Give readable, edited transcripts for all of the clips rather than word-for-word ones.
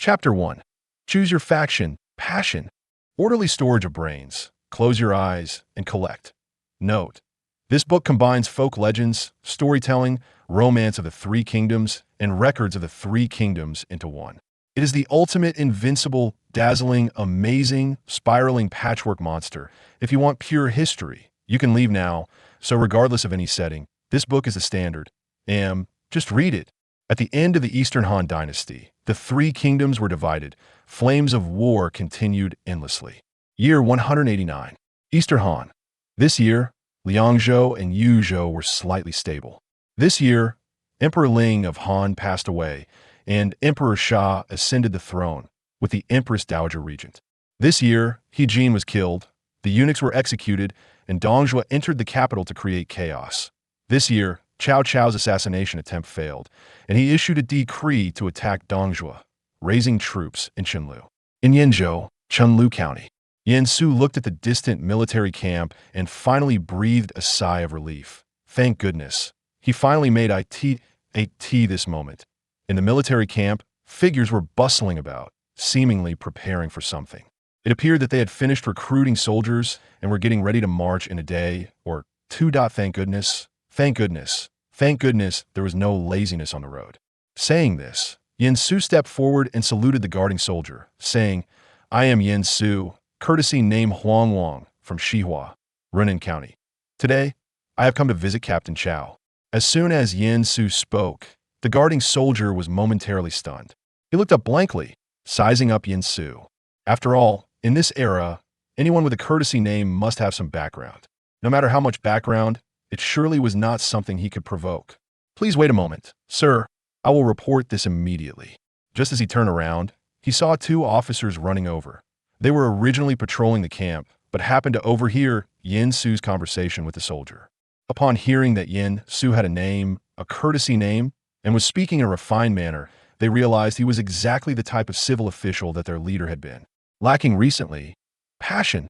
Chapter 1. Choose your faction, passion, orderly storage of brains. Close your eyes and collect. Note: this book combines folk legends, storytelling, romance of the Three Kingdoms, and records of the Three Kingdoms into one. It is the ultimate invincible, dazzling, amazing, spiraling patchwork monster. If you want pure history, you can leave now. So regardless of any setting, this book is the standard. Just read it. At the end of the Eastern Han Dynasty, the Three Kingdoms were divided. Flames of war continued endlessly. Year 189. Eastern Han. This year, Liangzhou and Yuzhou were slightly stable. This year, Emperor Ling of Han passed away, and Emperor Sha ascended the throne, with the Empress Dowager Regent. This year, He Jin was killed, the eunuchs were executed, and Dongzhuo entered the capital to create chaos. This year, Cao Cao's assassination attempt failed, and he issued a decree to attack Dongzhuo, raising troops in Chenlu. In Yanzhou, Chunlu County, Yan Su looked at the distant military camp and finally breathed a sigh of relief. Thank goodness. He finally made it this moment. In the military camp, figures were bustling about, seemingly preparing for something. It appeared that they had finished recruiting soldiers and were getting ready to march in a day or two. Thank goodness. Thank goodness. Thank goodness there was no laziness on the road. Saying this, Yan Su stepped forward and saluted the guarding soldier, saying, "I am Yan Su, courtesy name Huang Wang, from Shihua, Runan County. Today, I have come to visit Captain Cao." As soon as Yan Su spoke, the guarding soldier was momentarily stunned. He looked up blankly, sizing up Yan Su. After all, in this era, anyone with a courtesy name must have some background. No matter how much background, it surely was not something he could provoke. "Please wait a moment, sir. I will report this immediately." Just as he turned around, he saw two officers running over. They were originally patrolling the camp, but happened to overhear Yan Su's conversation with the soldier. Upon hearing that Yan Su had a name, a courtesy name, and was speaking in a refined manner, they realized he was exactly the type of civil official that their leader had been. Lacking recently, passion.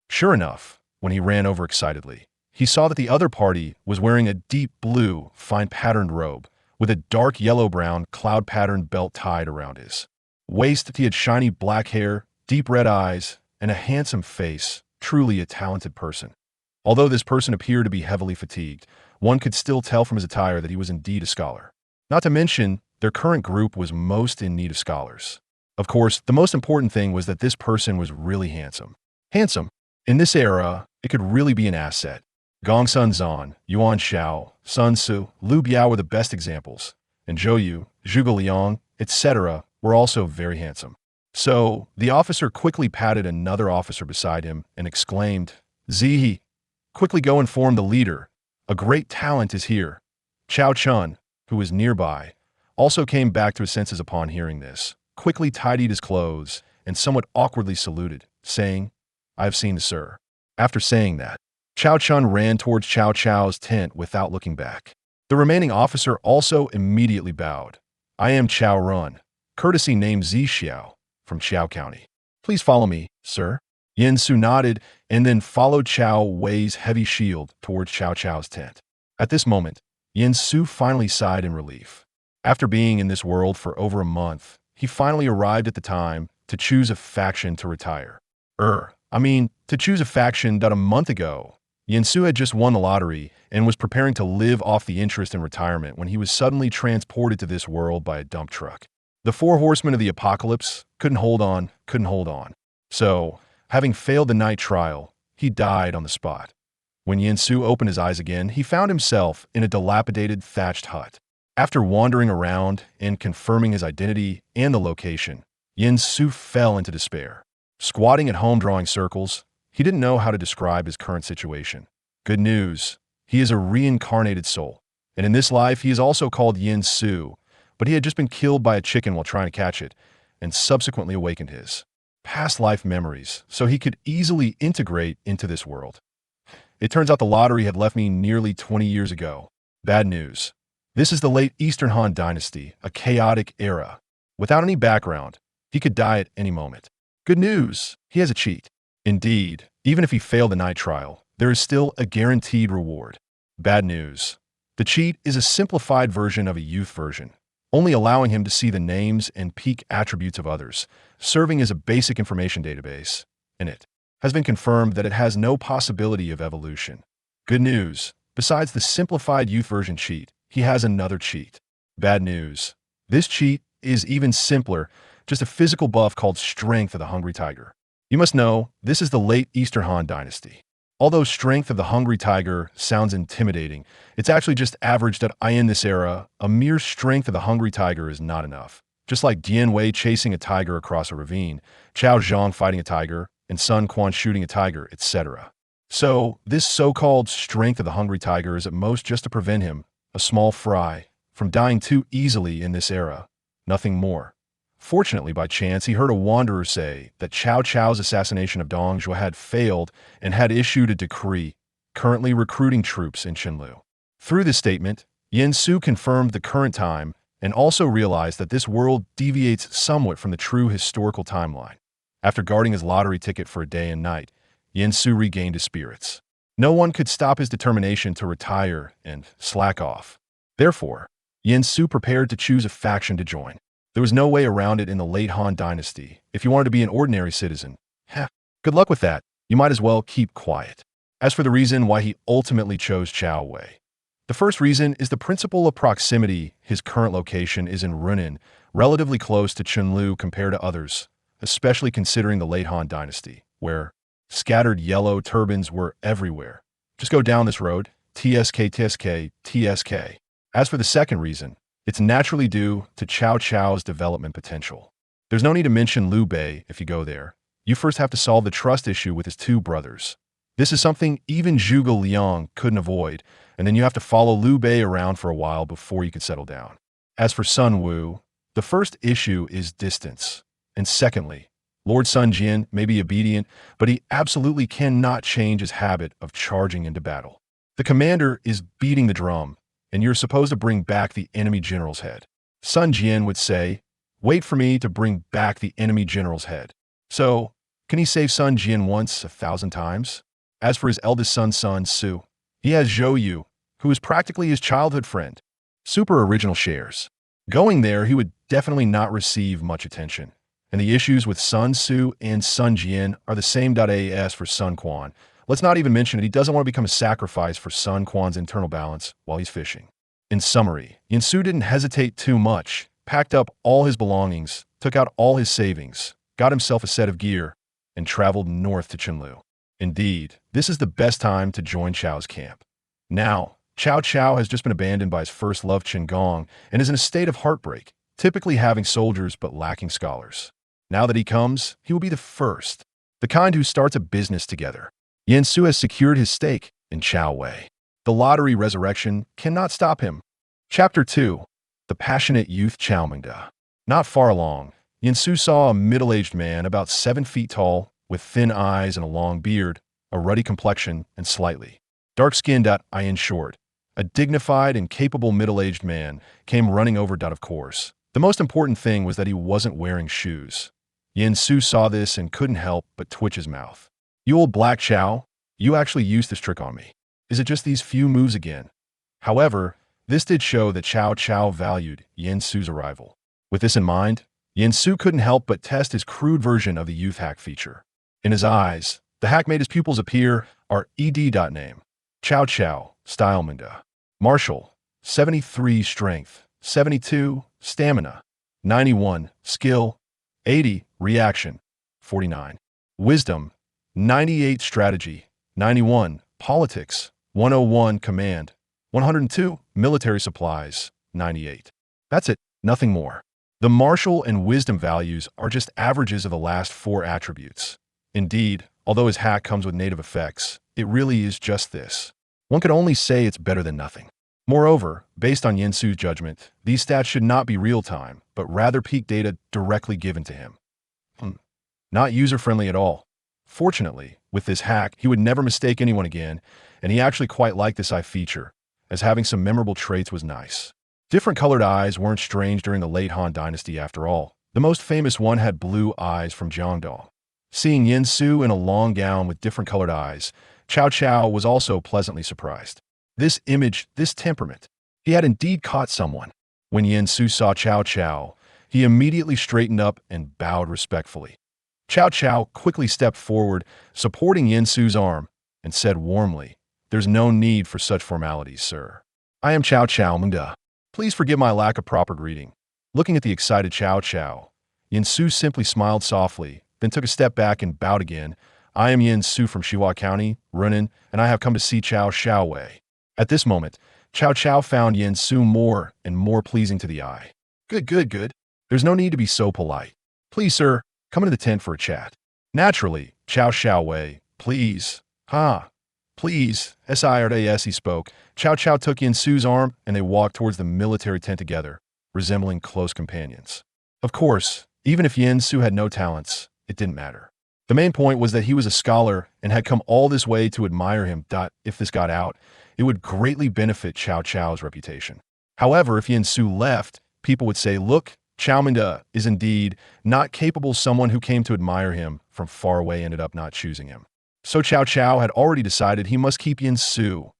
Sure enough, when he ran over excitedly, he saw that the other party was wearing a deep blue, fine-patterned robe, with a dark yellow-brown, cloud-patterned belt tied around his waist. He had shiny black hair, deep red eyes, and a handsome face, truly a talented person. Although this person appeared to be heavily fatigued, one could still tell from his attire that he was indeed a scholar. Not to mention, their current group was most in need of scholars. Of course, the most important thing was that this person was really handsome. Handsome. In this era, it could really be an asset. Gongsun Zan, Yuan Shao, Sun Tzu, Lu Biao were the best examples, and Zhou Yu, Zhuge Liang, etc. were also very handsome. So, the officer quickly patted another officer beside him and exclaimed, "Zihi, quickly go inform the leader. A great talent is here." Chao Chun, who was nearby, also came back to his senses upon hearing this, quickly tidied his clothes, and somewhat awkwardly saluted, saying, "I have seen the sir." After saying that, Chao Chun ran towards Cao Cao's tent without looking back. The remaining officer also immediately bowed. "I am Chao Run, courtesy name Zi Xiao, from Qiao County. Please follow me, sir." Yan Su nodded and then followed Chao Wei's heavy shield towards Cao Cao's tent. At this moment, Yan Su finally sighed in relief. After being in this world for over a month, he finally arrived at the time to choose a faction to retire. To choose a faction. A month ago, Yan Su had just won the lottery and was preparing to live off the interest in retirement when he was suddenly transported to this world by a dump truck. The four horsemen of the apocalypse couldn't hold on. So, having failed the night trial, he died on the spot. When Yan Su opened his eyes again, he found himself in a dilapidated thatched hut. After wandering around and confirming his identity and the location, Yan Su fell into despair. Squatting at home drawing circles, he didn't know how to describe his current situation. Good news, he is a reincarnated soul, and in this life he is also called Yan Su, but he had just been killed by a chicken while trying to catch it, and subsequently awakened his past life memories so he could easily integrate into this world. It turns out the lottery had left me nearly 20 years ago. Bad news. This is the late Eastern Han Dynasty, a chaotic era. Without any background, he could die at any moment. Good news, he has a cheat. Indeed, even if he failed the night trial, there is still a guaranteed reward. Bad news. The cheat is a simplified version of a youth version. only allowing him to see the names and peak attributes of others, serving as a basic information database, and it has been confirmed that it has no possibility of evolution. Good news. Besides the simplified youth version cheat, he has another cheat. Bad news. This cheat is even simpler, just a physical buff called Strength of the Hungry Tiger. You must know, this is the late Eastern Han Dynasty. Although Strength of the Hungry Tiger sounds intimidating, it's actually just averaged at in this era. A mere Strength of the Hungry Tiger is not enough. Just like Dian Wei chasing a tiger across a ravine, Cao Zhang fighting a tiger, and Sun Quan shooting a tiger, etc. So, this so-called Strength of the Hungry Tiger is at most just to prevent him, a small fry, from dying too easily in this era. Nothing more. Fortunately, by chance, he heard a wanderer say that Cao Cao's assassination of Dong Zhuo had failed and had issued a decree, currently recruiting troops in Qinlu. Through this statement, Yin Su confirmed the current time and also realized that this world deviates somewhat from the true historical timeline. After guarding his lottery ticket for a day and night, Yin Su regained his spirits. No one could stop his determination to retire and slack off. Therefore, Yin Su prepared to choose a faction to join. There was no way around it in the late Han Dynasty. If you wanted to be an ordinary citizen, good luck with that. You might as well keep quiet. As for the reason why he ultimately chose Cao Wei, the first reason is the principle of proximity. His current location is in Runan, relatively close to Qinlu compared to others, especially considering the late Han Dynasty, where scattered yellow turbans were everywhere. Just go down this road, TSK, TSK, TSK. As for the second reason, it's naturally due to Cao Cao's development potential. There's no need to mention Liu Bei if you go there. You first have to solve the trust issue with his two brothers. This is something even Zhuge Liang couldn't avoid, and then you have to follow Liu Bei around for a while before you can settle down. As for Sun Wu, the first issue is distance. And secondly, Lord Sun Jian may be obedient, but he absolutely cannot change his habit of charging into battle. The commander is beating the drum, and you're supposed to bring back the enemy general's head. Sun Jian would say, "Wait for me to bring back the enemy general's head." So, can he save Sun Jian once 1,000 times? As for his eldest son, Sun Su, he has Zhou Yu, who is practically his childhood friend. Super original shares. Going there, he would definitely not receive much attention. And the issues with Sun Su and Sun Jian are the same as for Sun Quan. Let's not even mention that he doesn't want to become a sacrifice for Sun Quan's internal balance while he's fishing. In summary, Yin Su didn't hesitate too much, packed up all his belongings, took out all his savings, got himself a set of gear, and traveled north to Qinlu. Indeed, this is the best time to join Chao's camp. Now, Cao Cao has just been abandoned by his first love Qinggong and is in a state of heartbreak, typically having soldiers but lacking scholars. Now that he comes, he will be the first, the kind who starts a business together. Yin Su has secured his stake in Cao Wei. The lottery resurrection cannot stop him. Chapter 2. The Passionate Youth Cao Mengde. Not far along, Yin Su saw a middle-aged man about 7 feet tall, with thin eyes and a long beard, a ruddy complexion, and slightly dark-skinned. In short, a dignified and capable middle-aged man came running over. Of course, the most important thing was that he wasn't wearing shoes. Yin Su saw this and couldn't help but twitch his mouth. "You old black Chow, you actually used this trick on me. Is it just these few moves again?" However, this did show that Cao Cao valued Yin Su's arrival. With this in mind, Yin Su couldn't help but test his crude version of the youth hack feature. In his eyes, the hack made his pupils appear name. Cao Cao, Style Mengde. Martial, 73 Strength, 72 Stamina, 91 Skill, 80 Reaction, 49 Wisdom, 98 Strategy, 91 Politics, 101 Command, 102 Military Supplies, 98. That's it, nothing more. The martial and wisdom values are just averages of the last 4 attributes. Indeed, although his hack comes with native effects, it really is just this. One could only say it's better than nothing. Moreover, based on Yin Su's judgment, these stats should not be real-time, but rather peak data directly given to him. Not user-friendly at all. Fortunately, with this hack, he would never mistake anyone again, and he actually quite liked this eye feature, as having some memorable traits was nice. Different colored eyes weren't strange during the late Han Dynasty after all. The most famous one had blue eyes from Jiangdong. Seeing Yin Su in a long gown with different colored eyes, Cao Cao was also pleasantly surprised. This image, this temperament, he had indeed caught someone. When Yin Su saw Cao Cao, he immediately straightened up and bowed respectfully. Cao Cao quickly stepped forward, supporting Yin Su's arm, and said warmly, "There's no need for such formalities, sir. I am Cao Mengde. Please forgive my lack of proper greeting." Looking at the excited Cao Cao, Yin Su simply smiled softly, then took a step back and bowed again. "I am Yin Su from Xihua County, Runan, and I have come to see Cao Xiaowei." At this moment, Cao Cao found Yin Su more and more pleasing to the eye. Good. There's no need to be so polite. Please, sir, come into the tent for a chat." Naturally, Cao Xiaowei, please. Please, SIRAS he spoke. Cao Cao took Yin Su's arm and they walked towards the military tent together, resembling close companions. Of course, even if Yin Su had no talents, it didn't matter. The main point was that he was a scholar and had come all this way to admire him. If this got out, it would greatly benefit Cao Cao's reputation. However, if Yin Su left, people would say, "Look, Cao Mengde is indeed not capable." Someone who came to admire him from far away ended up not choosing him. So Cao Cao had already decided he must keep Yin Su.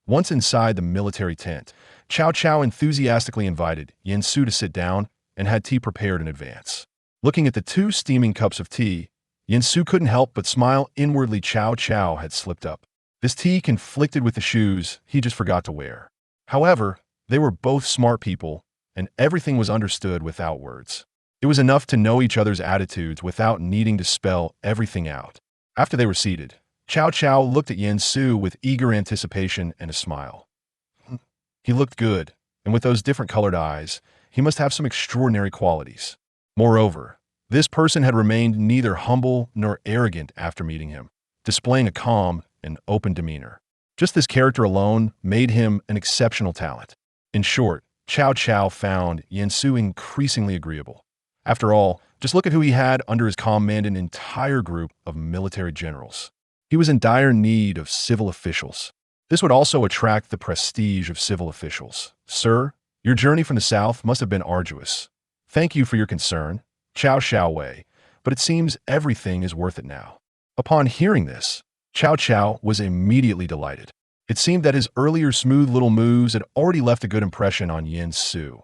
Once inside the military tent, Cao Cao enthusiastically invited Yin Su to sit down and had tea prepared in advance. Looking at the 2 steaming cups of tea, Yin Su couldn't help but smile inwardly. Cao Cao had slipped up. This tea conflicted with the shoes he just forgot to wear. However, they were both smart people, and everything was understood without words. It was enough to know each other's attitudes without needing to spell everything out. After they were seated, Cao Cao looked at Yin Su with eager anticipation and a smile. He looked good, and with those different colored eyes, he must have some extraordinary qualities. Moreover, this person had remained neither humble nor arrogant after meeting him, displaying a calm and open demeanor. Just this character alone made him an exceptional talent. In short, Cao Cao found Yin Su increasingly agreeable. After all, just look at who he had under his command: an entire group of military generals. He was in dire need of civil officials. This would also attract the prestige of civil officials. "Sir, your journey from the south must have been arduous. Thank you for your concern, Cao Xiaowei, but it seems everything is worth it now." Upon hearing this, Cao Cao was immediately delighted. It seemed that his earlier smooth little moves had already left a good impression on Yin Su.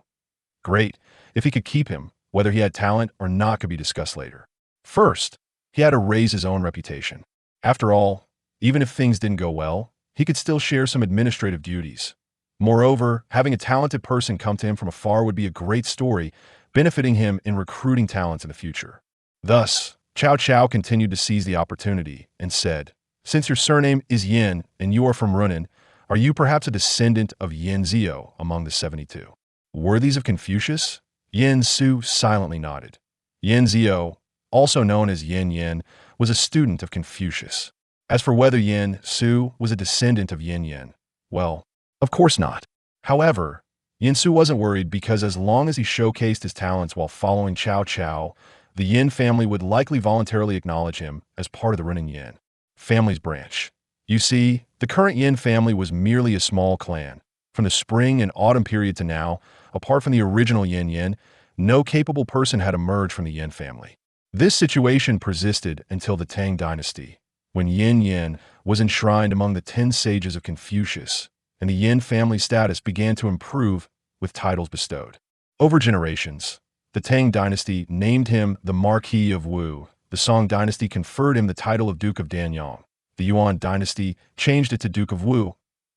Great, if he could keep him. Whether he had talent or not could be discussed later. First, he had to raise his own reputation. After all, even if things didn't go well, he could still share some administrative duties. Moreover, having a talented person come to him from afar would be a great story, benefiting him in recruiting talents in the future. Thus, Cao Cao continued to seize the opportunity and said, "Since your surname is Yin and you are from Runan, are you perhaps a descendant of Yin Zio among the 72? Worthies of Confucius?" Yin Su silently nodded. Yin Zio, also known as Yin Yin, was a student of Confucius. As for whether Yin Su was a descendant of Yin Yin, well, of course not. However, Yin Su wasn't worried because as long as he showcased his talents while following Cao Cao, the Yin family would likely voluntarily acknowledge him as part of the Runan Yin family's branch. You see, the current Yin family was merely a small clan. From the spring and autumn period to now, apart from the original Yin Yin, no capable person had emerged from the Yin family. This situation persisted until the Tang dynasty, when Yin Yin was enshrined among the 10 sages of Confucius, and the Yin family status began to improve with titles bestowed. Over generations, the Tang dynasty named him the Marquis of Wu. The Song dynasty conferred him the title of Duke of Danyang. The Yuan dynasty changed it to Duke of Wu,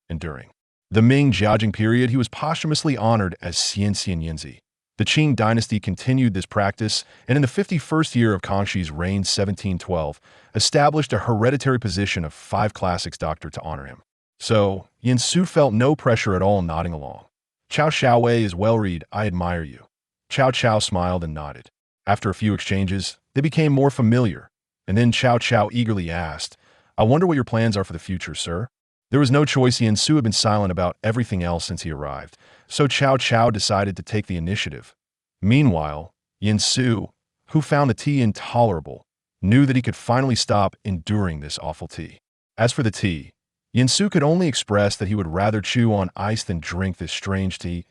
and during the Ming Jiajing period, he was posthumously honored as Xian Yinzi. The Qing dynasty continued this practice, and in the 51st year of Kangshi's reign, 1712, established a hereditary position of 5 classics doctor to honor him. So, Yin Su felt no pressure at all nodding along. "Cao Xiaowei is well-read. I admire you." Cao Cao smiled and nodded. After a few exchanges, they became more familiar, and then Cao Cao eagerly asked, "I wonder what your plans are for the future, sir?" There was no choice. Yin Su had been silent about everything else since he arrived, so Cao Cao decided to take the initiative. Meanwhile, Yin Su, who found the tea intolerable, knew that he could finally stop enduring this awful tea. As for the tea, Yin Su could only express that he would rather chew on ice than drink this strange tea.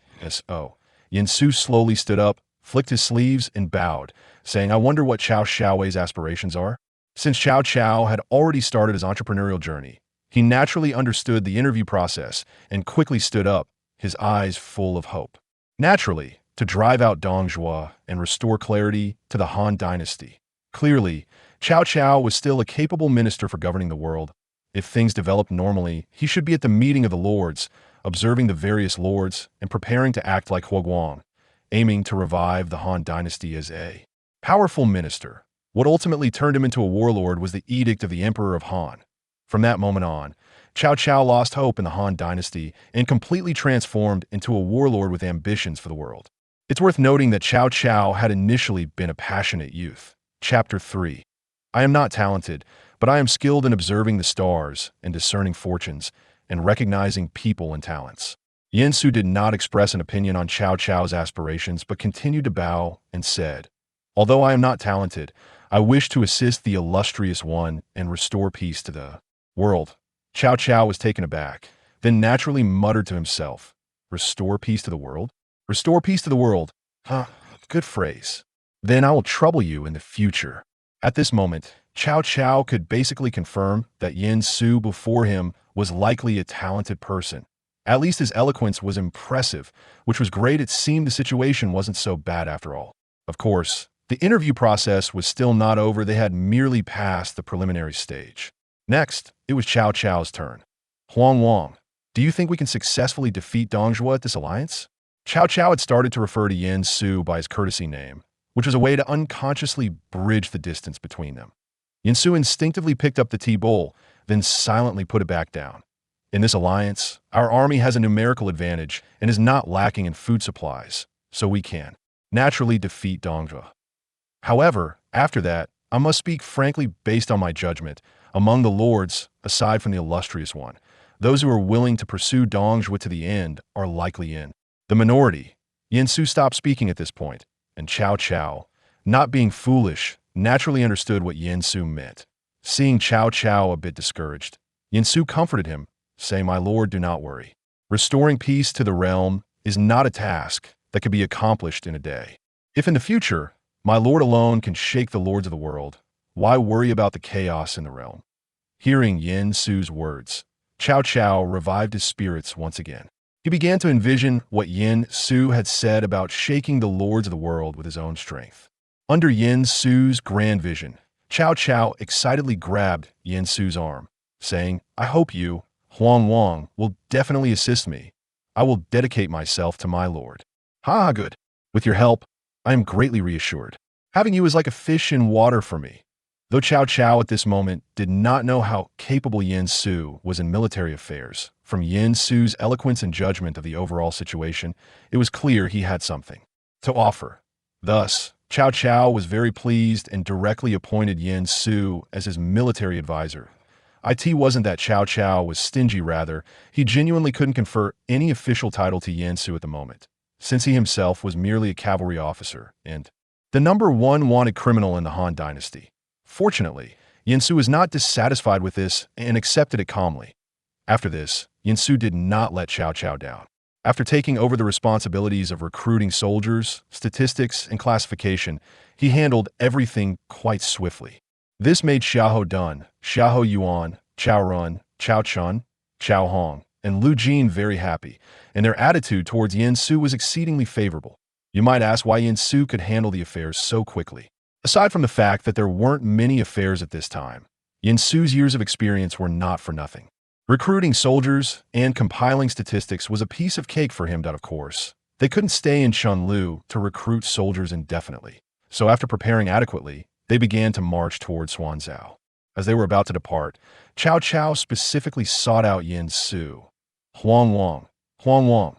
Yin Su slowly stood up, flicked his sleeves, and bowed, saying, "I wonder what Cao Xiaowei's aspirations are?" Since Cao Cao had already started his entrepreneurial journey, he naturally understood the interview process and quickly stood up, his eyes full of hope. Naturally, to drive out Dong Zhuo and restore clarity to the Han dynasty. Clearly, Cao Cao was still a capable minister for governing the world. If things developed normally, he should be at the meeting of the lords, observing the various lords and preparing to act like Huoguang, aiming to revive the Han dynasty as a powerful minister. What ultimately turned him into a warlord was the edict of the Emperor of Han. From that moment on, Cao Cao lost hope in the Han dynasty and completely transformed into a warlord with ambitions for the world. It's worth noting that Cao Cao had initially been a passionate youth. Chapter 3. I am not talented, but I am skilled in observing the stars and discerning fortunes and recognizing people and talents. Yin Su did not express an opinion on Cao Cao's aspirations but continued to bow and said, "Although I am not talented, I wish to assist the illustrious one and restore peace to the world." Cao Cao was taken aback, then naturally muttered to himself, "Restore peace to the world? Restore peace to the world? Huh, good phrase. Then I will trouble you in the future." At this moment, Cao Cao could basically confirm that Yin Su before him was likely a talented person. At least his eloquence was impressive, which was great. It seemed the situation wasn't so bad after all. Of course, the interview process was still not over. They had merely passed the preliminary stage. Next, it was Cao Cao's turn. "Huang Wang, do you think we can successfully defeat Dong Zhuo at this alliance?" Cao Cao had started to refer to Yin Su by his courtesy name, which was a way to unconsciously bridge the distance between them. Yin Su instinctively picked up the tea bowl, then silently put it back down. "In this alliance, our army has a numerical advantage and is not lacking in food supplies, so we can naturally defeat Dong Zhuo. However, after that, I must speak frankly based on my judgment. Among the lords, aside from the illustrious one, those who are willing to pursue Dong Zhuo to the end are likely in the minority." Yin Su stopped speaking at this point, and Cao Cao, not being foolish, naturally understood what Yin Su meant. Seeing Cao Cao a bit discouraged, Yin Su comforted him, saying, "My lord, do not worry. Restoring peace to the realm is not a task that can be accomplished in a day. If in the future, my lord alone can shake the lords of the world, why worry about the chaos in the realm?" Hearing Yin Su's words, Cao Cao revived his spirits once again. He began to envision what Yin Su had said about shaking the lords of the world with his own strength. Under Yin Su's grand vision, Cao Cao excitedly grabbed Yin Su's arm, saying, "I hope you, Huang Wang, will definitely assist me. I will dedicate myself to my lord." "Ha, good. With your help, I am greatly reassured. Having you is like a fish in water for me." Though Cao Cao at this moment did not know how capable Yin Su was in military affairs, from Yin Su's eloquence and judgment of the overall situation, it was clear he had something to offer. Thus, Cao Cao was very pleased and directly appointed Yin Su as his military advisor. It wasn't that Cao Cao was stingy, rather, he genuinely couldn't confer any official title to Yin Su at the moment, since he himself was merely a cavalry officer and the number one wanted criminal in the Han dynasty. Fortunately, Yin Su was not dissatisfied with this and accepted it calmly. After this, Yin Su did not let Cao Cao down. After taking over the responsibilities of recruiting soldiers, statistics, and classification, he handled everything quite swiftly. This made Xiahou Dun, Xiahou Yuan, Cao Run, Cao Chun, Cao Hong, and Lu Jin very happy, and their attitude towards Yin Su was exceedingly favorable. You might ask why Yin Su could handle the affairs so quickly. Aside from the fact that there weren't many affairs at this time, Yin Su's years of experience were not for nothing. Recruiting soldiers and compiling statistics was a piece of cake for him, of course. They couldn't stay in Chunlu to recruit soldiers indefinitely. So after preparing adequately, they began to march towards Xuanzhou. As they were about to depart, Cao Cao specifically sought out Yin Su. "Huang Wang, Huang Wang.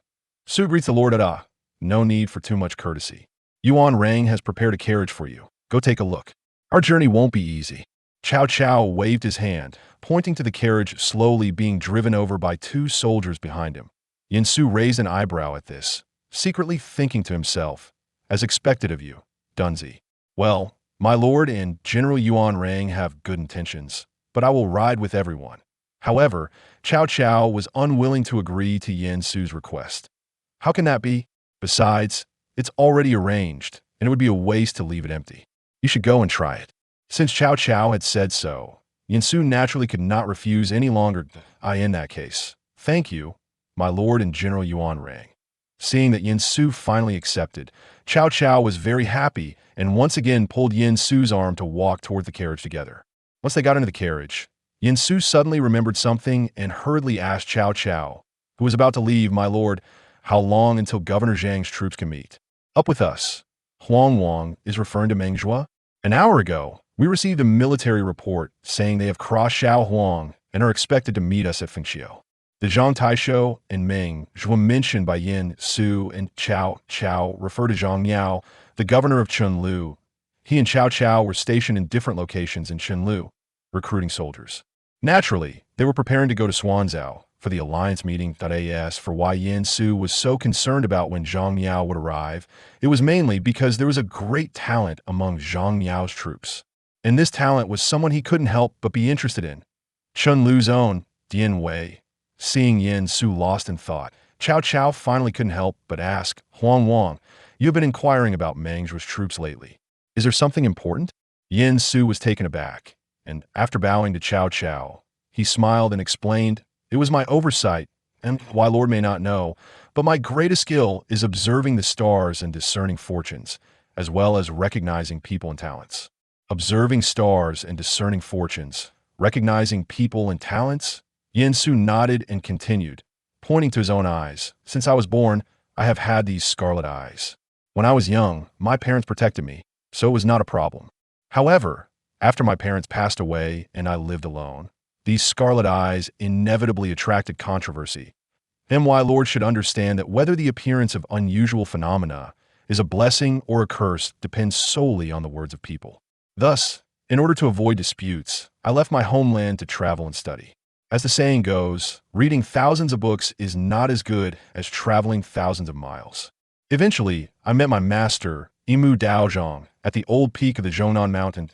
Su greets the Lord Ada. No need for too much courtesy. Yuan Rang has prepared a carriage for you. Go take a look. Our journey won't be easy." Cao Cao waved his hand, pointing to the carriage slowly being driven over by two soldiers behind him. Yin Su raised an eyebrow at this, secretly thinking to himself, "As expected of you, Dunzi. Well, my lord and General Yuan Rang have good intentions, but I will ride with everyone." However, Cao Cao was unwilling to agree to Yin Su's request. "How can that be? Besides, it's already arranged, and it would be a waste to leave it empty. You should go and try it." Since Cao Cao had said so, Yin Su naturally could not refuse any longer. "In that case, thank you, my lord and General Yuan Rang." Seeing that Yin Su finally accepted, Cao Cao was very happy and once again pulled Yin Su's arm to walk toward the carriage together. Once they got into the carriage, Yin Su suddenly remembered something and hurriedly asked Cao Cao, who was about to leave, "My lord, how long until Governor Zhang's troops can meet?" "Up with us." Huang Wang is referring to Meng Zhuo. "An hour ago, we received a military report saying they have crossed Xiao Huang and are expected to meet us at Fengxiu." The Zhang Taisho and Meng Zhuo mentioned by Yin Su and Cao Cao refer to Zhang Miao, the governor of Chunlu. He and Cao Cao were stationed in different locations in Chunlu, recruiting soldiers. Naturally, they were preparing to go to Swanzhou for the alliance meeting. As for why Yin Su was so concerned about when Zhang Miao would arrive, it was mainly because there was a great talent among Zhang Miao's troops. And this talent was someone he couldn't help but be interested in. Chunlu's own Dian Wei. Seeing Yin Su lost in thought, Cao Cao finally couldn't help but ask, "Huang Wang, you have been inquiring about Meng Zhuo's troops lately. Is there something important?" Yin Su was taken aback, and after bowing to Cao Cao, he smiled and explained, "It was my oversight, and why Lord may not know, but my greatest skill is observing the stars and discerning fortunes, as well as recognizing people and talents." Observing stars and discerning fortunes, recognizing people and talents? Yin Su nodded and continued, pointing to his own eyes. "Since I was born, I have had these scarlet eyes. When I was young, my parents protected me, so it was not a problem. However, after my parents passed away and I lived alone, these scarlet eyes inevitably attracted controversy. And why Lord should understand that whether the appearance of unusual phenomena is a blessing or a curse depends solely on the words of people. Thus, in order to avoid disputes, I left my homeland to travel and study. As the saying goes, reading thousands of books is not as good as traveling thousands of miles. Eventually, I met my master, Imu Daozhong, at the old peak of the Zhongnan Mountain.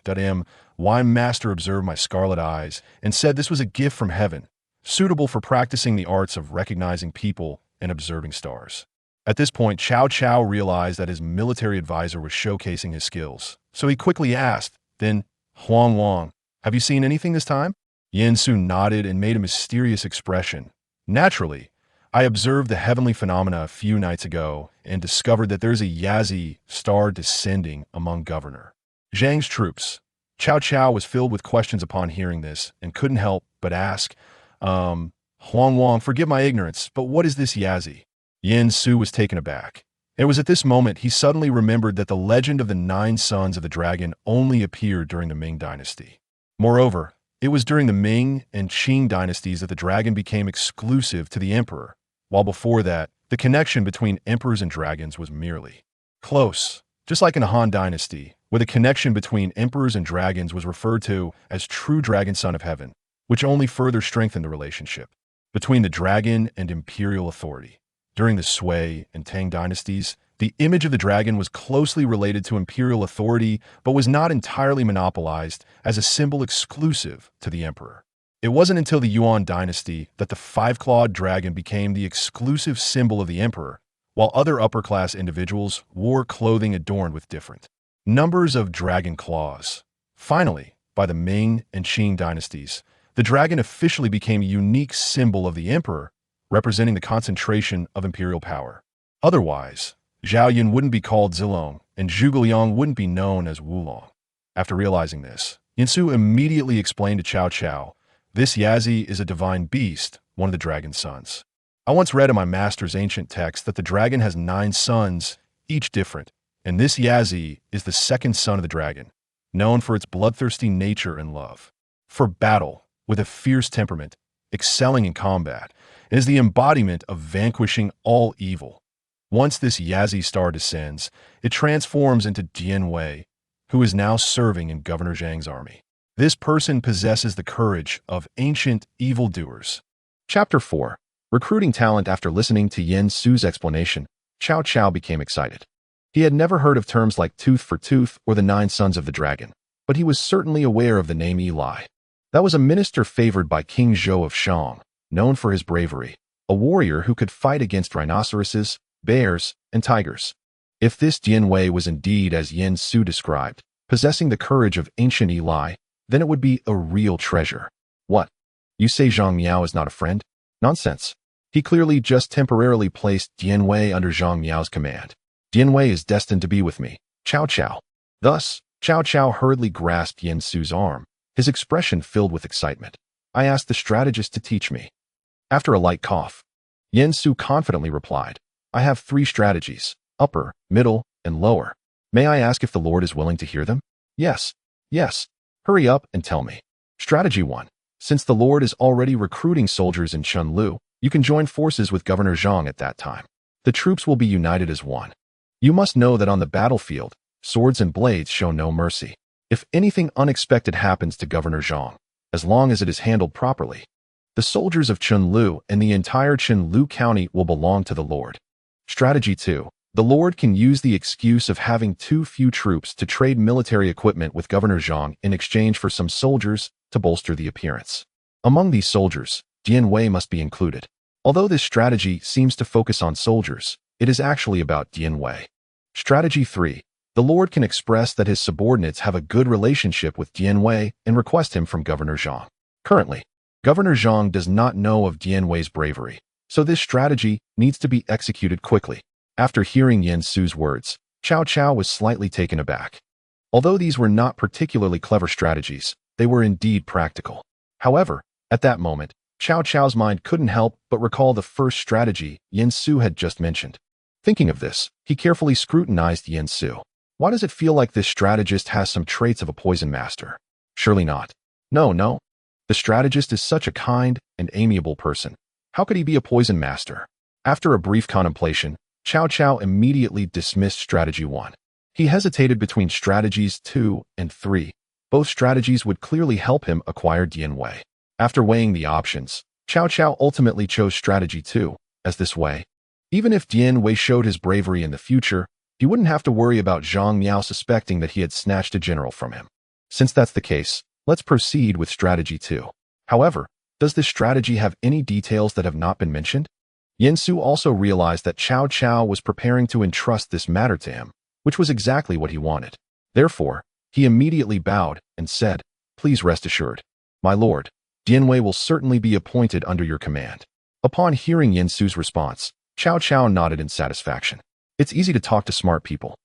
Why master observed my scarlet eyes and said this was a gift from heaven, suitable for practicing the arts of recognizing people and observing stars. At this point, Cao Cao realized that his military advisor was showcasing his skills, so he quickly asked, "Then, Huang Wang, have you seen anything this time?" Yin Su nodded and made a mysterious expression. "Naturally, I observed the heavenly phenomena a few nights ago and discovered that there's a Yazi star descending among Governor Zhang's troops." Cao Cao was filled with questions upon hearing this and couldn't help but ask, Huang Wang, forgive my ignorance, but what is this Yazi?" Yin Su was taken aback. It was at this moment he suddenly remembered that the legend of the 9 sons of the dragon only appeared during the Ming dynasty. Moreover, it was during the Ming and Qing dynasties that the dragon became exclusive to the emperor, while before that, the connection between emperors and dragons was merely close, just like in the Han dynasty, where the connection between emperors and dragons was referred to as true dragon son of heaven, which only further strengthened the relationship between the dragon and imperial authority. During the Sui and Tang dynasties, the image of the dragon was closely related to imperial authority, but was not entirely monopolized as a symbol exclusive to the emperor. It wasn't until the Yuan dynasty that the 5-clawed dragon became the exclusive symbol of the emperor, while other upper-class individuals wore clothing adorned with different numbers of dragon claws. Finally, by the Ming and Qing dynasties, the dragon officially became a unique symbol of the emperor, representing the concentration of imperial power. Otherwise, Zhao Yun wouldn't be called Zilong, and Zhuge Liang wouldn't be known as Wulong. After realizing this, Yin Su immediately explained to Cao Cao, "This Yazi is a divine beast, one of the dragon's sons. I once read in my master's ancient text that the dragon has 9 sons, each different, and this Yazi is the 2nd son of the dragon, known for its bloodthirsty nature and love for battle, with a fierce temperament, excelling in combat, and is the embodiment of vanquishing all evil. Once this Yazi star descends, it transforms into Dian Wei, who is now serving in Governor Zhang's army. This person possesses the courage of ancient evildoers." Chapter 4. Recruiting talent. After listening to Yin Su's explanation, Cao Cao became excited. He had never heard of terms like tooth for tooth or the 9 sons of the dragon, but he was certainly aware of the name Eli. That was a minister favored by King Zhou of Shang, known for his bravery, a warrior who could fight against rhinoceroses, bears, and tigers. If this Dian Wei was indeed as Yin Su described, possessing the courage of ancient Eli, then it would be a real treasure. "What? You say Zhang Miao is not a friend? Nonsense. He clearly just temporarily placed Dian Wei under Zhang Miao's command. Dian Wei is destined to be with me, Cao Cao. Thus, Cao Cao hurriedly grasped Yen Su's arm, his expression filled with excitement. I asked the strategist to teach me. After a light cough, Yen Su confidently replied, I have 3 strategies, upper, middle, and lower. May I ask if the Lord is willing to hear them? Yes. Yes. Hurry up and tell me. Strategy 1. Since the Lord is already recruiting soldiers in Chunlu, you can join forces with Governor Zhang at that time. The troops will be united as one. You must know that on the battlefield, swords and blades show no mercy. If anything unexpected happens to Governor Zhang, as long as it is handled properly, the soldiers of Chunlu and the entire Chunlu County will belong to the Lord. Strategy 2. The Lord can use the excuse of having too few troops to trade military equipment with Governor Zhang in exchange for some soldiers to bolster the appearance. Among these soldiers, Dian Wei must be included. Although this strategy seems to focus on soldiers, it is actually about Dian Wei. Strategy 3. The Lord can express that his subordinates have a good relationship with Dian Wei and request him from Governor Zhang. Currently, Governor Zhang does not know of Dian Wei's bravery, so this strategy needs to be executed quickly. After hearing Yen Su's words, Cao Cao was slightly taken aback. Although these were not particularly clever strategies, they were indeed practical. However, at that moment, Cao Cao's mind couldn't help but recall the first strategy Yen Su had just mentioned. Thinking of this, he carefully scrutinized Yen Su. Why does it feel like this strategist has some traits of a poison master? Surely not. No. The strategist is such a kind and amiable person. How could he be a poison master? After a brief contemplation, Cao Cao immediately dismissed strategy 1. He hesitated between strategies 2 and 3. Both strategies would clearly help him acquire Dian Wei. After weighing the options, Cao Cao ultimately chose strategy 2, as this way, even if Dian Wei showed his bravery in the future, he wouldn't have to worry about Zhang Miao suspecting that he had snatched a general from him. Since that's the case, let's proceed with strategy 2. However, does this strategy have any details that have not been mentioned? Yen Su also realized that Cao Cao was preparing to entrust this matter to him, which was exactly what he wanted. Therefore, he immediately bowed and said, Please rest assured, my lord, Dian Wei will certainly be appointed under your command. Upon hearing Yen Su's response, Cao Cao nodded in satisfaction. It's easy to talk to smart people.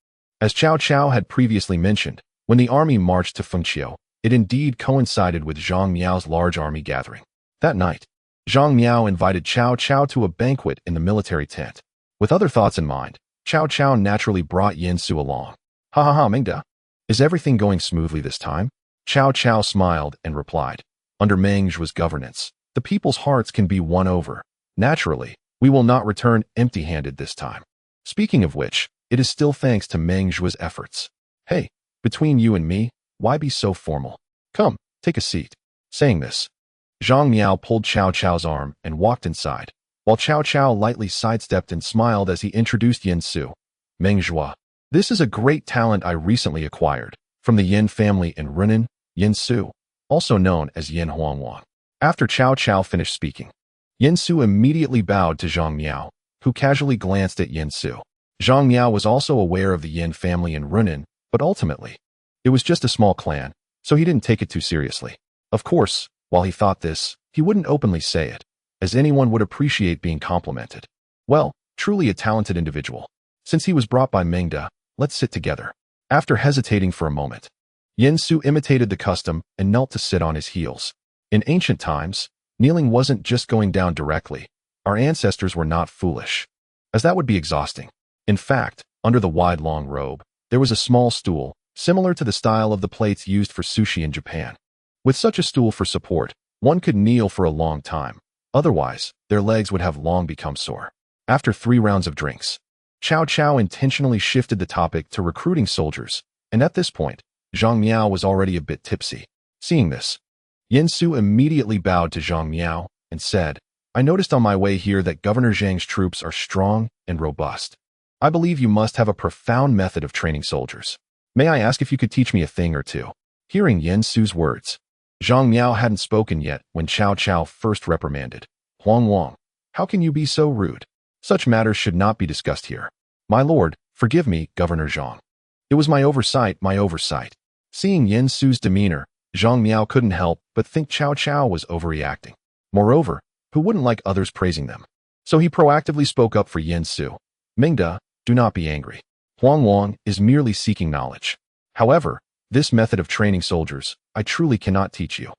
As Cao Cao had previously mentioned, when the army marched to Fengqiu, it indeed coincided with Zhang Miao's large army gathering. That night, Zhang Miao invited Cao Cao to a banquet in the military tent. With other thoughts in mind, Cao Cao naturally brought Yen Su along. Ha, Mengde. Is everything going smoothly this time? Cao Cao smiled and replied, Under Meng Zhu's governance, the people's hearts can be won over. Naturally, we will not return empty-handed this time. Speaking of which, it is still thanks to Meng Zhu's efforts. Hey, between you and me, why be so formal? Come, take a seat. Saying this, Zhang Miao pulled Cao Cao's arm and walked inside, while Cao Cao lightly sidestepped and smiled as he introduced Yen Su. Meng Zhu. This is a great talent I recently acquired, from the Yin family in Runan, Yen Su, also known as Yin Huangwang. After Cao Cao finished speaking, Yen Su immediately bowed to Zhang Miao, who casually glanced at Yen Su. Zhang Miao was also aware of the Yin family in Runan, but ultimately, it was just a small clan, so he didn't take it too seriously. Of course, while he thought this, he wouldn't openly say it, as anyone would appreciate being complimented. Well, truly a talented individual. Since he was brought by Mengde, let's sit together. After hesitating for a moment, Yen Su imitated the custom and knelt to sit on his heels. In ancient times, kneeling wasn't just going down directly. Our ancestors were not foolish, as that would be exhausting. In fact, under the wide long robe, there was a small stool, similar to the style of the plates used for sushi in Japan. With such a stool for support, one could kneel for a long time. Otherwise, their legs would have long become sore. After 3 rounds of drinks, Cao Cao intentionally shifted the topic to recruiting soldiers, and at this point, Zhang Miao was already a bit tipsy. Seeing this, Yen Su immediately bowed to Zhang Miao and said, I noticed on my way here that Governor Zhang's troops are strong and robust. I believe you must have a profound method of training soldiers. May I ask if you could teach me a thing or two? Hearing Yen Su's words, Zhang Miao hadn't spoken yet when Cao Cao first reprimanded. Huangwang, how can you be so rude? Such matters should not be discussed here. My lord, forgive me, Governor Zhang. It was my oversight. Seeing Yen Su's demeanor, Zhang Miao couldn't help but think Cao Cao was overreacting. Moreover, who wouldn't like others praising them? So he proactively spoke up for Yin Su. Mengde, do not be angry. Huang Wang is merely seeking knowledge. However, this method of training soldiers, I truly cannot teach you.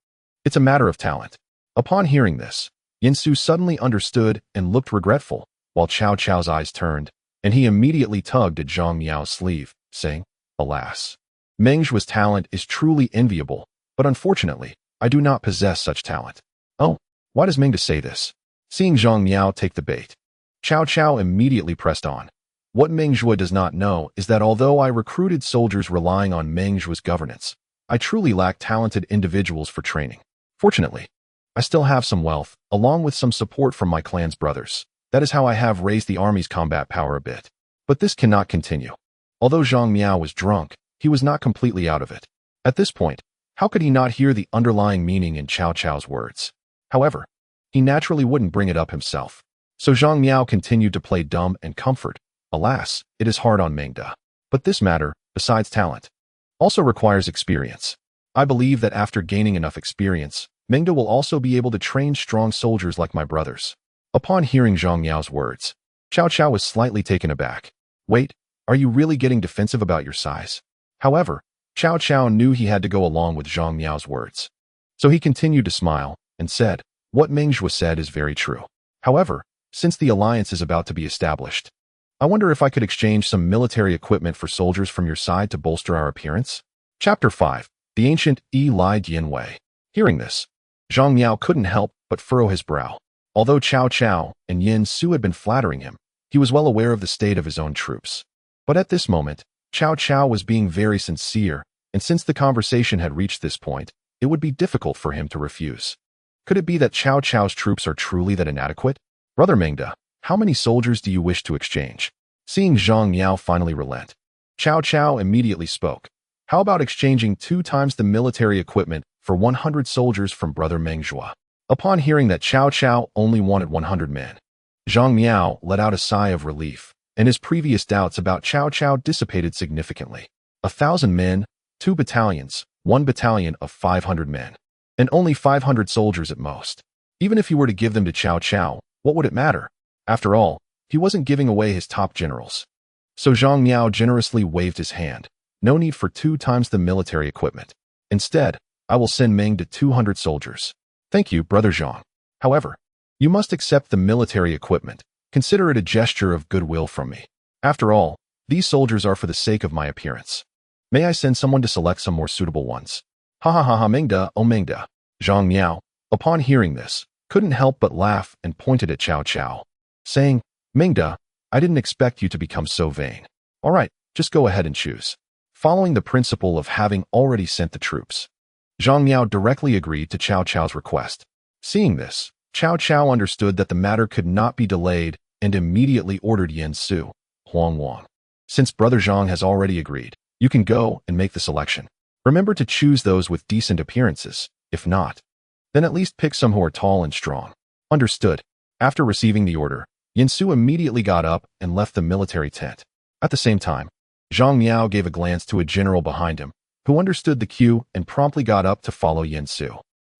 It's a matter of talent. Upon hearing this, Yin Su suddenly understood and looked regretful, while Cao Cao's eyes turned, and he immediately tugged at Zhang Miao's sleeve, saying, Alas. Meng Zhuo's talent is truly enviable, but unfortunately, I do not possess such talent. Oh, why does Mengde say this? Seeing Zhang Miao take the bait, Cao Cao immediately pressed on. What Meng Zhuo does not know is that although I recruited soldiers relying on Meng Zhuo's governance, I truly lack talented individuals for training. Fortunately, I still have some wealth, along with some support from my clan's brothers. That is how I have raised the army's combat power a bit. But this cannot continue. Although Zhang Miao was drunk, he was not completely out of it. At this point, how could he not hear the underlying meaning in Cao Cao's words? However, he naturally wouldn't bring it up himself. So Zhang Miao continued to play dumb and comfort. Alas, it is hard on Mengde. But this matter, besides talent, also requires experience. I believe that after gaining enough experience, Mengde will also be able to train strong soldiers like my brothers. Upon hearing Zhang Miao's words, Cao Cao was slightly taken aback. Wait, are you really getting defensive about your size? However, Cao Cao knew he had to go along with Zhang Miao's words. So he continued to smile and said, What Meng Zhuo said is very true. However, since the alliance is about to be established, I wonder if I could exchange some military equipment for soldiers from your side to bolster our appearance? Chapter 5. The Ancient Li Dianwei. Hearing this, Zhang Miao couldn't help but furrow his brow. Although Cao Cao and Yin Su had been flattering him, he was well aware of the state of his own troops. But at this moment, Cao Cao was being very sincere, and since the conversation had reached this point, it would be difficult for him to refuse. Could it be that Cao Cao's troops are truly that inadequate? Brother Mengde, how many soldiers do you wish to exchange? Seeing Zhang Miao finally relent, Cao Cao immediately spoke. How about exchanging 2 times the military equipment for 100 soldiers from Brother Meng Zhuo? Upon hearing that Cao Cao only wanted 100 men, Zhang Miao let out a sigh of relief, and his previous doubts about Cao Cao dissipated significantly. 1,000 men, 2 battalions, 1 battalion of 500 men, and only 500 soldiers at most. Even if he were to give them to Cao Cao, what would it matter? After all, he wasn't giving away his top generals. So Zhang Miao generously waved his hand. No need for 2 times the military equipment. Instead, I will send Meng to 200 soldiers. Thank you, Brother Zhang. However, you must accept the military equipment. Consider it a gesture of goodwill from me. After all, these soldiers are for the sake of my appearance. May I send someone to select some more suitable ones? Ha ha ha ha, Mengde, oh Mengde. Zhang Miao, upon hearing this, couldn't help but laugh and pointed at Cao Cao, saying, Mengde, I didn't expect you to become so vain. All right, just go ahead and choose. Following the principle of having already sent the troops, Zhang Miao directly agreed to Cao Cao's request. Seeing this, Cao Cao understood that the matter could not be delayed and immediately ordered Yin Su, Huang Wang. Since Brother Zhang has already agreed, you can go and make the selection. Remember to choose those with decent appearances. If not, then at least pick some who are tall and strong. Understood. After receiving the order, Yin Su immediately got up and left the military tent. At the same time, Zhang Miao gave a glance to a general behind him, who understood the cue and promptly got up to follow Yin Su.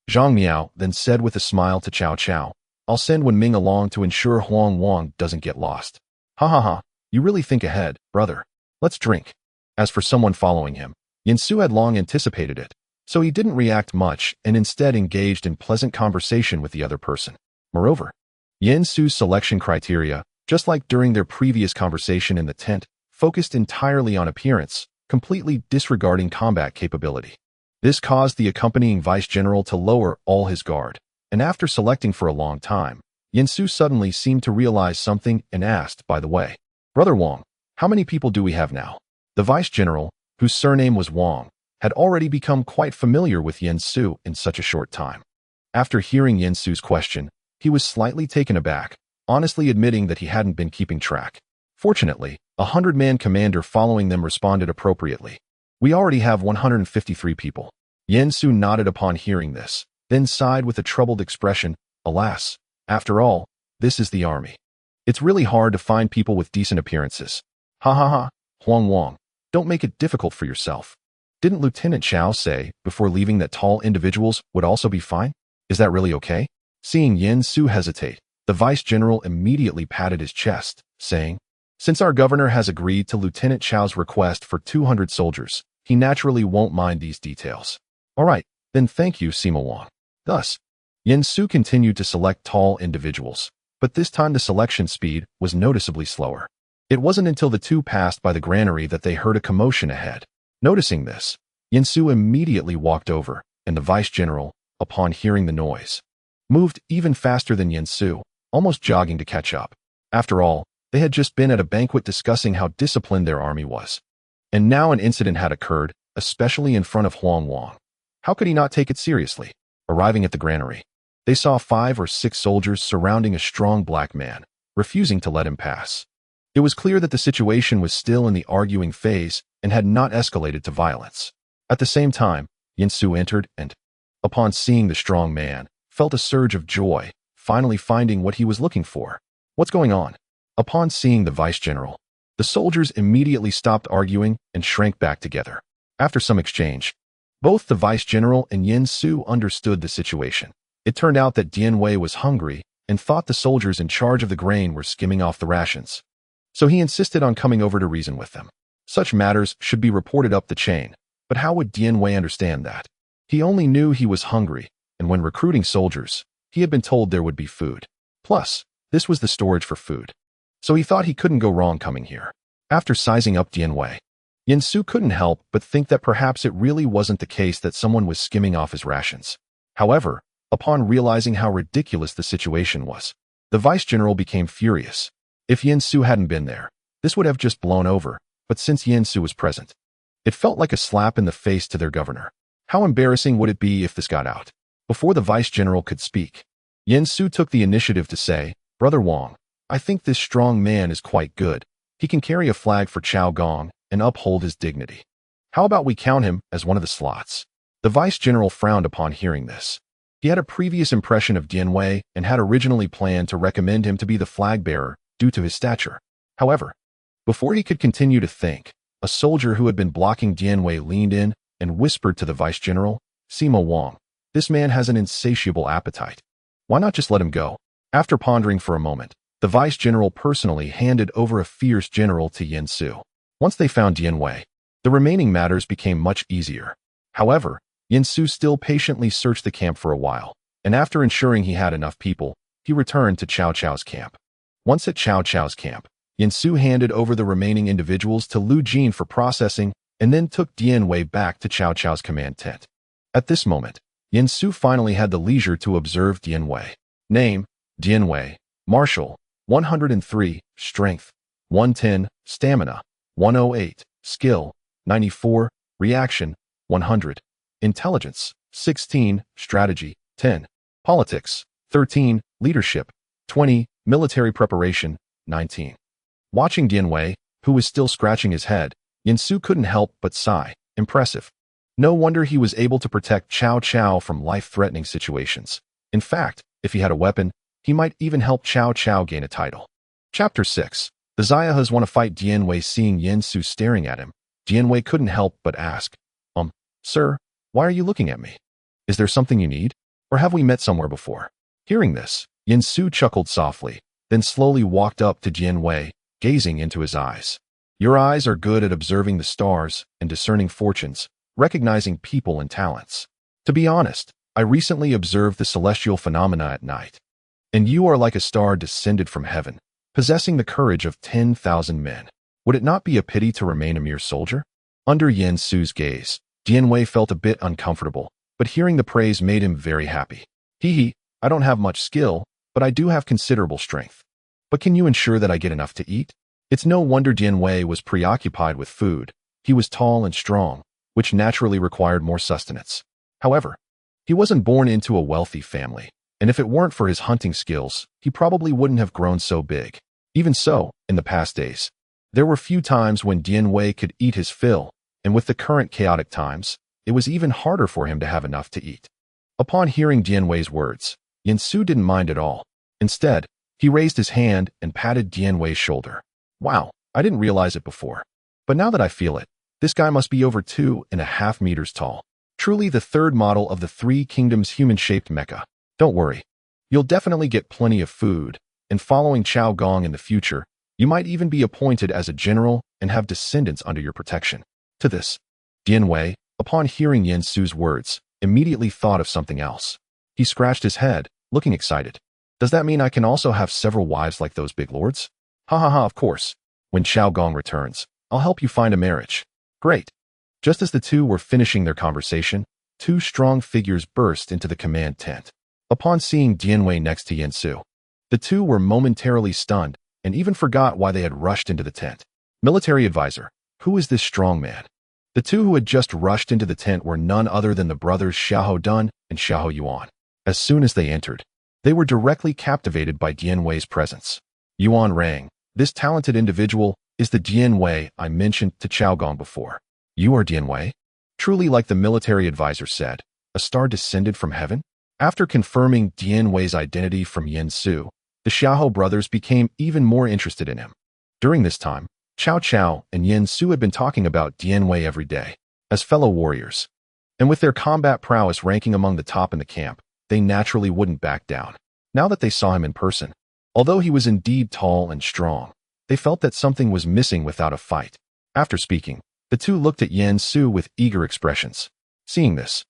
Zhang Miao then said with a smile to Cao Cao, I'll send Wen Ming along to ensure Huang Wang doesn't get lost. Ha ha ha, you really think ahead, brother. Let's drink. As for someone following him, Yin Su had long anticipated it, so he didn't react much and instead engaged in pleasant conversation with the other person. Moreover, Yin Su's selection criteria, just like during their previous conversation in the tent, focused entirely on appearance, completely disregarding combat capability. This caused the accompanying vice general to lower all his guard, and after selecting for a long time, Yin Su suddenly seemed to realize something and asked, by the way, Brother Wang, how many people do we have now? The vice general, whose surname was Wang, had already become quite familiar with Yin Su in such a short time. After hearing Yin Su's question, he was slightly taken aback, honestly admitting that he hadn't been keeping track. Fortunately, 100-man commander following them responded appropriately. We already have 153 people. Yin Su nodded upon hearing this, then sighed with a troubled expression. Alas, after all, this is the army. It's really hard to find people with decent appearances. Ha ha ha, Huang Wang, don't make it difficult for yourself. Didn't Lieutenant Chao say before leaving that tall individuals would also be fine? Is that really okay? Seeing Yin Su hesitate, The vice general immediately patted his chest, saying, "Since our governor has agreed to Lieutenant Chao's request for 200 soldiers, he naturally won't mind these details." "All right, then thank you, Sima Wang." Thus, Yen Su continued to select tall individuals, but this time the selection speed was noticeably slower. It wasn't until the two passed by the granary that they heard a commotion ahead. Noticing this, Yen Su immediately walked over, and the vice general, upon hearing the noise, moved even faster than Yen Su, almost jogging to catch up. After all, they had just been at a banquet discussing how disciplined their army was. And now an incident had occurred, especially in front of Huang Wang. How could he not take it seriously? Arriving at the granary, they saw 5 or 6 soldiers surrounding a strong black man, refusing to let him pass. It was clear that the situation was still in the arguing phase and had not escalated to violence. At the same time, Yen Su entered and, upon seeing the strong man, felt a surge of joy, finally finding what he was looking for. "What's going on?" Upon seeing the vice general, the soldiers immediately stopped arguing and shrank back together. After some exchange, both the vice general and Yen Su understood the situation. It turned out that Dian Wei was hungry and thought the soldiers in charge of the grain were skimming off the rations. So he insisted on coming over to reason with them. Such matters should be reported up the chain, but how would Dian Wei understand that? He only knew he was hungry, and when recruiting soldiers, he had been told there would be food. Plus, this was the storage for food. So he thought he couldn't go wrong coming here. After sizing up Dian Wei, Yen Su couldn't help but think that perhaps it really wasn't the case that someone was skimming off his rations. However, upon realizing how ridiculous the situation was, the vice general became furious. If Yen Su hadn't been there, this would have just blown over, but since Yen Su was present, it felt like a slap in the face to their governor. How embarrassing would it be if this got out? Before the vice general could speak, Yen Su took the initiative to say, "Brother Wang, I think this strong man is quite good. He can carry a flag for Cao Gong and uphold his dignity. How about we count him as one of the slots?" The vice general frowned upon hearing this. He had a previous impression of Dian Wei and had originally planned to recommend him to be the flag bearer due to his stature. However, before he could continue to think, a soldier who had been blocking Dian Wei leaned in and whispered to the vice general, "Sima Wang, this man has an insatiable appetite. Why not just let him go?" After pondering for a moment, the vice general personally handed over a fierce general to Yen Su. Once they found Dian Wei, the remaining matters became much easier. However, Yen Su still patiently searched the camp for a while, and after ensuring he had enough people, he returned to Cao Cao's camp. Once at Cao Cao's camp, Yen Su handed over the remaining individuals to Lu Jin for processing and then took Dian Wei back to Cao Cao's command tent. At this moment, Yen Su finally had the leisure to observe Dian Wei. Name: Dian Wei. Martial, 103, Strength, 110, Stamina, 108, Skill, 94, Reaction, 100. Intelligence, 16, Strategy, 10. Politics, 13, Leadership, 20, Military Preparation, 19. Watching Dian Wei, who was still scratching his head, Yen Su couldn't help but sigh. Impressive. No wonder he was able to protect Cao Cao from life-threatening situations. In fact, if he had a weapon, he might even help Cao Cao gain a title. Chapter 6. The Zayahas want to fight Dian Wei. Seeing Yen Su staring at him, Dian Wei couldn't help but ask, Sir, why are you looking at me? Is there something you need? Or have we met somewhere before?" Hearing this, Yen Su chuckled softly, then slowly walked up to Dian Wei, gazing into his eyes. "Your eyes are good at observing the stars and discerning fortunes, recognizing people and talents. To be honest, I recently observed the celestial phenomena at night. And you are like a star descended from heaven, possessing the courage of 10,000 men. Would it not be a pity to remain a mere soldier?" Under Yen Su's gaze, Dian Wei felt a bit uncomfortable, but hearing the praise made him very happy. I don't have much skill, but I do have considerable strength. But can you ensure that I get enough to eat?" It's no wonder Dian Wei was preoccupied with food. He was tall and strong, which naturally required more sustenance. However, he wasn't born into a wealthy family, and if it weren't for his hunting skills, he probably wouldn't have grown so big. Even so, in the past days, there were few times when Dian Wei could eat his fill, and with the current chaotic times, it was even harder for him to have enough to eat. Upon hearing Dian Wei's words, Yen Su didn't mind at all. Instead, he raised his hand and patted Dian Wei's shoulder. "Wow, I didn't realize it before. But now that I feel it, this guy must be over 2.5 meters tall. Truly the third model of the Three Kingdoms human-shaped mecha. Don't worry, You'll definitely get plenty of food, and following Cao Gong in the future, you might even be appointed as a general and have descendants under your protection. To this, Dian Wei, upon hearing Yin Su's words, immediately thought of something else. He scratched his head, looking excited. Does that mean I can also have several wives like those big lords? Ha ha ha, of course. When Cao Gong returns, I'll help you find a marriage. Great. Just as the two were finishing their conversation, two strong figures burst into the command tent. Upon seeing Dian Wei next to Yin Su, the two were momentarily stunned and even forgot why they had rushed into the tent. Military advisor, who is this strong man? The two who had just rushed into the tent were none other than the brothers Xiahou Dun and Xiahou Yuan. As soon as they entered, they were directly captivated by Dian Wei's presence. Yuan rang. This talented individual is the Dian Wei I mentioned to Cao Gong before. You are Dian Wei? Truly, like the military advisor said, a star descended from heaven? After confirming Dian Wei's identity from Yin Su, the Xiahou brothers became even more interested in him. During this time, Cao Cao and Yin Su had been talking about Dian Wei every day, as fellow warriors. And with their combat prowess ranking among the top in the camp, they naturally wouldn't back down. Now that they saw him in person, although he was indeed tall and strong, they felt that something was missing without a fight. After speaking, the two looked at Yin Su with eager expressions. Seeing this,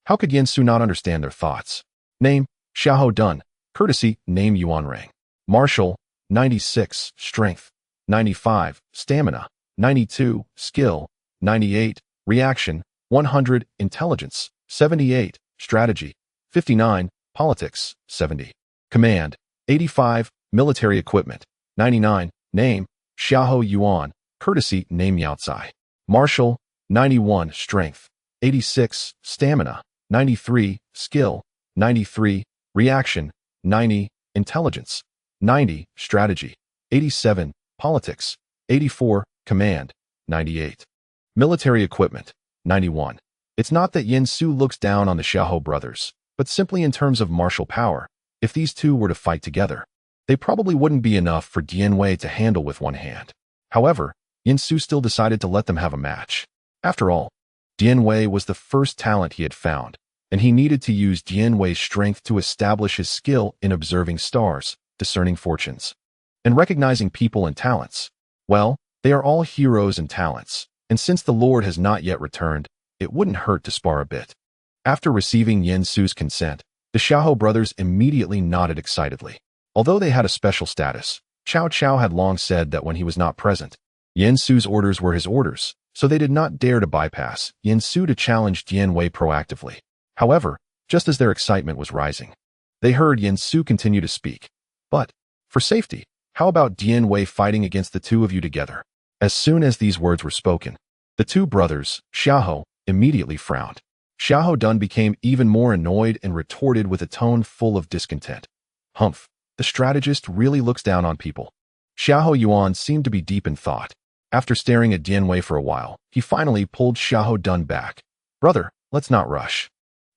how could Yin Su not understand their thoughts? Name, Xiahou Dun. Courtesy, name Yuan Rang. Martial, 96, strength. 95, stamina. 92, skill. 98, reaction. 100, intelligence. 78, strategy. 59, politics. 70, command. 85, military equipment. 99, name, Xiahou Yuan. Courtesy, name Yao Cai. Martial, 91, strength. 86, stamina. 93, skill. 93, reaction. 90, intelligence. 90, strategy. 87, politics. 84, command. 98, military equipment. 91. It's not that Yin Su looks down on the Xiahou brothers, but simply in terms of martial power. If these two were to fight together, they probably wouldn't be enough for Dian Wei to handle with one hand. However, Yin Su still decided to let them have a match. After all, Dian Wei was the first talent he had found, and he needed to use Dian Wei's strength to establish his skill in observing stars, discerning fortunes, and recognizing people and talents. Well, they are all heroes and talents, and since the Lord has not yet returned, it wouldn't hurt to spar a bit. After receiving Yin Su's consent, the Xiahou brothers immediately nodded excitedly. Although they had a special status, Cao Cao had long said that when he was not present, Yin Su's orders were his orders, so they did not dare to bypass Yin Su to challenge Dian Wei proactively. However, just as their excitement was rising, they heard Yin Su continue to speak. But, for safety, how about Dian Wei fighting against the two of you together? As soon as these words were spoken, the two brothers, Xiahou, immediately frowned. Xiahou Dun became even more annoyed and retorted with a tone full of discontent. Humph, the strategist really looks down on people. Xiahou Yuan seemed to be deep in thought. After staring at Dian Wei for a while, he finally pulled Xiahou Dun back. Brother, let's not rush.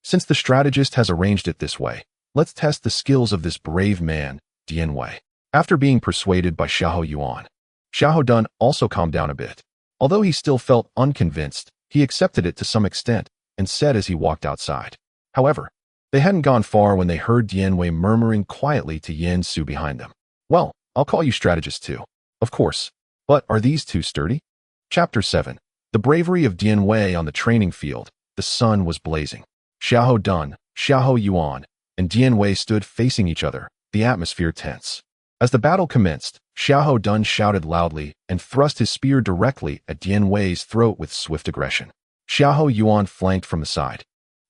Since the strategist has arranged it this way, let's test the skills of this brave man, Dian Wei. After being persuaded by Xiahou Yuan, Xiahou Dun also calmed down a bit. Although he still felt unconvinced, he accepted it to some extent and said as he walked outside. However, they hadn't gone far when they heard Dian Wei murmuring quietly to Yin Su behind them. Well, I'll call you strategist too. Of course. But are these two sturdy? Chapter 7. The bravery of Dian Wei on the training field. The sun was blazing. Xiahou Dun, Xiahou Yuan, and Dian Wei stood facing each other, the atmosphere tense. As the battle commenced, Xiahou Dun shouted loudly and thrust his spear directly at Dian Wei's throat with swift aggression. Xiahou Yuan flanked from the side,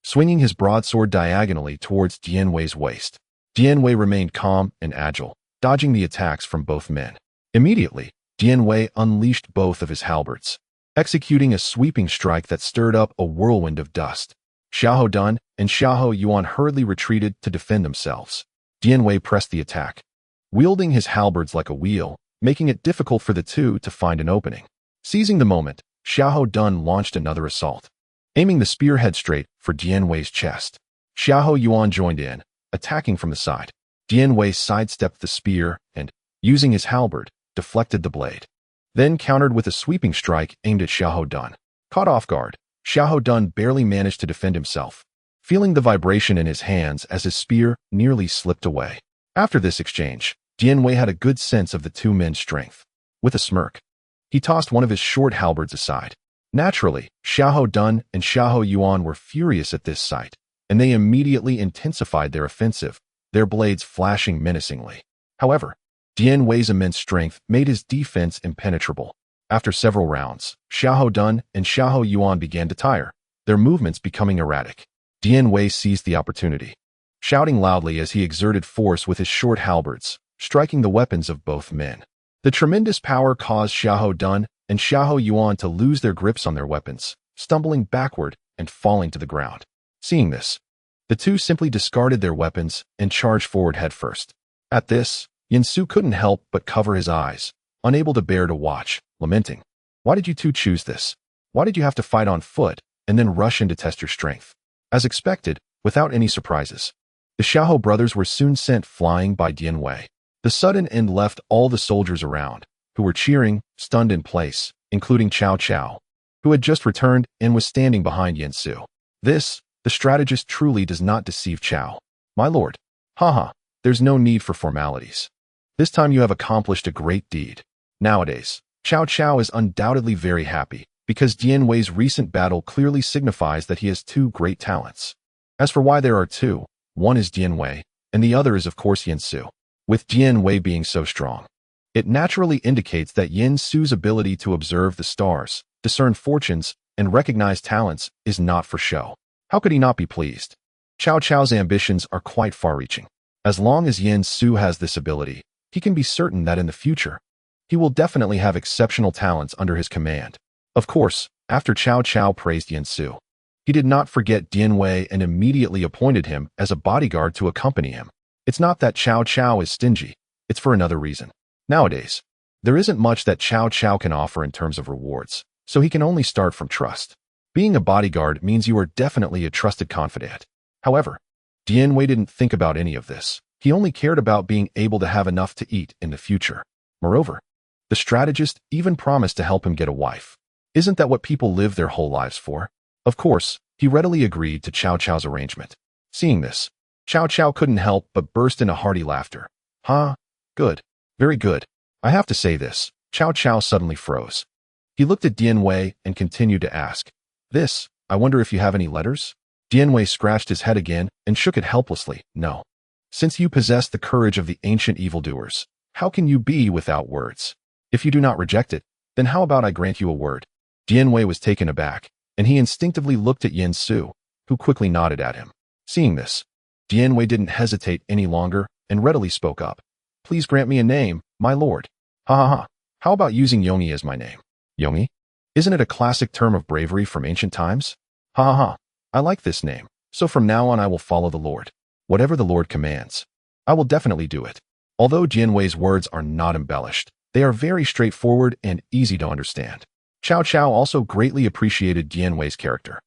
swinging his broadsword diagonally towards Dian Wei's waist. Dian Wei remained calm and agile, dodging the attacks from both men. Immediately, Dian Wei unleashed both of his halberds, executing a sweeping strike that stirred up a whirlwind of dust. Xiahou Dun and Xiahou Yuan hurriedly retreated to defend themselves. Dian Wei pressed the attack, wielding his halberds like a wheel, making it difficult for the two to find an opening. Seizing the moment, Xiahou Dun launched another assault, aiming the spearhead straight for Dian Wei's chest. Xiahou Yuan joined in, attacking from the side. Dian Wei sidestepped the spear and, using his halberd, deflected the blade. Then countered with a sweeping strike aimed at Xiahou Dun. Caught off guard, Xiahou Dun barely managed to defend himself, feeling the vibration in his hands as his spear nearly slipped away. After this exchange, Dian Wei had a good sense of the two men's strength. With a smirk, he tossed one of his short halberds aside. Naturally, Xiahou Dun and Xiahou Yuan were furious at this sight, and they immediately intensified their offensive, their blades flashing menacingly. However, Dian Wei's immense strength made his defense impenetrable. After several rounds, Xiahou Dun and Xiahou Yuan began to tire, their movements becoming erratic. Dian Wei seized the opportunity, shouting loudly as he exerted force with his short halberds, striking the weapons of both men. The tremendous power caused Xiahou Dun and Xiahou Yuan to lose their grips on their weapons, stumbling backward and falling to the ground. Seeing this, the two simply discarded their weapons and charged forward headfirst. At this, Yin Su couldn't help but cover his eyes, unable to bear to watch, lamenting. Why did you two choose this? Why did you have to fight on foot and then rush in to test your strength? As expected, without any surprises, the Xiahou brothers were soon sent flying by Dian Wei. The sudden end left all the soldiers around, who were cheering, stunned in place, including Cao Cao, who had just returned and was standing behind Yin Su. This, the strategist truly does not deceive Cao. My lord. Haha, there's no need for formalities. This time you have accomplished a great deed. Nowadays, Cao Cao is undoubtedly very happy, because Dian Wei's recent battle clearly signifies that he has two great talents. As for why there are two, one is Dian Wei, and the other is of course Yin Su. With Dian Wei being so strong, it naturally indicates that Yin Su's ability to observe the stars, discern fortunes, and recognize talents is not for show. How could he not be pleased? Cao Cao's ambitions are quite far-reaching. As long as Yin Su has this ability, he can be certain that in the future, he will definitely have exceptional talents under his command. Of course, after Cao Cao praised Yin Su, he did not forget Dian Wei and immediately appointed him as a bodyguard to accompany him. It's not that Cao Cao is stingy, it's for another reason. Nowadays, there isn't much that Cao Cao can offer in terms of rewards, so he can only start from trust. Being a bodyguard means you are definitely a trusted confidant. However, Dian Wei didn't think about any of this. He only cared about being able to have enough to eat in the future. Moreover, the strategist even promised to help him get a wife. Isn't that what people live their whole lives for? Of course, he readily agreed to Cao Cao's arrangement. Seeing this, Cao Cao couldn't help but burst into hearty laughter. Huh? Good. Very good. I have to say this. Cao Cao suddenly froze. He looked at Dian Wei and continued to ask, I wonder if you have any letters? Dian Wei scratched his head again and shook it helplessly. No. Since you possess the courage of the ancient evildoers, how can you be without words? If you do not reject it, then how about I grant you a word? Dian Wei was taken aback, and he instinctively looked at Yin Su, who quickly nodded at him. Seeing this, Dian Wei didn't hesitate any longer and readily spoke up. Please grant me a name, my lord. Ha ha ha. How about using Yongyi as my name? Yongyi? Isn't it a classic term of bravery from ancient times? Ha ha ha. I like this name, so from now on I will follow the Lord. Whatever the Lord commands, I will definitely do it. Although Dian Wei's words are not embellished, they are very straightforward and easy to understand. Cao Cao also greatly appreciated Dian Wei's character,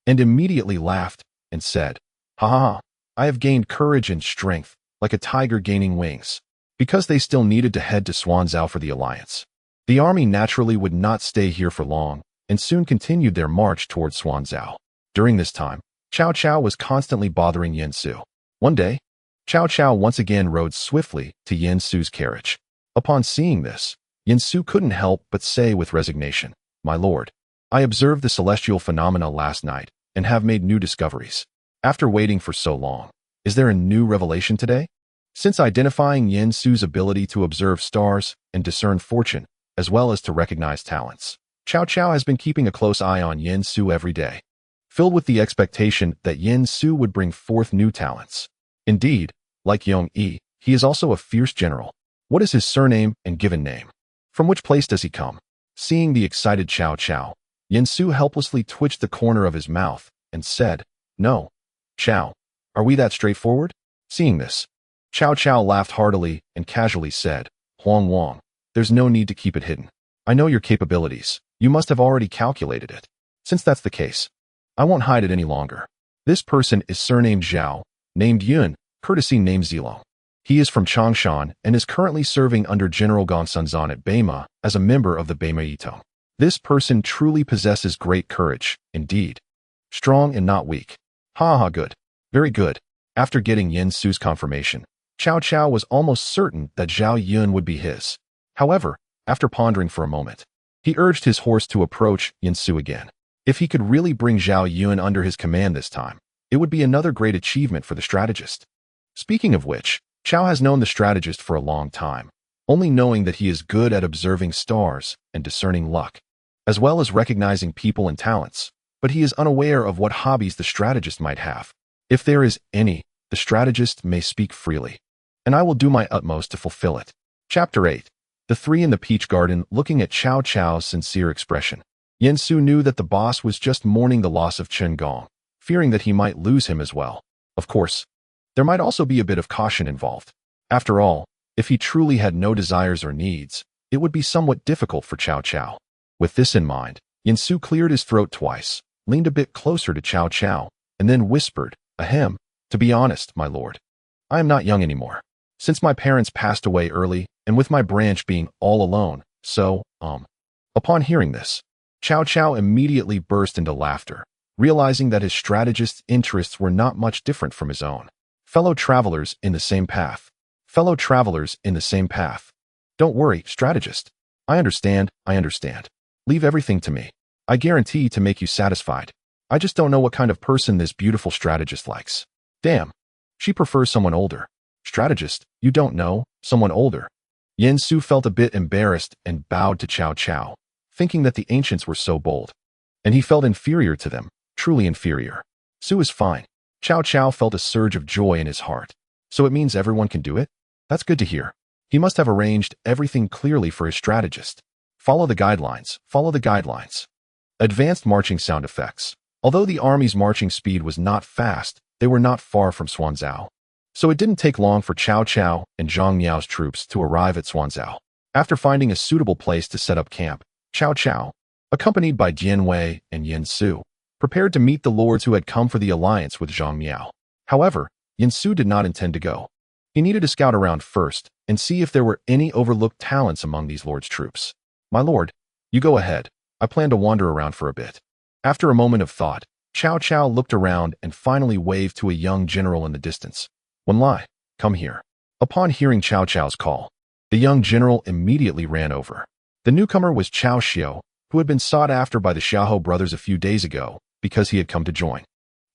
and immediately laughed and said, Ha ha ha. I have gained courage and strength, like a tiger gaining wings. Because they still needed to head to Xuanzhou for the alliance. The army naturally would not stay here for long, and soon continued their march towards Xuanzhou. During this time, Cao Cao was constantly bothering Yin Su. One day, Cao Cao once again rode swiftly to Yin Su's carriage. Upon seeing this, Yin Su couldn't help but say with resignation, My lord, I observed the celestial phenomena last night and have made new discoveries. After waiting for so long, is there a new revelation today? Since identifying Yin Su's ability to observe stars and discern fortune, as well as to recognize talents, Cao Cao has been keeping a close eye on Yin Su every day, filled with the expectation that Yin Su would bring forth new talents. Indeed, like Yong Yi, he is also a fierce general. What is his surname and given name? From which place does he come? Seeing the excited Cao Cao, Yin Su helplessly twitched the corner of his mouth and said, No. Cao, are we that straightforward? Seeing this, Cao Cao laughed heartily and casually said, Huang Wang, there's no need to keep it hidden. I know your capabilities. You must have already calculated it. Since that's the case, I won't hide it any longer. This person is surnamed Zhao, named Yun, courtesy named Zilong. He is from Changshan and is currently serving under General Gong Sunzan at Beima as a member of the Beima Yitong. This person truly possesses great courage, indeed. Strong and not weak. Ha ha, good. Very good. After getting Yin Su's confirmation, Cao Cao was almost certain that Zhao Yun would be his. However, after pondering for a moment, he urged his horse to approach Yin Su again. If he could really bring Zhao Yun under his command this time, it would be another great achievement for the strategist. Speaking of which, Cao has known the strategist for a long time, only knowing that he is good at observing stars and discerning luck, as well as recognizing people and talents, but he is unaware of what hobbies the strategist might have. If there is any, the strategist may speak freely, and I will do my utmost to fulfill it. Chapter 8. The three in the peach garden looking at Cao Cao's sincere expression. Yin Su knew that the boss was just mourning the loss of Chen Gong, fearing that he might lose him as well. Of course, there might also be a bit of caution involved. After all, if he truly had no desires or needs, it would be somewhat difficult for Cao Cao. With this in mind, Yin Su cleared his throat twice, leaned a bit closer to Cao Cao, and then whispered, "Ahem, to be honest, my lord, I am not young anymore. Since my parents passed away early, and with my branch being all alone, so, Upon hearing this, Cao Cao immediately burst into laughter, realizing that his strategist's interests were not much different from his own. Fellow travelers in the same path. Fellow travelers in the same path. Don't worry, strategist. I understand. Leave everything to me. I guarantee to make you satisfied. I just don't know what kind of person this beautiful strategist likes. Damn. She prefers someone older. Strategist, you don't know, someone older. Yin Su felt a bit embarrassed and bowed to Cao Cao, thinking that the ancients were so bold. And he felt inferior to them, truly inferior. Su is fine. Cao Cao felt a surge of joy in his heart. So it means everyone can do it? That's good to hear. He must have arranged everything clearly for his strategist. Follow the guidelines. Follow the guidelines. Advanced marching sound effects. Although the army's marching speed was not fast, they were not far from Xuanzhou. So it didn't take long for Cao Cao and Zhang Miao's troops to arrive at Xuanzhou. After finding a suitable place to set up camp, Cao Cao, accompanied by Jian Wei and Yin Su, prepared to meet the lords who had come for the alliance with Zhang Miao. However, Yin Su did not intend to go. He needed to scout around first and see if there were any overlooked talents among these lords' troops. My lord, you go ahead. I plan to wander around for a bit. After a moment of thought, Cao Cao looked around and finally waved to a young general in the distance. Wen Lai, come here. Upon hearing Cao Cao's call, the young general immediately ran over. The newcomer was Cao Xiu, who had been sought after by the Xiaohou brothers a few days ago because he had come to join.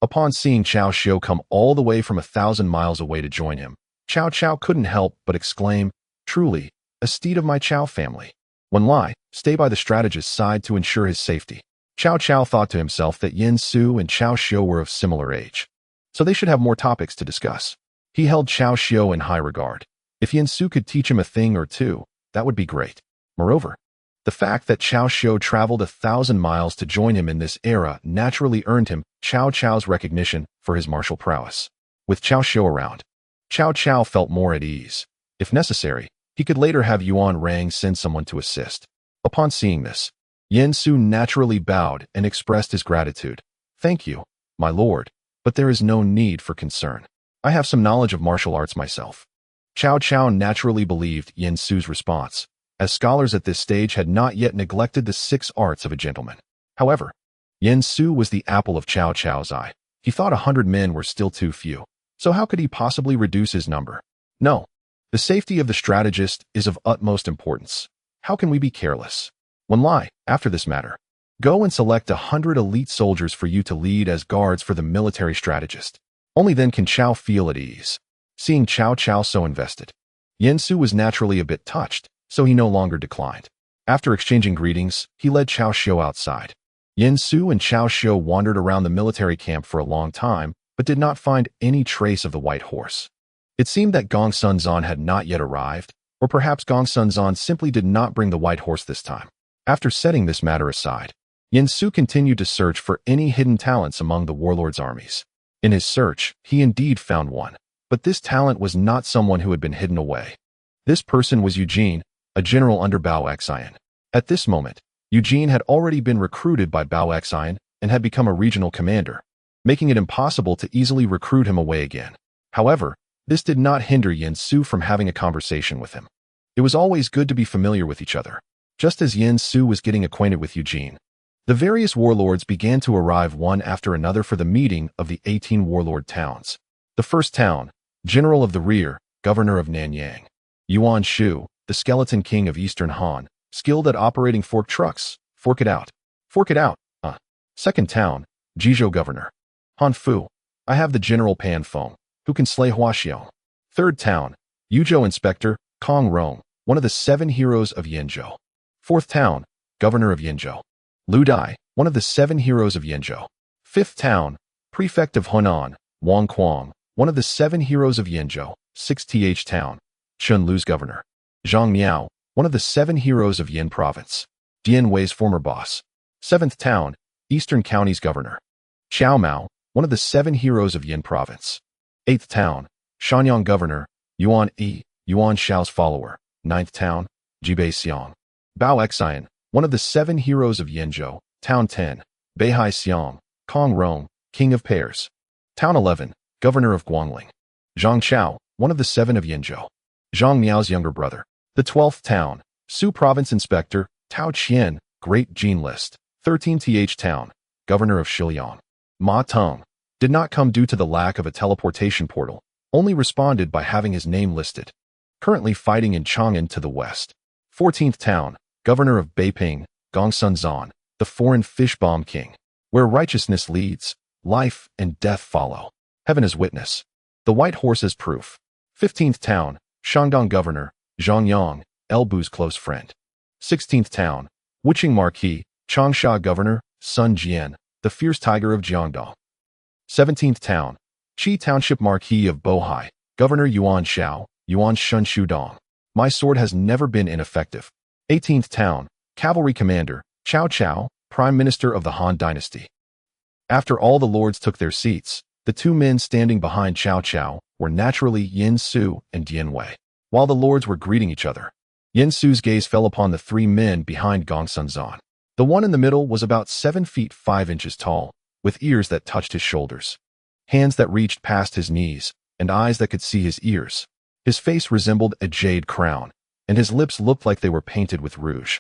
Upon seeing Cao Xiu come all the way from 1,000 miles away to join him, Cao Cao couldn't help but exclaim, truly, a steed of my Cao family. Wen Lai, stay by the strategist's side to ensure his safety. Cao Cao thought to himself that Yin Su and Cao Xiu were of similar age, so they should have more topics to discuss. He held Cao Xiu in high regard. If Yin Su could teach him a thing or two, that would be great. Moreover, the fact that Cao Xiu traveled 1,000 miles to join him in this era naturally earned him Cao Cao's recognition for his martial prowess. With Cao Xiu around, Cao Cao felt more at ease. If necessary, he could later have Yuan Rang send someone to assist. Upon seeing this, Yin Su naturally bowed and expressed his gratitude. Thank you, my lord, but there is no need for concern. I have some knowledge of martial arts myself. Cao Cao naturally believed Yin Su's response, as scholars at this stage had not yet neglected the 6 arts of a gentleman. However, Yin Su was the apple of Cao Cao's eye. He thought 100 men were still too few, so how could he possibly reduce his number? No. The safety of the strategist is of utmost importance. How can we be careless? Wen Lai, after this matter, go and select 100 elite soldiers for you to lead as guards for the military strategist. Only then can Cao feel at ease. Seeing Cao Cao so invested, Yin Su was naturally a bit touched, so he no longer declined. After exchanging greetings, he led Cao Xiu outside. Yin Su and Cao Xiu wandered around the military camp for a long time, but did not find any trace of the white horse. It seemed that Gong Sun Zan had not yet arrived, or perhaps Gong Sun Zan simply did not bring the white horse this time. After setting this matter aside, Yin Su continued to search for any hidden talents among the warlord's armies. In his search, he indeed found one, but this talent was not someone who had been hidden away. This person was Eugene, a general under Bao Xian. At this moment, Eugene had already been recruited by Bao Xian and had become a regional commander, making it impossible to easily recruit him away again. However, this did not hinder Yin Su from having a conversation with him. It was always good to be familiar with each other. Just as Yin Su was getting acquainted with Eugene, The various warlords began to arrive one after another for the meeting of the 18 warlord towns. The first town, General of the Rear, Governor of Nanyang. Yuan Shu, the skeleton king of Eastern Han, skilled at operating fork trucks. Fork it out. Fork it out. Second town, Jizhou Governor. Han Fu. I have the General Pan Feng, who can slay Huaxiong. Third town, Yuzhou Inspector, Kong Rong, one of the 7 heroes of Yenzhou. Fourth town, Governor of Yenzhou. Lu Dai, one of the 7 heroes of Yenzhou. Fifth town, Prefect of Hunan, Wang Quang, one of the 7 heroes of Yenzhou. Sixth town, Chun Lu's governor. Zhang Miao, one of the 7 heroes of Yin province. Dian Wei's former boss. Seventh town, Eastern County's governor. Xiao Mao, one of the 7 heroes of Yin province. Eighth town, Shanyang governor, Yuan Shao's follower. Ninth town, Jibei Xiang. Bao Xian, one of the 7 heroes of Yenzhou. Town 10, Beihai Xiang, Kong Rong, king of pears. Town 11, governor of Guangling. Zhang Chao, one of the 7 of Yenzhou. Zhang Miao's younger brother. The 12th town, Su province inspector, Tao Qian, great gene list. 13th town, governor of Shiliang. Ma Teng did not come due to the lack of a teleportation portal, only responded by having his name listed. Currently fighting in Chang'an to the west. 14th town, governor of Beiping, Gongsun Zan, the foreign fish bomb king. Where righteousness leads, life and death follow. Heaven is witness. The white horse is proof. 15th town, Shandong governor, Zhang Yang, Elbu's close friend. 16th town, Wuqing Marquis, Changsha governor, Sun Jian, the fierce tiger of Jiangdong. 17th town, Qi Township Marquis of Bohai, Governor Yuan Shao, Yuan Shun Shudong. My sword has never been ineffective. 18th town, Cavalry Commander, Cao Cao, Prime Minister of the Han Dynasty. After all the lords took their seats, the 2 men standing behind Cao Cao were naturally Yin Su and Dian Wei. While the lords were greeting each other, Yin Su's gaze fell upon the 3 men behind Gongsun Zan. The one in the middle was about 7 feet 5 inches tall, with ears that touched his shoulders, hands that reached past his knees, and eyes that could see his ears. His face resembled a jade crown, and his lips looked like they were painted with rouge.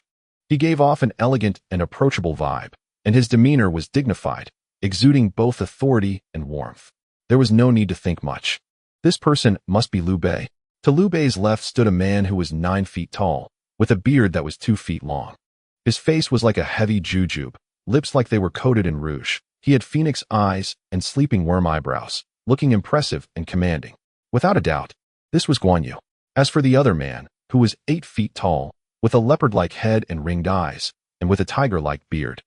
He gave off an elegant and approachable vibe, and his demeanor was dignified, exuding both authority and warmth. There was no need to think much. This person must be Liu Bei. To Liu Bei's left stood a man who was 9 feet tall, with a beard that was 2 feet long. His face was like a heavy jujube, lips like they were coated in rouge. He had phoenix eyes and sleeping worm eyebrows, looking impressive and commanding. Without a doubt, this was Guan Yu. As for the other man, who was 8 feet tall, with a leopard-like head and ringed eyes, and with a tiger-like beard,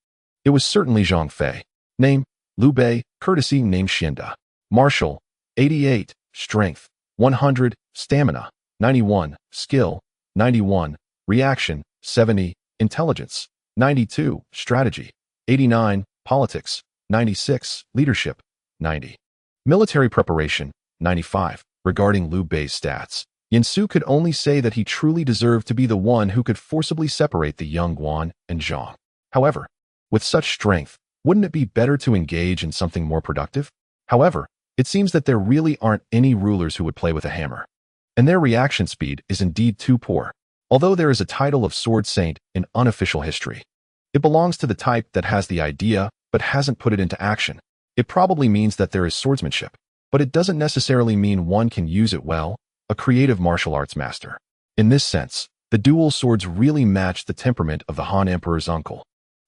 it was certainly Zhang Fei. Name, Liu Bei, courtesy name Xianda. Martial, 88, strength, 100, stamina, 91, skill, 91, reaction, 70, intelligence, 92, strategy, 89, politics, 96, leadership, 90. Military preparation, 95. Regarding Liu Bei's stats, Yin Su could only say that he truly deserved to be the one who could forcibly separate the young Guan and Zhang. However, with such strength, wouldn't it be better to engage in something more productive? However, it seems that there really aren't any rulers who would play with a hammer. And their reaction speed is indeed too poor. Although there is a title of Sword Saint in unofficial history, it belongs to the type that has the idea but hasn't put it into action. It probably means that there is swordsmanship, but it doesn't necessarily mean one can use it well, a creative martial arts master. In this sense, the dual swords really match the temperament of the Han Emperor's uncle.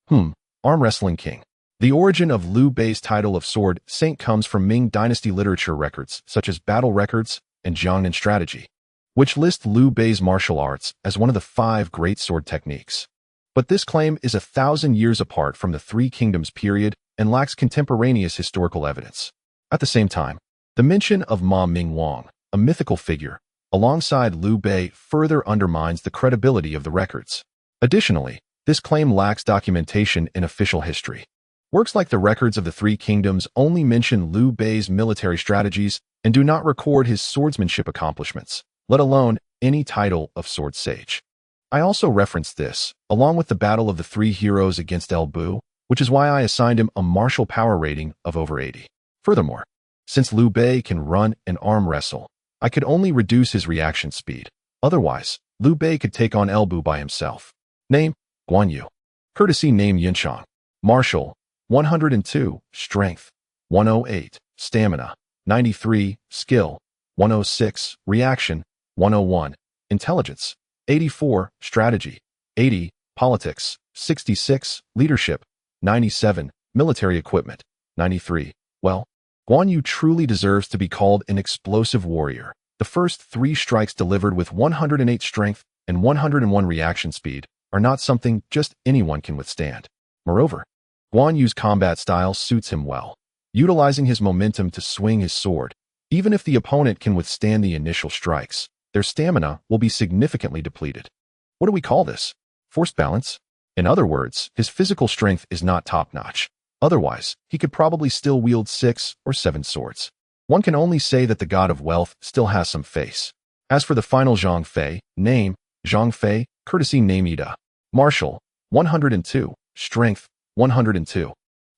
Arm wrestling king. The origin of Liu Bei's title of Sword Saint comes from Ming Dynasty literature records such as Battle Records and Jiangnan Strategy, which list Liu Bei's martial arts as one of the 5 great sword techniques. But this claim is 1,000 years apart from the Three Kingdoms period and lacks contemporaneous historical evidence. At the same time, the mention of Ma Ming Wang, a mythical figure, alongside Liu Bei further undermines the credibility of the records. Additionally, this claim lacks documentation in official history. Works like the records of the Three Kingdoms only mention Liu Bei's military strategies and do not record his swordsmanship accomplishments, let alone any title of sword sage. I also referenced this, along with the Battle of the Three Heroes against Elbu, which is why I assigned him a martial power rating of over 80. Furthermore, since Liu Bei can run and arm wrestle, I could only reduce his reaction speed. Otherwise, Liu Bei could take on Elbu by himself. Name, Guan Yu. Courtesy name Yinchang. Martial, 102. Strength, 108. Stamina, 93. Skill, 106. Reaction, 101. Intelligence, 84. Strategy, 80. Politics, 66. Leadership, 97. Military equipment, 93. Well, Guan Yu truly deserves to be called an explosive warrior. The first 3 strikes delivered with 108 strength and 101 reaction speed are not something just anyone can withstand. Moreover, Guan Yu's combat style suits him well, utilizing his momentum to swing his sword. Even if the opponent can withstand the initial strikes, their stamina will be significantly depleted. What do we call this? Forced balance? In other words, his physical strength is not top-notch. Otherwise, he could probably still wield 6 or 7 swords. One can only say that the god of wealth still has some face. As for the final Zhang Fei, name, Zhang Fei, courtesy name Ida. Martial, 102. Strength, 102.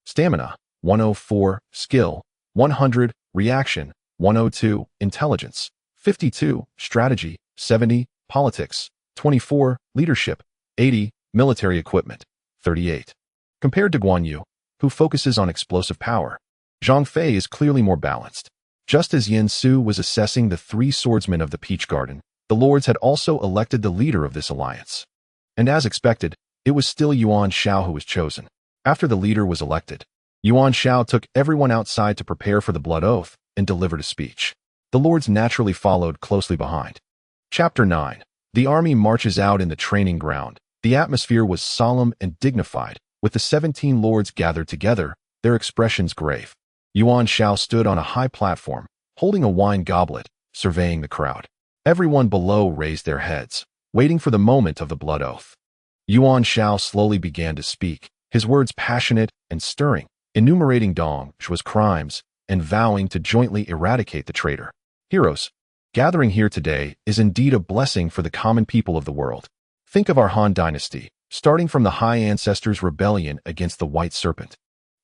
Stamina, 104. Skill, 100. Reaction, 102. Intelligence, 52. Strategy, 70. Politics, 24. Leadership, 80. Military equipment, 38. Compared to Guan Yu, who focuses on explosive power, Zhang Fei is clearly more balanced. Just as Yin Su was assessing the 3 swordsmen of the Peach Garden, the lords had also elected the leader of this alliance. And as expected, it was still Yuan Shao who was chosen. After the leader was elected, Yuan Shao took everyone outside to prepare for the blood oath and delivered a speech. The lords naturally followed closely behind. Chapter 9. The army marches out in the training ground. The atmosphere was solemn and dignified, with the 17 lords gathered together, their expressions grave. Yuan Shao stood on a high platform, holding a wine goblet, surveying the crowd. Everyone below raised their heads, waiting for the moment of the blood oath. Yuan Shao slowly began to speak, his words passionate and stirring, enumerating Dong Zhuo's crimes and vowing to jointly eradicate the traitor. Heroes, gathering here today is indeed a blessing for the common people of the world. Think of our Han dynasty, starting from the High Ancestors' rebellion against the White Serpent.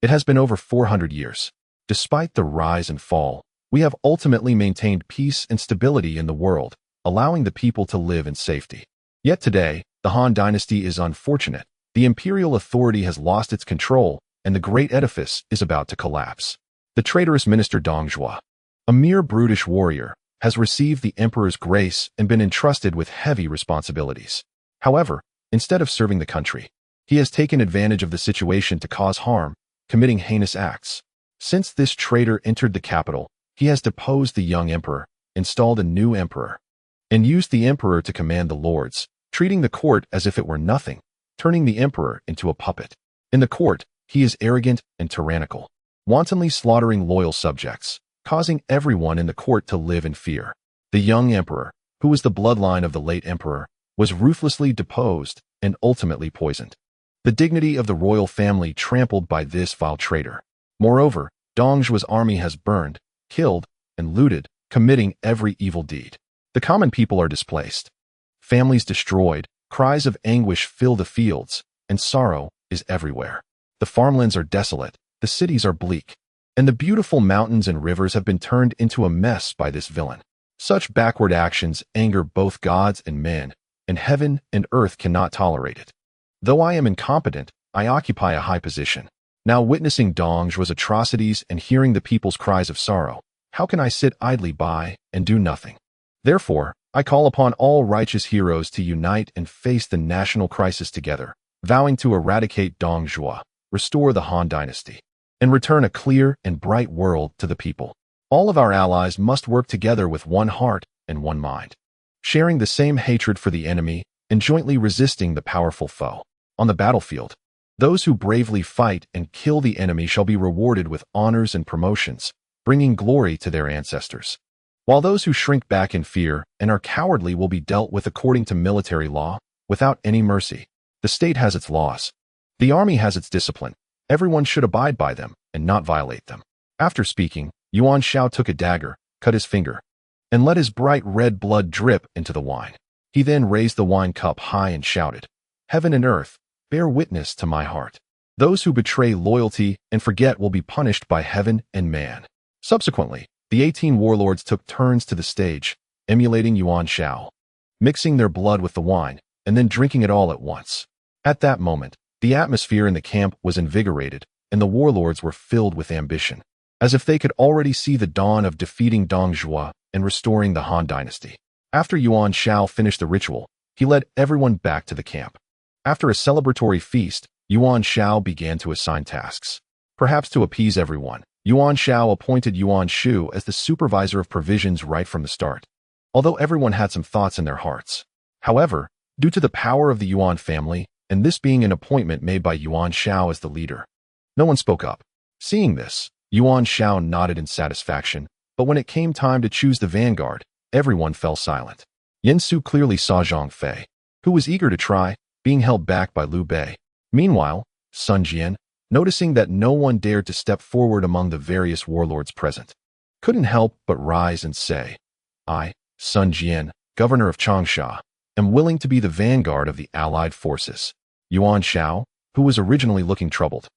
It has been over 400 years. Despite the rise and fall, we have ultimately maintained peace and stability in the world, allowing the people to live in safety. Yet today, the Han dynasty is unfortunate. The imperial authority has lost its control, and the great edifice is about to collapse. The traitorous minister Dong Zhuo, a mere brutish warrior, has received the emperor's grace and been entrusted with heavy responsibilities. However, instead of serving the country, he has taken advantage of the situation to cause harm, committing heinous acts. Since this traitor entered the capital, he has deposed the young emperor, installed a new emperor, and used the emperor to command the lords, treating the court as if it were nothing, turning the emperor into a puppet. In the court, he is arrogant and tyrannical, wantonly slaughtering loyal subjects, causing everyone in the court to live in fear. The young emperor, who was the bloodline of the late emperor, was ruthlessly deposed and ultimately poisoned. The dignity of the royal family trampled by this vile traitor. Moreover, Dong Zhuo's army has burned, killed, and looted, committing every evil deed. The common people are displaced. Families destroyed, cries of anguish fill the fields, and sorrow is everywhere. The farmlands are desolate, the cities are bleak, and the beautiful mountains and rivers have been turned into a mess by this villain. Such backward actions anger both gods and men, and heaven and earth cannot tolerate it. Though I am incompetent, I occupy a high position. Now witnessing Dong Zhuo's atrocities and hearing the people's cries of sorrow, how can I sit idly by and do nothing? Therefore, I call upon all righteous heroes to unite and face the national crisis together, vowing to eradicate Dong Zhuo, restore the Han dynasty, and return a clear and bright world to the people. All of our allies must work together with one heart and one mind, sharing the same hatred for the enemy and jointly resisting the powerful foe. On the battlefield, those who bravely fight and kill the enemy shall be rewarded with honors and promotions, bringing glory to their ancestors. While those who shrink back in fear and are cowardly will be dealt with according to military law, without any mercy. The state has its laws. The army has its discipline. Everyone should abide by them and not violate them. After speaking, Yuan Shao took a dagger, cut his finger, and let his bright red blood drip into the wine. He then raised the wine cup high and shouted, "Heaven and earth, bear witness to my heart. Those who betray loyalty and forget will be punished by heaven and man." Subsequently, the 18 warlords took turns to the stage, emulating Yuan Shao, mixing their blood with the wine and then drinking it all at once. At that moment, The atmosphere in the camp was invigorated, and the warlords were filled with ambition, as if they could already see the dawn of defeating Dong Zhuo and restoring the Han dynasty. After Yuan Shao finished the ritual, he led everyone back to the camp. After a celebratory feast, Yuan Shao began to assign tasks. Perhaps to appease everyone, Yuan Shao appointed Yuan Shu as the supervisor of provisions right from the start, although everyone had some thoughts in their hearts. However, due to the power of the Yuan family, and this being an appointment made by Yuan Shao as the leader, no one spoke up. Seeing this, Yuan Shao nodded in satisfaction, but when it came time to choose the vanguard, everyone fell silent. Yen Su clearly saw Zhang Fei, who was eager to try, being held back by Liu Bei. Meanwhile, Sun Jian, noticing that no one dared to step forward among the various warlords present, couldn't help but rise and say, I, Sun Jian, governor of Changsha, am willing to be the vanguard of the allied forces. Yuan Shao, who was originally looking troubled,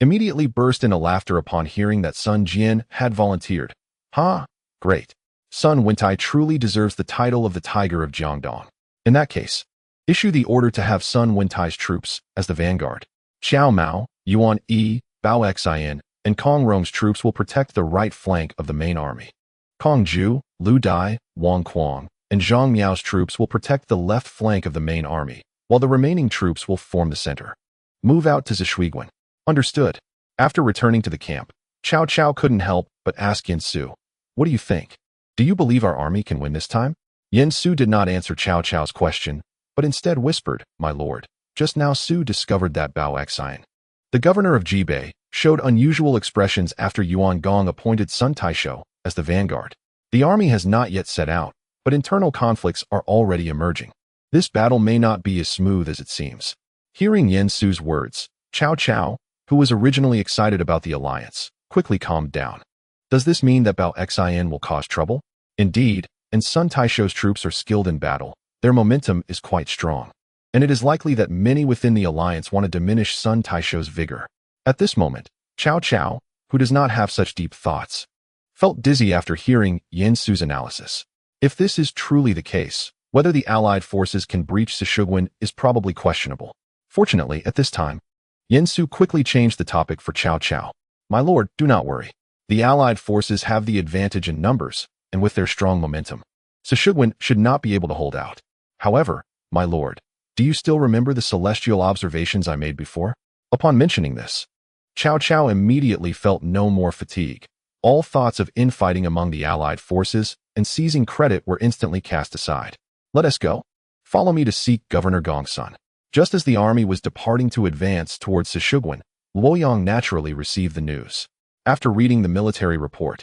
immediately burst into laughter upon hearing that Sun Jian had volunteered. Ha! Great. Sun Wentai truly deserves the title of the Tiger of Jiangdong. In that case, issue the order to have Sun Wentai's troops as the vanguard. Xiao Mao, Yuan Yi, Bao Xian, and Kong Rong's troops will protect the right flank of the main army. Kong Ju, Lu Dai, Wang Quang, and Zhang Miao's troops will protect the left flank of the main army, while the remaining troops will form the center. Move out to Zishuiguan. Understood. After returning to the camp, Cao Cao couldn't help but ask Yen Su, what do you think? Do you believe our army can win this time? Yen Su did not answer Cao Cao's question, but instead whispered, my lord. Just now Su discovered that Bao Xian, the governor of Jibei, showed unusual expressions after Yuan Gong appointed Sun Taisho as the vanguard. The army has not yet set out, but internal conflicts are already emerging. This battle may not be as smooth as it seems. Hearing Yen Su's words, Cao Cao, who was originally excited about the alliance, quickly calmed down. Does this mean that Bao Xian will cause trouble? Indeed, and Sun Taisho's troops are skilled in battle. Their momentum is quite strong, and it is likely that many within the alliance want to diminish Sun Taisho's vigor. At this moment, Cao Cao, who does not have such deep thoughts, felt dizzy after hearing Yen Su's analysis. If this is truly the case, whether the allied forces can breach Zishuiguan is probably questionable. Fortunately, at this time, Yen Su quickly changed the topic for Cao Cao. My lord, do not worry. The allied forces have the advantage in numbers, and with their strong momentum, Zishuiguan should not be able to hold out. However, my lord, do you still remember the celestial observations I made before? Upon mentioning this, Cao Cao immediately felt no more fatigue. All thoughts of infighting among the allied forces and seizing credit were instantly cast aside. Let us go. Follow me to seek Governor Gongsun. Just as the army was departing to advance towards Zishuiguan, Luoyang naturally received the news. After reading the military report,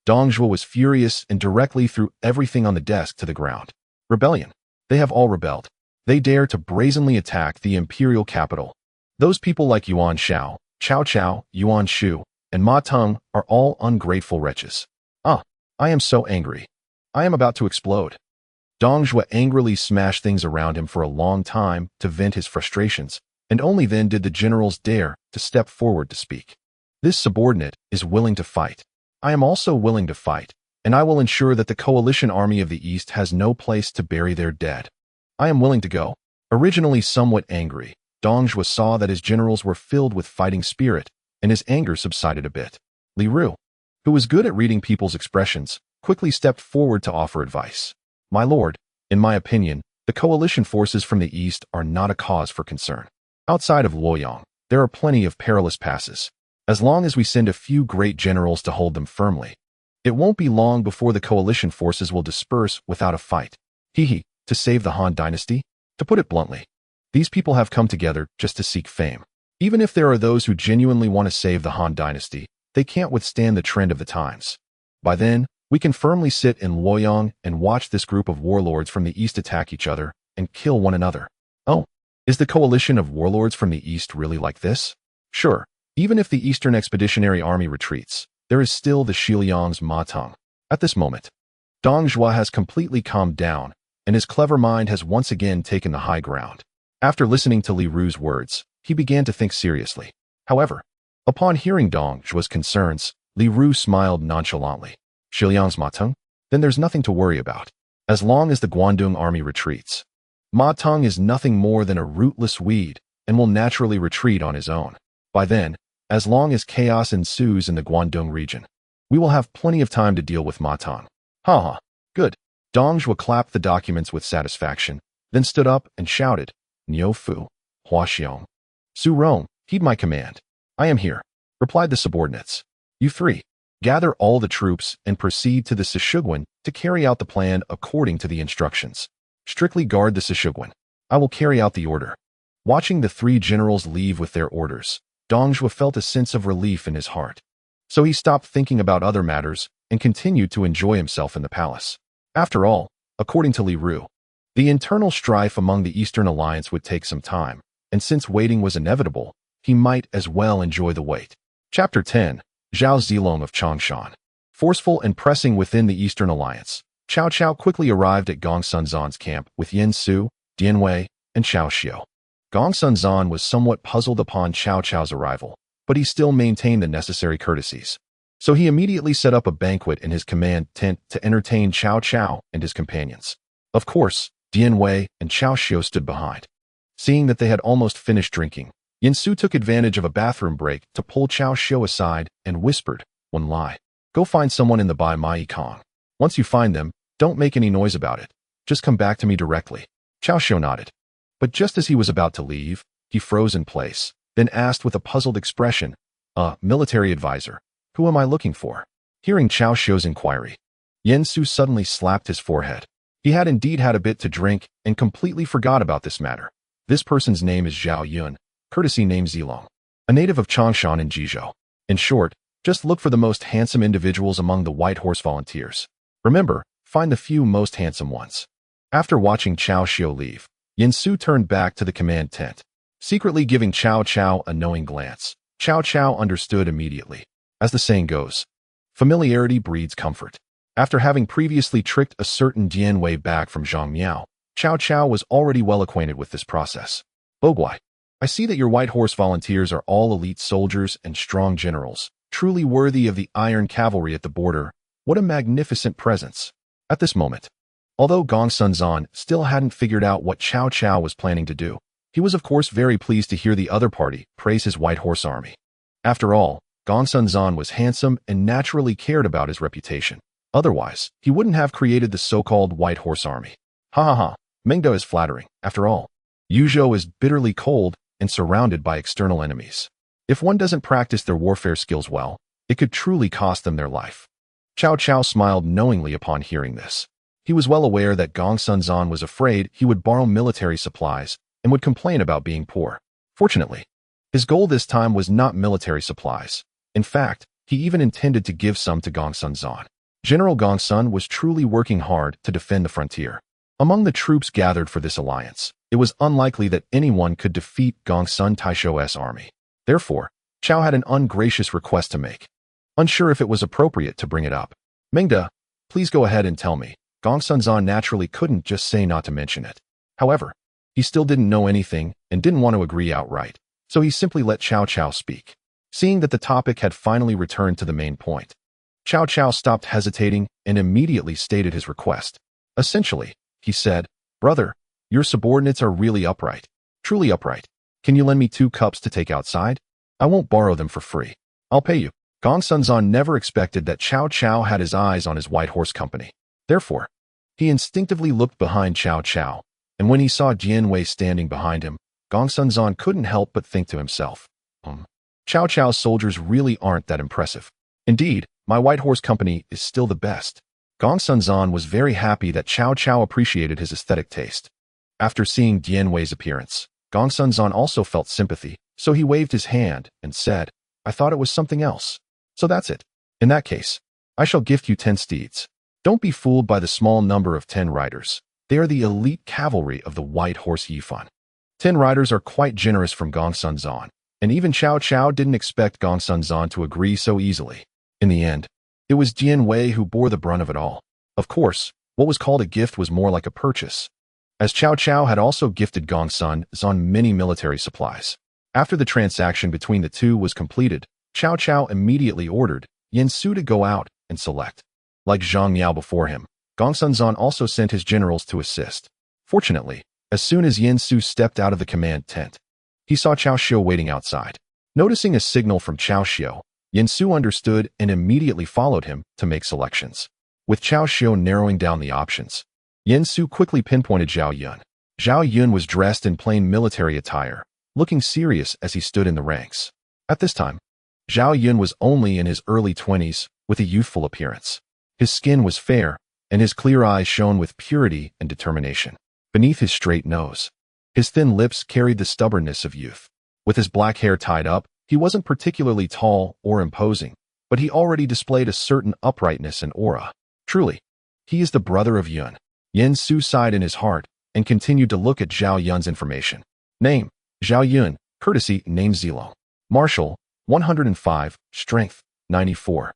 Dong Zhuo was furious and directly threw everything on the desk to the ground. Rebellion. They have all rebelled. They dare to brazenly attack the imperial capital. Those people like Yuan Shao, Cao Cao, Yuan Shu, and Ma Teng are all ungrateful wretches. I am so angry. I am about to explode. Dong Zhuo angrily smashed things around him for a long time to vent his frustrations, and only then did the generals dare to step forward to speak. This subordinate is willing to fight. I am also willing to fight, and I will ensure that the coalition army of the East has no place to bury their dead. I am willing to go. Originally somewhat angry, Dong Zhuo saw that his generals were filled with fighting spirit, and his anger subsided a bit. Li Ru, who was good at reading people's expressions, quickly stepped forward to offer advice. My lord, in my opinion, the coalition forces from the East are not a cause for concern. Outside of Luoyang, there are plenty of perilous passes. As long as we send a few great generals to hold them firmly, it won't be long before the coalition forces will disperse without a fight. To save the Han dynasty? To put it bluntly, these people have come together just to seek fame. Even if there are those who genuinely want to save the Han dynasty, they can't withstand the trend of the times. By then, we can firmly sit in Luoyang and watch this group of warlords from the East attack each other and kill one another. Oh, is the coalition of warlords from the East really like this? Sure, even if the Eastern Expeditionary Army retreats, there is still the Xiliang's Ma Teng. At this moment, Dong Zhuo has completely calmed down, and his clever mind has once again taken the high ground. After listening to Li Ru's words, he began to think seriously. However, upon hearing Dong Zhuo's concerns, Li Ru smiled nonchalantly. Xiliang's Ma Teng? Then there's nothing to worry about. As long as the Guangdong army retreats, Ma Teng is nothing more than a rootless weed, and will naturally retreat on his own. By then, as long as chaos ensues in the Guangdong region, we will have plenty of time to deal with Ma Tang. Haha, good. Dong Zhuo clapped the documents with satisfaction, then stood up and shouted, Niu Fu, Hua Xiong. Su Rong, heed my command. I am here, replied the subordinates. You three, gather all the troops and proceed to the Sishiguan to carry out the plan according to the instructions. Strictly guard the Sishiguan. I will carry out the order. Watching the three generals leave with their orders, Dong Zhuo felt a sense of relief in his heart. So he stopped thinking about other matters and continued to enjoy himself in the palace. After all, according to Li Ru, the internal strife among the Eastern Alliance would take some time, and since waiting was inevitable, he might as well enjoy the wait. Chapter 10. Zhao Zilong of Changshan. Forceful and pressing within the Eastern Alliance, Cao Cao quickly arrived at Gong Sunzan's camp with Yin Su, Dian Wei, and Xiao Xiu. Gong Sunzan was somewhat puzzled upon Cao Cao's arrival, but he still maintained the necessary courtesies. So he immediately set up a banquet in his command tent to entertain Cao Cao and his companions. Of course, Dian Wei and Xiao Xiu stood behind. Seeing that they had almost finished drinking, Yin Su took advantage of a bathroom break to pull Xiao Xiu aside and whispered, one lie. Go find someone in the Bai Mai Kong. Once you find them, don't make any noise about it. Just come back to me directly. Xiao Xiu nodded. But just as he was about to leave, he froze in place, then asked with a puzzled expression, military advisor, who am I looking for? Hearing Xiao Xiu's inquiry, Yin Su suddenly slapped his forehead. He had indeed had a bit to drink and completely forgot about this matter. This person's name is Zhao Yun, courtesy name Zilong, a native of Changshan in Jizhou. In short, just look for the most handsome individuals among the White Horse volunteers. Remember, find the few most handsome ones. After watching Xiao Xiu leave, Yin Su turned back to the command tent, secretly giving Cao Cao a knowing glance. Cao Cao understood immediately. As the saying goes, familiarity breeds comfort. After having previously tricked a certain Dian Wei back from Zhang Miao, Cao Cao was already well acquainted with this process. Bogwai, I see that your White Horse volunteers are all elite soldiers and strong generals, truly worthy of the Iron Cavalry at the border. What a magnificent presence. At this moment, although Gong Sunzan still hadn't figured out what Cao Cao was planning to do, he was of course very pleased to hear the other party praise his White Horse army. After all, Gong Sunzan was handsome and naturally cared about his reputation. Otherwise, he wouldn't have created the so-called White Horse army. Ha ha ha, Mengde is flattering. After all, Yuzhou is bitterly cold and surrounded by external enemies. If one doesn't practice their warfare skills well, it could truly cost them their life. Cao Cao smiled knowingly upon hearing this. He was well aware that Gong Sunzan was afraid he would borrow military supplies and would complain about being poor. Fortunately, his goal this time was not military supplies. In fact, he even intended to give some to Gong Sunzan. General Gong Sun was truly working hard to defend the frontier. Among the troops gathered for this alliance, it was unlikely that anyone could defeat Gong Sun Taishou's army. Therefore, Cao had an ungracious request to make. Unsure if it was appropriate to bring it up. Mengde, please go ahead and tell me. Gong Sunzan naturally couldn't just say not to mention it. However, he still didn't know anything and didn't want to agree outright, so he simply let Cao Cao speak. Seeing that the topic had finally returned to the main point, Cao Cao stopped hesitating and immediately stated his request. Essentially, he said, Brother, your subordinates are really upright. Truly upright. Can you lend me 2 cups to take outside? I won't borrow them for free. I'll pay you. Gong Sunzan never expected that Cao Cao had his eyes on his White Horse company. Therefore, he instinctively looked behind Cao Cao, and when he saw Dian Wei standing behind him, Gong Sunzan couldn't help but think to himself, Cao Cao's soldiers really aren't that impressive. Indeed, my White Horse company is still the best. Gong Sunzan was very happy that Cao Cao appreciated his aesthetic taste. After seeing Dian Wei's appearance, Gong Sunzan also felt sympathy, so he waved his hand and said, I thought it was something else. So that's it. In that case, I shall gift you 10 steeds. Don't be fooled by the small number of 10 riders. They are the elite cavalry of the White Horse Yifan. 10 riders are quite generous from Gong Sunzan, and even Cao Cao didn't expect Gong Sunzan to agree so easily. In the end, it was Dian Wei who bore the brunt of it all. Of course, what was called a gift was more like a purchase, as Cao Cao had also gifted Gong Sunzan many military supplies. After the transaction between the two was completed, Cao Cao immediately ordered Yin Su to go out and select. Like Zhang Miao before him, Gong Sunzan also sent his generals to assist. Fortunately, as soon as Yin Su stepped out of the command tent, he saw Cao Xiu waiting outside. Noticing a signal from Cao Xiu, Yin Su understood and immediately followed him to make selections. With Cao Xiu narrowing down the options, Yin Su quickly pinpointed Zhao Yun. Zhao Yun was dressed in plain military attire, looking serious as he stood in the ranks. At this time, Zhao Yun was only in his early 20s with a youthful appearance. His skin was fair, and his clear eyes shone with purity and determination. Beneath his straight nose, his thin lips carried the stubbornness of youth. With his black hair tied up, he wasn't particularly tall or imposing, but he already displayed a certain uprightness and aura. Truly, he is the brother of Yun. Yin Su sighed in his heart and continued to look at Zhao Yun's information. Name, Zhao Yun, courtesy, name Zilong. Martial, 105, strength, 94.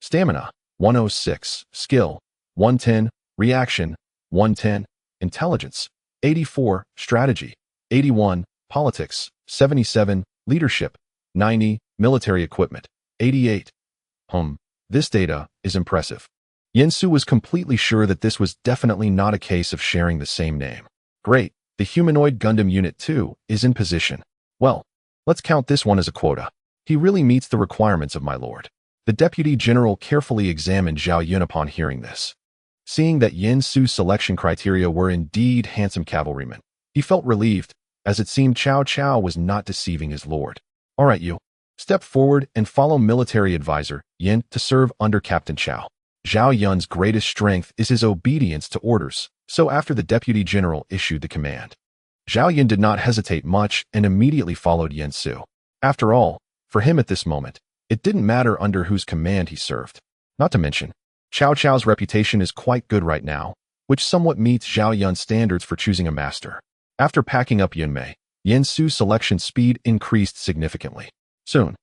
Stamina, 106, skill, 110, reaction, 110, intelligence, 84, strategy, 81, politics, 77, leadership, 90, military equipment, 88. This data is impressive. Yin Su was completely sure that this was definitely not a case of sharing the same name. Great, the humanoid Gundam Unit 2 is in position. Well, let's count this one as a quota. He really meets the requirements of my lord. The deputy general carefully examined Zhao Yun upon hearing this. Seeing that Yin Su's selection criteria were indeed handsome cavalrymen, he felt relieved, as it seemed Cao Cao was not deceiving his lord. All right, you. Step forward and follow military advisor Yin to serve under Captain Cao. Zhao Yun's greatest strength is his obedience to orders, so after the deputy general issued the command, Zhao Yun did not hesitate much and immediately followed Yin Su. After all, for him at this moment, it didn't matter under whose command he served. Not to mention, Cao Cao's reputation is quite good right now, which somewhat meets Zhao Yun's standards for choosing a master. After packing up Yunmei, Yin Su's selection speed increased significantly. Soon,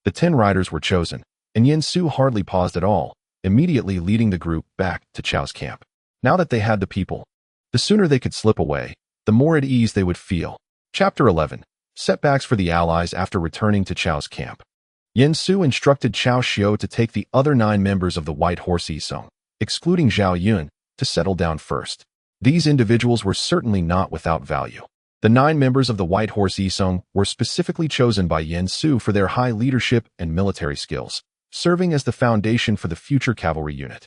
the 10 riders were chosen, and Yin Su hardly paused at all, immediately leading the group back to Chao's camp. Now that they had the people, the sooner they could slip away, the more at ease they would feel. Chapter 11. Setbacks for the Allies after returning to Chao's camp. Yin Su instructed Cao Xiu to take the other 9 members of the White Horse Yisong, excluding Zhao Yun, to settle down first. These individuals were certainly not without value. The 9 members of the White Horse Yisong were specifically chosen by Yin Su for their high leadership and military skills, serving as the foundation for the future cavalry unit.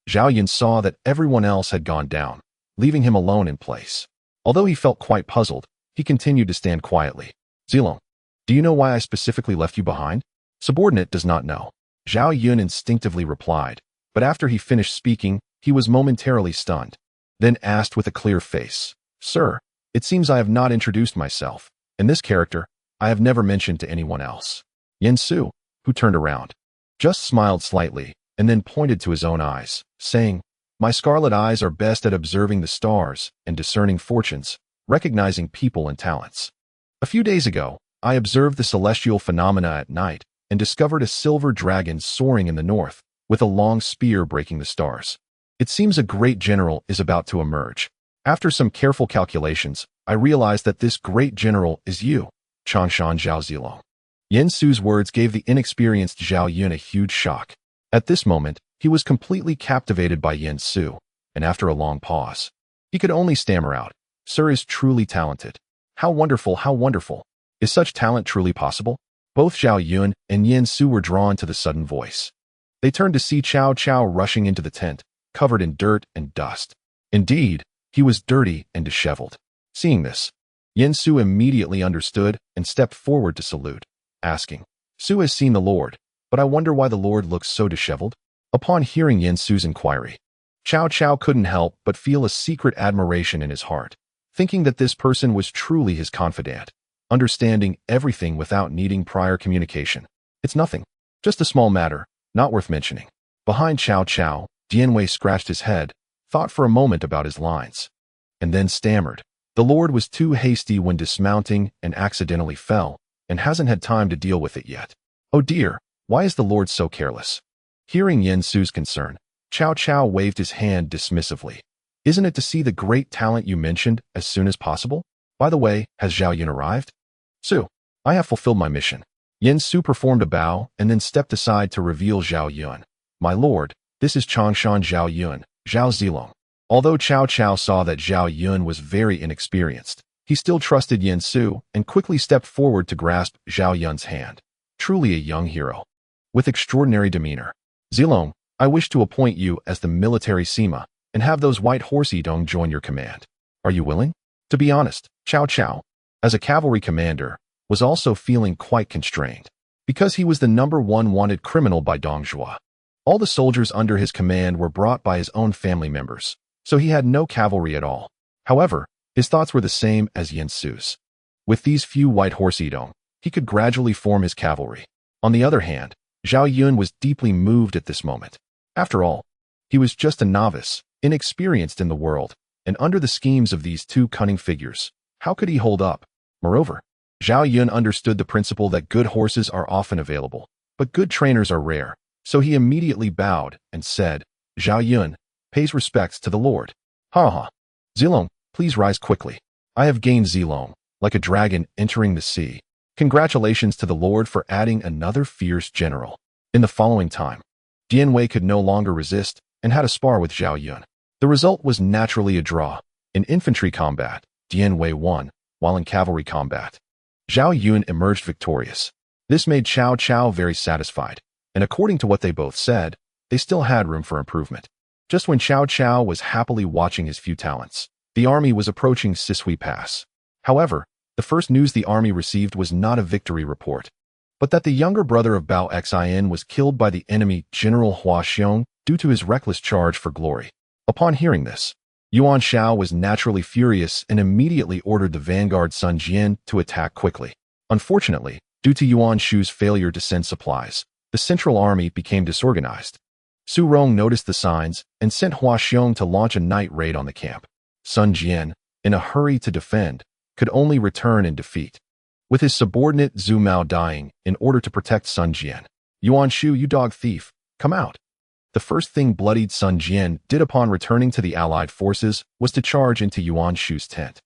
Zhao Yun saw that everyone else had gone down, leaving him alone in place. Although he felt quite puzzled, he continued to stand quietly. Zilong, do you know why I specifically left you behind? Subordinate does not know. Zhao Yun instinctively replied, but after he finished speaking, he was momentarily stunned. Then asked with a clear face, Sir, it seems I have not introduced myself. In this character, I have never mentioned to anyone else. Yin Su, who turned around, just smiled slightly, and then pointed to his own eyes, saying, My scarlet eyes are best at observing the stars and discerning fortunes, recognizing people and talents. A few days ago, I observed the celestial phenomena at night and discovered a silver dragon soaring in the north, with a long spear breaking the stars. It seems a great general is about to emerge. After some careful calculations, I realized that this great general is you, Changshan Zhao Zilong. Yin Su's words gave the inexperienced Zhao Yun a huge shock. At this moment, he was completely captivated by Yin Su, and after a long pause, he could only stammer out, Sir is truly talented. How wonderful, how wonderful. Is such talent truly possible? Both Zhao Yun and Yin Su were drawn to the sudden voice. They turned to see Cao Cao rushing into the tent, covered in dirt and dust. Indeed, he was dirty and disheveled. Seeing this, Yin Su immediately understood and stepped forward to salute, asking, Su has seen the Lord, but I wonder why the Lord looks so disheveled? Upon hearing Yin Su's inquiry, Cao Cao couldn't help but feel a secret admiration in his heart, thinking that this person was truly his confidant, understanding everything without needing prior communication. It's nothing, just a small matter, not worth mentioning. Behind Cao Cao, Dianwei scratched his head, thought for a moment about his lines, and then stammered. The Lord was too hasty when dismounting and accidentally fell, and hasn't had time to deal with it yet. Oh dear, why is the Lord so careless? Hearing Yin Su's concern, Cao Cao waved his hand dismissively. Isn't it to see the great talent you mentioned as soon as possible? By the way, has Zhao Yun arrived? Su, I have fulfilled my mission. Yin Su performed a bow and then stepped aside to reveal Zhao Yun. My lord, this is Changshan Zhao Yun, Zhao Zilong. Although Cao Cao saw that Zhao Yun was very inexperienced, He still trusted Yin Su and quickly stepped forward to grasp Zhao Yun's hand. Truly a young hero. With extraordinary demeanor. Zilong, I wish to appoint you as the military Sima and have those white horse Yidong join your command. Are you willing? To be honest, Cao Cao, as a cavalry commander, was also feeling quite constrained, because he was the #1 wanted criminal by Dong Zhuo. All the soldiers under his command were brought by his own family members, so he had no cavalry at all. However, his thoughts were the same as Yin Su's. With these few white horse Yidong, he could gradually form his cavalry. On the other hand, Zhao Yun was deeply moved at this moment. After all, he was just a novice, inexperienced in the world, and under the schemes of these two cunning figures, how could he hold up? Moreover, Zhao Yun understood the principle that good horses are often available, but good trainers are rare, so he immediately bowed and said, Zhao Yun pays respects to the Lord. Ha ha. Zilong, please rise quickly. I have gained Zilong, like a dragon entering the sea. Congratulations to the Lord for adding another fierce general. In the following time, Dian Wei could no longer resist and had a spar with Zhao Yun. The result was naturally a draw. In infantry combat, Dian Wei won, while in cavalry combat, Zhao Yun emerged victorious. This made Cao Cao very satisfied, and according to what they both said, they still had room for improvement. Just when Cao Cao was happily watching his few talents, the army was approaching Sisui Pass. However, the first news the army received was not a victory report, but that the younger brother of Bao Xin was killed by the enemy General Hua Xiong due to his reckless charge for glory. Upon hearing this, Yuan Shao was naturally furious and immediately ordered the vanguard Sun Jian to attack quickly. Unfortunately, due to Yuan Shu's failure to send supplies, the central army became disorganized. Su Rong noticed the signs and sent Hua Xiong to launch a night raid on the camp. Sun Jian, in a hurry to defend, could only return in defeat, with his subordinate Zhu Mao dying in order to protect Sun Jian. Yuan Shu, you dog thief, come out. The first thing bloodied Sun Jian did upon returning to the allied forces was to charge into Yuan Shu's tent.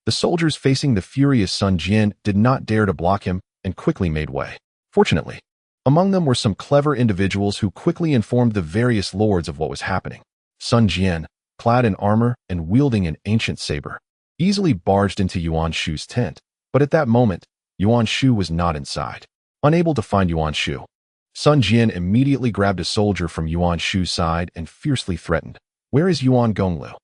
The soldiers facing the furious Sun Jian did not dare to block him and quickly made way. Fortunately, among them were some clever individuals who quickly informed the various lords of what was happening. Sun Jian, clad in armor and wielding an ancient saber, easily barged into Yuan Shu's tent, but at that moment, Yuan Shu was not inside. Unable to find Yuan Shu, Sun Jian immediately grabbed a soldier from Yuan Shu's side and fiercely threatened, "Where is Yuan Gonglu?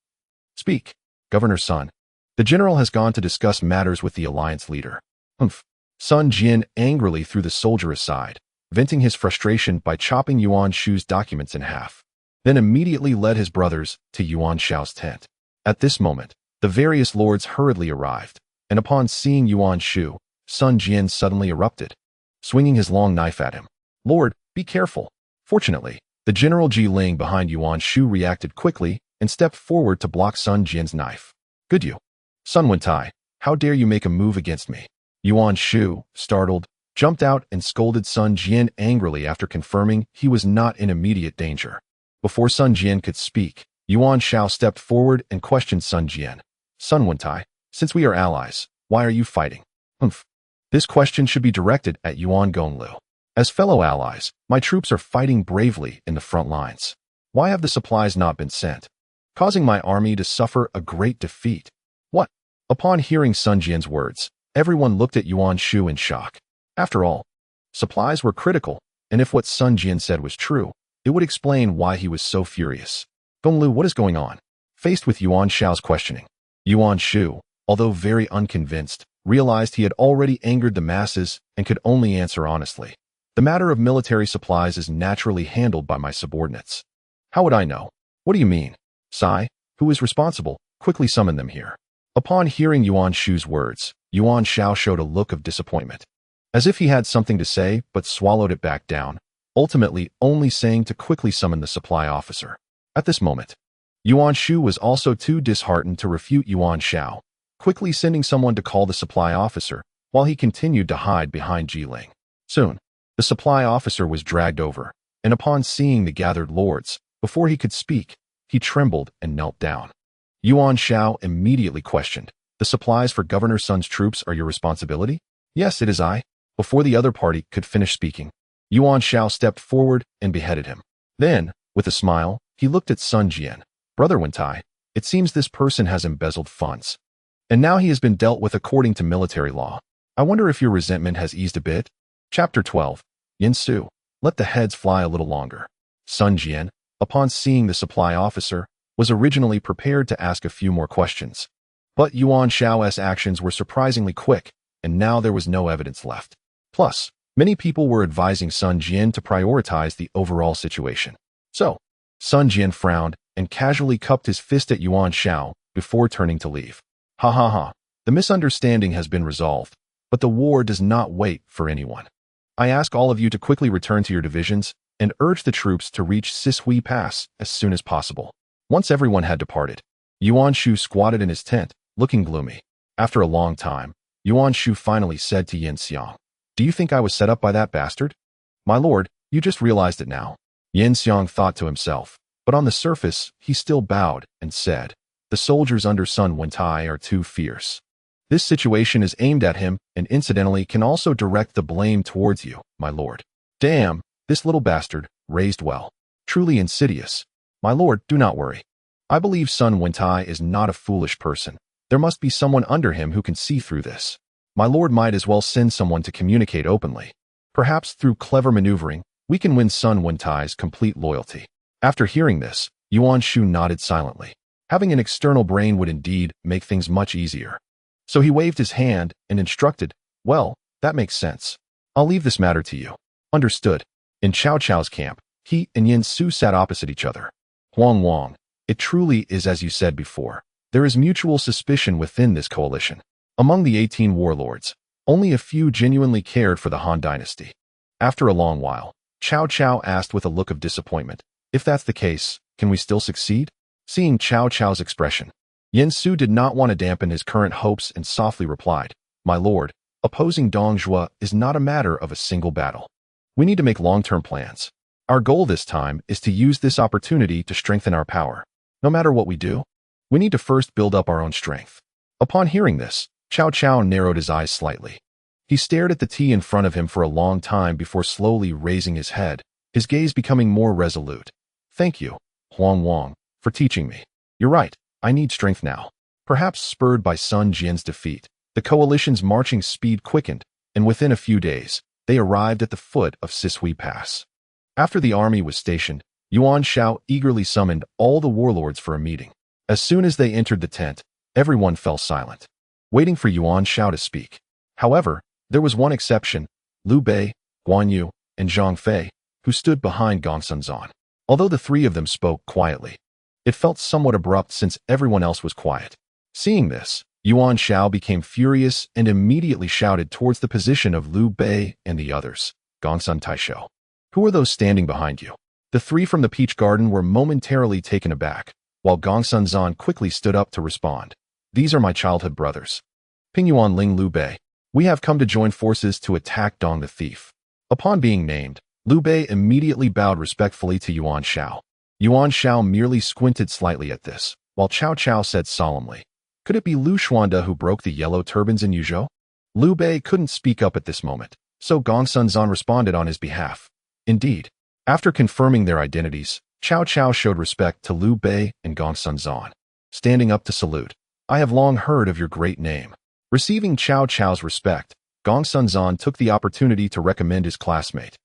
Speak, Governor Sun. The general has gone to discuss matters with the alliance leader." Humph. Sun Jian angrily threw the soldier aside, venting his frustration by chopping Yuan Shu's documents in half, then immediately led his brothers to Yuan Shao's tent. At this moment, the various lords hurriedly arrived, and upon seeing Yuan Shu, Sun Jian suddenly erupted, swinging his long knife at him. "Lord, be careful." Fortunately, the General Ji Ling behind Yuan Shu reacted quickly and stepped forward to block Sun Jian's knife. "Good you. Sun Wentai, how dare you make a move against me?" Yuan Shu, startled, jumped out and scolded Sun Jian angrily after confirming he was not in immediate danger. Before Sun Jian could speak, Yuan Shao stepped forward and questioned Sun Jian. "Sun Wentai, since we are allies, why are you fighting?" "Humph. This question should be directed at Yuan Gonglu. As fellow allies, my troops are fighting bravely in the front lines. Why have the supplies not been sent, causing my army to suffer a great defeat?" "What?" Upon hearing Sun Jian's words, everyone looked at Yuan Shu in shock. After all, supplies were critical, and if what Sun Jian said was true, it would explain why he was so furious. "Gonglu, what is going on?" Faced with Yuan Shao's questioning, Yuan Shu, although very unconvinced, realized he had already angered the masses and could only answer honestly. "The matter of military supplies is naturally handled by my subordinates." "How would I know?" "What do you mean?" "Sai, who is responsible, quickly summon them here." Upon hearing Yuan Shu's words, Yuan Shao showed a look of disappointment, as if he had something to say but swallowed it back down, ultimately only saying to quickly summon the supply officer. At this moment, Yuan Shu was also too disheartened to refute Yuan Shao, quickly sending someone to call the supply officer, while he continued to hide behind Ji Ling. Soon, the supply officer was dragged over, and upon seeing the gathered lords, before he could speak, he trembled and knelt down. Yuan Shao immediately questioned, "The supplies for Governor Sun's troops are your responsibility?" "Yes, it is I." Before the other party could finish speaking, Yuan Shao stepped forward and beheaded him. Then, with a smile, he looked at Sun Jian. "Brother Wentai, it seems this person has embezzled funds, and now he has been dealt with according to military law. I wonder if your resentment has eased a bit? Chapter 12. Yin Su. Let the heads fly a little longer. Sun Jian, upon seeing the supply officer, was originally prepared to ask a few more questions. But Yuan Shao's actions were surprisingly quick, and now there was no evidence left. Plus, many people were advising Sun Jian to prioritize the overall situation. So, Sun Jian frowned and casually cupped his fist at Yuan Shao before turning to leave. Ha ha ha, the misunderstanding has been resolved, but the war does not wait for anyone. I ask all of you to quickly return to your divisions and urge the troops to reach Sishui Pass as soon as possible. Once everyone had departed, Yuan Shu squatted in his tent, looking gloomy. After a long time, Yuan Shu finally said to Yin Xiang, "Do you think I was set up by that bastard?" "My lord, you just realized it now." Yin Xiang thought to himself, but on the surface, he still bowed and said, "The soldiers under Sun Wentai are too fierce. This situation is aimed at him and incidentally can also direct the blame towards you, my lord." "Damn, this little bastard, raised well. Truly insidious." "My lord, do not worry. I believe Sun Wentai is not a foolish person. There must be someone under him who can see through this. My lord might as well send someone to communicate openly. Perhaps through clever maneuvering, we can win Sun Wentai's complete loyalty." After hearing this, Yuan Shu nodded silently. Having an external brain would indeed make things much easier. So he waved his hand and instructed, "Well, that makes sense. I'll leave this matter to you." "Understood." In Cao Cao's camp, he and Yin Su sat opposite each other. "Huang Wang, it truly is as you said before. There is mutual suspicion within this coalition. Among the 18 warlords, only a few genuinely cared for the Han dynasty." After a long while, Cao Cao asked with a look of disappointment, "If that's the case, can we still succeed?" Seeing Cao Cao's expression, Yin Su did not want to dampen his current hopes and softly replied, "My lord, opposing Dong Zhuo is not a matter of a single battle. We need to make long-term plans. Our goal this time is to use this opportunity to strengthen our power. No matter what we do, we need to first build up our own strength." Upon hearing this, Cao Cao narrowed his eyes slightly. He stared at the tea in front of him for a long time before slowly raising his head, his gaze becoming more resolute. "Thank you, Huang Wang, for teaching me. You're right, I need strength now." Perhaps spurred by Sun Jian's defeat, the coalition's marching speed quickened, and within a few days, they arrived at the foot of Sishui Pass. After the army was stationed, Yuan Shao eagerly summoned all the warlords for a meeting. As soon as they entered the tent, everyone fell silent, waiting for Yuan Shao to speak. However, there was one exception, Liu Bei, Guan Yu, and Zhang Fei, who stood behind Gongsun Zan. Although the three of them spoke quietly, it felt somewhat abrupt since everyone else was quiet. Seeing this, Yuan Shao became furious and immediately shouted towards the position of Liu Bei and the others, "Gongsun Taisho. Who are those standing behind you?" The three from the Peach Garden were momentarily taken aback, while Gongsun Zan quickly stood up to respond. "These are my childhood brothers. Pingyuan Ling Liu Bei. We have come to join forces to attack Dong the thief." Upon being named, Liu Bei immediately bowed respectfully to Yuan Shao. Yuan Shao merely squinted slightly at this, while Cao Cao said solemnly, "Could it be Lu Xuanda who broke the yellow turbans in Yuzhou?" Liu Bei couldn't speak up at this moment, so Gongsun Zan responded on his behalf. Indeed, after confirming their identities, Cao Cao showed respect to Liu Bei and Gongsun Zan. Standing up to salute, "I have long heard of your great name." Receiving Cao Cao's respect, Gongsun Zan took the opportunity to recommend his classmate,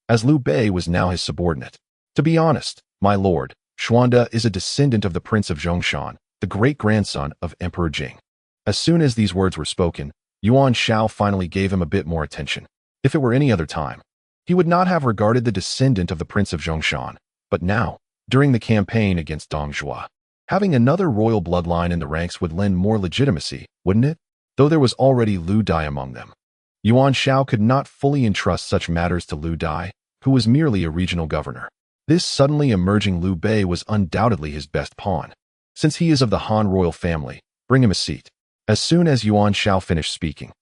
as Liu Bei was now his subordinate. "To be honest, my lord, Xuanda is a descendant of the Prince of Zhongshan, the great-grandson of Emperor Jing." As soon as these words were spoken, Yuan Shao finally gave him a bit more attention. If it were any other time, he would not have regarded the descendant of the Prince of Zhongshan, but now, during the campaign against Dong Zhuo, having another royal bloodline in the ranks would lend more legitimacy, wouldn't it? Though there was already Liu Dai among them. Yuan Shao could not fully entrust such matters to Liu Dai, who was merely a regional governor. This suddenly emerging Liu Bei was undoubtedly his best pawn. Since he is of the Han royal family, bring him a seat. As soon as Yuan Shao finished speaking,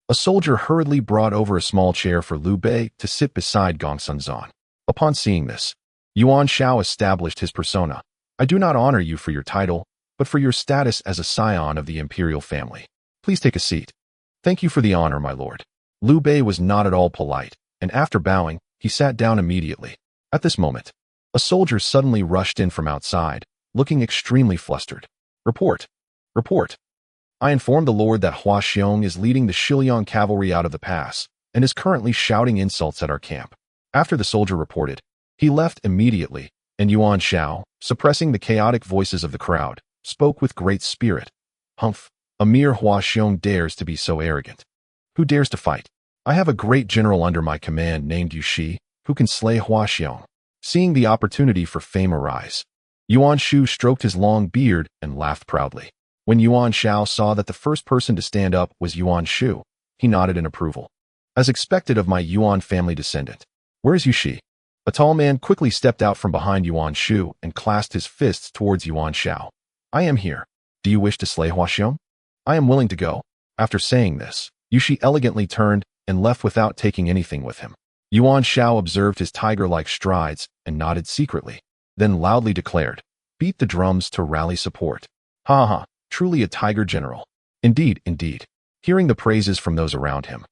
a soldier hurriedly brought over a small chair for Liu Bei to sit beside Gongsun Zan. Upon seeing this, Yuan Shao established his persona. "I do not honor you for your title, but for your status as a scion of the imperial family. Please take a seat." "Thank you for the honor, my lord." Liu Bei was not at all polite, and after bowing, he sat down immediately. At this moment, a soldier suddenly rushed in from outside, looking extremely flustered. "Report! Report!" I informed the Lord that Hua Xiong is leading the Shiliang cavalry out of the pass and is currently shouting insults at our camp. After the soldier reported, he left immediately, and Yuan Shao, suppressing the chaotic voices of the crowd, spoke with great spirit. Humph, a mere Hua Xiong dares to be so arrogant. Who dares to fight? I have a great general under my command named Yu Shi, who can slay Hua Xiong. Seeing the opportunity for fame arise, Yuan Shu stroked his long beard and laughed proudly. When Yuan Shao saw that the first person to stand up was Yuan Shu, he nodded in approval. As expected of my Yuan family descendant. Where is Yu Shi? A tall man quickly stepped out from behind Yuan Shu and clasped his fists towards Yuan Shao. I am here. Do you wish to slay Hua Xiong? I am willing to go. After saying this, Yu Shi elegantly turned and left without taking anything with him. Yuan Shao observed his tiger-like strides and nodded secretly, then loudly declared, beat the drums to rally support. Ha ha, truly a tiger general. Indeed, indeed. Hearing the praises from those around him,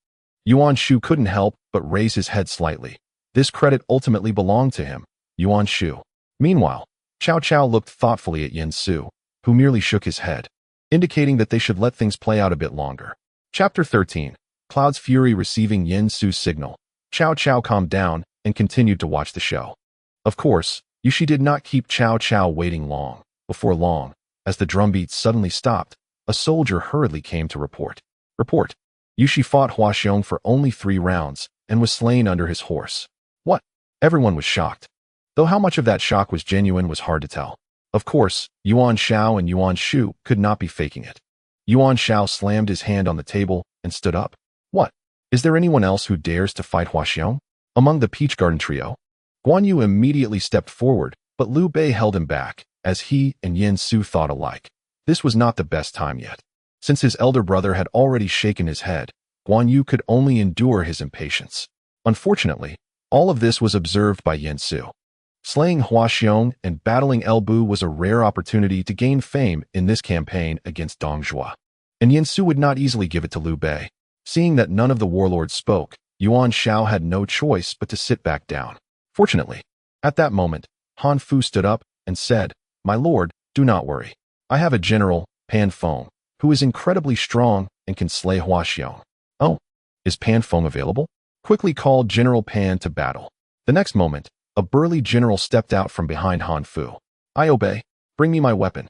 Yuan Shu couldn't help but raise his head slightly. This credit ultimately belonged to him, Yuan Shu. Meanwhile, Cao Cao looked thoughtfully at Yin Su, who merely shook his head, indicating that they should let things play out a bit longer. Chapter 13. Cloud's Fury receiving Yin Su's signal. Cao Cao calmed down and continued to watch the show. Of course, Yu Shi did not keep Cao Cao waiting long. Before long, as the drumbeat suddenly stopped, a soldier hurriedly came to report. Report. Yu Shi fought Hua Xiong for only 3 rounds and was slain under his horse. What? Everyone was shocked. Though how much of that shock was genuine was hard to tell. Of course, Yuan Shao and Yuan Shu could not be faking it. Yuan Shao slammed his hand on the table and stood up. What? Is there anyone else who dares to fight Hua Xiong? Among the Peach Garden trio? Guan Yu immediately stepped forward, but Liu Bei held him back, as he and Yin Su thought alike. This was not the best time yet. Since his elder brother had already shaken his head, Guan Yu could only endure his impatience. Unfortunately, all of this was observed by Yin Su. Slaying Hua Xiong and battling El Bu was a rare opportunity to gain fame in this campaign against Dong Zhuo. And Yin Su would not easily give it to Liu Bei. Seeing that none of the warlords spoke, Yuan Shao had no choice but to sit back down. Fortunately, at that moment, Han Fu stood up and said, My lord, do not worry. I have a general, Pan Feng, who is incredibly strong and can slay Hua Xiong. Oh, is Pan Feng available? Quickly called General Pan to battle. The next moment, a burly general stepped out from behind Han Fu. I obey. Bring me my weapon.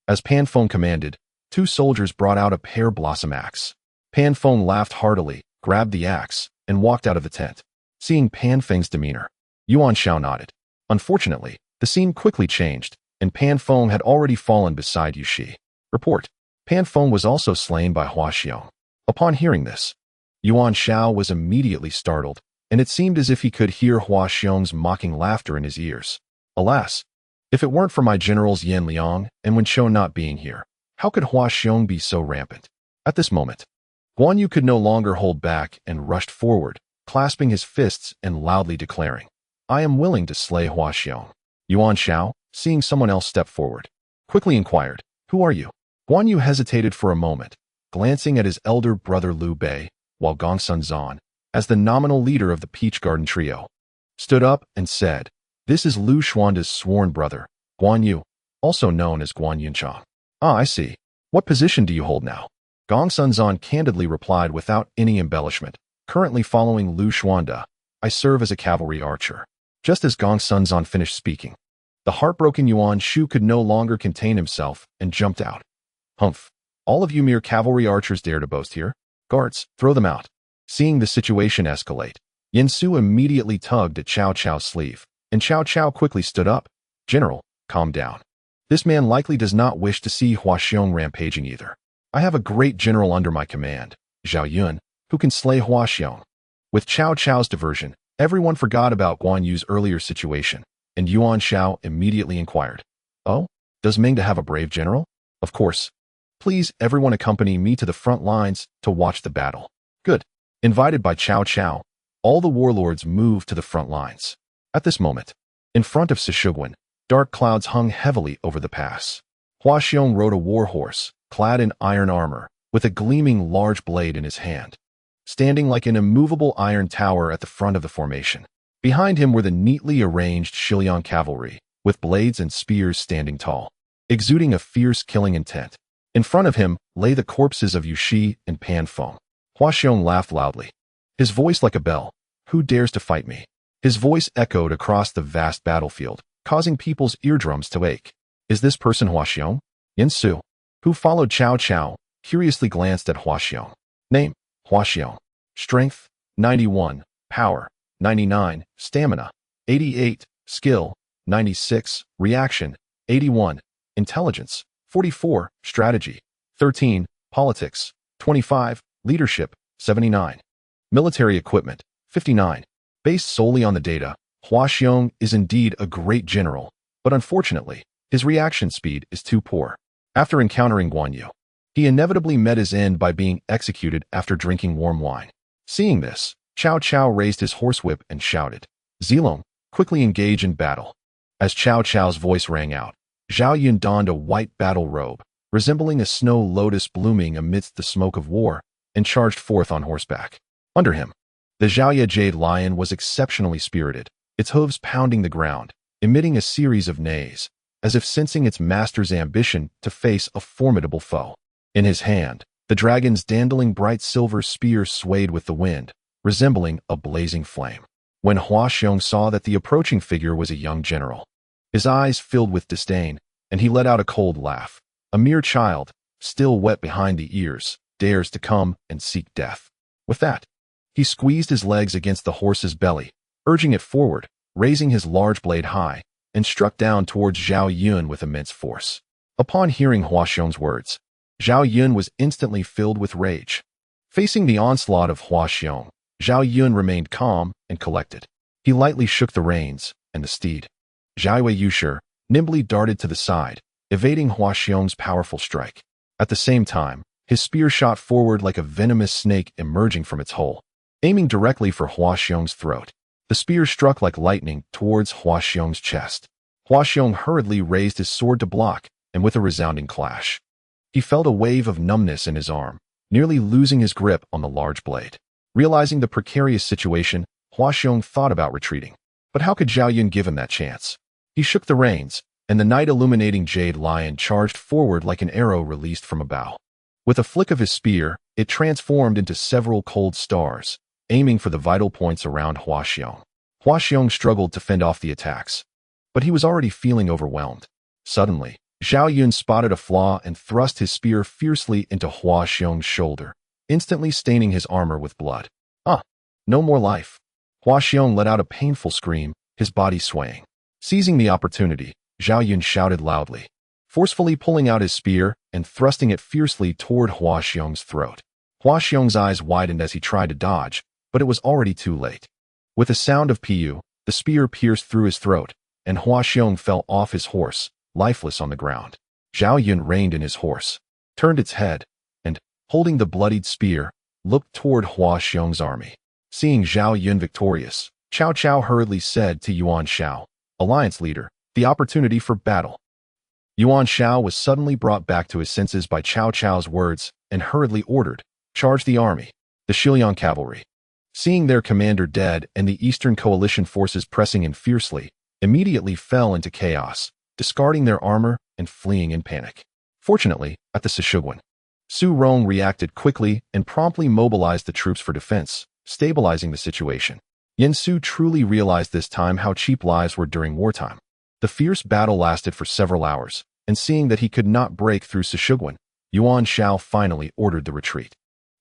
As Pan Feng commanded, 2 soldiers brought out a pear blossom axe. Pan Feng laughed heartily, grabbed the axe, and walked out of the tent. Seeing Pan Feng's demeanor, Yuan Shao nodded. Unfortunately, the scene quickly changed, and Pan Feng had already fallen beside Yu Shi. Report. Pan Feng was also slain by Hua Xiong. Upon hearing this, Yuan Shao was immediately startled, and it seemed as if he could hear Hua Xiong's mocking laughter in his ears. Alas, if it weren't for my generals Yan Liang and Wen Shou not being here, how could Hua Xiong be so rampant? At this moment, Guan Yu could no longer hold back and rushed forward, clasping his fists and loudly declaring, I am willing to slay Hua Xiong. Yuan Shao, seeing someone else step forward, quickly inquired, Who are you? Guan Yu hesitated for a moment, glancing at his elder brother Liu Bei, while Gongsun Zan, as the nominal leader of the Peach Garden trio, stood up and said, This is Liu Xuanda's sworn brother, Guan Yu, also known as Guan Yunchang. Ah, I see. What position do you hold now? Gongsun Zan candidly replied without any embellishment, Currently following Liu Xuanda, I serve as a cavalry archer. Just as Gongsun Zan finished speaking, the heartbroken Yuan Shu could no longer contain himself and jumped out. Humph! All of you mere cavalry archers dare to boast here? Guards, throw them out. Seeing the situation escalate, Yin Su immediately tugged at Cao Cao's sleeve, and Cao Cao quickly stood up. General, calm down. This man likely does not wish to see Hua Xiong rampaging either. I have a great general under my command, Zhao Yun, who can slay Hua Xiong. With Cao Cao's diversion, everyone forgot about Guan Yu's earlier situation, and Yuan Shao immediately inquired, Oh, does Mengde have a brave general? Of course. Please everyone accompany me to the front lines to watch the battle. Good. Invited by Cao Cao, all the warlords moved to the front lines. At this moment, in front of Sishiguan, dark clouds hung heavily over the pass. Hua Xiong rode a war horse, clad in iron armor, with a gleaming large blade in his hand, standing like an immovable iron tower at the front of the formation. Behind him were the neatly arranged Shiliang cavalry, with blades and spears standing tall, exuding a fierce killing intent. In front of him lay the corpses of Yushi and Pan Feng. Hua Xiong laughed loudly, his voice like a bell. Who dares to fight me? His voice echoed across the vast battlefield, causing people's eardrums to ache. Is this person Hua Xiong? Yin Su, who followed Cao Cao, curiously glanced at Hua Xiong. Name, Hua Xiong. Strength, 91. Power, 99. Stamina, 88. Skill, 96. Reaction, 81. Intelligence, 44. Strategy, 13. Politics, 25. Leadership, 79. Military equipment, 59. Based solely on the data, Hua Xiong is indeed a great general, but unfortunately, his reaction speed is too poor. After encountering Guan Yu, he inevitably met his end by being executed after drinking warm wine. Seeing this, Cao Cao raised his horsewhip and shouted, Zilong, quickly engage in battle. As Cao Cao's voice rang out, Zhao Yun donned a white battle robe, resembling a snow lotus blooming amidst the smoke of war, and charged forth on horseback. Under him, the Zhaoye Jade Lion was exceptionally spirited, its hooves pounding the ground, emitting a series of neighs, as if sensing its master's ambition to face a formidable foe. In his hand, the dragon's dandling bright silver spear swayed with the wind, resembling a blazing flame. When Hua Xiong saw that the approaching figure was a young general, his eyes filled with disdain, and he let out a cold laugh. A mere child, still wet behind the ears, dares to come and seek death. With that, he squeezed his legs against the horse's belly, urging it forward, raising his large blade high, and struck down towards Zhao Yun with immense force. Upon hearing Hua Xiong's words, Zhao Yun was instantly filled with rage. Facing the onslaught of Hua Xiong, Zhao Yun remained calm and collected. He lightly shook the reins, and the steed, Zhaiwei Yushi, nimbly darted to the side, evading Hua Xiong's powerful strike. At the same time, his spear shot forward like a venomous snake emerging from its hole, aiming directly for Hua Xiong's throat. The spear struck like lightning towards Hua Xiong's chest. Hua Xiong hurriedly raised his sword to block, and with a resounding clash, he felt a wave of numbness in his arm, nearly losing his grip on the large blade. Realizing the precarious situation, Hua Xiong thought about retreating. But how could Zhao Yun give him that chance? He shook the reins, and the night-illuminating Jade Lion charged forward like an arrow released from a bow. With a flick of his spear, it transformed into several cold stars, aiming for the vital points around Hua Xiong. Hua Xiong struggled to fend off the attacks, but he was already feeling overwhelmed. Suddenly, Zhao Yun spotted a flaw and thrust his spear fiercely into Hua Xiong's shoulder, instantly staining his armor with blood. No more life. Hua Xiong let out a painful scream, his body swaying. Seizing the opportunity, Zhao Yun shouted loudly, forcefully pulling out his spear and thrusting it fiercely toward Hua Xiong's throat. Hua Xiong's eyes widened as he tried to dodge, but it was already too late. With a sound of pu, the spear pierced through his throat, and Hua Xiong fell off his horse, lifeless on the ground. Zhao Yun reined in his horse, turned its head, and, holding the bloodied spear, looked toward Hua Xiong's army. Seeing Zhao Yun victorious, Cao Cao hurriedly said to Yuan Shao, alliance leader, the opportunity for battle. Yuan Shao was suddenly brought back to his senses by Cao Cao's words and hurriedly ordered, charge the army. The Shiliang cavalry, seeing their commander dead and the Eastern Coalition forces pressing in fiercely, immediately fell into chaos, discarding their armor and fleeing in panic. Fortunately, at the Sishiguan, Su Rong reacted quickly and promptly mobilized the troops for defense, stabilizing the situation. Yin Su truly realized this time how cheap lives were during wartime. The fierce battle lasted for several hours, and seeing that he could not break through Sishiguan, Yuan Shao finally ordered the retreat.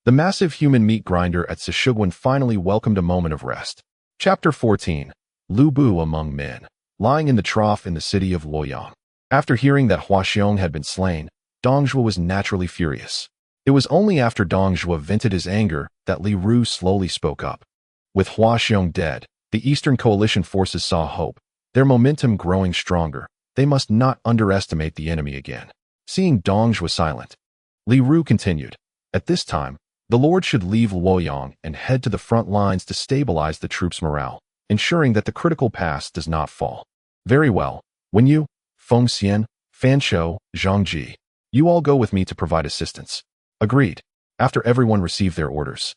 The massive human meat grinder at Sishiguan finally welcomed a moment of rest. Chapter 14. Lu Bu among men. Lying in the trough in the city of Luoyang. After hearing that Hua Xiong had been slain, Dong Zhuo was naturally furious. It was only after Dong Zhuo vented his anger that Li Ru slowly spoke up. With Hua Xiong dead, the Eastern Coalition forces saw hope, their momentum growing stronger. They must not underestimate the enemy again. Seeing Dong Zhuo silent, Li Ru continued, at this time, the Lord should leave Luoyang and head to the front lines to stabilize the troops' morale, ensuring that the critical pass does not fall. Very well. When you, Feng Xian, Fan Shou, Zhang Ji, you all go with me to provide assistance. Agreed. After everyone received their orders,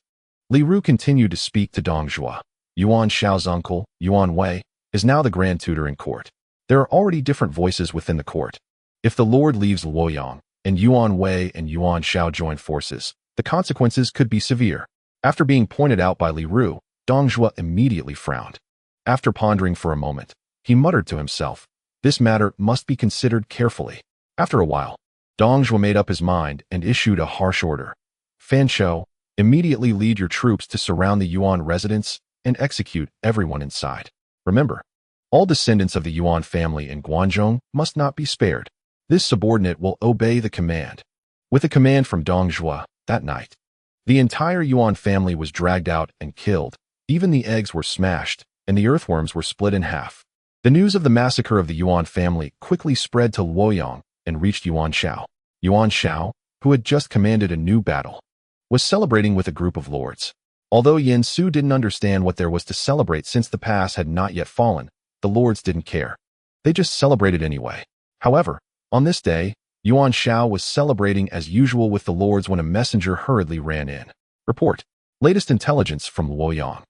Li Ru continued to speak to Dong Zhuo. Yuan Shao's uncle, Yuan Wei, is now the grand tutor in court. There are already different voices within the court. If the Lord leaves Luoyang and Yuan Wei and Yuan Shao joined forces, the consequences could be severe. After being pointed out by Li Ru, Dong Zhuo immediately frowned. After pondering for a moment, he muttered to himself, "This matter must be considered carefully." After a while, Dong Zhuo made up his mind and issued a harsh order. "Fan Shou, immediately lead your troops to surround the Yuan residence and execute everyone inside. Remember, all descendants of the Yuan family in Guanzhong must not be spared. This subordinate will obey the command." With a command from Dong Zhuo, that night, the entire Yuan family was dragged out and killed. Even the eggs were smashed, and the earthworms were split in half. The news of the massacre of the Yuan family quickly spread to Luoyang and reached Yuan Shao. Yuan Shao, who had just commanded a new battle, was celebrating with a group of lords. Although Yen Su didn't understand what there was to celebrate since the pass had not yet fallen, the lords didn't care. They just celebrated anyway. However, on this day, Yuan Shao was celebrating as usual with the lords when a messenger hurriedly ran in. Report. Latest intelligence from Luoyang.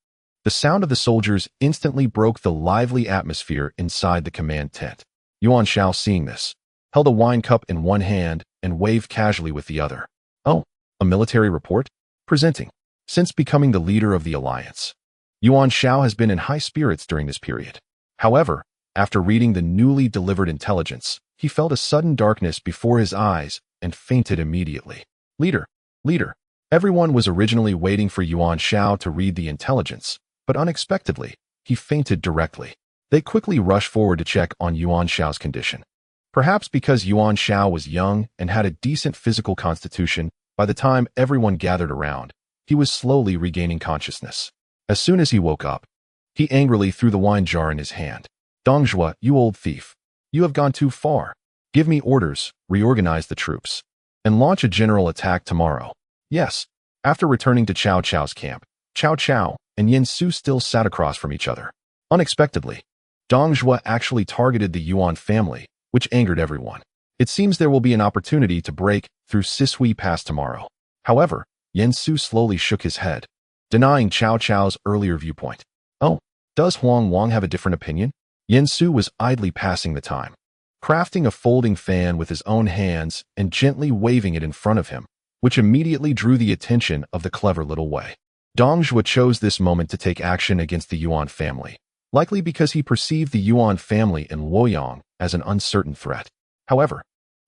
The sound of the soldiers instantly broke the lively atmosphere inside the command tent. Yuan Shao, seeing this, held a wine cup in one hand and waved casually with the other. "Oh, a military report? Presenting. Since becoming the leader of the alliance, Yuan Shao has been in high spirits during this period. However, after reading the newly delivered intelligence, he felt a sudden darkness before his eyes and fainted immediately. Leader, leader." Everyone was originally waiting for Yuan Shao to read the intelligence, but unexpectedly, he fainted directly. They quickly rushed forward to check on Yuan Shao's condition. Perhaps because Yuan Shao was young and had a decent physical constitution, by the time everyone gathered around, he was slowly regaining consciousness. As soon as he woke up, he angrily threw the wine jar in his hand. "Dong Zhuo, you old thief. You have gone too far. Give me orders, reorganize the troops, and launch a general attack tomorrow." Yes. After returning to Cao Cao's camp, Cao Cao and Yen Su still sat across from each other. Unexpectedly, Dong Zhuo actually targeted the Yuan family, which angered everyone. It seems there will be an opportunity to break through Sisui Pass tomorrow. However, Yen Su slowly shook his head, denying Cao Cao's earlier viewpoint. "Oh, does Huang Wang have a different opinion?" Yen Su was idly passing the time, crafting a folding fan with his own hands and gently waving it in front of him, which immediately drew the attention of the clever little Wei. Dong Zhuo chose this moment to take action against the Yuan family, likely because he perceived the Yuan family in Luoyang as an uncertain threat. However,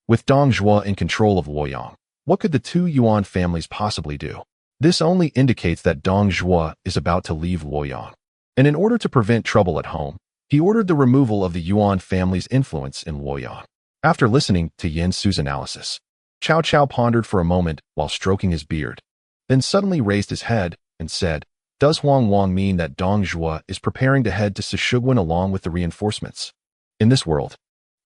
with Dong Zhuo in control of Luoyang, what could the two Yuan families possibly do? This only indicates that Dong Zhuo is about to leave Luoyang. And in order to prevent trouble at home, he ordered the removal of the Yuan family's influence in Luoyang. After listening to Yen Su's analysis, Cao Cao pondered for a moment while stroking his beard, then suddenly raised his head and said, "Does Huang Wang mean that Dong Zhuo is preparing to head to Sishiguan along with the reinforcements?" In this world,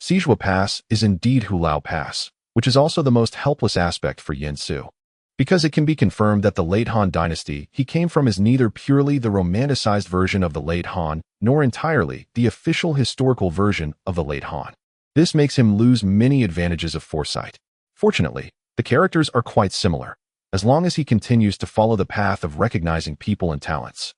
Sijua Pass is indeed Hulao Pass, which is also the most helpless aspect for Yen Su. Because it can be confirmed that the late Han dynasty he came from is neither purely the romanticized version of the late Han, nor entirely the official historical version of the late Han. This makes him lose many advantages of foresight. Fortunately, the characters are quite similar. As long as he continues to follow the path of recognizing people and talents,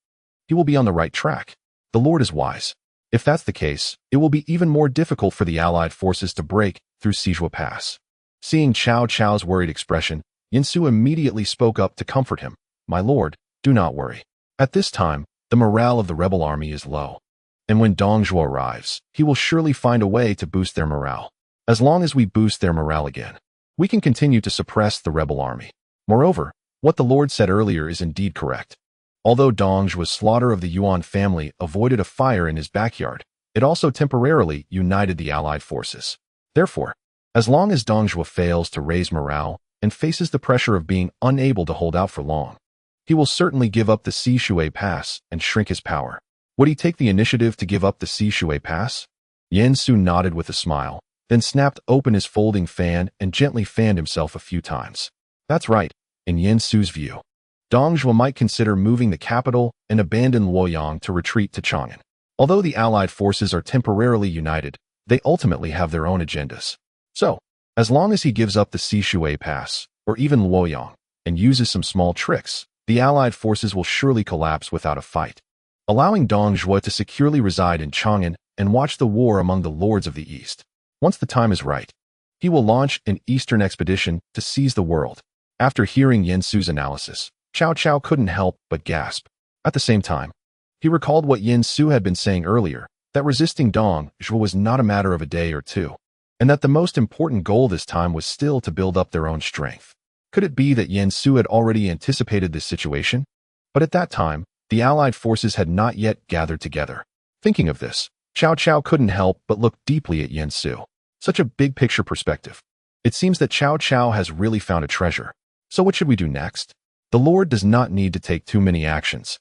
he will be on the right track. The Lord is wise. If that's the case, it will be even more difficult for the Allied forces to break through Sijua Pass. Seeing Cao Cao's worried expression, Yen Su immediately spoke up to comfort him. "My lord, do not worry. At this time, the morale of the rebel army is low. And when Dong Zhuo arrives, he will surely find a way to boost their morale. As long as we boost their morale again, we can continue to suppress the rebel army. Moreover, what the Lord said earlier is indeed correct. Although Dong Zhuo's slaughter of the Yuan family avoided a fire in his backyard, it also temporarily united the Allied forces. Therefore, as long as Dong Zhuo fails to raise morale and faces the pressure of being unable to hold out for long, he will certainly give up the Sishui Pass and shrink his power." Would he take the initiative to give up the Sishui Pass? Yen Su nodded with a smile, then snapped open his folding fan and gently fanned himself a few times. That's right, in Yen Su's view, Dong Zhuo might consider moving the capital and abandon Luoyang to retreat to Chang'an. Although the Allied forces are temporarily united, they ultimately have their own agendas. So, as long as he gives up the Sishui Pass, or even Luoyang, and uses some small tricks, the Allied forces will surely collapse without a fight, allowing Dong Zhuo to securely reside in Chang'an and watch the war among the lords of the East. Once the time is right, He will launch an eastern expedition to seize the world. After hearing Yen Su's analysis, Cao Cao couldn't help but gasp. At the same time, he recalled what Yen Su had been saying earlier, that resisting Dong Zhuo was not a matter of a day or two, and that the most important goal this time was still to build up their own strength. Could it be that Yen Su had already anticipated this situation? But at that time, the allied forces had not yet gathered together. Thinking of this, Cao Cao couldn't help but look deeply at Yen Su. Such a big-picture perspective. It seems that Cao Cao has really found a treasure. So what should we do next? The Lord does not need to take too many actions.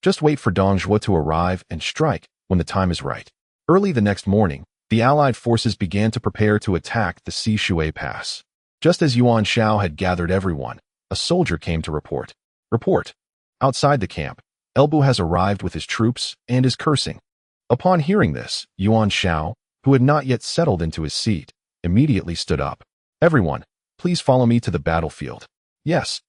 Just wait for Dong Zhuo to arrive and strike when the time is right. Early the next morning, the allied forces began to prepare to attack the Sishui Pass. Just as Yuan Shao had gathered everyone, a soldier came to report. Report. Outside the camp, Elbu has arrived with his troops and is cursing. Upon hearing this, Yuan Shao, who had not yet settled into his seat, immediately stood up. Everyone, please follow me to the battlefield. Yes.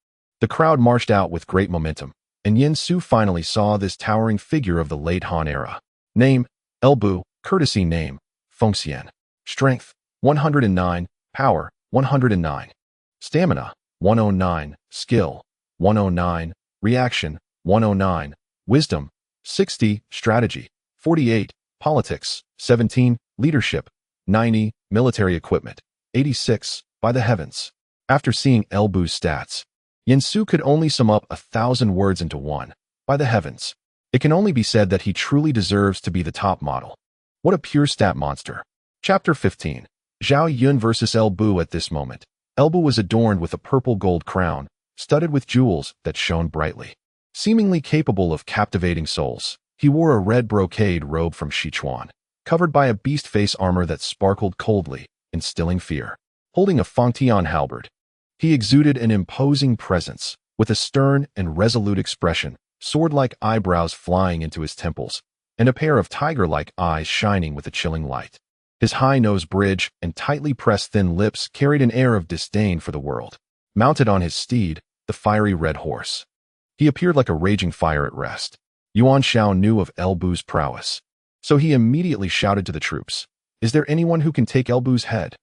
The crowd marched out with great momentum, and Yen Su finally saw this towering figure of the late Han era. Name, Elbu, courtesy name, Fengxian. Strength, 109, power, 109. Stamina, 109, skill, 109, reaction, 109, wisdom, 60, strategy, 48, politics, 17, leadership, 90, military equipment, 86, by the heavens. After seeing Elbu's stats, Yen Su could only sum up 1,000 words into one. By the heavens. It can only be said that he truly deserves to be the top model. What a pure stat monster. Chapter 15. Zhao Yun versus Elbu. At this moment, Elbu was adorned with a purple gold crown, studded with jewels that shone brightly. Seemingly capable of captivating souls, he wore a red brocade robe from Sichuan, covered by a beast face armor that sparkled coldly, instilling fear. Holding a Fangtian halberd, he exuded an imposing presence, with a stern and resolute expression, sword-like eyebrows flying into his temples, and a pair of tiger-like eyes shining with a chilling light. His high nose bridge and tightly pressed thin lips carried an air of disdain for the world. Mounted on his steed, the fiery red horse, he appeared like a raging fire at rest. Yuan Shao knew of Elbu's prowess, so he immediately shouted to the troops, "Is there anyone who can take Elbu's head?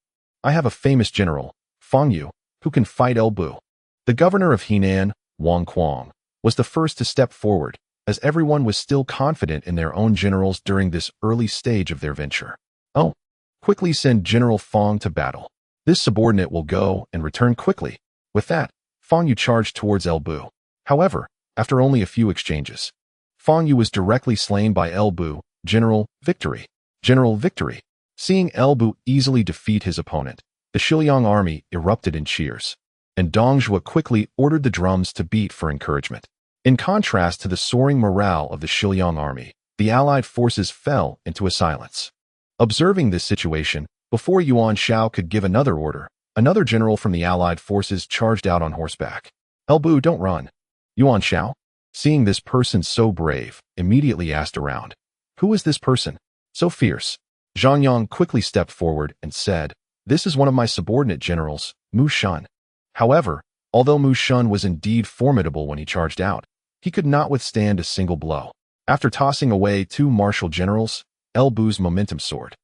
I have a famous general, Fang Yu, who can fight Elbu." The governor of Henan, Wang Quang, was the first to step forward, as everyone was still confident in their own generals during this early stage of their venture. "Oh, quickly send General Fang to battle. This subordinate will go and return quickly." With that, Fang Yu charged towards Elbu. However, after only a few exchanges, Fang Yu was directly slain by Elbu. General victory. General victory. Seeing Elbu easily defeat his opponent, the Shiliang army erupted in cheers, and Dong Zhuo quickly ordered the drums to beat for encouragement. In contrast to the soaring morale of the Shiliang army, the allied forces fell into a silence. Observing this situation, before Yuan Shao could give another order, another general from the allied forces charged out on horseback. "Elbu, don't run." Yuan Shao, seeing this person so brave, immediately asked around, "Who is this person so fierce?" Zhang Yang quickly stepped forward and said, "This is one of my subordinate generals, Mu Shun." However, although Mu Shun was indeed formidable when he charged out, he could not withstand a single blow. After tossing away two martial generals, Elbu's momentum soared.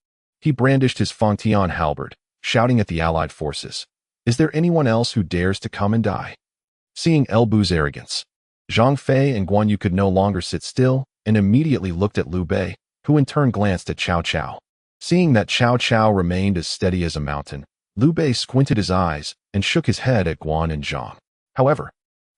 He brandished his Fangtian halberd, shouting at the allied forces, "Is there anyone else who dares to come and die?" Seeing Elbu's arrogance, Zhang Fei and Guan Yu could no longer sit still and immediately looked at Liu Bei, who in turn glanced at Cao Cao. Seeing that Cao Cao remained as steady as a mountain, Liu Bei squinted his eyes and shook his head at Guan and Zhang. However,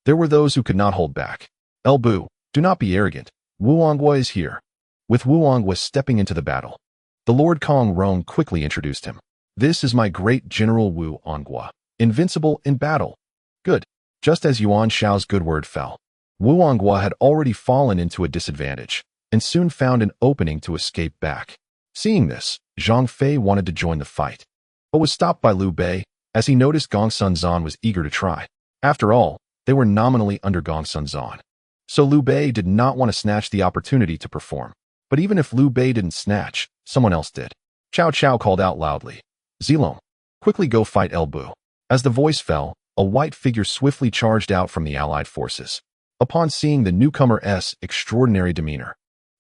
there were those who could not hold back. "Elbu, do not be arrogant. Wu Onghua is here." With Wu Onghua stepping into the battle, the Lord Kong Rong quickly introduced him. "This is my great General Wu Onghua, invincible in battle." Good. Just as Yuan Shao's good word fell, Wu Onghua had already fallen into a disadvantage, and soon found an opening to escape back. Seeing this, Zhang Fei wanted to join the fight, but was stopped by Liu Bei, as he noticed Gong Sun Zan was eager to try. After all, they were nominally under Gong Sun Zan. So Liu Bei did not want to snatch the opportunity to perform. But even if Liu Bei didn't snatch, someone else did. Cao Cao called out loudly, "Zilong, quickly go fight Elbu." As the voice fell, a white figure swiftly charged out from the allied forces. Upon seeing the newcomer's extraordinary demeanor,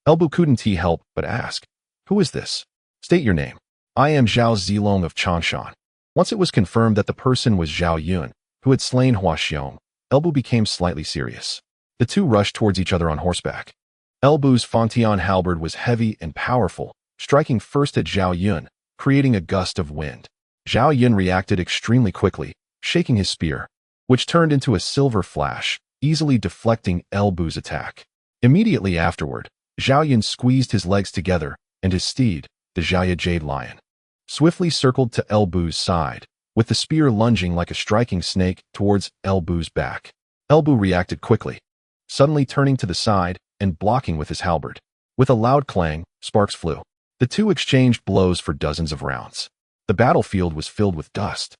Elbu couldn't help but ask, "Who is this? State your name." "I am Zhao Zilong of Changshan." Once it was confirmed that the person was Zhao Yun, who had slain Hua Xiong, Elbu became slightly serious. The two rushed towards each other on horseback. Elbu's Fangtian halberd was heavy and powerful, striking first at Zhao Yun, creating a gust of wind. Zhao Yun reacted extremely quickly, shaking his spear, which turned into a silver flash, easily deflecting Elbu's attack. Immediately afterward, Zhao Yun squeezed his legs together, and his steed, the Jaya Jade Lion, swiftly circled to Elbu's side, with the spear lunging like a striking snake towards Elbu's back. Elbu reacted quickly, suddenly turning to the side and blocking with his halberd. With a loud clang, sparks flew. The two exchanged blows for dozens of rounds. The battlefield was filled with dust,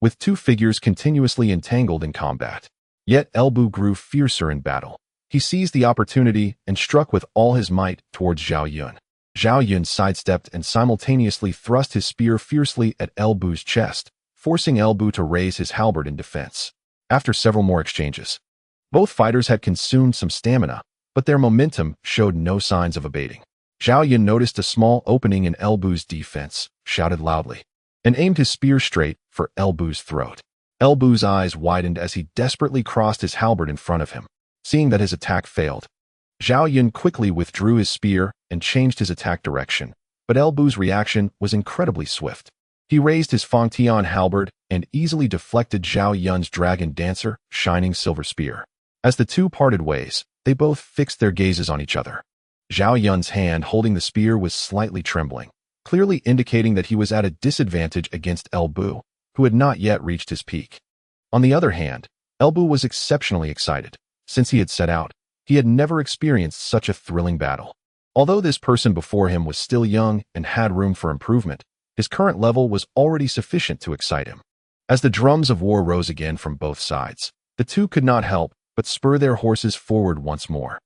with two figures continuously entangled in combat. Yet Elbu grew fiercer in battle. He seized the opportunity and struck with all his might towards Zhao Yun. Zhao Yun sidestepped and simultaneously thrust his spear fiercely at Elbu's chest, forcing Elbu to raise his halberd in defense. After several more exchanges, both fighters had consumed some stamina, but their momentum showed no signs of abating. Zhao Yun noticed a small opening in Elbu's defense, shouted loudly, and aimed his spear straight for Elbu's throat. Elbu's eyes widened as he desperately crossed his halberd in front of him. Seeing that his attack failed, Zhao Yun quickly withdrew his spear and changed his attack direction, but Elbu's reaction was incredibly swift. He raised his Fangtian halberd and easily deflected Zhao Yun's dragon dancer, shining silver spear. As the two parted ways, they both fixed their gazes on each other. Zhao Yun's hand holding the spear was slightly trembling, clearly indicating that he was at a disadvantage against Elbu, who had not yet reached his peak. On the other hand, Elbu was exceptionally excited. Since he had set out, he had never experienced such a thrilling battle. Although this person before him was still young and had room for improvement, his current level was already sufficient to excite him. As the drums of war rose again from both sides, the two could not help but spur their horses forward once more.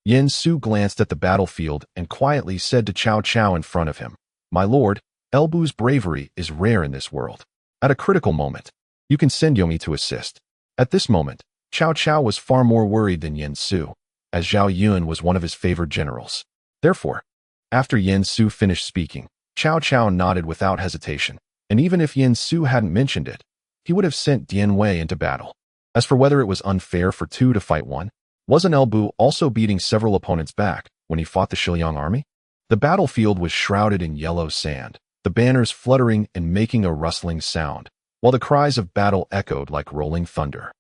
Yen Su glanced at the battlefield and quietly said to Cao Cao in front of him, "My lord, Elbu's bravery is rare in this world. At a critical moment, you can send Yomi to assist." At this moment, Cao Cao was far more worried than Yen Su, as Zhao Yun was one of his favored generals. Therefore, after Yen Su finished speaking, Cao Cao nodded without hesitation, and even if Yen Su hadn't mentioned it, he would have sent Dian Wei into battle. As for whether it was unfair for two to fight one, wasn't Elbu also beating several opponents back when he fought the Shiliang army? The battlefield was shrouded in yellow sand, the banners fluttering and making a rustling sound, while the cries of battle echoed like rolling thunder.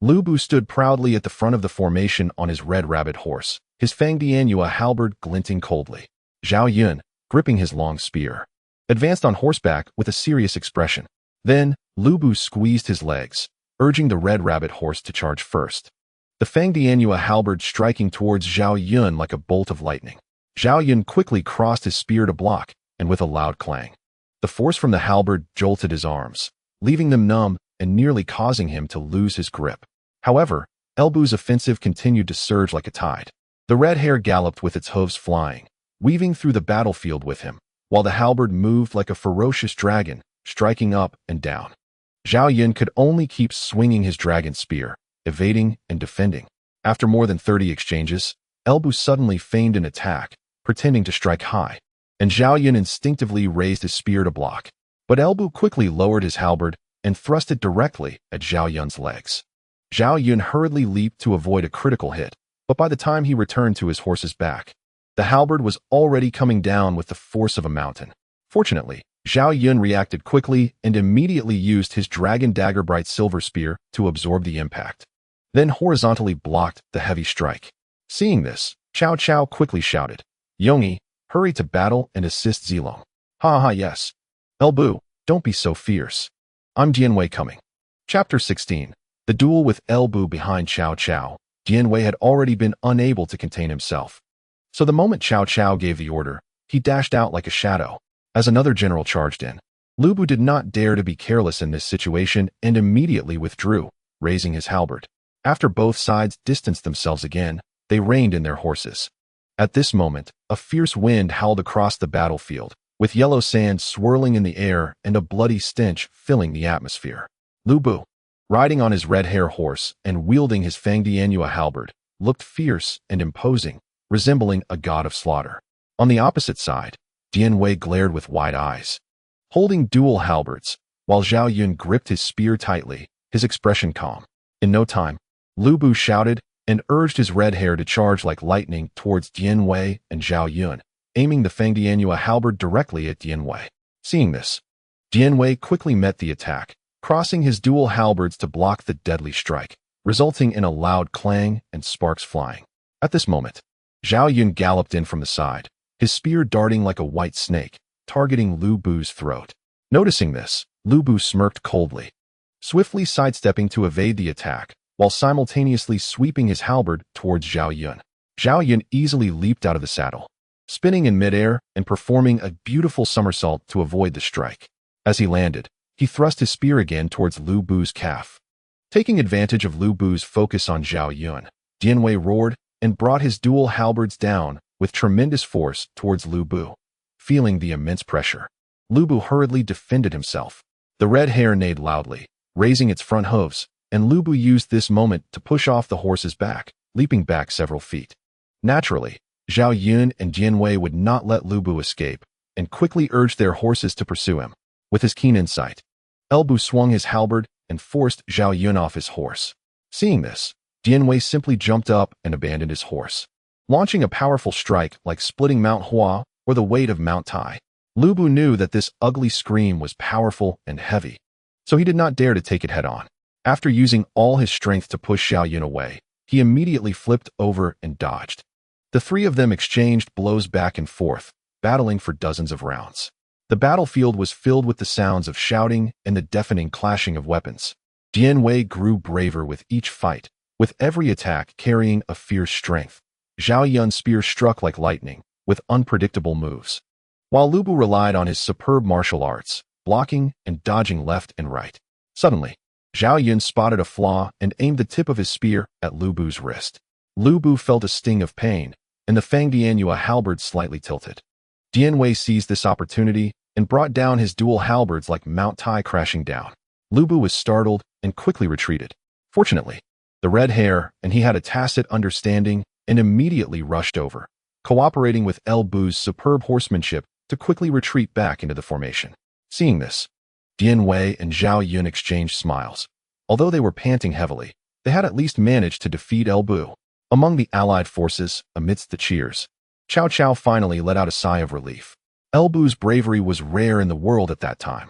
Lu Bu stood proudly at the front of the formation on his red rabbit horse, his Fangdianhua halberd glinting coldly. Zhao Yun, gripping his long spear, advanced on horseback with a serious expression. Then, Lu Bu squeezed his legs, urging the red rabbit horse to charge first. The Fangdianhua halberd striking towards Zhao Yun like a bolt of lightning. Zhao Yun quickly crossed his spear to block, and with a loud clang, the force from the halberd jolted his arms, leaving them numb and nearly causing him to lose his grip. However, Elbu's offensive continued to surge like a tide. The red hare galloped with its hooves flying, weaving through the battlefield with him, while the halberd moved like a ferocious dragon, striking up and down. Zhao Yun could only keep swinging his dragon spear, evading and defending. After more than 30 exchanges, Elbu suddenly feigned an attack, pretending to strike high, and Zhao Yun instinctively raised his spear to block. But Elbu quickly lowered his halberd and thrust it directly at Zhao Yun's legs. Zhao Yun hurriedly leaped to avoid a critical hit, but by the time he returned to his horse's back, the halberd was already coming down with the force of a mountain. Fortunately, Zhao Yun reacted quickly and immediately used his dragon dagger bright silver spear to absorb the impact, then horizontally blocked the heavy strike. Seeing this, Cao Cao quickly shouted, "Yongyi, hurry to battle and assist Zilong." "Ha ha, yes. Elbu, don't be so fierce. I'm Dian Wei coming." Chapter 16. The duel with Elbu behind Cao Cao. Dian Wei had already been unable to contain himself. So the moment Cao Cao gave the order, he dashed out like a shadow. As another general charged in, Lu Bu did not dare to be careless in this situation and immediately withdrew, raising his halberd. After both sides distanced themselves again, they reined in their horses. At this moment, a fierce wind howled across the battlefield, with yellow sand swirling in the air and a bloody stench filling the atmosphere. Lu Bu, riding on his red hare horse and wielding his Fangdianhua halberd, looked fierce and imposing, resembling a god of slaughter. On the opposite side, Dian Wei glared with wide eyes. Holding dual halberds, while Zhao Yun gripped his spear tightly, his expression calm. In no time, Lu Bu shouted and urged his red hair to charge like lightning towards Dian Wei and Zhao Yun, aiming the Fangdianhua halberd directly at Dian Wei. Seeing this, Dian Wei quickly met the attack, crossing his dual halberds to block the deadly strike, resulting in a loud clang and sparks flying. At this moment, Zhao Yun galloped in from the side, his spear darting like a white snake, targeting Lu Bu's throat. Noticing this, Lu Bu smirked coldly, swiftly sidestepping to evade the attack, while simultaneously sweeping his halberd towards Zhao Yun. Zhao Yun easily leaped out of the saddle, spinning in midair and performing a beautiful somersault to avoid the strike. As he landed, he thrust his spear again towards Lu Bu's calf. Taking advantage of Lu Bu's focus on Zhao Yun, Dian Wei roared and brought his dual halberds down with tremendous force towards Lu Bu. Feeling the immense pressure, Lu Bu hurriedly defended himself. The red hare neighed loudly, raising its front hooves, and Lu Bu used this moment to push off the horse's back, leaping back several feet. Naturally, Zhao Yun and Dian Wei would not let Lu Bu escape, and quickly urged their horses to pursue him. With his keen insight, Lu Bu swung his halberd and forced Zhao Yun off his horse. Seeing this, Dian Wei simply jumped up and abandoned his horse, launching a powerful strike like splitting Mount Hua or the weight of Mount Tai. Lu Bu knew that this ugly scream was powerful and heavy, so he did not dare to take it head-on. After using all his strength to push Zhao Yun away, he immediately flipped over and dodged. The three of them exchanged blows back and forth, battling for dozens of rounds. The battlefield was filled with the sounds of shouting and the deafening clashing of weapons. Dian Wei grew braver with each fight, with every attack carrying a fierce strength. Zhao Yun's spear struck like lightning, with unpredictable moves, while Lu Bu relied on his superb martial arts, blocking and dodging left and right. Suddenly, Zhao Yun spotted a flaw and aimed the tip of his spear at Lu Bu's wrist. Lu Bu felt a sting of pain, and the Fangdianhua halberd slightly tilted. Dian Wei seized this opportunity and brought down his dual halberds like Mount Tai crashing down. Lu Bu was startled and quickly retreated. Fortunately, the red hare and he had a tacit understanding and immediately rushed over, cooperating with Lu Bu's superb horsemanship to quickly retreat back into the formation. Seeing this, Dian Wei and Zhao Yun exchanged smiles. Although they were panting heavily, they had at least managed to defeat Lu Bu. Among the allied forces, amidst the cheers, Cao Cao finally let out a sigh of relief. Lu Bu's bravery was rare in the world at that time.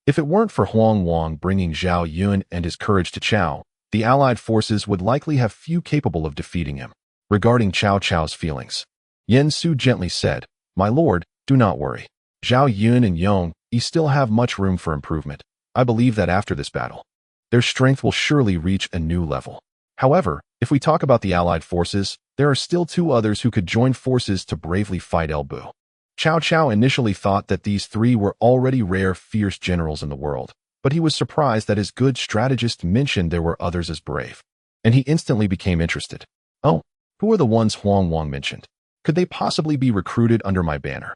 If it weren't for Huang Wang bringing Zhao Yun and his courage to Cao, the allied forces would likely have few capable of defeating him. Regarding Cao Cao's feelings, Yen Su gently said, "My lord, do not worry. Zhao Yun and Yong Yi still have much room for improvement. I believe that after this battle, their strength will surely reach a new level. However, if we talk about the allied forces, there are still two others who could join forces to bravely fight Lu Bu." Cao Cao initially thought that these three were already rare, fierce generals in the world, but he was surprised that his good strategist mentioned there were others as brave, and he instantly became interested. "Oh, who are the ones Huang Wang mentioned? Could they possibly be recruited under my banner?"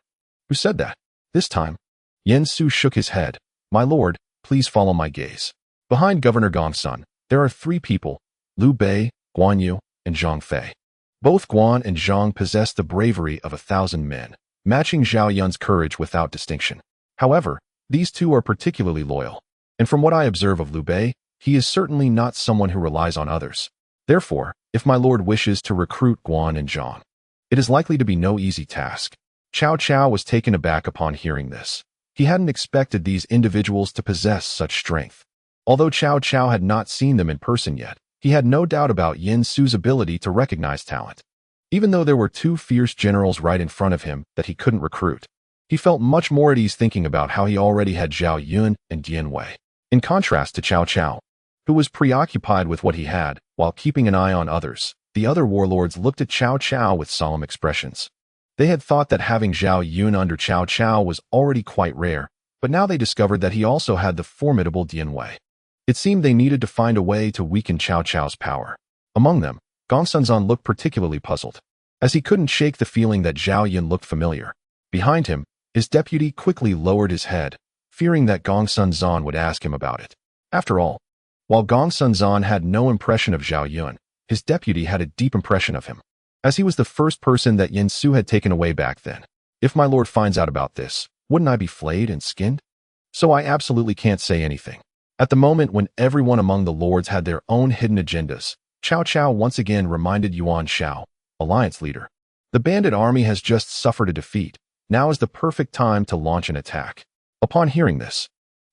"Who said that?" This time, Yen Su shook his head. "My lord, please follow my gaze. Behind Governor Gongsun, there are three people, Liu Bei, Guan Yu, and Zhang Fei. Both Guan and Zhang possess the bravery of 1,000 men, matching Zhao Yun's courage without distinction. However, these two are particularly loyal, and from what I observe of Liu Bei, he is certainly not someone who relies on others. Therefore, if my lord wishes to recruit Guan and Zhang, it is likely to be no easy task." Cao Cao was taken aback upon hearing this. He hadn't expected these individuals to possess such strength. Although Cao Cao had not seen them in person yet, he had no doubt about Yen Su's ability to recognize talent. Even though there were two fierce generals right in front of him that he couldn't recruit, he felt much more at ease thinking about how he already had Zhao Yun and Dian Wei. In contrast to Cao Cao, who was preoccupied with what he had while keeping an eye on others, the other warlords looked at Cao Cao with solemn expressions. They had thought that having Zhao Yun under Cao Cao was already quite rare, but now they discovered that he also had the formidable Dian Wei. It seemed they needed to find a way to weaken Cao Cao's power. Among them, Gongsun Zan looked particularly puzzled, as he couldn't shake the feeling that Zhao Yun looked familiar. Behind him, his deputy quickly lowered his head, fearing that Gongsun Zan would ask him about it. After all, while Gongsun Zan had no impression of Zhao Yun, his deputy had a deep impression of him, as he was the first person that Yen Su had taken away back then. "If my lord finds out about this, wouldn't I be flayed and skinned?" so I absolutely can't say anything. At the moment when everyone among the lords had their own hidden agendas, Cao Cao once again reminded Yuan Shao, alliance leader. The bandit army has just suffered a defeat. Now is the perfect time to launch an attack. Upon hearing this,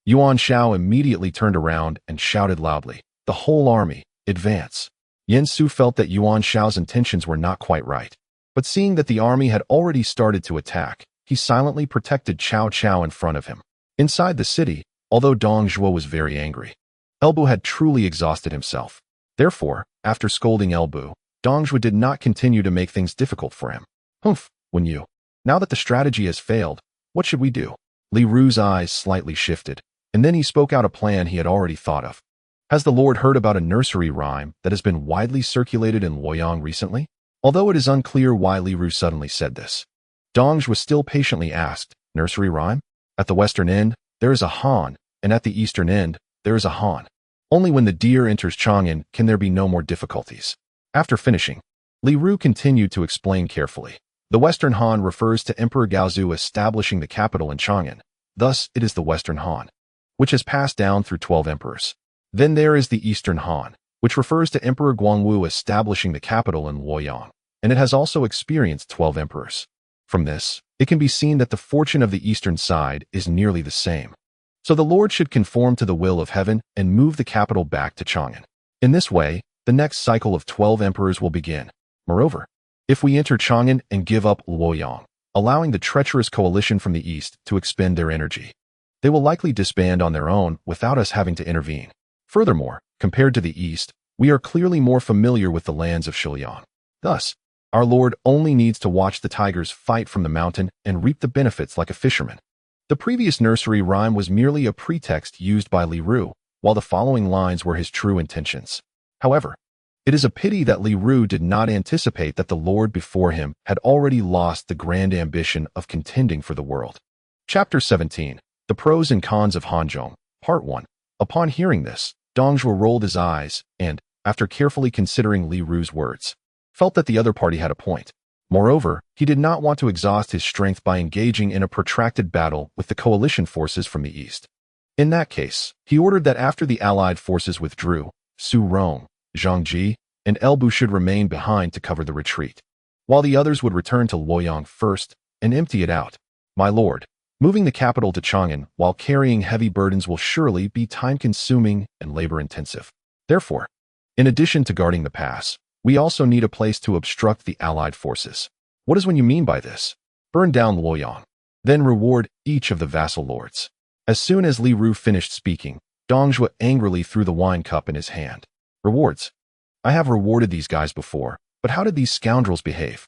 Yuan Shao immediately turned around and shouted loudly, "The whole army, advance!" Yen Su felt that Yuan Shao's intentions were not quite right. But seeing that the army had already started to attack, he silently protected Cao Cao in front of him. Inside the city, although Dong Zhuo was very angry, Elbu had truly exhausted himself. Therefore, after scolding Elbu, Dong Zhuo did not continue to make things difficult for him. "Humph, when you. Now that the strategy has failed, what should we do?" Li Ru's eyes slightly shifted, and then he spoke out a plan he had already thought of. Has the Lord heard about a nursery rhyme that has been widely circulated in Luoyang recently? Although it is unclear why Li Ru suddenly said this, Dong Zhuo still patiently asked, "Nursery rhyme? At the western end, there is a Han, and at the eastern end, there is a Han. Only when the deer enters Chang'an can there be no more difficulties." After finishing, Li Ru continued to explain carefully. The Western Han refers to Emperor Gaozu establishing the capital in Chang'an. Thus, it is the Western Han, which has passed down through 12 emperors. Then there is the Eastern Han, which refers to Emperor Guangwu establishing the capital in Luoyang, and it has also experienced 12 emperors. From this, it can be seen that the fortune of the eastern side is nearly the same. So the Lord should conform to the will of heaven and move the capital back to Chang'an. In this way, the next cycle of 12 emperors will begin. Moreover, if we enter Chang'an and give up Luoyang, allowing the treacherous coalition from the east to expend their energy, they will likely disband on their own without us having to intervene. Furthermore, compared to the east, we are clearly more familiar with the lands of Shiliang. Thus, our Lord only needs to watch the tigers fight from the mountain and reap the benefits like a fisherman. The previous nursery rhyme was merely a pretext used by Li Ru, while the following lines were his true intentions. However, it is a pity that Li Ru did not anticipate that the Lord before him had already lost the grand ambition of contending for the world. Chapter 17. The Pros and Cons of Hanzhong, Part 1. Upon hearing this, Dong Zhuo rolled his eyes and, after carefully considering Li Ru's words, felt that the other party had a point. Moreover, he did not want to exhaust his strength by engaging in a protracted battle with the coalition forces from the east. In that case, he ordered that after the allied forces withdrew, Su Rong, Zhang Ji, and Elbu should remain behind to cover the retreat, while the others would return to Luoyang first and empty it out. "My lord, moving the capital to Chang'an while carrying heavy burdens will surely be time-consuming and labor-intensive. Therefore, in addition to guarding the pass, we also need a place to obstruct the allied forces." "What is what you mean by this?" "Burn down Luoyang. Then reward each of the vassal lords." As soon as Li Ru finished speaking, Dong Zhuo angrily threw the wine cup in his hand. "Rewards? I have rewarded these guys before, but how did these scoundrels behave?"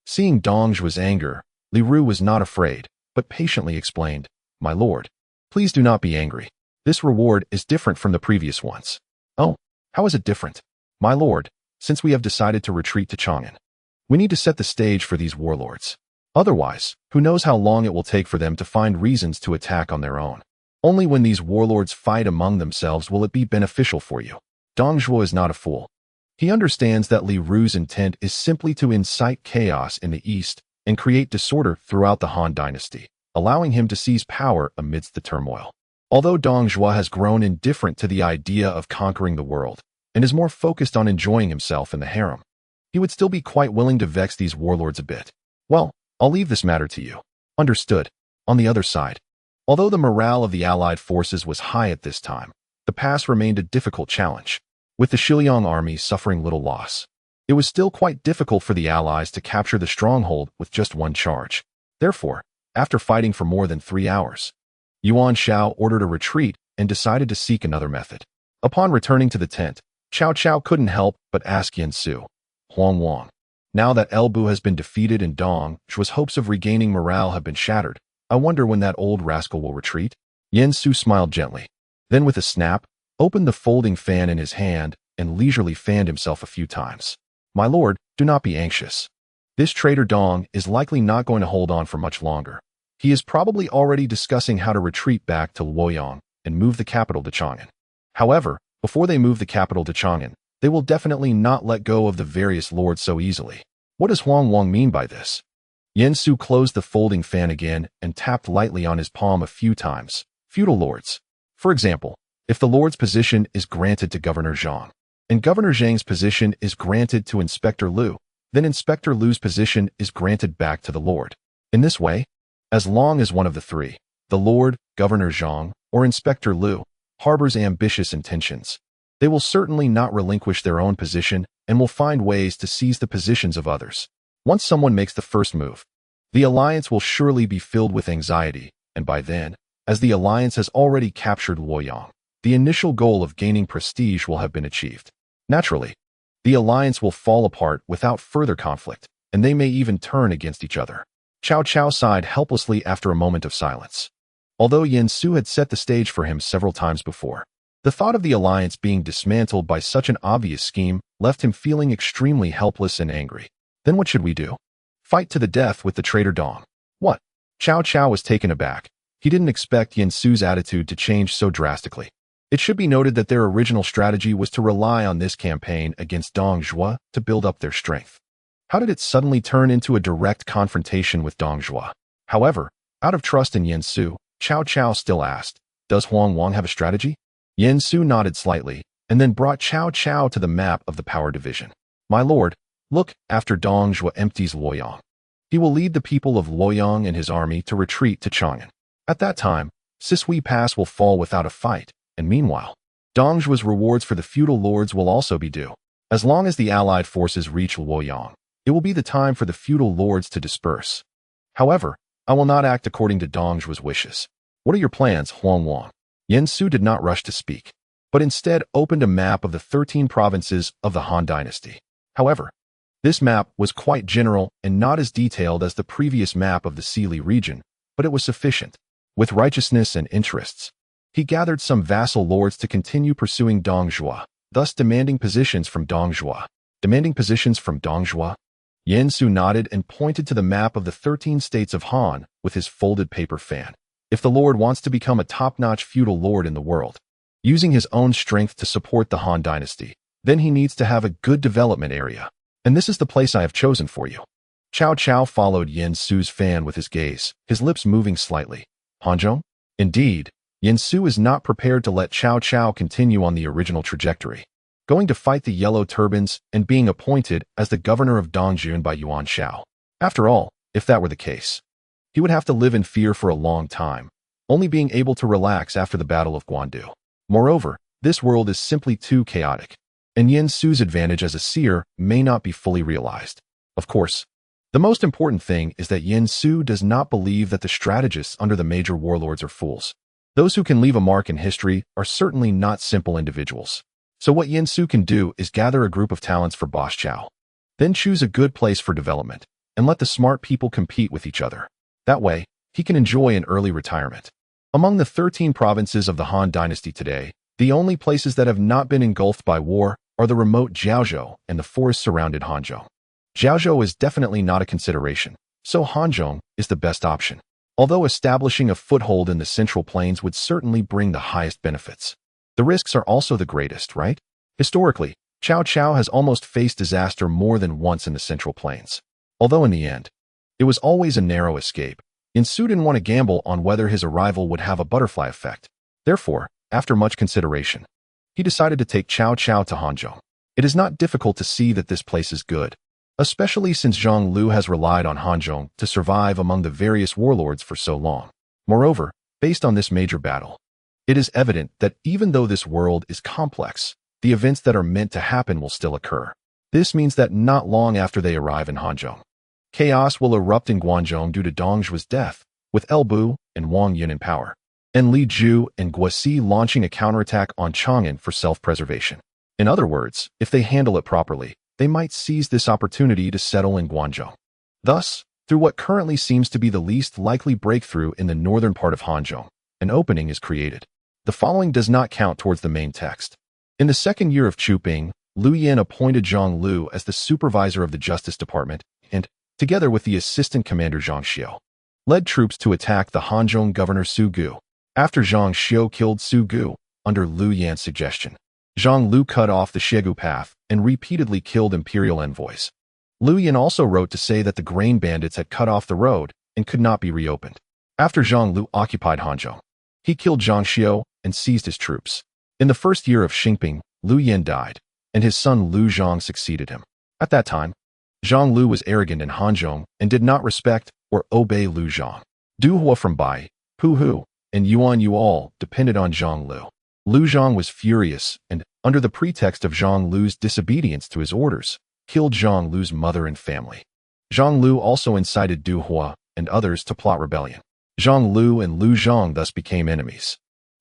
Seeing Dong Zhuo's anger, Li Ru was not afraid, but patiently explained, "My lord, please do not be angry. This reward is different from the previous ones." "Oh, how is it different?" "My lord, since we have decided to retreat to Chang'an, we need to set the stage for these warlords. Otherwise, who knows how long it will take for them to find reasons to attack on their own. Only when these warlords fight among themselves will it be beneficial for you." Dong Zhuo is not a fool. He understands that Li Ru's intent is simply to incite chaos in the east and create disorder throughout the Han dynasty, allowing him to seize power amidst the turmoil. Although Dong Zhuo has grown indifferent to the idea of conquering the world and is more focused on enjoying himself in the harem, he would still be quite willing to vex these warlords a bit. "Well, I'll leave this matter to you." "Understood." On the other side, although the morale of the allied forces was high at this time, the pass remained a difficult challenge. With the Shiliang army suffering little loss, it was still quite difficult for the allies to capture the stronghold with just one charge. Therefore, after fighting for more than 3 hours, Yuan Shao ordered a retreat and decided to seek another method. Upon returning to the tent, Cao Cao couldn't help but ask Yen Su, "Huang Wang, now that Elbu has been defeated and Dong Zhuo's hopes of regaining morale have been shattered, I wonder when that old rascal will retreat?" Yen Su smiled gently. Then with a snap, opened the folding fan in his hand and leisurely fanned himself a few times. "My lord, do not be anxious. This traitor Dong is likely not going to hold on for much longer. He is probably already discussing how to retreat back to Luoyang and move the capital to Chang'an. However, before they move the capital to Chang'an, they will definitely not let go of the various lords so easily." "What does Huang Wang mean by this?" Yen Su closed the folding fan again and tapped lightly on his palm a few times, Feudal lords. For example, if the lord's position is granted to Governor Zhang, and Governor Zhang's position is granted to Inspector Liu, then Inspector Liu's position is granted back to the lord. In this way, as long as one of the three, the lord, Governor Zhang, or Inspector Liu, harbors ambitious intentions, they will certainly not relinquish their own position and will find ways to seize the positions of others. Once someone makes the first move, the alliance will surely be filled with anxiety, and by then, as the alliance has already captured Luoyang, the initial goal of gaining prestige will have been achieved. Naturally, the alliance will fall apart without further conflict, and they may even turn against each other. Cao Cao sighed helplessly after a moment of silence. Although Yen Su had set the stage for him several times before, the thought of the alliance being dismantled by such an obvious scheme left him feeling extremely helpless and angry. Then what should we do? Fight to the death with the traitor Dong. What? Cao Cao was taken aback. He didn't expect Yen Su's attitude to change so drastically. It should be noted that their original strategy was to rely on this campaign against Dong Zhuo to build up their strength. How did it suddenly turn into a direct confrontation with Dong Zhuo? However, out of trust in Yen Su, Cao Cao still asked, "Does Huang Wang have a strategy?" Yen Su nodded slightly, and then brought Cao Cao to the map of the power division. "My lord, look, after Dong Zhuo empties Luoyang, he will lead the people of Luoyang and his army to retreat to Chang'an. At that time, Sisui Pass will fall without a fight, and meanwhile, Dong Zhuo's rewards for the feudal lords will also be due. As long as the allied forces reach Luoyang, it will be the time for the feudal lords to disperse. However, I will not act according to Dong Zhuo's wishes. What are your plans, Huang Wang?" Yen Su did not rush to speak, but instead opened a map of the 13 provinces of the Han Dynasty. However, this map was quite general and not as detailed as the previous map of the Sili region, but it was sufficient. With righteousness and interests, he gathered some vassal lords to continue pursuing Dong Zhuo, thus demanding positions from Dong Zhuo. Demanding positions from Dong Zhuo? Yen Su nodded and pointed to the map of the 13 states of Han with his folded paper fan. If the lord wants to become a top-notch feudal lord in the world, using his own strength to support the Han Dynasty, then he needs to have a good development area. And this is the place I have chosen for you. Cao Cao followed Yen Su's fan with his gaze, his lips moving slightly. Hanzhong? Indeed, Yen Su is not prepared to let Cao Cao continue on the original trajectory, going to fight the Yellow Turbans and being appointed as the governor of Dongjun by Yuan Shao. After all, if that were the case, he would have to live in fear for a long time, only being able to relax after the Battle of Guandu. Moreover, this world is simply too chaotic, and Yen Su's advantage as a seer may not be fully realized. Of course, the most important thing is that Yen Su does not believe that the strategists under the major warlords are fools. Those who can leave a mark in history are certainly not simple individuals. So what Yen Su can do is gather a group of talents for Boss Chow, then choose a good place for development, and let the smart people compete with each other. That way, he can enjoy an early retirement. Among the 13 provinces of the Han Dynasty today, the only places that have not been engulfed by war are the remote Jiaozhou and the forest-surrounded Hanzhong. Jiaozhou is definitely not a consideration, so Hanzhong is the best option. Although establishing a foothold in the Central Plains would certainly bring the highest benefits, the risks are also the greatest, right? Historically, Cao Cao has almost faced disaster more than once in the Central Plains. Although in the end, it was always a narrow escape, Yen Su didn't want to gamble on whether his arrival would have a butterfly effect. Therefore, after much consideration, he decided to take Cao Cao to Hanzhong. It is not difficult to see that this place is good, especially since Zhang Lu has relied on Hanzhong to survive among the various warlords for so long. Moreover, based on this major battle, it is evident that even though this world is complex, the events that are meant to happen will still occur. This means that not long after they arrive in Hanzhong, chaos will erupt in Guangzhou due to Dong Zhuo's death, with El Bu and Wang Yun in power, and Li Ju and Guosi launching a counterattack on Chang'an for self-preservation. In other words, if they handle it properly, they might seize this opportunity to settle in Guangzhou. Thus, through what currently seems to be the least likely breakthrough in the northern part of Hanzhong, an opening is created. The following does not count towards the main text. In the second year of Chuping, Liu Yan appointed Zhang Lu as the supervisor of the Justice Department and, together with the assistant commander Zhang Xiu, led troops to attack the Hanzhong governor Su Gu. After Zhang Xiu killed Su Gu, under Liu Yan's suggestion, Zhang Lu cut off the Shegu path and repeatedly killed imperial envoys. Liu Yan also wrote to say that the grain bandits had cut off the road and could not be reopened. After Zhang Lu occupied Hanzhong, He killed Zhang Xiu and seized his troops. In the first year of Xingping, Liu Yan died, and his son Liu Zhang succeeded him. At that time, Zhang Lu was arrogant in Hanzhong and did not respect or obey Liu Zhang. Du Hua from Bai, Pu Hu, and Yuan Yu all depended on Zhang Lu. Liu Zhang was furious and, under the pretext of Zhang Lu's disobedience to his orders, killed Zhang Lu's mother and family. Zhang Lu also incited Du Hua and others to plot rebellion. Zhang Lu and Liu Zhang thus became enemies.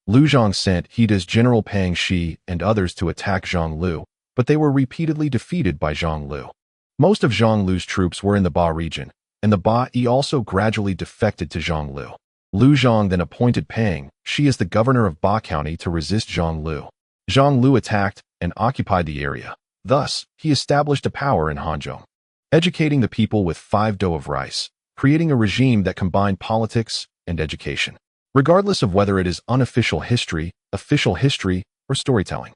Liu Zhang sent He's General Pang Shi and others to attack Zhang Lu, but they were repeatedly defeated by Zhang Lu. Most of Zhang Lu's troops were in the Ba region, and the Ba also gradually defected to Zhang Lu. Liu Zhang then appointed Pang Shi as the governor of Ba County to resist Zhang Lu. Zhang Lu attacked and occupied the area. Thus, he established a power in Hanzhong, educating the people with 5 dough of rice, creating a regime that combined politics and education. Regardless of whether it is unofficial history, official history, or storytelling,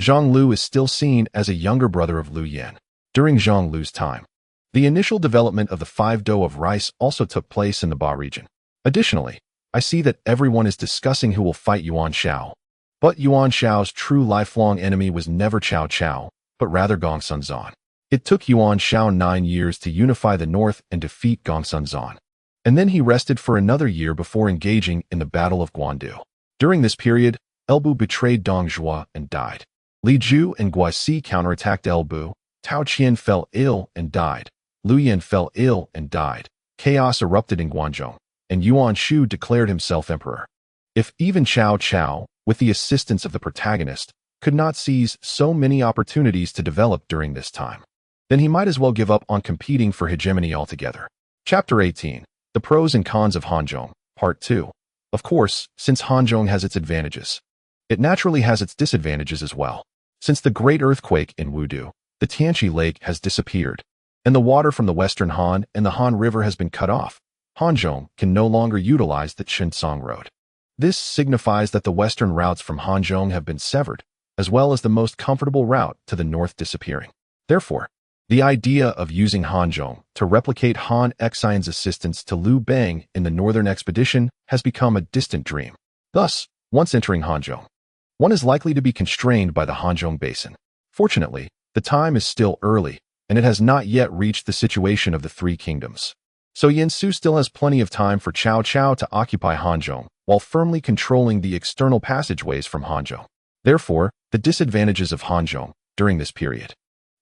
Zhang Lu is still seen as a younger brother of Liu Yan. During Zhang Lu's time, the initial development of the 5 dough of rice also took place in the Ba region. Additionally, I see that everyone is discussing who will fight Yuan Shao. But Yuan Shao's true lifelong enemy was never Cao Cao, but rather Gongsun Zan. It took Yuan Shao 9 years to unify the north and defeat Gongsun Zan. And then he rested for another year before engaging in the Battle of Guandu. During this period, Elbu betrayed Dong Zhuo and died. Li Ju and Guaixi counterattacked Elbu. Tao Qian fell ill and died. Liu Yan fell ill and died. Chaos erupted in Guangzhou, and Yuan Shu declared himself emperor. If even Cao Cao, with the assistance of the protagonist, could not seize so many opportunities to develop during this time, then he might as well give up on competing for hegemony altogether. Chapter 18. The Pros and Cons of Hanzhong, Part 2. Of course, since Hanzhong has its advantages, it naturally has its disadvantages as well. Since the great earthquake in Wudu, the Tianqi Lake has disappeared, and the water from the western Han and the Han River has been cut off. Hanzhong can no longer utilize the Qinsong Road. This signifies that the western routes from Hanzhong have been severed, as well as the most comfortable route to the north disappearing. Therefore, the idea of using Hanzhong to replicate Han Xian's assistance to Liu Bang in the northern expedition has become a distant dream. Thus, once entering Hanzhong, one is likely to be constrained by the Hanzhong Basin. Fortunately, the time is still early, and it has not yet reached the situation of the 3 kingdoms. So Yansu still has plenty of time for Cao Cao to occupy Hanzhong, while firmly controlling the external passageways from Hanzhong. Therefore, the disadvantages of Hanzhong during this period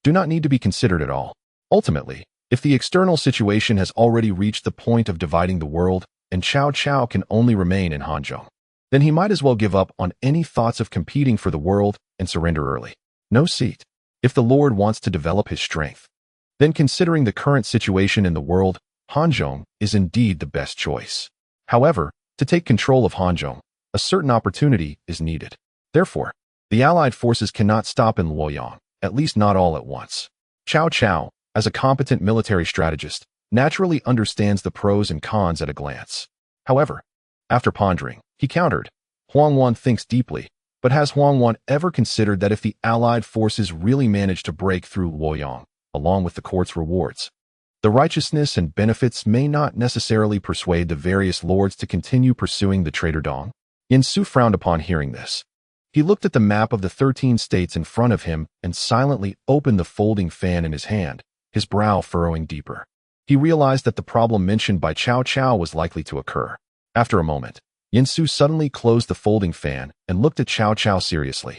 do not need to be considered at all. Ultimately, if the external situation has already reached the point of dividing the world and Cao Cao can only remain in Hanzhong, then he might as well give up on any thoughts of competing for the world and surrender early. No seat. If the Lord wants to develop his strength, then considering the current situation in the world, Hanzhong is indeed the best choice. However, to take control of Hanzhong, a certain opportunity is needed. Therefore, the Allied forces cannot stop in Luoyang, at least not all at once. Cao Cao, as a competent military strategist, naturally understands the pros and cons at a glance. However, after pondering, he countered, Huang Wan thinks deeply, but has Huang Wan ever considered that if the Allied forces really manage to break through Luoyang, along with the court's rewards, the righteousness and benefits may not necessarily persuade the various lords to continue pursuing the traitor Dong? Yin Su frowned upon hearing this. He looked at the map of the 13 states in front of him and silently opened the folding fan in his hand, his brow furrowing deeper. He realized that the problem mentioned by Cao Cao was likely to occur. After a moment, Yin Su suddenly closed the folding fan and looked at Cao Cao seriously,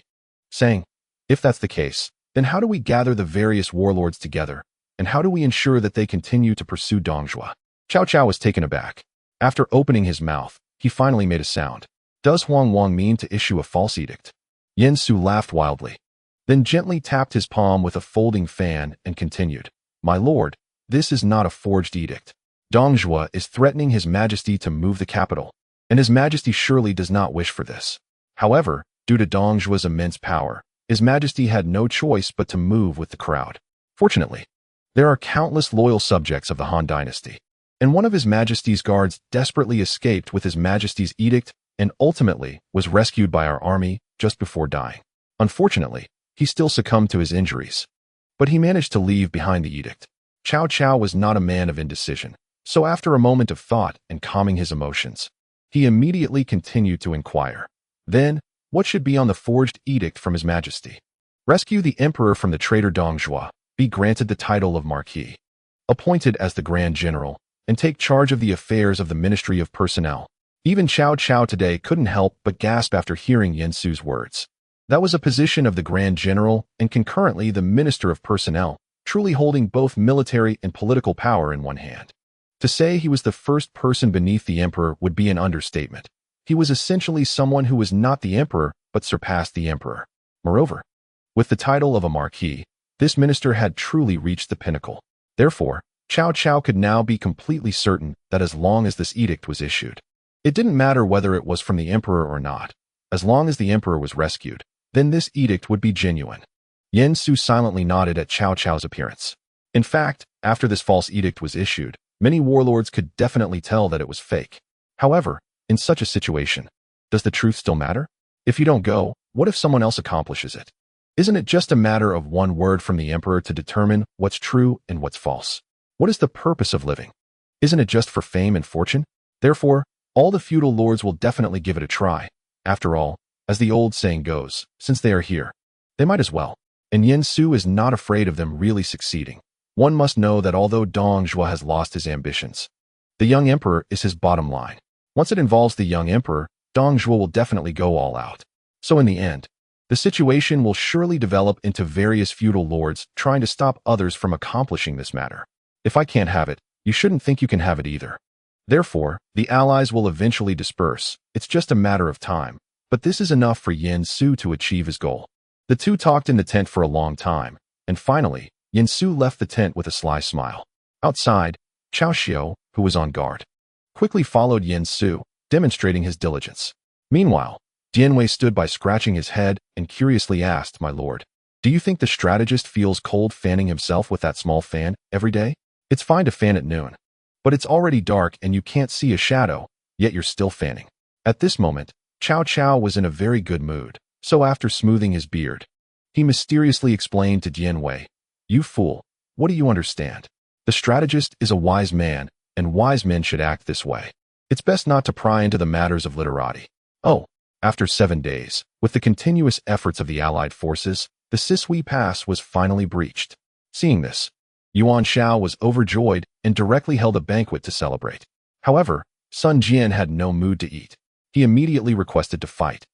saying, if that's the case, then how do we gather the various warlords together, and how do we ensure that they continue to pursue Dong Zhuo? Cao Cao was taken aback. After opening his mouth, he finally made a sound. Does Huang Wang mean to issue a false edict? Yin Su laughed wildly, then gently tapped his palm with a folding fan and continued, my lord, this is not a forged edict. Dong Zhuo is threatening His Majesty to move the capital, and His Majesty surely does not wish for this. However, due to Dong Zhuo's immense power, His Majesty had no choice but to move with the crowd. Fortunately, there are countless loyal subjects of the Han dynasty, and one of His Majesty's guards desperately escaped with His Majesty's edict and ultimately was rescued by our army just before dying. Unfortunately, he still succumbed to his injuries, but he managed to leave behind the edict. Cao Cao was not a man of indecision, so after a moment of thought and calming his emotions, He immediately continued to inquire. Then, what should be on the forged edict from His Majesty? Rescue the emperor from the traitor Dong Zhuo, be granted the title of Marquis, appointed as the Grand General, and take charge of the affairs of the Ministry of Personnel. Even Cao Cao today couldn't help but gasp after hearing Yen Su's words. That was a position of the Grand General and concurrently the Minister of Personnel, truly holding both military and political power in one hand. To say he was the first person beneath the emperor would be an understatement. He was essentially someone who was not the emperor but surpassed the emperor. Moreover, with the title of a marquis, this minister had truly reached the pinnacle. Therefore, Cao Cao could now be completely certain that as long as this edict was issued, it didn't matter whether it was from the emperor or not. As long as the emperor was rescued, then this edict would be genuine. Yen Su silently nodded at Cao Cao's appearance. In fact, after this false edict was issued, many warlords could definitely tell that it was fake. However, in such a situation, does the truth still matter? If you don't go, what if someone else accomplishes it? Isn't it just a matter of one word from the emperor to determine what's true and what's false? What is the purpose of living? Isn't it just for fame and fortune? Therefore, all the feudal lords will definitely give it a try. After all, as the old saying goes, since they are here, they might as well. And Yen Su is not afraid of them really succeeding. One must know that although Dong Zhuo has lost his ambitions, the young emperor is his bottom line. Once it involves the young emperor, Dong Zhuo will definitely go all out. So in the end, the situation will surely develop into various feudal lords trying to stop others from accomplishing this matter. If I can't have it, you shouldn't think you can have it either. Therefore, the allies will eventually disperse. It's just a matter of time. But this is enough for Yen Su to achieve his goal. The two talked in the tent for a long time, and finally, Yen Su left the tent with a sly smile. Outside, Cao Xiao, who was on guard, quickly followed Yen Su, demonstrating his diligence. Meanwhile, Dianwei stood by scratching his head and curiously asked, "My lord, do you think the strategist feels cold fanning himself with that small fan every day? It's fine to fan at noon, but it's already dark and you can't see a shadow, yet you're still fanning." At this moment, Cao Cao was in a very good mood, so after smoothing his beard, he mysteriously explained to Dianwei, "You fool, what do you understand? The strategist is a wise man, and wise men should act this way. It's best not to pry into the matters of literati." Oh, after 7 days, with the continuous efforts of the allied forces, the Sisui Pass was finally breached. Seeing this, Yuan Shao was overjoyed and directly held a banquet to celebrate. However, Sun Jian had no mood to eat. He immediately requested to fight,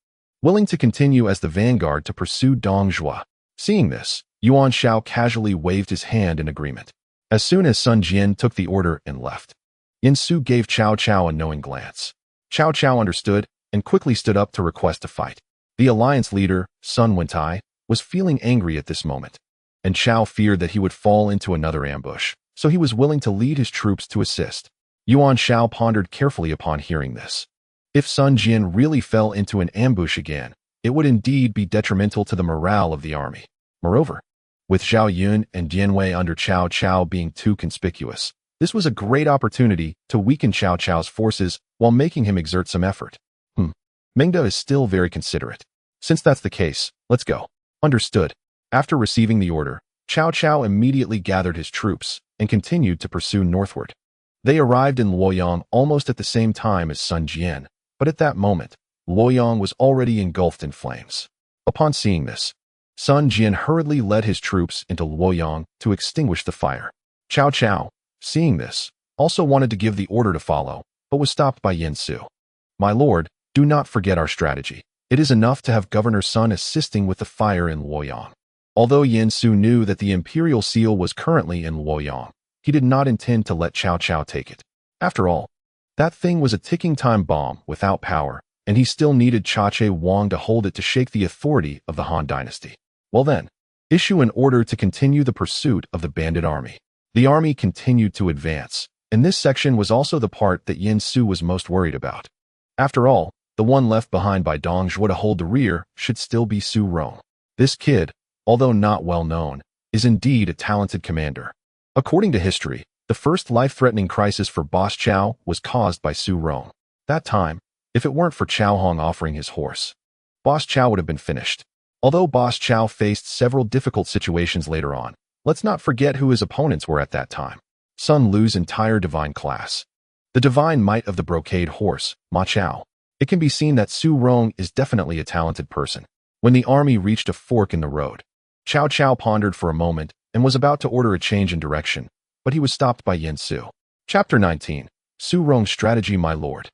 willing to continue as the vanguard to pursue Dong Zhuo. Seeing this, Yuan Shao casually waved his hand in agreement. As soon as Sun Jian took the order and left, Yen Su gave Cao Cao a knowing glance. Cao Cao understood and quickly stood up to request a fight. The alliance leader, Sun Wentai, was feeling angry at this moment, and Cao feared that he would fall into another ambush, so he was willing to lead his troops to assist. Yuan Shao pondered carefully upon hearing this. If Sun Jian really fell into an ambush again, it would indeed be detrimental to the morale of the army. Moreover, with Zhao Yun and Dianwei under Cao Cao being too conspicuous, this was a great opportunity to weaken Cao Cao's forces while making him exert some effort. Mengde is still very considerate. Since that's the case, let's go. Understood. After receiving the order, Cao Cao immediately gathered his troops and continued to pursue northward. They arrived in Luoyang almost at the same time as Sun Jian, but at that moment, Luoyang was already engulfed in flames. Upon seeing this, Sun Jian hurriedly led his troops into Luoyang to extinguish the fire. Cao Cao, seeing this, also wanted to give the order to follow, but was stopped by Yen Su. "My lord, do not forget our strategy. It is enough to have Governor Sun assisting with the fire in Luoyang." Although Yen Su knew that the imperial seal was currently in Luoyang, he did not intend to let Cao Cao take it. After all, that thing was a ticking time bomb without power, and he still needed Chache Wang to hold it to shake the authority of the Han dynasty. Well then, issue an order to continue the pursuit of the bandit army. The army continued to advance, and this section was also the part that Yen Su was most worried about. After all, the one left behind by Dong Zhuo to hold the rear should still be Su Rong. This kid, although not well known, is indeed a talented commander. According to history, the first life-threatening crisis for Boss Chao was caused by Su Rong. That time, if it weren't for Chao Hong offering his horse, Boss Chao would have been finished. Although Boss Chao faced several difficult situations later on, let's not forget who his opponents were at that time. Sun Lu's entire divine class. The divine might of the brocade horse, Ma Chao. It can be seen that Su Rong is definitely a talented person. When the army reached a fork in the road, Cao Cao pondered for a moment and was about to order a change in direction, but he was stopped by Yin Su. Chapter 19. Su Rong's Strategy, my lord.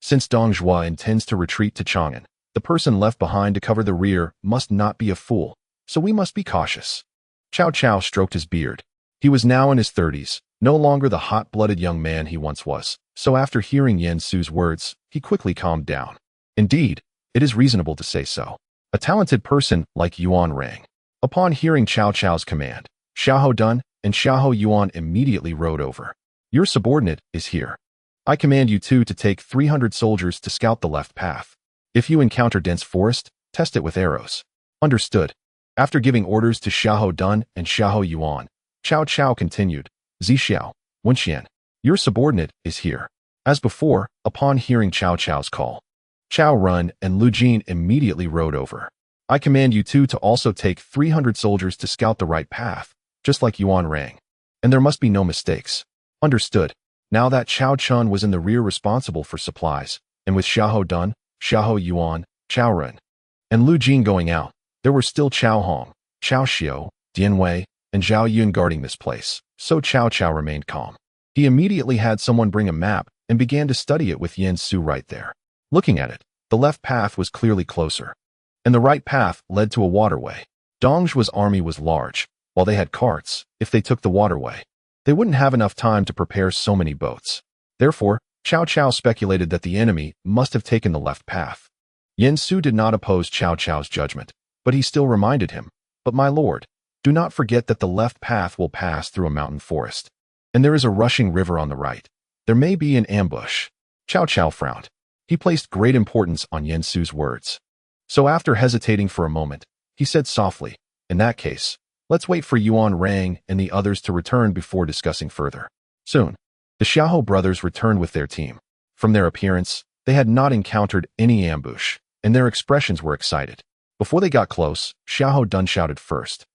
Since Dong Zhuo intends to retreat to Chang'an, the person left behind to cover the rear must not be a fool, so we must be cautious. Cao Cao stroked his beard. He was now in his 30s, no longer the hot-blooded young man he once was, so after hearing Yin Su's words, he quickly calmed down. Indeed, it is reasonable to say so. A talented person like Yuan Rang. Upon hearing Cao Cao's command, Xiahou Dun and Xiahou Yuan immediately rode over. Your subordinate is here. I command you two to take 300 soldiers to scout the left path. If you encounter dense forest, test it with arrows. Understood. After giving orders to Xiahou Dun and Xiahou Yuan, Cao Cao continued, Zixiao, Wenxian, your subordinate is here. As before, upon hearing Cao Cao's call, Cao Run and Lu Jin immediately rode over. I command you two to also take 300 soldiers to scout the right path, just like Yuan Rang. And there must be no mistakes. Understood. Now that Cao Chun was in the rear responsible for supplies, and with Xiahou Dun, Xiahou Yuan, Cao Run, and Lu Jin going out, there were still Cao Hong, Cao Xiu, Dian Wei, and Zhao Yun guarding this place, so Cao Cao remained calm. He immediately had someone bring a map and began to study it with Yin Su right there. Looking at it, the left path was clearly closer, and the right path led to a waterway. Dong Zhuo's army was large. While they had carts, if they took the waterway, they wouldn't have enough time to prepare so many boats. Therefore, Cao Cao speculated that the enemy must have taken the left path. Yin Su did not oppose Cao Cao's judgment, but he still reminded him, but my lord, do not forget that the left path will pass through a mountain forest, and there is a rushing river on the right. There may be an ambush. Cao Cao frowned. He placed great importance on Yin Su's words. So after hesitating for a moment, he said softly, in that case, let's wait for Yuan Rang and the others to return before discussing further. Soon, the Xiahou brothers returned with their team. From their appearance, they had not encountered any ambush, and their expressions were excited. Before they got close, Xiahou Dun shouted first,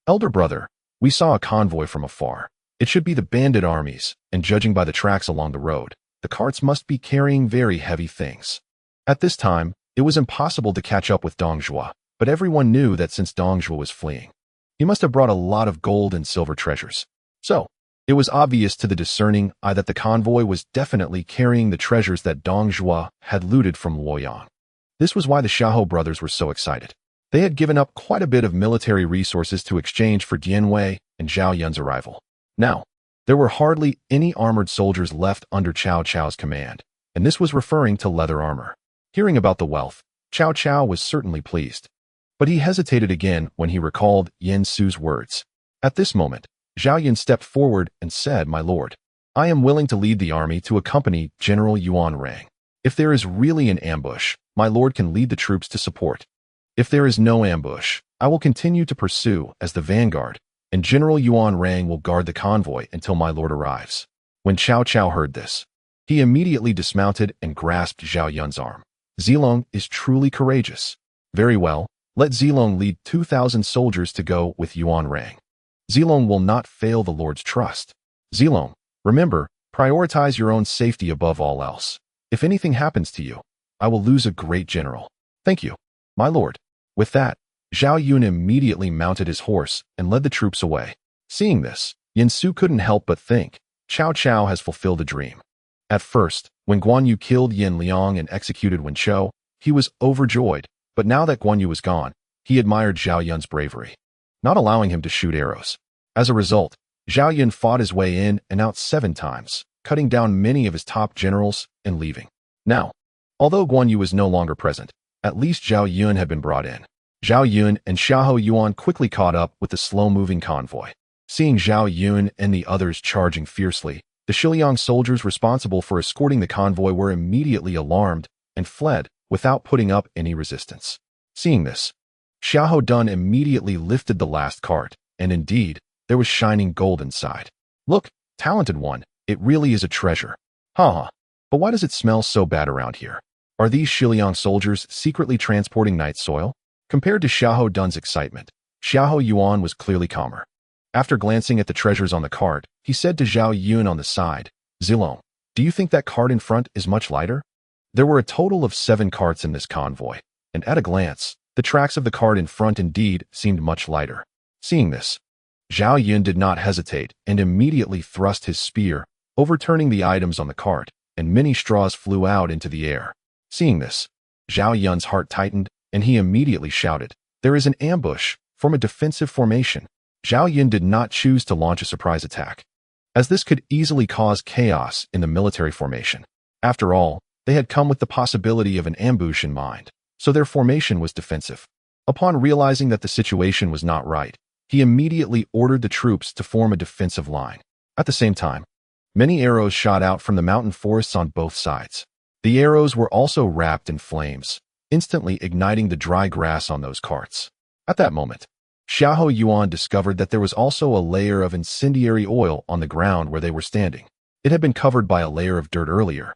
Elder brother, we saw a convoy from afar. It should be the bandit armies, and judging by the tracks along the road, the carts must be carrying very heavy things. At this time, it was impossible to catch up with Dong Zhuo, but everyone knew that since Dong Zhuo was fleeing, he must have brought a lot of gold and silver treasures. So, it was obvious to the discerning eye that the convoy was definitely carrying the treasures that Dong Zhuo had looted from Luoyang. This was why the Xiahou brothers were so excited. They had given up quite a bit of military resources to exchange for Dian Wei and Zhao Yun's arrival. Now, there were hardly any armored soldiers left under Cao Cao's command, and this was referring to leather armor. Hearing about the wealth, Cao Cao was certainly pleased. But he hesitated again when he recalled Yin Su's words. At this moment, Zhao Yun stepped forward and said, my lord, I am willing to lead the army to accompany General Yuan Rang. If there is really an ambush, my lord can lead the troops to support. If there is no ambush, I will continue to pursue as the vanguard, and General Yuan Rang will guard the convoy until my lord arrives. When Cao Cao heard this, he immediately dismounted and grasped Zhao Yun's arm. Zilong is truly courageous. Very well, let Zilong lead 2,000 soldiers to go with Yuan Rang. Zilong will not fail the Lord's trust. Zilong, remember, prioritize your own safety above all else. If anything happens to you, I will lose a great general. Thank you, my lord. With that, Zhao Yun immediately mounted his horse and led the troops away. Seeing this, Yin Su couldn't help but think, Cao Cao has fulfilled a dream. At first, when Guan Yu killed Yin Liang and executed Wen Chou, he was overjoyed, but now that Guan Yu was gone, he admired Zhao Yun's bravery, not allowing him to shoot arrows. As a result, Zhao Yun fought his way in and out 7 times, cutting down many of his top generals and leaving. Now, although Guan Yu was no longer present, at least Zhao Yun had been brought in. Zhao Yun and Xiahou Yuan quickly caught up with the slow-moving convoy. Seeing Zhao Yun and the others charging fiercely, the Shiliang soldiers responsible for escorting the convoy were immediately alarmed and fled without putting up any resistance. Seeing this, Xiahou Dun immediately lifted the last cart, and indeed, there was shining gold inside. Look, talented one, it really is a treasure. Haha, but why does it smell so bad around here? Are these Shiliang soldiers secretly transporting night soil? Compared to Xiahou Dun's excitement, Xiahou Yuan was clearly calmer. After glancing at the treasures on the cart, he said to Zhao Yun on the side, Zilong, Do you think that cart in front is much lighter? There were a total of 7 carts in this convoy, and at a glance, the tracks of the cart in front indeed seemed much lighter. Seeing this, Zhao Yun did not hesitate and immediately thrust his spear, overturning the items on the cart, and many straws flew out into the air. Seeing this, Zhao Yun's heart tightened, and he immediately shouted, "There is an ambush! Form a defensive formation." Zhao Yun did not choose to launch a surprise attack, as this could easily cause chaos in the military formation. After all, they had come with the possibility of an ambush in mind, so their formation was defensive. Upon realizing that the situation was not right, he immediately ordered the troops to form a defensive line. At the same time, many arrows shot out from the mountain forests on both sides. The arrows were also wrapped in flames, instantly igniting the dry grass on those carts. At that moment, Xiahou Yuan discovered that there was also a layer of incendiary oil on the ground where they were standing. It had been covered by a layer of dirt earlier,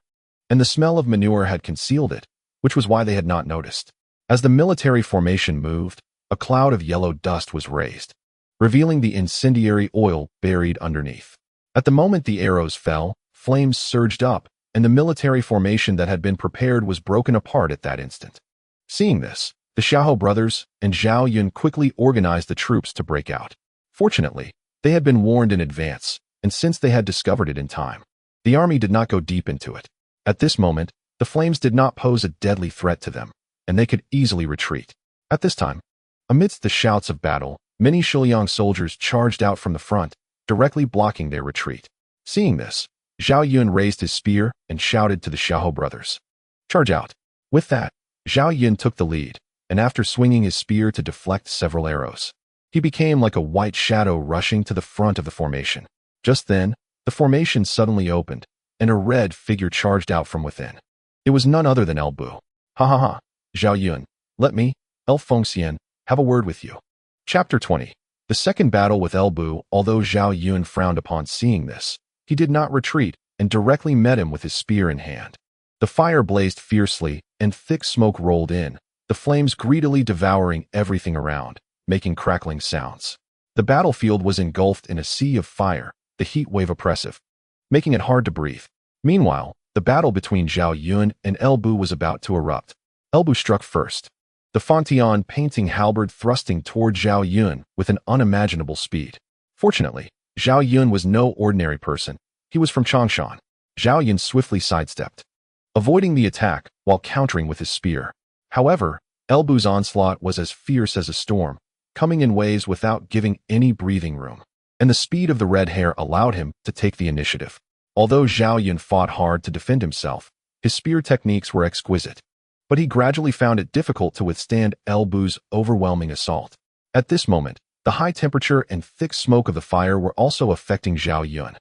and the smell of manure had concealed it, which was why they had not noticed. As the military formation moved, a cloud of yellow dust was raised, revealing the incendiary oil buried underneath. At the moment the arrows fell, flames surged up, and the military formation that had been prepared was broken apart at that instant. Seeing this, the Xiahou brothers and Zhao Yun quickly organized the troops to break out. Fortunately, they had been warned in advance, and since they had discovered it in time, the army did not go deep into it. At this moment, the flames did not pose a deadly threat to them, and they could easily retreat. At this time, amidst the shouts of battle, many Shiliang soldiers charged out from the front, directly blocking their retreat. Seeing this, Zhao Yun raised his spear and shouted to the Xiahou brothers, "Charge out!" With that, Zhao Yun took the lead, and after swinging his spear to deflect several arrows, he became like a white shadow rushing to the front of the formation. Just then, the formation suddenly opened, and a red figure charged out from within. It was none other than El Bu. "Ha ha ha, Zhao Yun, let me, El Fengxian, have a word with you." Chapter 20. The second battle with El Bu. Although Zhao Yun frowned upon seeing this, he did not retreat and directly met him with his spear in hand. The fire blazed fiercely, and thick smoke rolled in, the flames greedily devouring everything around, making crackling sounds. The battlefield was engulfed in a sea of fire, the heat wave oppressive, making it hard to breathe. Meanwhile, the battle between Zhao Yun and El Bu was about to erupt. El Bu struck first, the Fontian painting halberd thrusting toward Zhao Yun with an unimaginable speed. Fortunately, Zhao Yun was no ordinary person. He was from Changshan. Zhao Yun swiftly sidestepped, avoiding the attack while countering with his spear. However, El Bu's onslaught was as fierce as a storm, coming in waves without giving any breathing room, and the speed of the red hair allowed him to take the initiative. Although Zhao Yun fought hard to defend himself, his spear techniques were exquisite, but he gradually found it difficult to withstand El Bu's overwhelming assault. At this moment, the high temperature and thick smoke of the fire were also affecting Zhao Yun,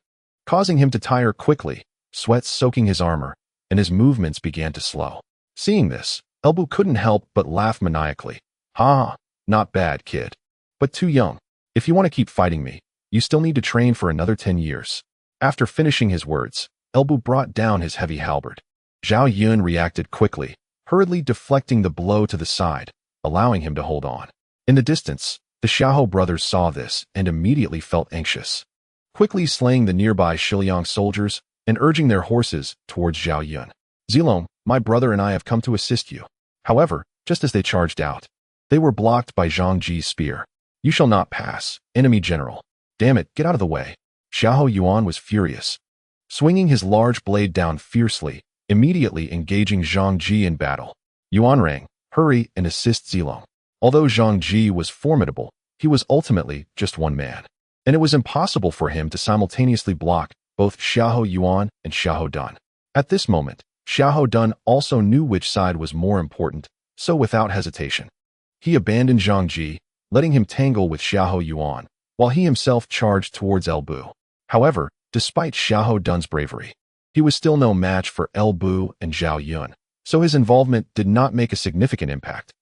causing him to tire quickly, sweat soaking his armor, and his movements began to slow. Seeing this, El Bu couldn't help but laugh maniacally. "Ha, not bad, kid. But too young. If you want to keep fighting me, you still need to train for another 10 years. After finishing his words, El Bu brought down his heavy halberd. Zhao Yun reacted quickly, hurriedly deflecting the blow to the side, allowing him to hold on. In the distance, the Xiahou brothers saw this and immediately felt anxious, quickly slaying the nearby Shiliang soldiers and urging their horses towards Zhao Yun. "Zilong, my brother and I have come to assist you." However, just as they charged out, they were blocked by Zhang Ji's spear. "You shall not pass, enemy general. Damn it, get out of the way." Xiahou Yuan was furious, swinging his large blade down fiercely, immediately engaging Zhang Ji in battle. "Yuanrang, hurry and assist Zilong." Although Zhang Ji was formidable, he was ultimately just one man, and it was impossible for him to simultaneously block both Xiahou Yuan and Xiahou Dun. At this moment, Xiahou Dun also knew which side was more important, so without hesitation, he abandoned Zhang Ji, letting him tangle with Xiahou Yuan, while he himself charged towards El Bu. However, despite Xiahou Dun's bravery, he was still no match for El Bu and Zhao Yun, so his involvement did not make a significant impact.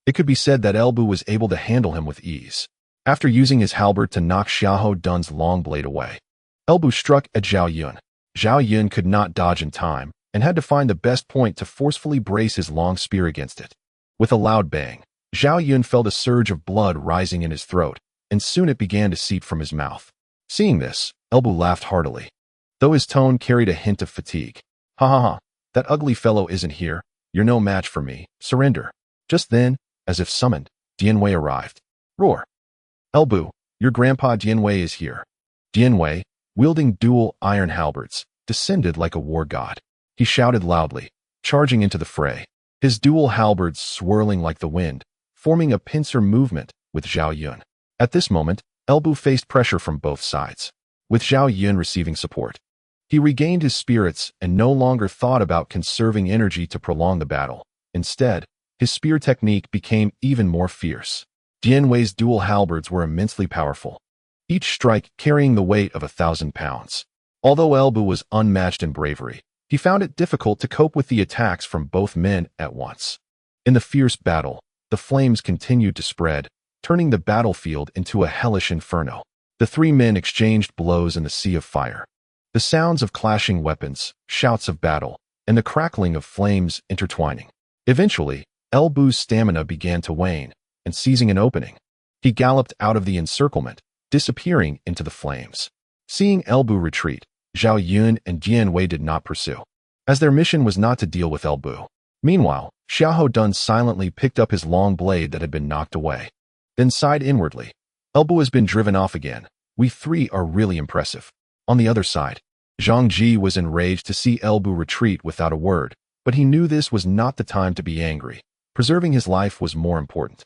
It could be said that El Bu was able to handle him with ease. After using his halberd to knock Xiahou Dun's long blade away, El Bu struck at Zhao Yun. Zhao Yun could not dodge in time, and had to find the best point to forcefully brace his long spear against it. With a loud bang, Zhao Yun felt a surge of blood rising in his throat, and soon it began to seep from his mouth. Seeing this, El Bu laughed heartily. though his tone carried a hint of fatigue. Ha ha ha, that ugly fellow isn't here. You're no match for me. Surrender. Just then, as if summoned, Dianwei arrived. Roar. Elbu, your grandpa Dianwei is here. Dianwei, wielding dual iron halberds, descended like a war god. He shouted loudly, charging into the fray, his dual halberds swirling like the wind, forming a pincer movement with Zhao Yun. At this moment, Elbu faced pressure from both sides, with Zhao Yun receiving support. He regained his spirits and no longer thought about conserving energy to prolong the battle. Instead, his spear technique became even more fierce. Dianwei's dual halberds were immensely powerful, each strike carrying the weight of 1,000 pounds. Although Elbu was unmatched in bravery, he found it difficult to cope with the attacks from both men at once. In the fierce battle, the flames continued to spread, turning the battlefield into a hellish inferno. The three men exchanged blows in the sea of fire. The sounds of clashing weapons, shouts of battle, and the crackling of flames intertwining. Eventually, Elbu's stamina began to wane, and seizing an opening, he galloped out of the encirclement, disappearing into the flames. Seeing Elbu retreat, Zhao Yun and Dianwei did not pursue, as their mission was not to deal with Elbu. Meanwhile, Xiahou Dun silently picked up his long blade that had been knocked away, then sighed inwardly. Elbu has been driven off again. We three are really impressive. On the other side, Zhang Ji was enraged to see Elbu retreat without a word, but he knew this was not the time to be angry. Preserving his life was more important.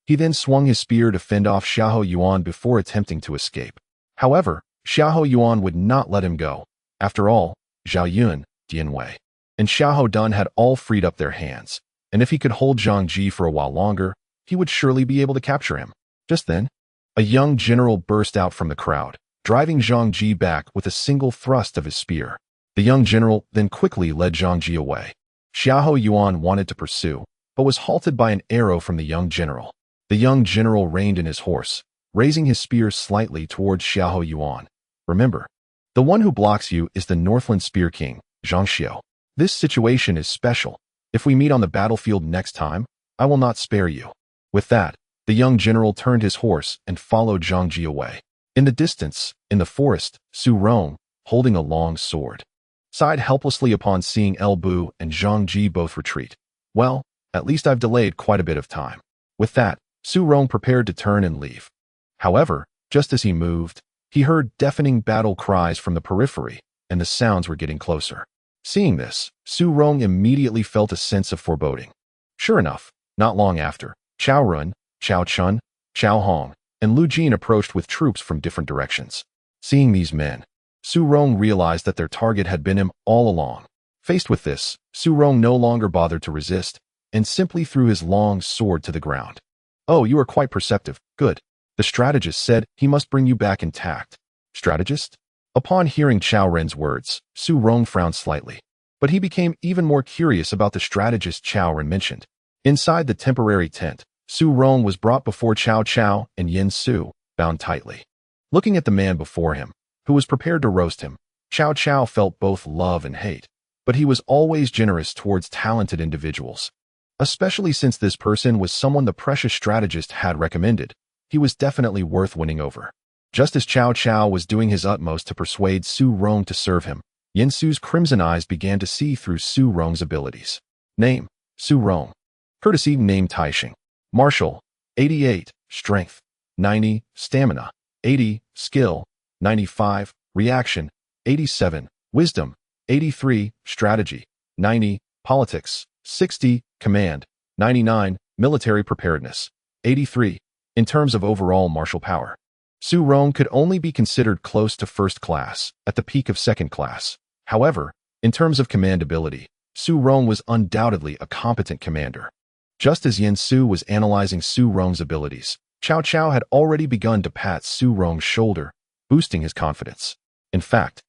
He then swung his spear to fend off Xiahou Yuan before attempting to escape. However, Xiahou Yuan would not let him go. After all, Zhao Yun, Dianwei, and Xiahou Dun had all freed up their hands, and if he could hold Zhang Ji for a while longer, he would surely be able to capture him. Just then, a young general burst out from the crowd, driving Zhang Ji back with a single thrust of his spear. The young general then quickly led Zhang Ji away. Xiahou Yuan wanted to pursue, but was halted by an arrow from the young general. The young general reined in his horse, raising his spear slightly towards Xiahou Yuan. Remember, the one who blocks you is the Northland Spear King, Zhang Xiao. This situation is special. If we meet on the battlefield next time, I will not spare you. With that, the young general turned his horse and followed Zhang Ji away. In the distance, in the forest, Su Rong, holding a long sword, sighed helplessly upon seeing Elbu and Zhang Ji both retreat. Well, at least I've delayed quite a bit of time. With that, Su Rong prepared to turn and leave. However, just as he moved, he heard deafening battle cries from the periphery, and the sounds were getting closer. Seeing this, Su Rong immediately felt a sense of foreboding. Sure enough, not long after, Cao Run, Cao Chun, Cao Hong, and Lu Jin approached with troops from different directions. Seeing these men, Su Rong realized that their target had been him all along. Faced with this, Su Rong no longer bothered to resist, and simply threw his long sword to the ground. Oh, you are quite perceptive. Good. The strategist said he must bring you back intact. Strategist? Upon hearing Cao Ren's words, Su Rong frowned slightly, but he became even more curious about the strategist Cao Ren mentioned. Inside the temporary tent, Su Rong was brought before Cao Cao and Yin Su, bound tightly. Looking at the man before him, who was prepared to roast him, Cao Cao felt both love and hate, but he was always generous towards talented individuals. Especially since this person was someone the precious strategist had recommended, he was definitely worth winning over. Just as Cao Cao was doing his utmost to persuade Su Rong to serve him, Yin Su's crimson eyes began to see through Su Rong's abilities. Name: Su Rong. Courtesy: name Taixing. Martial: 88, Strength, 90, Stamina, 80, Skill, 95, Reaction, 87, Wisdom, 83, Strategy, 90, Politics, 60, Command, 99, Military Preparedness, 83. In terms of overall martial power, Su Rong could only be considered close to first class, at the peak of second class. However, in terms of command ability, Su Rong was undoubtedly a competent commander. Just as Yin Su was analyzing Su Rong's abilities, Cao Cao had already begun to pat Su Rong's shoulder, boosting his confidence. In fact,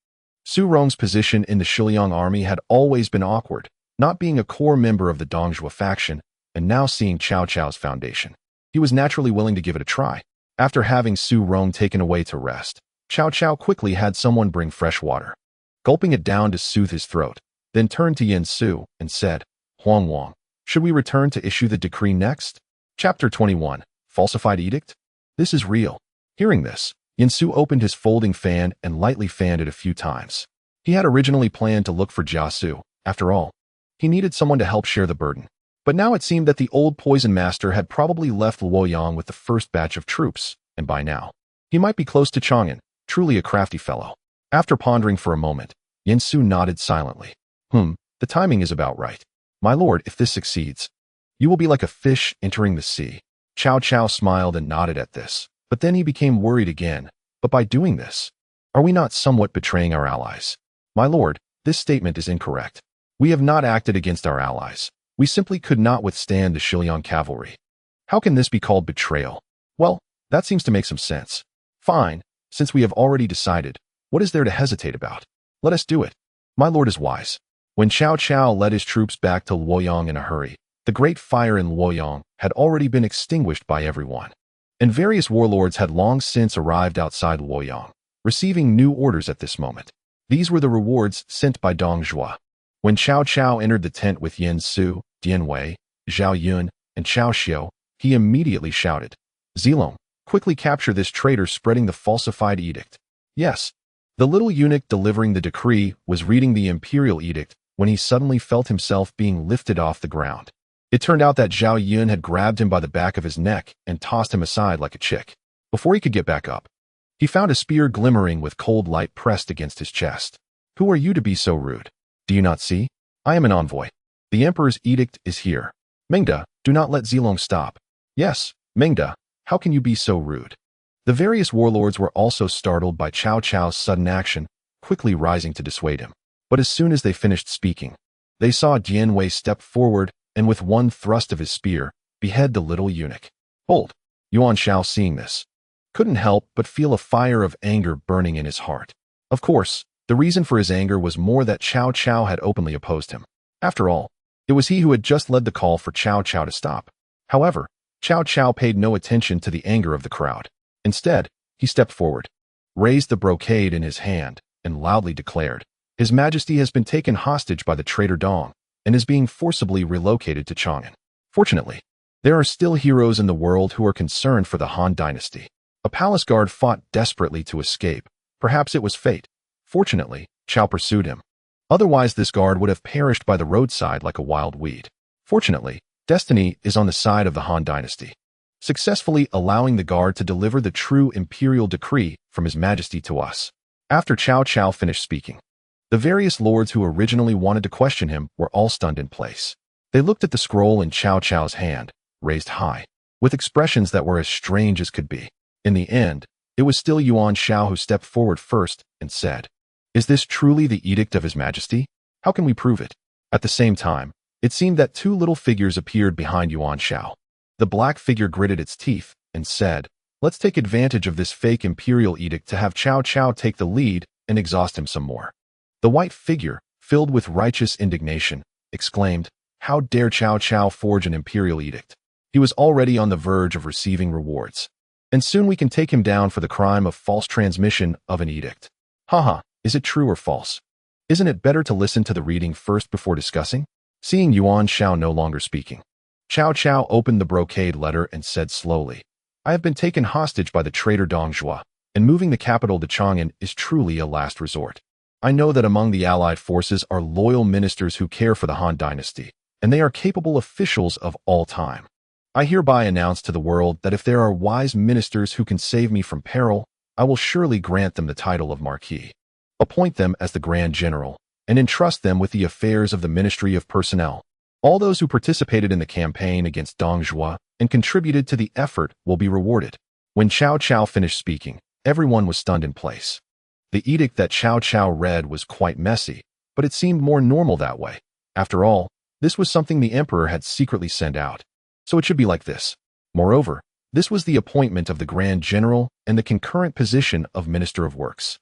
Su Rong's position in the Shiliang army had always been awkward, not being a core member of the Dongjua faction, and now seeing Cao Cao's foundation. He was naturally willing to give it a try. After having Su Rong taken away to rest, Cao Cao quickly had someone bring fresh water. Gulping it down to soothe his throat, then turned to Yin Su and said, Huang Wang, should we return to issue the decree next? Chapter 21, Falsified Edict? This is real. Hearing this, Yin Su opened his folding fan and lightly fanned it a few times. He had originally planned to look for Jiasu. After all, he needed someone to help share the burden. But now it seemed that the old poison master had probably left Luoyang with the first batch of troops, and by now, he might be close to Chang'an, truly a crafty fellow. After pondering for a moment, Yansu nodded silently. The timing is about right. My lord, if this succeeds, you will be like a fish entering the sea. Cao Cao smiled and nodded at this, but then he became worried again. But by doing this, are we not somewhat betraying our allies? My lord, this statement is incorrect. We have not acted against our allies. We simply could not withstand the Shiliang cavalry. How can this be called betrayal? Well, that seems to make some sense. Fine, since we have already decided, what is there to hesitate about? Let us do it. My lord is wise. When Cao Cao led his troops back to Luoyang in a hurry, the great fire in Luoyang had already been extinguished by everyone, and various warlords had long since arrived outside Luoyang, receiving new orders at this moment. These were the rewards sent by Dong Zhuo. When Cao Cao entered the tent with Yen Su, Dian Wei, Zhao Yun, and Cao Xiu, he immediately shouted, "Zilong, quickly capture this traitor spreading the falsified edict." Yes, the little eunuch delivering the decree was reading the imperial edict when he suddenly felt himself being lifted off the ground. It turned out that Zhao Yun had grabbed him by the back of his neck and tossed him aside like a chick. Before he could get back up, he found a spear glimmering with cold light pressed against his chest. "Who are you to be so rude? Do you not see? I am an envoy. The emperor's edict is here. Mengde, do not let Zilong stop." "Yes, Mengde, how can you be so rude?" The various warlords were also startled by Cao Cao's sudden action, quickly rising to dissuade him. But as soon as they finished speaking, they saw Dian Wei step forward and with one thrust of his spear, behead the little eunuch. Hold! Yuan Shao, seeing this, couldn't help but feel a fire of anger burning in his heart. Of course, the reason for his anger was more that Cao Cao had openly opposed him. After all, it was he who had just led the call for Cao Cao to stop. However, Cao Cao paid no attention to the anger of the crowd. Instead, he stepped forward, raised the brocade in his hand, and loudly declared, "His Majesty has been taken hostage by the traitor Dong, and is being forcibly relocated to Chang'an. Fortunately, there are still heroes in the world who are concerned for the Han dynasty." A palace guard fought desperately to escape. Perhaps it was fate. Fortunately, Cao pursued him. Otherwise, this guard would have perished by the roadside like a wild weed. Fortunately, destiny is on the side of the Han dynasty, successfully allowing the guard to deliver the true imperial decree from His Majesty to us. After Cao Cao finished speaking, the various lords who originally wanted to question him were all stunned in place. They looked at the scroll in Cao Cao's hand, raised high, with expressions that were as strange as could be. In the end, it was still Yuan Shao who stepped forward first and said, "Is this truly the edict of His Majesty? How can we prove it?" At the same time, it seemed that two little figures appeared behind Yuan Shao. The black figure gritted its teeth and said, "Let's take advantage of this fake imperial edict to have Cao Cao take the lead and exhaust him some more." The white figure, filled with righteous indignation, exclaimed, "How dare Cao Cao forge an imperial edict? He was already on the verge of receiving rewards. And soon we can take him down for the crime of false transmission of an edict. Haha, is it true or false? Isn't it better to listen to the reading first before discussing?" Seeing Yuan Shao no longer speaking, Cao Cao opened the brocade letter and said slowly, "I have been taken hostage by the traitor Dong Zhuo, and moving the capital to Chang'an is truly a last resort. I know that among the allied forces are loyal ministers who care for the Han dynasty, and they are capable officials of all time. I hereby announce to the world that if there are wise ministers who can save me from peril, I will surely grant them the title of Marquis, appoint them as the Grand General, and entrust them with the affairs of the Ministry of Personnel. All those who participated in the campaign against Dong Zhuo and contributed to the effort will be rewarded." When Cao Cao finished speaking, everyone was stunned in place. The edict that Cao Cao read was quite messy, but it seemed more normal that way. After all, this was something the emperor had secretly sent out. So it should be like this. Moreover, this was the appointment of the Grand General and the concurrent position of Minister of Works.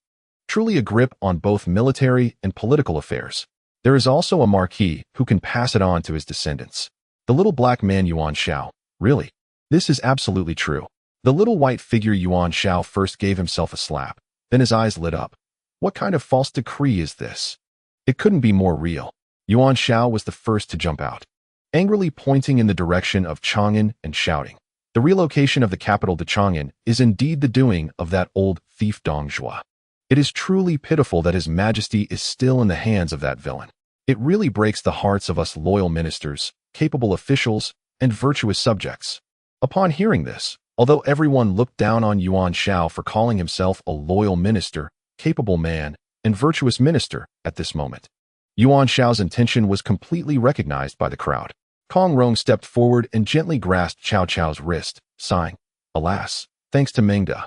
Truly a grip on both military and political affairs. There is also a Marquis who can pass it on to his descendants. The little black man Yuan Shao. Really? This is absolutely true. The little white figure Yuan Shao first gave himself a slap. Then his eyes lit up. What kind of false decree is this? It couldn't be more real. Yuan Shao was the first to jump out, angrily pointing in the direction of Chang'an and shouting, "The relocation of the capital to Chang'an is indeed the doing of that old thief Dong Zhuo. It is truly pitiful that His Majesty is still in the hands of that villain. It really breaks the hearts of us loyal ministers, capable officials, and virtuous subjects. Upon hearing this, although everyone looked down on Yuan Shao for calling himself a loyal minister, capable man, and virtuous minister at this moment, Yuan Shao's intention was completely recognized by the crowd. Kong Rong stepped forward and gently grasped Cao Cao's wrist, sighing, "Alas, thanks to Mengde.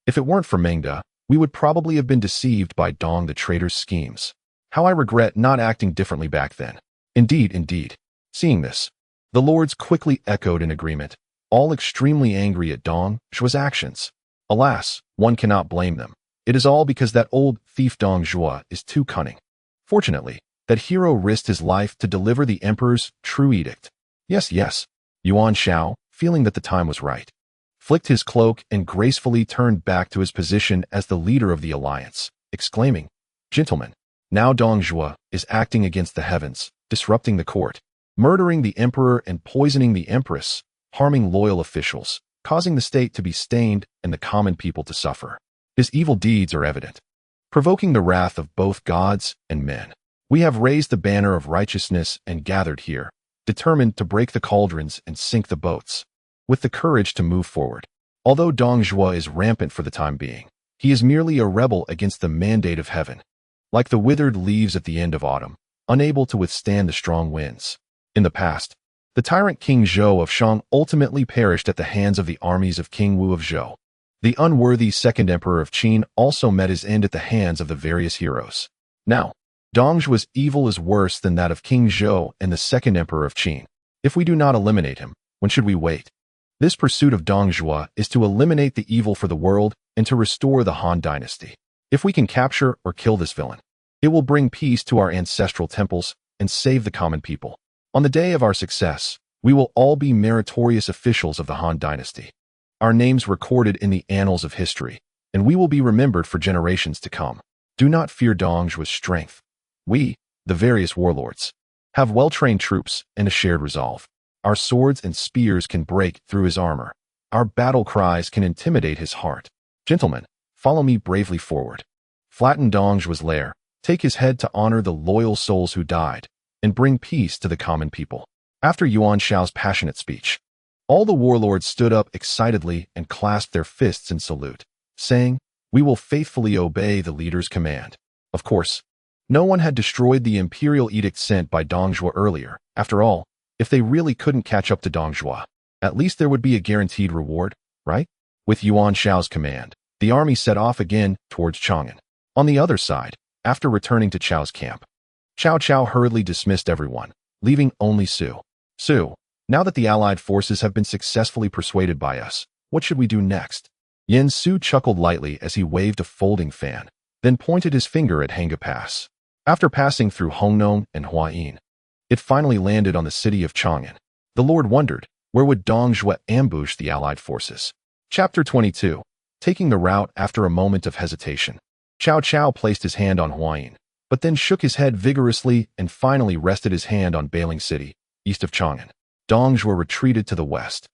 If it weren't for Mengde, we would probably have been deceived by Dong the traitor's schemes. How I regret not acting differently back then." Indeed, indeed. Seeing this, the lords quickly echoed in agreement, all extremely angry at Dong Zhuo's actions. Alas, one cannot blame them. It is all because that old thief Dong Zhuo is too cunning. Fortunately, that hero risked his life to deliver the emperor's true edict. Yes, yes. Yuan Shao, feeling that the time was right, flicked his cloak and gracefully turned back to his position as the leader of the alliance, exclaiming, "Gentlemen, now Dong Zhuo is acting against the heavens, disrupting the court, murdering the emperor and poisoning the empress, harming loyal officials, causing the state to be stained and the common people to suffer. His evil deeds are evident, provoking the wrath of both gods and men. We have raised the banner of righteousness and gathered here, determined to break the cauldrons and sink the boats, with the courage to move forward. Although Dong Zhuo is rampant for the time being, he is merely a rebel against the mandate of heaven, like the withered leaves at the end of autumn, unable to withstand the strong winds. In the past, the tyrant King Zhou of Shang ultimately perished at the hands of the armies of King Wu of Zhou. The unworthy second emperor of Qin also met his end at the hands of the various heroes. Now, Dong Zhuo's evil is worse than that of King Zhou and the second emperor of Qin. If we do not eliminate him, when should we wait? This pursuit of Dong Zhuo is to eliminate the evil for the world and to restore the Han dynasty. If we can capture or kill this villain, it will bring peace to our ancestral temples and save the common people. On the day of our success, we will all be meritorious officials of the Han dynasty, our names recorded in the annals of history, and we will be remembered for generations to come. Do not fear Dong Zhuo's strength. We, the various warlords, have well-trained troops and a shared resolve. Our swords and spears can break through his armor. Our battle cries can intimidate his heart. Gentlemen, follow me bravely forward. Flatten Dong Zhuo's lair, take his head to honor the loyal souls who died, and bring peace to the common people." After Yuan Shao's passionate speech, all the warlords stood up excitedly and clasped their fists in salute, saying, "We will faithfully obey the leader's command." Of course, no one had destroyed the imperial edict sent by Dong Zhuo earlier. After all, if they really couldn't catch up to Dong Zhuo, at least there would be a guaranteed reward, right? With Yuan Shao's command, the army set off again towards Chang'an. On the other side, after returning to Chao's camp, Cao Cao hurriedly dismissed everyone, leaving only Su. "Su, now that the allied forces have been successfully persuaded by us, what should we do next?" Yen Su chuckled lightly as he waved a folding fan, then pointed his finger at Hanga Pass. After passing through Hongnong and Huayin, it finally landed on the city of Chang'an. The Lord wondered, where would Dong Zhuo ambush the allied forces? Chapter 22. Taking the route after a moment of hesitation, Cao Cao placed his hand on Huayin, but then shook his head vigorously and finally rested his hand on Bailing City, east of Chang'an. Dong Zhuo retreated to the west,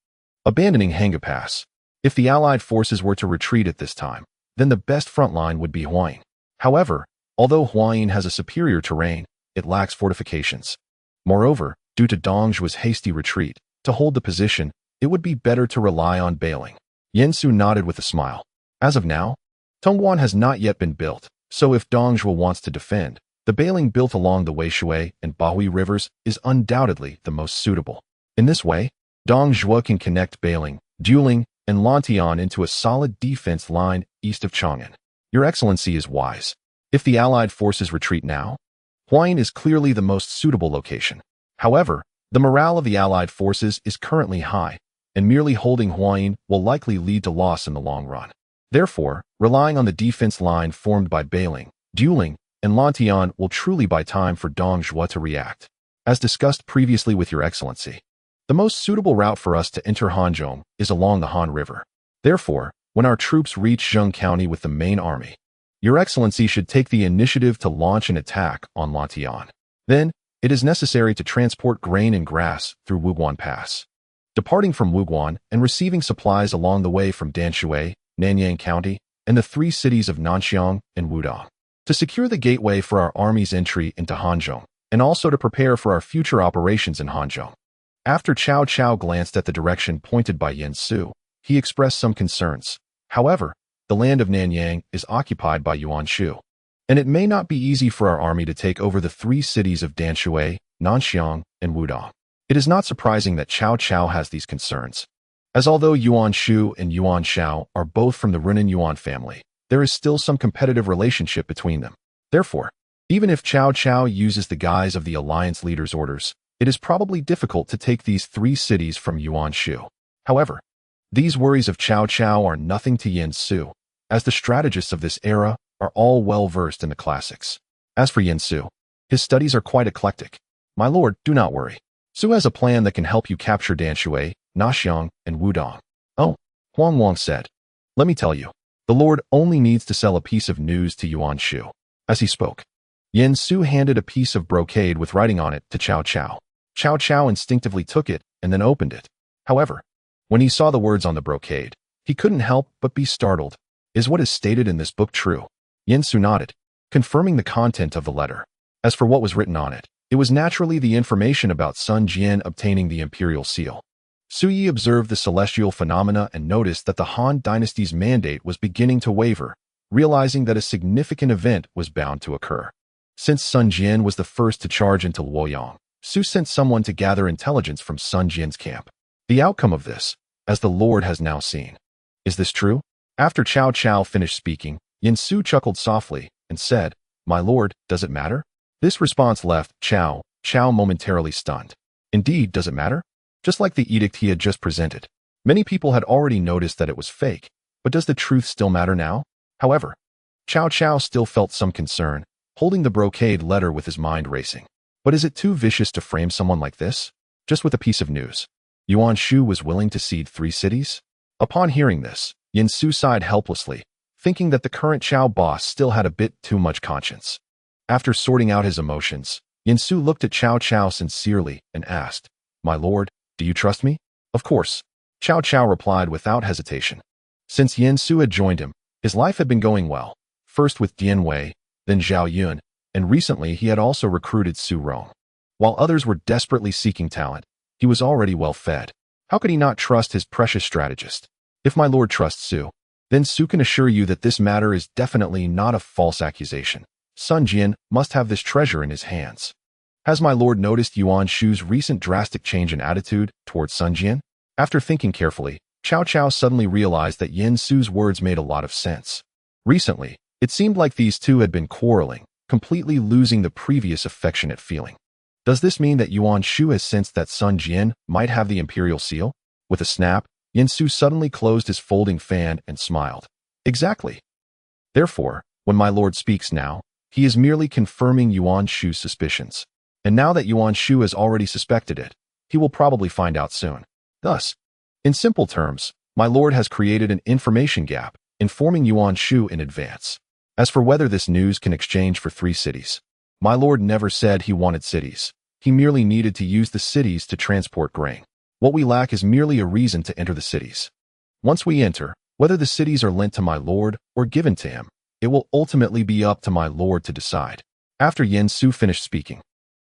abandoning Hanga Pass. If the allied forces were to retreat at this time, then the best front line would be Huayin. However, although Huayin has a superior terrain, it lacks fortifications. Moreover, due to Dong Zhuo's hasty retreat, to hold the position, it would be better to rely on Bailing. Yen Su nodded with a smile. As of now, Tongguan has not yet been built, so if Dong Zhuo wants to defend, the Bailing built along the Weishui and Bahui rivers is undoubtedly the most suitable. In this way, Dong Zhuo can connect Bailing, Dueling, and Lantian into a solid defense line east of Chang'an. Your Excellency is wise. If the allied forces retreat now, Huayin is clearly the most suitable location. However, the morale of the allied forces is currently high, and merely holding Huayin will likely lead to loss in the long run. Therefore, relying on the defense line formed by Bailing, Dueling, and Lantian will truly buy time for Dong Zhuo to react. As discussed previously with Your Excellency, the most suitable route for us to enter Hanzhong is along the Han River. Therefore, when our troops reach Zheng County with the main army, Your Excellency should take the initiative to launch an attack on Lantian. Then, it is necessary to transport grain and grass through Wuguan Pass. Departing from Wuguan and receiving supplies along the way from Danshui, Nanyang County, and the 3 cities of Nanxiang and Wudong, to secure the gateway for our army's entry into Hanzhong, and also to prepare for our future operations in Hanzhong. After Cao Cao glanced at the direction pointed by Yin Su, he expressed some concerns. However, the land of Nanyang is occupied by Yuan Shu, and it may not be easy for our army to take over the 3 cities of Danshui, Nanxiang, and Wudong. It is not surprising that Cao Cao has these concerns, as although Yuan Shu and Yuan Shao are both from the Runan Yuan family, there is still some competitive relationship between them. Therefore, even if Cao Cao uses the guise of the alliance leader's orders, it is probably difficult to take these 3 cities from Yuan Shu. However, these worries of Cao Cao are nothing to Yin Su, as the strategists of this era are all well versed in the classics. As for Yin Su, his studies are quite eclectic. My lord, do not worry. Su has a plan that can help you capture Danshui, Nanxiang, and Wudong. Oh, Huang Wang said. Let me tell you, the lord only needs to sell a piece of news to Yuan Shu. As he spoke, Yin Su handed a piece of brocade with writing on it to Cao Cao. Cao Cao instinctively took it and then opened it. However, when he saw the words on the brocade, he couldn't help but be startled. Is what is stated in this book true? Yin Su nodded, confirming the content of the letter. As for what was written on it, it was naturally the information about Sun Jian obtaining the imperial seal. Su Yi observed the celestial phenomena and noticed that the Han dynasty's mandate was beginning to waver, realizing that a significant event was bound to occur. Since Sun Jian was the first to charge into Luoyang, Su sent someone to gather intelligence from Sun Jian's camp. The outcome of this, as the Lord has now seen. Is this true? After Cao Cao finished speaking, Yin Su chuckled softly and said, My lord, does it matter? This response left Cao momentarily stunned. Indeed, does it matter? Just like the edict he had just presented. Many people had already noticed that it was fake, but does the truth still matter now? However, Cao still felt some concern, holding the brocade letter with his mind racing. But is it too vicious to frame someone like this? Just with a piece of news. Yuan Shu was willing to cede 3 cities? Upon hearing this, Yin Su sighed helplessly, thinking that the current Cao boss still had a bit too much conscience. After sorting out his emotions, Yin Su looked at Cao sincerely and asked, My lord, do you trust me? Of course. Cao replied without hesitation. Since Yin Su had joined him, his life had been going well, first with Dian Wei, then Zhao Yun, and recently he had also recruited Su Rong. While others were desperately seeking talent, he was already well fed. How could he not trust his precious strategist? If my lord trusts Su, then Su can assure you that this matter is definitely not a false accusation. Sun Jian must have this treasure in his hands. Has my lord noticed Yuan Shu's recent drastic change in attitude towards Sun Jian? After thinking carefully, Cao suddenly realized that Yin Su's words made a lot of sense. Recently, it seemed like these two had been quarreling, completely losing the previous affectionate feeling. Does this mean that Yuan Shu has sensed that Sun Jian might have the imperial seal? With a snap, Yin Su suddenly closed his folding fan and smiled. Exactly. Therefore, when my lord speaks now, he is merely confirming Yuan Shu's suspicions. And now that Yuan Shu has already suspected it, he will probably find out soon. Thus, in simple terms, my lord has created an information gap, informing Yuan Shu in advance. As for whether this news can exchange for 3 cities, my lord never said he wanted cities. He merely needed to use the cities to transport grain. What we lack is merely a reason to enter the cities. Once we enter, whether the cities are lent to my lord or given to him, it will ultimately be up to my lord to decide. After Yin Su finished speaking,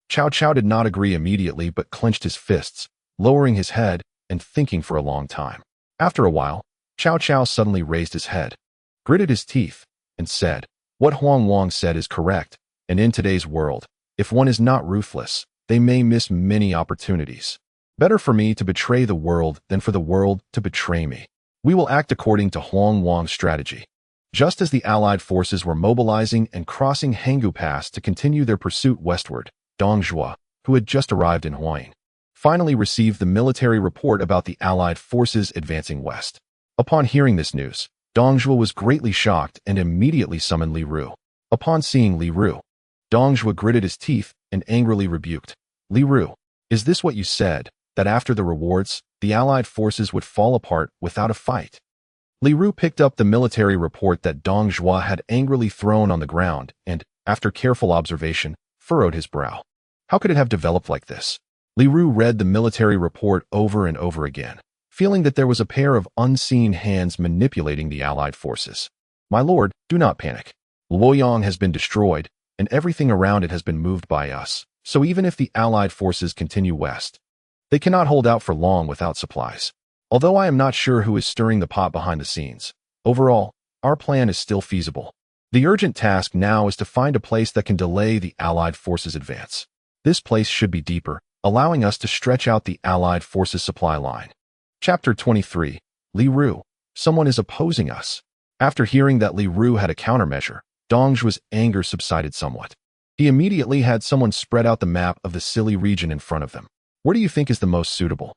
Cao did not agree immediately but clenched his fists, lowering his head and thinking for a long time. After a while, Cao suddenly raised his head, gritted his teeth, and said, What Huang Wang said is correct, and in today's world, if one is not ruthless, they may miss many opportunities. Better for me to betray the world than for the world to betray me. We will act according to Huang Wang's strategy. Just as the Allied forces were mobilizing and crossing Hanggu Pass to continue their pursuit westward, Dong Zhuo, who had just arrived in Huayin, finally received the military report about the Allied forces advancing west. Upon hearing this news, Dong Zhuo was greatly shocked and immediately summoned Li Ru. Upon seeing Li Ru, Dong Zhuo gritted his teeth and angrily rebuked. Li Ru, is this what you said, that after the rewards, the Allied forces would fall apart without a fight? Li Ru picked up the military report that Dong Zhuo had angrily thrown on the ground and, after careful observation, furrowed his brow. How could it have developed like this? Li Ru read the military report over and over again, feeling that there was a pair of unseen hands manipulating the Allied forces. My lord, do not panic. Luoyang has been destroyed, and everything around it has been moved by us, so even if the Allied forces continue west, they cannot hold out for long without supplies. Although I am not sure who is stirring the pot behind the scenes, overall, our plan is still feasible. The urgent task now is to find a place that can delay the Allied forces' advance. This place should be deeper, allowing us to stretch out the Allied forces' supply line. Chapter 23. Li Ru. Someone is opposing us. After hearing that Li Ru had a countermeasure, Dong Zhuo's anger subsided somewhat. He immediately had someone spread out the map of the Sili region in front of them. Where do you think is the most suitable?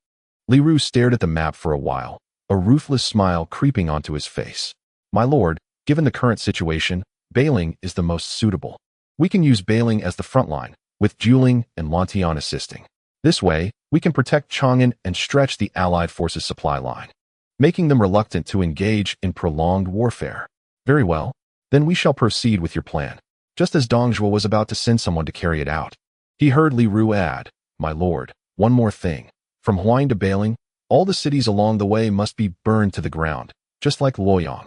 Li Ru stared at the map for a while, a ruthless smile creeping onto his face. My lord, given the current situation, Bailing is the most suitable. We can use Bailing as the front line, with Juling and Lantian assisting. This way, we can protect Chang'an and stretch the Allied forces' supply line, making them reluctant to engage in prolonged warfare. Very well. Then we shall proceed with your plan. Just as Dong Zhuo was about to send someone to carry it out, he heard Li Ru add, My lord, one more thing. From Huayin to Bailing, all the cities along the way must be burned to the ground, just like Luoyang.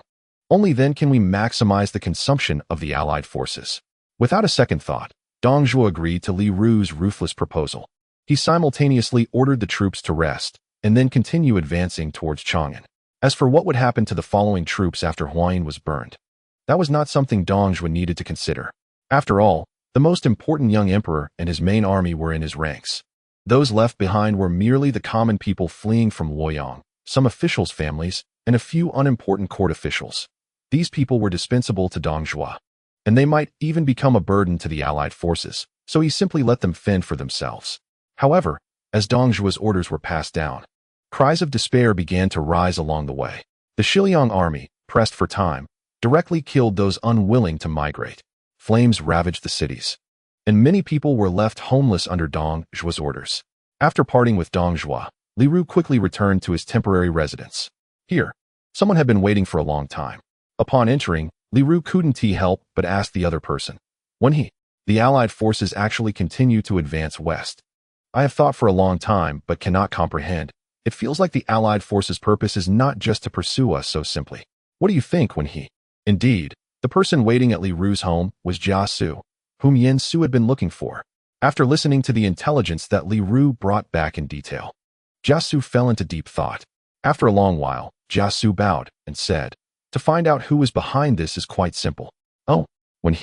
Only then can we maximize the consumption of the Allied forces. Without a second thought, Dong Zhuo agreed to Li Ru's ruthless proposal. He simultaneously ordered the troops to rest, and then continue advancing towards Chang'an. As for what would happen to the following troops after Huayin was burned, that was not something Dong Zhuo needed to consider. After all, the most important young emperor and his main army were in his ranks. Those left behind were merely the common people fleeing from Luoyang, some officials' families, and a few unimportant court officials. These people were dispensable to Dong Zhuo, and they might even become a burden to the Allied forces, so he simply let them fend for themselves. However, as Dong Zhuo's orders were passed down, cries of despair began to rise along the way. The Xiliang army, pressed for time, directly killed those unwilling to migrate. Flames ravaged the cities, and many people were left homeless under Dong Zhuo's orders. After parting with Dong Zhuo, Li Ru quickly returned to his temporary residence. Here, someone had been waiting for a long time. Upon entering, Li Ru couldn't help but ask the other person, when the Allied forces actually continue to advance west. I have thought for a long time but cannot comprehend. It feels like the Allied forces' purpose is not just to pursue us so simply. What do you think when Indeed, the person waiting at Li Ru's home was Jia Su, whom Yen Su had been looking for. After listening to the intelligence that Li Ru brought back in detail, Jia Su fell into deep thought. After a long while, Jia Su bowed and said, To find out who is behind this is quite simple. Oh, when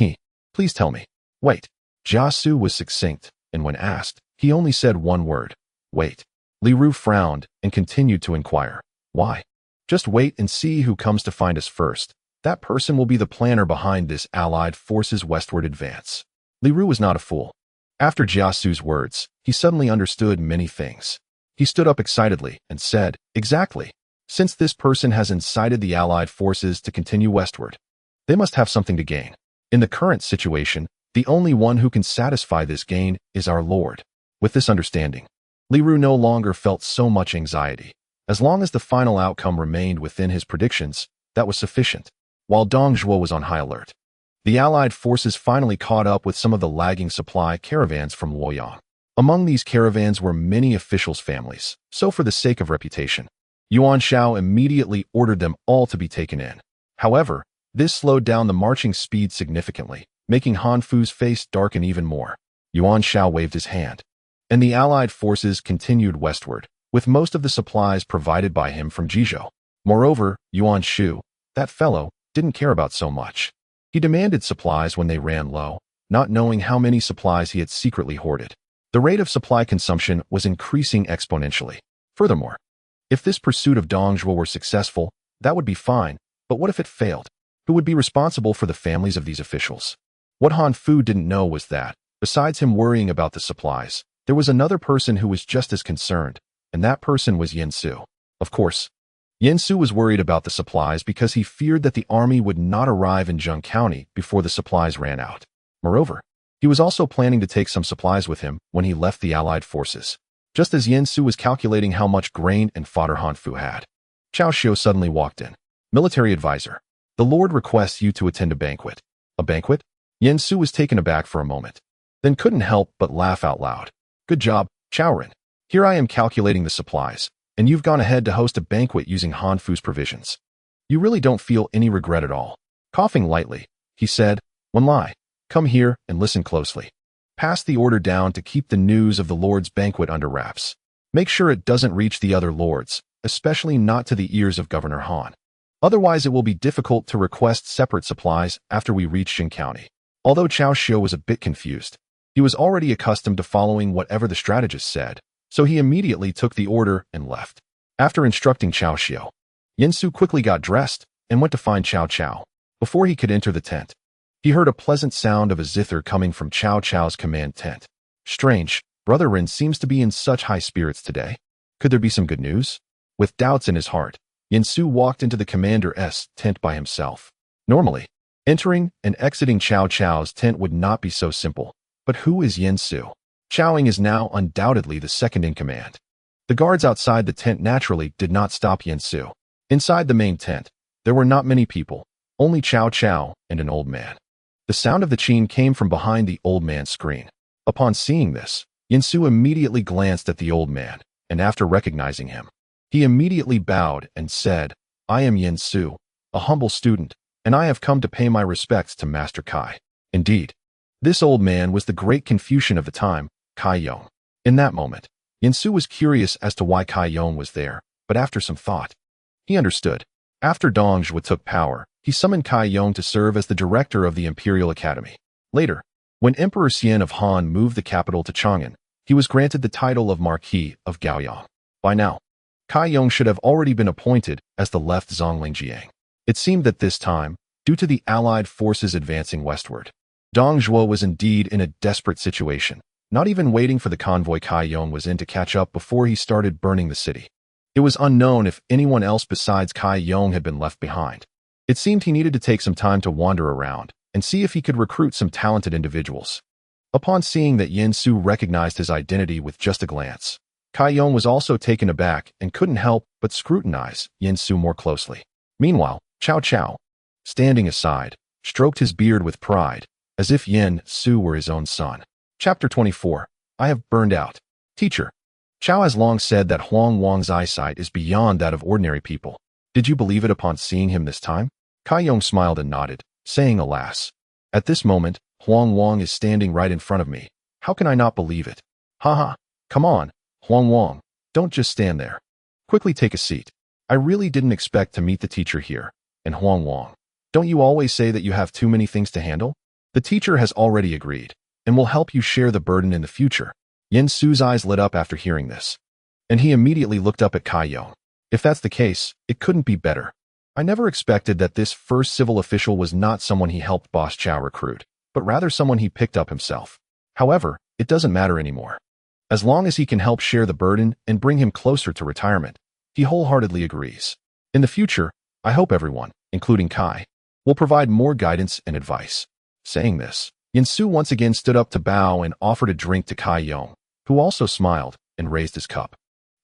please tell me. Wait. Jia Su was succinct, and when asked, he only said one word. Wait. Li Ru frowned and continued to inquire. Why? Just wait and see who comes to find us first. That person will be the planner behind this Allied forces' westward advance. Li Ru was not a fool. After Jia Su's words, he suddenly understood many things. He stood up excitedly and said, Exactly. Since this person has incited the Allied forces to continue westward, they must have something to gain. In the current situation, the only one who can satisfy this gain is our Lord. With this understanding, Li Ru no longer felt so much anxiety. As long as the final outcome remained within his predictions, that was sufficient. While Dong Zhuo was on high alert, the Allied forces finally caught up with some of the lagging supply caravans from Luoyang. Among these caravans were many officials' families, so for the sake of reputation, Yuan Shao immediately ordered them all to be taken in. However, this slowed down the marching speed significantly, making Han Fu's face darken even more. Yuan Shao waved his hand, and the Allied forces continued westward, with most of the supplies provided by him from Jizhou. Moreover, Yuan Shu, that fellow, didn't care about so much. He demanded supplies when they ran low, not knowing how many supplies he had secretly hoarded. The rate of supply consumption was increasing exponentially. Furthermore, if this pursuit of Dong Zhuo were successful, that would be fine, but what if it failed? Who would be responsible for the families of these officials? What Han Fu didn't know was that, besides him worrying about the supplies, there was another person who was just as concerned, and that person was Yen Su. Of course, Yen Su was worried about the supplies because he feared that the army would not arrive in Zheng County before the supplies ran out. Moreover, he was also planning to take some supplies with him when he left the Allied forces. Just as Yen Su was calculating how much grain and fodder Han Fu had, Cao Xiu suddenly walked in. Military advisor, the Lord requests you to attend a banquet. A banquet? Yen Su was taken aback for a moment, then couldn't help but laugh out loud. Good job, Chaoren. Here I am calculating the supplies, and you've gone ahead to host a banquet using Han Fu's provisions. You really don't feel any regret at all. Coughing lightly, he said, "Wen Lai, come here and listen closely. Pass the order down to keep the news of the Lord's banquet under wraps. Make sure it doesn't reach the other lords, especially not to the ears of Governor Han. Otherwise, it will be difficult to request separate supplies after we reach Jing County." Although Cao Xiu was a bit confused, he was already accustomed to following whatever the strategist said, so he immediately took the order and left. After instructing Cao Xiu, Yin Su quickly got dressed and went to find Cao Cao. Before he could enter the tent, he heard a pleasant sound of a zither coming from Cao Cao's command tent. Strange, Brother Rin seems to be in such high spirits today. Could there be some good news? With doubts in his heart, Yin Su walked into the commander's tent by himself. Normally, entering and exiting Cao Cao's tent would not be so simple. But who is Yin Su? Cao Ying is now undoubtedly the second in command. The guards outside the tent naturally did not stop Yin Su. Inside the main tent, there were not many people, only Cao Cao and an old man. The sound of the qin came from behind the old man's screen. Upon seeing this, Yin Su immediately glanced at the old man, and after recognizing him, he immediately bowed and said, "I am Yin Su, a humble student, and I have come to pay my respects to Master Kai." Indeed, this old man was the great Confucian of the time, Kai Yong. In that moment, Yin Su was curious as to why Kai Yong was there, but after some thought, he understood. After Dong Zhuo took power, he summoned Kai Yong to serve as the director of the Imperial Academy. Later, when Emperor Xian of Han moved the capital to Chang'an, he was granted the title of Marquis of Gaoyang. By now, Kai Yong should have already been appointed as the left Zonglingjiang. It seemed that this time, due to the Allied forces advancing westward, Dong Zhuo was indeed in a desperate situation, not even waiting for the convoy Kai Yong was in to catch up before he started burning the city. It was unknown if anyone else besides Kai Yong had been left behind. It seemed he needed to take some time to wander around and see if he could recruit some talented individuals. Upon seeing that Yin Su recognized his identity with just a glance, Kai Yong was also taken aback and couldn't help but scrutinize Yin Su more closely. Meanwhile, Cao Cao, standing aside, stroked his beard with pride, as if Yin Su were his own son. Chapter 24. I have burned out. Teacher, Cao has long said that Huang Wang's eyesight is beyond that of ordinary people. Did you believe it upon seeing him this time? Kai Yong smiled and nodded, saying, "Alas. At this moment, Huang Wang is standing right in front of me. How can I not believe it? Haha, come on, Huang Wang, don't just stand there. Quickly take a seat. I really didn't expect to meet the teacher here. And Huang Wang, don't you always say that you have too many things to handle? The teacher has already agreed, and will help you share the burden in the future." Yin Su's eyes lit up after hearing this, and he immediately looked up at Kai Yong. If that's the case, it couldn't be better. I never expected that this first civil official was not someone he helped Boss Chow recruit, but rather someone he picked up himself. However, it doesn't matter anymore. As long as he can help share the burden and bring him closer to retirement, he wholeheartedly agrees. In the future, I hope everyone, including Kai, will provide more guidance and advice. Saying this, Yin Su once again stood up to bow and offered a drink to Kai Yong, who also smiled and raised his cup.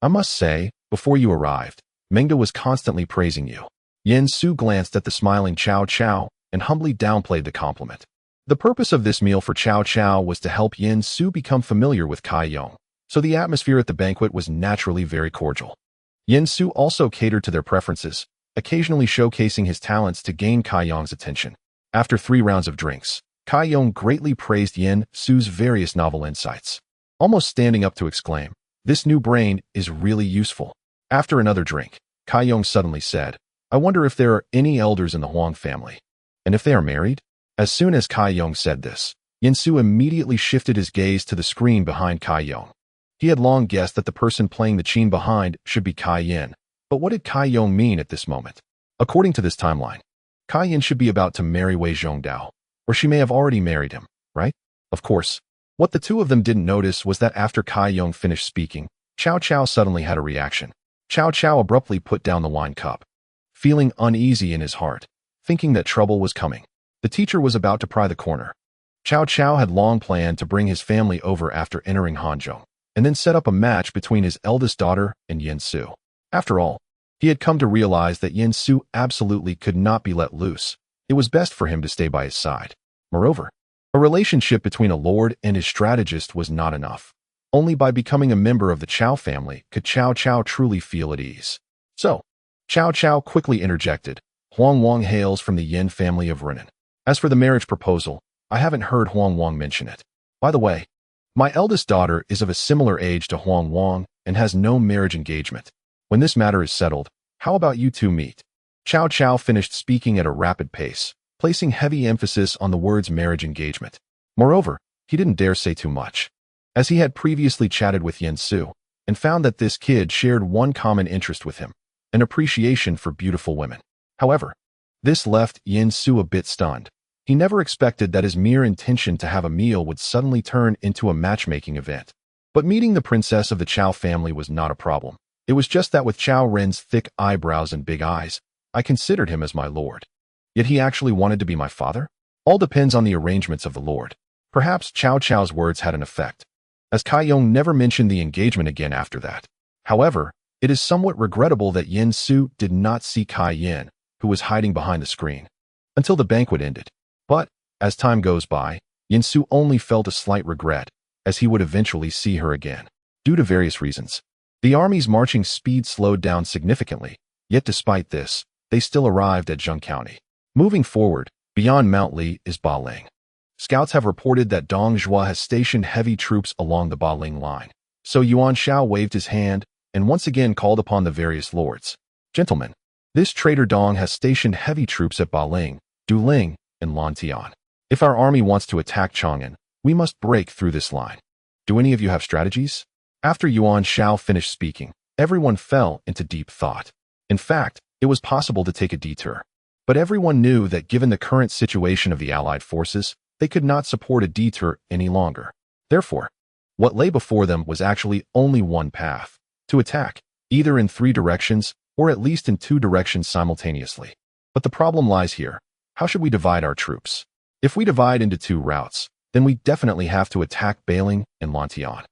I must say, before you arrived, Mengde was constantly praising you. Yin Su glanced at the smiling Cao Cao and humbly downplayed the compliment. The purpose of this meal for Cao Cao was to help Yin Su become familiar with Kai Yong, so the atmosphere at the banquet was naturally very cordial. Yin Su also catered to their preferences, occasionally showcasing his talents to gain Kai Yong's attention. After 3 rounds of drinks, Kai Yong greatly praised Yin Su's various novel insights, almost standing up to exclaim, "This new brain is really useful." After another drink, Kai Yong suddenly said, "I wonder if there are any elders in the Huang family, and if they are married?" As soon as Kai Yong said this, Yin Su immediately shifted his gaze to the screen behind Kai Yong. He had long guessed that the person playing the qin behind should be Kai Yin, but what did Kai Yong mean at this moment? According to this timeline, Kai Yin should be about to marry Wei Zhongdao, or she may have already married him, right? Of course, what the two of them didn't notice was that after Kai Yong finished speaking, Cao Cao suddenly had a reaction. Cao Cao abruptly put down the wine cup. Feeling uneasy in his heart, thinking that trouble was coming, the teacher was about to pry the corner. Cao Cao had long planned to bring his family over after entering Hanzhong, and then set up a match between his eldest daughter and Yin Su. After all, he had come to realize that Yin Su absolutely could not be let loose. It was best for him to stay by his side. Moreover, a relationship between a lord and his strategist was not enough. Only by becoming a member of the Cao family could Cao Cao truly feel at ease. So, Cao Cao quickly interjected, Huang Wang hails from the Yin family of Renan. As for the marriage proposal, I haven't heard Huang Wang mention it. By the way, my eldest daughter is of a similar age to Huang Wang and has no marriage engagement. When this matter is settled, how about you two meet? Cao Cao finished speaking at a rapid pace, placing heavy emphasis on the words marriage engagement. Moreover, he didn't dare say too much, as he had previously chatted with Yin Su and found that this kid shared one common interest with him, an appreciation for beautiful women. However, this left Yin Su a bit stunned. He never expected that his mere intention to have a meal would suddenly turn into a matchmaking event. But meeting the princess of the Cao family was not a problem. It was just that with Cao Ren's thick eyebrows and big eyes, I considered him as my lord. Yet he actually wanted to be my father? All depends on the arrangements of the lord. Perhaps Cao Cao's words had an effect, as Kai Yong never mentioned the engagement again after that. However, it is somewhat regrettable that Yin Su did not see Kai Yin, who was hiding behind the screen, until the banquet ended. But, as time goes by, Yin Su only felt a slight regret, as he would eventually see her again. Due to various reasons, the army's marching speed slowed down significantly, yet despite this, they still arrived at Zheng County. Moving forward, beyond Mount Li is Baling. Scouts have reported that Dong Zhuo has stationed heavy troops along the Baling line. So Yuan Shao waved his hand and once again called upon the various lords. Gentlemen, this traitor Dong has stationed heavy troops at Baling, Duling, and Lantian. If our army wants to attack Chang'an, we must break through this line. Do any of you have strategies? After Yuan Shao finished speaking, everyone fell into deep thought. In fact, it was possible to take a detour. But everyone knew that given the current situation of the Allied forces, they could not support a detour any longer. Therefore, what lay before them was actually only one path: to attack, either in 3 directions or at least in 2 directions simultaneously. But the problem lies here. How should we divide our troops? If we divide into 2 routes, then we definitely have to attack Baling and Lantian.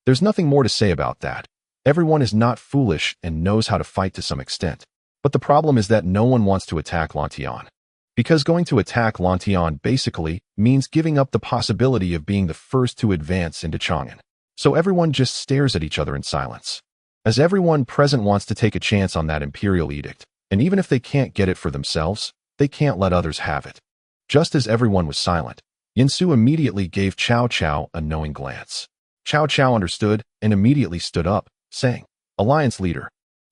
There's nothing more to say about that. Everyone is not foolish and knows how to fight to some extent. But the problem is that no one wants to attack Lantian. Because going to attack Lantian basically means giving up the possibility of being the first to advance into Chang'an. So everyone just stares at each other in silence, as everyone present wants to take a chance on that imperial edict, and even if they can't get it for themselves, they can't let others have it. Just as everyone was silent, Yin Su immediately gave Cao Cao a knowing glance. Cao Cao understood and immediately stood up, saying, "Alliance leader,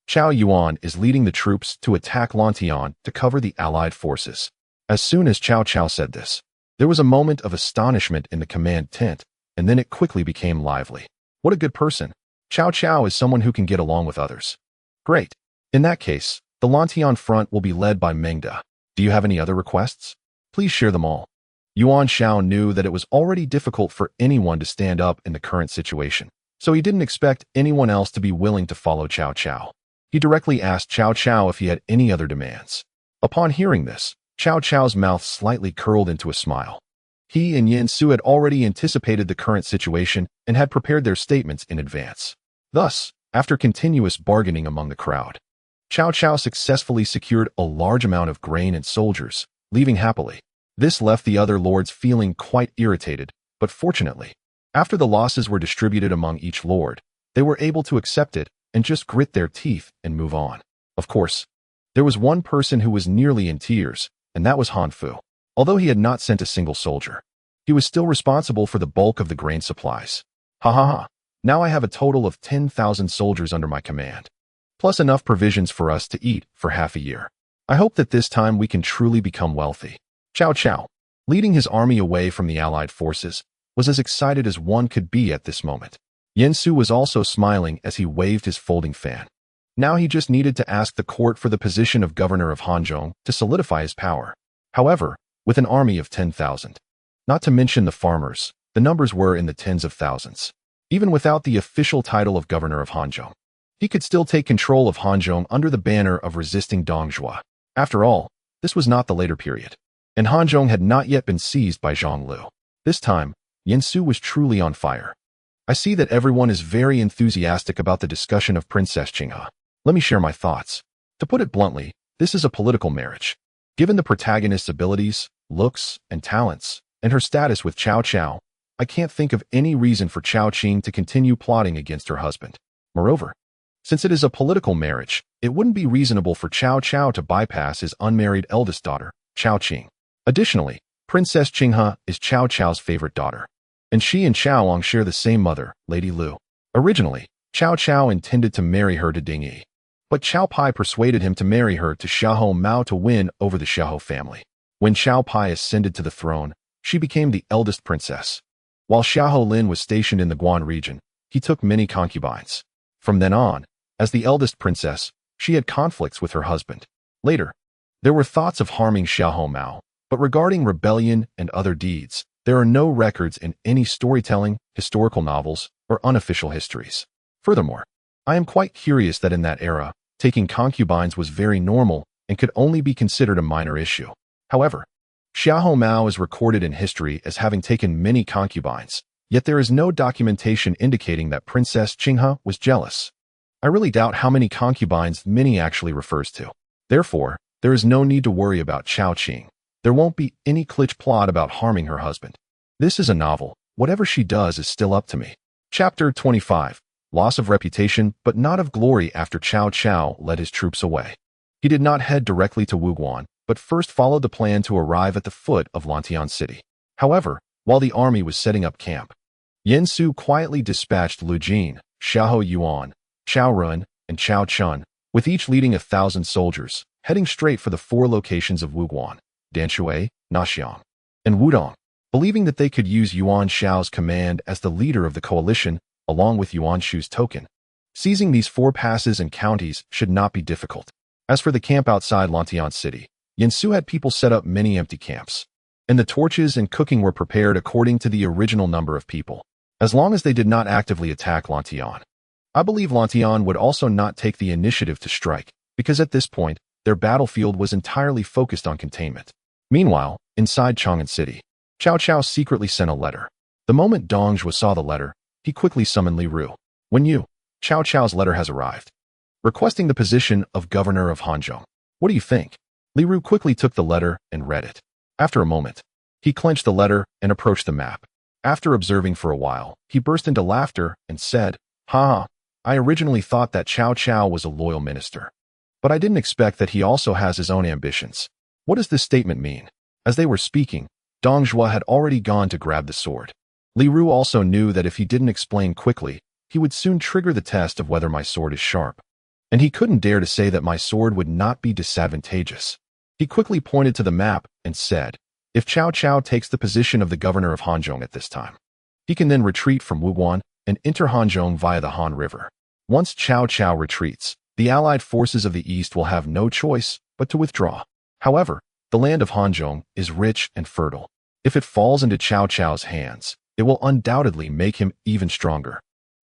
Cao Yuan is leading the troops to attack Lantian to cover the Allied forces." As soon as Cao Cao said this, there was a moment of astonishment in the command tent, and then it quickly became lively. What a good person. Cao Cao is someone who can get along with others. Great. In that case, the Lantian front will be led by Mengde. Do you have any other requests? Please share them all. Yuan Shao knew that it was already difficult for anyone to stand up in the current situation, so he didn't expect anyone else to be willing to follow Cao Cao. He directly asked Cao Cao if he had any other demands. Upon hearing this, Cao Cao's mouth slightly curled into a smile. He and Yin Su had already anticipated the current situation and had prepared their statements in advance. Thus, after continuous bargaining among the crowd, Cao Cao successfully secured a large amount of grain and soldiers, leaving happily. This left the other lords feeling quite irritated, but fortunately, after the losses were distributed among each lord, they were able to accept it and just grit their teeth and move on. Of course, there was one person who was nearly in tears, and that was Han Fu. Although he had not sent a single soldier, he was still responsible for the bulk of the grain supplies. Ha ha ha. Now I have a total of 10,000 soldiers under my command, plus enough provisions for us to eat for half a year. I hope that this time we can truly become wealthy. Cao Cao, leading his army away from the Allied forces, was as excited as one could be at this moment. Yin Su was also smiling as he waved his folding fan. Now he just needed to ask the court for the position of governor of Hanzhong to solidify his power. However, with an army of 10,000, not to mention the farmers, the numbers were in the tens of thousands. Even without the official title of governor of Hanzhong, he could still take control of Hanzhong under the banner of resisting Dong Zhuo. After all, this was not the later period, and Hanzhong had not yet been seized by Zhang Lu. This time, Yin Su was truly on fire. I see that everyone is very enthusiastic about the discussion of Princess Qinghe. Let me share my thoughts. To put it bluntly, this is a political marriage. Given the protagonist's abilities, looks, and talents, and her status with Cao Cao, I can't think of any reason for Cao Qing to continue plotting against her husband. Moreover, Since it is a political marriage, it wouldn't be reasonable for Cao Cao to bypass his unmarried eldest daughter, Cao Qing. Additionally, Princess Qinghe is Cao Cao's favorite daughter, and she and Xiaolong share the same mother, Lady Lu. Originally, Cao Cao intended to marry her to Ding Yi, but Xiao Pai persuaded him to marry her to Xiahou Mao to win over the Xiahou family. When Xiao Pai ascended to the throne, she became the eldest princess. While Xiahou Lin was stationed in the Guan region, he took many concubines. From then on, as the eldest princess, she had conflicts with her husband. Later, there were thoughts of harming Xiahou Mao, but regarding rebellion and other deeds, there are no records in any storytelling, historical novels, or unofficial histories. Furthermore, I am quite curious that in that era, taking concubines was very normal and could only be considered a minor issue. However, Xiahou Mao is recorded in history as having taken many concubines, yet there is no documentation indicating that Princess Qinghe was jealous. I really doubt how many concubines many actually refers to. Therefore, there is no need to worry about Cao Qing. There won't be any glitch plot about harming her husband. This is a novel. Whatever she does is still up to me. Chapter 25. Loss of reputation, but not of glory after Cao Cao led his troops away. He did not head directly to Wuguan, but first followed the plan to arrive at the foot of Lantian City. However, while the army was setting up camp, Yen Su quietly dispatched Lu Jin, Xiahou Yuan, Chao Run, and Chao Chun, with each leading 1,000 soldiers, heading straight for the 4 locations of Wuguan, Danshui, Naxiang, and Wudong, believing that they could use Yuan Shao's command as the leader of the coalition, along with Yuan Shu's token. Seizing these 4 passes and counties should not be difficult. As for the camp outside Lantian City, Yen Su had people set up many empty camps, and the torches and cooking were prepared according to the original number of people, as long as they did not actively attack Lantian. I believe Lantian would also not take the initiative to strike, because at this point, their battlefield was entirely focused on containment. Meanwhile, inside Chang'an City, Cao Cao secretly sent a letter. The moment Dong Zhuo saw the letter, he quickly summoned Li Ru. When you, Cao Cao's letter has arrived, requesting the position of governor of Hanzhong. What do you think? Li Ru quickly took the letter and read it. After a moment, he clenched the letter and approached the map. After observing for a while, he burst into laughter and said, "Ha! I originally thought that Cao Cao was a loyal minister, but I didn't expect that he also has his own ambitions. What does this statement mean?" As they were speaking, Dong Zhuo had already gone to grab the sword. Li Ru also knew that if he didn't explain quickly, he would soon trigger the test of whether my sword is sharp. And he couldn't dare to say that my sword would not be disadvantageous. He quickly pointed to the map and said, if Cao Cao takes the position of the governor of Hanzhong at this time, he can then retreat from Wuguan and enter Hanzhong via the Han River. Once Cao Cao retreats, the allied forces of the east will have no choice but to withdraw. However, the land of Hanzhong is rich and fertile. If it falls into Cao Cao's hands, it will undoubtedly make him even stronger,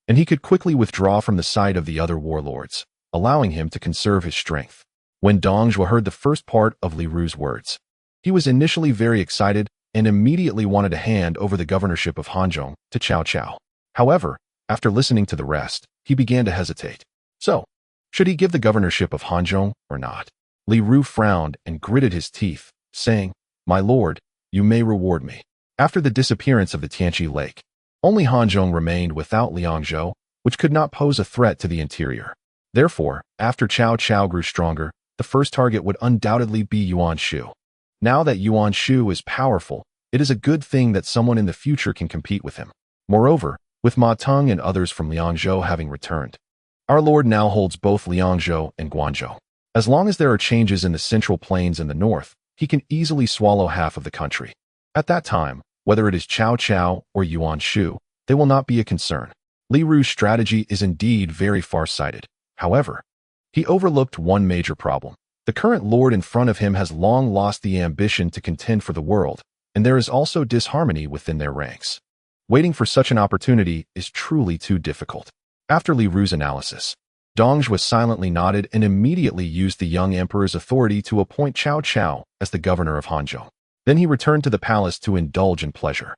and he could quickly withdraw from the sight of the other warlords, allowing him to conserve his strength. When Dong Zhuo heard the first part of Li Ru's words, he was initially very excited and immediately wanted to hand over the governorship of Hanzhong to Cao Cao. However, after listening to the rest, he began to hesitate. So, should he give the governorship of Hanzhong or not? Li Ru frowned and gritted his teeth, saying, "My lord, you may reward me." After the disappearance of the Tianqi Lake, only Hanzhong remained without Liangzhou, which could not pose a threat to the interior. Therefore, after Cao Cao grew stronger, the first target would undoubtedly be Yuan Shu. Now that Yuan Shu is powerful, it is a good thing that someone in the future can compete with him. Moreover, with Ma Teng and others from Liangzhou having returned, our lord now holds both Liangzhou and Guangzhou. As long as there are changes in the central plains in the north, he can easily swallow half of the country. At that time, whether it is Cao Cao or Yuan Shu, they will not be a concern. Li Ru's strategy is indeed very far-sighted. However, he overlooked one major problem. The current lord in front of him has long lost the ambition to contend for the world, and there is also disharmony within their ranks. Waiting for such an opportunity is truly too difficult. After Li Ru's analysis, Dong Zhuo silently nodded and immediately used the young emperor's authority to appoint Cao Cao as the governor of Hanzhong. Then he returned to the palace to indulge in pleasure.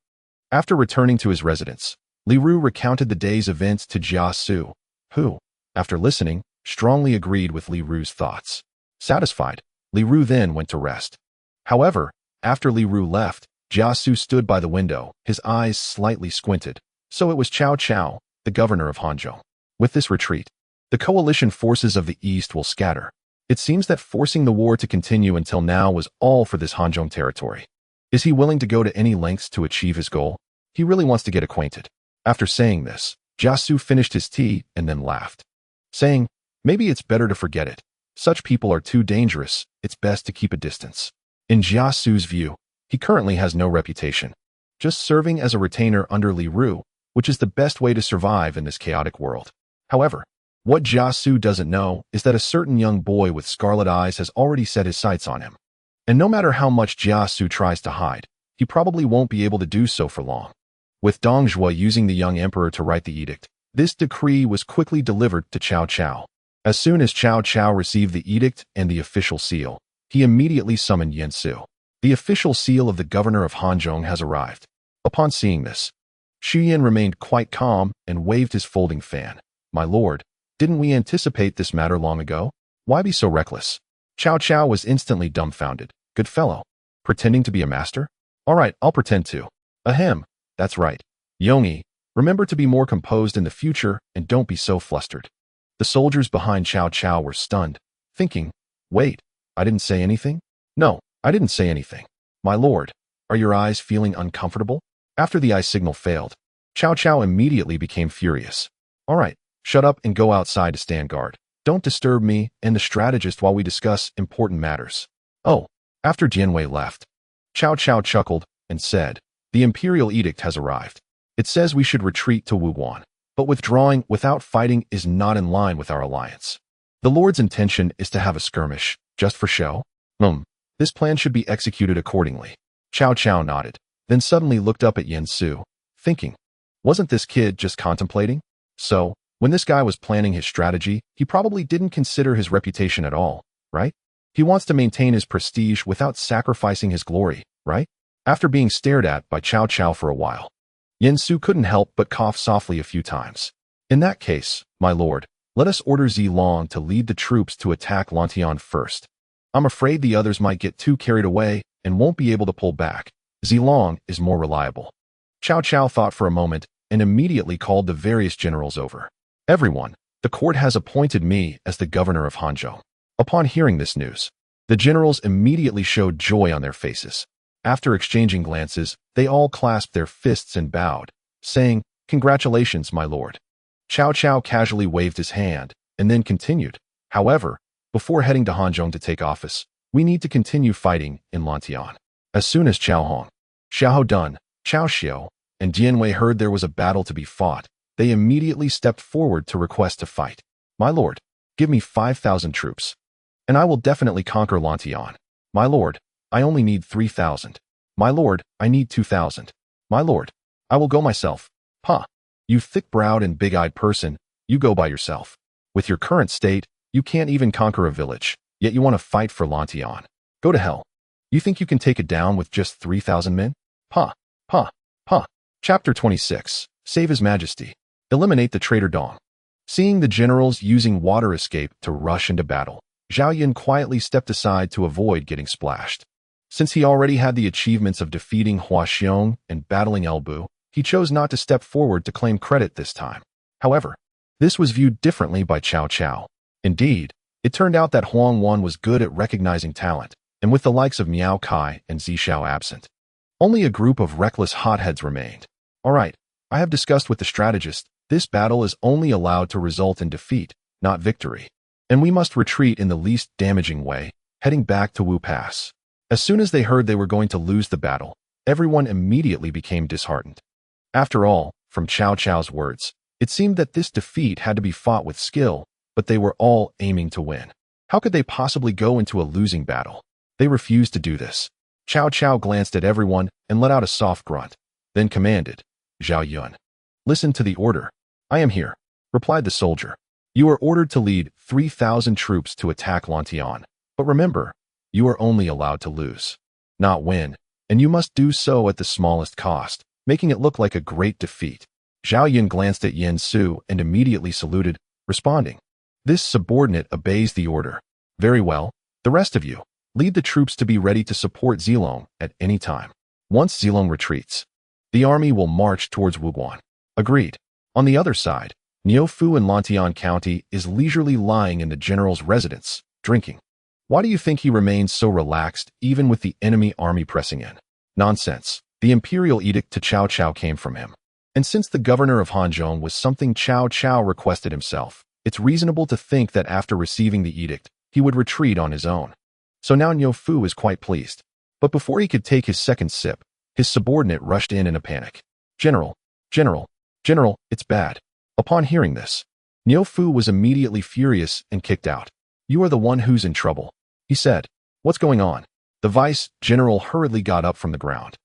After returning to his residence, Li Ru recounted the day's events to Jia Su, who, after listening, strongly agreed with Li Ru's thoughts. Satisfied, Li Ru then went to rest. However, after Li Ru left, Jia Su stood by the window, his eyes slightly squinted. So it was Cao Cao, the governor of Hanzhong. With this retreat, The coalition forces of the East will scatter. It seems that forcing the war to continue until now was all for this Hanzhong territory. Is he willing to go to any lengths to achieve his goal? He really wants to get acquainted. After saying this, Jiasu finished his tea and then laughed, saying, maybe it's better to forget it. Such people are too dangerous, it's best to keep a distance. In Jiasu's view, he currently has no reputation, just serving as a retainer under Li Ru, which is the best way to survive in this chaotic world. However, what Jiasu doesn't know is that a certain young boy with scarlet eyes has already set his sights on him. And no matter how much Jiasu tries to hide, he probably won't be able to do so for long. With Dong Zhuo using the young emperor to write the edict, this decree was quickly delivered to Cao Cao. As soon as Cao Cao received the edict and the official seal, he immediately summoned Yan Su. The official seal of the governor of Hanzhong has arrived. Upon seeing this, Xu Yan remained quite calm and waved his folding fan. My lord, didn't we anticipate this matter long ago? Why be so reckless? Cao Cao was instantly dumbfounded. Good fellow. Pretending to be a master? All right, I'll pretend to. Ahem. That's right. Yongyi, remember to be more composed in the future and don't be so flustered. The soldiers behind Cao Cao were stunned, thinking, wait, I didn't say anything? No, I didn't say anything. My lord, are your eyes feeling uncomfortable? After the eye signal failed, Cao Cao immediately became furious. All right, shut up and go outside to stand guard. Don't disturb me and the strategist while we discuss important matters. Oh, after Jianwei left, Cao Cao chuckled and said, the imperial edict has arrived. It says we should retreat to Wuguan, but withdrawing without fighting is not in line with our alliance. The Lord's intention is to have a skirmish, just for show. This plan should be executed accordingly. Cao Cao nodded, then suddenly looked up at Yan Su, thinking, wasn't this kid just contemplating? So, when this guy was planning his strategy, he probably didn't consider his reputation at all, right? He wants to maintain his prestige without sacrificing his glory, right? After being stared at by Cao Cao for a while, Yan Su couldn't help but cough softly a few times. In that case, my lord, let us order Zilong to lead the troops to attack Lantian first. I'm afraid the others might get too carried away and won't be able to pull back. Zilong is more reliable. Cao Cao thought for a moment and immediately called the various generals over. Everyone, the court has appointed me as the governor of Hanzhong. Upon hearing this news, the generals immediately showed joy on their faces. After exchanging glances, they all clasped their fists and bowed, saying, congratulations, my lord. Cao Cao casually waved his hand and then continued, however, before heading to Hanzhong to take office, we need to continue fighting in Lantian. As soon as Cao Hong, Xiahou Dun, Cao Xiao, and Jianwei heard there was a battle to be fought, they immediately stepped forward to request to fight. My lord, give me 5,000 troops, and I will definitely conquer Lantian. My lord, I only need 3,000. My lord, I need 2,000. My lord, I will go myself. Ha! You thick-browed and big-eyed person, you go by yourself. With your current state, you can't even conquer a village, yet you want to fight for Lantian. Go to hell. You think you can take it down with just 3,000 men? Ha! Ha! Ha! Chapter 26. Save His Majesty. Eliminate the traitor Dong. Seeing the generals using water escape to rush into battle, Zhao Yun quietly stepped aside to avoid getting splashed. Since he already had the achievements of defeating Hua Xiong and battling Elbu, he chose not to step forward to claim credit this time. However, this was viewed differently by Cao Cao. Indeed, it turned out that Huang Wan was good at recognizing talent, and with the likes of Miao Kai and Zishao absent, only a group of reckless hotheads remained. All right, I have discussed with the strategist, this battle is only allowed to result in defeat, not victory, and we must retreat in the least damaging way, heading back to Wu Pass. As soon as they heard they were going to lose the battle, everyone immediately became disheartened. After all, from Cao Cao's words, it seemed that this defeat had to be fought with skill, but they were all aiming to win. How could they possibly go into a losing battle? They refused to do this. Cao Cao glanced at everyone and let out a soft grunt, then commanded, Zhao Yun, listen to the order. I am here, replied the soldier. You are ordered to lead 3,000 troops to attack Lantian, but remember, you are only allowed to lose, not win, and you must do so at the smallest cost, making it look like a great defeat. Zhao Yun glanced at Yan Su and immediately saluted, responding, this subordinate obeys the order. Very well, the rest of you, lead the troops to be ready to support Zilong at any time. Once Zilong retreats, the army will march towards Wuguan. Agreed. On the other side, Niu Fu in Lantian County is leisurely lying in the general's residence, drinking. Why do you think he remains so relaxed even with the enemy army pressing in? Nonsense. The imperial edict to Cao Cao came from him. And since the governor of Hanzhong was something Cao Cao requested himself, it's reasonable to think that after receiving the edict, he would retreat on his own. So now Niu Fu is quite pleased. But before he could take his second sip, his subordinate rushed in a panic. General, General, General, it's bad. Upon hearing this, Niu Fu was immediately furious and kicked out. You are the one who's in trouble, he said. What's going on? The vice-general hurriedly got up from the ground,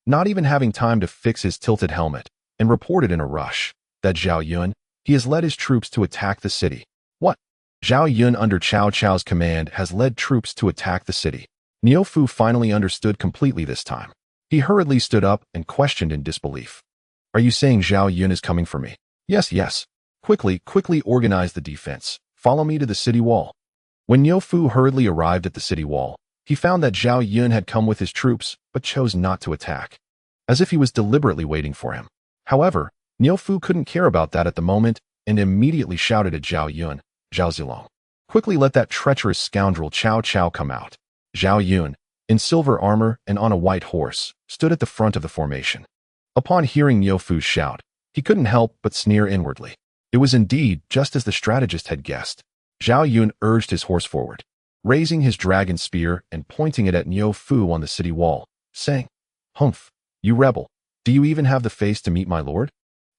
not even having time to fix his tilted helmet, and reported in a rush that Zhao Yun, he has led his troops to attack the city. What? Zhao Yun under Cao Cao's command has led troops to attack the city. Niu Fu finally understood completely this time. He hurriedly stood up and questioned in disbelief. Are you saying Zhao Yun is coming for me? Yes, yes. Quickly organize the defense. Follow me to the city wall. When Niu Fu hurriedly arrived at the city wall, he found that Zhao Yun had come with his troops, but chose not to attack, as if he was deliberately waiting for him. However, Niu Fu couldn't care about that at the moment and immediately shouted at Zhao Yun, Zhao Zilong. Quickly let that treacherous scoundrel Cao Cao come out. Zhao Yun, in silver armor and on a white horse, stood at the front of the formation. Upon hearing Niu Fu's shout, he couldn't help but sneer inwardly. It was indeed just as the strategist had guessed. Zhao Yun urged his horse forward, raising his dragon spear and pointing it at Niu Fu on the city wall, saying, Humph, you rebel, do you even have the face to meet my lord?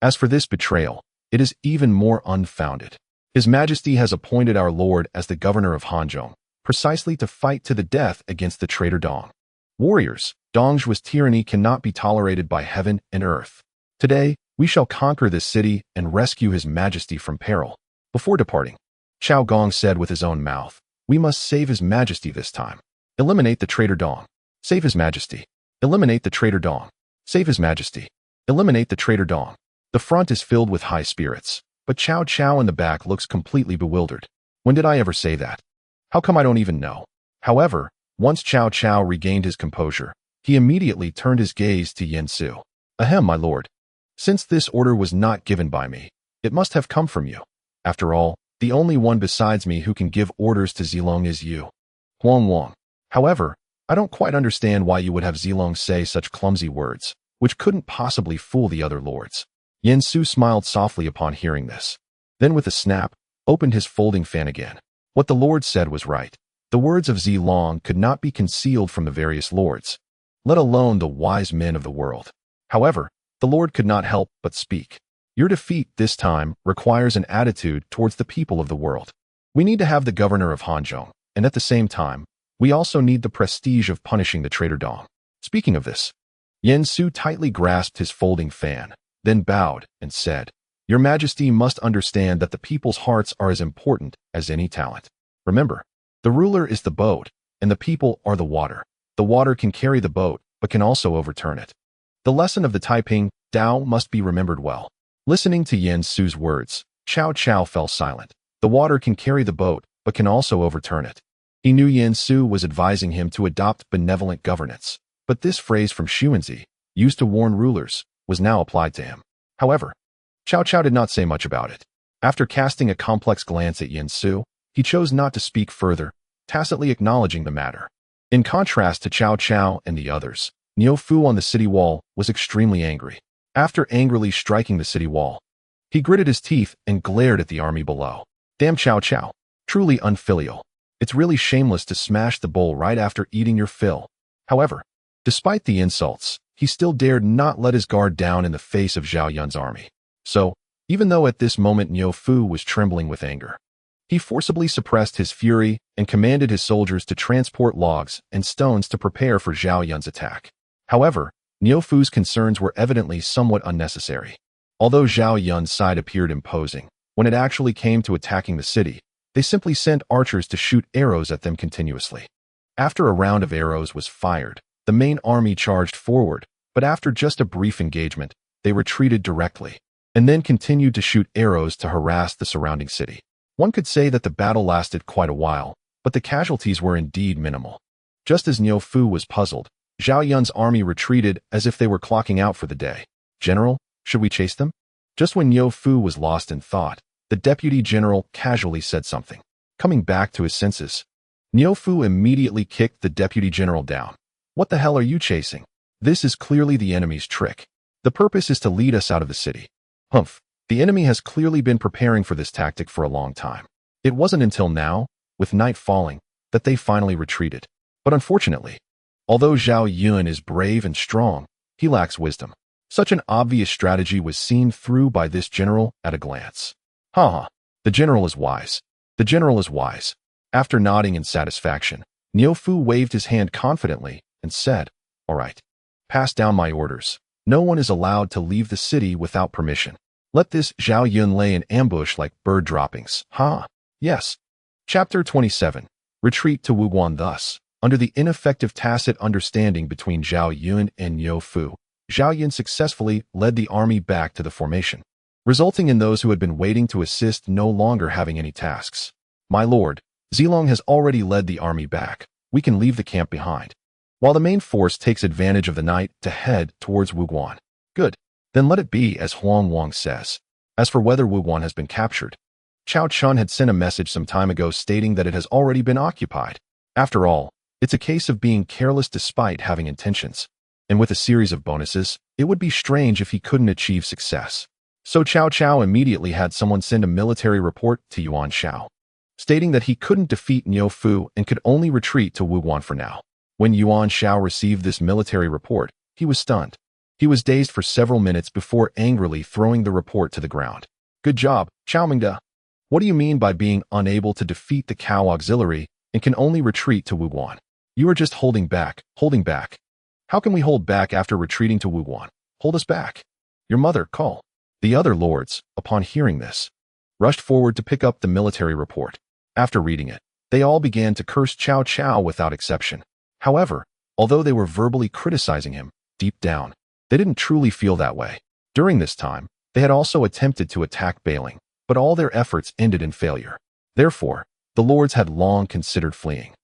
As for this betrayal, it is even more unfounded. His Majesty has appointed our lord as the governor of Hanzhong, precisely to fight to the death against the traitor Dong. Warriors, Dong's tyranny cannot be tolerated by heaven and earth. Today, we shall conquer this city and rescue His Majesty from peril. Before departing, Cao Gong said with his own mouth, we must save His Majesty this time. Eliminate the traitor Dong. Save His Majesty. Eliminate the traitor Dong. Save His Majesty. Eliminate the traitor Dong. The front is filled with high spirits, but Cao Cao in the back looks completely bewildered. When did I ever say that? How come I don't even know? However, once Cao Cao regained his composure, he immediately turned his gaze to Yen Su. Ahem, my lord. Since this order was not given by me, it must have come from you. After all, the only one besides me who can give orders to Zilong is you. Huang Wang. However, I don't quite understand why you would have Zilong say such clumsy words, which couldn't possibly fool the other lords. Yen Su smiled softly upon hearing this. Then with a snap, opened his folding fan again. What the lord said was right. The words of Zilong could not be concealed from the various lords, let alone the wise men of the world. However, the lord could not help but speak. Your defeat this time requires an attitude towards the people of the world. We need to have the governor of Hanzhong, and at the same time, we also need the prestige of punishing the traitor Dong. Speaking of this, Yen Su tightly grasped his folding fan, then bowed and said, Your Majesty must understand that the people's hearts are as important as any talent. Remember, the ruler is the boat, and the people are the water. The water can carry the boat, but can also overturn it. The lesson of the Taiping Tao must be remembered well. Listening to Yen Su's words, Cao Cao fell silent. The water can carry the boat, but can also overturn it. He knew Yen Su was advising him to adopt benevolent governance, but this phrase from Xuanzi, used to warn rulers, was now applied to him. However, Cao Cao did not say much about it. After casting a complex glance at Yen Su, he chose not to speak further, tacitly acknowledging the matter. In contrast to Cao Cao and the others, Niu Fu on the city wall was extremely angry. After angrily striking the city wall, he gritted his teeth and glared at the army below. Damn Cao Cao, truly unfilial. It's really shameless to smash the bowl right after eating your fill. However, despite the insults, he still dared not let his guard down in the face of Zhao Yun's army. So, even though at this moment Niu Fu was trembling with anger, he forcibly suppressed his fury and commanded his soldiers to transport logs and stones to prepare for Zhao Yun's attack. However, Niu Fu's concerns were evidently somewhat unnecessary. Although Zhao Yun's side appeared imposing, when it actually came to attacking the city, they simply sent archers to shoot arrows at them continuously. After a round of arrows was fired, the main army charged forward, but after just a brief engagement, they retreated directly, and then continued to shoot arrows to harass the surrounding city. One could say that the battle lasted quite a while, but the casualties were indeed minimal. Just as Niu Fu was puzzled, Zhao Yun's army retreated as if they were clocking out for the day. General, should we chase them? Just when Niu Fu was lost in thought, the deputy general casually said something. Coming back to his senses, Niu Fu immediately kicked the deputy general down. What the hell are you chasing? This is clearly the enemy's trick. The purpose is to lead us out of the city. Humph. The enemy has clearly been preparing for this tactic for a long time. It wasn't until now, with night falling, that they finally retreated. But unfortunately, although Zhao Yun is brave and strong, he lacks wisdom. Such an obvious strategy was seen through by this general at a glance. Ha! The general is wise. The general is wise. After nodding in satisfaction, Niu Fu waved his hand confidently and said, "All right. Pass down my orders. No one is allowed to leave the city without permission. Let this Zhao Yun lay in ambush like bird droppings." Ha! Yes. Chapter 27. Retreat to Wuguan. Thus, under the ineffective tacit understanding between Zhao Yun and Niu Fu, Zhao Yun successfully led the army back to the formation, resulting in those who had been waiting to assist no longer having any tasks. "My lord, Zilong has already led the army back. We can leave the camp behind, while the main force takes advantage of the night to head towards Wuguan." Good. Then let it be as Huang Wang says. As for whether Wuguan has been captured, Cao Chun had sent a message some time ago stating that it has already been occupied. After all, it's a case of being careless despite having intentions. And with a series of bonuses, it would be strange if he couldn't achieve success. So Cao Cao immediately had someone send a military report to Yuan Shao, stating that he couldn't defeat Niu Fu and could only retreat to Wuguan for now. When Yuan Shao received this military report, he was stunned. He was dazed for several minutes before angrily throwing the report to the ground. "Good job, Cao Mengde. What do you mean by being unable to defeat the Cao auxiliary and can only retreat to Wuguan? You are just holding back, holding back. How can we hold back after retreating to Wuguan? Hold us back. Your mother, call." The other lords, upon hearing this, rushed forward to pick up the military report. After reading it, they all began to curse Cao Cao without exception. However, although they were verbally criticizing him, deep down, they didn't truly feel that way. During this time, they had also attempted to attack Bailing, but all their efforts ended in failure. Therefore, the lords had long considered fleeing.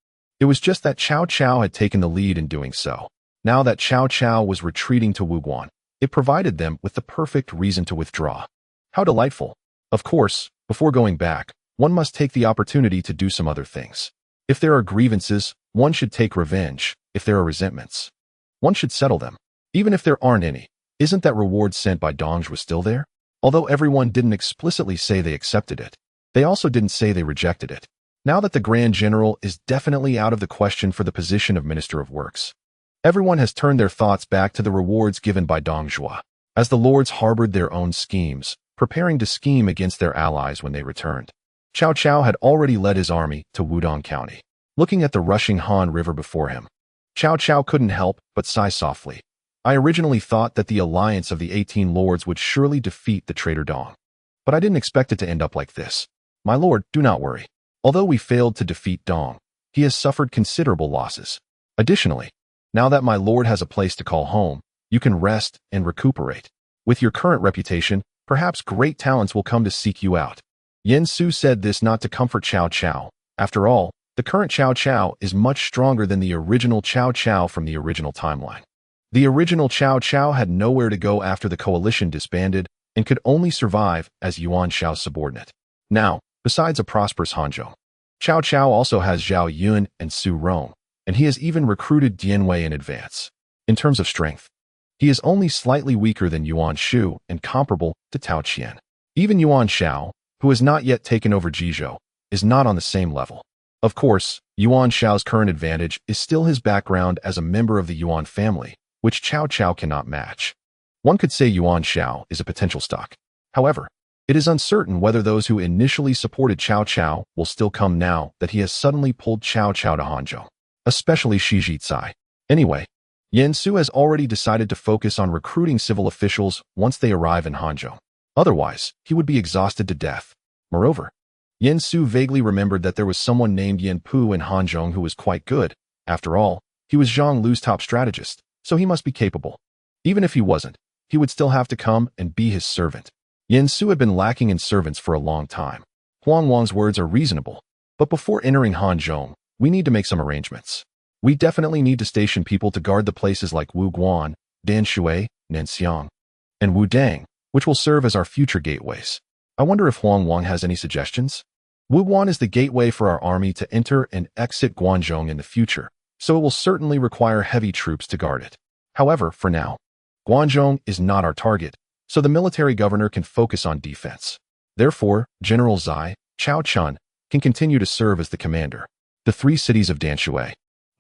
It was just that Cao Cao had taken the lead in doing so. Now that Cao Cao was retreating to Wuguan, it provided them with the perfect reason to withdraw. How delightful. Of course, before going back, one must take the opportunity to do some other things. If there are grievances, one should take revenge. If there are resentments, one should settle them. Even if there aren't any, isn't that reward sent by Dongzhuo still there? Although everyone didn't explicitly say they accepted it, they also didn't say they rejected it. Now that the Grand General is definitely out of the question for the position of Minister of Works, everyone has turned their thoughts back to the rewards given by Dongzhuo, as the lords harbored their own schemes, preparing to scheme against their allies when they returned. Cao Cao had already led his army to Wudong County. Looking at the rushing Han River before him, Cao Cao couldn't help but sigh softly. "I originally thought that the alliance of the 18 lords would surely defeat the traitor Dong, but I didn't expect it to end up like this. My lord, do not worry. Although we failed to defeat Dong, he has suffered considerable losses. Additionally, now that my lord has a place to call home, you can rest and recuperate. With your current reputation, perhaps great talents will come to seek you out." Yen Su said this not to comfort Cao Cao. After all, the current Cao Cao is much stronger than the original Cao Cao from the original timeline. The original Cao Cao had nowhere to go after the coalition disbanded and could only survive as Yuan Shao's subordinate. Now, besides a prosperous Hanzhong, Cao Cao also has Zhao Yun and Su Rong, and he has even recruited Dian Wei in advance. In terms of strength, he is only slightly weaker than Yuan Shu and comparable to Tao Qian. Even Yuan Shao, who has not yet taken over Jizhou, is not on the same level. Of course, Yuan Shao's current advantage is still his background as a member of the Yuan family, which Cao Cao cannot match. One could say Yuan Shao is a potential stock. However, it is uncertain whether those who initially supported Cao Cao will still come now that he has suddenly pulled Cao Cao to Hanzhong, especially Shi Jizai. Anyway, Yen Su has already decided to focus on recruiting civil officials once they arrive in Hanzhong. Otherwise, he would be exhausted to death. Moreover, Yen Su vaguely remembered that there was someone named Yen Pu in Hanzhong who was quite good. After all, he was Zhang Lu's top strategist, so he must be capable. Even if he wasn't, he would still have to come and be his servant. Yen Su had been lacking in servants for a long time. Huang Wang's words are reasonable, but before entering Hanzhong, we need to make some arrangements. We definitely need to station people to guard the places like Wu Guan, Dan Shui, Nanxiang, and Wu Dang, which will serve as our future gateways. I wonder if Huang Wang has any suggestions? Wuwan is the gateway for our army to enter and exit Guangzhong in the future, so it will certainly require heavy troops to guard it. However, for now, Guangzhong is not our target, so the military governor can focus on defense. Therefore, General Zai, Cao Chun, can continue to serve as the commander. The three cities of Danshui,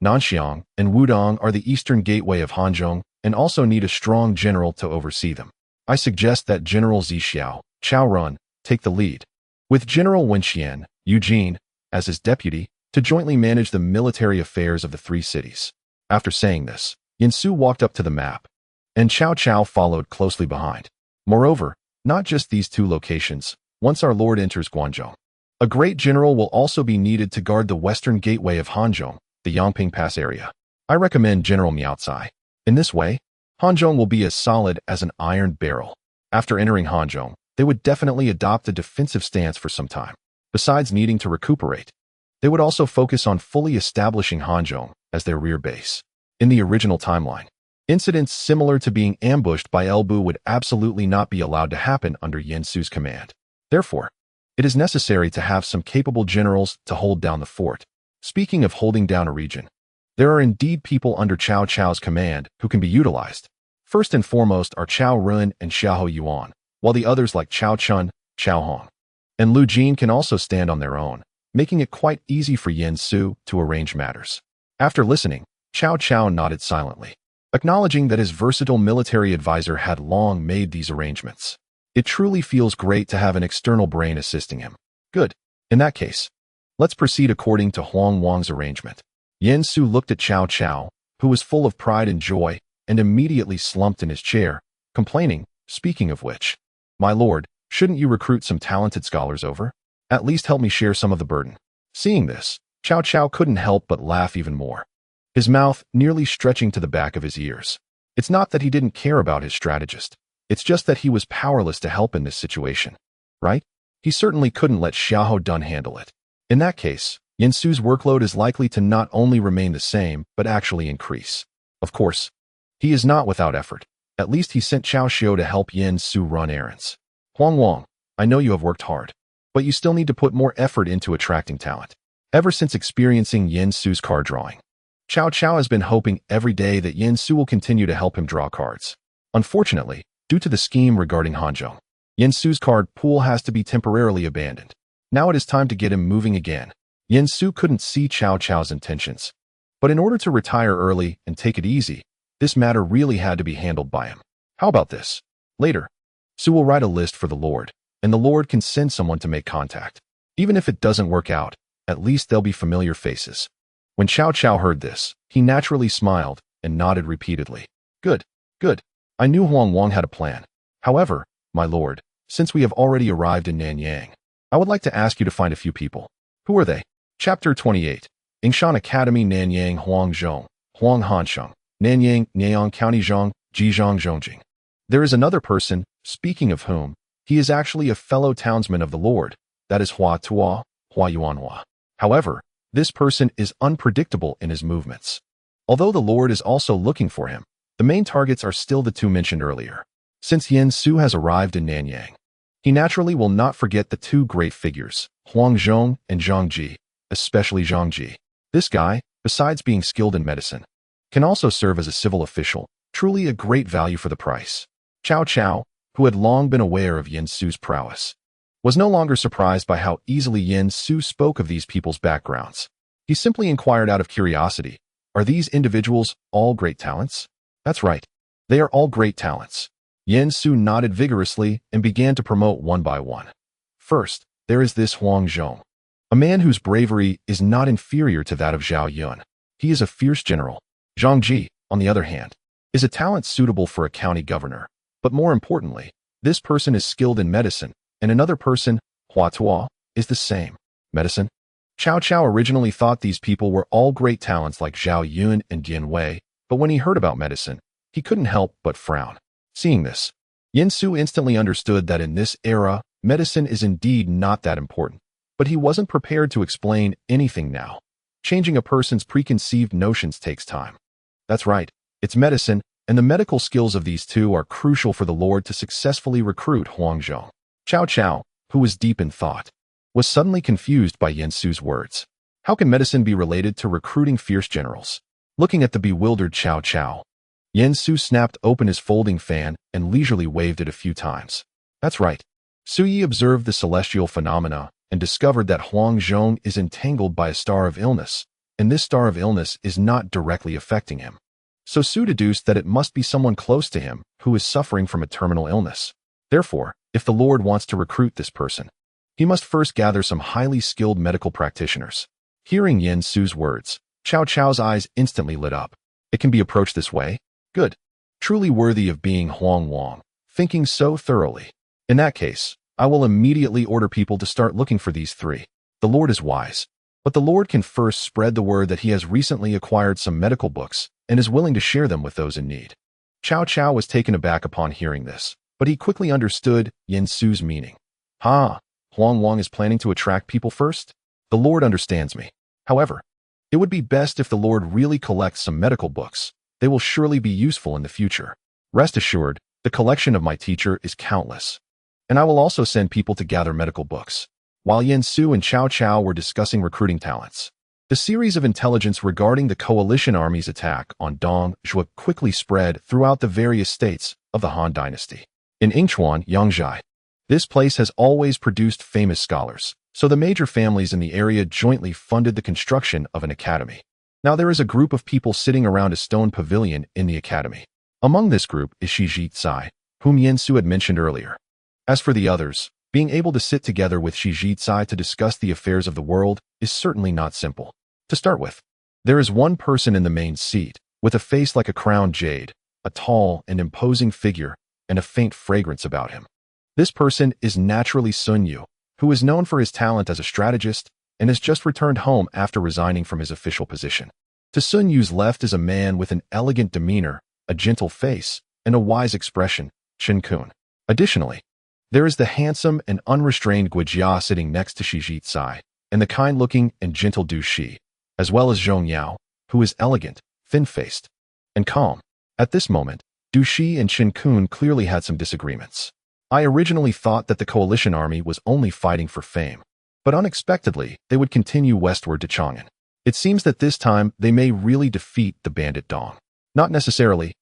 Nanxiang, and Wudong are the eastern gateway of Hanzhong and also need a strong general to oversee them. I suggest that General Zixiao, Cao Run, take the lead, with General Wenxian, Eugene, as his deputy, to jointly manage the military affairs of the three cities. After saying this, Yin Su walked up to the map, and Cao Cao followed closely behind. Moreover, not just these two locations, once our lord enters Guangzhong, a great general will also be needed to guard the western gateway of Hanzhong, the Yangping Pass area. I recommend General Miaocai. In this way, Hanzhong will be as solid as an iron barrel. After entering Hanzhong, they would definitely adopt a defensive stance for some time. Besides needing to recuperate, they would also focus on fully establishing Hanzhong as their rear base. In the original timeline, incidents similar to being ambushed by Elbu would absolutely not be allowed to happen under Yin Su's command. Therefore, it is necessary to have some capable generals to hold down the fort. Speaking of holding down a region, there are indeed people under Cao Cao's command who can be utilized. First and foremost are Cao Run and Xiahou Yuan, while the others like Cao Chun, Cao Hong, and Lu Jin can also stand on their own, making it quite easy for Yin Su to arrange matters. After listening, Cao Cao nodded silently, acknowledging that his versatile military advisor had long made these arrangements. It truly feels great to have an external brain assisting him. Good. In that case, let's proceed according to Huang Wang's arrangement. Yin Su looked at Cao Cao, who was full of pride and joy, and immediately slumped in his chair, complaining, "Speaking of which, my lord, shouldn't you recruit some talented scholars over? At least help me share some of the burden." Seeing this, Cao Cao couldn't help but laugh even more, his mouth nearly stretching to the back of his ears. It's not that he didn't care about his strategist. It's just that he was powerless to help in this situation, right? He certainly couldn't let Xiahou Dun handle it. In that case, Yin Su's workload is likely to not only remain the same, but actually increase. Of course, he is not without effort. At least he sent Cao Xiu to help Yin Su run errands. Huang Wang, I know you have worked hard, but you still need to put more effort into attracting talent. Ever since experiencing Yin Su's card drawing, Cao Cao has been hoping every day that Yin Su will continue to help him draw cards. Unfortunately, due to the scheme regarding Hanzhong, Yin Su's card pool has to be temporarily abandoned. Now it is time to get him moving again. Yin Su couldn't see Cao Cao's intentions, but in order to retire early and take it easy, this matter really had to be handled by him. How about this? Later, Su will write a list for the Lord, and the Lord can send someone to make contact. Even if it doesn't work out, at least they'll be familiar faces. When Cao Cao heard this, he naturally smiled and nodded repeatedly. Good, good. I knew Huang Wang had a plan. However, my lord, since we have already arrived in Nanyang, I would like to ask you to find a few people. Who are they? Chapter 28. Yingshan Academy Nanyang Huangzhong, Huang Hansheng, Nanyang, Nanyang County Zhong, Jizhong Zhongjing. There is another person, speaking of whom, he is actually a fellow townsman of the Lord, that is Hua Tuo, Hua Yuanhua. However, this person is unpredictable in his movements. Although the Lord is also looking for him, the main targets are still the two mentioned earlier. Since Yin Su has arrived in Nanyang, he naturally will not forget the two great figures, Huang Zhong and Zhang Ji, especially Zhang Ji. This guy, besides being skilled in medicine, can also serve as a civil official, truly a great value for the price. Cao Cao, who had long been aware of Yin Su's prowess, was no longer surprised by how easily Yin Su spoke of these people's backgrounds. He simply inquired out of curiosity, are these individuals all great talents? That's right, they are all great talents. Yin Su nodded vigorously and began to promote one by one. First, there is this Huang Zhong, a man whose bravery is not inferior to that of Zhao Yun. He is a fierce general. Zhang Ji, on the other hand, is a talent suitable for a county governor. But more importantly, this person is skilled in medicine, and another person, Hua Tuo, is the same. Medicine? Cao Cao originally thought these people were all great talents like Zhao Yun and Dian Wei, but when he heard about medicine, he couldn't help but frown. Seeing this, Yin Su instantly understood that in this era, medicine is indeed not that important, but he wasn't prepared to explain anything now. Changing a person's preconceived notions takes time. That's right, it's medicine, and the medical skills of these two are crucial for the Lord to successfully recruit Hanzhong. Cao Cao, who was deep in thought, was suddenly confused by Yen Su's words. How can medicine be related to recruiting fierce generals? Looking at the bewildered Cao Cao, Yen Su snapped open his folding fan and leisurely waved it a few times. That's right. Su Yi observed the celestial phenomena and discovered that Hanzhong is entangled by a star of illness, and this star of illness is not directly affecting him. So Su deduced that it must be someone close to him who is suffering from a terminal illness. Therefore, if the Lord wants to recruit this person, he must first gather some highly skilled medical practitioners. Hearing Yen Su's words, Cao Cao's eyes instantly lit up. It can be approached this way? Good. Truly worthy of being Huang Wang, thinking so thoroughly. In that case, I will immediately order people to start looking for these three. The Lord is wise. But the Lord can first spread the word that he has recently acquired some medical books and is willing to share them with those in need. Cao Cao was taken aback upon hearing this, but he quickly understood Yen Su's meaning. Huang Wang is planning to attract people first? The Lord understands me. However, it would be best if the Lord really collects some medical books. They will surely be useful in the future. Rest assured, the collection of my teacher is countless. And I will also send people to gather medical books. While Yen Su and Cao Cao were discussing recruiting talents, the series of intelligence regarding the coalition army's attack on Dongzhuo quickly spread throughout the various states of the Han dynasty. In Yingchuan, Yangzhai, this place has always produced famous scholars, so the major families in the area jointly funded the construction of an academy. Now there is a group of people sitting around a stone pavilion in the academy. Among this group is Shi Tsai, whom Yen Su had mentioned earlier. As for the others, being able to sit together with Shi Tsai to discuss the affairs of the world is certainly not simple. To start with, there is one person in the main seat, with a face like a crowned jade, a tall and imposing figure, and a faint fragrance about him. This person is naturally Sun Yu, who is known for his talent as a strategist and has just returned home after resigning from his official position. To Sun Yu's left is a man with an elegant demeanor, a gentle face, and a wise expression, Chen Kun. Additionally, there is the handsome and unrestrained Guijia sitting next to Shi Tsai, and the kind-looking and gentle Du Shi, as well as Zhong Yao, who is elegant, thin-faced, and calm. At this moment, Du Shi and Chen Kun clearly had some disagreements. I originally thought that the coalition army was only fighting for fame, but unexpectedly, they would continue westward to Chang'an. It seems that this time they may really defeat the bandit Dong. Not necessarily.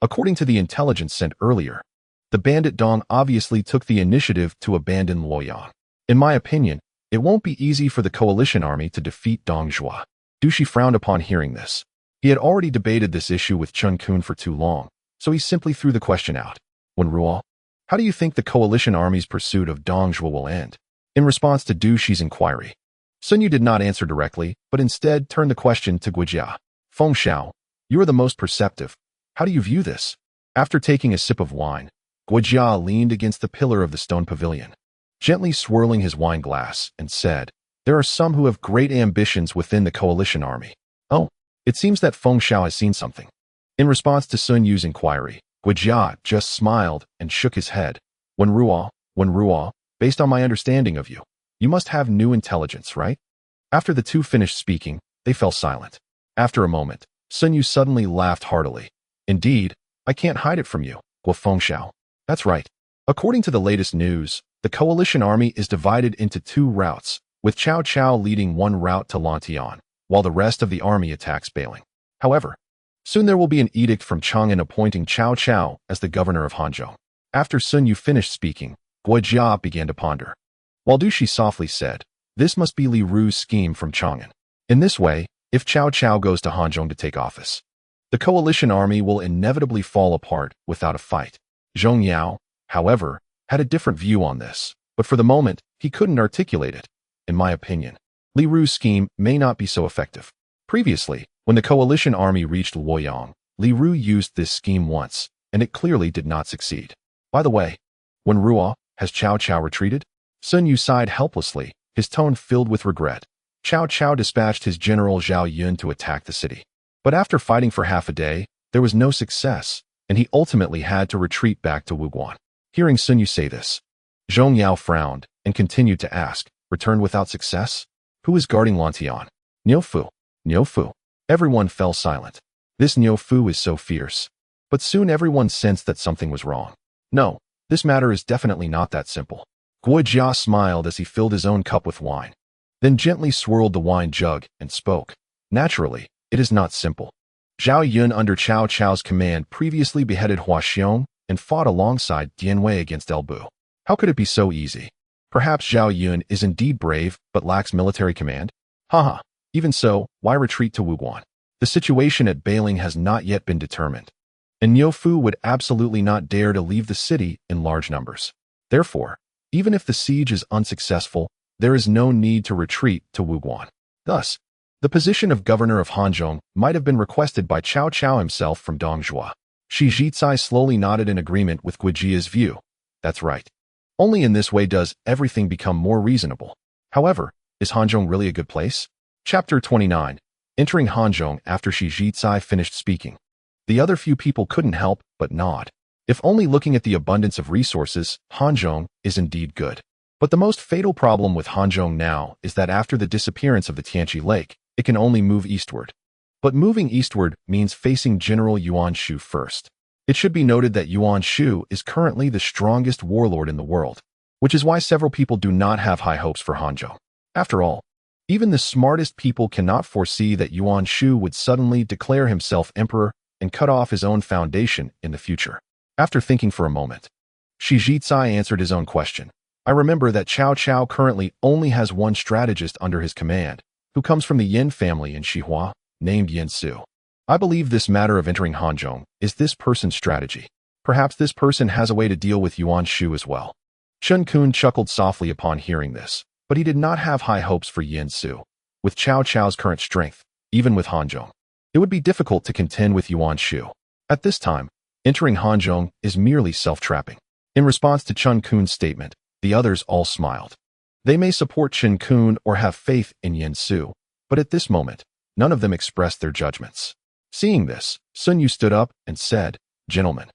According to the intelligence sent earlier, the bandit Dong obviously took the initiative to abandon Luoyang. In my opinion, it won't be easy for the coalition army to defeat Dongzhuo. Du Shi frowned upon hearing this. He had already debated this issue with Chen Kun for too long, so he simply threw the question out. Wen Ruo, how do you think the coalition army's pursuit of Dongzhuo will end? In response to Du Shi's inquiry, Sun Yu did not answer directly, but instead turned the question to Guijia. Feng Xiao, you are the most perceptive. How do you view this? After taking a sip of wine, Guijia leaned against the pillar of the stone pavilion, gently swirling his wine glass, and said, there are some who have great ambitions within the coalition army. Oh, it seems that Feng Xiao has seen something. In response to Sun Yu's inquiry, Guijia just smiled and shook his head. Wen Ruo, based on my understanding of you, you must have new intelligence, right? After the two finished speaking, they fell silent. After a moment, Sun Yu suddenly laughed heartily. Indeed, I can't hide it from you, Guo Feng Xiao. That's right. According to the latest news, the coalition army is divided into two routes, with Cao Cao leading one route to Lantian, while the rest of the army attacks Bailing. However, soon there will be an edict from Chang'an appointing Cao Cao as the governor of Hanzhong. After Sun Yu finished speaking, Guijia began to ponder. While Du Shi softly said, this must be Li Ru's scheme from Chang'an. In this way, if Cao Cao goes to Hanzhong to take office, the coalition army will inevitably fall apart without a fight. Zhong Yao, however, had a different view on this, but for the moment, he couldn't articulate it. In my opinion, Li Ru's scheme may not be so effective. Previously, when the coalition army reached Luoyang, Li Ru used this scheme once, and it clearly did not succeed. By the way, Wen Ruo, has Cao Cao retreated? Sun Yu sighed helplessly, his tone filled with regret. Cao Cao dispatched his general Zhao Yun to attack the city. But after fighting for half a day, there was no success, and he ultimately had to retreat back to Wuguan. Hearing Sun Yu say this, Zhong Yao frowned and continued to ask, returned without success? Who is guarding Lantian? Niu Fu. Everyone fell silent. This Niu Fu is so fierce. But soon everyone sensed that something was wrong. No, this matter is definitely not that simple. Guo Jia smiled as he filled his own cup with wine, then gently swirled the wine jug and spoke. Naturally, it is not simple. Zhao Yun under Cao Cao's command previously beheaded Hua Xiong and fought alongside Dian Wei against El Bu. How could it be so easy? Perhaps Zhao Yun is indeed brave but lacks military command? Haha, even so, why retreat to Wuguan? The situation at Bailing has not yet been determined, and Niu Fu would absolutely not dare to leave the city in large numbers. Therefore, even if the siege is unsuccessful, there is no need to retreat to Wuguan. Thus, the position of governor of Hanzhong might have been requested by Cao Cao himself from Dongjua. Shi Jizai slowly nodded in agreement with Guijia's view. That's right. Only in this way does everything become more reasonable. However, is Hanzhong really a good place? Chapter 29. Entering Hanzhong after Shi Jizai finished speaking. The other few people couldn't help but nod. If only looking at the abundance of resources, Hanzhong is indeed good. But the most fatal problem with Hanzhong now is that after the disappearance of the Tianqi Lake, it can only move eastward. But moving eastward means facing General Yuan Shu first. It should be noted that Yuan Shu is currently the strongest warlord in the world, which is why several people do not have high hopes for Hanzhong. After all, even the smartest people cannot foresee that Yuan Shu would suddenly declare himself emperor and cut off his own foundation in the future. After thinking for a moment, Shi Jizai answered his own question. I remember that Cao Cao currently only has one strategist under his command, who comes from the Yin family in Xihua, named Yin Su. I believe this matter of entering Hanzhong is this person's strategy. Perhaps this person has a way to deal with Yuan Shu as well. Chen Kun chuckled softly upon hearing this, but he did not have high hopes for Yin Su. With Cao Cao's current strength, even with Hanzhong, it would be difficult to contend with Yuan Shu. At this time, entering Hanzhong is merely self-trapping. In response to Chen Kun's statement, the others all smiled. They may support Chen Kun or have faith in Yin Su, but at this moment, none of them expressed their judgments. Seeing this, Sun Yu stood up and said, Gentlemen,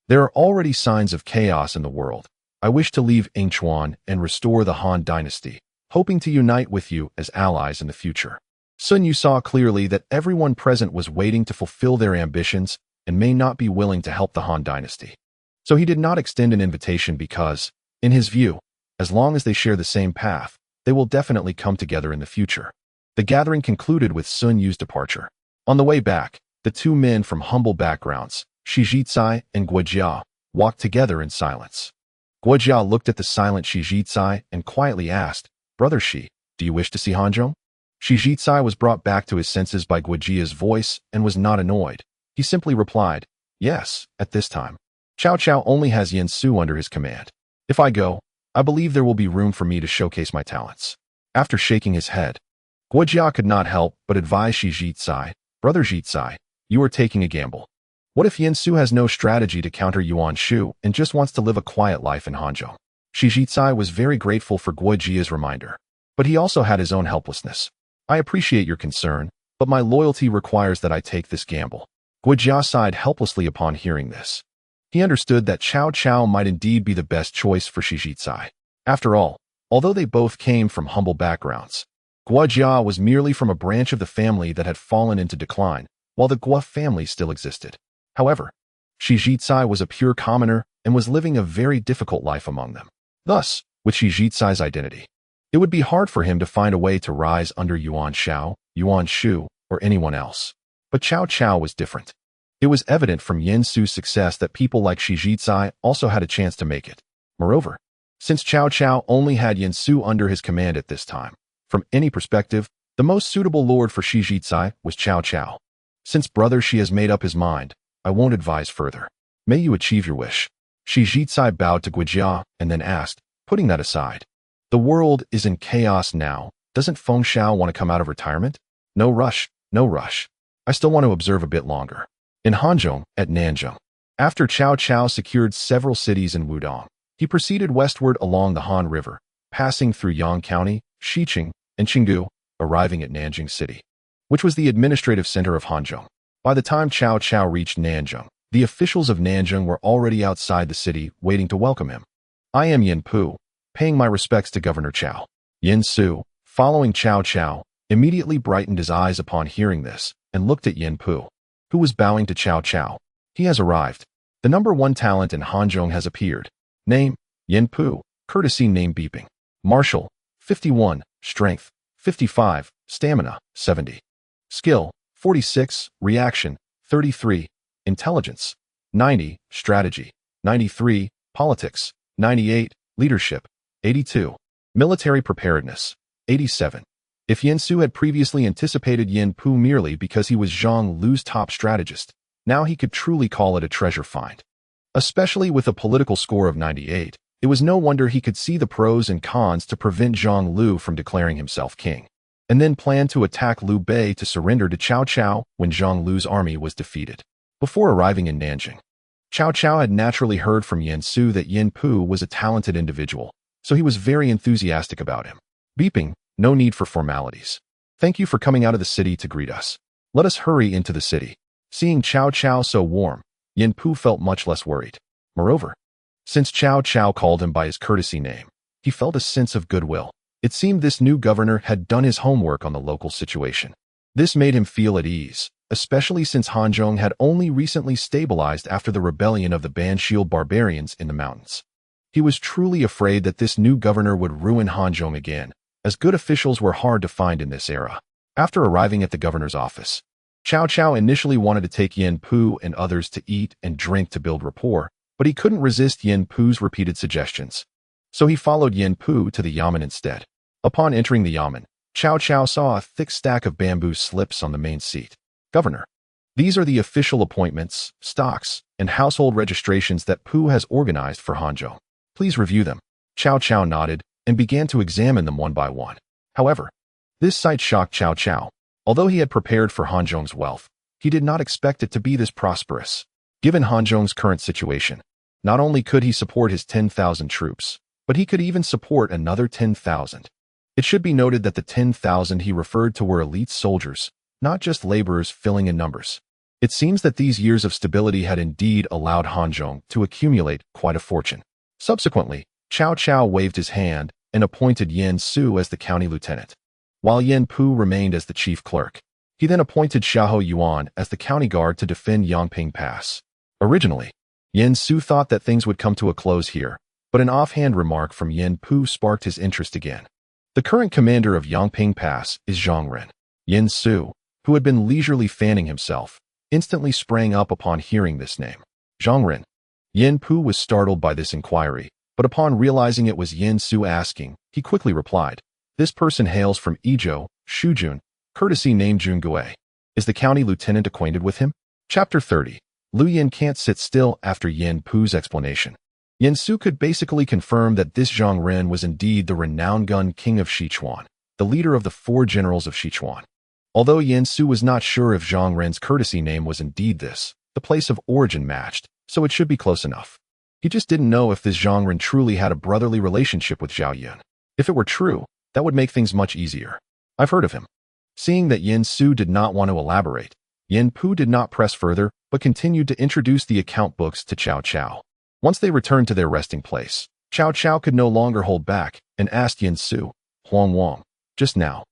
there are already signs of chaos in the world. I wish to leave Yingchuan and restore the Han dynasty, hoping to unite with you as allies in the future. Sun Yu saw clearly that everyone present was waiting to fulfill their ambitions and may not be willing to help the Han dynasty. So he did not extend an invitation because, in his view, as long as they share the same path, they will definitely come together in the future. The gathering concluded with Sun Yu's departure. On the way back, the two men from humble backgrounds, Shi Jizai and Guo Jia, walked together in silence. Guo Jia looked at the silent Shi Jizai and quietly asked, Brother Shi, do you wish to see Hanzhong? Shi Jizai was brought back to his senses by Guo Jia's voice and was not annoyed. He simply replied, Yes, at this time. Cao Cao only has Yin Su under his command. If I go, I believe there will be room for me to showcase my talents. After shaking his head, Guo Jia could not help but advise Shi Jizai, Brother Jizai, you are taking a gamble. What if Yin Su has no strategy to counter Yuan Shu and just wants to live a quiet life in Hanzhong? Shi Jizai was very grateful for Guo Jia's reminder, but he also had his own helplessness. I appreciate your concern, but my loyalty requires that I take this gamble. Guo Jia sighed helplessly upon hearing this. He understood that Cao Cao might indeed be the best choice for Shi Jizai. After all, although they both came from humble backgrounds, Guo Jia was merely from a branch of the family that had fallen into decline, while the Guo family still existed. However, Shi Jizai was a pure commoner and was living a very difficult life among them. Thus, with Shi Jizai's identity, it would be hard for him to find a way to rise under Yuan Shao, Yuan Shu, or anyone else. But Cao Cao was different. It was evident from Yin Su's success that people like Shi Jizai also had a chance to make it. Moreover, since Cao Cao only had Yin Su under his command at this time, from any perspective, the most suitable lord for Shi Jizai was Cao Cao. Since Brother Shi has made up his mind, I won't advise further. May you achieve your wish. Shi Jizai bowed to Guo Jia and then asked, putting that aside, the world is in chaos now. Doesn't Feng Shao want to come out of retirement? No rush, no rush. I still want to observe a bit longer. In Hanzhong, at Nanjing, after Cao Cao secured several cities in Wudong, he proceeded westward along the Han River, passing through Yang County, Xiqing, and Qinggu, arriving at Nanjing City, which was the administrative center of Hanzhong. By the time Cao Cao reached Nanjing, the officials of Nanjing were already outside the city waiting to welcome him. I am Yin Pu, paying my respects to Governor Cao. Yin Su, following Cao Cao, immediately brightened his eyes upon hearing this and looked at Yin Pu. Pu was bowing to Cao Cao. He has arrived. The number one talent in Hanzhong has appeared. Name, Yin Pu. Courtesy name beeping. Martial, 51. Strength, 55. Stamina, 70. Skill, 46. Reaction, 33. Intelligence, 90. Strategy, 93. Politics, 98. Leadership, 82. Military preparedness, 87. If Yin Su had previously anticipated Yin Pu merely because he was Zhang Lu's top strategist, now he could truly call it a treasure find. Especially with a political score of 98, it was no wonder he could see the pros and cons to prevent Zhang Lu from declaring himself king, and then plan to attack Liu Bei to surrender to Cao Cao when Zhang Lu's army was defeated. Before arriving in Nanjing, Cao Cao had naturally heard from Yin Su that Yin Pu was a talented individual, so he was very enthusiastic about him. Beeping, no need for formalities. Thank you for coming out of the city to greet us. Let us hurry into the city. Seeing Cao Cao so warm, Yin Pu felt much less worried. Moreover, since Cao Cao called him by his courtesy name, he felt a sense of goodwill. It seemed this new governor had done his homework on the local situation. This made him feel at ease, especially since Hanzhong had only recently stabilized after the rebellion of the Ban-Shield barbarians in the mountains. He was truly afraid that this new governor would ruin Hanzhong again, as good officials were hard to find in this era. After arriving at the governor's office, Cao Cao initially wanted to take Yin Pu and others to eat and drink to build rapport, but he couldn't resist Yin Pu's repeated suggestions. So he followed Yin Pu to the yamen instead. Upon entering the yamen, Cao Cao saw a thick stack of bamboo slips on the main seat. Governor. These are the official appointments, stocks, and household registrations that Pu has organized for Hanzhong. Please review them. Cao Cao nodded and began to examine them one by one. However, this sight shocked Cao Cao. Although he had prepared for Hanzhong's wealth, he did not expect it to be this prosperous. Given Hanzhong's current situation, not only could he support his 10,000 troops, but he could even support another 10,000. It should be noted that the 10,000 he referred to were elite soldiers, not just laborers filling in numbers. It seems that these years of stability had indeed allowed Hanzhong to accumulate quite a fortune. Subsequently, Cao Cao waved his hand and appointed Yin Su as the county lieutenant, while Yin Pu remained as the chief clerk. He then appointed Xiahou Yuan as the county guard to defend Yangping Pass. Originally, Yin Su thought that things would come to a close here, but an offhand remark from Yin Pu sparked his interest again. The current commander of Yangping Pass is Zhang Ren. Yin Su, who had been leisurely fanning himself, instantly sprang up upon hearing this name. Zhang Ren. Yin Pu was startled by this inquiry, but upon realizing it was Yin Su asking, he quickly replied, "This person hails from Ezhou, Shujun, courtesy named Jungue. Is the county lieutenant acquainted with him?" Chapter 30. Lu Yin can't sit still after Yin Pu's explanation. Yin Su could basically confirm that this Zhang Ren was indeed the renowned gun king of Sichuan, the leader of the 4 generals of Sichuan. Although Yin Su was not sure if Zhang Ren's courtesy name was indeed this, the place of origin matched, so it should be close enough. He just didn't know if this Zhang Ren truly had a brotherly relationship with Zhao Yun. If it were true, that would make things much easier. I've heard of him. Seeing that Yin Su did not want to elaborate, Yin Pu did not press further, but continued to introduce the account books to Cao Cao. Once they returned to their resting place, Cao Cao could no longer hold back and asked Yin Su, "Huang Wang, just now,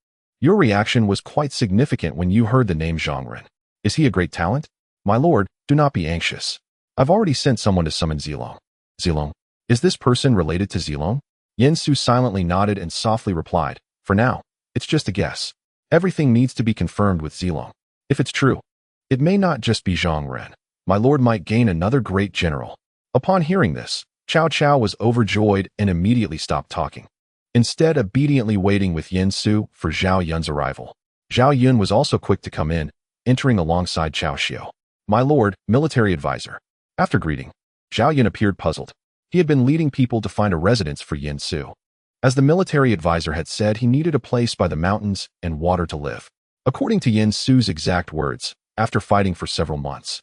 your reaction was quite significant when you heard the name Zhang Ren. Is he a great talent?" "My lord, do not be anxious. I've already sent someone to summon Zilong." "Zilong? Is this person related to Zilong?" Yin Su silently nodded and softly replied, "For now, it's just a guess. Everything needs to be confirmed with Zilong. If it's true, it may not just be Zhang Ren. My lord might gain another great general." Upon hearing this, Cao Cao was overjoyed and immediately stopped talking, instead obediently waiting with Yin Su for Zhao Yun's arrival. Zhao Yun was also quick to come in, entering alongside Cao Xiu. "My lord, military advisor." After greeting, Zhao Yun appeared puzzled. He had been leading people to find a residence for Yin Su. As the military advisor had said, he needed a place by the mountains and water to live. According to Yin Su's exact words, after fighting for several months,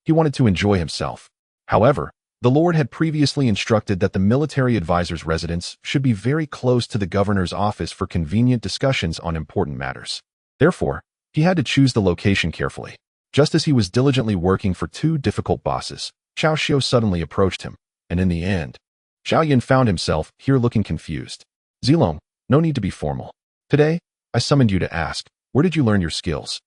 he wanted to enjoy himself. However, the Lord had previously instructed that the military advisor's residence should be very close to the governor's office for convenient discussions on important matters. Therefore, he had to choose the location carefully. Just as he was diligently working for 2 difficult bosses, Cao Xiu suddenly approached him, and in the end, Zhao Yun found himself here looking confused. "Zilong, no need to be formal. Today, I summoned you to ask, where did you learn your skills?"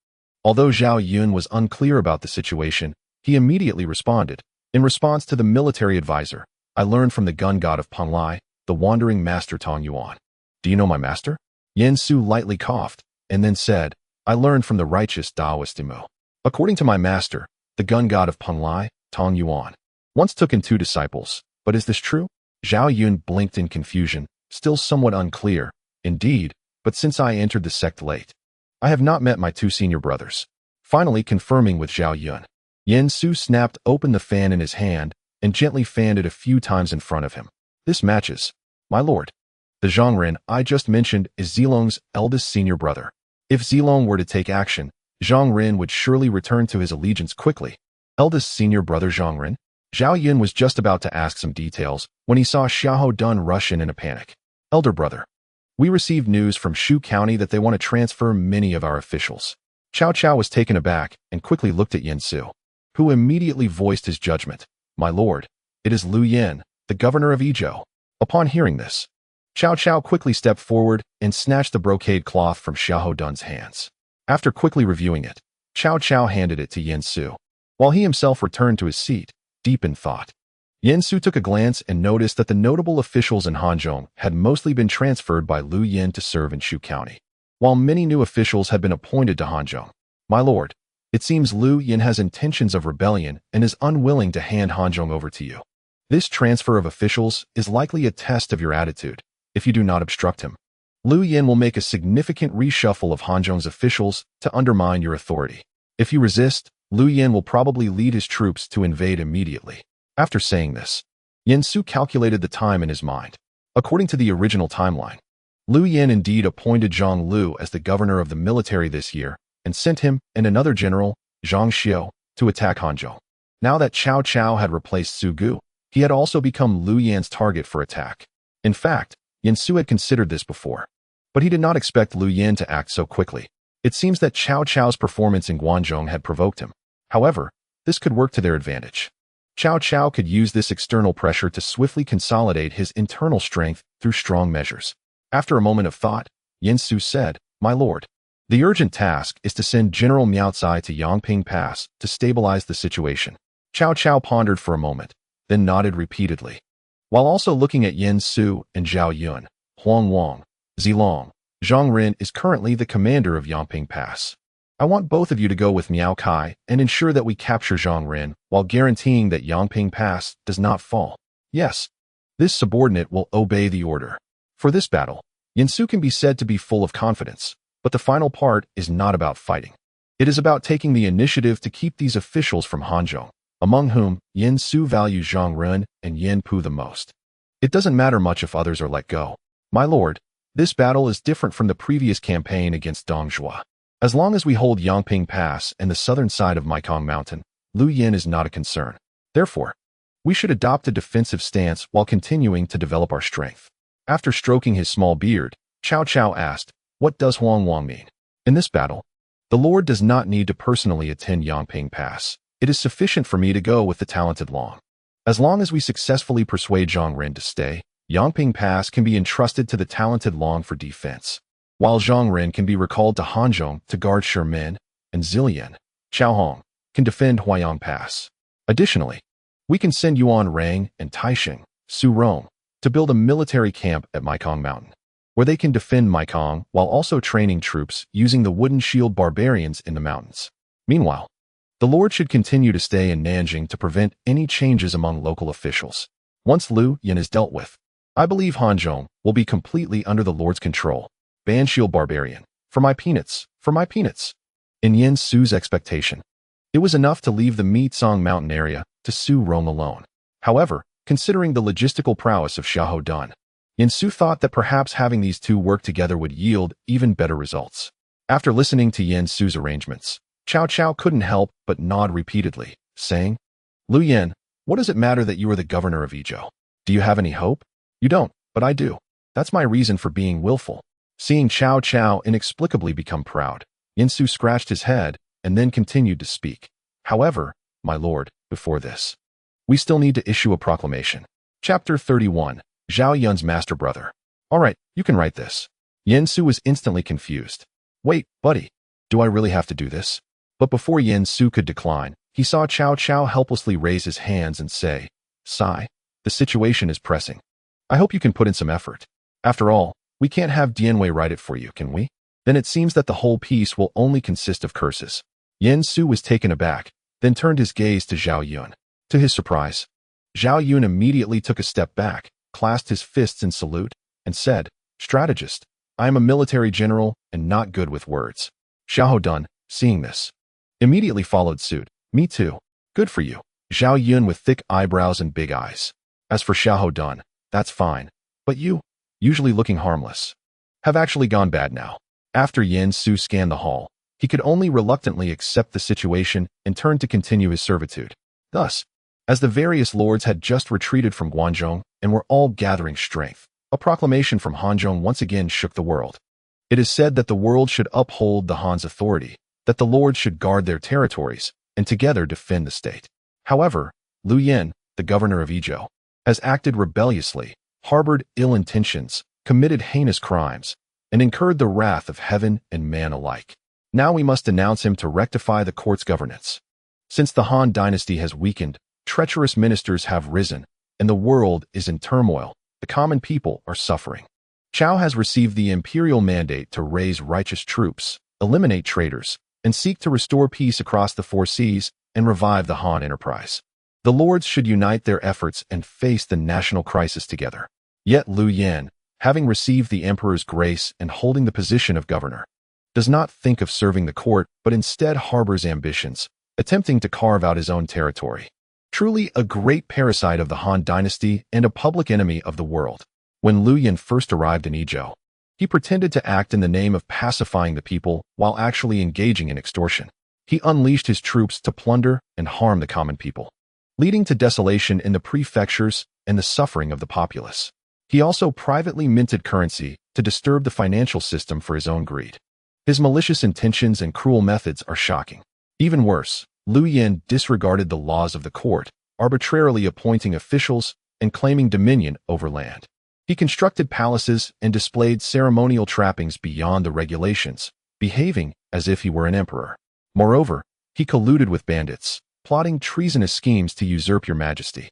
Although Zhao Yun was unclear about the situation, he immediately responded. In response to the military advisor, I learned from the gun god of Panglai, the wandering master Tong Yuan. Do you know my master? Yen Su lightly coughed, and then said, I learned from the righteous Taoist Imo. According to my master, the gun god of Panglai, Tong Yuan, once took in 2 disciples. But is this true? Zhao Yun blinked in confusion, still somewhat unclear. Indeed, but since I entered the sect late, I have not met my 2 senior brothers. Finally confirming with Zhao Yun, Yen Su snapped open the fan in his hand and gently fanned it a few times in front of him. This matches. My lord. The Zhongren I just mentioned is Zilong's eldest senior brother. If Zilong were to take action, Zhongren would surely return to his allegiance quickly. Eldest senior brother Zhongren? Zhao Yun was just about to ask some details when he saw Xiahou Dun rush in a panic. Elder brother. We received news from Shu County that they want to transfer many of our officials. Cao Cao was taken aback and quickly looked at Yen Su, who immediately voiced his judgment. My lord, it is Lu Yin, the governor of Yizhou. Upon hearing this, Cao Cao quickly stepped forward and snatched the brocade cloth from Xiahou Dun's hands. After quickly reviewing it, Cao Cao handed it to Yen Su, while he himself returned to his seat, deep in thought. Yen Su took a glance and noticed that the notable officials in Hanzhong had mostly been transferred by Lu Yin to serve in Shu County, while many new officials had been appointed to Hanzhong. My lord, it seems Lu Yin has intentions of rebellion and is unwilling to hand Hanzhong over to you. This transfer of officials is likely a test of your attitude. If you do not obstruct him, Lu Yin will make a significant reshuffle of Hanzhong's officials to undermine your authority. If you resist, Lu Yin will probably lead his troops to invade immediately. After saying this, Yen Su calculated the time in his mind. According to the original timeline, Lu Yin indeed appointed Zhang Lu as the governor of the military this year and sent him and another general, Zhang Xiu, to attack Hanzhong. Now that Cao Cao had replaced Su Gu, he had also become Lu Yan's target for attack. In fact, Yen Su had considered this before, but he did not expect Lu Yin to act so quickly. It seems that Cao Cao's performance in Guanzhong had provoked him. However, this could work to their advantage. Cao Cao could use this external pressure to swiftly consolidate his internal strength through strong measures. After a moment of thought, Yen Su said, My lord, the urgent task is to send General Miao Cai to Yangping Pass to stabilize the situation. Cao Cao pondered for a moment, then nodded repeatedly, while also looking at Yen Su and Zhao Yun. Huang Wang, Zilong, Zhang Ren is currently the commander of Yangping Pass. I want both of you to go with Miao Cai and ensure that we capture Zhang Ren while guaranteeing that Yangping Pass does not fall. Yes, this subordinate will obey the order. For this battle, Yen Su can be said to be full of confidence, but the final part is not about fighting. It is about taking the initiative to keep these officials from Hanzhong, among whom Yen Su values Zhang Ren and Yen Pu the most. It doesn't matter much if others are let go. My lord, this battle is different from the previous campaign against Dongzhua. As long as we hold Yangping Pass and the southern side of Mekong Mountain, Lu Yin is not a concern. Therefore, we should adopt a defensive stance while continuing to develop our strength. After stroking his small beard, Cao Cao asked, What does Huang Wang mean? In this battle, the Lord does not need to personally attend Yangping Pass. It is sufficient for me to go with the talented Long. As long as we successfully persuade Zhang Ren to stay, Yangping Pass can be entrusted to the talented Long for defense, while Zhang Ren can be recalled to Hanzhong to guard Shermin, and Zilian, Chaohong, can defend Huayang Pass. Additionally, we can send Yuan Rang and Taisheng, Su Rong, to build a military camp at Mekong Mountain, where they can defend Mekong while also training troops using the wooden shield barbarians in the mountains. Meanwhile, the Lord should continue to stay in Nanjing to prevent any changes among local officials. Once Lu Yin is dealt with, I believe Hanzhong will be completely under the Lord's control. Ban shield barbarian. For my peanuts. For my peanuts. In Yen Su's expectation, it was enough to leave the Mitsong mountain area to Su Rong alone. However, considering the logistical prowess of Xiahou Dun, Yen Su thought that perhaps having these two work together would yield even better results. After listening to Yen Su's arrangements, Cao Cao couldn't help but nod repeatedly, saying, Lu Yin, what does it matter that you are the governor of Yizhou? Do you have any hope? You don't, but I do. That's my reason for being willful. Seeing Cao Cao inexplicably become proud, Yen Su scratched his head and then continued to speak. However, my lord, before this, we still need to issue a proclamation. Chapter 31, Zhao Yun's master brother. All right, you can write this. Yen Su was instantly confused. Wait, buddy, do I really have to do this? But before Yen Su could decline, he saw Cao Cao helplessly raise his hands and say, "Sigh, the situation is pressing. I hope you can put in some effort. After all, we can't have Dianwei write it for you, can we? Then it seems that the whole piece will only consist of curses." Yen Su was taken aback, then turned his gaze to Zhao Yun. To his surprise, Zhao Yun immediately took a step back, clasped his fists in salute, and said, "Strategist, I am a military general and not good with words." Xiahou Dun, seeing this, immediately followed suit. "Me too. Good for you." Zhao Yun with thick eyebrows and big eyes. As for Xiahou Dun, that's fine. But you, usually looking harmless, have actually gone bad now. After Yen Su scanned the hall, he could only reluctantly accept the situation and turn to continue his servitude. Thus, as the various lords had just retreated from Guanzhong and were all gathering strength, a proclamation from Hanzhong once again shook the world. It is said that the world should uphold the Han's authority, that the lords should guard their territories, and together defend the state. However, Lu Yen, the governor of Yizhou, has acted rebelliously, harbored ill intentions, committed heinous crimes, and incurred the wrath of heaven and man alike. Now we must denounce him to rectify the court's governance. Since the Han dynasty has weakened, treacherous ministers have risen, and the world is in turmoil, the common people are suffering. Cao has received the imperial mandate to raise righteous troops, eliminate traitors, and seek to restore peace across the four seas and revive the Han enterprise. The lords should unite their efforts and face the national crisis together. Yet Lu Yan, having received the emperor's grace and holding the position of governor, does not think of serving the court but instead harbors ambitions, attempting to carve out his own territory. Truly a great parasite of the Han dynasty and a public enemy of the world. When Lu Yan first arrived in Yizhou, he pretended to act in the name of pacifying the people while actually engaging in extortion. He unleashed his troops to plunder and harm the common people, leading to desolation in the prefectures and the suffering of the populace. He also privately minted currency to disturb the financial system for his own greed. His malicious intentions and cruel methods are shocking. Even worse, Lu Yan disregarded the laws of the court, arbitrarily appointing officials and claiming dominion over land. He constructed palaces and displayed ceremonial trappings beyond the regulations, behaving as if he were an emperor. Moreover, he colluded with bandits, plotting treasonous schemes to usurp your majesty.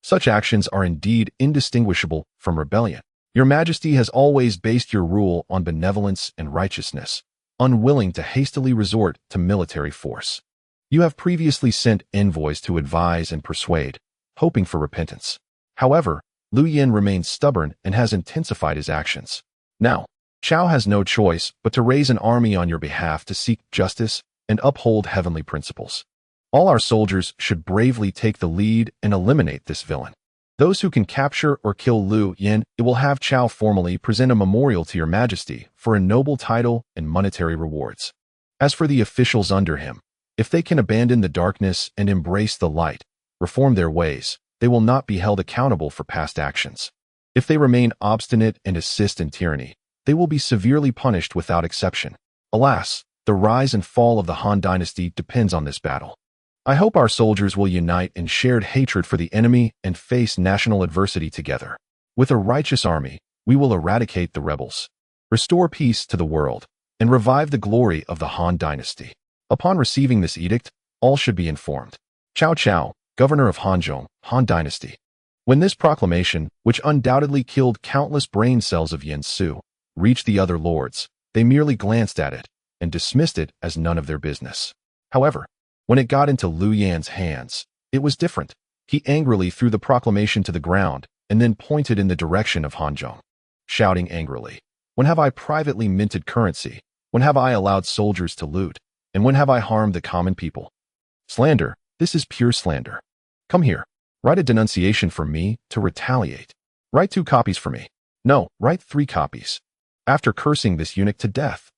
Such actions are indeed indistinguishable from rebellion. Your majesty has always based your rule on benevolence and righteousness, unwilling to hastily resort to military force. You have previously sent envoys to advise and persuade, hoping for repentance. However, Lu Yan remains stubborn and has intensified his actions. Now, Cao has no choice but to raise an army on your behalf to seek justice and uphold heavenly principles. All our soldiers should bravely take the lead and eliminate this villain. Those who can capture or kill Lu Yan, it will have Cao formally present a memorial to your majesty for a noble title and monetary rewards. As for the officials under him, if they can abandon the darkness and embrace the light, reform their ways, they will not be held accountable for past actions. If they remain obstinate and assist in tyranny, they will be severely punished without exception. Alas, the rise and fall of the Han dynasty depends on this battle. I hope our soldiers will unite in shared hatred for the enemy and face national adversity together. With a righteous army, we will eradicate the rebels, restore peace to the world, and revive the glory of the Han dynasty. Upon receiving this edict, all should be informed. Cao Cao, governor of Hanzhong, Han dynasty. When this proclamation, which undoubtedly killed countless brain cells of Yen Su, reached the other lords, they merely glanced at it and dismissed it as none of their business. However, when it got into Lu Yan's hands, it was different. He angrily threw the proclamation to the ground and then pointed in the direction of Hanzhong, shouting angrily, "When have I privately minted currency? When have I allowed soldiers to loot? And when have I harmed the common people? Slander, this is pure slander. Come here, write a denunciation for me to retaliate. Write 2 copies for me. No, write 3 copies." After cursing this eunuch to death.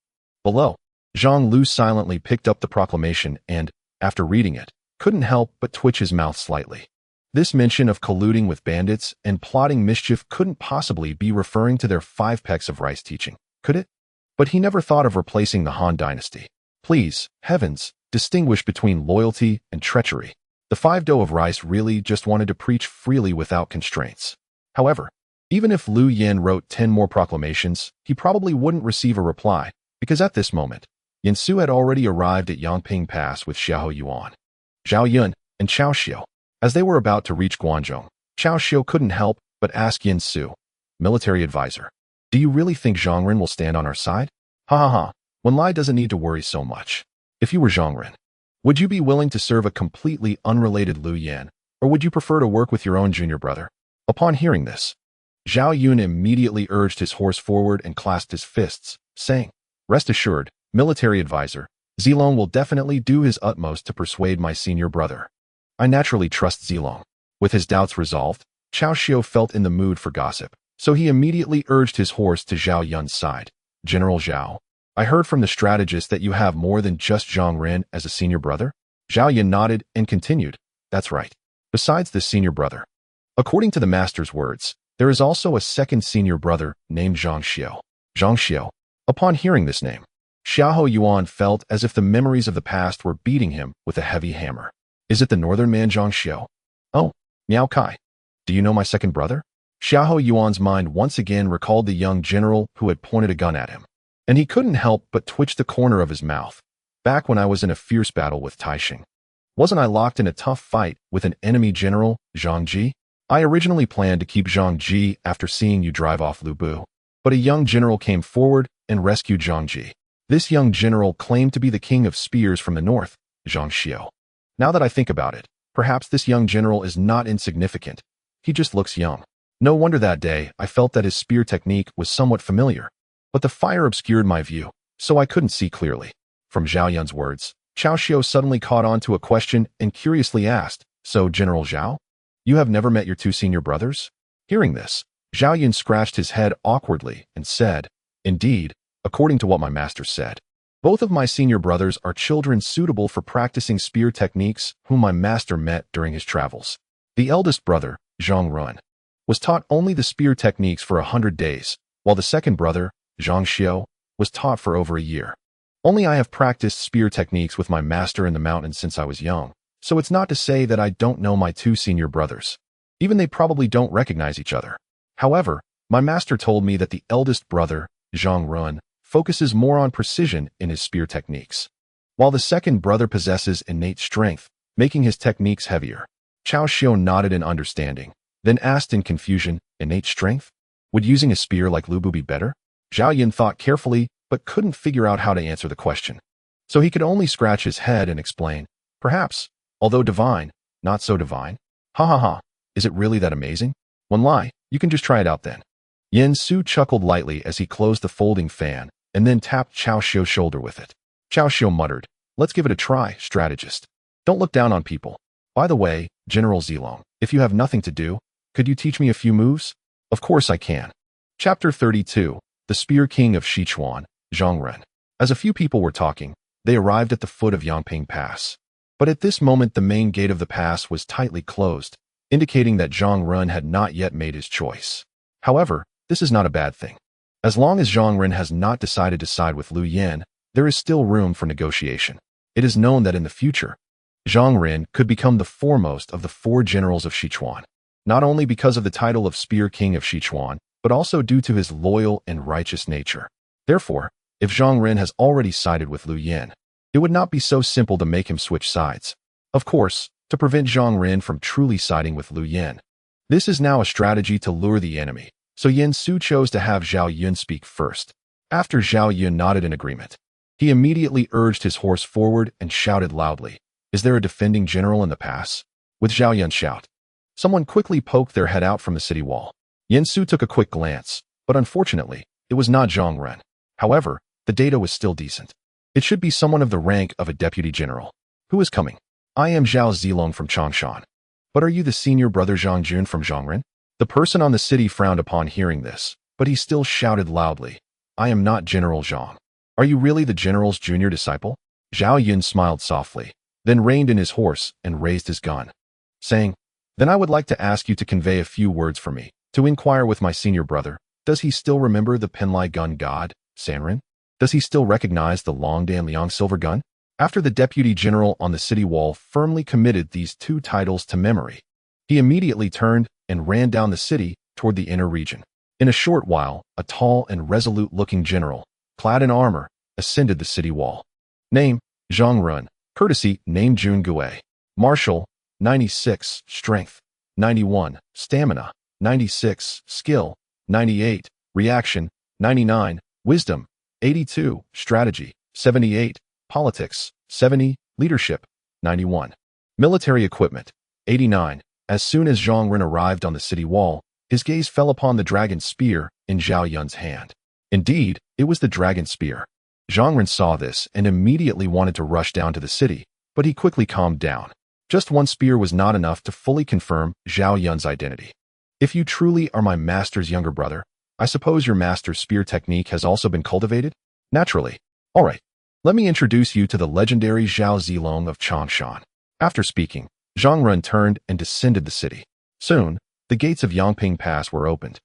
Below, Zhang Lu silently picked up the proclamation and, after reading it, couldn't help but twitch his mouth slightly. This mention of colluding with bandits and plotting mischief couldn't possibly be referring to their 5 pecks of rice teaching, could it? But he never thought of replacing the Han dynasty. Please, heavens, distinguish between loyalty and treachery. The 5 dough of rice really just wanted to preach freely without constraints. However, even if Lu Yan wrote 10 more proclamations, he probably wouldn't receive a reply, because at this moment, Su had already arrived at Yangping Pass with Xiao Yuan, Zhao Yun, and Cao Xiu. As they were about to reach Guangzhou, Cao Xiu couldn't help but ask Su, military advisor, "Do you really think Zhang Ren will stand on our side?" Ha ha ha, Wen Lai doesn't need to worry so much. If you were Zhang Ren, would you be willing to serve a completely unrelated Lu Yan, or would you prefer to work with your own junior brother? Upon hearing this, Zhao Yun immediately urged his horse forward and clasped his fists, saying, "Rest assured, military advisor, Zilong will definitely do his utmost to persuade my senior brother. I naturally trust Zilong." With his doubts resolved, Cao Xiu felt in the mood for gossip, so he immediately urged his horse to Zhao Yun's side. "General Zhao, I heard from the strategist that you have more than just Zhang Ren as a senior brother?" Zhao Yun nodded and continued, "That's right. Besides this senior brother, according to the master's words, there is also a second senior brother named Zhang Xiu." Zhang Xiu. Upon hearing this name, Xiao Yuan felt as if the memories of the past were beating him with a heavy hammer. "Is it the northern man Zhang Xiu? Oh, Miao Kai. Do you know my second brother?" Xiao Yuan's mind once again recalled the young general who had pointed a gun at him, and he couldn't help but twitch the corner of his mouth. "Back when I was in a fierce battle with Taixing, wasn't I locked in a tough fight with an enemy general, Zhang Ji? I originally planned to keep Zhang Ji after seeing you drive off Lu Bu, but a young general came forward and rescued Zhang Ji. This young general claimed to be the king of spears from the north, Zhang Xiu. Now that I think about it, perhaps this young general is not insignificant. He just looks young. No wonder that day I felt that his spear technique was somewhat familiar. But the fire obscured my view, so I couldn't see clearly." From Zhao Yun's words, Cao Xiu suddenly caught on to a question and curiously asked, "So, General Zhao, you have never met your two senior brothers?" Hearing this, Zhao Yun scratched his head awkwardly and said, "Indeed, according to what my master said, both of my senior brothers are children suitable for practicing spear techniques whom my master met during his travels. The eldest brother, Zhang Ren, was taught only the spear techniques for 100 days, while the second brother, Zhang Xiu, was taught for over a year. Only I have practiced spear techniques with my master in the mountains since I was young, so it's not to say that I don't know my two senior brothers. Even they probably don't recognize each other. However, my master told me that the eldest brother, Zhang Ren, focuses more on precision in his spear techniques, while the second brother possesses innate strength, making his techniques heavier." Cao Xiu nodded in understanding, then asked in confusion, "Innate strength? Would using a spear like Lu Bu be better?" Zhao Yun thought carefully, but couldn't figure out how to answer the question. So he could only scratch his head and explain, "Perhaps, although divine, not so divine." "Ha ha ha, is it really that amazing? Wen Lai, you can just try it out then." Su chuckled lightly as he closed the folding fan, and then tapped Cao Xiu's shoulder with it. Cao Xiu muttered, "Let's give it a try, strategist. Don't look down on people. By the way, General Zilong, if you have nothing to do, could you teach me a few moves?" "Of course I can." Chapter 32, The Spear King of Sichuan, Zhang Ren. As a few people were talking, they arrived at the foot of Yangping Pass. But at this moment the main gate of the pass was tightly closed, indicating that Zhang Ren had not yet made his choice. However, this is not a bad thing. As long as Zhang Ren has not decided to side with Lu Yan, there is still room for negotiation. It is known that in the future, Zhang Ren could become the foremost of the 4 generals of Sichuan, not only because of the title of Spear King of Sichuan, but also due to his loyal and righteous nature. Therefore, if Zhang Ren has already sided with Lu Yan, it would not be so simple to make him switch sides. Of course, to prevent Zhang Ren from truly siding with Lu Yan, this is now a strategy to lure the enemy, so Su chose to have Zhao Yun speak first. After Zhao Yun nodded in agreement, he immediately urged his horse forward and shouted loudly, "Is there a defending general in the pass?" With Zhao Yun's shout, someone quickly poked their head out from the city wall. Su took a quick glance, but unfortunately, it was not Zhang Ren. However, the data was still decent. It should be someone of the rank of a deputy general. "Who is coming?" "I am Zhao Zilong from Changshan." "But are you the senior brother Zhang Jun from Zhang Ren?" The person on the city frowned upon hearing this, but he still shouted loudly, "I am not General Zhang." "Are you really the general's junior disciple?" Zhao Yun smiled softly, then reined in his horse and raised his gun, saying, "Then I would like to ask you to convey a few words for me, to inquire with my senior brother, does he still remember the Penlai gun god, Sanren? Does he still recognize the Longdan Liang silver gun?" After the deputy general on the city wall firmly committed these 2 titles to memory, he immediately turned and ran down the city toward the inner region. In a short while, a tall and resolute-looking general, clad in armor, ascended the city wall. Name, Zhang Run. Courtesy, name Jun Gui. Martial, 96. Strength, 91. Stamina, 96. Skill, 98. Reaction, 99. Wisdom, 82. Strategy, 78. Politics, 70. Leadership, 91. Military equipment, 89. As soon as Zhang Ren arrived on the city wall, his gaze fell upon the dragon spear in Zhao Yun's hand. Indeed, it was the dragon spear. Zhang Ren saw this and immediately wanted to rush down to the city, but he quickly calmed down. Just one spear was not enough to fully confirm Zhao Yun's identity. If you truly are my master's younger brother, I suppose your master's spear technique has also been cultivated? Naturally. All right. Let me introduce you to the legendary Zhao Zilong of Changshan. After speaking, Zhang Ren turned and descended the city. Soon, the gates of Yangping Pass were opened,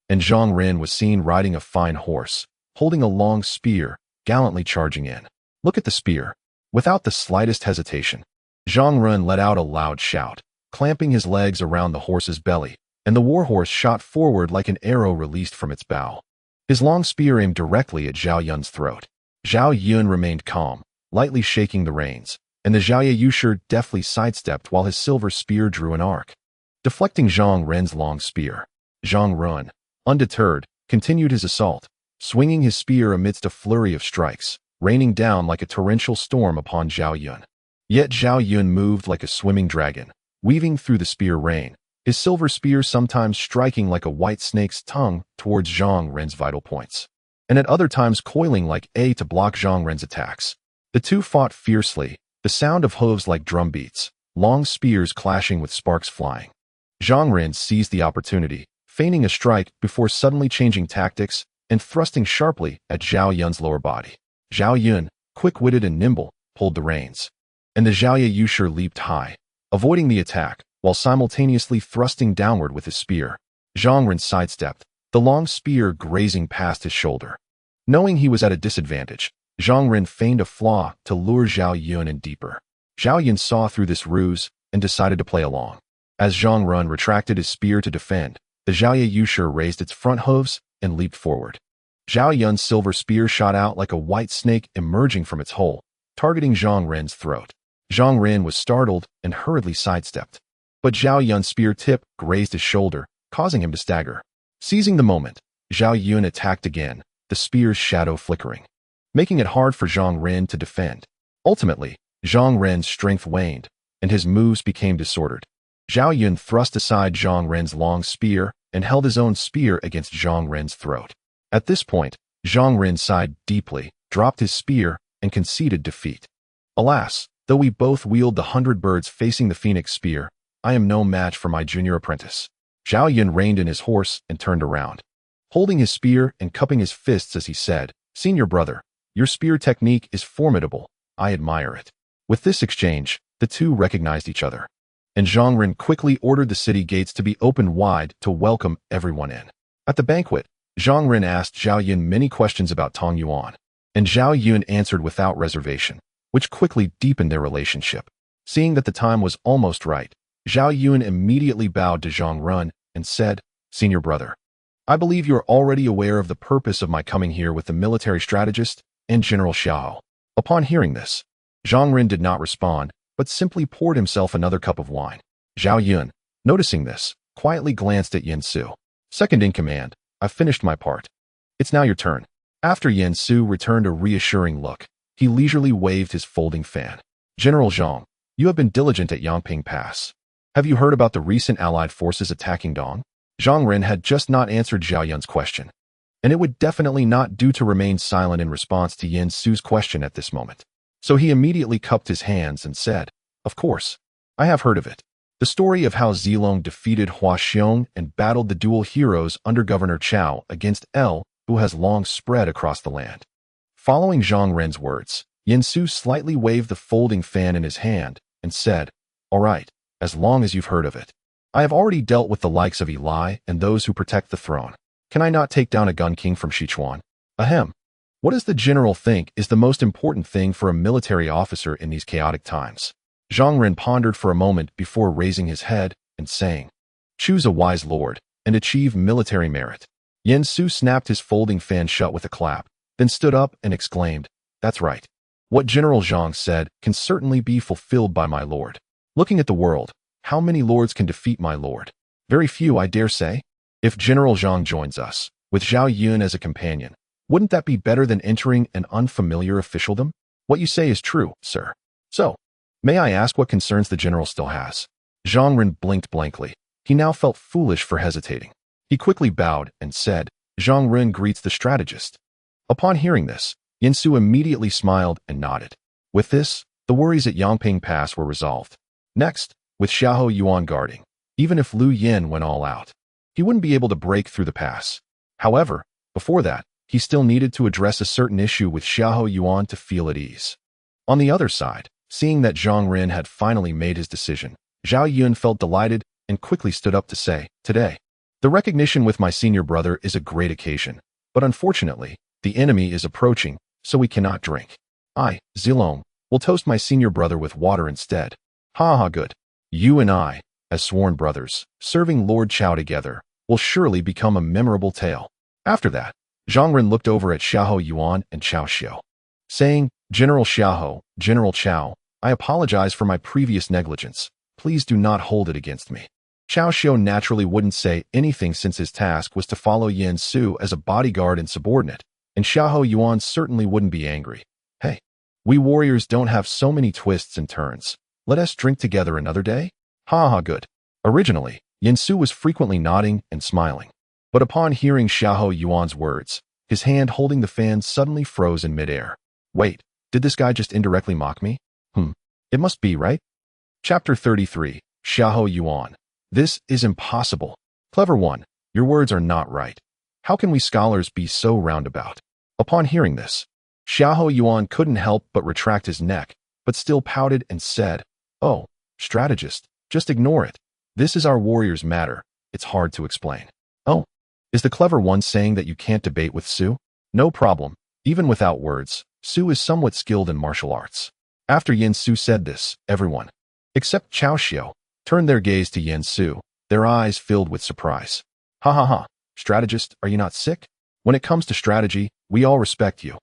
and Zhang Ren was seen riding a fine horse, holding a long spear, gallantly charging in. Look at the spear. Without the slightest hesitation, Zhang Ren let out a loud shout, clamping his legs around the horse's belly, and the warhorse shot forward like an arrow released from its bow. His long spear aimed directly at Zhao Yun's throat. Zhao Yun remained calm, lightly shaking the reins, and the Zhao Yusher deftly sidestepped while his silver spear drew an arc, deflecting Zhang Ren's long spear. Zhang Ren, undeterred, continued his assault, swinging his spear amidst a flurry of strikes, raining down like a torrential storm upon Zhao Yun. Yet Zhao Yun moved like a swimming dragon, weaving through the spear rain, his silver spear sometimes striking like a white snake's tongue towards Zhang Ren's vital points, and at other times coiling like A to block Zhang Ren's attacks. The two fought fiercely, the sound of hooves like drum beats, long spears clashing with sparks flying. Zhang Ren seized the opportunity, feigning a strike before suddenly changing tactics and thrusting sharply at Zhao Yun's lower body. Zhao Yun, quick-witted and nimble, pulled the reins, and the Zhao Yusher leaped high, avoiding the attack while simultaneously thrusting downward with his spear. Zhang Ren sidestepped, the long spear grazing past his shoulder. Knowing he was at a disadvantage, Zhang Ren feigned a flaw to lure Zhao Yun in deeper. Zhao Yun saw through this ruse and decided to play along. As Zhang Ren retracted his spear to defend, the Zhao Yusher raised its front hooves and leaped forward. Zhao Yun's silver spear shot out like a white snake emerging from its hole, targeting Zhang Ren's throat. Zhang Ren was startled and hurriedly sidestepped, but Zhao Yun's spear tip grazed his shoulder, causing him to stagger. Seizing the moment, Zhao Yun attacked again, the spear's shadow flickering, making it hard for Zhang Ren to defend. Ultimately, Zhang Ren's strength waned, and his moves became disordered. Zhao Yun thrust aside Zhang Ren's long spear and held his own spear against Zhang Ren's throat. At this point, Zhang Ren sighed deeply, dropped his spear, and conceded defeat. Alas, though we both wield the 100 birds facing the phoenix spear, I am no match for my junior apprentice. Zhao Yun reined in his horse and turned around, holding his spear and cupping his fists as he said, "Senior brother, your spear technique is formidable. I admire it." With this exchange, the two recognized each other, and Zhang Ren quickly ordered the city gates to be opened wide to welcome everyone in. At the banquet, Zhang Ren asked Zhao Yun many questions about Tong Yuan, and Zhao Yun answered without reservation, which quickly deepened their relationship. Seeing that the time was almost right, Zhao Yun immediately bowed to Zhang Ren and said, "Senior brother, I believe you are already aware of the purpose of my coming here with the military strategist and General Xiao." Upon hearing this, Zhang Ren did not respond, but simply poured himself another cup of wine. Zhao Yun, noticing this, quietly glanced at Yen Su. "Second in command, I've finished my part. It's now your turn." After Yen Su returned a reassuring look, he leisurely waved his folding fan. "General Zhang, you have been diligent at Yangping Pass. Have you heard about the recent allied forces attacking Dong?" Zhang Ren had just not answered Zhao Yun's question, and it would definitely not do to remain silent in response to Yen Su's question at this moment. So he immediately cupped his hands and said, "Of course, I have heard of it. The story of how Zilong defeated Hua Xiong and battled the dual heroes under Governor Cao against L, who has long spread across the land." Following Zhang Ren's words, Yen Su slightly waved the folding fan in his hand and said, "All right, as long as you've heard of it. I have already dealt with the likes of Eli and those who protect the throne. Can I not take down a gun king from Sichuan? Ahem. What does the general think is the most important thing for a military officer in these chaotic times?" Zhang Ren pondered for a moment before raising his head and saying, "Choose a wise lord and achieve military merit." Yen Su snapped his folding fan shut with a clap, then stood up and exclaimed, "That's right. What General Zhang said can certainly be fulfilled by my lord. Looking at the world, how many lords can defeat my lord? Very few, I dare say. If General Zhang joins us, with Zhao Yun as a companion, wouldn't that be better than entering an unfamiliar officialdom? What you say is true, sir. So, may I ask what concerns the general still has? Zhang Ren blinked blankly. He now felt foolish for hesitating. He quickly bowed and said, Zhang Ren greets the strategist. Upon hearing this, Yin Su immediately smiled and nodded. With this, the worries at Yangping Pass were resolved. Next, with Xiahou Yuan guarding, even if Lu Yin went all out, he wouldn't be able to break through the pass. However, before that, he still needed to address a certain issue with Xiahou Yuan to feel at ease. On the other side, seeing that Zhang Ren had finally made his decision, Zhao Yun felt delighted and quickly stood up to say, Today, the recognition with my senior brother is a great occasion, but unfortunately, the enemy is approaching, so we cannot drink. I, Zilong, will toast my senior brother with water instead. Ha ha, good. You and I, as sworn brothers, serving Lord Chao together, will surely become a memorable tale. After that, Zhang Ren looked over at Xiahou Yuan and Cao Xiu, saying, General Xiahou, General Chao, I apologize for my previous negligence. Please do not hold it against me. Cao Xiu naturally wouldn't say anything since his task was to follow Yin Su as a bodyguard and subordinate, and Xiahou Yuan certainly wouldn't be angry. Hey, we warriors don't have so many twists and turns. Let us drink together another day? Ha ha, good. Originally, Yin Su was frequently nodding and smiling. But upon hearing Xiahou Yuan's words, his hand holding the fan suddenly froze in midair. Wait, did this guy just indirectly mock me? It must be, right? Chapter 33, Xiahou Yuan. This is impossible. Clever one, your words are not right. How can we scholars be so roundabout? Upon hearing this, Xiahou Yuan couldn't help but retract his neck, but still pouted and said, Oh, strategist, just ignore it. This is our warrior's matter. It's hard to explain. Oh, is the clever one saying that you can't debate with Su? No problem. Even without words, Su is somewhat skilled in martial arts. After Yin Su said this, everyone, except Cao Xiu, turned their gaze to Yin Su, their eyes filled with surprise. Ha ha ha, strategist, are you not sick? When it comes to strategy, we all respect you.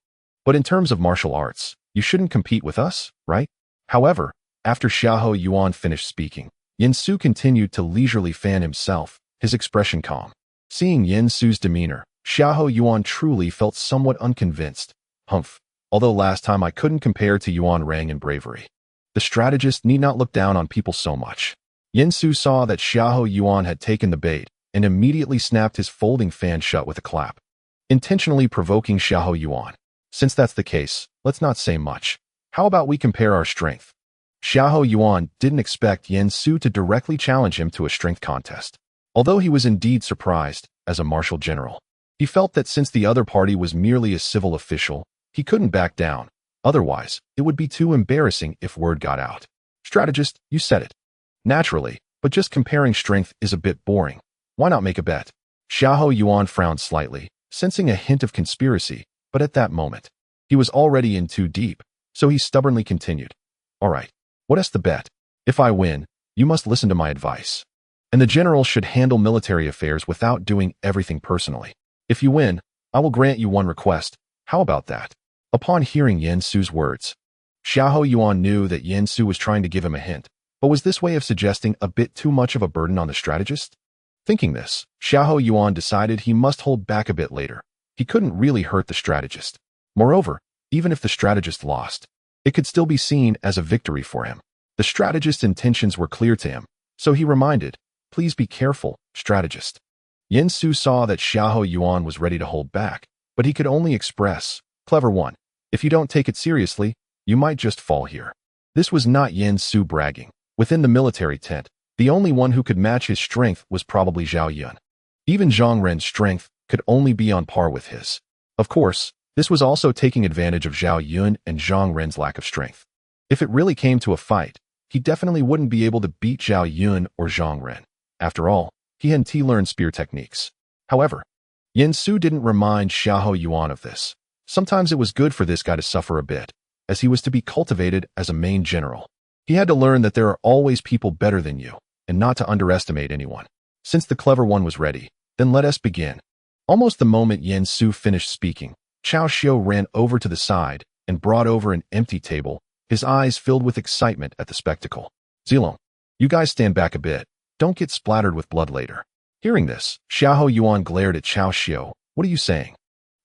But in terms of martial arts, you shouldn't compete with us, right? However, after Xiahou Yuan finished speaking, Yin Su continued to leisurely fan himself, his expression calm. Seeing Yin Su's demeanor, Xiahou Yuan truly felt somewhat unconvinced. Humph, although last time I couldn't compare to Yuan Rang in bravery. The strategist need not look down on people so much. Yin Su saw that Xiahou Yuan had taken the bait and immediately snapped his folding fan shut with a clap, intentionally provoking Xiahou Yuan. Since that's the case, let's not say much. How about we compare our strength? Xiahou Yuan didn't expect Yin Su to directly challenge him to a strength contest. Although he was indeed surprised, as a martial general, he felt that since the other party was merely a civil official, he couldn't back down. Otherwise, it would be too embarrassing if word got out. Strategist, you said it. Naturally, but just comparing strength is a bit boring. Why not make a bet? Xiahou Yuan frowned slightly, sensing a hint of conspiracy, but at that moment, he was already in too deep, so he stubbornly continued. All right, what is the bet? If I win, you must listen to my advice. And the general should handle military affairs without doing everything personally. If you win, I will grant you one request. How about that? Upon hearing Yin Su's words, Xiahou Yuan knew that Yin Su was trying to give him a hint, but was this way of suggesting a bit too much of a burden on the strategist? Thinking this, Xiahou Yuan decided he must hold back a bit later. He couldn't really hurt the strategist. Moreover, even if the strategist lost, it could still be seen as a victory for him. The strategist's intentions were clear to him, so he reminded, Please be careful, strategist. Yin Su saw that Xiahou Yuan was ready to hold back, but he could only express, Clever one, if you don't take it seriously, you might just fall here. This was not Yin Su bragging. Within the military tent, the only one who could match his strength was probably Zhao Yun. Even Zhang Ren's strength could only be on par with his. Of course, this was also taking advantage of Zhao Yun and Zhang Ren's lack of strength. If it really came to a fight, he definitely wouldn't be able to beat Zhao Yun or Zhang Ren. After all, he hadn't learned spear techniques. However, Yin Su didn't remind Xiahou Yuan of this. Sometimes it was good for this guy to suffer a bit, as he was to be cultivated as a main general. He had to learn that there are always people better than you, and not to underestimate anyone. Since the clever one was ready, then let us begin. Almost the moment Yin Su finished speaking, Cao Xiu ran over to the side and brought over an empty table, his eyes filled with excitement at the spectacle. Zilong, you guys stand back a bit. Don't get splattered with blood later. Hearing this, Xiahou Yuan glared at Cao Xiu. What are you saying?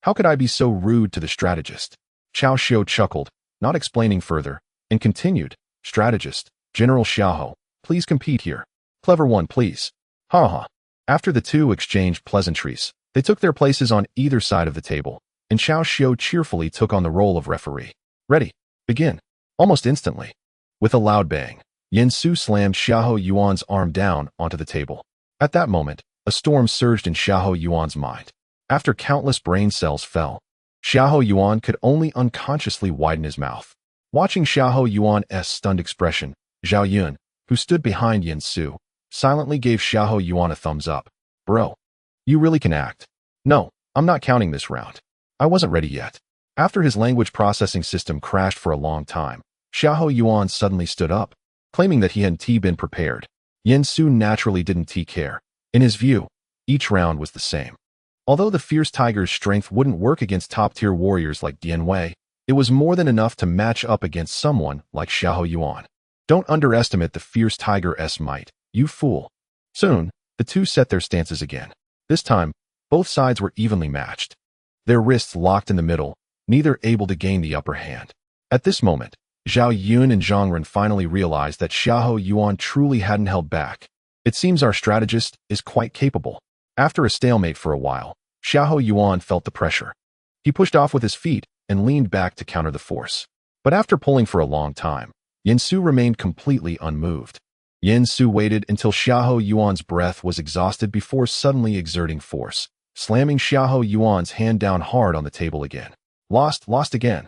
How could I be so rude to the strategist? Cao Xiu chuckled, not explaining further, and continued, Strategist, General Xiahou, please compete here. Clever one, please. Ha ha. After the two exchanged pleasantries, they took their places on either side of the table, and Cao Xiu cheerfully took on the role of referee. Ready. Begin. Almost instantly. With a loud bang, Yin Su slammed Xiahou Yuan's arm down onto the table. At that moment, a storm surged in Xiahou Yuan's mind. After countless brain cells fell, Xiahou Yuan could only unconsciously widen his mouth. Watching Xiahou Yuan's stunned expression, Zhao Yun, who stood behind Yin Su, silently gave Xiahou Yuan a thumbs up. Bro, you really can act. No, I'm not counting this round. I wasn't ready yet. After his language processing system crashed for a long time, Xiahou Yuan suddenly stood up, claiming that he hadn't been prepared. Yin Su naturally didn't care. In his view, each round was the same. Although the fierce tiger's strength wouldn't work against top-tier warriors like Dian Wei, it was more than enough to match up against someone like Xiahou Yuan. Don't underestimate the fierce tiger's might, you fool. Soon, the two set their stances again. This time, both sides were evenly matched. Their wrists locked in the middle, neither able to gain the upper hand. At this moment, Zhao Yun and Zhang Ren finally realized that Xiahou Yuan truly hadn't held back. It seems our strategist is quite capable. After a stalemate for a while, Xiahou Yuan felt the pressure. He pushed off with his feet and leaned back to counter the force. But after pulling for a long time, Yin Su remained completely unmoved. Yin Su waited until Xiahou Yuan's breath was exhausted before suddenly exerting force, slamming Xiahou Yuan's hand down hard on the table again. Lost again.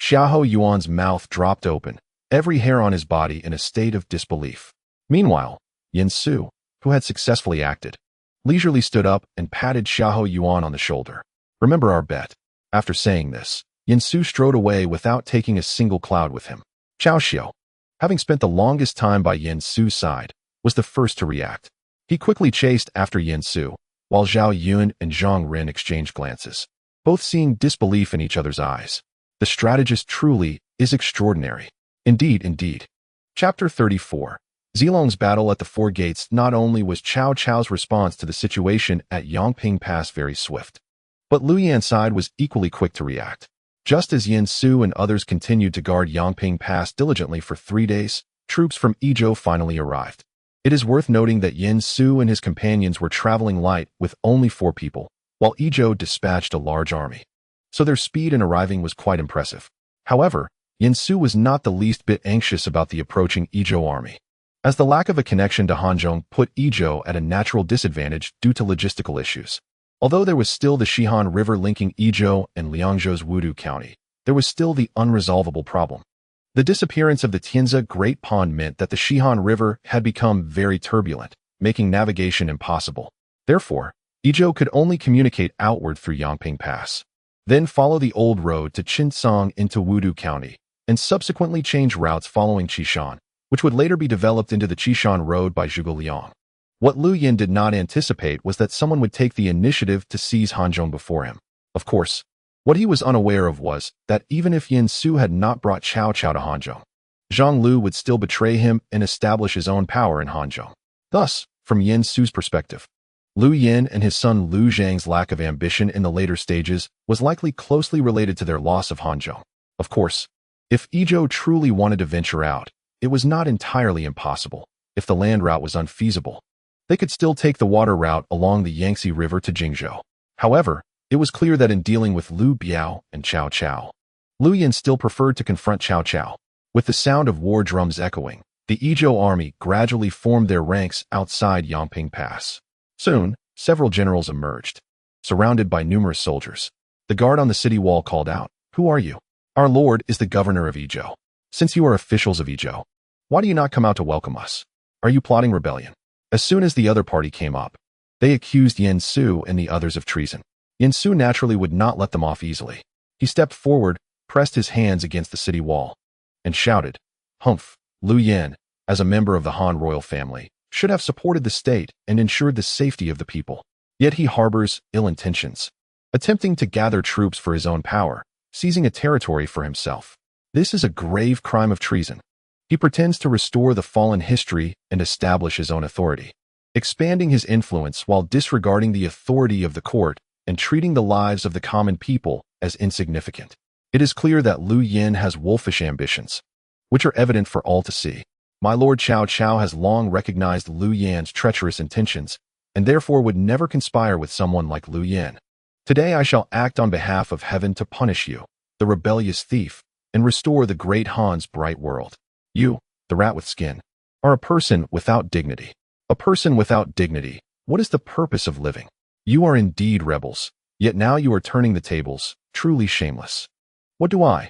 Xiahou Yuan's mouth dropped open, every hair on his body in a state of disbelief. Meanwhile, Yin Su, who had successfully acted, leisurely stood up and patted Xiahou Yuan on the shoulder. Remember our bet. After saying this, Yin Su strode away without taking a single cloud with him. Cao Xiu, having spent the longest time by Yin Su's side, was the first to react. He quickly chased after Yin Su, while Zhao Yun and Zhang Ren exchanged glances, both seeing disbelief in each other's eyes. The strategist truly is extraordinary. Indeed. Chapter 34. Zilong's battle at the Four Gates. Not only was Cao Cao's response to the situation at Yangping Pass very swift, but Liu Yan's side was equally quick to react. Just as Yin Su and others continued to guard Yangping Pass diligently for 3 days, troops from Yizhou finally arrived. It is worth noting that Yin Su and his companions were traveling light with only 4 people, while Yizhou dispatched a large army. So their speed in arriving was quite impressive. However, Yin Su was not the least bit anxious about the approaching Yizhou army, as the lack of a connection to Hanzhong put Yizhou at a natural disadvantage due to logistical issues. Although there was still the Shihan River linking Yizhou and Liangzhou's Wudu County, there was still the unresolvable problem. The disappearance of the Tianzi Great Pond meant that the Shihan River had become very turbulent, making navigation impossible. Therefore, Yizhou could only communicate outward through Yangping Pass, then follow the old road to Qinsong into Wudu County, and subsequently change routes following Qishan, which would later be developed into the Qishan Road by Zhuge Liang. What Liu Yan did not anticipate was that someone would take the initiative to seize Hanzhong before him. Of course, what he was unaware of was that even if Yin Su had not brought Cao Cao to Hanzhong, Zhang Lu would still betray him and establish his own power in Hanzhong. Thus, from Yin Su's perspective, Liu Yan and his son Liu Zhang's lack of ambition in the later stages was likely closely related to their loss of Hanzhong. Of course, if Yizhou truly wanted to venture out, it was not entirely impossible. If the land route was unfeasible, they could still take the water route along the Yangtze River to Jingzhou. However, it was clear that in dealing with Liu Biao and Cao Cao, Liu Yan still preferred to confront Cao Cao. With the sound of war drums echoing, the Yizhou army gradually formed their ranks outside Yangping Pass. Soon, several generals emerged, surrounded by numerous soldiers. The guard on the city wall called out, "Who are you?" "Our lord is the governor of Yizhou. Since you are officials of Yizhou, why do you not come out to welcome us? Are you plotting rebellion?" As soon as the other party came up, they accused Yin Su and the others of treason. Yin Su naturally would not let them off easily. He stepped forward, pressed his hands against the city wall, and shouted, "Humph, Liu Yan, as a member of the Han royal family, should have supported the state and ensured the safety of the people. Yet he harbors ill intentions, attempting to gather troops for his own power. seizing a territory for himself. This is a grave crime of treason. He pretends to restore the fallen history and establish his own authority, expanding his influence while disregarding the authority of the court and treating the lives of the common people as insignificant. It is clear that Liu Yin has wolfish ambitions, which are evident for all to see. My lord Cao Cao has long recognized Liu Yan's treacherous intentions and therefore would never conspire with someone like Liu Yin. Today I shall act on behalf of heaven to punish you, the rebellious thief, and restore the great Han's bright world. You, the rat with skin, are a person without dignity. A person without dignity. What is the purpose of living? You are indeed rebels, yet now you are turning the tables, truly shameless. What do I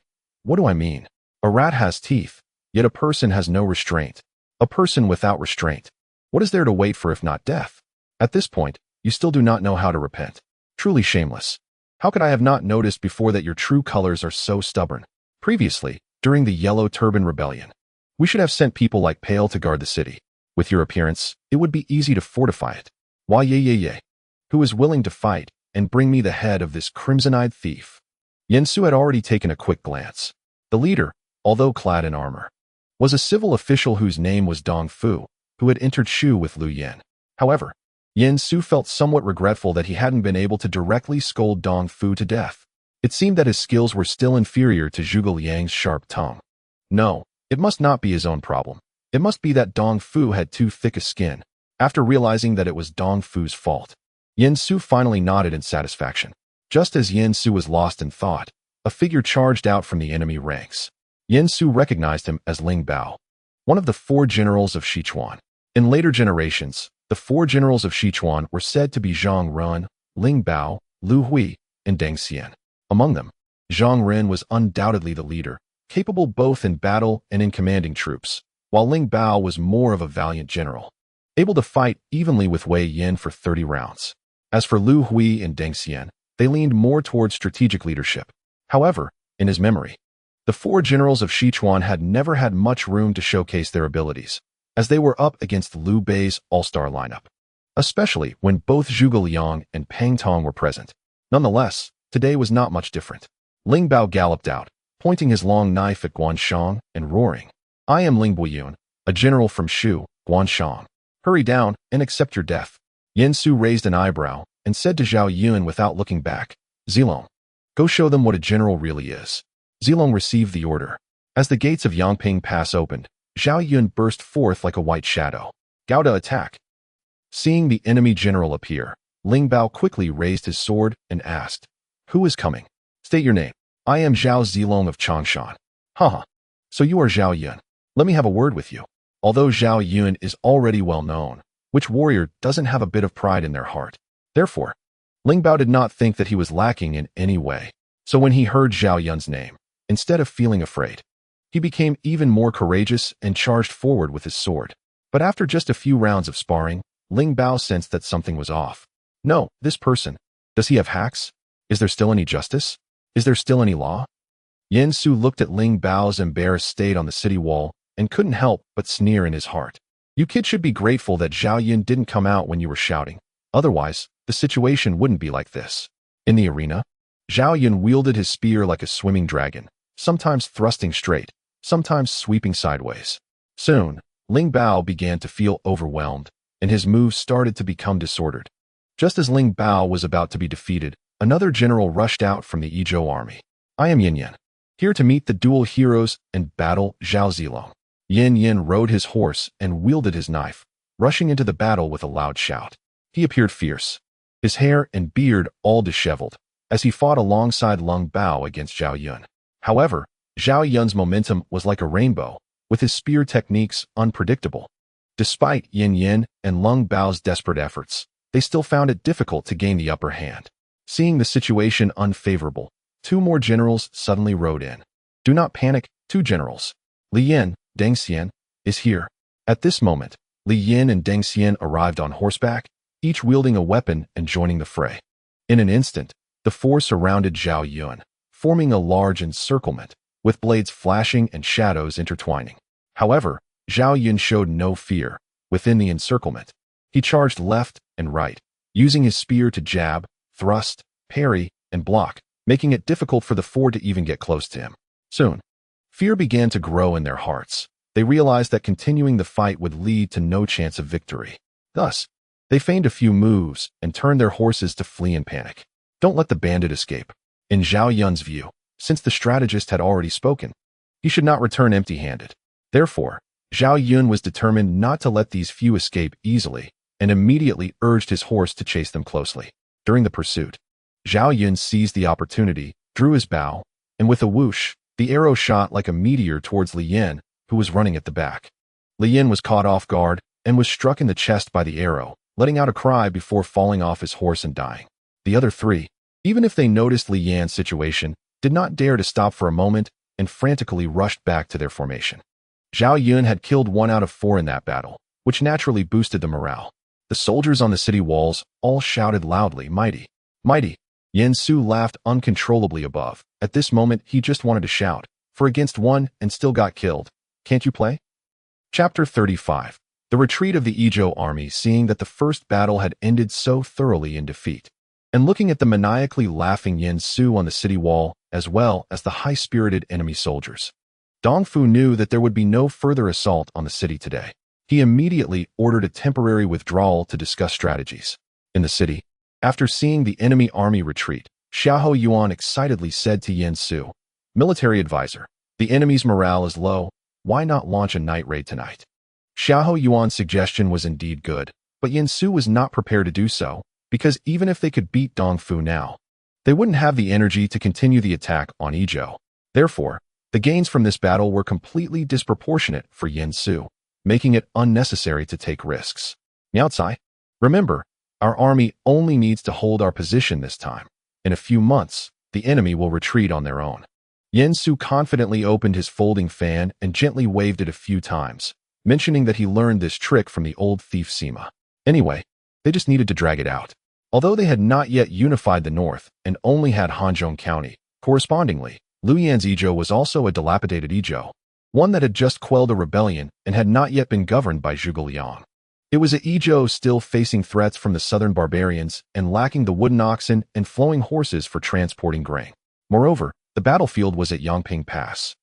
mean? A rat has teeth, yet a person has no restraint. A person without restraint. What is there to wait for if not death? At this point, you still do not know how to repent. Truly shameless. How could I have not noticed before that your true colors are so stubborn? Previously, during the Yellow Turban Rebellion, we should have sent people like Pale to guard the city. With your appearance, it would be easy to fortify it. Why ye, who is willing to fight and bring me the head of this crimson-eyed thief? Yen Su had already taken a quick glance. The leader, although clad in armor, was a civil official whose name was Dong Fu, who had entered Shu with Liu Yin. However, Yen Su felt somewhat regretful that he hadn't been able to directly scold Dong Fu to death. It seemed that his skills were still inferior to Zhuge Liang's sharp tongue. No, it must not be his own problem. It must be that Dong Fu had too thick a skin. After realizing that it was Dong Fu's fault, Yen Su finally nodded in satisfaction. Just as Yen Su was lost in thought, a figure charged out from the enemy ranks. Yen Su recognized him as Ling Bao, one of the 4 generals of Sichuan. In later generations, the 4 generals of Sichuan were said to be Zhang Ren, Ling Bao, Lu Hui, and Deng Xian. Among them, Zhang Ren was undoubtedly the leader, capable both in battle and in commanding troops, while Ling Bao was more of a valiant general, able to fight evenly with Wei Yin for 30 rounds. As for Lu Hui and Deng Xian, they leaned more towards strategic leadership. However, in his memory, the 4 generals of Sichuan had never had much room to showcase their abilities, as they were up against Liu Bei's all-star lineup, especially when both Zhuge Liang and Pang Tong were present. Nonetheless, today was not much different. Ling Bao galloped out, pointing his long knife at Guanshang and roaring, "I am Ling Buiyun, a general from Shu, Guanshang. Hurry down and accept your death." Yen Su raised an eyebrow and said to Zhao Yun without looking back, "Zilong, go show them what a general really is." Zilong received the order. As the gates of Yangping Pass opened, Zhao Yun burst forth like a white shadow. "Gao, attack!" Seeing the enemy general appear, Ling Bao quickly raised his sword and asked, "Who is coming? State your name." "I am Zhao Zilong of Changshan." "Haha, so you are Zhao Yun. Let me have a word with you." Although Zhao Yun is already well known, which warrior doesn't have a bit of pride in their heart? Therefore, Ling Bao did not think that he was lacking in any way. So when he heard Zhao Yun's name, instead of feeling afraid, he became even more courageous and charged forward with his sword. But after just a few rounds of sparring, Ling Bao sensed that something was off. No, this person, does he have hacks? Is there still any justice? Is there still any law? Yen Su looked at Ling Bao's embarrassed state on the city wall and couldn't help but sneer in his heart. You kids should be grateful that Zhao Yun didn't come out when you were shouting. Otherwise, the situation wouldn't be like this. In the arena, Zhao Yun wielded his spear like a swimming dragon, sometimes thrusting straight, sometimes sweeping sideways. Soon, Ling Bao began to feel overwhelmed, and his moves started to become disordered. Just as Ling Bao was about to be defeated, another general rushed out from the Yizhou army. "I am Yin Yan, here to meet the dual heroes and battle Zhao Zilong." Yin Yin rode his horse and wielded his knife, rushing into the battle with a loud shout. He appeared fierce, his hair and beard all disheveled, as he fought alongside Ling Bao against Zhao Yun. However, Zhao Yun's momentum was like a rainbow, with his spear techniques unpredictable. Despite Yin Yin and Ling Bao's desperate efforts, they still found it difficult to gain the upper hand. Seeing the situation unfavorable, 2 more generals suddenly rode in. "Do not panic, 2 generals. Li Yin, Deng Xian, is here." At this moment, Li Yin and Deng Xian arrived on horseback, each wielding a weapon and joining the fray. In an instant, the 4 surrounded Zhao Yun, forming a large encirclement, with blades flashing and shadows intertwining. However, Zhao Yun showed no fear. Within the encirclement, he charged left and right, using his spear to jab, thrust, parry, and block, making it difficult for the four to even get close to him. Soon, fear began to grow in their hearts. They realized that continuing the fight would lead to no chance of victory. Thus, they feigned a few moves and turned their horses to flee in panic. Don't let the bandit escape. In Zhao Yun's view, since the strategist had already spoken, he should not return empty-handed. Therefore, Zhao Yun was determined not to let these few escape easily and immediately urged his horse to chase them closely. During the pursuit, Zhao Yun seized the opportunity, drew his bow, and with a whoosh, the arrow shot like a meteor towards Li Yin, who was running at the back. Li Yin was caught off guard and was struck in the chest by the arrow, letting out a cry before falling off his horse and dying. The other three, even if they noticed Li Yan's situation, did not dare to stop for a moment and frantically rushed back to their formation. Zhao Yun had killed 1 out of 4 in that battle, which naturally boosted the morale. The soldiers on the city walls all shouted loudly, "Mighty! Mighty!" Yen Su laughed uncontrollably above. At this moment, he just wanted to shout, "For against 1 and still got killed. Can't you play?" Chapter 35. The retreat of the Izhou army, seeing that the first battle had ended so thoroughly in defeat, and looking at the maniacally laughing Yen Su on the city wall, as well as the high-spirited enemy soldiers. Dong Fu knew that there would be no further assault on the city today. He immediately ordered a temporary withdrawal to discuss strategies. In the city, after seeing the enemy army retreat, Xiahou Yuan excitedly said to Yen Su, "Military advisor, the enemy's morale is low. Why not launch a night raid tonight?" Xiahou Yuan's suggestion was indeed good, but Yen Su was not prepared to do so, because even if they could beat Dong Fu now, they wouldn't have the energy to continue the attack on Izhou. Therefore, the gains from this battle were completely disproportionate for Yen Su, making it unnecessary to take risks. Miao, remember, our army only needs to hold our position this time. In a few months, the enemy will retreat on their own. Yen Su confidently opened his folding fan and gently waved it a few times, mentioning that he learned this trick from the old thief Sima. Anyway, they just needed to drag it out. Although they had not yet unified the north and only had Hanzhong County, correspondingly, Luyan's Izhou was also a dilapidated Izhou, one that had just quelled a rebellion and had not yet been governed by Zhuge Liang. It was a Izhou still facing threats from the southern barbarians and lacking the wooden oxen and flowing horses for transporting grain. Moreover, the battlefield was at Yangping Pass,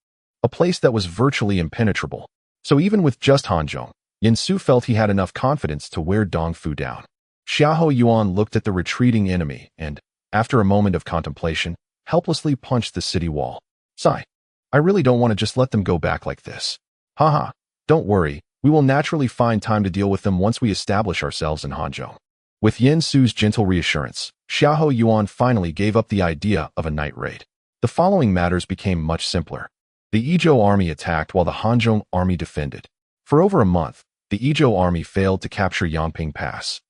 a place that was virtually impenetrable. So even with just Hanzhong, Yen Su felt he had enough confidence to wear Dong Fu down. Xiahou Yuan looked at the retreating enemy and, after a moment of contemplation, helplessly punched the city wall. "Sigh. I really don't want to just let them go back like this. Haha, don't worry, we will naturally find time to deal with them once we establish ourselves in Hanzhong." With Yen Su's gentle reassurance, Xiahou Yuan finally gave up the idea of a night raid. The following matters became much simpler. The Izhou army attacked while the Hanzhong army defended. For over a month, the Izhou army failed to capture Yangping Pass,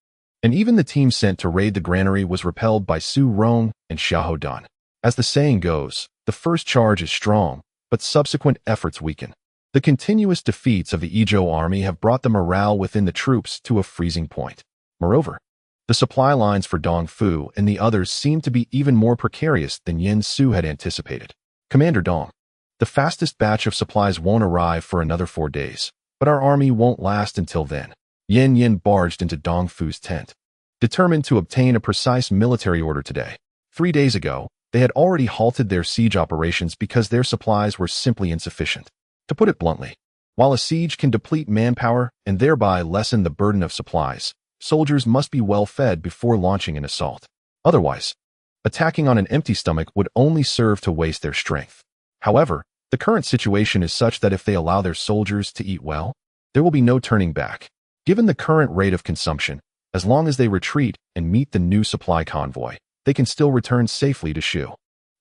and even the team sent to raid the granary was repelled by Su Rong and Xiahou Dan. As the saying goes, the first charge is strong, but subsequent efforts weaken. The continuous defeats of the Izhou army have brought the morale within the troops to a freezing point. Moreover, the supply lines for Dong Fu and the others seem to be even more precarious than Yen Su had anticipated. "Commander Dong, the fastest batch of supplies won't arrive for another 4 days, but our army won't last until then." Yen Yin barged into Dong Fu's tent, determined to obtain a precise military order today. 3 days ago, they had already halted their siege operations because their supplies were simply insufficient. To put it bluntly, while a siege can deplete manpower and thereby lessen the burden of supplies, soldiers must be well fed before launching an assault. Otherwise, attacking on an empty stomach would only serve to waste their strength. However, the current situation is such that if they allow their soldiers to eat well, there will be no turning back. Given the current rate of consumption, as long as they retreat and meet the new supply convoy, they can still return safely to Shu.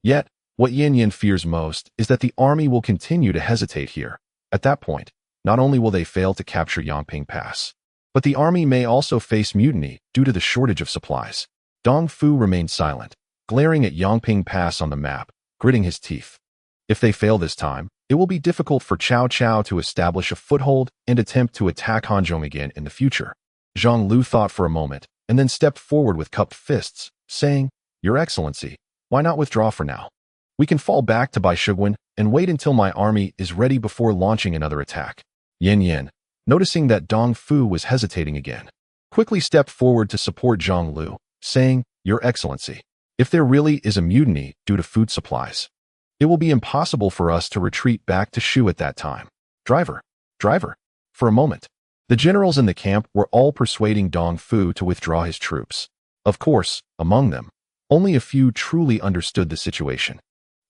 Yet, what Yin Yin fears most is that the army will continue to hesitate here. At that point, not only will they fail to capture Yangping Pass, but the army may also face mutiny due to the shortage of supplies. Dong Fu remained silent, glaring at Yangping Pass on the map, gritting his teeth. If they fail this time, it will be difficult for Cao Cao to establish a foothold and attempt to attack Hanzhong again in the future. Zhang Lu thought for a moment, and then stepped forward with cupped fists, saying, "Your Excellency, why not withdraw for now? We can fall back to Baishuguan and wait until my army is ready before launching another attack." Yin Yin, noticing that Dong Fu was hesitating again, quickly stepped forward to support Zhang Lu, saying, "Your Excellency, If there really is a mutiny due to food supplies, it will be impossible for us to retreat back to Shu at that time. Driver. For a moment, the generals in the camp were all persuading Dong Fu to withdraw his troops. Of course, among them, only a few truly understood the situation.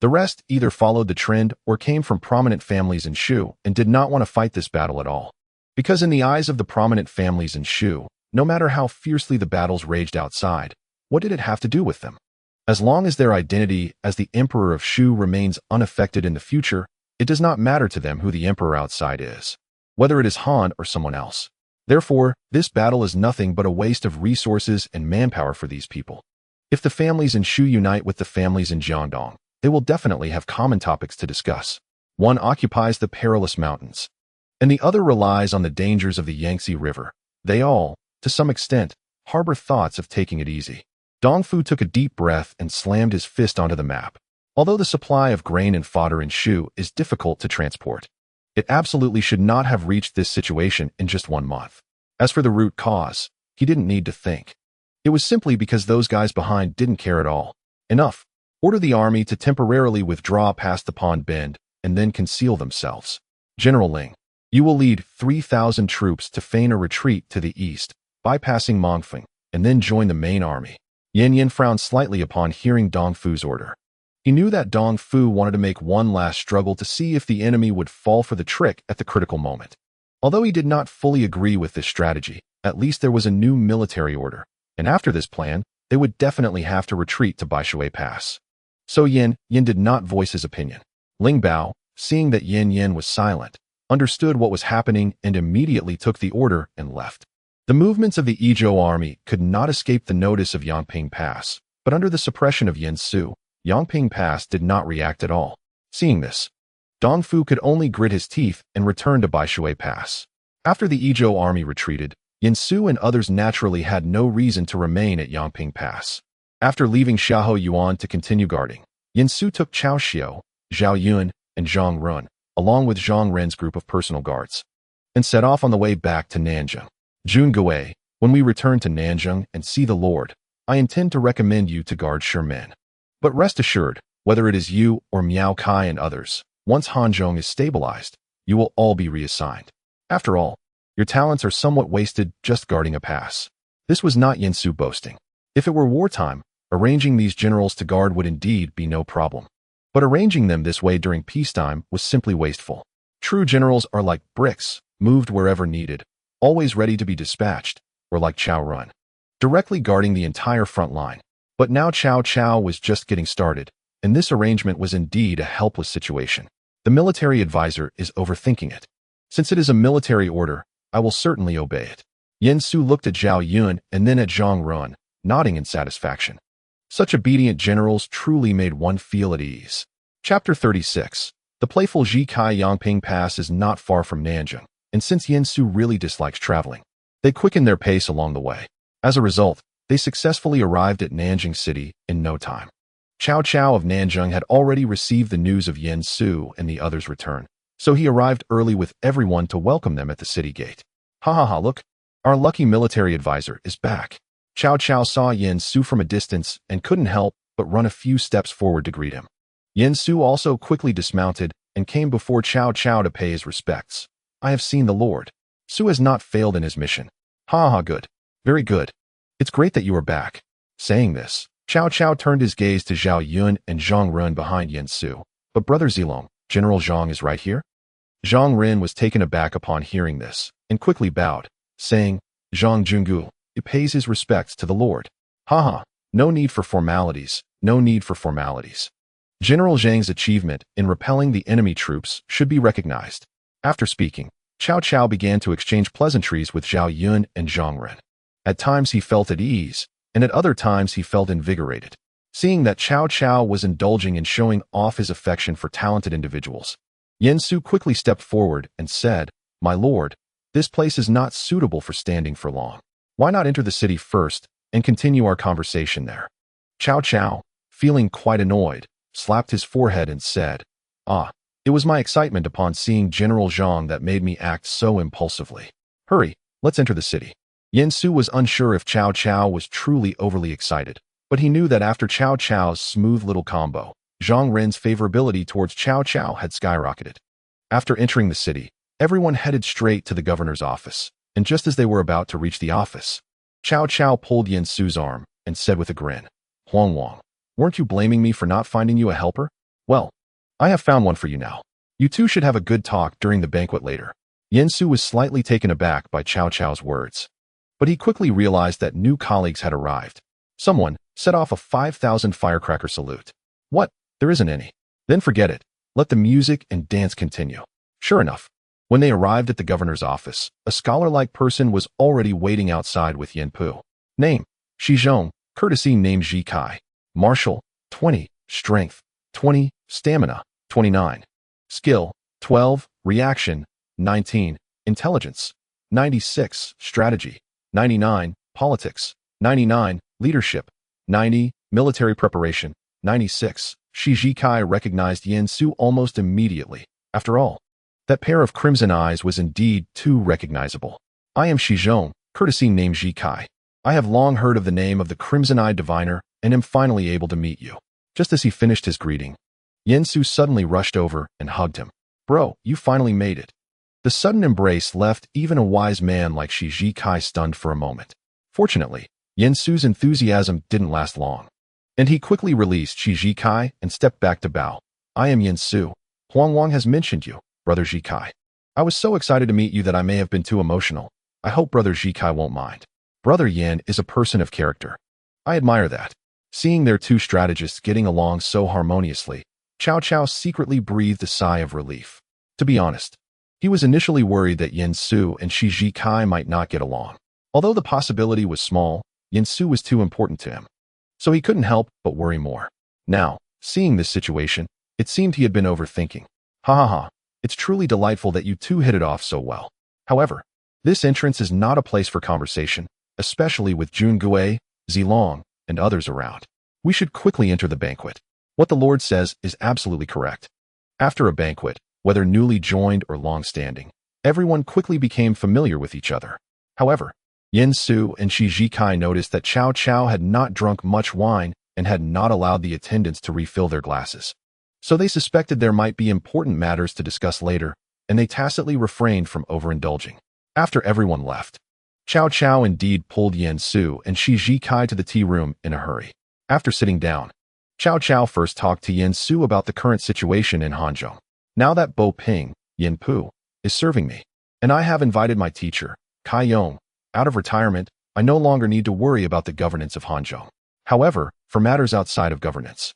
The rest either followed the trend or came from prominent families in Shu and did not want to fight this battle at all. Because in the eyes of the prominent families in Shu, no matter how fiercely the battles raged outside, what did it have to do with them? As long as their identity as the emperor of Shu remains unaffected in the future, it does not matter to them who the emperor outside is, whether it is Han or someone else. Therefore, this battle is nothing but a waste of resources and manpower for these people. If the families in Shu unite with the families in Jiangdong, they will definitely have common topics to discuss. One occupies the perilous mountains, and the other relies on the dangers of the Yangtze River. They all, to some extent, harbor thoughts of taking it easy. Dong Fu took a deep breath and slammed his fist onto the map. Although the supply of grain and fodder in Shu is difficult to transport, it absolutely should not have reached this situation in just 1 month. As for the root cause, he didn't need to think. It was simply because those guys behind didn't care at all. Enough. Order the army to temporarily withdraw past the pond bend and then conceal themselves. General Ling, you will lead 3,000 troops to feign a retreat to the east, bypassing Mongfeng, and then join the main army. Yan Yan frowned slightly upon hearing Dong Fu's order. He knew that Dong Fu wanted to make one last struggle to see if the enemy would fall for the trick at the critical moment. Although he did not fully agree with this strategy, at least there was a new military order, and after this plan, they would definitely have to retreat to Baishui Pass. So Yan did not voice his opinion. Ling Bao, seeing that Yan was silent, understood what was happening and immediately took the order and left. The movements of the Yizhou army could not escape the notice of Yangping Pass, but under the suppression of Yin Su, Yangping Pass did not react at all. Seeing this, Dong Fu could only grit his teeth and return to Baishui Pass. After the Yizhou army retreated, Yin Su and others naturally had no reason to remain at Yangping Pass. After leaving Xiahou Yuan to continue guarding, Yin Su took Cao Xiu, Zhao Yun, and Zhang Run, along with Zhang Ren's group of personal guards, and set off on the way back to Nanjing. Jun Gui, when we return to Nanjing and see the Lord, I intend to recommend you to guard Sherman. But rest assured, whether it is you or Miao Kai and others, once Hanzhong is stabilized, you will all be reassigned. After all, your talents are somewhat wasted just guarding a pass. This was not Yin Su boasting. If it were wartime, arranging these generals to guard would indeed be no problem. But arranging them this way during peacetime was simply wasteful. True generals are like bricks, moved wherever needed, always ready to be dispatched, or like Cao Run, directly guarding the entire front line. But now Cao was just getting started, and this arrangement was indeed a helpless situation. The military advisor is overthinking it. Since it is a military order, I will certainly obey it. Yin Su looked at Zhao Yun and then at Zhang Run, nodding in satisfaction. Such obedient generals truly made one feel at ease. Chapter 36. The playful Ji Kai Yangping Pass is not far from Nanjing, and since Yin Su really dislikes traveling, they quickened their pace along the way. As a result, they successfully arrived at Nanjing City in no time. Cao of Nanjing had already received the news of Yin Su and the others' return, so he arrived early with everyone to welcome them at the city gate. Ha, look, our lucky military advisor is back. Cao saw Yin Su from a distance and couldn't help but run a few steps forward to greet him. Yin Su also quickly dismounted and came before Cao to pay his respects. I have seen the Lord. Su has not failed in his mission. Ha, good. Very good. It's great that you are back. Saying this, Cao turned his gaze to Zhao Yun and Zhang Ren behind Yin Su. But Brother Zilong, General Zhang is right here? Zhang Ren was taken aback upon hearing this, and quickly bowed, saying, Zhang Jungu, he pays his respects to the Lord. No need for formalities, no need for formalities. General Zhang's achievement in repelling the enemy troops should be recognized. After speaking, Cao began to exchange pleasantries with Zhao Yun and Zhang Ren. At times he felt at ease, and at other times he felt invigorated. Seeing that Cao was indulging in showing off his affection for talented individuals, Yin Su quickly stepped forward and said, My lord, this place is not suitable for standing for long. Why not enter the city first and continue our conversation there? Cao, feeling quite annoyed, slapped his forehead and said, it was my excitement upon seeing General Zhang that made me act so impulsively. Hurry, let's enter the city. Yin Su was unsure if Cao was truly overly excited, But he knew that after Cao Cao's smooth little combo, Zhang Ren's favorability towards Cao Cao had skyrocketed. After entering the city, everyone headed straight to the governor's office, and just as they were about to reach the office, Cao Cao pulled Yin Su's arm and said with a grin, "Huang Wang, weren't you blaming me for not finding you a helper? Well, I have found one for you now. You two should have a good talk during the banquet later." Yin Su was slightly taken aback by Cao Cao's words, but he quickly realized that new colleagues had arrived. Someone set off a 5,000 firecracker salute. "What? There isn't any. Then forget it. Let the music and dance continue." Sure enough, when they arrived at the governor's office, a scholar-like person was already waiting outside with Yin Pu. Name: Shizhong, courtesy name Ji Kai. Martial, 20, strength, 20, stamina, 29. Skill, 12, reaction, 19, intelligence, 96, strategy, 99, politics, 99, leadership, 90, military preparation, 96. Ji Kai recognized Yin Su almost immediately. After all, that pair of crimson eyes was indeed too recognizable. "I am Shizhong, courtesy name Ji Kai. I have long heard of the name of the crimson-eyed diviner and am finally able to meet you." Just as he finished his greeting, Yin Su suddenly rushed over and hugged him. "Bro, you finally made it." The sudden embrace left even a wise man like Ji Kai stunned for a moment. Fortunately, Yin Su's enthusiasm didn't last long, and he quickly released Ji Kai and stepped back to bow. "I am Yin Su. Huang Wang has mentioned you, Brother Ji Kai. I was so excited to meet you that I may have been too emotional. I hope Brother Ji Kai won't mind. Brother Yin is a person of character. I admire that." Seeing their two strategists getting along so harmoniously, Cao Cao secretly breathed a sigh of relief. To be honest, he was initially worried that Yin Su and Ji Kai might not get along. Although the possibility was small, Yin Su was too important to him, so he couldn't help but worry more. Now, seeing this situation, it seemed he had been overthinking. "Ha ha ha, it's truly delightful that you two hit it off so well. However, this entrance is not a place for conversation, especially with Jun Gue, Zilong, and others around. We should quickly enter the banquet. What the Lord says is absolutely correct." After a banquet, whether newly joined or long-standing, everyone quickly became familiar with each other. However, Yin Su and Ji Kai noticed that Cao Cao had not drunk much wine and had not allowed the attendants to refill their glasses. So they suspected there might be important matters to discuss later, and they tacitly refrained from overindulging. After everyone left, Cao Cao indeed pulled Yin Su and Ji Kai to the tea room in a hurry. After sitting down, Cao Cao first talked to Yin Su about the current situation in Hanzhong. "Now that Bo Ping, Yin Pu, is serving me, and I have invited my teacher, Kai Yong, out of retirement, I no longer need to worry about the governance of Hanzhong. However, for matters outside of governance,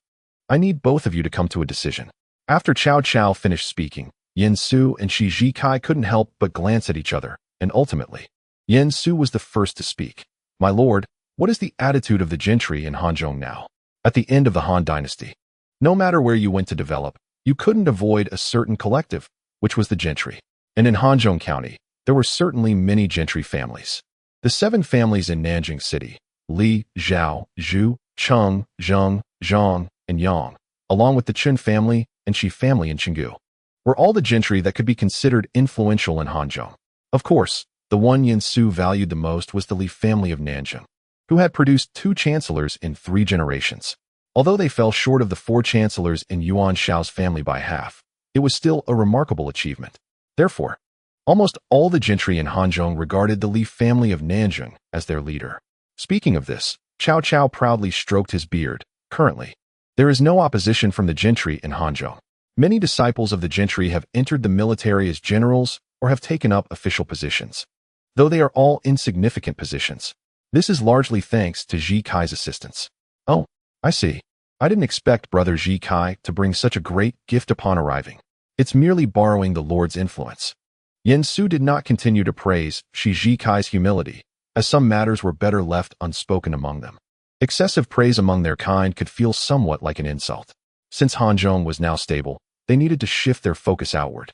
I need both of you to come to a decision." After Cao Cao finished speaking, Yin Su and Ji Kai couldn't help but glance at each other, and ultimately, Yin Su was the first to speak. "My lord, what is the attitude of the gentry in Hanzhong now? At the end of the Han Dynasty, no matter where you went to develop, you couldn't avoid a certain collective, which was the gentry. And in Hanzhong County, there were certainly many gentry families. The 7 families in Nanjing City, Li, Zhao, Zhu, Cheng, Zheng, Zhang, and Yang, along with the Chen family and Shi family in Qinggu, were all the gentry that could be considered influential in Hanzhong. Of course, the one Yin Su valued the most was the Li family of Nanjing, who had produced 2 chancellors in 3 generations. Although they fell short of the 4 chancellors in Yuan Shao's family by half, it was still a remarkable achievement. Therefore, almost all the gentry in Hanzhong regarded the Li family of Nanjing as their leader. Speaking of this, Cao Cao proudly stroked his beard. Currently, there is no opposition from the gentry in Hanzhong. Many disciples of the gentry have entered the military as generals or have taken up official positions, though they are all insignificant positions. This is largely thanks to Ji Kai's assistance. "Oh, I see. I didn't expect Brother Ji Kai to bring such a great gift upon arriving. It's merely borrowing the Lord's influence." Yin Su did not continue to praise Ji Kai's humility, as some matters were better left unspoken among them. Excessive praise among their kind could feel somewhat like an insult. Since Hanzhong was now stable, they needed to shift their focus outward.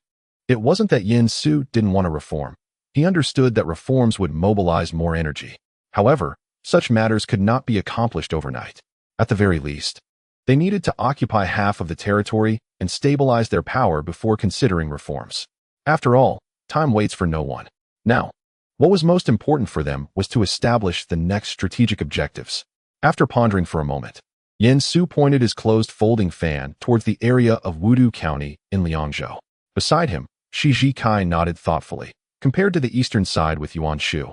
It wasn't that Yin Su didn't want to reform. He understood that reforms would mobilize more energy. However, such matters could not be accomplished overnight. At the very least, they needed to occupy half of the territory and stabilize their power before considering reforms. After all, time waits for no one. Now, what was most important for them was to establish the next strategic objectives. After pondering for a moment, Yen Su pointed his closed folding fan towards the area of Wudu County in Liangzhou. Beside him, Shi Jikai nodded thoughtfully. Compared to the eastern side with Yuanshu,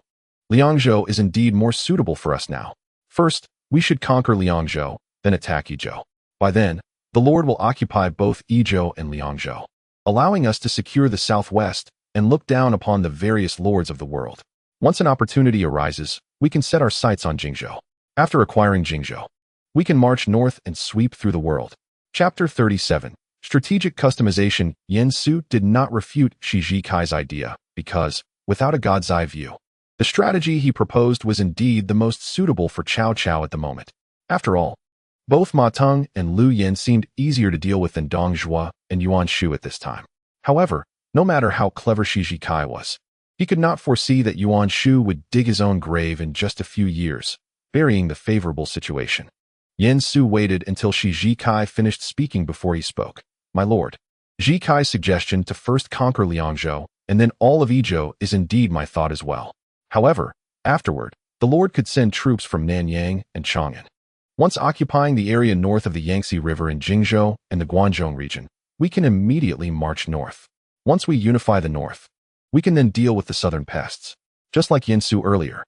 Liangzhou is indeed more suitable for us now. First, we should conquer Liangzhou, then attack Yizhou. By then, the Lord will occupy both Yizhou and Liangzhou, allowing us to secure the southwest and look down upon the various lords of the world. Once an opportunity arises, we can set our sights on Jingzhou. After acquiring Jingzhou, we can march north and sweep through the world. Chapter 37. Strategic Customization. Yen Su did not refute Shi Jikai's idea because, without a god's eye view, the strategy he proposed was indeed the most suitable for Cao Cao at the moment. After all, both Ma Teng and Lu Yen seemed easier to deal with than Dong Zhuo and Yuan Shu at this time. However, no matter how clever Shi Jikai was, he could not foresee that Yuan Shu would dig his own grave in just a few years, burying the favorable situation. Yen Su waited until Shi Jikai finished speaking before he spoke. My lord, Jikai's suggestion to first conquer Liangzhou and then all of Yizhou is indeed my thought as well. However, afterward, the lord could send troops from Nanyang and Chang'an. Once occupying the area north of the Yangtze River in Jingzhou and the Guangzhou region, we can immediately march north. Once we unify the north, we can then deal with the southern pests. Just like Yen Su earlier,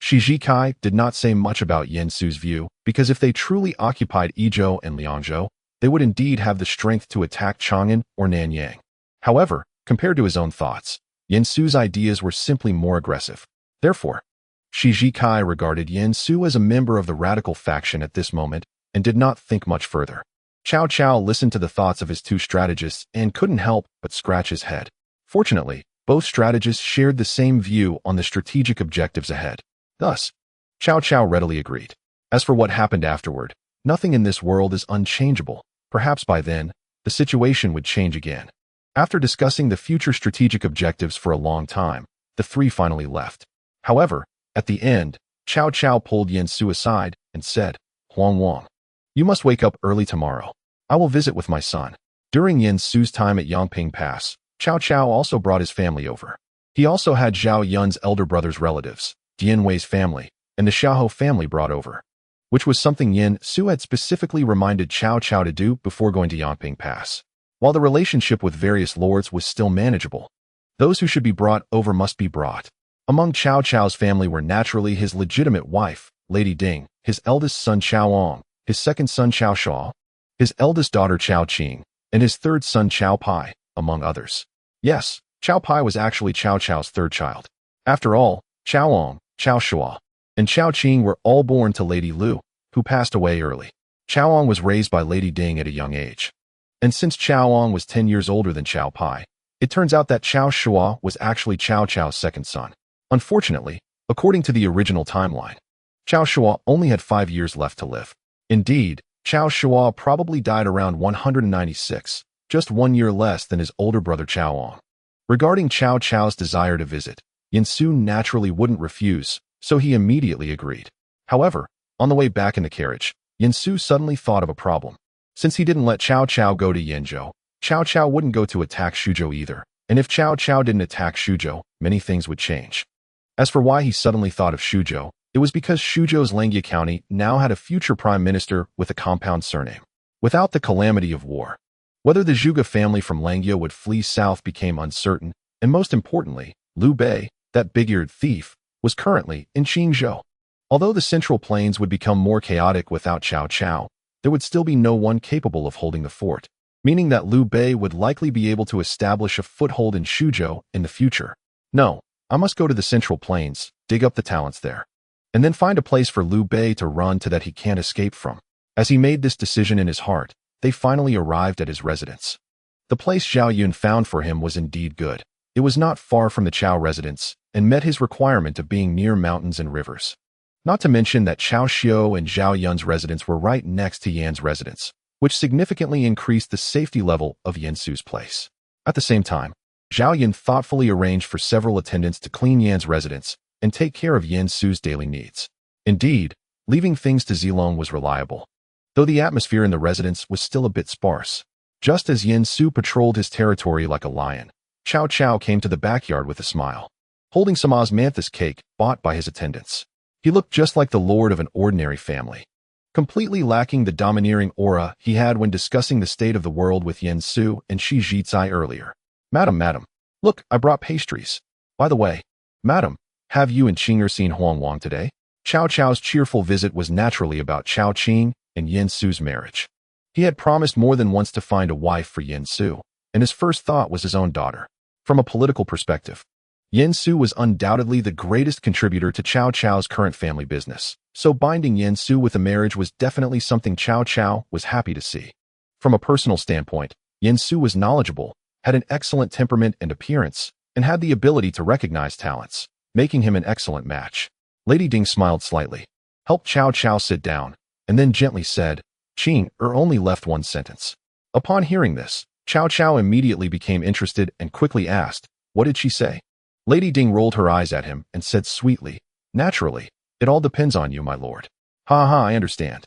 Shi Jikai did not say much about Yen Su's view because if they truly occupied Yizhou and Liangzhou, they would indeed have the strength to attack Chang'an or Nanyang. However, compared to his own thoughts, Yen Su's ideas were simply more aggressive. Therefore, Shi Jikai regarded Yen Su as a member of the radical faction at this moment and did not think much further. Cao Cao listened to the thoughts of his two strategists and couldn't help but scratch his head. Fortunately, both strategists shared the same view on the strategic objectives ahead. Thus, Cao Cao readily agreed. As for what happened afterward, nothing in this world is unchangeable. Perhaps by then, the situation would change again. After discussing the future strategic objectives for a long time, the three finally left. However, at the end, Cao Cao pulled Yen Su aside and said, Huang Wang, you must wake up early tomorrow. I will visit with my son. During Yen Su's time at Yangping Pass, Cao Cao also brought his family over. He also had Zhao Yun's elder brother's relatives, Dian Wei's family, and the Xiaohou family brought over, which was something Yen Su had specifically reminded Cao Cao to do before going to Yangping Pass. While the relationship with various lords was still manageable, those who should be brought over must be brought. Among Cao Cao's family were naturally his legitimate wife, Lady Ding, his eldest son Cao Ong, his second son Cao Shuo, his eldest daughter Cao Qing, and his third son Cao Pai, among others. Yes, Cao Pai was actually Cao Cao's third child. After all, Cao Ong, Cao Shuo, and Cao Qing were all born to Lady Lu, who passed away early. Cao Ong was raised by Lady Ding at a young age. And since Cao Ong was 10 years older than Cao Pai, it turns out that Cao Shuo was actually Cao Cao's second son. Unfortunately, according to the original timeline, Cao Shuo only had 5 years left to live. Indeed, Cao Shuo probably died around 196, just 1 year less than his older brother Cao Ong. Regarding Cao Cao's desire to visit, Yen Su naturally wouldn't refuse, so he immediately agreed. However, on the way back in the carriage, Yen Su suddenly thought of a problem. Since he didn't let Cao Cao go to Yenzhou, Cao Cao wouldn't go to attack Shuzhou either, and if Cao Cao didn't attack Shuzhou, many things would change. As for why he suddenly thought of Shuzhou, it was because Shuzhou's Langia County now had a future prime minister with a compound surname. Without the calamity of war, whether the Zhuge family from Langia would flee south became uncertain, and most importantly, Liu Bei, that big-eared thief, was currently in Qingzhou. Although the Central Plains would become more chaotic without Cao Cao, there would still be no one capable of holding the fort, meaning that Liu Bei would likely be able to establish a foothold in Shuzhou in the future. No, I must go to the Central Plains, dig up the talents there, and then find a place for Liu Bei to run to that he can't escape from. As he made this decision in his heart, they finally arrived at his residence. The place Zhao Yun found for him was indeed good. It was not far from the Cao residence and met his requirement of being near mountains and rivers. Not to mention that Cao Xiu and Zhao Yun's residence were right next to Yan's residence, which significantly increased the safety level of Yen Su's place. At the same time, Zhao Yun thoughtfully arranged for several attendants to clean Yan's residence and take care of Yen Su's daily needs. Indeed, leaving things to Zilong was reliable, though the atmosphere in the residence was still a bit sparse. Just as Yen Su patrolled his territory like a lion, Cao Cao came to the backyard with a smile, holding some osmanthus cake bought by his attendants. He looked just like the lord of an ordinary family, completely lacking the domineering aura he had when discussing the state of the world with Yen Su and Shi Zhicai earlier. Madam, look, I brought pastries. By the way, madam, have you and Qing'er seen Huang Wang today? Cao Cao's cheerful visit was naturally about Cao Qing and Yen Su's marriage. He had promised more than once to find a wife for Yen Su, and his first thought was his own daughter. From a political perspective, Yen Su was undoubtedly the greatest contributor to Cao Cao's current family business, so binding Yen Su with a marriage was definitely something Cao Cao was happy to see. From a personal standpoint, Yen Su was knowledgeable, had an excellent temperament and appearance, and had the ability to recognize talents, making him an excellent match. Lady Ding smiled slightly, helped Cao Cao sit down, and then gently said, Qing'er only left one sentence. Upon hearing this, Cao Cao immediately became interested and quickly asked, what did she say? Lady Ding rolled her eyes at him and said sweetly, naturally, it all depends on you, my lord. I understand.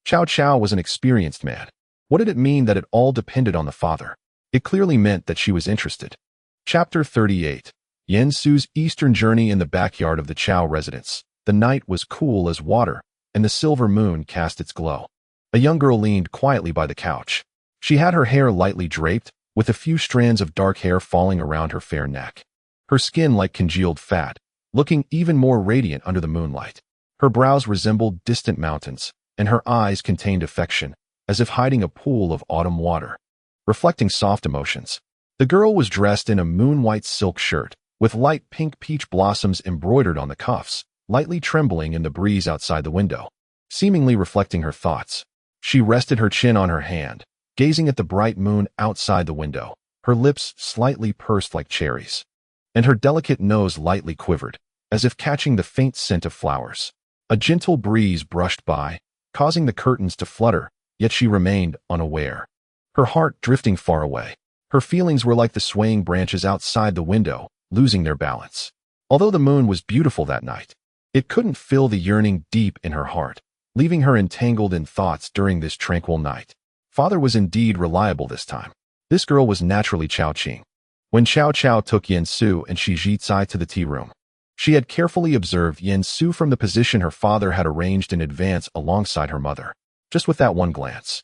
Cao Cao was an experienced man. What did it mean that it all depended on the father? It clearly meant that she was interested. Chapter 38. Yen Su's eastern journey in the backyard of the Cao residence. The night was cool as water, and the silver moon cast its glow. A young girl leaned quietly by the couch. She had her hair lightly draped, with a few strands of dark hair falling around her fair neck. Her skin like congealed fat, looking even more radiant under the moonlight. Her brows resembled distant mountains, and her eyes contained affection, as if hiding a pool of autumn water, reflecting soft emotions. The girl was dressed in a moon-white silk shirt, with light pink peach blossoms embroidered on the cuffs, lightly trembling in the breeze outside the window, seemingly reflecting her thoughts. She rested her chin on her hand, gazing at the bright moon outside the window, her lips slightly pursed like cherries, and her delicate nose lightly quivered, as if catching the faint scent of flowers. A gentle breeze brushed by, causing the curtains to flutter, yet she remained unaware, her heart drifting far away. Her feelings were like the swaying branches outside the window, losing their balance. Although the moon was beautiful that night, it couldn't fill the yearning deep in her heart, leaving her entangled in thoughts during this tranquil night. Father was indeed reliable this time. This girl was naturally Cao Qing. When Cao Cao took Yen Su and Shi Zhicai to the tea room, she had carefully observed Yen Su from the position her father had arranged in advance alongside her mother. Just with that one glance,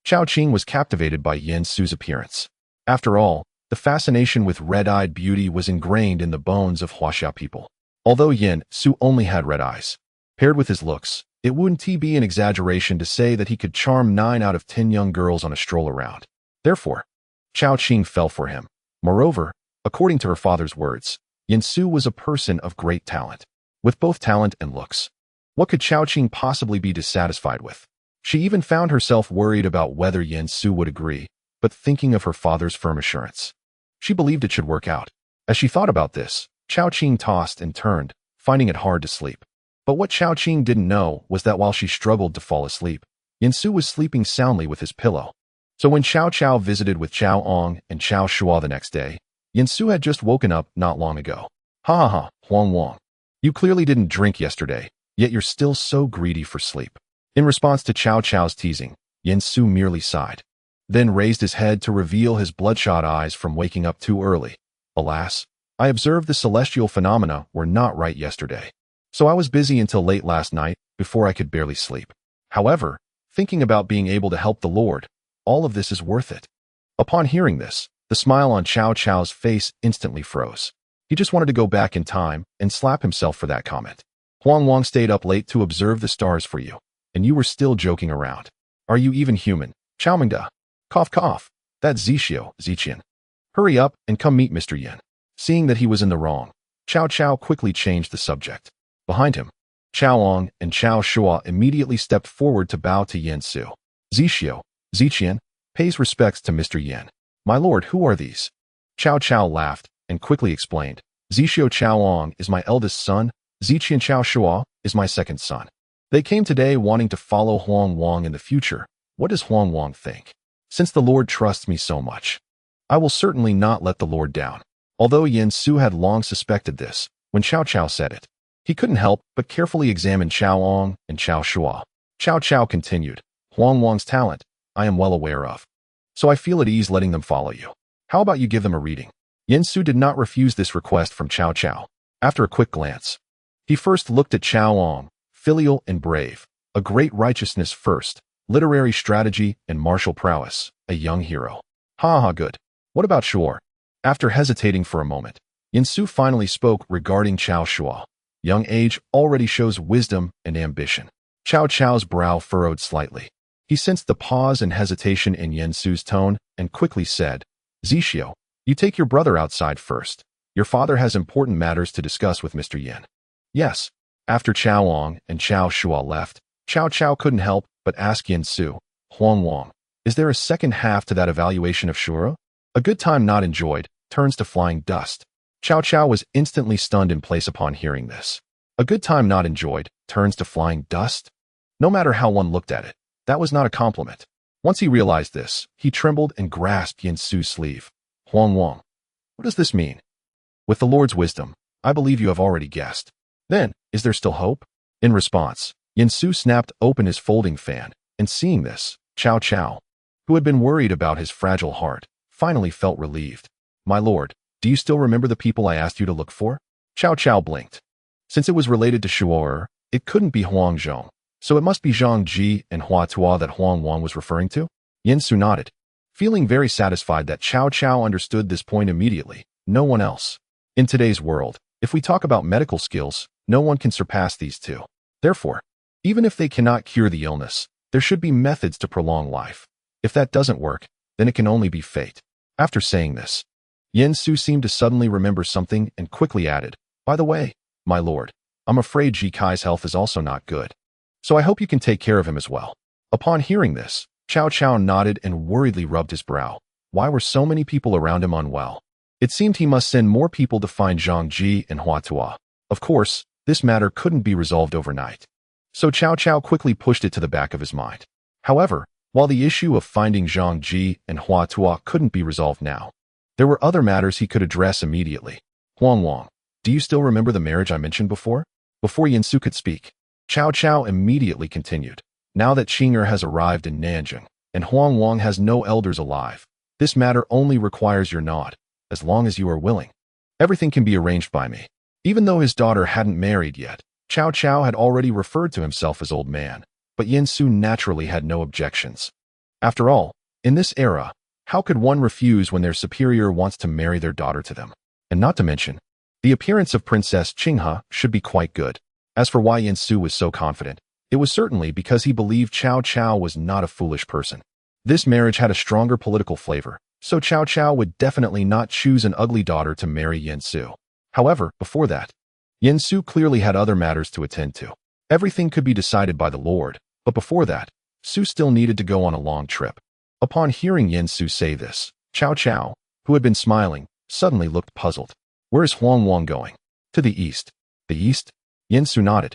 Cao Qing was captivated by Yen Su's appearance. After all, the fascination with red-eyed beauty was ingrained in the bones of Huaxia people. Although Yen Su only had red eyes, paired with his looks, it wouldn't be an exaggeration to say that he could charm 9 out of 10 young girls on a stroll around. Therefore, Cao Qing fell for him. Moreover, according to her father's words, Yen Su was a person of great talent, with both talent and looks. What could Cao Qing possibly be dissatisfied with? She even found herself worried about whether Yen Su would agree, but thinking of her father's firm assurance, she believed it should work out. As she thought about this, Cao Qing tossed and turned, finding it hard to sleep. But what Cao Qing didn't know was that while she struggled to fall asleep, Yen Su was sleeping soundly with his pillow. So when Cao Cao visited with Cao Ong and Cao Shua the next day, Yen Su had just woken up not long ago. Huang Wang. You clearly didn't drink yesterday, yet you're still so greedy for sleep. In response to Cao Cao's teasing, Yen Su merely sighed, then raised his head to reveal his bloodshot eyes from waking up too early. Alas, I observed the celestial phenomena were not right yesterday, so I was busy until late last night before I could barely sleep. However, thinking about being able to help the Lord, all of this is worth it. Upon hearing this, the smile on Cao Cao's face instantly froze. He just wanted to go back in time and slap himself for that comment. Huang Wang stayed up late to observe the stars for you, and you were still joking around. Are you even human? Cao Mengde. Cough. That's Ziqian. Hurry up and come meet Mr. Yen. Seeing that he was in the wrong, Cao Cao quickly changed the subject. Behind him, Cao Ong and Cao Shua immediately stepped forward to bow to Yen Su. Ziqian, pays respects to Mr. Yen. My lord, who are these? Cao Cao laughed and quickly explained. Zixio Cao Ong is my eldest son, Ziqian Cao Shua is my second son. They came today wanting to follow Huang Wang in the future. What does Huang Wang think? Since the Lord trusts me so much, I will certainly not let the Lord down. Although Yen Su had long suspected this, when Cao Cao said it, he couldn't help but carefully examine Cao Ong and Cao Shua. Cao Cao continued, Huang Wang's talent, I am well aware of, so I feel at ease letting them follow you. How about you give them a reading? Yen Su did not refuse this request from Cao Cao. After a quick glance, He first looked at Cao Mengde, filial and brave, a great righteousness first, literary strategy and martial prowess, a young hero. Good. What about Shuo? After hesitating for a moment, Yin Su finally spoke regarding Cao Shuo. Young age already shows wisdom and ambition. Cao Cao's brow furrowed slightly. He sensed the pause and hesitation in Yin Su's tone and quickly said, Zixio, you take your brother outside first. Your father has important matters to discuss with Mr. Yin. Yes. After Cao Mengde and Cao Shuo left, Cao Cao couldn't help but ask Yin Su, Huang Wang, is there a second half to that evaluation of Shuo? A good time not enjoyed turns to flying dust. Cao Cao was instantly stunned in place upon hearing this. A good time not enjoyed turns to flying dust? No matter how one looked at it, that was not a compliment. Once he realized this, he trembled and grasped Yin Su's sleeve. Huang Wang, what does this mean? With the Lord's wisdom, I believe you have already guessed. Then, is there still hope? In response, Yin Su snapped open his folding fan, and seeing this, Cao Cao, who had been worried about his fragile heart, finally felt relieved. My lord, do you still remember the people I asked you to look for? Cao Cao blinked. Since it was related to Shuo, it couldn't be Huang Zhong, so it must be Zhang Ji and Hua Tua that Huang Wang was referring to? Yin Su nodded, feeling very satisfied that Cao Cao understood this point immediately, no one else. In today's world, if we talk about medical skills, no one can surpass these two. Therefore, even if they cannot cure the illness, there should be methods to prolong life. If that doesn't work, then it can only be fate. After saying this, Yin Su seemed to suddenly remember something and quickly added, by the way, my lord, I'm afraid Ji Kai's health is also not good. So I hope you can take care of him as well. Upon hearing this, Cao Cao nodded and worriedly rubbed his brow. Why were so many people around him unwell? It seemed he must send more people to find Zhang Ji and Hua Tua. Of course, this matter couldn't be resolved overnight. So Cao Cao quickly pushed it to the back of his mind. However, while the issue of finding Zhang Ji and Hua Tua couldn't be resolved now, there were other matters he could address immediately. Huang Wang, do you still remember the marriage I mentioned before? Before Yin Su could speak, Cao Cao immediately continued. Now that Qing'er has arrived in Nanjing, and Huang Wang has no elders alive, this matter only requires your nod, as long as you are willing. Everything can be arranged by me. Even though his daughter hadn't married yet, Cao Cao had already referred to himself as old man, but Yin Su naturally had no objections. After all, in this era, how could one refuse when their superior wants to marry their daughter to them? And not to mention, the appearance of Princess Qinghe should be quite good. As for why Yin Su was so confident, it was certainly because he believed Cao Cao was not a foolish person. This marriage had a stronger political flavor, so Cao Cao would definitely not choose an ugly daughter to marry Yin Su. However, before that, Yin Su clearly had other matters to attend to. Everything could be decided by the Lord, but before that, Su still needed to go on a long trip. Upon hearing Yin Su say this, Cao Cao, who had been smiling, suddenly looked puzzled. Where is Huang Wang going? To the east. The east? Yin Su nodded,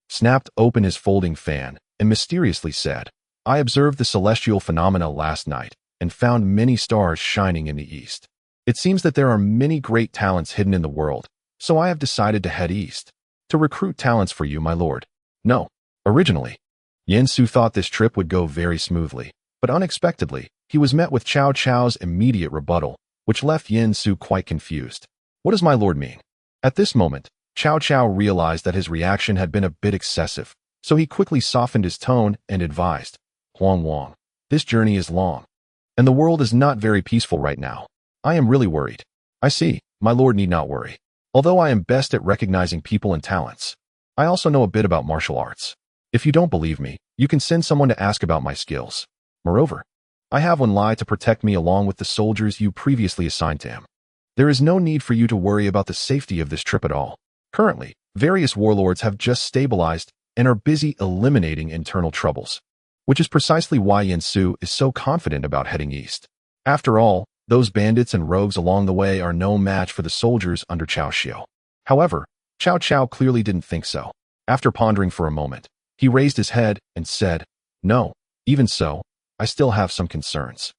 snapped open his folding fan, and mysteriously said, I observed the celestial phenomena last night and found many stars shining in the east. It seems that there are many great talents hidden in the world, so I have decided to head east, to recruit talents for you, my lord. No. Originally, Yin Su thought this trip would go very smoothly, but unexpectedly, he was met with Cao Cao's immediate rebuttal, which left Yin Su quite confused. What does my lord mean? At this moment, Cao Cao realized that his reaction had been a bit excessive, so he quickly softened his tone and advised, Huang Wang, this journey is long, and the world is not very peaceful right now. I am really worried. I see, my lord need not worry. Although I am best at recognizing people and talents, I also know a bit about martial arts. If you don't believe me, you can send someone to ask about my skills. Moreover, I have one Lai to protect me along with the soldiers you previously assigned to him. There is no need for you to worry about the safety of this trip at all. Currently, various warlords have just stabilized and are busy eliminating internal troubles, which is precisely why Yin Su is so confident about heading east. After all, those bandits and rogues along the way are no match for the soldiers under Cao Xiu. However, Cao Cao clearly didn't think so. After pondering for a moment, he raised his head and said, No, even so, I still have some concerns.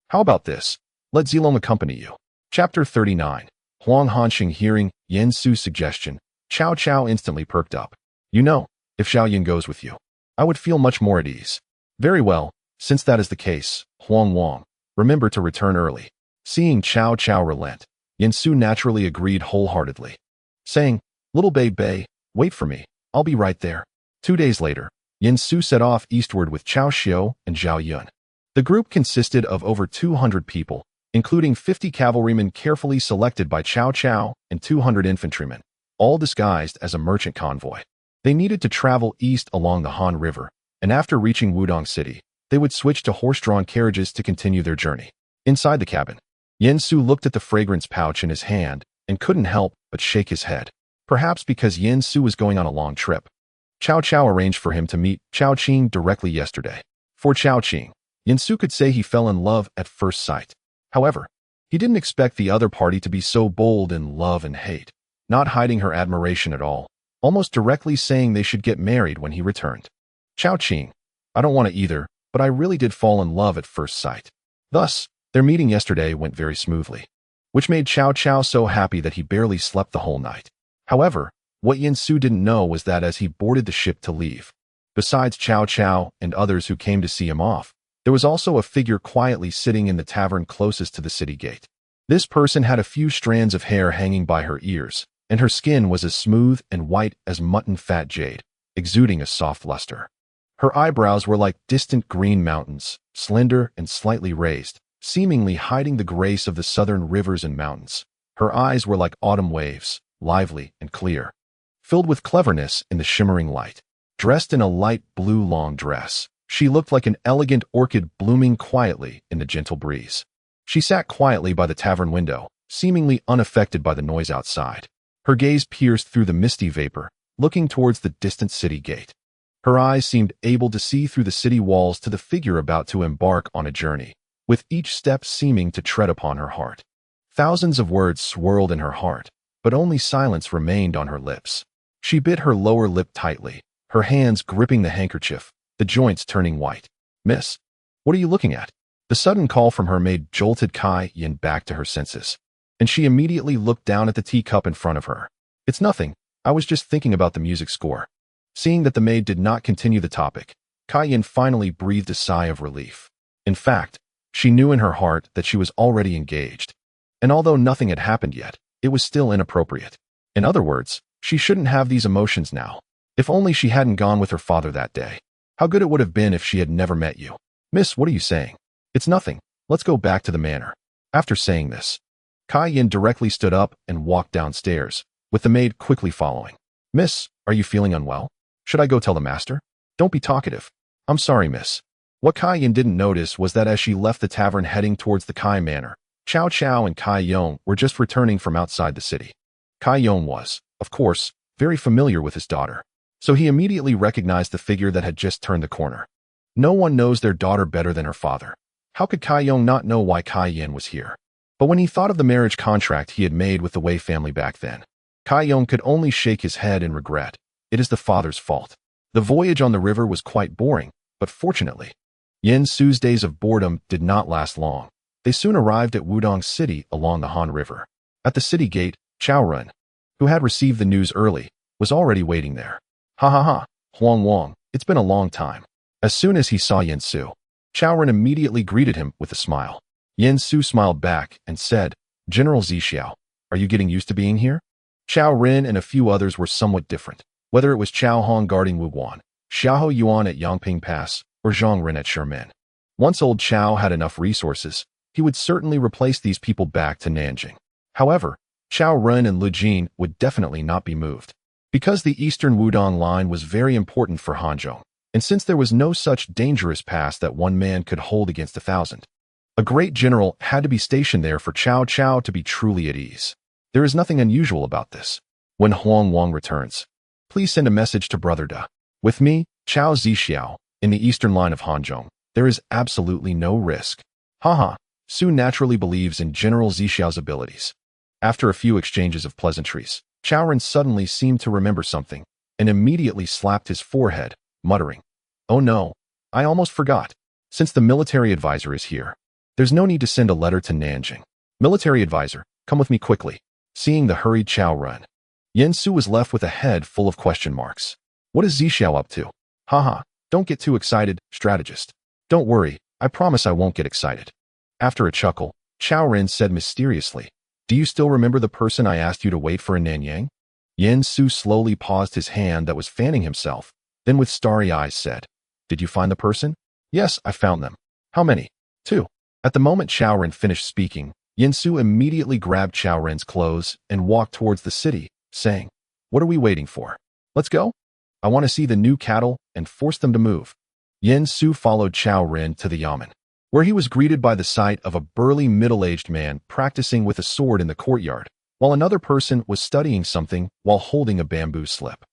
How about this? Let Zilong accompany you. Chapter 39. Huang Hanxing hearing Yin Su's suggestion, Cao Cao instantly perked up. You know, if Xiao Yin goes with you, I would feel much more at ease. Very well, since that is the case, Huang Wang, remember to return early. Seeing Cao Cao relent, Yin Su naturally agreed wholeheartedly, saying, Little Bei Bei, Wait for me. I'll be right there. 2 days later, Yin Su set off eastward with Cao Xiu and Zhao Yun. The group consisted of over 200 people, including 50 cavalrymen carefully selected by Cao Cao and 200 infantrymen, all disguised as a merchant convoy. They needed to travel east along the Han River, and after reaching Wudong City, they would switch to horse-drawn carriages to continue their journey. Inside the cabin, Yin Su looked at the fragrance pouch in his hand and couldn't help but shake his head. Perhaps because Yin Su was going on a long trip. Cao Cao arranged for him to meet Chao Qing directly yesterday. For Chao Qing, Yin Su could say he fell in love at first sight. However, he didn't expect the other party to be so bold in love and hate, not hiding her admiration at all, almost directly saying they should get married when he returned. Chao Qing, I don't want to either, but I really did fall in love at first sight. Thus, their meeting yesterday went very smoothly, which made Cao Cao so happy that he barely slept the whole night. However, what Yin Su didn't know was that as he boarded the ship to leave, besides Cao Cao and others who came to see him off, there was also a figure quietly sitting in the tavern closest to the city gate. This person had a few strands of hair hanging by her ears, and her skin was as smooth and white as mutton fat jade, exuding a soft luster. Her eyebrows were like distant green mountains, slender and slightly raised, seemingly hiding the grace of the southern rivers and mountains. Her eyes were like autumn waves, lively and clear, filled with cleverness in the shimmering light. Dressed in a light blue long dress, she looked like an elegant orchid blooming quietly in the gentle breeze. She sat quietly by the tavern window, seemingly unaffected by the noise outside. Her gaze pierced through the misty vapor, looking towards the distant city gate. Her eyes seemed able to see through the city walls to the figure about to embark on a journey, with each step seeming to tread upon her heart. Thousands of words swirled in her heart, but only silence remained on her lips. She bit her lower lip tightly, her hands gripping the handkerchief, the joints turning white. Miss, what are you looking at? The sudden call from her maid jolted Kai Yin back to her senses, and she immediately looked down at the teacup in front of her. It's nothing, I was just thinking about the music score. Seeing that the maid did not continue the topic, Kai Yin finally breathed a sigh of relief. In fact, she knew in her heart that she was already engaged. And although nothing had happened yet, it was still inappropriate. In other words, she shouldn't have these emotions now. If only she hadn't gone with her father that day. How good it would have been if she had never met you. Miss, what are you saying? It's nothing. Let's go back to the manor. After saying this, Kai Yin directly stood up and walked downstairs, with the maid quickly following. Miss, are you feeling unwell? Should I go tell the master? Don't be talkative. I'm sorry, miss. What Kai Yin didn't notice was that as she left the tavern heading towards the Kai Manor, Cao Cao and Kai Yong were just returning from outside the city. Kai Yong was, of course, very familiar with his daughter, so he immediately recognized the figure that had just turned the corner. No one knows their daughter better than her father. How could Kai Yong not know why Kai Yin was here? But when he thought of the marriage contract he had made with the Wei family back then, Kai Yong could only shake his head in regret. It is the father's fault. The voyage on the river was quite boring, but fortunately, Yin Su's days of boredom did not last long. They soon arrived at Wudong City along the Han River. At the city gate, Chao Run, who had received the news early, was already waiting there. Ha ha ha, Huang Wang, it's been a long time. As soon as he saw Yin Su, Chao Run immediately greeted him with a smile. Yin Su smiled back and said, General Zixiao, are you getting used to being here? Chao Ren and a few others were somewhat different, whether it was Chao Hong guarding Wuguan, Xiaoho Yuan at Yangping Pass, or Zhang Ren at Sherman. Once old Chao had enough resources, he would certainly replace these people back to Nanjing. However, Chao Ren and Lu Jin would definitely not be moved. Because the eastern Wudong line was very important for Hanzhong, and since there was no such dangerous pass that one man could hold against 1,000, a great general had to be stationed there for Cao Cao to be truly at ease. There is nothing unusual about this. When Huang Wang returns, please send a message to Brother Da. With me, Chao Zixiao, in the eastern line of Hanzhong, there is absolutely no risk. Haha, Su naturally believes in General Zixiao's abilities. After a few exchanges of pleasantries, Chao Ren suddenly seemed to remember something, and immediately slapped his forehead, muttering, Oh no, I almost forgot. Since the military advisor is here, there's no need to send a letter to Nanjing. Military advisor, come with me quickly. Seeing the hurried Chao Ren, Yin Su was left with a head full of question marks. What is Zixiao up to? Haha, don't get too excited, strategist. Don't worry, I promise I won't get excited. After a chuckle, Chao Ren said mysteriously, Do you still remember the person I asked you to wait for in Nanyang? Yen Su slowly paused his hand that was fanning himself, then with starry eyes said, "Did you find the person?" "Yes, I found them." "How many?" "Two." At the moment Cao Ren finished speaking, Yen Su immediately grabbed Cao Ren's clothes and walked towards the city, saying, "What are we waiting for? Let's go. I want to see the new cattle and force them to move." Yen Su followed Cao Ren to the yamen, where he was greeted by the sight of a burly middle-aged man practicing with a sword in the courtyard, while another person was studying something while holding a bamboo slip.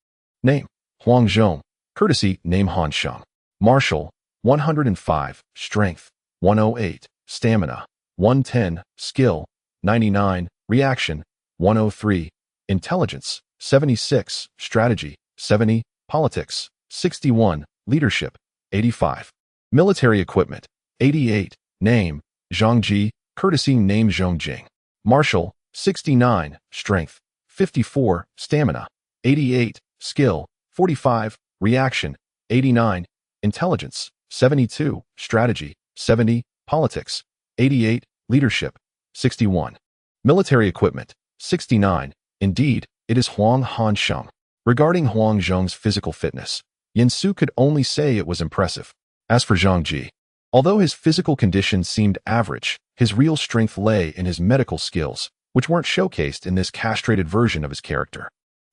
Name: Hanzhong. Courtesy: name Hanzhong. Martial: 105. Strength: 108. Stamina: 110. Skill: 99. Reaction: 103. Intelligence: 76. Strategy: 70. Politics: 61. Leadership: 85. Military equipment: 88. Name: Zhangji. Courtesy: name Zhongjing. Martial: 69. Strength: 54. Stamina: 88. Skill: 45. Reaction: 89. Intelligence: 72. Strategy: 70. Politics: 88. Leadership: 61. Military equipment: 69. Indeed, it is Huang Hansheng. Regarding Huang Zhong's physical fitness, Yen Su could only say it was impressive. As for Zhang Ji, although his physical condition seemed average, his real strength lay in his medical skills, which weren't showcased in this castrated version of his character.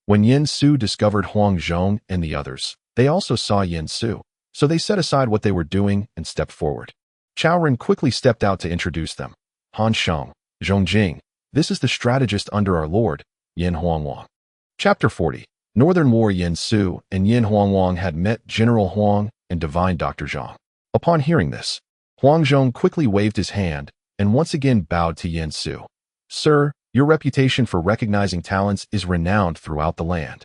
When Yen Su discovered Huang Zhong and the others, they also saw Yen Su, so they set aside what they were doing and stepped forward. Cao Ren quickly stepped out to introduce them. "Han Sheng, Zhongjing, this is the strategist under our lord, Yen Huangwang." Chapter 40. Northern War. Yen Su and Yen Huangwang had met General Huang and Divine Dr. Zhang. Upon hearing this, Huang Zhong quickly waved his hand and once again bowed to Yen Su. "Sir, your reputation for recognizing talents is renowned throughout the land.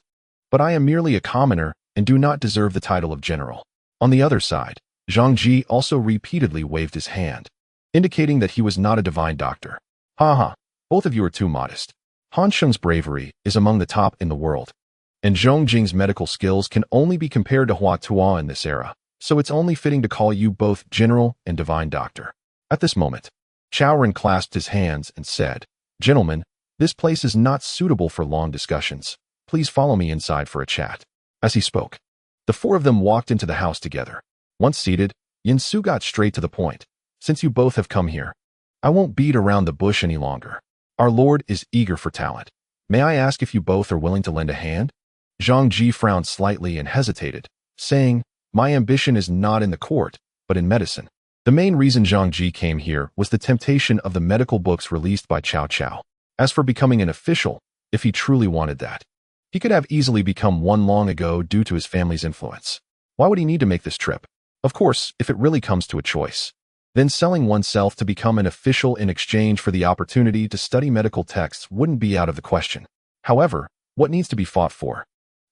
But I am merely a commoner and do not deserve the title of general." On the other side, Zhang Ji also repeatedly waved his hand, indicating that he was not a divine doctor. "Ha, both of you are too modest. Han Sheng's bravery is among the top in the world, and Zhongjing's medical skills can only be compared to Hua Tuo in this era, so it's only fitting to call you both general and divine doctor." At this moment, Cao Ren clasped his hands and said, "Gentlemen, this place is not suitable for long discussions. Please follow me inside for a chat." As he spoke, the four of them walked into the house together. Once seated, Yen Su got straight to the point. "Since you both have come here, I won't beat around the bush any longer. Our lord is eager for talent. May I ask if you both are willing to lend a hand?" Zhang Ji frowned slightly and hesitated, saying, "My ambition is not in the court, but in medicine." The main reason Zhang Ji came here was the temptation of the medical books released by Cao Cao. As for becoming an official, if he truly wanted that, he could have easily become one long ago due to his family's influence. Why would he need to make this trip? Of course, if it really comes to a choice, then selling oneself to become an official in exchange for the opportunity to study medical texts wouldn't be out of the question. However, what needs to be fought for,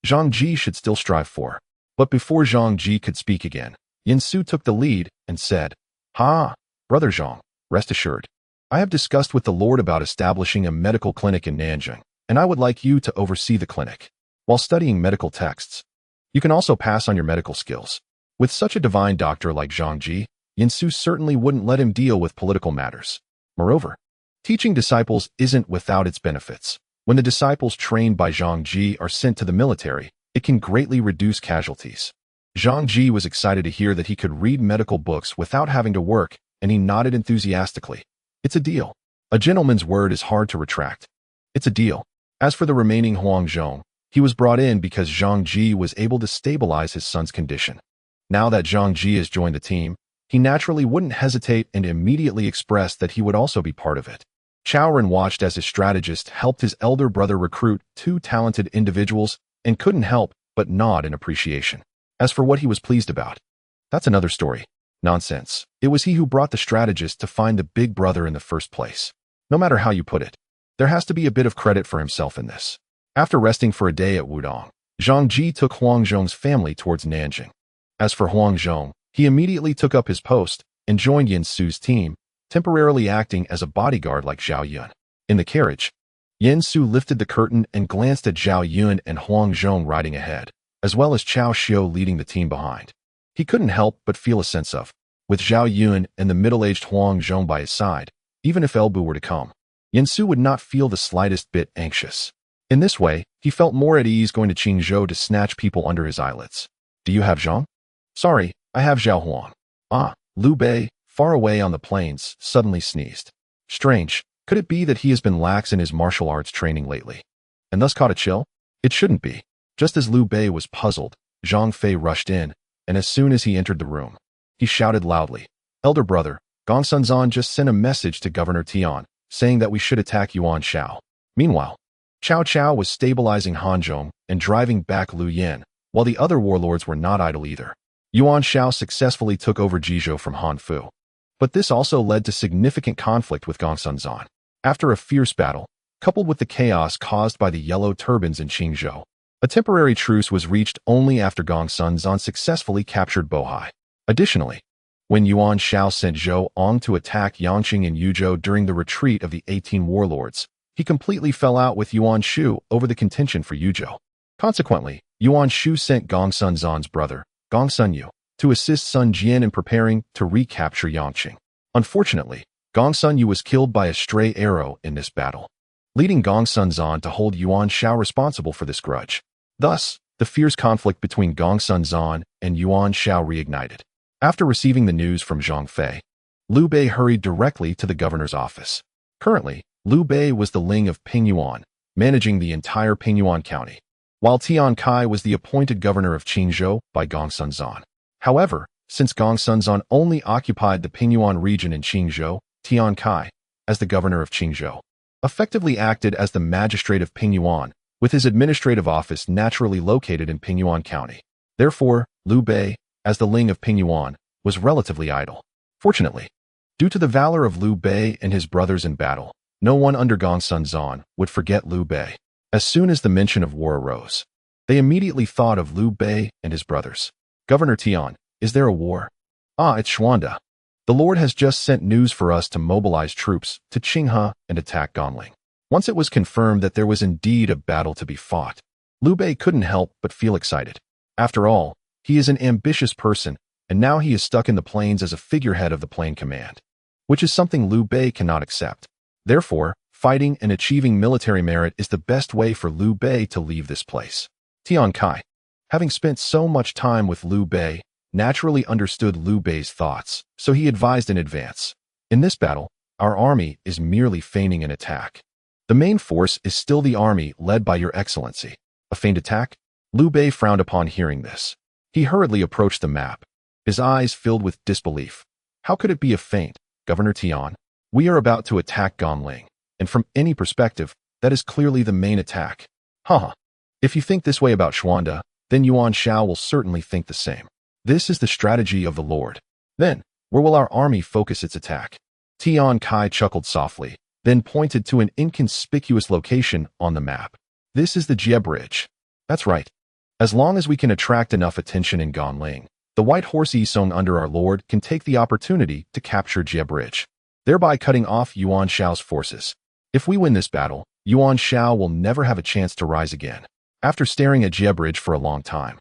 Zhang Ji should still strive for. But before Zhang Ji could speak again, Yen Su took the lead and said, "Ha, Brother Zhang, rest assured. I have discussed with the Lord about establishing a medical clinic in Nanjing, and I would like you to oversee the clinic. While studying medical texts, you can also pass on your medical skills." With such a divine doctor like Zhang Ji, Yen Su certainly wouldn't let him deal with political matters. Moreover, teaching disciples isn't without its benefits. When the disciples trained by Zhang Ji are sent to the military, it can greatly reduce casualties. Zhang Ji was excited to hear that he could read medical books without having to work, and he nodded enthusiastically. "It's a deal. A gentleman's word is hard to retract. It's a deal." As for the remaining Huang Zhong, he was brought in because Zhang Ji was able to stabilize his son's condition. Now that Zhang Ji has joined the team, he naturally wouldn't hesitate and immediately expressed that he would also be part of it. Cao Ren watched as his strategist helped his elder brother recruit two talented individuals and couldn't help but nod in appreciation. As for what he was pleased about, that's another story. Nonsense. It was he who brought the strategist to find the big brother in the first place. No matter how you put it, there has to be a bit of credit for himself in this. After resting for a day at Wudong, Zhang Ji took Huang Zhong's family towards Nanjing. As for Huang Zhong, he immediately took up his post and joined Yen Su's team, temporarily acting as a bodyguard like Zhao Yun. In the carriage, Yen Su lifted the curtain and glanced at Zhao Yun and Huang Zhong riding ahead, as well as Cao Xiu leading the team behind. He couldn't help but feel a sense of, with Zhao Yun and the middle-aged Huang Zhong by his side, even if Elbu were to come, Yen Su would not feel the slightest bit anxious. In this way, he felt more at ease going to Qingzhou to snatch people under his eyelids. Do you have Zhang? Sorry, I have Zhao Huang. Ah, Liu Bei, far away on the plains, suddenly sneezed. Strange, could it be that he has been lax in his martial arts training lately, and thus caught a chill? It shouldn't be. Just as Liu Bei was puzzled, Zhang Fei rushed in, and as soon as he entered the room, he shouted loudly, "Elder brother, Gong Sunzan just sent a message to Governor Tian, saying that we should attack Yuan Shao." Meanwhile, Cao Cao was stabilizing Hanzhong and driving back Liu Yan, while the other warlords were not idle either. Yuan Shao successfully took over Jizhou from Han Fu. But this also led to significant conflict with Gong Sunzan. After a fierce battle, coupled with the chaos caused by the yellow turbans in Qingzhou, a temporary truce was reached only after Gong Sunzan successfully captured Bohai. Additionally, when Yuan Shao sent Zhou Ong to attack Yangqing and Yuzhou during the retreat of the 18 warlords, he completely fell out with Yuan Shu over the contention for Yuzhou. Consequently, Yuan Shu sent Gong Sunzan's brother, Gong Sunyu, to assist Sun Jian in preparing to recapture Yangqing. Unfortunately, Gong Sunyu was killed by a stray arrow in this battle, leading Gong Sunzan to hold Yuan Shao responsible for this grudge. Thus, the fierce conflict between Gong Sunzan and Yuan Shao reignited. After receiving the news from Zhang Fei, Liu Bei hurried directly to the governor's office. Currently, Liu Bei was the Ling of Pingyuan, managing the entire Pingyuan county, while Tian Kai was the appointed governor of Qingzhou by Gong Sunzan. However, since Gong Sunzan only occupied the Pingyuan region in Qingzhou, Tian Kai, as the governor of Qingzhou, effectively acted as the magistrate of Pingyuan, with his administrative office naturally located in Pingyuan County. Therefore, Liu Bei, as the Ling of Pingyuan, was relatively idle. Fortunately, due to the valor of Liu Bei and his brothers in battle, no one under Gong Sunzan would forget Liu Bei. As soon as the mention of war arose, they immediately thought of Liu Bei and his brothers. "Governor Tian, is there a war?" "Ah, it's Xuanda. The Lord has just sent news for us to mobilize troops to Qinghe and attack Ganling." Once it was confirmed that there was indeed a battle to be fought, Liu Bei couldn't help but feel excited. After all, he is an ambitious person, and now he is stuck in the plains as a figurehead of the Plain Command, which is something Liu Bei cannot accept. Therefore, fighting and achieving military merit is the best way for Liu Bei to leave this place. Tian Kai, having spent so much time with Liu Bei, naturally understood Liu Bei's thoughts, so he advised in advance. "In this battle, our army is merely feigning an attack. The main force is still the army led by your excellency." "A feigned attack?" Liu Bei frowned upon hearing this. He hurriedly approached the map, his eyes filled with disbelief. "How could it be a feint, Governor Tian? We are about to attack Ganling, and from any perspective, that is clearly the main attack." "Haha. If you think this way about Xuanda, then Yuan Shao will certainly think the same. This is the strategy of the Lord. Then, where will our army focus its attack?" Tian Kai chuckled softly, then pointed to an inconspicuous location on the map. "This is the Jie Bridge." "That's right. As long as we can attract enough attention in Ganling, the White Horse Yisong under our Lord can take the opportunity to capture Jie Bridge, thereby cutting off Yuan Shao's forces. If we win this battle, Yuan Shao will never have a chance to rise again." After staring at Jie Bridge for a long time,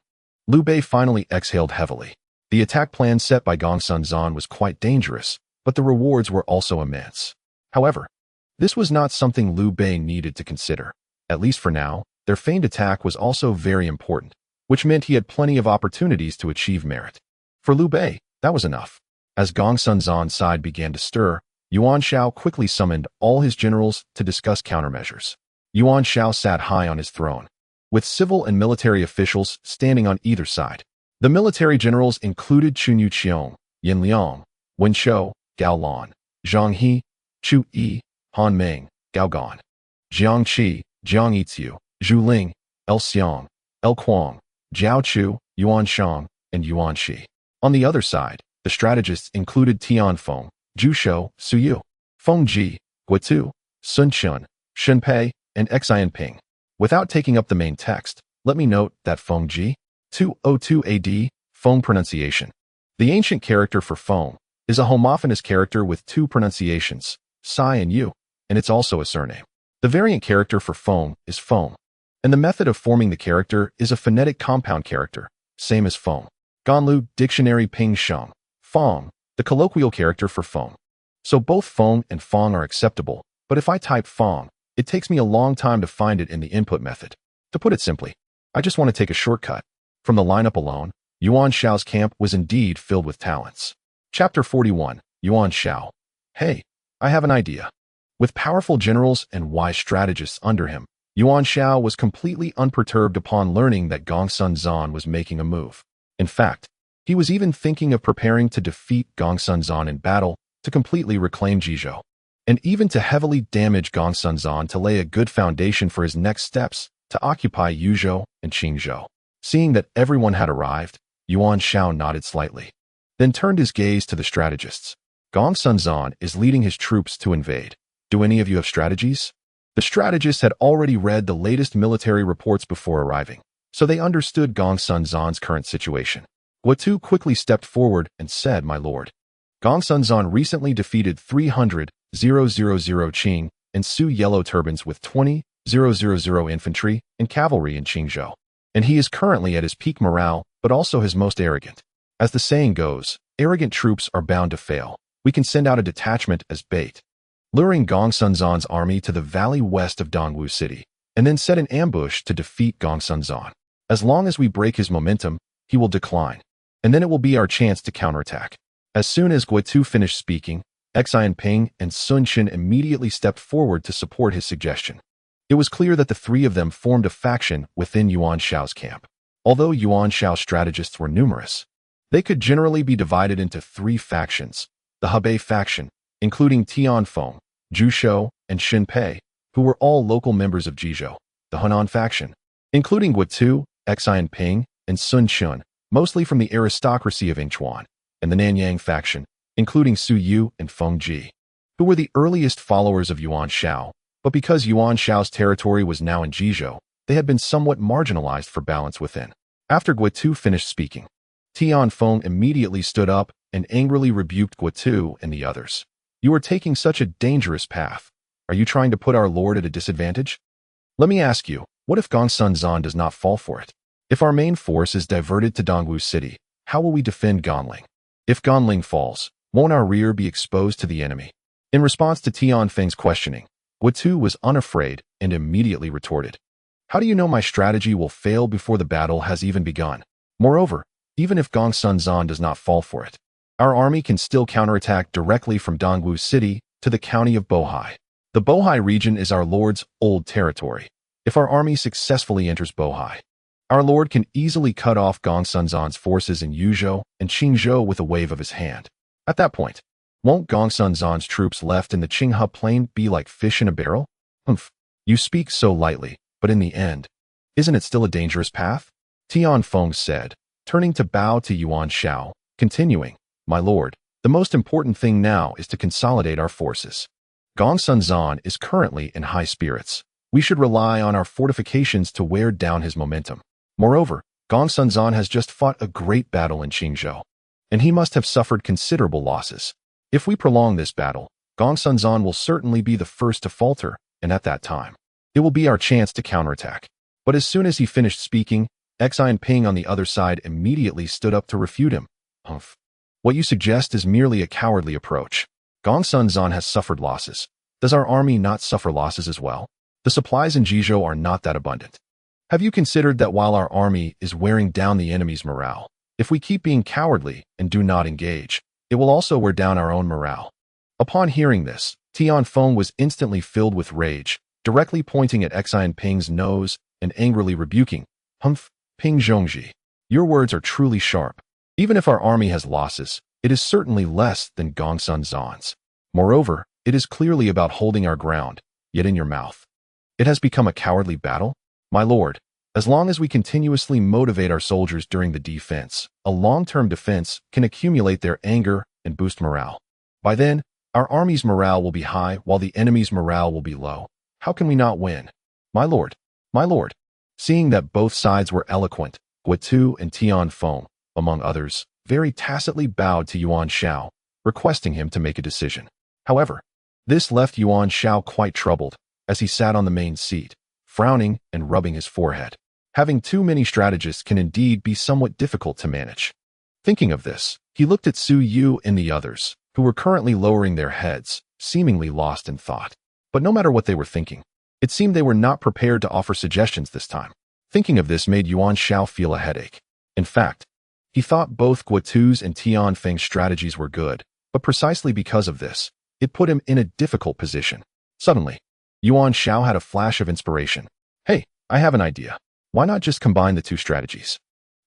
Liu Bei finally exhaled heavily. The attack plan set by Gong Sunzan was quite dangerous, but the rewards were also immense. However, this was not something Liu Bei needed to consider. At least for now, their feigned attack was also very important, which meant he had plenty of opportunities to achieve merit. For Liu Bei, that was enough. As Gong Sunzan's side began to stir, Yuan Shao quickly summoned all his generals to discuss countermeasures. Yuan Shao sat high on his throne, with civil and military officials standing on either side. The military generals included Chun Yuqiong, Yin Liang, Wen Shou, Gao Lan, Zhang He, Chu Yi, Han Meng, Gao Gan, Jiang Qi, Jiang Yiziu, Zhu Ling, El Xiang, El Kuang, Jiao Chu, Yuan Shang, and Yuan Shi. On the other side, the strategists included Tian Feng, Zhu Shou, Su Yu, Feng Ji, Gui Tu, Sun Chun, Shen Pei, and Xian Ping. Without taking up the main text, let me note that Feng Ji, 202 AD, Feng pronunciation. The ancient character for Feng is a homophonous character with two pronunciations, Sai and Yu, and it's also a surname. The variant character for Feng is Feng, and the method of forming the character is a phonetic compound character, same as Feng. Ganlu Dictionary Ping Sheng, Feng, the colloquial character for Feng. So both Feng and Feng are acceptable, but if I type Feng, It takes me a long time to find it in the input method. To put it simply, I just want to take a shortcut. From the lineup alone, Yuan Shao's camp was indeed filled with talents. Chapter 41, Yuan Shao. Hey, I have an idea. With powerful generals and wise strategists under him, Yuan Shao was completely unperturbed upon learning that Gongsun Zan was making a move. In fact, he was even thinking of preparing to defeat Gongsun Zan in battle to completely reclaim Jizhou, and even to heavily damage Gongsun Zan to lay a good foundation for his next steps to occupy Yuzhou and Qingzhou. Seeing that everyone had arrived, Yuan Shao nodded slightly, then turned his gaze to the strategists. Gongsun Zan is leading his troops to invade. Do any of you have strategies? The strategists had already read the latest military reports before arriving, so they understood Gongsun Zan's current situation. Guotu quickly stepped forward and said, "My lord, Gongsun Zan recently defeated 300,000 Qing and Su Yellow Turbans with 20,000 infantry and cavalry in Qingzhou, and he is currently at his peak morale, but also his most arrogant. As the saying goes, arrogant troops are bound to fail. We can send out a detachment as bait, luring Gongsun Zan's army to the valley west of Dongwu City, and then set an ambush to defeat Gongsun Zan. As long as we break his momentum, he will decline, and then it will be our chance to counterattack." As soon as Guotu finished speaking, Xi Ping and Sun Qin immediately stepped forward to support his suggestion. It was clear that the three of them formed a faction within Yuan Shao's camp. Although Yuan Shao's strategists were numerous, they could generally be divided into three factions: the Hebei faction, including Tianfeng, Zhu Shou, and Xin Pei, who were all local members of Jizhou; the Hunan faction, including Guotu, Xi Ping, and Sun Qin, mostly from the aristocracy of Yingchuan; and the Nanyang faction, including Su Yu and Feng Ji, who were the earliest followers of Yuan Shao, but because Yuan Shao's territory was now in Jizhou, they had been somewhat marginalized for balance within. After Guotu finished speaking, Tianfeng immediately stood up and angrily rebuked Guotu and the others. "You are taking such a dangerous path. Are you trying to put our lord at a disadvantage? Let me ask you, what if Gongsun Zan does not fall for it? If our main force is diverted to Dongwu City, how will we defend Ganling? If Ganling falls, won't our rear be exposed to the enemy?" In response to Tianfeng's questioning, Guotu was unafraid and immediately retorted, "How do you know my strategy will fail before the battle has even begun? Moreover, even if Gongsun Zan does not fall for it, our army can still counterattack directly from Dongwu City to the county of Bohai. The Bohai region is our lord's old territory. If our army successfully enters Bohai, our lord can easily cut off Gongsun Zan's forces in Yuzhou and Qingzhou with a wave of his hand. At that point, won't Gongsun Zan's troops left in the Qinghe plain be like fish in a barrel? Humph, you speak so lightly, but in the end, isn't it still a dangerous path?" Tianfeng said, turning to bow to Yuan Shao, continuing, "My lord, the most important thing now is to consolidate our forces. Gongsun Zan is currently in high spirits. We should rely on our fortifications to wear down his momentum. Moreover, Gongsun Zan has just fought a great battle in Qingzhou, and he must have suffered considerable losses. If we prolong this battle, Gongsun Zan will certainly be the first to falter, and at that time, it will be our chance to counterattack." But as soon as he finished speaking, Xi Ping on the other side immediately stood up to refute him. "Humph. What you suggest is merely a cowardly approach. Gongsun Zan has suffered losses. Does our army not suffer losses as well? The supplies in Jizhou are not that abundant. Have you considered that while our army is wearing down the enemy's morale, if we keep being cowardly and do not engage, it will also wear down our own morale?" Upon hearing this, Tianfeng was instantly filled with rage, directly pointing at Xi Ping's nose and angrily rebuking, "Humph, Ping Zhongji, your words are truly sharp. Even if our army has losses, it is certainly less than Gongsun Zan's. Moreover, it is clearly about holding our ground, yet in your mouth, it has become a cowardly battle? My lord, as long as we continuously motivate our soldiers during the defense, a long-term defense can accumulate their anger and boost morale. By then, our army's morale will be high while the enemy's morale will be low. How can we not win? My lord, my lord." Seeing that both sides were eloquent, Guotu and Tianfeng, among others, very tacitly bowed to Yuan Shao, requesting him to make a decision. However, this left Yuan Shao quite troubled, as he sat on the main seat, frowning and rubbing his forehead. Having too many strategists can indeed be somewhat difficult to manage. Thinking of this, he looked at Su Yu and the others, who were currently lowering their heads, seemingly lost in thought. But no matter what they were thinking, It seemed they were not prepared to offer suggestions this time. Thinking of this made Yuan Shao feel a headache. In fact, he thought both Guotu's and Tian Feng's strategies were good, but precisely because of this, it put him in a difficult position. Suddenly, Yuan Shao had a flash of inspiration. Hey, I have an idea. Why not just combine the two strategies?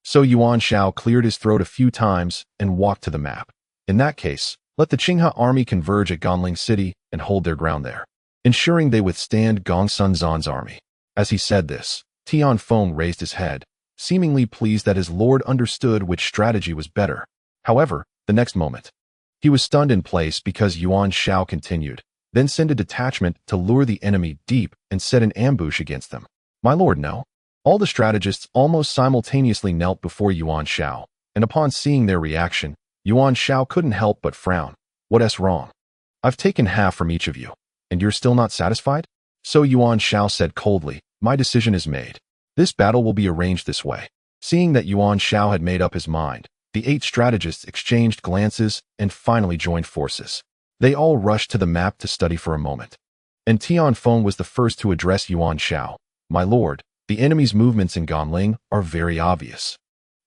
So Yuan Shao cleared his throat a few times and walked to the map. In that case, let the Qinghe army converge at Ganling City and hold their ground there, ensuring they withstand Gongsun Zan's army. As he said this, Tian Feng raised his head, seemingly pleased that his lord understood which strategy was better. However, the next moment, he was stunned in place because Yuan Shao continued, then send a detachment to lure the enemy deep and set an ambush against them. My lord, no. All the strategists almost simultaneously knelt before Yuan Shao, and upon seeing their reaction, Yuan Shao couldn't help but frown. What's wrong? I've taken half from each of you, and you're still not satisfied? So Yuan Shao said coldly, my decision is made. This battle will be arranged this way. Seeing that Yuan Shao had made up his mind, the 8 strategists exchanged glances and finally joined forces. They all rushed to the map to study for a moment. And Tian Feng was the first to address Yuan Shao. My lord, the enemy's movements in Ganling are very obvious.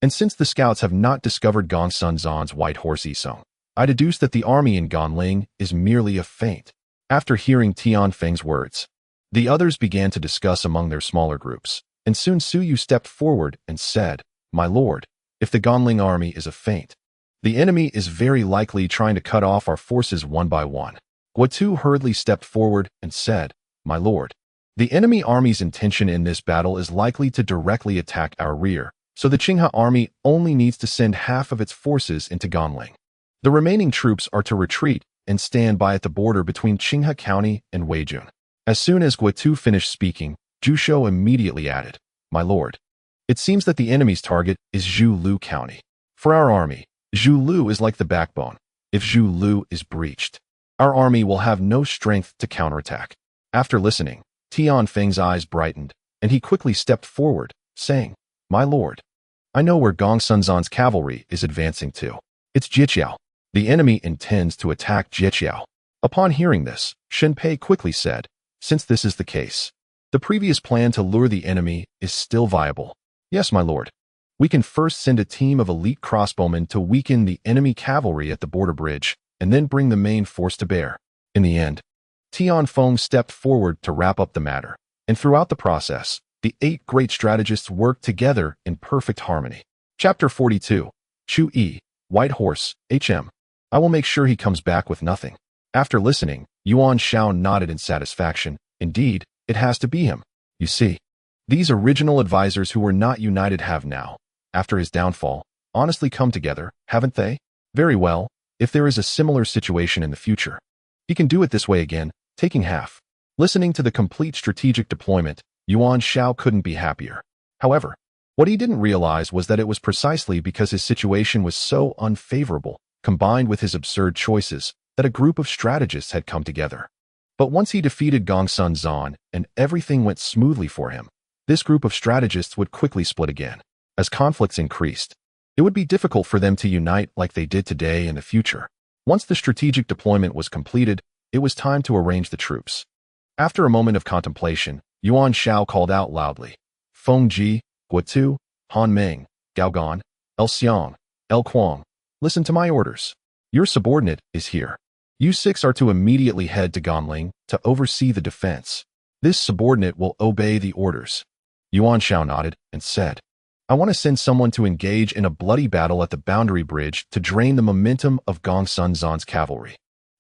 And since the scouts have not discovered Gongsun Zan's white horse Yisong, I deduce that the army in Ganling is merely a feint. After hearing Tian Feng's words, the others began to discuss among their smaller groups, and soon Su Yu stepped forward and said, my lord, if the Ganling army is a feint, the enemy is very likely trying to cut off our forces one by one. Guotu hurriedly stepped forward and said, my lord, the enemy army's intention in this battle is likely to directly attack our rear, so the Qinghe army only needs to send half of its forces into Ganling. The remaining troops are to retreat and stand by at the border between Qinghe County and Weijun. As soon as Guotu finished speaking, Zhu Shou immediately added, my lord, it seems that the enemy's target is Zhulu County. For our army, Zhulu is like the backbone. If Zhulu is breached, our army will have no strength to counterattack. After listening, Tian Feng's eyes brightened, and he quickly stepped forward, saying, my lord, I know where Gongsun Zan's cavalry is advancing to. It's Jiqiao. The enemy intends to attack Jiqiao. Upon hearing this, Shen Pei quickly said, since this is the case, the previous plan to lure the enemy is still viable. Yes, my lord. We can first send a team of elite crossbowmen to weaken the enemy cavalry at the border bridge, and then bring the main force to bear. In the end, Tian Feng stepped forward to wrap up the matter, and throughout the process, the 8 great strategists worked together in perfect harmony. Chapter 42. Chu Yi, White Horse, HM. I will make sure he comes back with nothing. After listening, Yuan Shao nodded in satisfaction. Indeed, it has to be him. You see, these original advisors who were not united have now, after his downfall, honestly come together, haven't they? Very well, if there is a similar situation in the future. He can do it this way again, taking half. Listening to the complete strategic deployment, Yuan Shao couldn't be happier. However, what he didn't realize was that it was precisely because his situation was so unfavorable, combined with his absurd choices, that a group of strategists had come together. But once he defeated Gongsun Zan and everything went smoothly for him, this group of strategists would quickly split again. As conflicts increased, it would be difficult for them to unite like they did today in the future. Once the strategic deployment was completed, it was time to arrange the troops. After a moment of contemplation, Yuan Shao called out loudly, Feng Ji, Guotu, Han Meng, Gao Gan, El Xiang, El Kuang, listen to my orders. Your subordinate is here. You 6 are to immediately head to Ganling to oversee the defense. This subordinate will obey the orders. Yuan Shao nodded and said, I want to send someone to engage in a bloody battle at the boundary bridge to drain the momentum of Gongsun Zan's cavalry.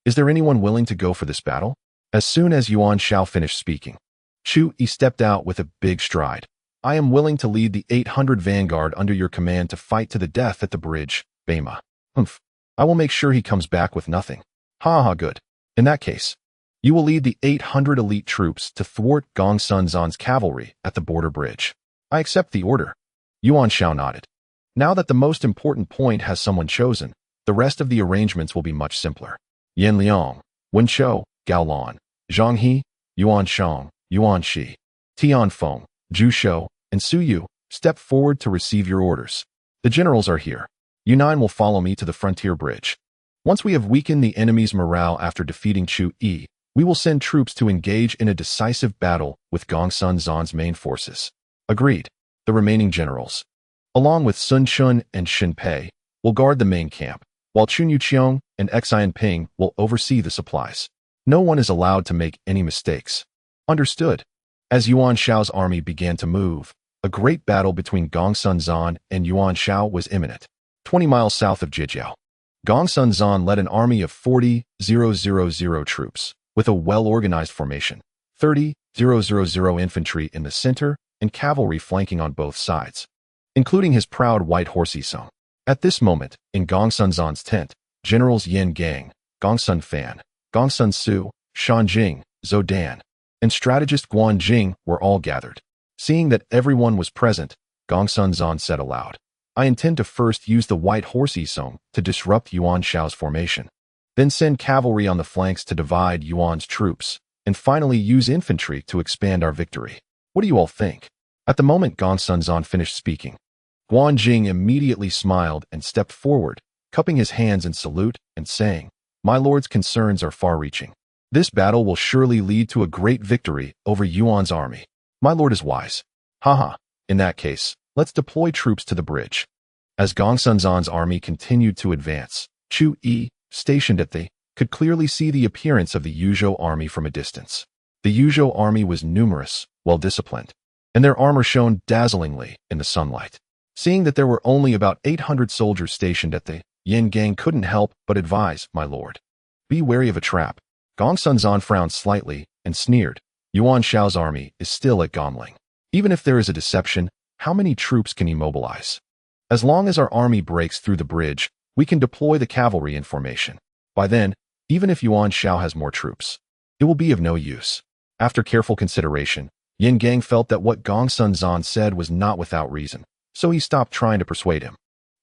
Is there anyone willing to go for this battle? As soon as Yuan Shao finished speaking, Chu Yi stepped out with a big stride. I am willing to lead the 800 vanguard under your command to fight to the death at the bridge, Beima. Humph. I will make sure he comes back with nothing. Ha ha, good. In that case, you will lead the 800 elite troops to thwart Gongsun Zan's cavalry at the border bridge. I accept the order. Yuan Shao nodded. Now that the most important point has someone chosen, the rest of the arrangements will be much simpler. Yan Liang, Wen Chou, Gao Lan, Zhang He, Yuan Shang, Yuan Shi, Tian Feng, Zhu Shou, and Su Yu step forward to receive your orders. The generals are here. You 9 will follow me to the frontier bridge. Once we have weakened the enemy's morale after defeating Chu Yi, We will send troops to engage in a decisive battle with Gongsun Zan's main forces. Agreed. The remaining generals, along with Sun Chun and Xin Pei, will guard the main camp, while Chun Yuqiong and Xian Ping will oversee the supplies. No one is allowed to make any mistakes. Understood. As Yuan Shao's army began to move, a great battle between Gongsun Zan and Yuan Shao was imminent. 20 miles south of Jijiao, Gongsun Zan led an army of 40,000 troops, with a well-organized formation, 30,000 infantry in the center and cavalry flanking on both sides, including his proud white horse Isong. At this moment, in Gongsun Zan's tent, Generals Yin Gang, Gongsun Fan, Gongsun Su, Shan Jing, Zhou Dan, and strategist Guan Jing were all gathered. Seeing that everyone was present, Gongsun Zan said aloud, I intend to first use the white horse Isong to disrupt Yuan Shao's formation, then send cavalry on the flanks to divide Yuan's troops, and finally use infantry to expand our victory. What do you all think? At the moment Gongsun Zan finished speaking, Guan Jing immediately smiled and stepped forward, cupping his hands in salute and saying, My lord's concerns are far-reaching. This battle will surely lead to a great victory over Yuan's army. My lord is wise. Haha, in that case, let's deploy troops to the bridge. As Gongsun Zan's army continued to advance, Chu Yi, stationed at the, could clearly see the appearance of the Yuzhou army from a distance. The Yuzhou army was numerous, well-disciplined, and their armor shone dazzlingly in the sunlight. Seeing that there were only about 800 soldiers stationed at the, Yin Gang couldn't help but advise, My lord, be wary of a trap. Gongsun Zan frowned slightly and sneered, Yuan Shao's army is still at Gomling. Even if there is a deception, how many troops can he mobilize? As long as our army breaks through the bridge, we can deploy the cavalry in formation. By then, even if Yuan Shao has more troops, it will be of no use. After careful consideration, Yin Gang felt that what Gongsun Zan said was not without reason, so he stopped trying to persuade him.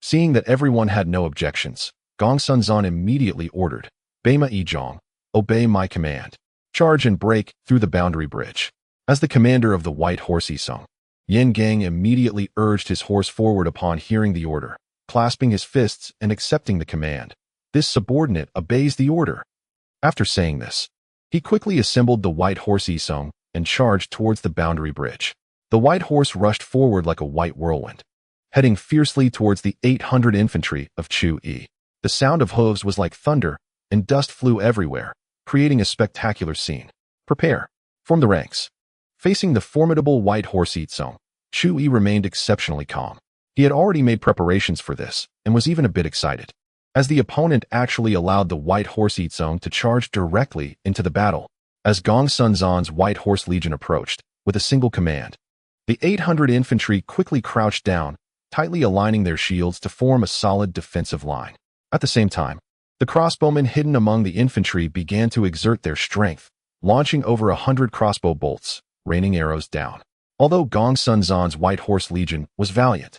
Seeing that everyone had no objections, Gongsun Zan immediately ordered, Beima Yizhong, obey my command. Charge and break through the boundary bridge. As the commander of the white horse Isong, Yin Gang immediately urged his horse forward upon hearing the order, clasping his fists and accepting the command. This subordinate obeys the order. After saying this, he quickly assembled the white horse Isong and charged towards the boundary bridge. The white horse rushed forward like a white whirlwind, heading fiercely towards the 800 infantry of Chu Yi. The sound of hooves was like thunder, and dust flew everywhere, creating a spectacular scene. Prepare. Form the ranks. Facing the formidable white horse Isong, Chu Yi remained exceptionally calm. He had already made preparations for this, and was even a bit excited, as the opponent actually allowed the white horse Isong to charge directly into the battle. As Gongsun Zan's white horse legion approached, with a single command, the 800 infantry quickly crouched down, tightly aligning their shields to form a solid defensive line. At the same time, the crossbowmen hidden among the infantry began to exert their strength, launching over 100 crossbow bolts, raining arrows down. Although Gongsun Zan's white horse legion was valiant,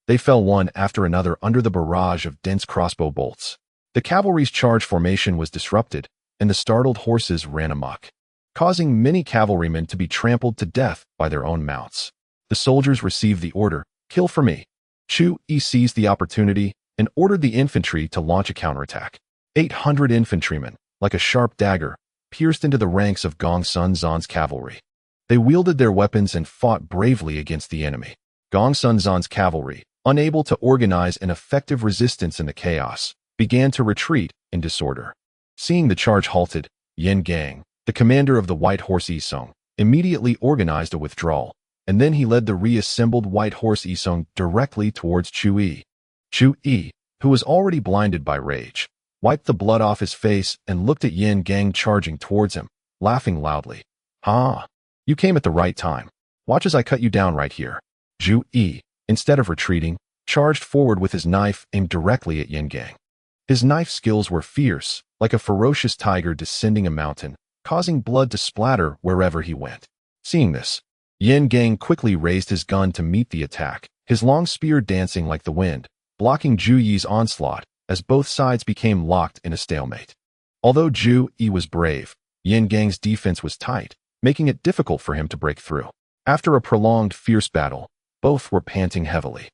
they fell one after another under the barrage of dense crossbow bolts. The cavalry's charge formation was disrupted, and the startled horses ran amok, causing many cavalrymen to be trampled to death by their own mounts. The soldiers received the order, kill for me. Chu Yi seized the opportunity and ordered the infantry to launch a counterattack. 800 infantrymen, like a sharp dagger, pierced into the ranks of Gongsun Zan's cavalry. They wielded their weapons and fought bravely against the enemy. Gongsun Zan's cavalry, unable to organize an effective resistance in the chaos, began to retreat in disorder. Seeing the charge halted, Yin Gang, the commander of the white horse Isong, immediately organized a withdrawal, and then he led the reassembled white horse Isong directly towards Chu Yi. Chu Yi, who was already blinded by rage, wiped the blood off his face and looked at Yin Gang charging towards him, laughing loudly. Ha! You came at the right time. Watch as I cut you down right here. Chu Yi, instead of retreating, charged forward with his knife aimed directly at Yin Gang. His knife skills were fierce, like a ferocious tiger descending a mountain, causing blood to splatter wherever he went. Seeing this, Yin Gang quickly raised his gun to meet the attack, his long spear dancing like the wind, blocking Chu Yi's onslaught as both sides became locked in a stalemate. Although Chu Yi was brave, Yin Gang's defense was tight, making it difficult for him to break through. After a prolonged, fierce battle, both were panting heavily.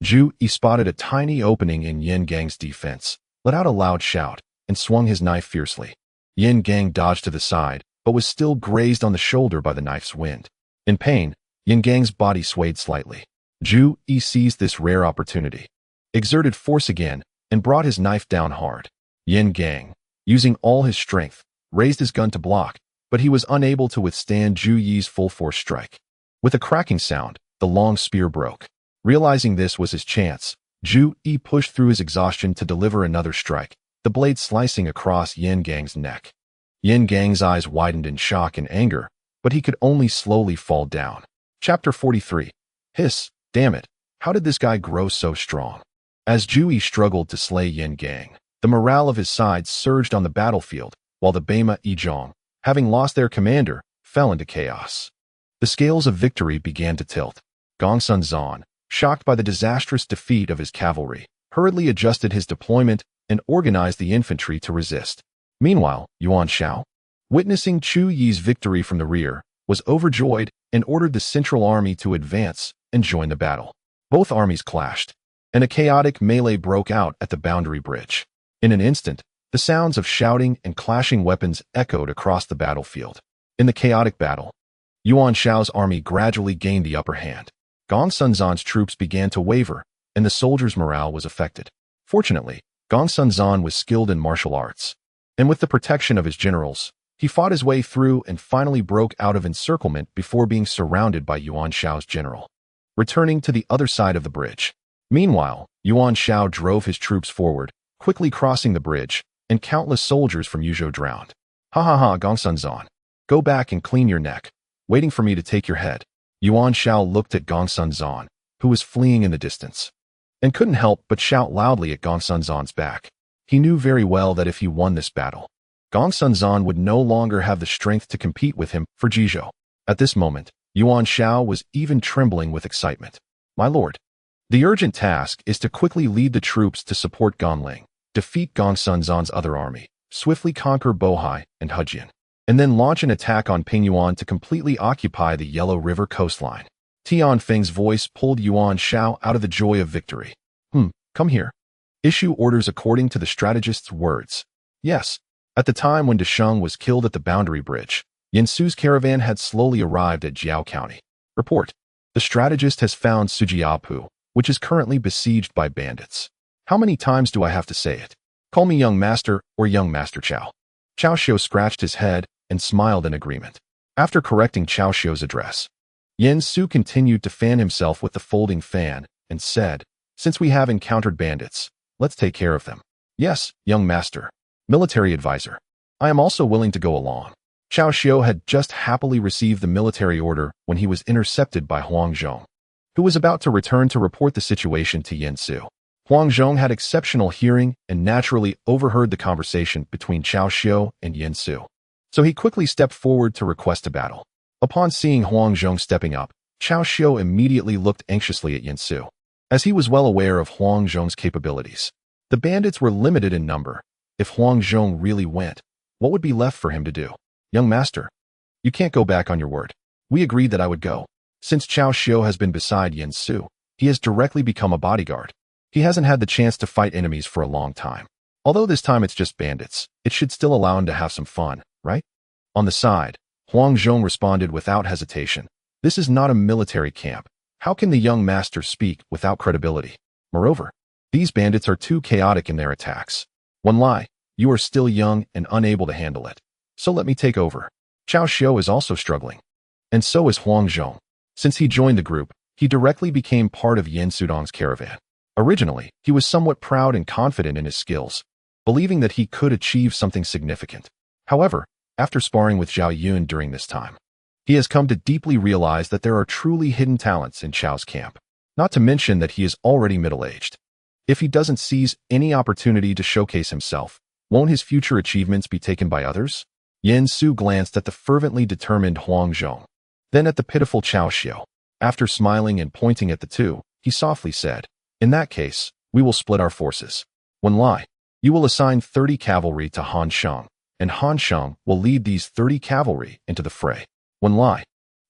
Chu Yi spotted a tiny opening in Yin Gang's defense, let out a loud shout, and swung his knife fiercely. Yin Gang dodged to the side, but was still grazed on the shoulder by the knife's wind. In pain, Yin Gang's body swayed slightly. Zhu Yi seized this rare opportunity, exerted force again, and brought his knife down hard. Yin Gang, using all his strength, raised his gun to block, but he was unable to withstand Zhu Yi's full-force strike. With a cracking sound, the long spear broke. Realizing this was his chance, Zhu Yi pushed through his exhaustion to deliver another strike, the blade slicing across Yin Gang's neck. Yin Gang's eyes widened in shock and anger, but he could only slowly fall down. Chapter 43. Hiss, damn it, how did this guy grow so strong? As Zhu Yi struggled to slay Yin Gang, the morale of his side surged on the battlefield, while the Bema Yizhong, having lost their commander, fell into chaos. The scales of victory began to tilt. Gongsun Zan, shocked by the disastrous defeat of his cavalry, hurriedly adjusted his deployment and organized the infantry to resist. Meanwhile, Yuan Shao, witnessing Chu Yi's victory from the rear, was overjoyed and ordered the central army to advance and join the battle. Both armies clashed, and a chaotic melee broke out at the boundary bridge. In an instant, the sounds of shouting and clashing weapons echoed across the battlefield. In the chaotic battle, Yuan Shao's army gradually gained the upper hand. Gongsun Zan's troops began to waver, and the soldiers' morale was affected. Fortunately, Gongsun Zan was skilled in martial arts, and with the protection of his generals, he fought his way through and finally broke out of encirclement before being surrounded by Yuan Shao's general. Returning to the other side of the bridge. Meanwhile, Yuan Shao drove his troops forward, quickly crossing the bridge, and countless soldiers from Yuzhou drowned. Ha ha ha, Gongsun Zan. Go back and clean your neck, waiting for me to take your head. Yuan Shao looked at Gongsun Zan, who was fleeing in the distance, and couldn't help but shout loudly at Gongsun Zan's back. He knew very well that if he won this battle, Gongsun Zan would no longer have the strength to compete with him for Jizhou. At this moment, Yuan Shao was even trembling with excitement. My lord, the urgent task is to quickly lead the troops to support Ganling, defeat Gongsun Zan's other army, swiftly conquer Bohai and Hejian, and then launch an attack on Pingyuan to completely occupy the Yellow River coastline. Tian Feng's voice pulled Yuan Shao out of the joy of victory. Come here. Issue orders according to the strategist's words. Yes. At the time when Desheng was killed at the boundary bridge, Yansu's caravan had slowly arrived at Jiao County. Report. The strategist has found Sujiapu, which is currently besieged by bandits. How many times do I have to say it? Call me young master or young master Cao. Cao Xiu scratched his head and smiled in agreement. After correcting Cao Xiu's address, Yansu continued to fan himself with the folding fan and said, since we have encountered bandits, let's take care of them. Yes, young master. Military advisor. I am also willing to go along. Cao Xiu had just happily received the military order when he was intercepted by Hanzhong, who was about to return to report the situation to Yansu. Hanzhong had exceptional hearing and naturally overheard the conversation between Cao Xiu and Yansu, so he quickly stepped forward to request a battle. Upon seeing Hanzhong stepping up, Cao Xiu immediately looked anxiously at Yansu, as he was well aware of Hanzhong's capabilities. The bandits were limited in number. If Hanzhong really went, what would be left for him to do? Young master, you can't go back on your word. We agreed that I would go. Since Cao Xiu has been beside Yansu, he has directly become a bodyguard. He hasn't had the chance to fight enemies for a long time. Although this time it's just bandits, it should still allow him to have some fun, right? On the side, Hanzhong responded without hesitation. This is not a military camp. How can the young master speak without credibility? Moreover, these bandits are too chaotic in their attacks. One lie, you are still young and unable to handle it. So let me take over. Cao Xiu is also struggling. And so is Hanzhong. Since he joined the group, he directly became part of Yan Sudong's caravan. Originally, he was somewhat proud and confident in his skills, believing that he could achieve something significant. However, after sparring with Zhao Yun during this time, he has come to deeply realize that there are truly hidden talents in Chao's camp, not to mention that he is already middle-aged. If he doesn't seize any opportunity to showcase himself, won't his future achievements be taken by others? Yansu glanced at the fervently determined Hanzhong, then at the pitiful Cao Xiu. After smiling and pointing at the two, he softly said, in that case, we will split our forces. One lie, you will assign 30 cavalry to Hanzhong, and Hanzhong will lead these 30 cavalry into the fray. One lie,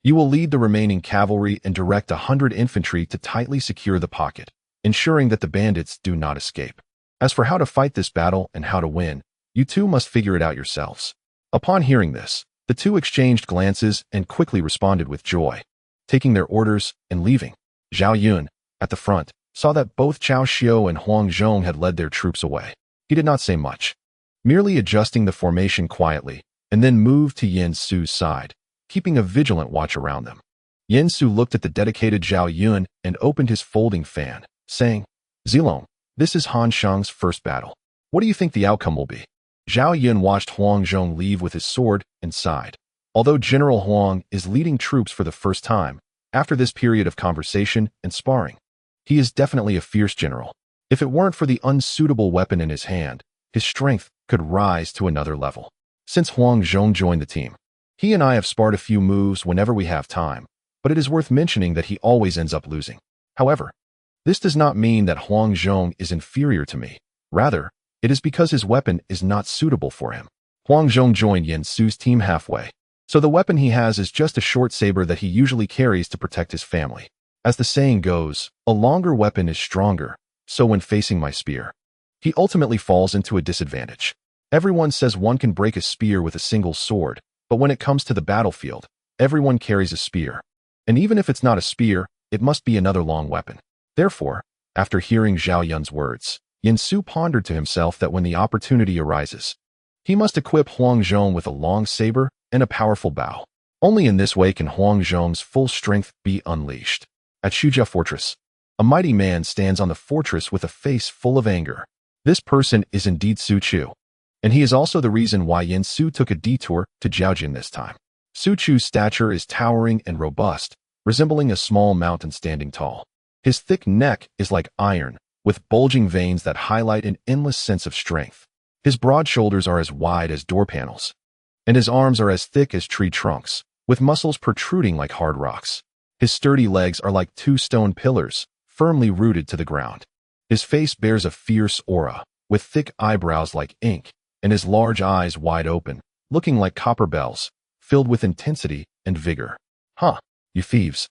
you will lead the remaining cavalry and direct 100 infantry to tightly secure the pocket, ensuring that the bandits do not escape. As for how to fight this battle and how to win, you two must figure it out yourselves. Upon hearing this, the two exchanged glances and quickly responded with joy. Taking their orders and leaving, Zhao Yun, at the front, saw that both Cao Xiu and Hanzhong had led their troops away. He did not say much, merely adjusting the formation quietly, and then moved to Yin Su's side, keeping a vigilant watch around them. Yin Su looked at the dedicated Zhao Yun and opened his folding fan, saying, "Zilong, this is Hanzhong's first battle. What do you think the outcome will be?" Zhao Yun watched Hanzhong leave with his sword and sighed. Although General Huang is leading troops for the first time, after this period of conversation and sparring, he is definitely a fierce general. If it weren't for the unsuitable weapon in his hand, his strength could rise to another level. Since Hanzhong joined the team, he and I have sparred a few moves whenever we have time, but it is worth mentioning that he always ends up losing. However, this does not mean that Hanzhong is inferior to me. Rather, it is because his weapon is not suitable for him. Hanzhong joined Yin Su's team halfway, so the weapon he has is just a short saber that he usually carries to protect his family. As the saying goes, a longer weapon is stronger, so when facing my spear, he ultimately falls into a disadvantage. Everyone says one can break a spear with a single sword, but when it comes to the battlefield, everyone carries a spear. And even if it's not a spear, it must be another long weapon. Therefore, after hearing Zhao Yun's words, Yin Su pondered to himself that when the opportunity arises, he must equip Hanzhong with a long saber and a powerful bow. Only in this way can Hanzhong's full strength be unleashed. At Shujia Fortress, a mighty man stands on the fortress with a face full of anger. This person is indeed Su Chu, and he is also the reason why Yin Su took a detour to Jiaojin this time. Su Chu's stature is towering and robust, resembling a small mountain standing tall. His thick neck is like iron, with bulging veins that highlight an endless sense of strength. His broad shoulders are as wide as door panels, and his arms are as thick as tree trunks, with muscles protruding like hard rocks. His sturdy legs are like two stone pillars, firmly rooted to the ground. His face bears a fierce aura, with thick eyebrows like ink, and his large eyes wide open, looking like copper bells, filled with intensity and vigor. "Huh, you thieves.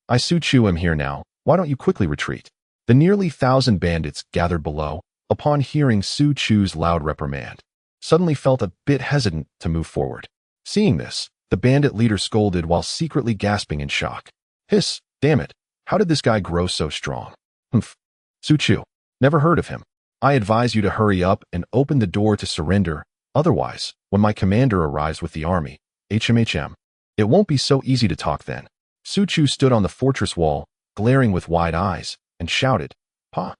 I Su Chu am here now, why don't you quickly retreat?" The nearly 1,000 bandits gathered below, upon hearing Su Chu's loud reprimand, suddenly felt a bit hesitant to move forward. Seeing this, the bandit leader scolded while secretly gasping in shock. "Hiss, damn it, how did this guy grow so strong? Humph. Su Chu, never heard of him. I advise you to hurry up and open the door to surrender, otherwise, when my commander arrives with the army, HMHM, it won't be so easy to talk then." Su Chu stood on the fortress wall, glaring with wide eyes, and shouted, "Pa!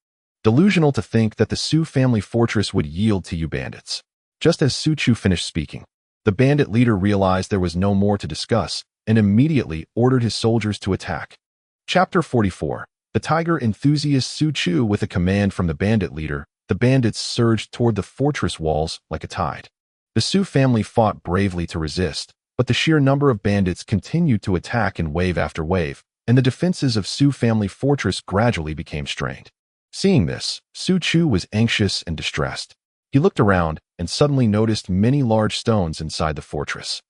Delusional to think that the Su family fortress would yield to you bandits." Just as Su Chu finished speaking, the bandit leader realized there was no more to discuss and immediately ordered his soldiers to attack. Chapter 44. The tiger enthusiast Su Chu. With a command from the bandit leader, the bandits surged toward the fortress walls like a tide. The Su family fought bravely to resist, but the sheer number of bandits continued to attack in wave after wave, and the defenses of Su family fortress gradually became strained. Seeing this, Su Chu was anxious and distressed. He looked around and suddenly noticed many large stones inside the fortress.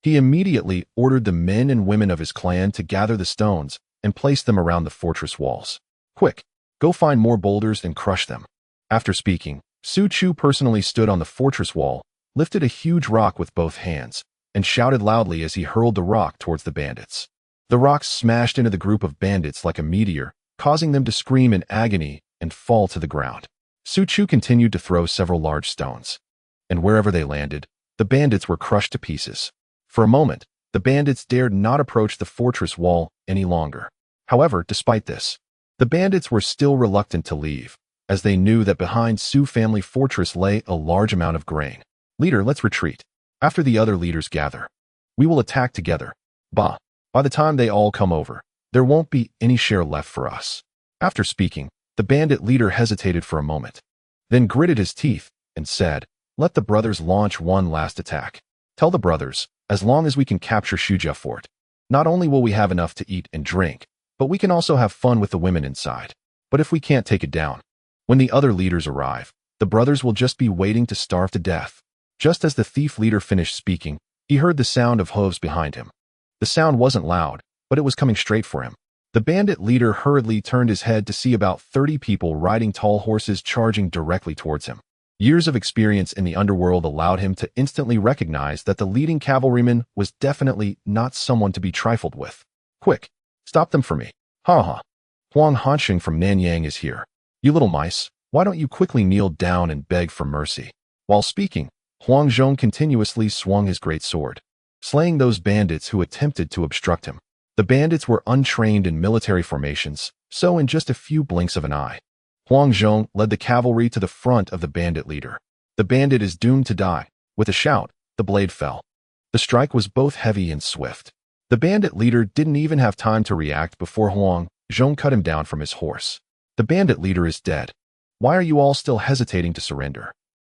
He immediately ordered the men and women of his clan to gather the stones and place them around the fortress walls. "Quick, go find more boulders and crush them." After speaking, Su Chu personally stood on the fortress wall, lifted a huge rock with both hands, and shouted loudly as he hurled the rock towards the bandits. The rock smashed into the group of bandits like a meteor, causing them to scream in agony and fall to the ground. Su Chu continued to throw several large stones, and wherever they landed, the bandits were crushed to pieces. For a moment, the bandits dared not approach the fortress wall any longer. However, despite this, the bandits were still reluctant to leave, as they knew that behind Su family fortress lay a large amount of grain. "Leader, let's retreat. After the other leaders gather, we will attack together. By the time they all come over, there won't be any share left for us." After speaking, the bandit leader hesitated for a moment, then gritted his teeth and said, "Let the brothers launch one last attack. Tell the brothers, as long as we can capture Shujia Fort, not only will we have enough to eat and drink, but we can also have fun with the women inside. But if we can't take it down, when the other leaders arrive, the brothers will just be waiting to starve to death." Just as the thief leader finished speaking, he heard the sound of hooves behind him. The sound wasn't loud, but it was coming straight for him. The bandit leader hurriedly turned his head to see about 30 people riding tall horses charging directly towards him. Years of experience in the underworld allowed him to instantly recognize that the leading cavalryman was definitely not someone to be trifled with. Quick, stop them for me. Ha ha. Huang Hanzhong from Nanyang is here. You little mice, why don't you quickly kneel down and beg for mercy? While speaking, Huang Zhong continuously swung his great sword, slaying those bandits who attempted to obstruct him. The bandits were untrained in military formations, so in just a few blinks of an eye, Huang Zhong led the cavalry to the front of the bandit leader. The bandit is doomed to die. With a shout, the blade fell. The strike was both heavy and swift. The bandit leader didn't even have time to react before Huang Zhong cut him down from his horse. The bandit leader is dead. Why are you all still hesitating to surrender?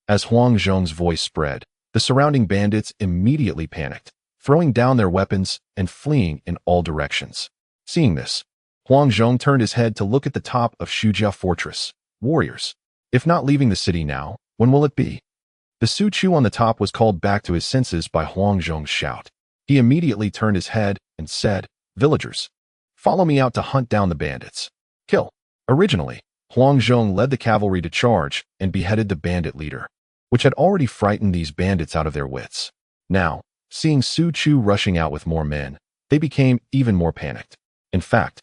As Huang Zhong's voice spread, the surrounding bandits immediately panicked, throwing down their weapons and fleeing in all directions. Seeing this, Huang Zhong turned his head to look at the top of Shujia Fortress. Warriors, if not leaving the city now, when will it be? The Su Chu on the top was called back to his senses by Huang Zhong's shout. He immediately turned his head and said, "Villagers, follow me out to hunt down the bandits. Kill." Originally, Huang Zhong led the cavalry to charge and beheaded the bandit leader, which had already frightened these bandits out of their wits. Now, seeing Su Chu rushing out with more men, they became even more panicked. In fact,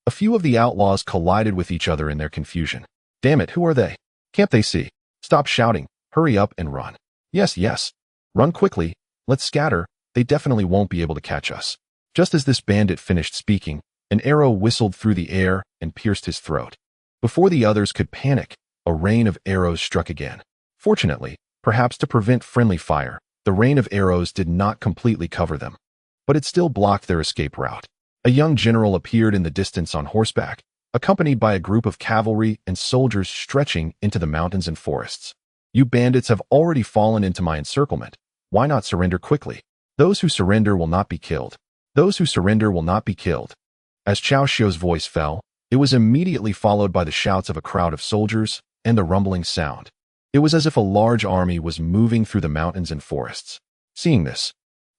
a few of the outlaws collided with each other in their confusion. Damn it, who are they? Can't they see? Stop shouting, hurry up and run. Yes, yes. Run quickly, let's scatter, they definitely won't be able to catch us. Just as this bandit finished speaking, an arrow whistled through the air and pierced his throat. Before the others could panic, a rain of arrows struck again. Fortunately, perhaps to prevent friendly fire, the rain of arrows did not completely cover them, but it still blocked their escape route. A young general appeared in the distance on horseback, accompanied by a group of cavalry and soldiers stretching into the mountains and forests. You bandits have already fallen into my encirclement. Why not surrender quickly? Those who surrender will not be killed. Those who surrender will not be killed. As Cao Xiu's voice fell, it was immediately followed by the shouts of a crowd of soldiers and the rumbling sound. It was as if a large army was moving through the mountains and forests. Seeing this,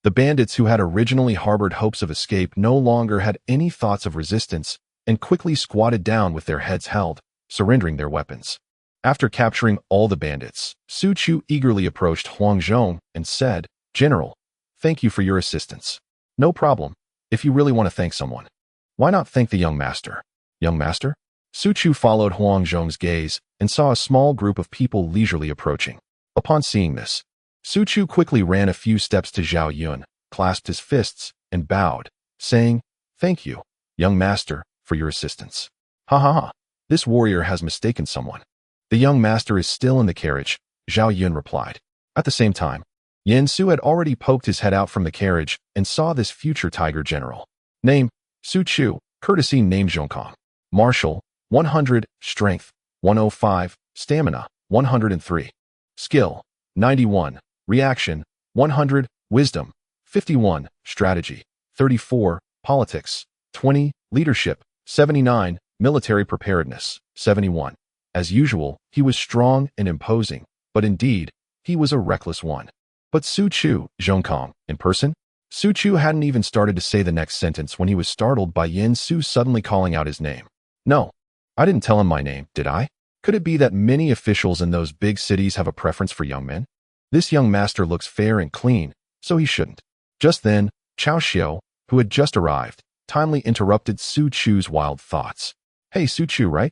the bandits who had originally harbored hopes of escape no longer had any thoughts of resistance and quickly squatted down with their heads held, surrendering their weapons. After capturing all the bandits, Su Chu eagerly approached Huang Zhong and said, "General, thank you for your assistance." "No problem. If you really want to thank someone, why not thank the young master?" "Young master?" Su Chu followed Huang Zhong's gaze and saw a small group of people leisurely approaching. Upon seeing this, Su Chu quickly ran a few steps to Zhao Yun, clasped his fists, and bowed, saying, "Thank you, young master, for your assistance." "Ha ha ha, this warrior has mistaken someone. The young master is still in the carriage," Zhao Yun replied. At the same time, Yan Su had already poked his head out from the carriage and saw this future tiger general. Name, Su Chu, courtesy name Zhongkong. Martial, 100, strength, 105, stamina, 103. Skill, 91, reaction, 100, wisdom, 51, strategy, 34, politics, 20, leadership, 79, military preparedness, 71. As usual, he was strong and imposing, but indeed, he was a reckless one. But Su Chu, Zhongkong, in person? Su Chu hadn't even started to say the next sentence when he was startled by Yan Su suddenly calling out his name. "No, I didn't tell him my name, did I? Could it be that many officials in those big cities have a preference for young men? This young master looks fair and clean, so he shouldn't." Just then, Cao Xiu, who had just arrived, timely interrupted Su Chu's wild thoughts. "Hey, Su Chu, right?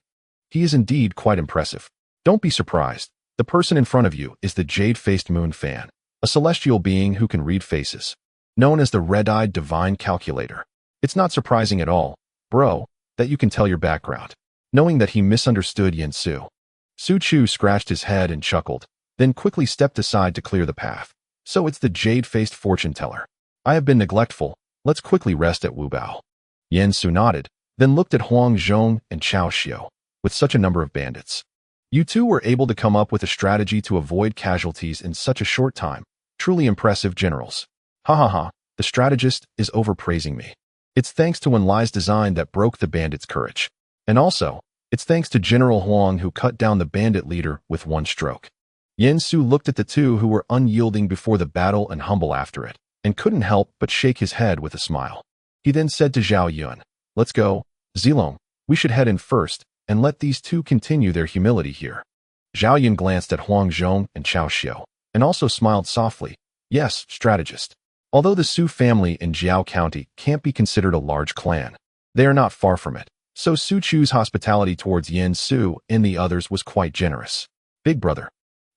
He is indeed quite impressive. Don't be surprised. The person in front of you is the jade-faced moon fan, a celestial being who can read faces, known as the red-eyed divine calculator. It's not surprising at all, bro, that you can tell your background." Knowing that he misunderstood Yan Su, Su Chu scratched his head and chuckled, then quickly stepped aside to clear the path. "So it's the jade-faced fortune teller. I have been neglectful. Let's quickly rest at Wu Bao." Yan Su nodded, then looked at Huang Zhong and Cao Xiu. With such a number of bandits, you two were able to come up with a strategy to avoid casualties in such a short time. Truly impressive, generals. Ha ha ha, the strategist is overpraising me. It's thanks to Wenlai's design that broke the bandits' courage. And also, it's thanks to General Huang who cut down the bandit leader with one stroke. Yan Su looked at the two who were unyielding before the battle and humble after it, and couldn't help but shake his head with a smile. He then said to Zhao Yun, "Let's go, Zilong, we should head in first, and let these two continue their humility here." Zhao Yun glanced at Hanzhong and Cao Xiao, and also smiled softly. Yes, strategist. Although the Su family in Jiao County can't be considered a large clan, they are not far from it. So Su Chu's hospitality towards Yin Su and the others was quite generous. Big brother.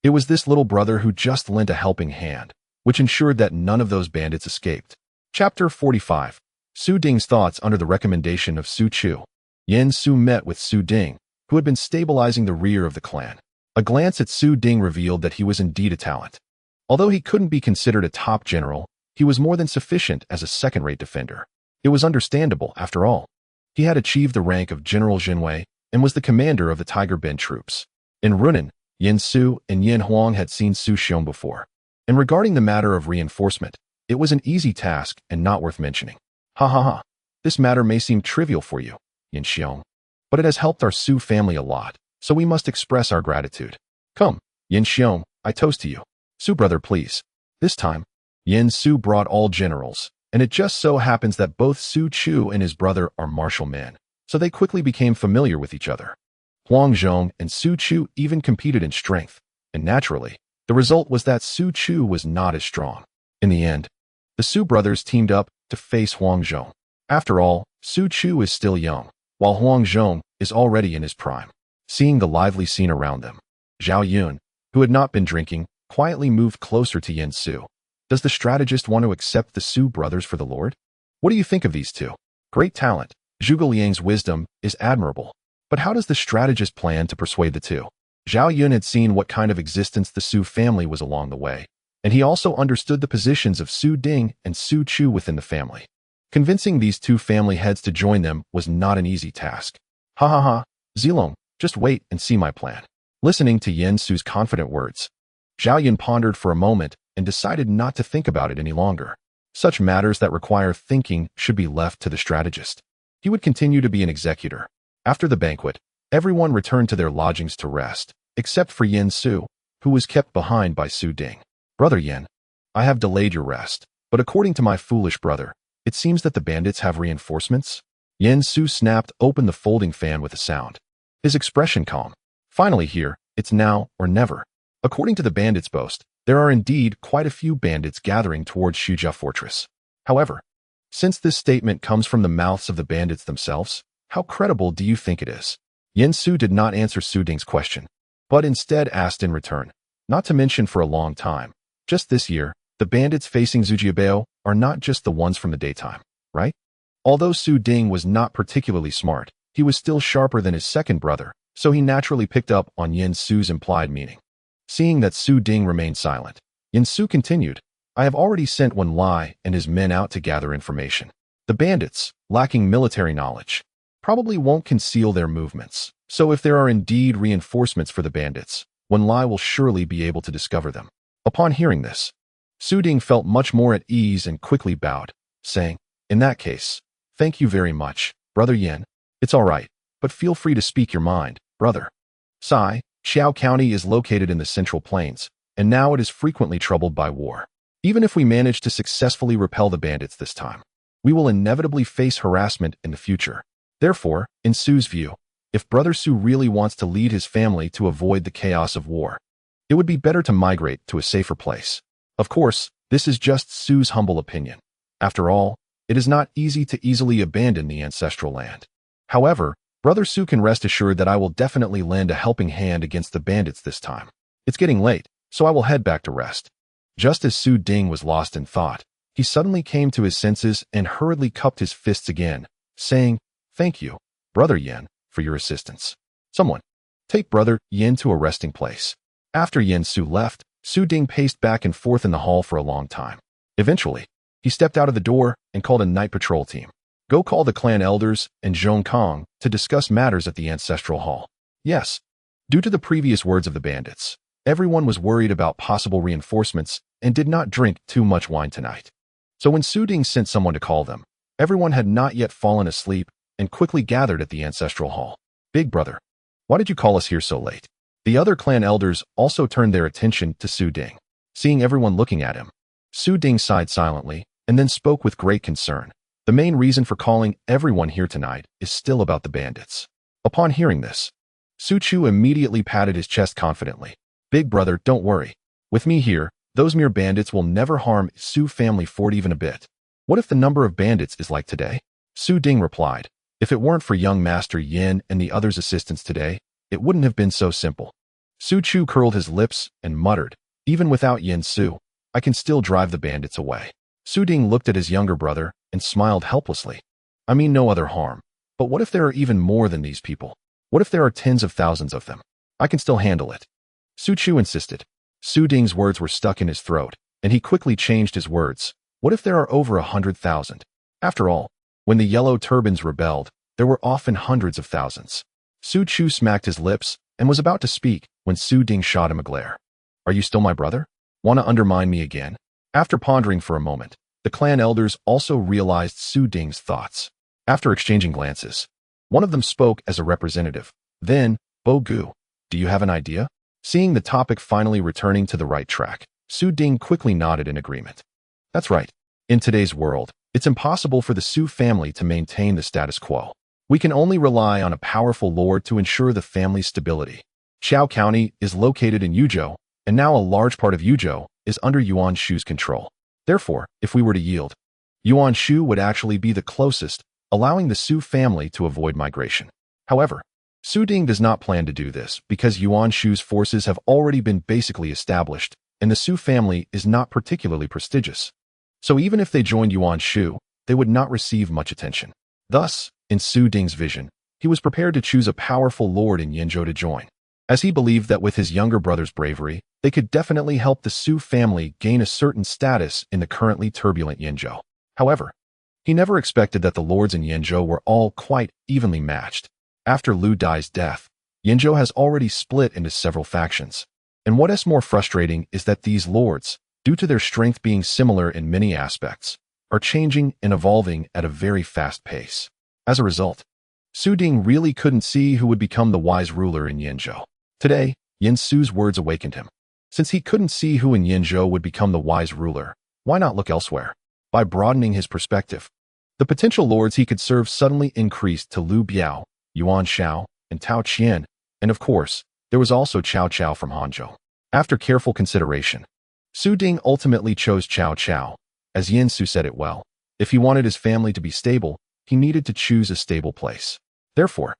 It was this little brother who just lent a helping hand, which ensured that none of those bandits escaped. Chapter 45. Su Ding's thoughts under the recommendation of Su Chu. Yin Su met with Su Ding, who had been stabilizing the rear of the clan. A glance at Su Ding revealed that he was indeed a talent. Although he couldn't be considered a top general, he was more than sufficient as a second-rate defender. It was understandable, after all. He had achieved the rank of General Jinwei and was the commander of the Tiger Bend troops. In Runan, Yin Su and Yin Huang had seen Su Xiong before. And regarding the matter of reinforcement, it was an easy task and not worth mentioning. Ha ha ha. This matter may seem trivial for you, Yin Xiong, but it has helped our Su family a lot, so we must express our gratitude. Come, Yin Xiong, I toast to you. Su brother, please. This time, Yin Su brought all generals, and it just so happens that both Su Chu and his brother are martial men, so they quickly became familiar with each other. Huang Zhong and Su Chu even competed in strength, and naturally, the result was that Su Chu was not as strong. In the end, the Su brothers teamed up to face Huang Zhong. After all, Su Chu is still young, while Huang Zhong is already in his prime. Seeing the lively scene around them, Zhao Yun, who had not been drinking, quietly moved closer to Yin Su. Does the strategist want to accept the Su brothers for the Lord? What do you think of these two? Great talent. Zhuge Liang's wisdom is admirable. But how does the strategist plan to persuade the two? Zhao Yun had seen what kind of existence the Su family was along the way, and he also understood the positions of Su Ding and Su Chu within the family. Convincing these two family heads to join them was not an easy task. Ha ha ha, Zilong, just wait and see my plan. Listening to Yin Su's confident words, Zhao Yun pondered for a moment and decided not to think about it any longer. Such matters that require thinking should be left to the strategist. He would continue to be an executor. After the banquet, everyone returned to their lodgings to rest, except for Yin Su, who was kept behind by Su Ding. Brother Yin, I have delayed your rest, but according to my foolish brother, it seems that the bandits have reinforcements. Yin Su snapped open the folding fan with a sound. His expression calm. Finally here, it's now or never. According to the bandits' boast, there are indeed quite a few bandits gathering towards Shujia Fortress. However, since this statement comes from the mouths of the bandits themselves, how credible do you think it is? Yin Su did not answer Su Ding's question, but instead asked in return, not to mention for a long time. Just this year, the bandits facing Zujiabao are not just the ones from the daytime, right? Although Su Ding was not particularly smart, he was still sharper than his second brother, so he naturally picked up on Yin Su's implied meaning. Seeing that Su Ding remained silent, Yin Su continued, I have already sent Wen Lai and his men out to gather information. The bandits, lacking military knowledge, probably won't conceal their movements, so if there are indeed reinforcements for the bandits, Wen Lai will surely be able to discover them. Upon hearing this, Su Ding felt much more at ease and quickly bowed, saying, in that case, thank you very much, Brother Yin. It's all right, but feel free to speak your mind, brother. Sai, Xiao County is located in the Central Plains, and now it is frequently troubled by war. Even if we manage to successfully repel the bandits this time, we will inevitably face harassment in the future. Therefore, in Su's view, if Brother Su really wants to lead his family to avoid the chaos of war, it would be better to migrate to a safer place. Of course, this is just Su's humble opinion. After all, it is not easy to easily abandon the ancestral land. However, Brother Su can rest assured that I will definitely lend a helping hand against the bandits this time. It's getting late, so I will head back to rest. Just as Su Ding was lost in thought, he suddenly came to his senses and hurriedly cupped his fists again, saying, thank you, Brother Yin, for your assistance. Someone, take Brother Yin to a resting place. After Yin Su left, Su Ding paced back and forth in the hall for a long time. Eventually, he stepped out of the door and called a night patrol team. Go call the clan elders and Zhong Kong to discuss matters at the ancestral hall. Yes, due to the previous words of the bandits, everyone was worried about possible reinforcements and did not drink too much wine tonight. So when Su Ding sent someone to call them, everyone had not yet fallen asleep and quickly gathered at the ancestral hall. Big brother, why did you call us here so late? The other clan elders also turned their attention to Su Ding. Seeing everyone looking at him, Su Ding sighed silently and then spoke with great concern. The main reason for calling everyone here tonight is still about the bandits. Upon hearing this, Su Chu immediately patted his chest confidently. Big brother, don't worry. With me here, those mere bandits will never harm Su family fort even a bit. What if the number of bandits is like today? Su Ding replied. If it weren't for young Master Yin and the others' assistance today, it wouldn't have been so simple. Su Chu curled his lips and muttered, even without Yin Su, I can still drive the bandits away. Su Ding looked at his younger brother and smiled helplessly. I mean no other harm. But what if there are even more than these people? What if there are tens of thousands of them? I can still handle it. Su Chu insisted. Su Ding's words were stuck in his throat, and he quickly changed his words. What if there are over 100,000? After all, when the yellow turbans rebelled, there were often hundreds of thousands. Su Chu smacked his lips and was about to speak when Su Ding shot him a glare. Are you still my brother? Wanna undermine me again? After pondering for a moment, the clan elders also realized Su Ding's thoughts. After exchanging glances, one of them spoke as a representative. Then, Bo Gu, do you have an idea? Seeing the topic finally returning to the right track, Su Ding quickly nodded in agreement. That's right. In today's world, it's impossible for the Su family to maintain the status quo. We can only rely on a powerful lord to ensure the family's stability. Chao County is located in Yuzhou, and now a large part of Yuzhou is under Yuan Shu's control. Therefore, if we were to yield, Yuan Shu would actually be the closest, allowing the Su family to avoid migration. However, Su Ding does not plan to do this because Yuan Shu's forces have already been basically established, and the Su family is not particularly prestigious. So even if they joined Yuan Shu, they would not receive much attention. Thus, in Su Ding's vision, he was prepared to choose a powerful lord in Yinzhou to join, as he believed that with his younger brother's bravery, they could definitely help the Su family gain a certain status in the currently turbulent Yinzhou. However, he never expected that the lords in Yinzhou were all quite evenly matched. After Lu Dai's death, Yinzhou has already split into several factions. And what is more frustrating is that these lords, due to their strength being similar in many aspects, are changing and evolving at a very fast pace. As a result, Su Ding really couldn't see who would become the wise ruler in Yinzhou. Today, Yin Su's words awakened him. Since he couldn't see who in Yinzhou would become the wise ruler, why not look elsewhere? By broadening his perspective, the potential lords he could serve suddenly increased to Lu Biao, Yuan Shao, and Tao Qian, and of course, there was also Cao Cao from Hanzhong. After careful consideration, Su Ding ultimately chose Cao Cao. As Yin Su said it well, if he wanted his family to be stable, he needed to choose a stable place. Therefore,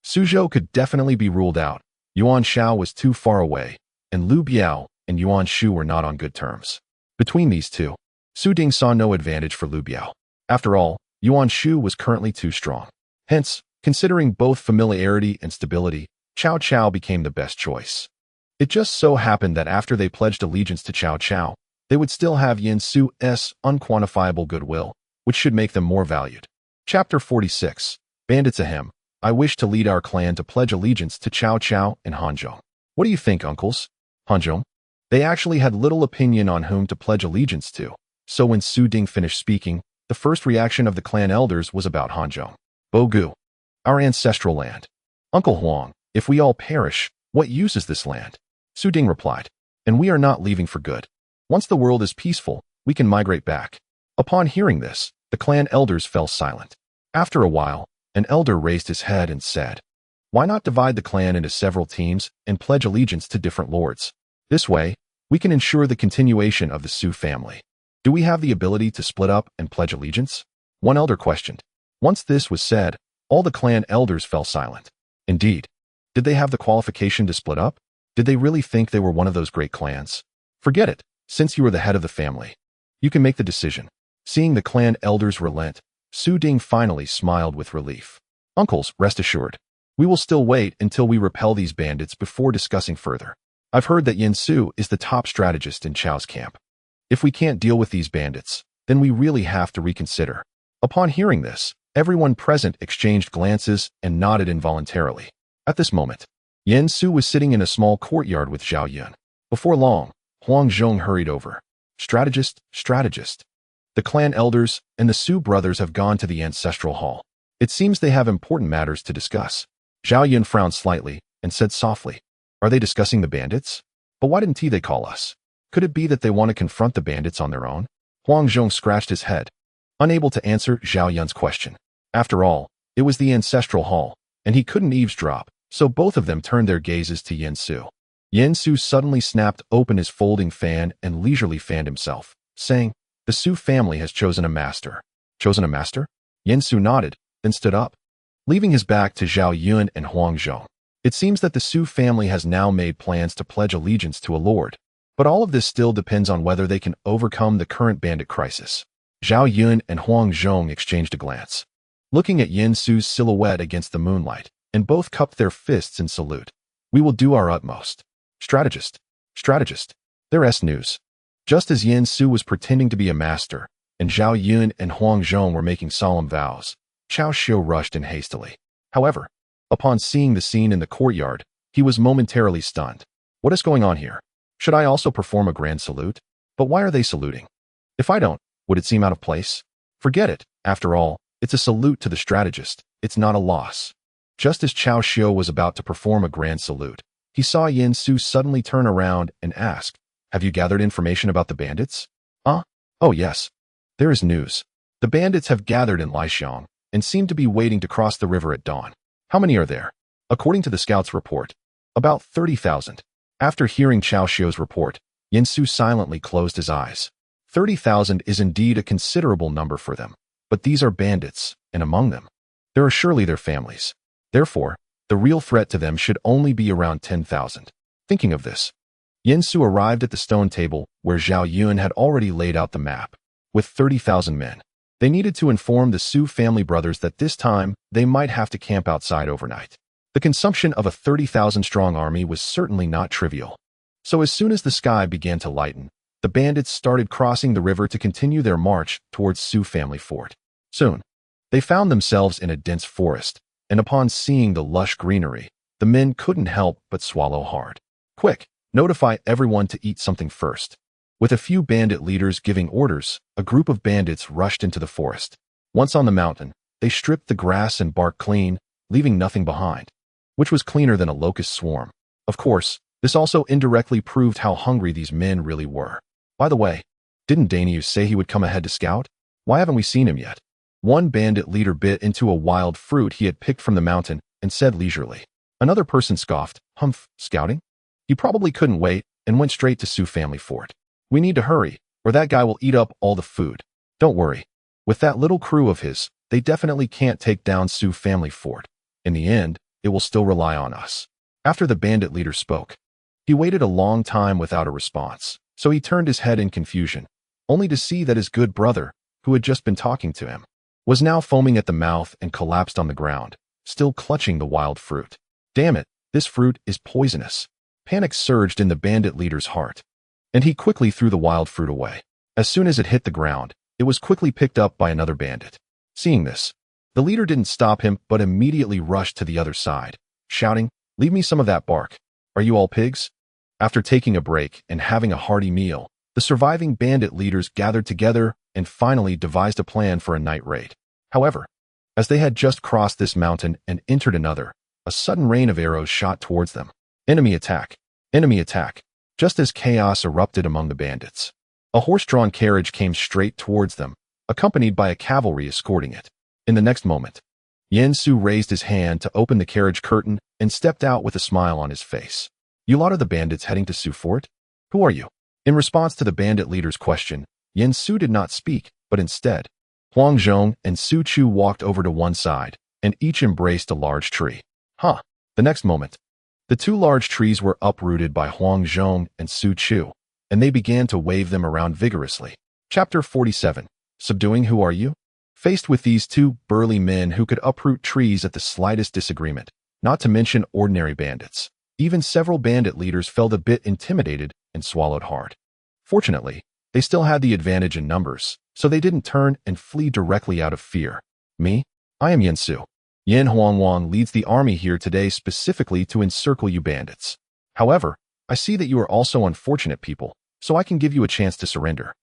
Suzhou could definitely be ruled out. Yuan Shao was too far away, and Lu Biao and Yuan Shu were not on good terms. Between these two, Su Ding saw no advantage for Lu Biao. After all, Yuan Shu was currently too strong. Hence, considering both familiarity and stability, Cao Cao became the best choice. It just so happened that after they pledged allegiance to Cao Cao, they would still have Yin Su's unquantifiable goodwill, which should make them more valued. Chapter 46. Bandits Ahem. I wish to lead our clan to pledge allegiance to Cao Cao and Hanzhong. What do you think, uncles? Hanzhong? They actually had little opinion on whom to pledge allegiance to. So when Su Ding finished speaking, the first reaction of the clan elders was about Hanzhong. Bo Gu. Our ancestral land. Uncle Huang, if we all perish, what use is this land? Su Ding replied. And we are not leaving for good. Once the world is peaceful, we can migrate back. Upon hearing this, the clan elders fell silent. After a while, an elder raised his head and said, why not divide the clan into several teams and pledge allegiance to different lords? This way, we can ensure the continuation of the Su family. Do we have the ability to split up and pledge allegiance? One elder questioned. Once this was said, all the clan elders fell silent. Indeed, did they have the qualification to split up? Did they really think they were one of those great clans? Forget it, since you are the head of the family. You can make the decision. Seeing the clan elders relent, Su Ding finally smiled with relief. Uncles, rest assured. We will still wait until we repel these bandits before discussing further. I've heard that Yin Su is the top strategist in Chao's camp. If we can't deal with these bandits, then we really have to reconsider. Upon hearing this, everyone present exchanged glances and nodded involuntarily. At this moment, Yin Su was sitting in a small courtyard with Zhao Yun. Before long, Huang Zhong hurried over. Strategist, strategist. The clan elders and the Su brothers have gone to the ancestral hall. It seems they have important matters to discuss. Zhao Yun frowned slightly and said softly, are they discussing the bandits? But why didn't they call us? Could it be that they want to confront the bandits on their own? Huang Zhong scratched his head, unable to answer Zhao Yun's question. After all, it was the ancestral hall, and he couldn't eavesdrop, So both of them turned their gazes to Yen Su. Yen Su suddenly snapped open his folding fan and leisurely fanned himself, saying, "The Su family has chosen a master." Chosen a master? Yen Su nodded, then stood up, leaving his back to Zhao Yun and Hanzhong. It seems that the Su family has now made plans to pledge allegiance to a lord, but all of this still depends on whether they can overcome the current bandit crisis. Zhao Yun and Hanzhong exchanged a glance, looking at Yen Su's silhouette against the moonlight, and both cupped their fists in salute. "We will do our utmost." Strategist. Their news. Just as Yen Su was pretending to be a master, and Zhao Yun and Hanzhong were making solemn vows, Cao Xiu rushed in hastily. However, upon seeing the scene in the courtyard, he was momentarily stunned. What is going on here? Should I also perform a grand salute? But why are they saluting? If I don't, would it seem out of place? Forget it. After all, it's a salute to the strategist. It's not a loss. Just as Cao Xiu was about to perform a grand salute, he saw Yen Su suddenly turn around and ask, "Have you gathered information about the bandits?" Oh yes. There is news. The bandits have gathered in Lixiang and seem to be waiting to cross the river at dawn. How many are there? According to the scouts' report, about 30,000. After hearing Cao Xiu's report, Yen Su silently closed his eyes. 30,000 is indeed a considerable number for them, but these are bandits, and among them, there are surely their families. Therefore, the real threat to them should only be around 10,000. Thinking of this, Yen Su arrived at the stone table where Zhao Yun had already laid out the map. With 30,000 men, they needed to inform the Su family brothers that this time they might have to camp outside overnight. The consumption of a 30,000-strong army was certainly not trivial. So as soon as the sky began to lighten, the bandits started crossing the river to continue their march towards Su family fort. Soon, they found themselves in a dense forest, and upon seeing the lush greenery, the men couldn't help but swallow hard. "Quick, notify everyone to eat something first." With a few bandit leaders giving orders, a group of bandits rushed into the forest. Once on the mountain, they stripped the grass and bark clean, leaving nothing behind, which was cleaner than a locust swarm. Of course, this also indirectly proved how hungry these men really were. By the way, didn't Danius say he would come ahead to scout? Why haven't we seen him yet? One bandit leader bit into a wild fruit he had picked from the mountain and said leisurely. Another person scoffed, "Humph, scouting? He probably couldn't wait and went straight to Su family fort. We need to hurry, or that guy will eat up all the food. Don't worry. With that little crew of his, they definitely can't take down Su family fort. In the end, it will still rely on us." After the bandit leader spoke, he waited a long time without a response, so he turned his head in confusion, only to see that his good brother, who had just been talking to him, was now foaming at the mouth and collapsed on the ground, still clutching the wild fruit. Damn it, this fruit is poisonous. Panic surged in the bandit leader's heart, and he quickly threw the wild fruit away. As soon as it hit the ground, it was quickly picked up by another bandit. Seeing this, the leader didn't stop him but immediately rushed to the other side, shouting, "Leave me some of that bark. Are you all pigs?" After taking a break and having a hearty meal, the surviving bandit leaders gathered together and finally devised a plan for a night raid. However, as they had just crossed this mountain and entered another, a sudden rain of arrows shot towards them. Enemy attack! Enemy attack! Just as chaos erupted among the bandits, a horse-drawn carriage came straight towards them, accompanied by a cavalry escorting it. In the next moment, Yen Su raised his hand to open the carriage curtain and stepped out with a smile on his face. "You lot are the bandits heading to Su Fort? Who are you?" In response to the bandit leader's question, Yen Su did not speak, but instead, Hanzhong and Su Chu walked over to one side, and each embraced a large tree. The next moment, the two large trees were uprooted by Hanzhong and Su Chu, and they began to wave them around vigorously. Chapter 47. Subduing Who Are You? Faced with these two burly men who could uproot trees at the slightest disagreement, not to mention ordinary bandits, even several bandit leaders felt a bit intimidated and swallowed hard. Fortunately, they still had the advantage in numbers, so they didn't turn and flee directly out of fear. "Me? I am Yen Su. Yen Huangwang leads the army here today specifically to encircle you bandits. However, I see that you are also unfortunate people, so I can give you a chance to surrender."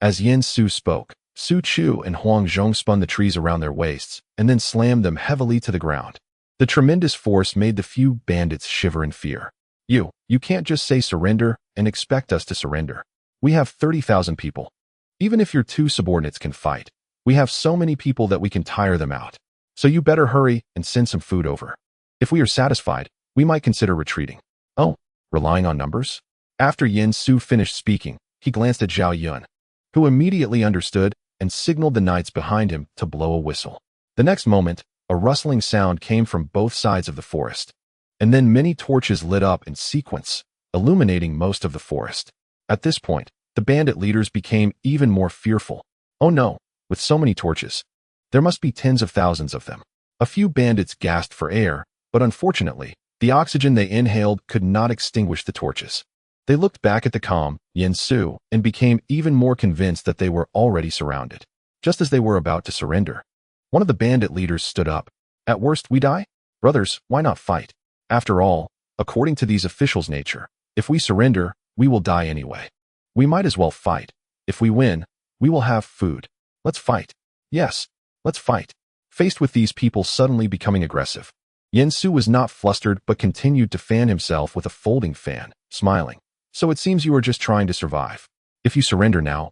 As Yen Su spoke, Su Chu and Hanzhong spun the trees around their waists and then slammed them heavily to the ground. The tremendous force made the few bandits shiver in fear. You can't just say surrender and expect us to surrender. We have 30,000 people. Even if your two subordinates can fight, we have so many people that we can tire them out. So you better hurry and send some food over." If we are satisfied, we might consider retreating. Oh, relying on numbers? After Yin Su finished speaking, he glanced at Zhao Yun, who immediately understood and signaled the knights behind him to blow a whistle. The next moment, a rustling sound came from both sides of the forest, and then many torches lit up in sequence, illuminating most of the forest. At this point, the bandit leaders became even more fearful. Oh no, with so many torches, there must be tens of thousands of them. A few bandits gasped for air, but unfortunately, the oxygen they inhaled could not extinguish the torches. They looked back at the calm Yin Su and became even more convinced that they were already surrounded. Just as they were about to surrender, one of the bandit leaders stood up. At worst, we die? Brothers, why not fight? After all, according to these officials' nature, if we surrender, we will die anyway. We might as well fight. If we win, we will have food. Let's fight. Yes, let's fight. Faced with these people suddenly becoming aggressive, Yin Su was not flustered but continued to fan himself with a folding fan, smiling. So it seems you are just trying to survive. If you surrender now,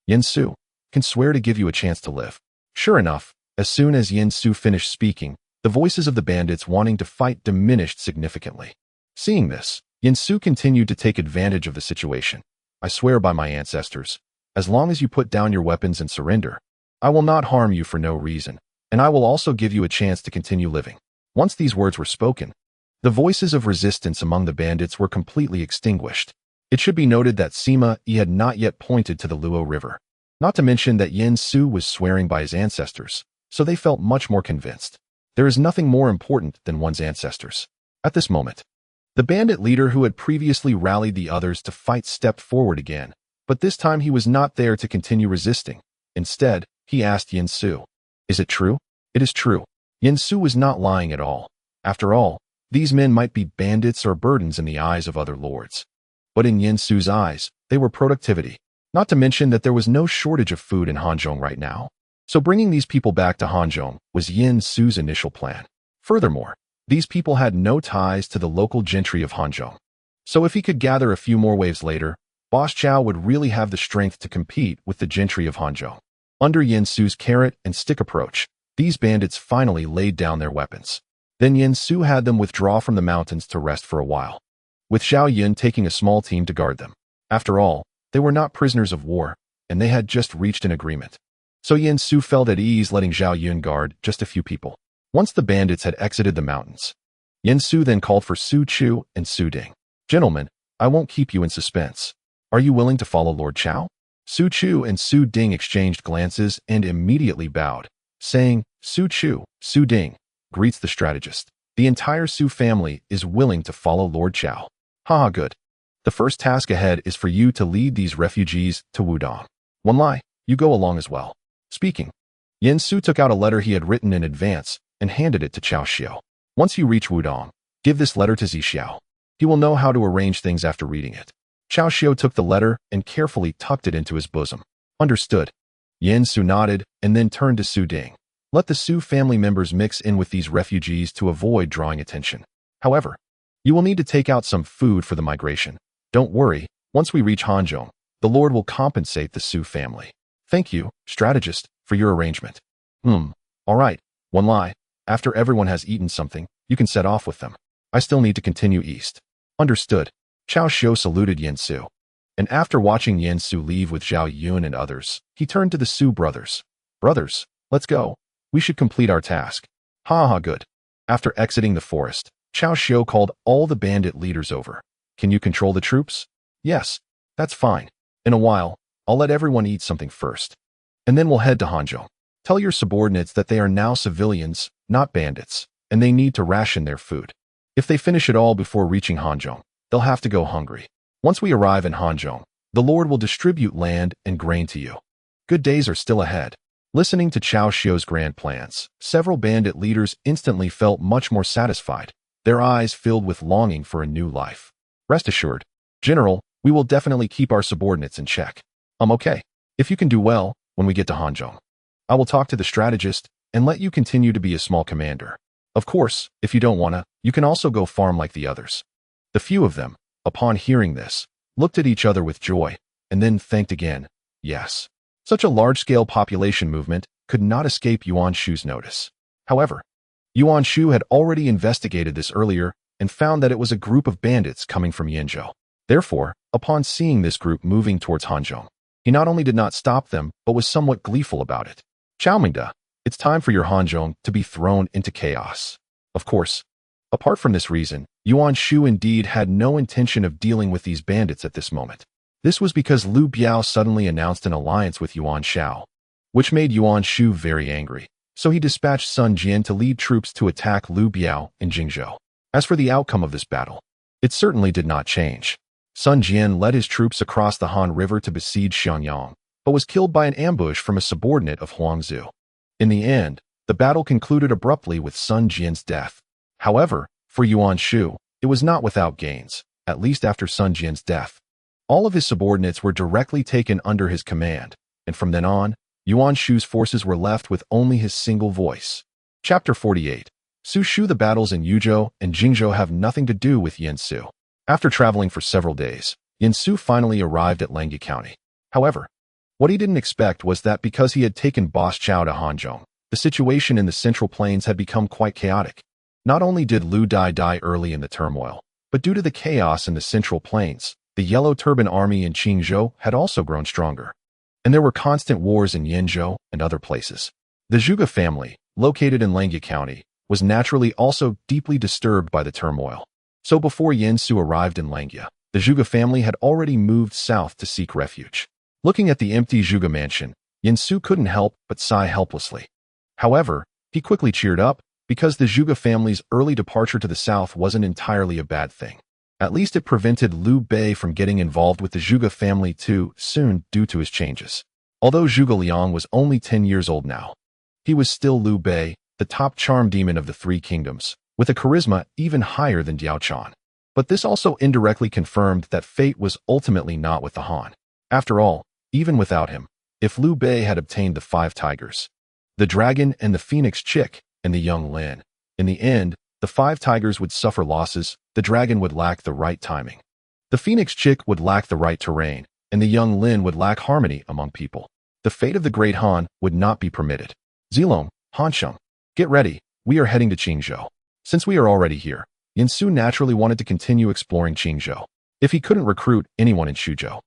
Yin Su, can swear to give you a chance to live. Sure enough, as soon as Yin Su finished speaking, the voices of the bandits wanting to fight diminished significantly. Seeing this, Yin Su continued to take advantage of the situation. I swear by my ancestors, as long as you put down your weapons and surrender, I will not harm you for no reason, and I will also give you a chance to continue living. Once these words were spoken, the voices of resistance among the bandits were completely extinguished. It should be noted that Sima Yi had not yet pointed to the Luo River. Not to mention that Yin Su was swearing by his ancestors, so they felt much more convinced. There is nothing more important than one's ancestors. At this moment, the bandit leader who had previously rallied the others to fight stepped forward again, but this time he was not there to continue resisting. Instead, he asked Yin Su, "Is it true?" "It is true." Yin Su was not lying at all. After all, these men might be bandits or burdens in the eyes of other lords. But in Yin Su's eyes, they were productivity. Not to mention that there was no shortage of food in Hanzhong right now. So bringing these people back to Hanzhong was Yin Su's initial plan. Furthermore, these people had no ties to the local gentry of Hanzhong. So if he could gather a few more waves later, Boss Chow would really have the strength to compete with the gentry of Hanzhong. Under Yin Su's carrot and stick approach, these bandits finally laid down their weapons. Then Yin Su had them withdraw from the mountains to rest for a while, with Zhao Yun taking a small team to guard them. After all, they were not prisoners of war, and they had just reached an agreement. So Yin Su felt at ease letting Zhao Yun guard just a few people. Once the bandits had exited the mountains, Yin Su then called for Su Chu and Su Ding. "Gentlemen, I won't keep you in suspense. Are you willing to follow Lord Chow?" Su Chu and Su Ding exchanged glances and immediately bowed, saying, "Su Chu, Su Ding, greets the strategist. The entire Su family is willing to follow Lord Chow. Haha, good. The first task ahead is for you to lead these refugees to Wudong. One Lai, you go along as well." Speaking, Yin Su took out a letter he had written in advance and handed it to Cao Xiao. "Once you reach Wudong, give this letter to Zi Xiao. He will know how to arrange things after reading it." Cao Xiao took the letter and carefully tucked it into his bosom. "Understood." Yin Su nodded and then turned to Su Ding. "Let the Su family members mix in with these refugees to avoid drawing attention. However, you will need to take out some food for the migration. Don't worry, once we reach Hanzhong, the Lord will compensate the Su family. Thank you, strategist, for your arrangement." All right, One Lai, after everyone has eaten something, you can set off with them. I still need to continue east." "Understood." Cao Xiao saluted Yin Su, and after watching Yin Su leave with Zhao Yun and others, he turned to the Su brothers. "Brothers, let's go. We should complete our task." "Ha, good." After exiting the forest, Cao Xiao called all the bandit leaders over. "Can you control the troops?" "Yes, that's fine. In a while, I'll let everyone eat something first, and then we'll head to Hanzhong. Tell your subordinates that they are now civilians, not bandits, and they need to ration their food. If they finish it all before reaching Hanzhong, they'll have to go hungry. Once we arrive in Hanzhong, the Lord will distribute land and grain to you. Good days are still ahead." Listening to Cao Xiao's grand plans, several bandit leaders instantly felt much more satisfied, their eyes filled with longing for a new life. "Rest assured, General, we will definitely keep our subordinates in check. Okay. If you can do well, when we get to Hanzhong, I will talk to the strategist and let you continue to be a small commander. Of course, if you don't wanna, you can also go farm like the others." The few of them, upon hearing this, looked at each other with joy, and then thanked again. Yes. Such a large-scale population movement could not escape Yuan Shu's notice. However, Yuan Shu had already investigated this earlier and found that it was a group of bandits coming from Yinzhou. Therefore, upon seeing this group moving towards Hanzhong, he not only did not stop them, but was somewhat gleeful about it. Cao Mengde, it's time for your Hanzhong to be thrown into chaos. Of course, apart from this reason, Yuan Shu indeed had no intention of dealing with these bandits at this moment. This was because Liu Biao suddenly announced an alliance with Yuan Shao, which made Yuan Shu very angry. So he dispatched Sun Jian to lead troops to attack Liu Biao in Jingzhou. As for the outcome of this battle, it certainly did not change. Sun Jian led his troops across the Han River to besiege Xiangyang, but was killed by an ambush from a subordinate of Huangzu. In the end, the battle concluded abruptly with Sun Jian's death. However, for Yuan Shu, it was not without gains, at least after Sun Jian's death. All of his subordinates were directly taken under his command, and from then on, Yuan Shu's forces were left with only his single voice. Chapter 48. Su Shu. The battles in Yuzhou and Jingzhou have nothing to do with Yin Su. After traveling for several days, Yin Su finally arrived at Langya County. However, what he didn't expect was that because he had taken Boss Chao to Hanzhong, the situation in the Central Plains had become quite chaotic. Not only did Liu Dai die early in the turmoil, but due to the chaos in the Central Plains, the Yellow Turban Army in Qingzhou had also grown stronger. And there were constant wars in Yinzhou and other places. The Zhuge family, located in Langya County, was naturally also deeply disturbed by the turmoil. So before Yin Su arrived in Langya, the Zhuge family had already moved south to seek refuge. Looking at the empty Zhuge mansion, Yin Su couldn't help but sigh helplessly. However, he quickly cheered up, because the Zhuge family's early departure to the south wasn't entirely a bad thing. At least it prevented Liu Bei from getting involved with the Zhuge family too soon due to his changes. Although Zhuge Liang was only 10 years old now, he was still Liu Bei, the top charm demon of the Three Kingdoms, with a charisma even higher than Diao Chan. But this also indirectly confirmed that fate was ultimately not with the Han. After all, even without him, if Liu Bei had obtained the 5 tigers, the dragon and the phoenix chick, and the young Lin, in the end, the 5 tigers would suffer losses, the dragon would lack the right timing. The phoenix chick would lack the right terrain, and the young Lin would lack harmony among people. The fate of the great Han would not be permitted. Zilong, Hansheng, get ready, we are heading to Qingzhou. Since we are already here, Yin Su naturally wanted to continue exploring Qingzhou. If he couldn't recruit anyone in Xuzhou,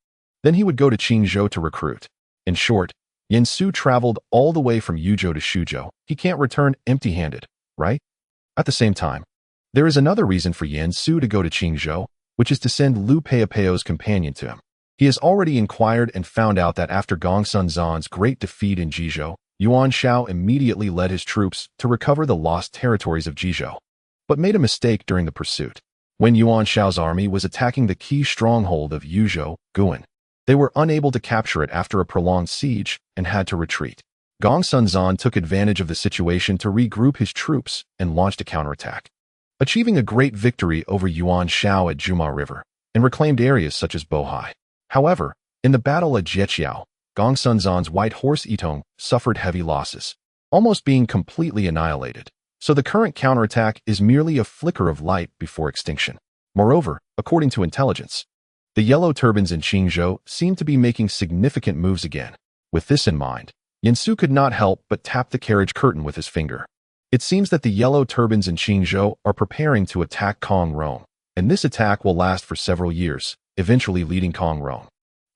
then he would go to Qingzhou to recruit. In short, Yin Su traveled all the way from Yuzhou to Xuzhou. He can't return empty-handed, right? At the same time, there is another reason for Yin Su to go to Qingzhou, which is to send Liu Peipeo's companion to him. He has already inquired and found out that after Gongsun Zan's great defeat in Jizhou, Yuan Shao immediately led his troops to recover the lost territories of Jizhou, but made a mistake during the pursuit. When Yuan Shao's army was attacking the key stronghold of Yuzhou, Guan, they were unable to capture it after a prolonged siege and had to retreat. Gongsun Zan took advantage of the situation to regroup his troops and launched a counterattack, achieving a great victory over Yuan Shao at Juma River and reclaimed areas such as Bohai. However, in the battle at Jieqiao, Gongsun Zan's white horse Yitong suffered heavy losses, almost being completely annihilated. So the current counterattack is merely a flicker of light before extinction. Moreover, according to intelligence, the yellow turbans in Qingzhou seem to be making significant moves again. With this in mind, Yin Su could not help but tap the carriage curtain with his finger. It seems that the yellow turbans in Qingzhou are preparing to attack Kong Rong, and this attack will last for several years, eventually leading Kong Rong,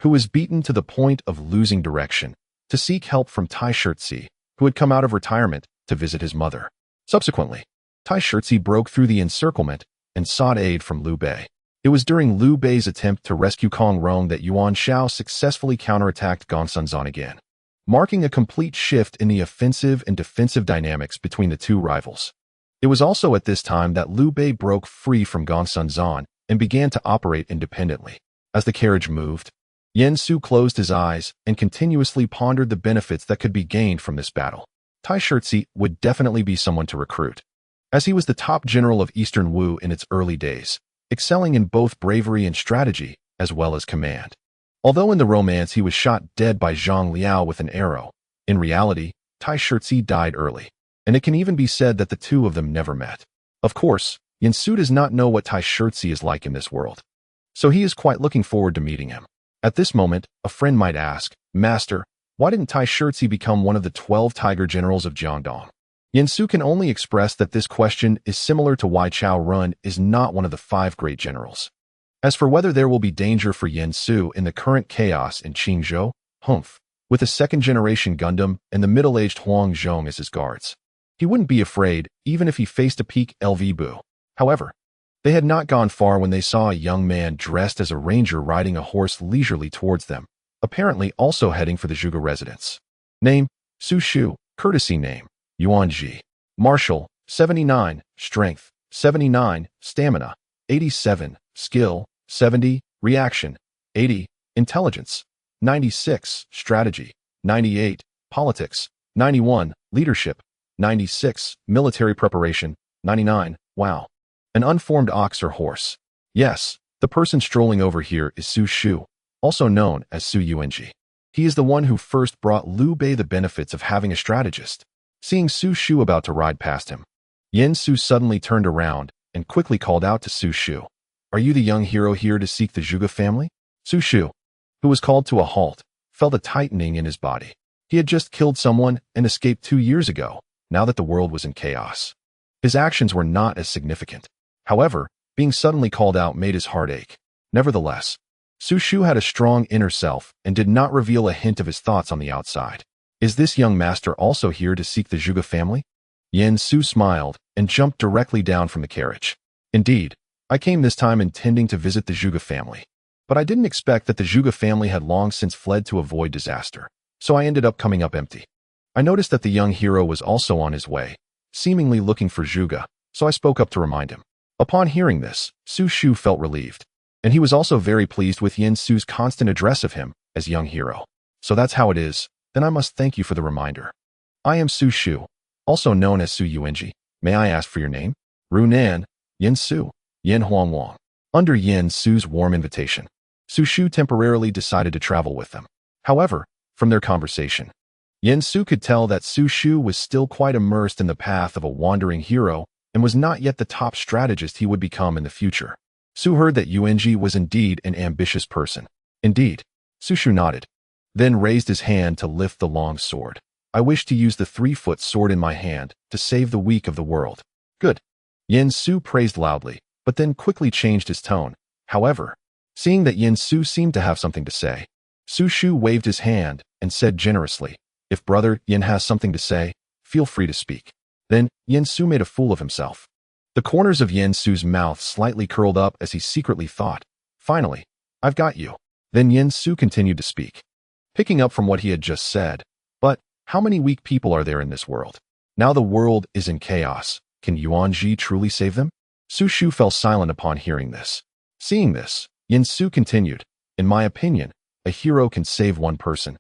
who was beaten to the point of losing direction, to seek help from Tai Shirtzi, who had come out of retirement to visit his mother. Subsequently, Tai Shirtzi broke through the encirclement and sought aid from Liu Bei. It was during Liu Bei's attempt to rescue Kong Rong that Yuan Shao successfully counterattacked Gongsun Zan again, marking a complete shift in the offensive and defensive dynamics between the two rivals. It was also at this time that Liu Bei broke free from Gongsun Zan and began to operate independently. As the carriage moved, Yin Su closed his eyes and continuously pondered the benefits that could be gained from this battle. Tai Shirtzi would definitely be someone to recruit, as he was the top general of Eastern Wu in its early days, excelling in both bravery and strategy, as well as command. Although in the romance he was shot dead by Zhang Liao with an arrow, in reality, Tai Shirtzi died early, and it can even be said that the two of them never met. Of course, Yin Su does not know what Tai Shirtzi is like in this world, so he is quite looking forward to meeting him. At this moment, a friend might ask, "Master, why didn't Tai Shirtzi become one of the 12 tiger generals of Jiangdong?" Yen Su can only express that this question is similar to why Cao Run is not one of the 5 great generals. As for whether there will be danger for Yen Su in the current chaos in Qingzhou, humph, with a second-generation Gundam and the middle-aged Huang Zhong as his guards, he wouldn't be afraid even if he faced a peak LV Bu. However, they had not gone far when they saw a young man dressed as a ranger riding a horse leisurely towards them, apparently also heading for the Zhuge residence. Name, Su Shu, courtesy name, Yuan Ji. Martial, 79, Strength, 79, Stamina, 87, Skill, 70, Reaction, 80, Intelligence, 96, Strategy, 98, Politics, 91, Leadership, 96, Military Preparation, 99, Wow. An unformed ox or horse. Yes, the person strolling over here is Su Shu, also known as Su Yuanji. He is the one who first brought Liu Bei the benefits of having a strategist. Seeing Su Shu about to ride past him, Yen Su suddenly turned around and quickly called out to Su Shu. Are you the young hero here to seek the Zhuge family? Su Shu, who was called to a halt, felt a tightening in his body. He had just killed someone and escaped 2 years ago, now that the world was in chaos. His actions were not as significant. However, being suddenly called out made his heart ache. Nevertheless, Su Shu had a strong inner self and did not reveal a hint of his thoughts on the outside. Is this young master also here to seek the Zhuge family? Yen Su smiled and jumped directly down from the carriage. Indeed, I came this time intending to visit the Zhuge family. But I didn't expect that the Zhuge family had long since fled to avoid disaster, so I ended up coming up empty. I noticed that the young hero was also on his way, seemingly looking for Zhuge, so I spoke up to remind him. Upon hearing this, Su Shu felt relieved, and he was also very pleased with Yen Su's constant address of him as young hero. So that's how it is, then I must thank you for the reminder. I am Su Shu, also known as Su Yuanji. May I ask for your name? Ru Nan, Yen Su, Yen Huang Wang. Under Yen Su's warm invitation, Su Shu temporarily decided to travel with them. However, from their conversation, Yen Su could tell that Su Shu was still quite immersed in the path of a wandering hero and was not yet the top strategist he would become in the future. Su heard that Yuanji was indeed an ambitious person. Indeed, Su Shu nodded, then raised his hand to lift the long sword. I wish to use the 3-foot sword in my hand to save the weak of the world. Good. Yen Su praised loudly, but then quickly changed his tone. However, seeing that Yen Su seemed to have something to say, Su Shu waved his hand and said generously, if brother Yen has something to say, feel free to speak. Then, Yen Su made a fool of himself. The corners of Yen Su's mouth slightly curled up as he secretly thought, finally, I've got you. Then Yen Su continued to speak, picking up from what he had just said. But, how many weak people are there in this world? Now the world is in chaos. Can Yuan Ji truly save them? Su Shu fell silent upon hearing this. Seeing this, Yen Su continued, in my opinion, a hero can save one person,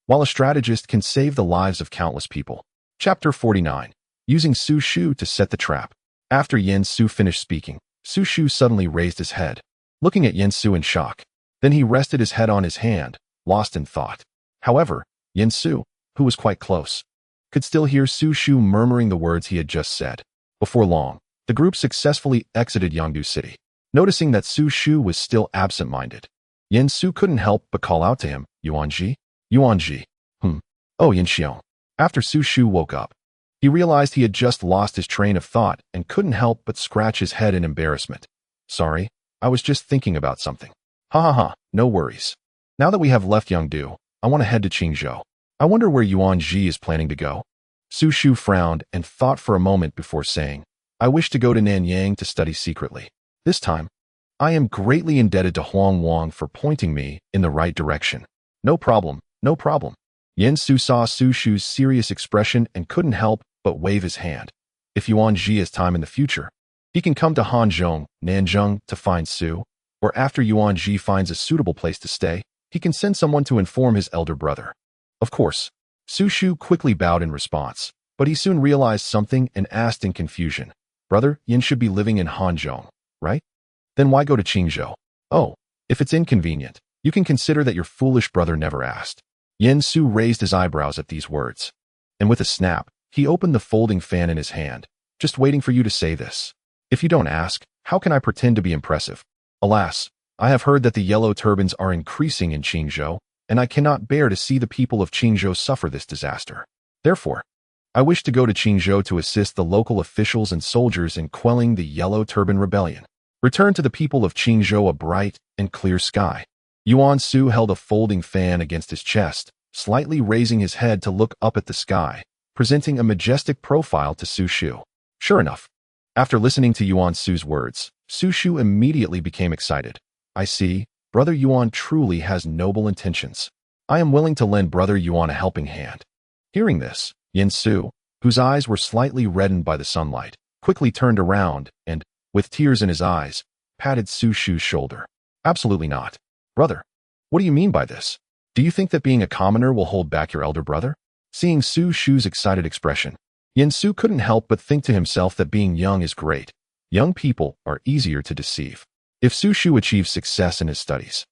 while a strategist can save the lives of countless people. Chapter 49. Using Su Shu to set the trap. After Yen Su finished speaking, Su Shu suddenly raised his head, looking at Yen Su in shock. Then he rested his head on his hand, lost in thought. However, Yen Su, who was quite close, could still hear Su Shu murmuring the words he had just said. Before long, the group successfully exited Yangdu City. Noticing that Su Shu was still absent-minded, Yen Su couldn't help but call out to him, Yuanji? Yuanji. Oh, Yen Xiong. After Su Shu woke up, he realized he had just lost his train of thought and couldn't help but scratch his head in embarrassment. Sorry, I was just thinking about something. Ha ha ha, no worries. Now that we have left Yangdu, I want to head to Qingzhou. I wonder where Yuan Ji is planning to go. Su Shu frowned and thought for a moment before saying, I wish to go to Nanyang to study secretly. This time, I am greatly indebted to Huang Wang for pointing me in the right direction. No problem, no problem. Yen Su saw Su Shu's serious expression and couldn't help but wave his hand. If Yuan Ji has time in the future, he can come to Hanzhong, Nanjing to find Su, or after Yuan Ji finds a suitable place to stay, he can send someone to inform his elder brother. Of course, Su Shu quickly bowed in response, but he soon realized something and asked in confusion, Brother, Yen should be living in Hanzhong, right? Then why go to Qingzhou? Oh, if it's inconvenient, you can consider that your foolish brother never asked. Yen Su raised his eyebrows at these words, and with a snap, he opened the folding fan in his hand, just waiting for you to say this. If you don't ask, how can I pretend to be impressive? Alas, I have heard that the yellow turbans are increasing in Qingzhou, and I cannot bear to see the people of Qingzhou suffer this disaster. Therefore, I wish to go to Qingzhou to assist the local officials and soldiers in quelling the Yellow Turban Rebellion. Return to the people of Qingzhou a bright and clear sky. Yuan Su held a folding fan against his chest, slightly raising his head to look up at the sky, presenting a majestic profile to Su Shu. Sure enough, after listening to Yuan Su's words, Su Shu immediately became excited. I see, Brother Yuan truly has noble intentions. I am willing to lend Brother Yuan a helping hand. Hearing this, Yin Su, whose eyes were slightly reddened by the sunlight, quickly turned around and, with tears in his eyes, patted Su Shu's shoulder. Absolutely not. Brother, what do you mean by this? Do you think that being a commoner will hold back your elder brother? Seeing Su Shu's excited expression, Yin Su couldn't help but think to himself that being young is great. Young people are easier to deceive. If Su Shu achieves success in his studies,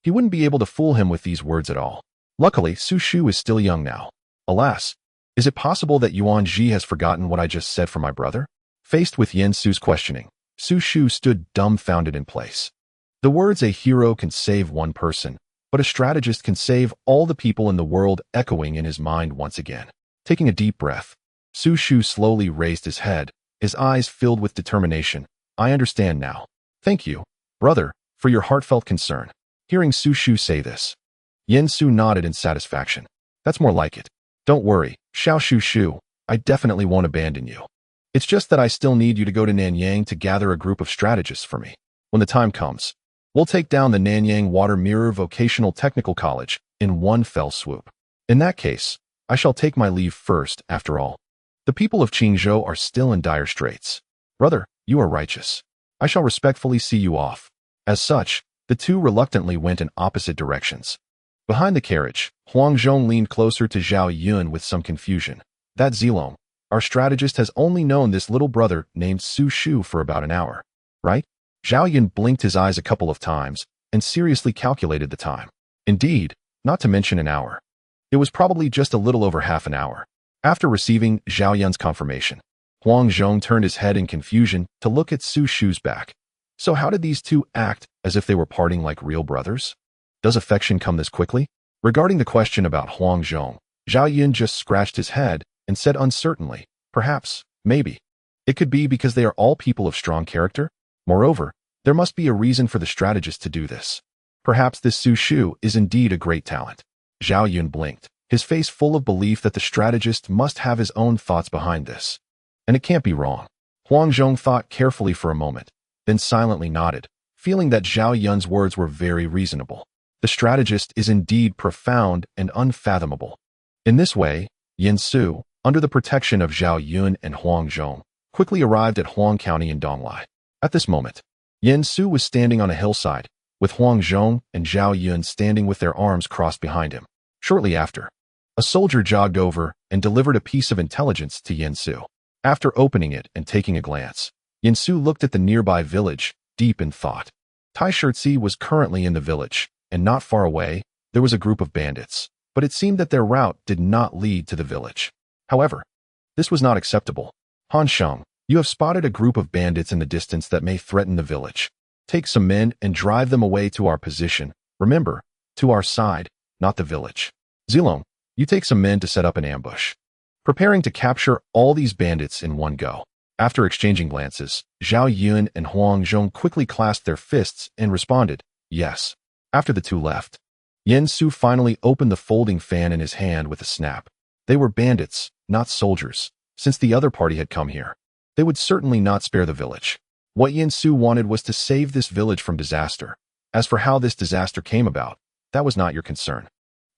he wouldn't be able to fool him with these words at all. Luckily, Su Shu is still young now. Alas, is it possible that Yuan Ji has forgotten what I just said for my brother? Faced with Yin Su's questioning, Su Shu stood dumbfounded in place. The words "a hero can save one person, but a strategist can save all the people in the world" echoing in his mind once again. Taking a deep breath, Su Shu slowly raised his head, his eyes filled with determination. I understand now. Thank you, brother, for your heartfelt concern. Hearing Su Shu say this, Yin Su nodded in satisfaction. That's more like it. Don't worry, Xiao Shu Shu, I definitely won't abandon you. It's just that I still need you to go to Nanyang to gather a group of strategists for me. When the time comes, we'll take down the Nanyang Water Mirror Vocational Technical College in one fell swoop. In that case, I shall take my leave first, after all. The people of Qingzhou are still in dire straits. Brother, you are righteous. I shall respectfully see you off. As such, the two reluctantly went in opposite directions. Behind the carriage, Hanzhong leaned closer to Zhao Yun with some confusion. That Zilong, our strategist, has only known this little brother named Su Shu for about an hour, right? Zhao Yun blinked his eyes a couple of times and seriously calculated the time. Indeed, not to mention an hour. It was probably just a little over half an hour. After receiving Zhao Yun's confirmation, Hanzhong turned his head in confusion to look at Su Shu's back. So how did these two act as if they were parting like real brothers? Does affection come this quickly? Regarding the question about Hanzhong, Zhao Yun just scratched his head and said uncertainly, perhaps, maybe. It could be because they are all people of strong character. Moreover, there must be a reason for the strategist to do this. Perhaps this Su Shu is indeed a great talent. Zhao Yun blinked, his face full of belief that the strategist must have his own thoughts behind this. And it can't be wrong. Hanzhong thought carefully for a moment, then silently nodded, feeling that Zhao Yun's words were very reasonable. The strategist is indeed profound and unfathomable. In this way, Yin Su, under the protection of Zhao Yun and Hanzhong, quickly arrived at Huang County in Donglai. At this moment, Yin Su was standing on a hillside, with Hanzhong and Zhao Yun standing with their arms crossed behind him. Shortly after, a soldier jogged over and delivered a piece of intelligence to Yin Su. After opening it and taking a glance, Yin Su looked at the nearby village, deep in thought. Tai Shirtzi was currently in the village, and not far away, there was a group of bandits, but it seemed that their route did not lead to the village. However, this was not acceptable. Hanzhong, you have spotted a group of bandits in the distance that may threaten the village. Take some men and drive them away to our position. Remember, to our side, not the village. Zilong, you take some men to set up an ambush, preparing to capture all these bandits in one go. After exchanging glances, Zhao Yun and Hanzhong quickly clasped their fists and responded, yes. After the two left, Yin Su finally opened the folding fan in his hand with a snap. They were bandits, not soldiers. Since the other party had come here, they would certainly not spare the village. What Yin Su wanted was to save this village from disaster. As for how this disaster came about, that was not your concern.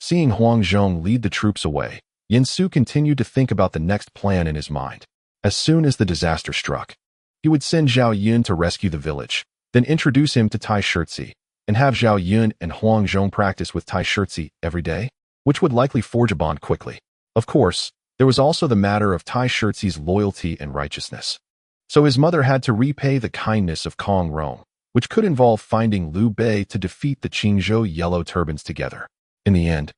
Seeing Hanzhong lead the troops away, Yin Su continued to think about the next plan in his mind. As soon as the disaster struck, he would send Zhao Yun to rescue the village, then introduce him to Tai Shirtzi, and have Zhao Yun and Hanzhong practice with Tai Shirtzi every day, which would likely forge a bond quickly. Of course, there was also the matter of Tai Shirtzi's loyalty and righteousness. So his mother had to repay the kindness of Kong Rome, which could involve finding Liu Bei to defeat the Qingzhou Yellow Turbans together. In the end,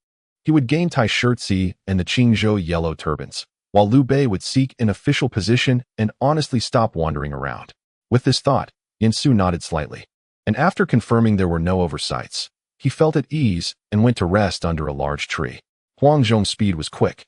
he would gain Tai Shirtzi and the Qingzhou Yellow Turbans, while Liu Bei would seek an official position and honestly stop wandering around. With this thought, Yin Su nodded slightly, and after confirming there were no oversights, he felt at ease and went to rest under a large tree. Hanzhong's speed was quick.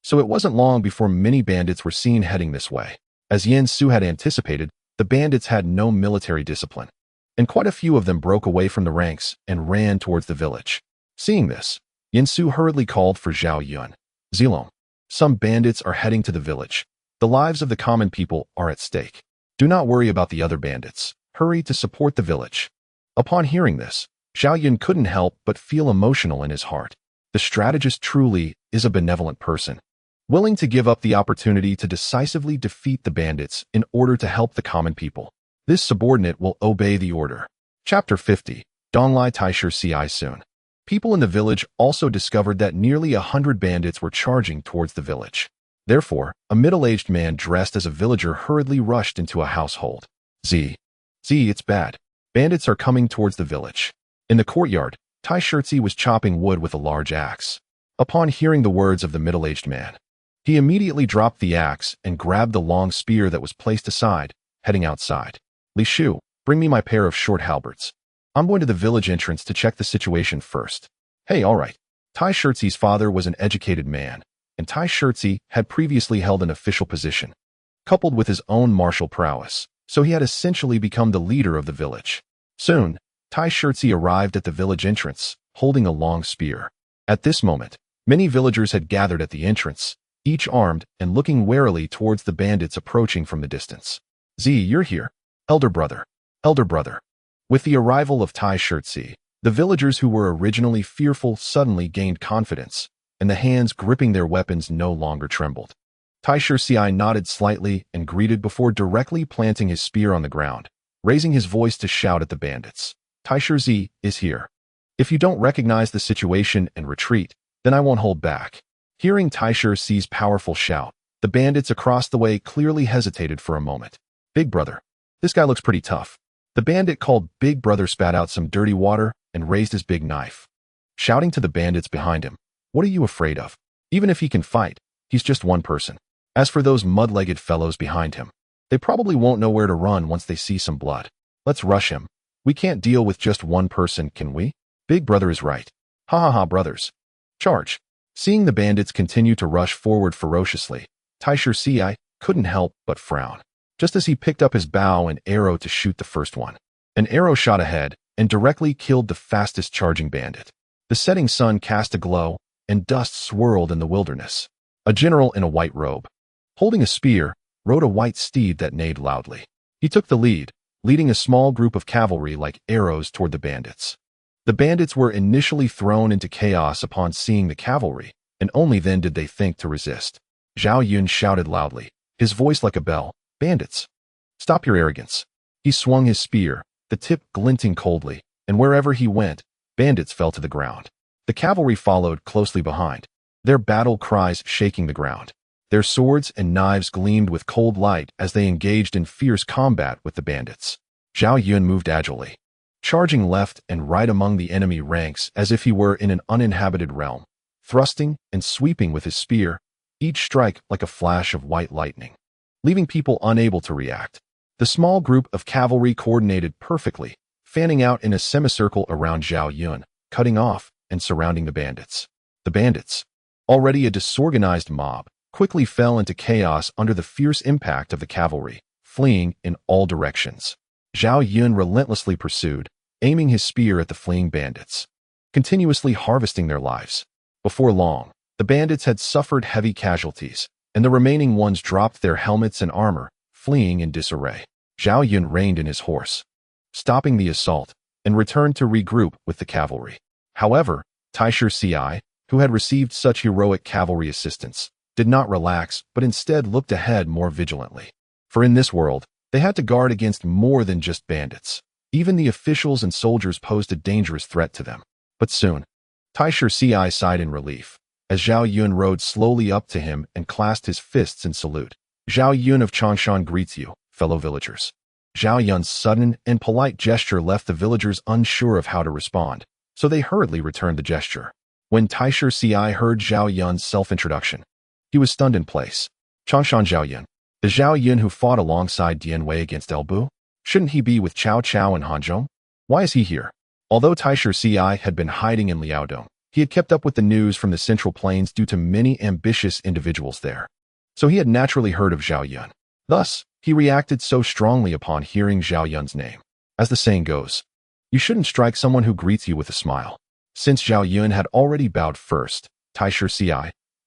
So it wasn't long before many bandits were seen heading this way. As Yin Su had anticipated, the bandits had no military discipline, and quite a few of them broke away from the ranks and ran towards the village. Seeing this, Yin Su hurriedly called for Zhao Yun. Zilong, some bandits are heading to the village. The lives of the common people are at stake. Do not worry about the other bandits. Hurry to support the village. Upon hearing this, Zhao Yun couldn't help but feel emotional in his heart. The strategist truly is a benevolent person, willing to give up the opportunity to decisively defeat the bandits in order to help the common people. This subordinate will obey the order. Chapter 50. Donglai Taishir Ci soon. People in the village also discovered that nearly 100 bandits were charging towards the village. Therefore, a middle-aged man dressed as a villager hurriedly rushed into a household. Z, it's bad. Bandits are coming towards the village. In the courtyard, Tai Shirtzi was chopping wood with a large axe. Upon hearing the words of the middle-aged man, he immediately dropped the axe and grabbed the long spear that was placed aside, heading outside. Li Shu, bring me my pair of short halberds. I'm going to the village entrance to check the situation first. Hey, all right. Tai Shirtzi's father was an educated man, and Tai Shirtzi had previously held an official position, coupled with his own martial prowess, so he had essentially become the leader of the village. Soon, Tai Shirtzi arrived at the village entrance, holding a long spear. At this moment, many villagers had gathered at the entrance, each armed and looking warily towards the bandits approaching from the distance. Z, you're here. Elder brother. Elder brother. With the arrival of Tai Shirtzi, the villagers who were originally fearful suddenly gained confidence, and the hands gripping their weapons no longer trembled. Tai Shirtzi nodded slightly and greeted before directly planting his spear on the ground, raising his voice to shout at the bandits. Tai Shirtzi is here. If you don't recognize the situation and retreat, then I won't hold back. Hearing Tai Shirtzi's powerful shout, the bandits across the way clearly hesitated for a moment. Big brother, this guy looks pretty tough. The bandit called Big Brother spat out some dirty water and raised his big knife, shouting to the bandits behind him, what are you afraid of? Even if he can fight, he's just one person. As for those mud-legged fellows behind him, they probably won't know where to run once they see some blood. Let's rush him. We can't deal with just one person, can we? Big Brother is right. Ha ha ha, brothers. Charge. Seeing the bandits continue to rush forward ferociously, Tai Shirtzi couldn't help but frown, just as he picked up his bow and arrow to shoot the first one. An arrow shot ahead and directly killed the fastest charging bandit. The setting sun cast a glow, and dust swirled in the wilderness. A general in a white robe, holding a spear, rode a white steed that neighed loudly. He took the lead, leading a small group of cavalry like arrows toward the bandits. The bandits were initially thrown into chaos upon seeing the cavalry, and only then did they think to resist. Zhao Yun shouted loudly, his voice like a bell, bandits, stop your arrogance. He swung his spear, the tip glinting coldly, and wherever he went, bandits fell to the ground. The cavalry followed closely behind, their battle cries shaking the ground. Their swords and knives gleamed with cold light as they engaged in fierce combat with the bandits. Zhao Yun moved agilely, charging left and right among the enemy ranks as if he were in an uninhabited realm, thrusting and sweeping with his spear, each strike like a flash of white lightning, leaving people unable to react. The small group of cavalry coordinated perfectly, fanning out in a semicircle around Zhao Yun, cutting off and surrounding the bandits. The bandits, already a disorganized mob, quickly fell into chaos under the fierce impact of the cavalry, fleeing in all directions. Zhao Yun relentlessly pursued, aiming his spear at the fleeing bandits, continuously harvesting their lives. Before long, the bandits had suffered heavy casualties, and the remaining ones dropped their helmets and armor, fleeing in disarray. Zhao Yun reined in his horse, stopping the assault, and returned to regroup with the cavalry. However, Tai Shirtzi, who had received such heroic cavalry assistance, did not relax but instead looked ahead more vigilantly. For in this world, they had to guard against more than just bandits. Even the officials and soldiers posed a dangerous threat to them. But soon, Tai Shirtzi sighed in relief, as Zhao Yun rode slowly up to him and clasped his fists in salute. Zhao Yun of Changshan greets you, fellow villagers. Zhao Yun's sudden and polite gesture left the villagers unsure of how to respond, so they hurriedly returned the gesture. When Tai Shirtzi heard Zhao Yun's self-introduction, he was stunned in place. Changshan Zhao Yun, the Zhao Yun who fought alongside Dian Wei against El Bu? Shouldn't he be with Cao Cao and Hanzhong? Why is he here? Although Tai Shirtzi had been hiding in Liaodong, He had kept up with the news from the Central Plains due to many ambitious individuals there, so he had naturally heard of Zhao Yun. Thus, he reacted so strongly upon hearing Zhao Yun's name. As the saying goes, you shouldn't strike someone who greets you with a smile. Since Zhao Yun had already bowed first, Taisher Si,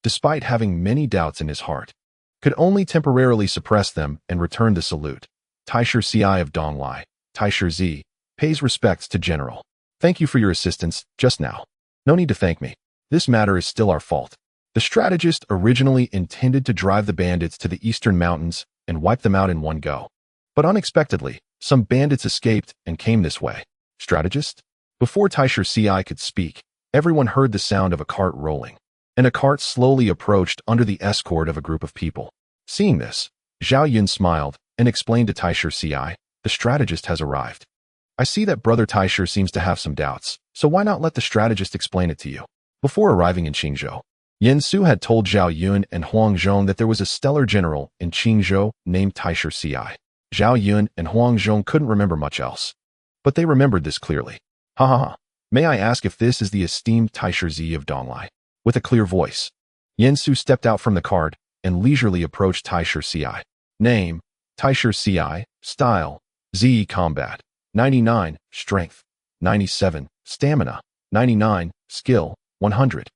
despite having many doubts in his heart, could only temporarily suppress them and return the salute. Taisher Si of Donglai, Taisher Zi, pays respects to General. Thank you for your assistance just now. No need to thank me. This matter is still our fault. The strategist originally intended to drive the bandits to the eastern mountains and wipe them out in one go. But unexpectedly, some bandits escaped and came this way. Strategist? Before Taisher Si could speak, everyone heard the sound of a cart rolling, and a cart slowly approached under the escort of a group of people. Seeing this, Zhao Yun smiled and explained to Taisher Si, the strategist has arrived. I see that Brother Taisher seems to have some doubts, so why not let the strategist explain it to you? Before arriving in Qingzhou, Yen Su had told Zhao Yun and Huang Zhong that there was a stellar general in Qingzhou named Taisher Si. Zhao Yun and Huang Zhong couldn't remember much else, but they remembered this clearly. Ha ha ha. May I ask if this is the esteemed Taisher Zi of Donglai? With a clear voice, Yen Su stepped out from the cart and leisurely approached Taisher Si. Name, Taisher Si. Style, Zi Combat. 99, Strength. 97, Stamina. 99, Skill. 100.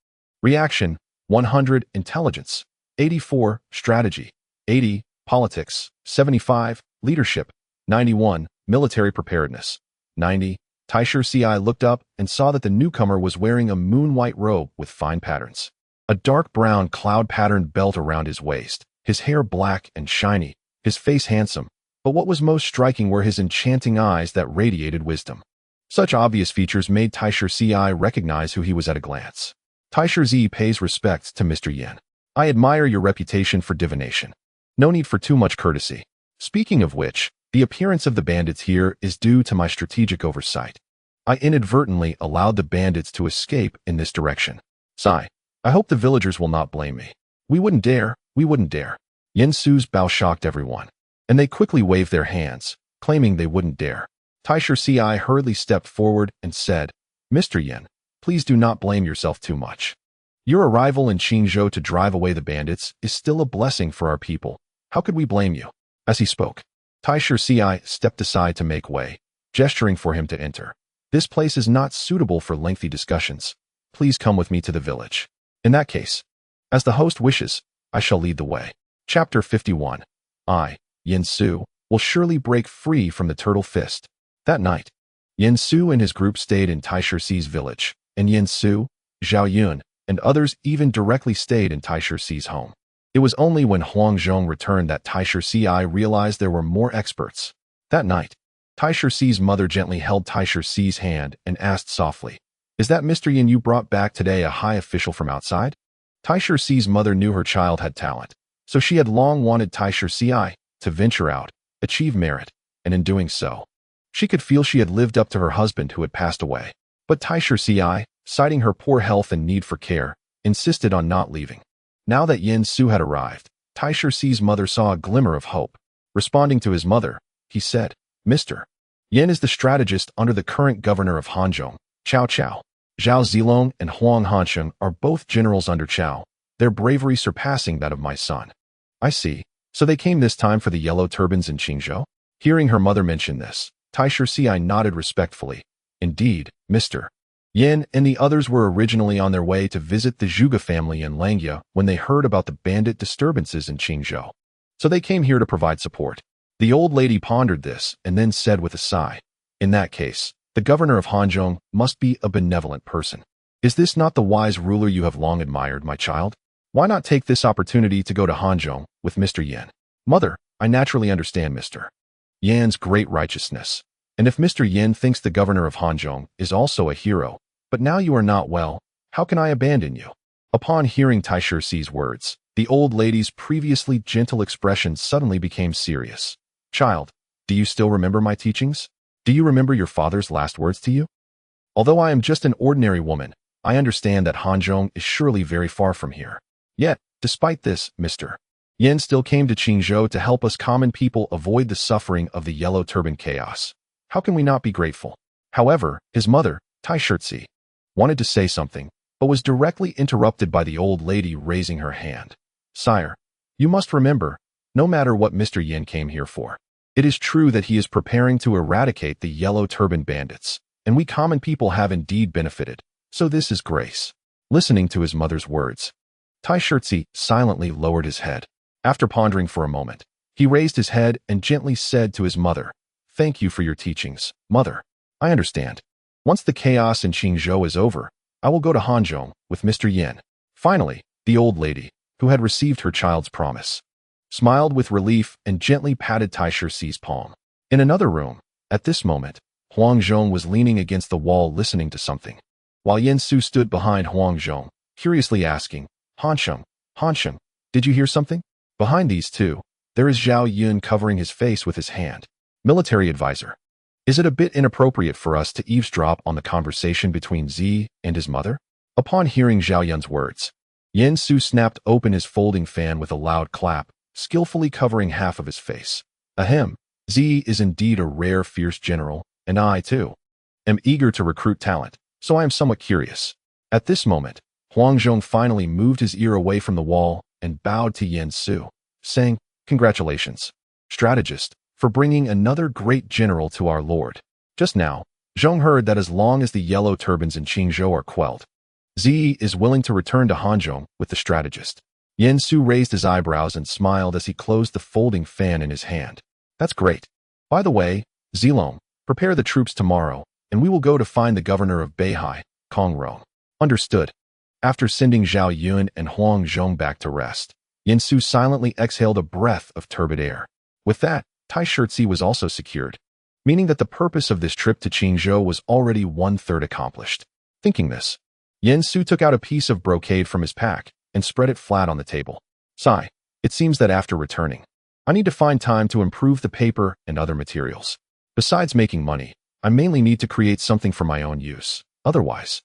Reaction, 100, Intelligence. 84, Strategy. 80, Politics. 75, Leadership. 91, Military Preparedness. 90, Taisher Si looked up and saw that the newcomer was wearing a moon-white robe with fine patterns. A dark brown cloud-patterned belt around his waist, his hair black and shiny, his face handsome, but what was most striking were his enchanting eyes that radiated wisdom. Such obvious features made Taisher Si recognize who he was at a glance. Taisher Zi pays respects to Mr. Yin. I admire your reputation for divination. No need for too much courtesy. Speaking of which, the appearance of the bandits here is due to my strategic oversight. I inadvertently allowed the bandits to escape in this direction. Sigh. I hope the villagers will not blame me. We wouldn't dare. Yen Su's bow shocked everyone, and they quickly waved their hands, claiming they wouldn't dare. Taisher Si hurriedly stepped forward and said, Mr. Yen, please do not blame yourself too much. Your arrival in Qingzhou to drive away the bandits is still a blessing for our people. How could we blame you? As he spoke, Taisher Si stepped aside to make way, gesturing for him to enter. This place is not suitable for lengthy discussions. Please come with me to the village. In that case, as the host wishes, I shall lead the way. Chapter 51. I, Yen Su, will surely break free from the turtle fist. That night, Yen Su and his group stayed in Taisher Si's village, and Yen Su, Zhao Yun, and others even directly stayed in Taisher Si's home. It was only when Huang Zhong returned that Taisher Si realized there were more experts. That night, Taisher Si's mother gently held Taisher Si's hand and asked softly, Is that Mr. Yin you brought back today a high official from outside? Taisher Si's mother knew her child had talent, so she had long wanted Taisher Si to venture out, achieve merit, and in doing so, she could feel she had lived up to her husband who had passed away. But Taisher Si, citing her poor health and need for care, insisted on not leaving. Now that Yen Su had arrived, Taisher Si's mother saw a glimmer of hope. Responding to his mother, he said, Mr. Yen is the strategist under the current governor of Hanzhong, Cao Cao. Zhao Zilong and Huang Hansheng are both generals under Cao, their bravery surpassing that of my son. I see. So they came this time for the yellow turbans in Qingzhou? Hearing her mother mention this, Taisher Si nodded respectfully. Indeed, Mr. Yen and the others were originally on their way to visit the Zhuge family in Langya when they heard about the bandit disturbances in Qingzhou. So they came here to provide support. The old lady pondered this and then said with a sigh, In that case, the governor of Hanzhong must be a benevolent person. Is this not the wise ruler you have long admired, my child? Why not take this opportunity to go to Hanzhong with Mr. Yen? Mother, I naturally understand Mr. Yan's great righteousness. And if Mr. Yen thinks the governor of Hanzhong is also a hero, but now you are not well, how can I abandon you? Upon hearing Taisher Si's words, the old lady's previously gentle expression suddenly became serious. Child, do you still remember my teachings? Do you remember your father's last words to you? Although I am just an ordinary woman, I understand that Hanzhong is surely very far from here. Yet, despite this, Mr. Yen still came to Qingzhou to help us common people avoid the suffering of the yellow turban chaos. How can we not be grateful? However, his mother, Taisher Si, wanted to say something, but was directly interrupted by the old lady raising her hand. "Sire, you must remember, no matter what Mr. Yin came here for, it is true that he is preparing to eradicate the yellow turban bandits, and we common people have indeed benefited, so this is grace." Listening to his mother's words, Tai Shirtzi silently lowered his head. After pondering for a moment, he raised his head and gently said to his mother, "Thank you for your teachings, mother. I understand. Once the chaos in Qingzhou is over, I will go to Hanzhong with Mr. Yin." Finally, the old lady, who had received her child's promise, smiled with relief and gently patted Tai Shirtzi's palm. In another room, at this moment, Huang Zhong was leaning against the wall listening to something, while Yin Su stood behind Huang Zhong, curiously asking, Hansheng, did you hear something?" Behind these two, there is Zhao Yun covering his face with his hand. Military advisor. Is it a bit inappropriate for us to eavesdrop on the conversation between Z and his mother? Upon hearing Zhao Yun's words, Yin Su snapped open his folding fan with a loud clap, skillfully covering half of his face. Ahem, Z is indeed a rare fierce general, and I, too, am eager to recruit talent, so I am somewhat curious. At this moment, Huang Zhong finally moved his ear away from the wall and bowed to Yin Su, saying, "Congratulations, strategist, for bringing another great general to our lord." Just now, Zhong heard that as long as the yellow turbans in Qingzhou are quelled, Z is willing to return to Hanzhong with the strategist. Yin Su raised his eyebrows and smiled as he closed the folding fan in his hand. "That's great. By the way, Zilong, prepare the troops tomorrow, and we will go to find the governor of Beihai, Kong Rong." Understood. After sending Zhao Yun and Huang Zhong back to rest, Yin Su silently exhaled a breath of turbid air. With that, Tai Shirtzi was also secured, meaning that the purpose of this trip to Qingzhou was already 1/3 accomplished. Thinking this, Yin Su took out a piece of brocade from his pack and spread it flat on the table. "Sigh, it seems that after returning, I need to find time to improve the paper and other materials. Besides making money, I mainly need to create something for my own use. Otherwise,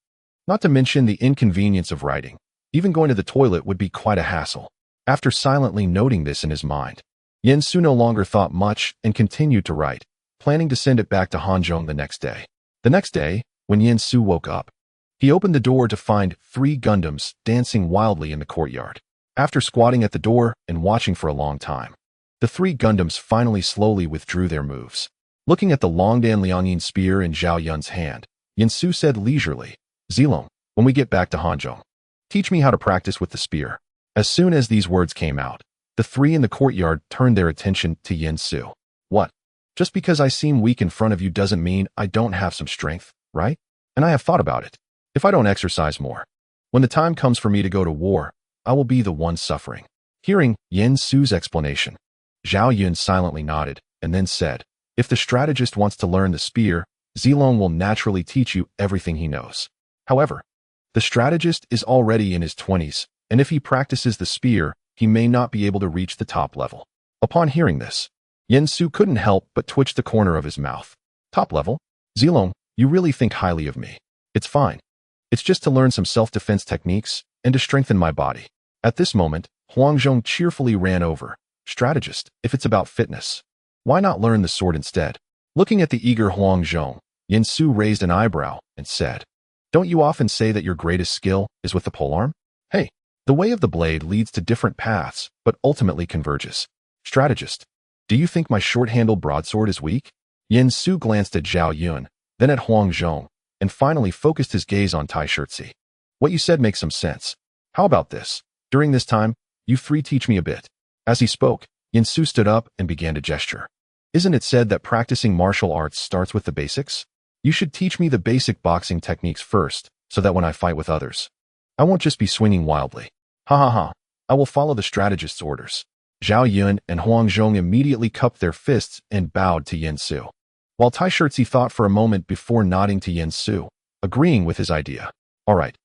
not to mention the inconvenience of writing, even going to the toilet would be quite a hassle." After silently noting this in his mind, Yin Su no longer thought much and continued to write, planning to send it back to Hanzhong the next day. The next day, when Yin Su woke up, he opened the door to find 3 Gundams dancing wildly in the courtyard. After squatting at the door and watching for a long time, the 3 Gundams finally slowly withdrew their moves. Looking at the Longdan Liangyin spear in Zhao Yun's hand, Yin Su said leisurely, "Zilong, when we get back to Hanzhong, teach me how to practice with the spear." As soon as these words came out, the 3 in the courtyard turned their attention to Yin Su. "What? Just because I seem weak in front of you doesn't mean I don't have some strength, right? And I have thought about it. If I don't exercise more, when the time comes for me to go to war, I will be the one suffering." Hearing Yin Su's explanation, Zhao Yun silently nodded and then said, "If the strategist wants to learn the spear, Zilong will naturally teach you everything he knows. However, the strategist is already in his 20s, and if he practices the spear, he may not be able to reach the top level." Upon hearing this, Yin Su couldn't help but twitch the corner of his mouth. "Top level? Zilong, you really think highly of me. It's fine. It's just to learn some self-defense techniques and to strengthen my body." At this moment, Huang Zhong cheerfully ran over. "Strategist, if it's about fitness, why not learn the sword instead?" Looking at the eager Huang Zhong, Yin Su raised an eyebrow and said, "Don't you often say that your greatest skill is with the polearm? Hey, the way of the blade leads to different paths, but ultimately converges. Strategist, do you think my short-handled broadsword is weak?" Yin Su glanced at Zhao Yun, then at Huang Zhong, and finally focused his gaze on Tai Shirtzi. "What you said makes some sense. How about this? During this time, you 3 teach me a bit." As he spoke, Yin Su stood up and began to gesture. "Isn't it said that practicing martial arts starts with the basics? You should teach me the basic boxing techniques first, so that when I fight with others, I won't just be swinging wildly." "Ha ha ha, I will follow the strategist's orders." Zhao Yun and Huang Zhong immediately cupped their fists and bowed to Yin Su, while Tai Shirtzi thought for a moment before nodding to Yin Su, agreeing with his idea. All right,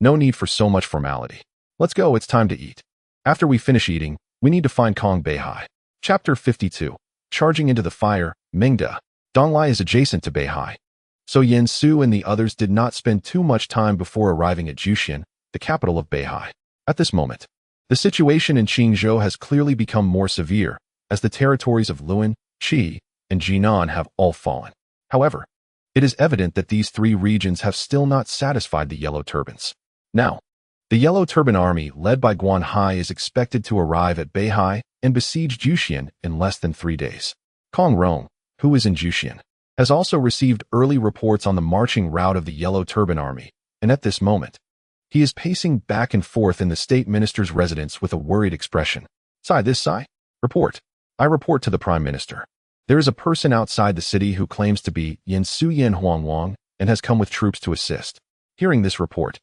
no need for so much formality. Let's go, it's time to eat. After we finish eating, we need to find Kong Beihai." Chapter 52. Charging into the fire, Mengde. Donglai is adjacent to Beihai, so Yin Su and the others did not spend too much time before arriving at Jushan, the capital of Beihai. At this moment, the situation in Qingzhou has clearly become more severe, as the territories of Luan, Qi, and Jinan have all fallen. However, It is evident that these three regions have still not satisfied the Yellow Turbans. Now, the Yellow Turban Army, led by Guan Hai, is expected to arrive at Beihai and besiege Juxian in less than 3 days. Kong Rong, who is in Juxian, has also received early reports on the marching route of the Yellow Turban Army, and at this moment, he is pacing back and forth in the state minister's residence with a worried expression. Sai. Report. I report to the Prime Minister. There is a person outside the city who claims to be Yansu Yin Huangwang and has come with troops to assist. Hearing this report,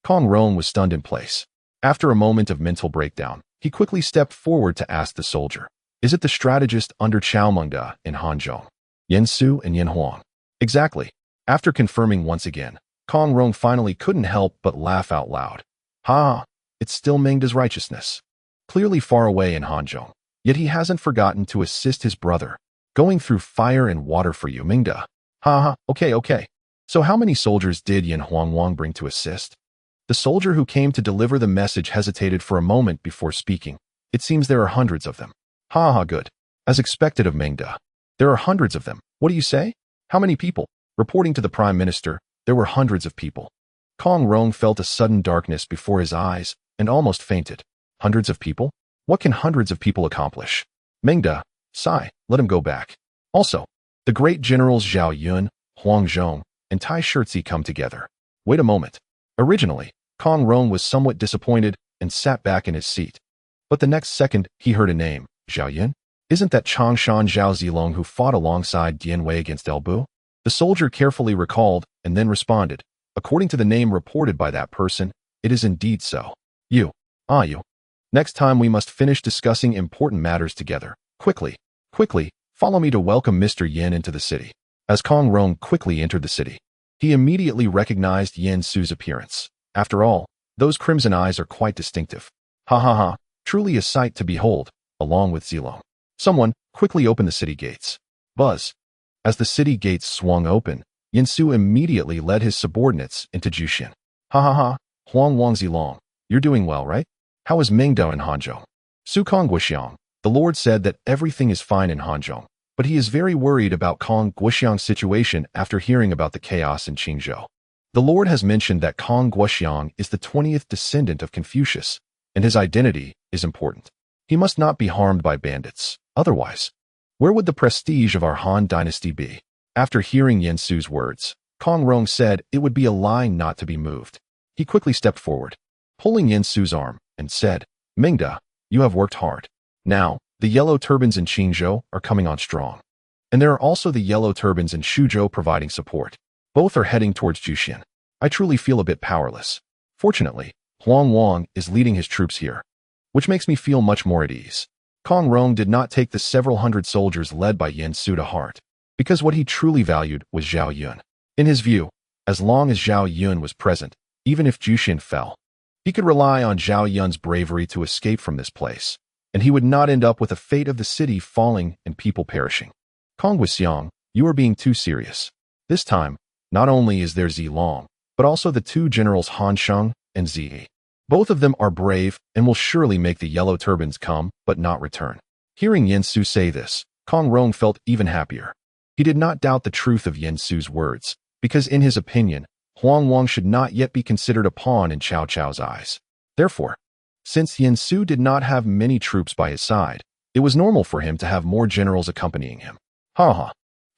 Kong Rong was stunned in place. After a moment of mental breakdown, he quickly stepped forward to ask the soldier, is it the strategist under Cao Mengde in Hanzhong? Yansu and Yin Huang. Exactly. After confirming once again, Kong Rong finally couldn't help but laugh out loud. Ha! It's still Mengde's righteousness. Clearly far away in Hanzhong, yet he hasn't forgotten to assist his brother, going through fire and water for you, Mengde. Okay. So how many soldiers did Yin Huangwang bring to assist? The soldier who came to deliver the message hesitated for a moment before speaking. It seems there are hundreds of them. Good. As expected of Mengde. There are hundreds of them. What do you say? How many people? Reporting to the Prime Minister, there were hundreds of people. Kong Rong felt a sudden darkness before his eyes and almost fainted. Hundreds of people? What can hundreds of people accomplish? Mengde, Sai, let him go back. Also, the great generals Zhao Yun, Huang Zhong, and Tai Shirzi come together. Wait a moment. Originally, Kong Rong was somewhat disappointed and sat back in his seat. But the next second, he heard a name, Zhao Yun? Isn't that Changshan Zhao Zilong who fought alongside Dian Wei against Elbu? The soldier carefully recalled and then responded, according to the name reported by that person, it is indeed so. You. Next time we must finish discussing important matters together. Quickly, follow me to welcome Mr. Yin into the city. As Kong Rong quickly entered the city, he immediately recognized Yin Su's appearance. After all, those crimson eyes are quite distinctive. Truly a sight to behold, along with Zilong. Someone quickly opened the city gates. Buzz. As the city gates swung open, Yin Su immediately led his subordinates into Juxian. Huang Wang Zilong, you're doing well, right? How is Mengde in Hanzhong? Su Kong Guoxiang, the Lord said that everything is fine in Hanzhong, but he is very worried about Kong Guoxiang's situation after hearing about the chaos in Qingzhou. The Lord has mentioned that Kong Guoxiang is the 20th descendant of Confucius, and his identity is important. He must not be harmed by bandits. Otherwise, where would the prestige of our Han dynasty be? After hearing Yin Su's words, Kong Rong said it would be a lie not to be moved. He quickly stepped forward, pulling Yin Su's arm, and said, Mengde, you have worked hard. Now, the Yellow Turbans in Qingzhou are coming on strong. And there are also the Yellow Turbans in Shuzhou providing support. Both are heading towards Juxian. I truly feel a bit powerless. Fortunately, Huang Wang is leading his troops here, which makes me feel much more at ease. Kong Rong did not take the several hundred soldiers led by Yin Su to heart, because what he truly valued was Zhao Yun. In his view, as long as Zhao Yun was present, even if Juxian fell, he could rely on Zhao Yun's bravery to escape from this place, and he would not end up with the fate of the city falling and people perishing. Kong Guoxiang, you are being too serious. This time, not only is there Zilong, but also the two generals Hansheng and Zi. Both of them are brave and will surely make the Yellow Turbans come, but not return. Hearing Yin Su say this, Kong Rong felt even happier. He did not doubt the truth of Yin Su's words, because in his opinion, Huang Wang should not yet be considered a pawn in Cao Cao's eyes. Therefore, since Yin Su did not have many troops by his side, it was normal for him to have more generals accompanying him.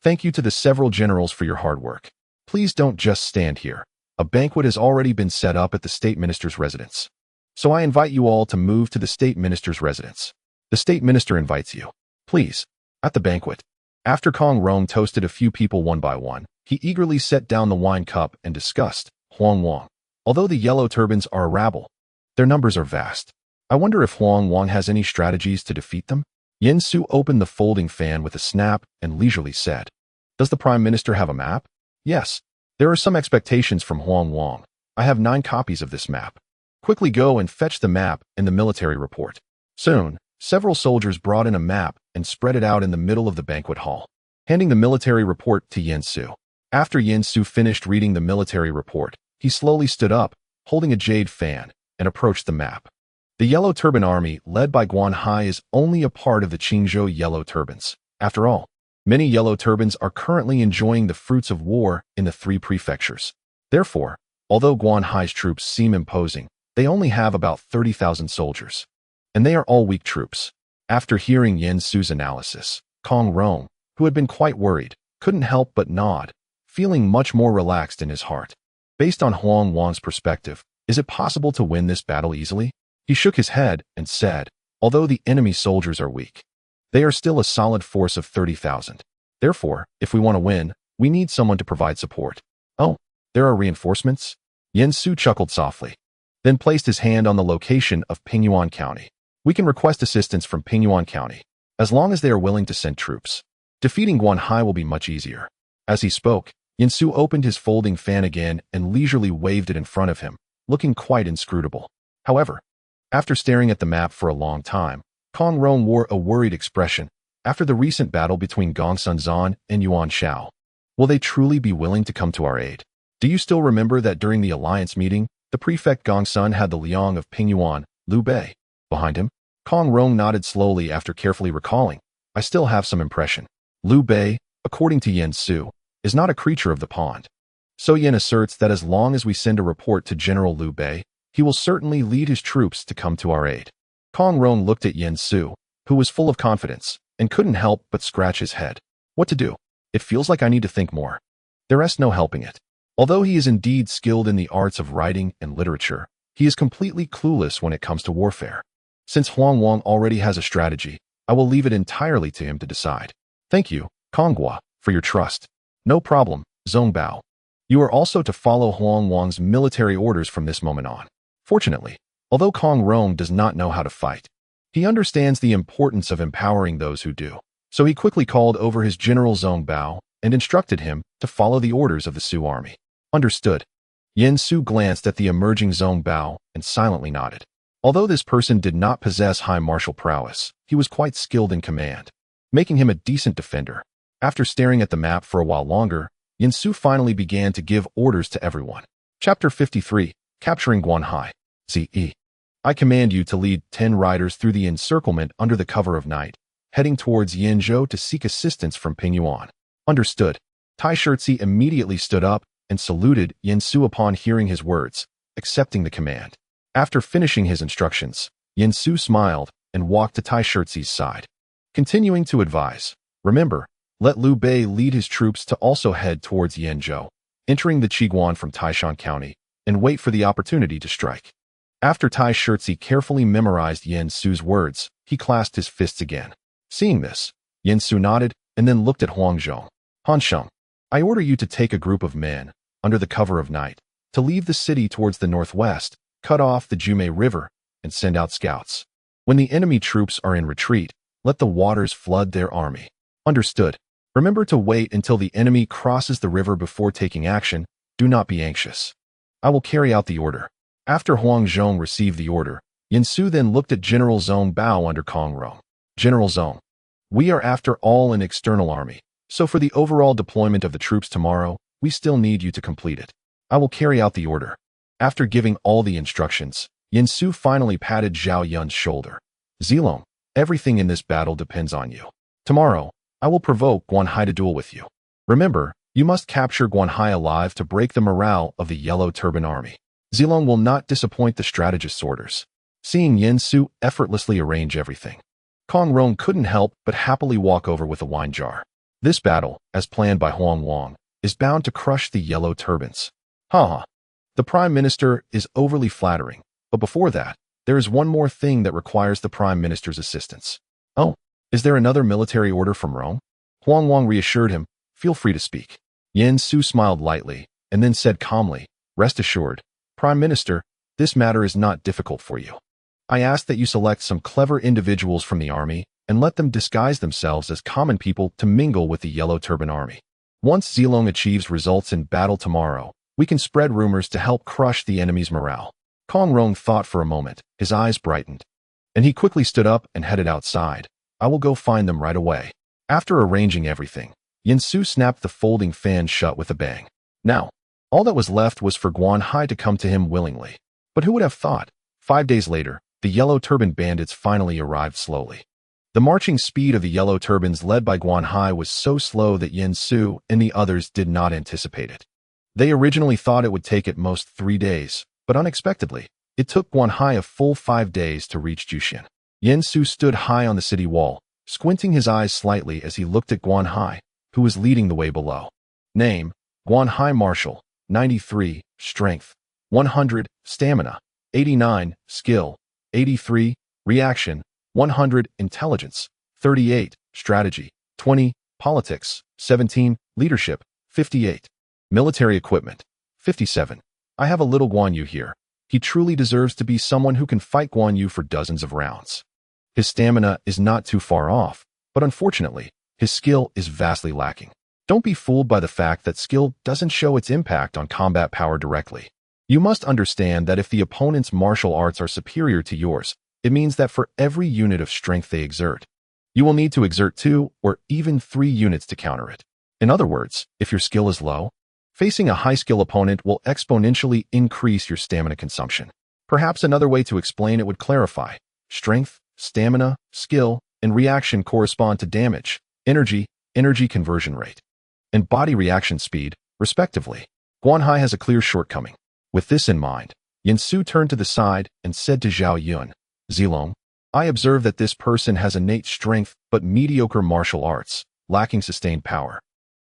Thank you to the several generals for your hard work. Please don't just stand here. A banquet has already been set up at the state minister's residence. So I invite you all to move to the state minister's residence. The state minister invites you. Please. At the banquet. After Kong Rong toasted a few people one by one, he eagerly set down the wine cup and discussed, Huang Wang. Although the Yellow Turbans are a rabble, their numbers are vast. I wonder if Huang Wang has any strategies to defeat them? Yin Su opened the folding fan with a snap and leisurely said, Does the Prime Minister have a map? Yes. There are some expectations from Huang Wang. I have 9 copies of this map. Quickly go and fetch the map in the military report. Soon, several soldiers brought in a map and spread it out in the middle of the banquet hall, handing the military report to Yin Su. After Yin Su finished reading the military report, he slowly stood up, holding a jade fan, and approached the map. The Yellow Turban Army, led by Guan Hai, is only a part of the Qingzhou Yellow Turbans. After all, Many yellow turbans are currently enjoying the fruits of war in the three prefectures. Therefore, although Guan Hai's troops seem imposing, they only have about 30,000 soldiers. And they are all weak troops. After hearing Yen Su's analysis, Kong Rong, who had been quite worried, couldn't help but nod, feeling much more relaxed in his heart. Based on Huang Wang's perspective, is it possible to win this battle easily? He shook his head and said, although the enemy soldiers are weak, they are still a solid force of 30,000. Therefore, if we want to win, we need someone to provide support. Oh, there are reinforcements? Yen Su chuckled softly, then placed his hand on the location of Pingyuan County. We can request assistance from Pingyuan County, as long as they are willing to send troops. Defeating Guan Hai will be much easier. As he spoke, Yen Su opened his folding fan again and leisurely waved it in front of him, looking quite inscrutable. However, after staring at the map for a long time, Kong Rong wore a worried expression. After the recent battle between Gong Sunzan and Yuan Shao, will they truly be willing to come to our aid? Do you still remember that during the alliance meeting, the prefect Gong Sun had the Liang of Pingyuan, Liu Bei, behind him? Kong Rong nodded slowly after carefully recalling. I still have some impression. Liu Bei, according to Yen Su, is not a creature of the pond. So Yen asserts that as long as we send a report to General Liu Bei, he will certainly lead his troops to come to our aid. Kong Rong looked at Yen Su, who was full of confidence, and couldn't help but scratch his head. What to do? It feels like I need to think more. There is no helping it. Although he is indeed skilled in the arts of writing and literature, he is completely clueless when it comes to warfare. Since Huang Wang already has a strategy, I will leave it entirely to him to decide. Thank you, Konghua, for your trust. No problem, Zhong Bao. You are also to follow Huang Wang's military orders from this moment on. Fortunately, although Kong Rong does not know how to fight, he understands the importance of empowering those who do. So he quickly called over his general Zhong Bao and instructed him to follow the orders of the Su army. Understood. Yen Su glanced at the emerging Zhong Bao and silently nodded. Although this person did not possess high martial prowess, he was quite skilled in command, making him a decent defender. After staring at the map for a while longer, Yen Su finally began to give orders to everyone. Chapter 53, Capturing Guan Hai. Z.E. I command you to lead 10 riders through the encirclement under the cover of night, heading towards Yanzhou to seek assistance from Pingyuan. Understood. Tai Shirtzi immediately stood up and saluted Yen Su upon hearing his words, accepting the command. After finishing his instructions, Yen Su smiled and walked to Tai Shirtzi's side, continuing to advise. Remember, let Liu Bei lead his troops to also head towards Yanzhou, entering the Qiguan from Taishan County, and wait for the opportunity to strike. After Tai Shirtzi carefully memorized Yen Su's words, he clasped his fists again. Seeing this, Yen Su nodded and then looked at Hanzhong. Hanzhong, I order you to take a group of men, under the cover of night, to leave the city towards the northwest, cut off the Jume River, and send out scouts. When the enemy troops are in retreat, let the waters flood their army. Understood. Remember to wait until the enemy crosses the river before taking action. Do not be anxious. I will carry out the order. After Hanzhong received the order, Yen Su then looked at General Zhong Bao under Kong Rong. General Zhong, we are after all an external army, so for the overall deployment of the troops tomorrow, we still need you to complete it. I will carry out the order. After giving all the instructions, Yen Su finally patted Zhao Yun's shoulder. Zilong, everything in this battle depends on you. Tomorrow, I will provoke Guan Hai to duel with you. Remember, you must capture Guan Hai alive to break the morale of the Yellow Turban Army. Zilong will not disappoint the strategist's orders. Seeing Yen Su effortlessly arrange everything, Kong Rong couldn't help but happily walk over with a wine jar. This battle, as planned by Huang Wang, is bound to crush the Yellow Turbans. Ha! The Prime Minister is overly flattering, but before that, there is one more thing that requires the Prime Minister's assistance. Oh, is there another military order from Rome? Huang Wang reassured him, feel free to speak. Yen Su smiled lightly, and then said calmly, rest assured, Prime Minister, this matter is not difficult for you. I ask that you select some clever individuals from the army and let them disguise themselves as common people to mingle with the Yellow Turban Army. Once Zilong achieves results in battle tomorrow, we can spread rumors to help crush the enemy's morale. Kong Rong thought for a moment, his eyes brightened, and he quickly stood up and headed outside. I will go find them right away. After arranging everything, Yen Su snapped the folding fan shut with a bang. Now, all that was left was for Guan Hai to come to him willingly. But who would have thought? 5 days later, the Yellow Turban bandits finally arrived slowly. The marching speed of the yellow turbans led by Guan Hai was so slow that Yin Su and the others did not anticipate it. They originally thought it would take at most 3 days, but unexpectedly, it took Guan Hai a full 5 days to reach Jushin. Yin Su stood high on the city wall, squinting his eyes slightly as he looked at Guan Hai, who was leading the way below. Name: Guan Hai Marshal, 93, Strength, 100, Stamina, 89, Skill, 83, Reaction, 100, Intelligence, 38, Strategy, 20, Politics, 17, Leadership, 58. Military Equipment, 57. I have a little Guan Yu here. He truly deserves to be someone who can fight Guan Yu for dozens of rounds. His stamina is not too far off, but unfortunately, his skill is vastly lacking. Don't be fooled by the fact that skill doesn't show its impact on combat power directly. You must understand that if the opponent's martial arts are superior to yours, it means that for every unit of strength they exert, you will need to exert 2 or even 3 units to counter it. In other words, if your skill is low, facing a high-skill opponent will exponentially increase your stamina consumption. Perhaps another way to explain it would clarify: strength, stamina, skill, and reaction correspond to damage, energy conversion rate, and body reaction speed, respectively. Guan Hai has a clear shortcoming. With this in mind, Yin Su turned to the side and said to Zhao Yun, Zilong, I observe that this person has innate strength but mediocre martial arts, lacking sustained power.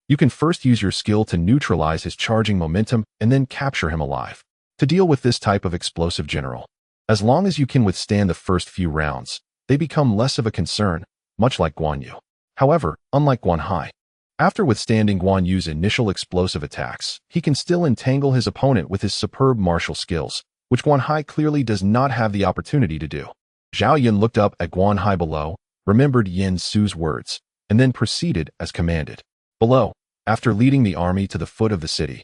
You can first use your skill to neutralize his charging momentum and then capture him alive. To deal with this type of explosive general, as long as you can withstand the first few rounds, they become less of a concern, much like Guan Yu. However, unlike Guan Hai, after withstanding Guan Yu's initial explosive attacks, he can still entangle his opponent with his superb martial skills, which Guan Hai clearly does not have the opportunity to do. Zhao Yun looked up at Guan Hai below, remembered Yin Su's words, and then proceeded as commanded. Below, after leading the army to the foot of the city,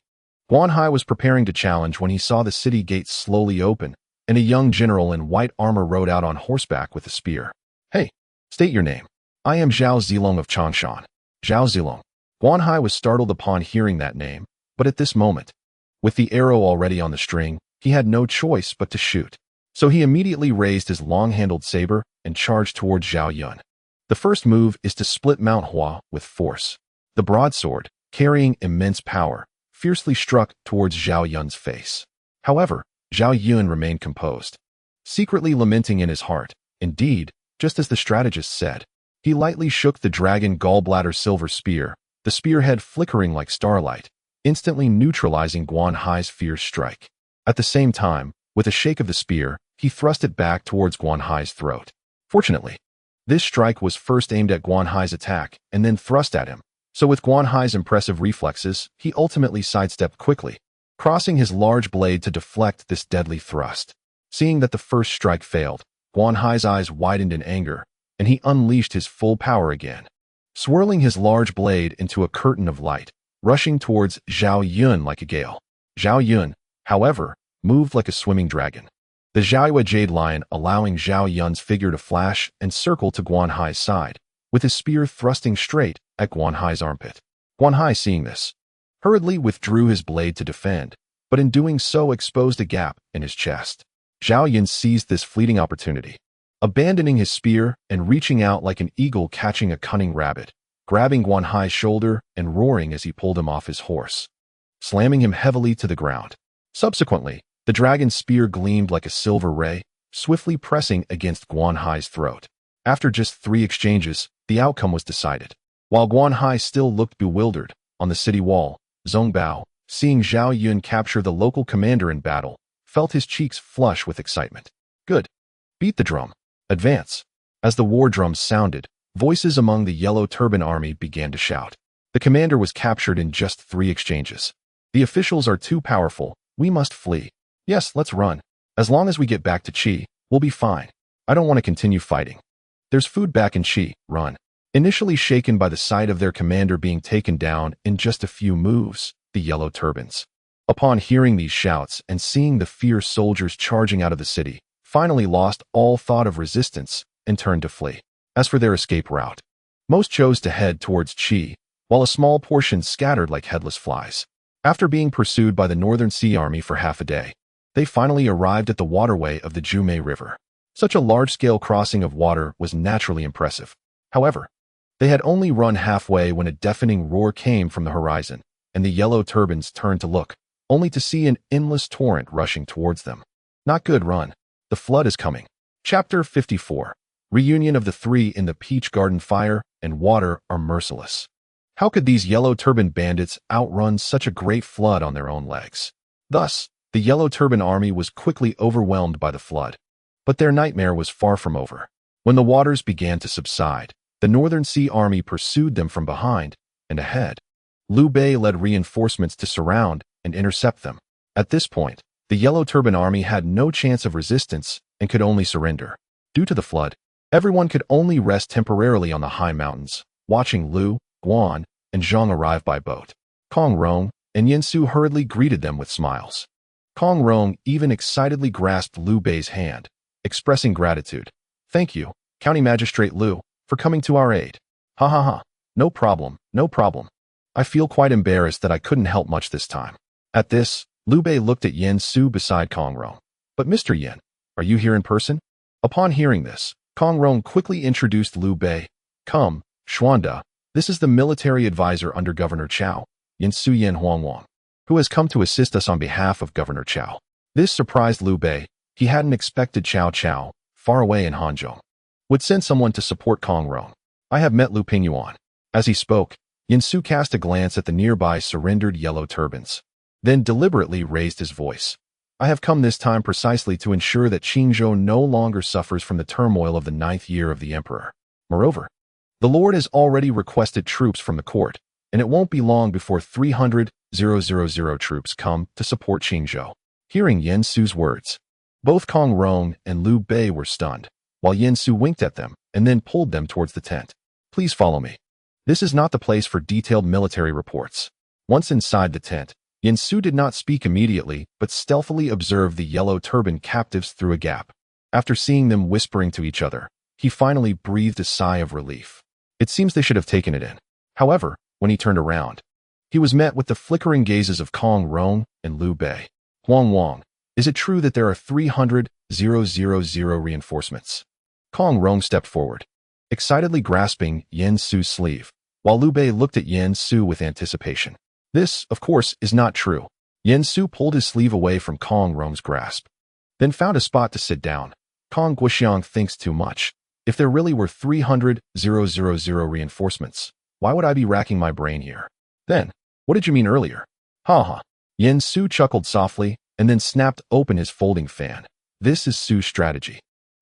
Guan Hai was preparing to challenge when he saw the city gates slowly open, and a young general in white armor rode out on horseback with a spear. Hey, state your name. I am Zhao Zilong of Changshan. Zhao Zilong. Guan Hai was startled upon hearing that name, but at this moment, with the arrow already on the string, he had no choice but to shoot. So he immediately raised his long-handled saber and charged towards Zhao Yun. The first move is to split Mount Hua with force. The broadsword, carrying immense power, fiercely struck towards Zhao Yun's face. However, Zhao Yun remained composed, secretly lamenting in his heart. Indeed, just as the strategist said, he lightly shook the dragon gallbladder silver spear, the spearhead flickering like starlight, instantly neutralizing Guan Hai's fierce strike. At the same time, with a shake of the spear, he thrust it back towards Guan Hai's throat. Fortunately, this strike was first aimed at Guan Hai's attack and then thrust at him, so with Guan Hai's impressive reflexes, he ultimately sidestepped quickly, crossing his large blade to deflect this deadly thrust. Seeing that the first strike failed, Guan Hai's eyes widened in anger, and he unleashed his full power again, swirling his large blade into a curtain of light, rushing towards Zhao Yun like a gale. Zhao Yun, however, moved like a swimming dragon, the Zhaoyue Jade Lion allowing Zhao Yun's figure to flash and circle to Guan Hai's side, with his spear thrusting straight at Guan Hai's armpit. Guan Hai, seeing this, hurriedly withdrew his blade to defend, but in doing so exposed a gap in his chest. Zhao Yun seized this fleeting opportunity, abandoning his spear and reaching out like an eagle catching a cunning rabbit, grabbing Guan Hai's shoulder and roaring as he pulled him off his horse, slamming him heavily to the ground. Subsequently, the dragon's spear gleamed like a silver ray, swiftly pressing against Guan Hai's throat. After just 3 exchanges, the outcome was decided. While Guan Hai still looked bewildered, on the city wall, Zhong Bao, seeing Zhao Yun capture the local commander in battle, felt his cheeks flush with excitement. Good. Beat the drum. Advance. As the war drums sounded, voices among the Yellow Turban Army began to shout. The commander was captured in just 3 exchanges. The officials are too powerful. We must flee. Yes, let's run. As long as we get back to Qi, we'll be fine. I don't want to continue fighting. There's food back in Qi. Run. Initially shaken by the sight of their commander being taken down in just a few moves, the Yellow Turbans, upon hearing these shouts and seeing the fierce soldiers charging out of the city, finally lost all thought of resistance and turned to flee. As for their escape route, most chose to head towards Qi, while a small portion scattered like headless flies. After being pursued by the Northern Sea Army for half a day, they finally arrived at the waterway of the Jumei River. Such a large-scale crossing of water was naturally impressive. However, they had only run halfway when a deafening roar came from the horizon, and the yellow turbans turned to look, only to see an endless torrent rushing towards them. Not good, run. The flood is coming. Chapter 54. Reunion of the three in the Peach Garden. Fire and water are merciless. How could these yellow turban bandits outrun such a great flood on their own legs? Thus, the yellow turban army was quickly overwhelmed by the flood. But their nightmare was far from over. When the waters began to subside, the Northern Sea Army pursued them from behind and ahead. Liu Bei led reinforcements to surround and intercept them. At this point, the Yellow Turban Army had no chance of resistance and could only surrender. Due to the flood, everyone could only rest temporarily on the high mountains, watching Liu, Guan, and Zhang arrive by boat. Kong Rong and Yin Su hurriedly greeted them with smiles. Kong Rong even excitedly grasped Liu Bei's hand, expressing gratitude. "Thank you, County Magistrate Liu, for coming to our aid." "Ha ha ha. No problem, no problem. I feel quite embarrassed that I couldn't help much this time." At this, Liu Bei looked at Yin Su beside Kong Rong. "But Mr. Yin, are you here in person?" Upon hearing this, Kong Rong quickly introduced Liu Bei. "Come, Xuanda, this is the military advisor under Governor Cao, Yin Su Yin Huangwang, who has come to assist us on behalf of Governor Cao." This surprised Liu Bei. He hadn't expected Cao, far away in Hanzhong, would send someone to support Kong Rong. "I have met Liu Pingyuan." As he spoke, Yin Su cast a glance at the nearby surrendered yellow turbans, then deliberately raised his voice. "I have come this time precisely to ensure that Qingzhou no longer suffers from the turmoil of the 9th year of the emperor. Moreover, the Lord has already requested troops from the court, and it won't be long before 300,000 troops come to support Qingzhou." Hearing Yin Su's words, both Kong Rong and Liu Bei were stunned, while Yin Su winked at them and then pulled them towards the tent. "Please follow me. This is not the place for detailed military reports." Once inside the tent, Yin Su did not speak immediately, but stealthily observed the yellow turban captives through a gap. After seeing them whispering to each other, he finally breathed a sigh of relief. It seems they should have taken it in. However, when he turned around, he was met with the flickering gazes of Kong Rong and Liu Bei. "Huangwang, is it true that there are 300,000 reinforcements?" Kong Rong stepped forward, excitedly grasping Yin Su's sleeve, while Liu Bei looked at Yin Su with anticipation. "This, of course, is not true." Yin Su pulled his sleeve away from Kong Rong's grasp, then found a spot to sit down. "Kong Guoxiang thinks too much. If there really were 300,000 reinforcements, why would I be racking my brain here?" "Then, what did you mean earlier?" "Ha ha." Yin Su chuckled softly and then snapped open his folding fan. "This is Su's strategy.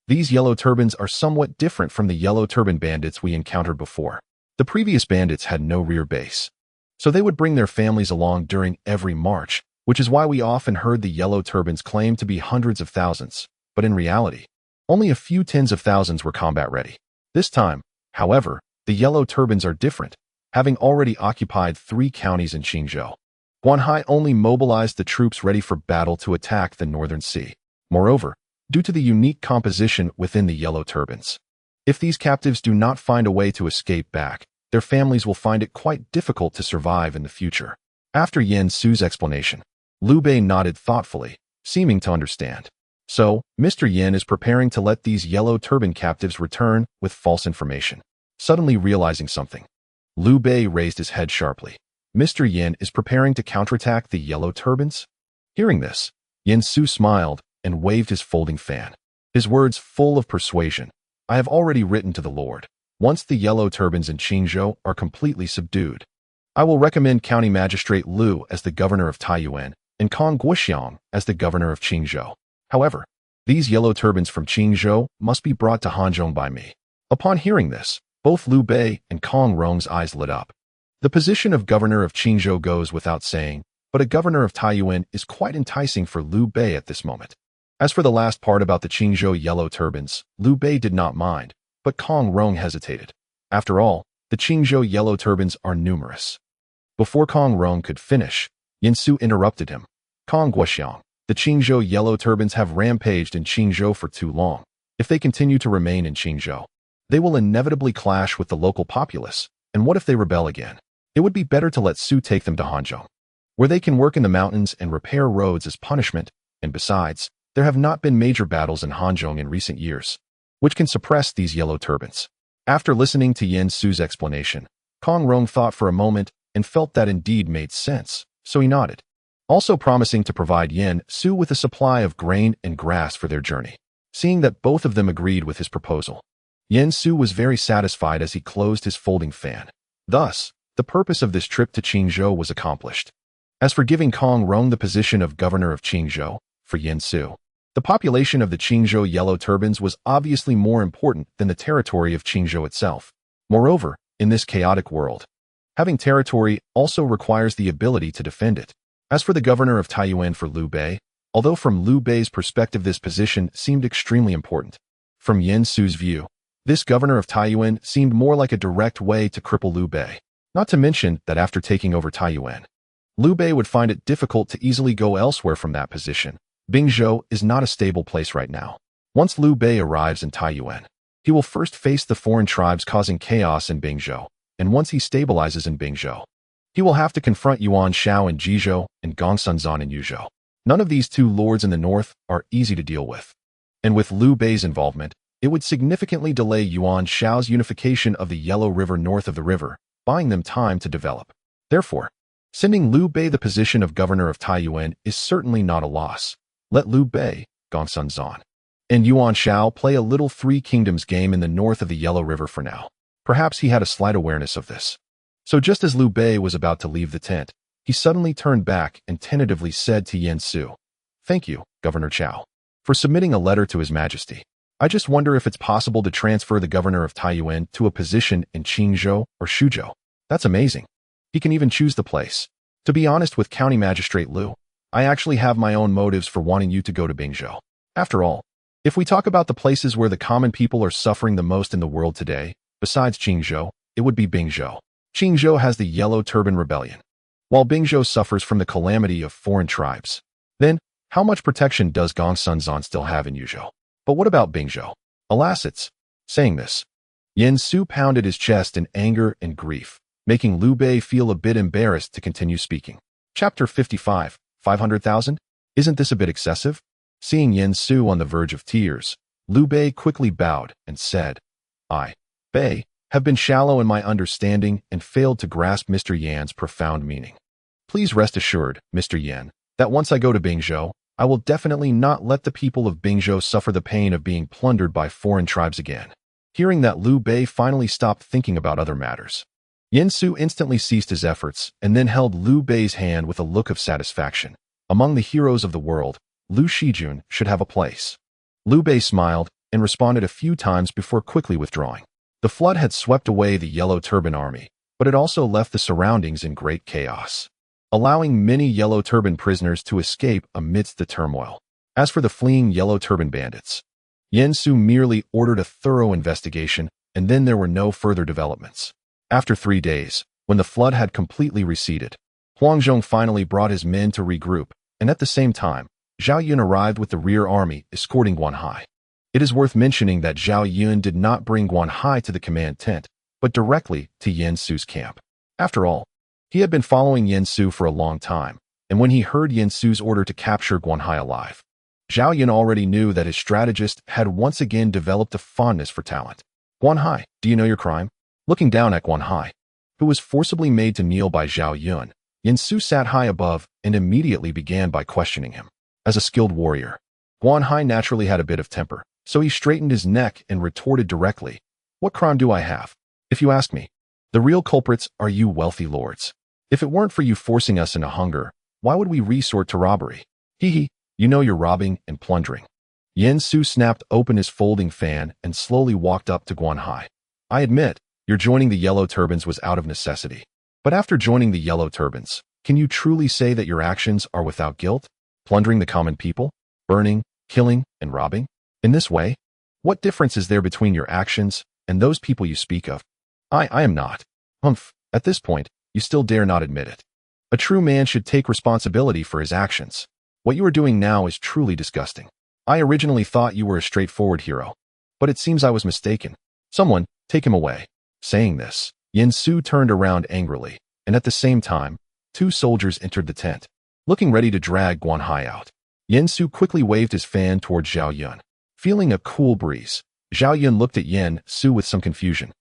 These yellow turbans are somewhat different from the yellow turban bandits we encountered before. The previous bandits had no rear base, so they would bring their families along during every march, which is why we often heard the yellow turbans claim to be hundreds of thousands, but in reality, only a few tens of thousands were combat ready. This time, however, the yellow turbans are different, having already occupied 3 counties in Qingzhou. Guanhai only mobilized the troops ready for battle to attack the Northern Sea. Moreover, due to the unique composition within the yellow turbans, if these captives do not find a way to escape back, their families will find it quite difficult to survive in the future. After Yin Su's explanation, Liu Bei nodded thoughtfully, seeming to understand. "So, Mr. Yin is preparing to let these yellow turban captives return with false information." Suddenly realizing something, Liu Bei raised his head sharply. "Mr. Yin is preparing to counterattack the yellow turbans?" Hearing this, Yin Su smiled and waved his folding fan, his words full of persuasion. "I have already written to the Lord. Once the yellow turbans in Qingzhou are completely subdued, I will recommend County Magistrate Liu as the governor of Taiyuan and Kong Guoxiang as the governor of Qingzhou. However, these yellow turbans from Qingzhou must be brought to Hanzhong by me." Upon hearing this, both Liu Bei and Kong Rong's eyes lit up. The position of governor of Qingzhou goes without saying, but a governor of Taiyuan is quite enticing for Liu Bei at this moment. As for the last part about the Qingzhou yellow turbans, Liu Bei did not mind, but Kong Rong hesitated. After all, the Qingzhou yellow turbans are numerous. Before Kong Rong could finish, Yin Su interrupted him. "Kong Guoxiang, the Qingzhou yellow turbans have rampaged in Qingzhou for too long. If they continue to remain in Qingzhou, they will inevitably clash with the local populace, and what if they rebel again? It would be better to let Su take them to Hanzhong, where they can work in the mountains and repair roads as punishment, and besides, There have not been major battles in Hanzhong in recent years, which can suppress these yellow turbans. After listening to Yen Su's explanation, Kong Rong thought for a moment and felt that indeed made sense, so he nodded, also promising to provide Yen Su with a supply of grain and grass for their journey. Seeing that both of them agreed with his proposal, Yen Su was very satisfied as he closed his folding fan. Thus, the purpose of this trip to Qingzhou was accomplished. As for giving Kong Rong the position of governor of Qingzhou, for Yen Su, the population of the Qingzhou yellow turbans was obviously more important than the territory of Qingzhou itself. Moreover, in this chaotic world, having territory also requires the ability to defend it. As for the governor of Taiyuan for Liu Bei, although from Liu Bei's perspective this position seemed extremely important, from Yen Su's view, this governor of Taiyuan seemed more like a direct way to cripple Liu Bei. Not to mention that after taking over Taiyuan, Liu Bei would find it difficult to easily go elsewhere from that position. Bingzhou is not a stable place right now. Once Liu Bei arrives in Taiyuan, he will first face the foreign tribes causing chaos in Bingzhou, and once he stabilizes in Bingzhou, he will have to confront Yuan Shao in Jizhou and Gongsunzan in Yuzhou. None of these two lords in the north are easy to deal with. And with Liu Bei's involvement, it would significantly delay Yuan Shao's unification of the Yellow River north of the river, buying them time to develop. Therefore, sending Liu Bei the position of governor of Taiyuan is certainly not a loss. Let Liu Bei, Gongsunzan, and Yuan Shao play a little Three Kingdoms game in the north of the Yellow River for now. Perhaps he had a slight awareness of this. So just as Liu Bei was about to leave the tent, he suddenly turned back and tentatively said to Yen Su, "Thank you, Governor Cao, for submitting a letter to His Majesty. I just wonder if it's possible to transfer the governor of Taiyuan to a position in Qingzhou or Shuzhou. That's amazing. He can even choose the place. To be honest with County Magistrate Liu, I actually have my own motives for wanting you to go to Bingzhou. After all, if we talk about the places where the common people are suffering the most in the world today, besides Qingzhou, it would be Bingzhou. Qingzhou has the Yellow Turban Rebellion, while Bingzhou suffers from the calamity of foreign tribes. Then, how much protection does Gongsunzan still have in Yuzhou? But what about Bingzhou? Alas, it's..." Saying this, Yen Su pounded his chest in anger and grief, making Liu Bei feel a bit embarrassed to continue speaking. Chapter 55, 500,000? Isn't this a bit excessive? Seeing Yen Su on the verge of tears, Liu Bei quickly bowed and said, "I, Bei, have been shallow in my understanding and failed to grasp Mr. Yan's profound meaning. Please rest assured, Mr. Yan, that once I go to Bingzhou, I will definitely not let the people of Bingzhou suffer the pain of being plundered by foreign tribes again." Hearing that, Liu Bei finally stopped thinking about other matters. Yen Su instantly ceased his efforts and then held Liu Bei's hand with a look of satisfaction. Among the heroes of the world, Liu Shijun should have a place. Liu Bei smiled and responded a few times before quickly withdrawing. The flood had swept away the Yellow Turban army, but it also left the surroundings in great chaos, allowing many Yellow Turban prisoners to escape amidst the turmoil. As for the fleeing Yellow Turban bandits, Yen Su merely ordered a thorough investigation, and then there were no further developments. After 3 days, when the flood had completely receded, Hanzhong finally brought his men to regroup, and at the same time, Zhao Yun arrived with the rear army escorting Guanhai. It is worth mentioning that Zhao Yun did not bring Guanhai to the command tent, but directly to Yen Su's camp. After all, he had been following Yen Su for a long time, and when he heard Yen Su's order to capture Guanhai alive, Zhao Yun already knew that his strategist had once again developed a fondness for talent. "Guanhai, do you know your crime?" Looking down at Guanhai, who was forcibly made to kneel by Zhao Yun, Yen Su sat high above and immediately began by questioning him. As a skilled warrior, Guanhai naturally had a bit of temper, so he straightened his neck and retorted directly, "What crime do I have? If you ask me, the real culprits are you wealthy lords. If it weren't for you forcing us into hunger, why would we resort to robbery? Hee, you know you're robbing and plundering." Yen Su snapped open his folding fan and slowly walked up to Guanhai. "I admit, your joining the Yellow Turbans was out of necessity. But after joining the Yellow Turbans, can you truly say that your actions are without guilt? Plundering the common people? Burning, killing, and robbing? In this way? What difference is there between your actions and those people you speak of?" I am not." "Humph, at this point, you still dare not admit it. A true man should take responsibility for his actions. What you are doing now is truly disgusting. I originally thought you were a straightforward hero, but it seems I was mistaken. Someone, take him away." Saying this, Yen Su turned around angrily, and at the same time, 2 soldiers entered the tent, looking ready to drag Guanhai out. Yen Su quickly waved his fan toward Zhao Yun. Feeling a cool breeze, Zhao Yun looked at Yen Su with some confusion.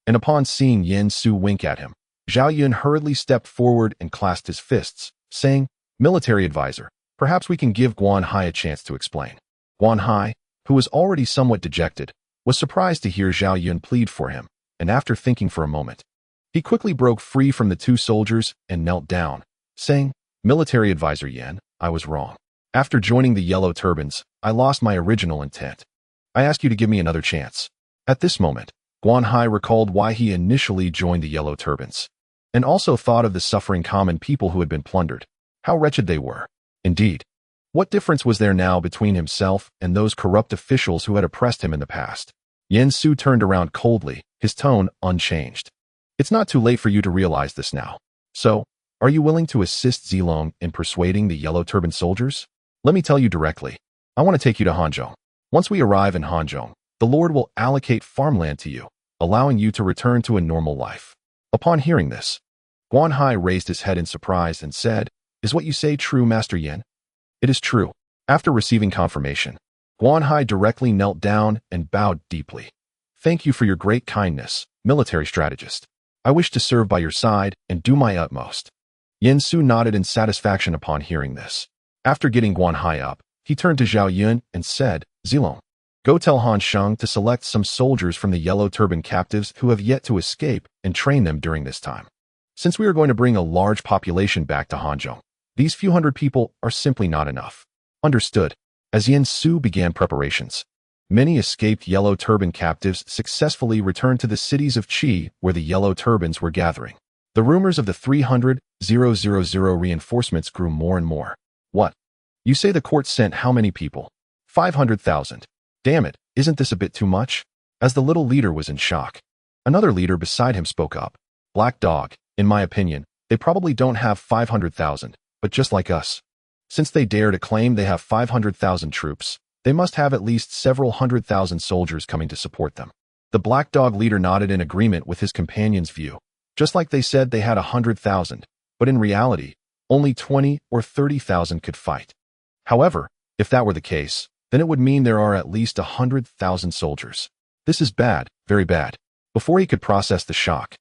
And upon seeing Yen Su wink at him, Zhao Yun hurriedly stepped forward and clasped his fists, saying, "Military advisor, perhaps we can give Guan Hai a chance to explain." Guan Hai, who was already somewhat dejected, was surprised to hear Zhao Yun plead for him, and after thinking for a moment, he quickly broke free from the two soldiers and knelt down, saying, "Military advisor Yen, I was wrong. After joining the Yellow Turbans, I lost my original intent. I ask you to give me another chance." At this moment, Guan Hai recalled why he initially joined the Yellow Turbans, and also thought of the suffering common people who had been plundered. How wretched they were. Indeed, what difference was there now between himself and those corrupt officials who had oppressed him in the past? Yen Su turned around coldly, his tone unchanged. "It's not too late for you to realize this now. So, are you willing to assist Zilong in persuading the Yellow Turban soldiers? Let me tell you directly. I want to take you to Hanzhong. Once we arrive in Hanzhong, the Lord will allocate farmland to you, allowing you to return to a normal life." Upon hearing this, Guan Hai raised his head in surprise and said, "Is what you say true, Master Yen?" "It is true." After receiving confirmation, Guan Hai directly knelt down and bowed deeply. "Thank you for your great kindness, military strategist. I wish to serve by your side and do my utmost." Yen Su nodded in satisfaction upon hearing this. After getting Guan Hai up, he turned to Zhao Yun and said, "Zilong, go tell Hanzhong to select some soldiers from the Yellow Turban captives who have yet to escape and train them during this time. Since we are going to bring a large population back to Hanzhong, these few hundred people are simply not enough." Understood. As Yen Su began preparations, many escaped Yellow Turban captives successfully returned to the cities of Qi where the Yellow Turbans were gathering. The rumors of the 300,000 reinforcements grew more and more. "What? You say the court sent how many people?" 500,000. "Damn it, isn't this a bit too much?" As the little leader was in shock, another leader beside him spoke up. "Black Dog, in my opinion, they probably don't have 500,000, but just like us. Since they dare to claim they have 500,000 troops, they must have at least several 100,000 soldiers coming to support them." The Black Dog leader nodded in agreement with his companion's view, just like they said they had 100,000, but in reality, only 20 or 30,000 could fight. However, if that were the case, then it would mean there are at least 100,000 soldiers. This is bad, very bad. Before he could process the shock,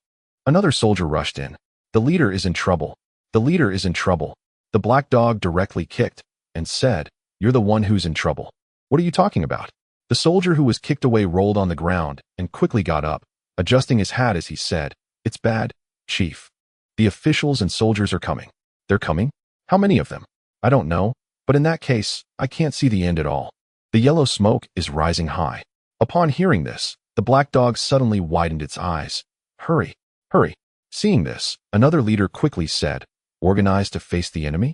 another soldier rushed in. "The leader is in trouble. The leader is in trouble." The Black Dog directly kicked and said, "You're the one who's in trouble. What are you talking about?" The soldier who was kicked away rolled on the ground and quickly got up, adjusting his hat as he said, "It's bad, Chief. The officials and soldiers are coming." "They're coming? How many of them?" "I don't know, but in that case, I can't see the end at all. The yellow smoke is rising high." Upon hearing this, the Black Dog suddenly widened its eyes. "Hurry, hurry." Seeing this, another leader quickly said, "Organized to face the enemy?"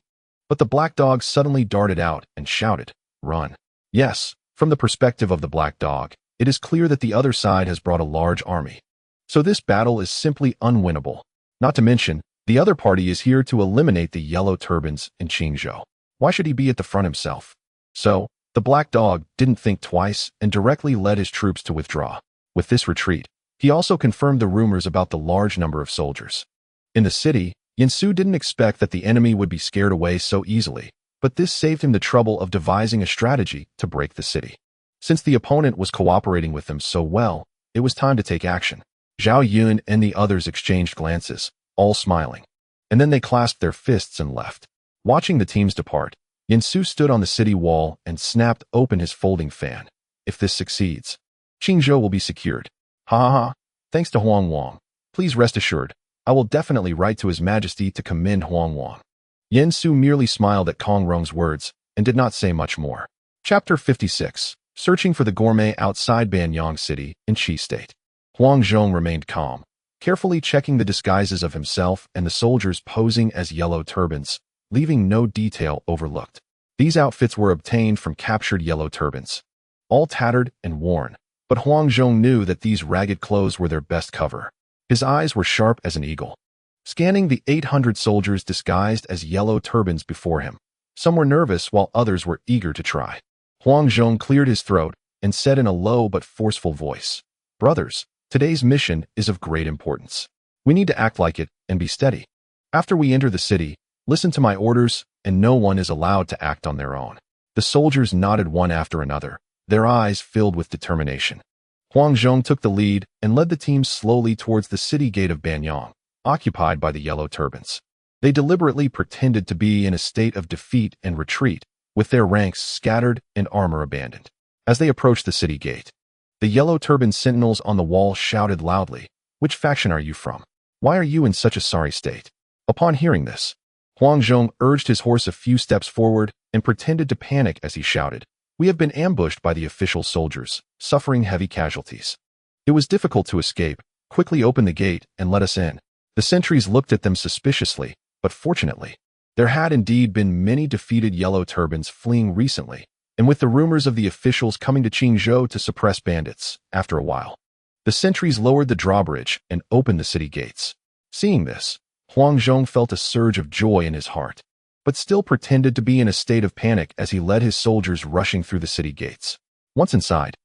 But the Black Dog suddenly darted out and shouted, "Run." Yes, from the perspective of the Black Dog, it is clear that the other side has brought a large army. So this battle is simply unwinnable. Not to mention, the other party is here to eliminate the Yellow Turbans in Qingzhou. Why should he be at the front himself? So, the Black Dog didn't think twice and directly led his troops to withdraw. With this retreat, he also confirmed the rumors about the large number of soldiers. In the city, Yen Su didn't expect that the enemy would be scared away so easily, but this saved him the trouble of devising a strategy to break the city. Since the opponent was cooperating with them so well, it was time to take action. Zhao Yun and the others exchanged glances, all smiling. And then they clasped their fists and left. Watching the teams depart, Yen Su stood on the city wall and snapped open his folding fan. If this succeeds, Qingzhou will be secured. Ha ha ha. Thanks to Huang Wang. Please rest assured, I will definitely write to His Majesty to commend Huang Wang. Yen Su merely smiled at Kong Rong's words and did not say much more. Chapter 56. Searching for the gourmet outside Banyang City in Qi State. Huang Zhong remained calm, carefully checking the disguises of himself and the soldiers posing as Yellow Turbans, leaving no detail overlooked. These outfits were obtained from captured Yellow Turbans, all tattered and worn, but Huang Zhong knew that these ragged clothes were their best cover. His eyes were sharp as an eagle, scanning the 800 soldiers disguised as Yellow Turbans before him. Some were nervous while others were eager to try. Huang Zhong cleared his throat and said in a low but forceful voice, "Brothers, today's mission is of great importance. We need to act like it and be steady. After we enter the city, listen to my orders, and no one is allowed to act on their own. The soldiers nodded one after another, their eyes filled with determination. Hanzhong took the lead and led the team slowly towards the city gate of Banyang, occupied by the Yellow Turbans. They deliberately pretended to be in a state of defeat and retreat, with their ranks scattered and armor abandoned. As they approached the city gate, the Yellow Turban sentinels on the wall shouted loudly, "Which faction are you from? Why are you in such a sorry state?" Upon hearing this, Hanzhong urged his horse a few steps forward and pretended to panic as he shouted, "We have been ambushed by the official soldiers, suffering heavy casualties. It was difficult to escape. Quickly open the gate and let us in." The sentries looked at them suspiciously, but fortunately, there had indeed been many defeated Yellow Turbans fleeing recently, and with the rumors of the officials coming to Qingzhou to suppress bandits, after a while, the sentries lowered the drawbridge and opened the city gates. Seeing this, Hanzhong felt a surge of joy in his heart, but still pretended to be in a state of panic as he led his soldiers rushing through the city gates. Once inside,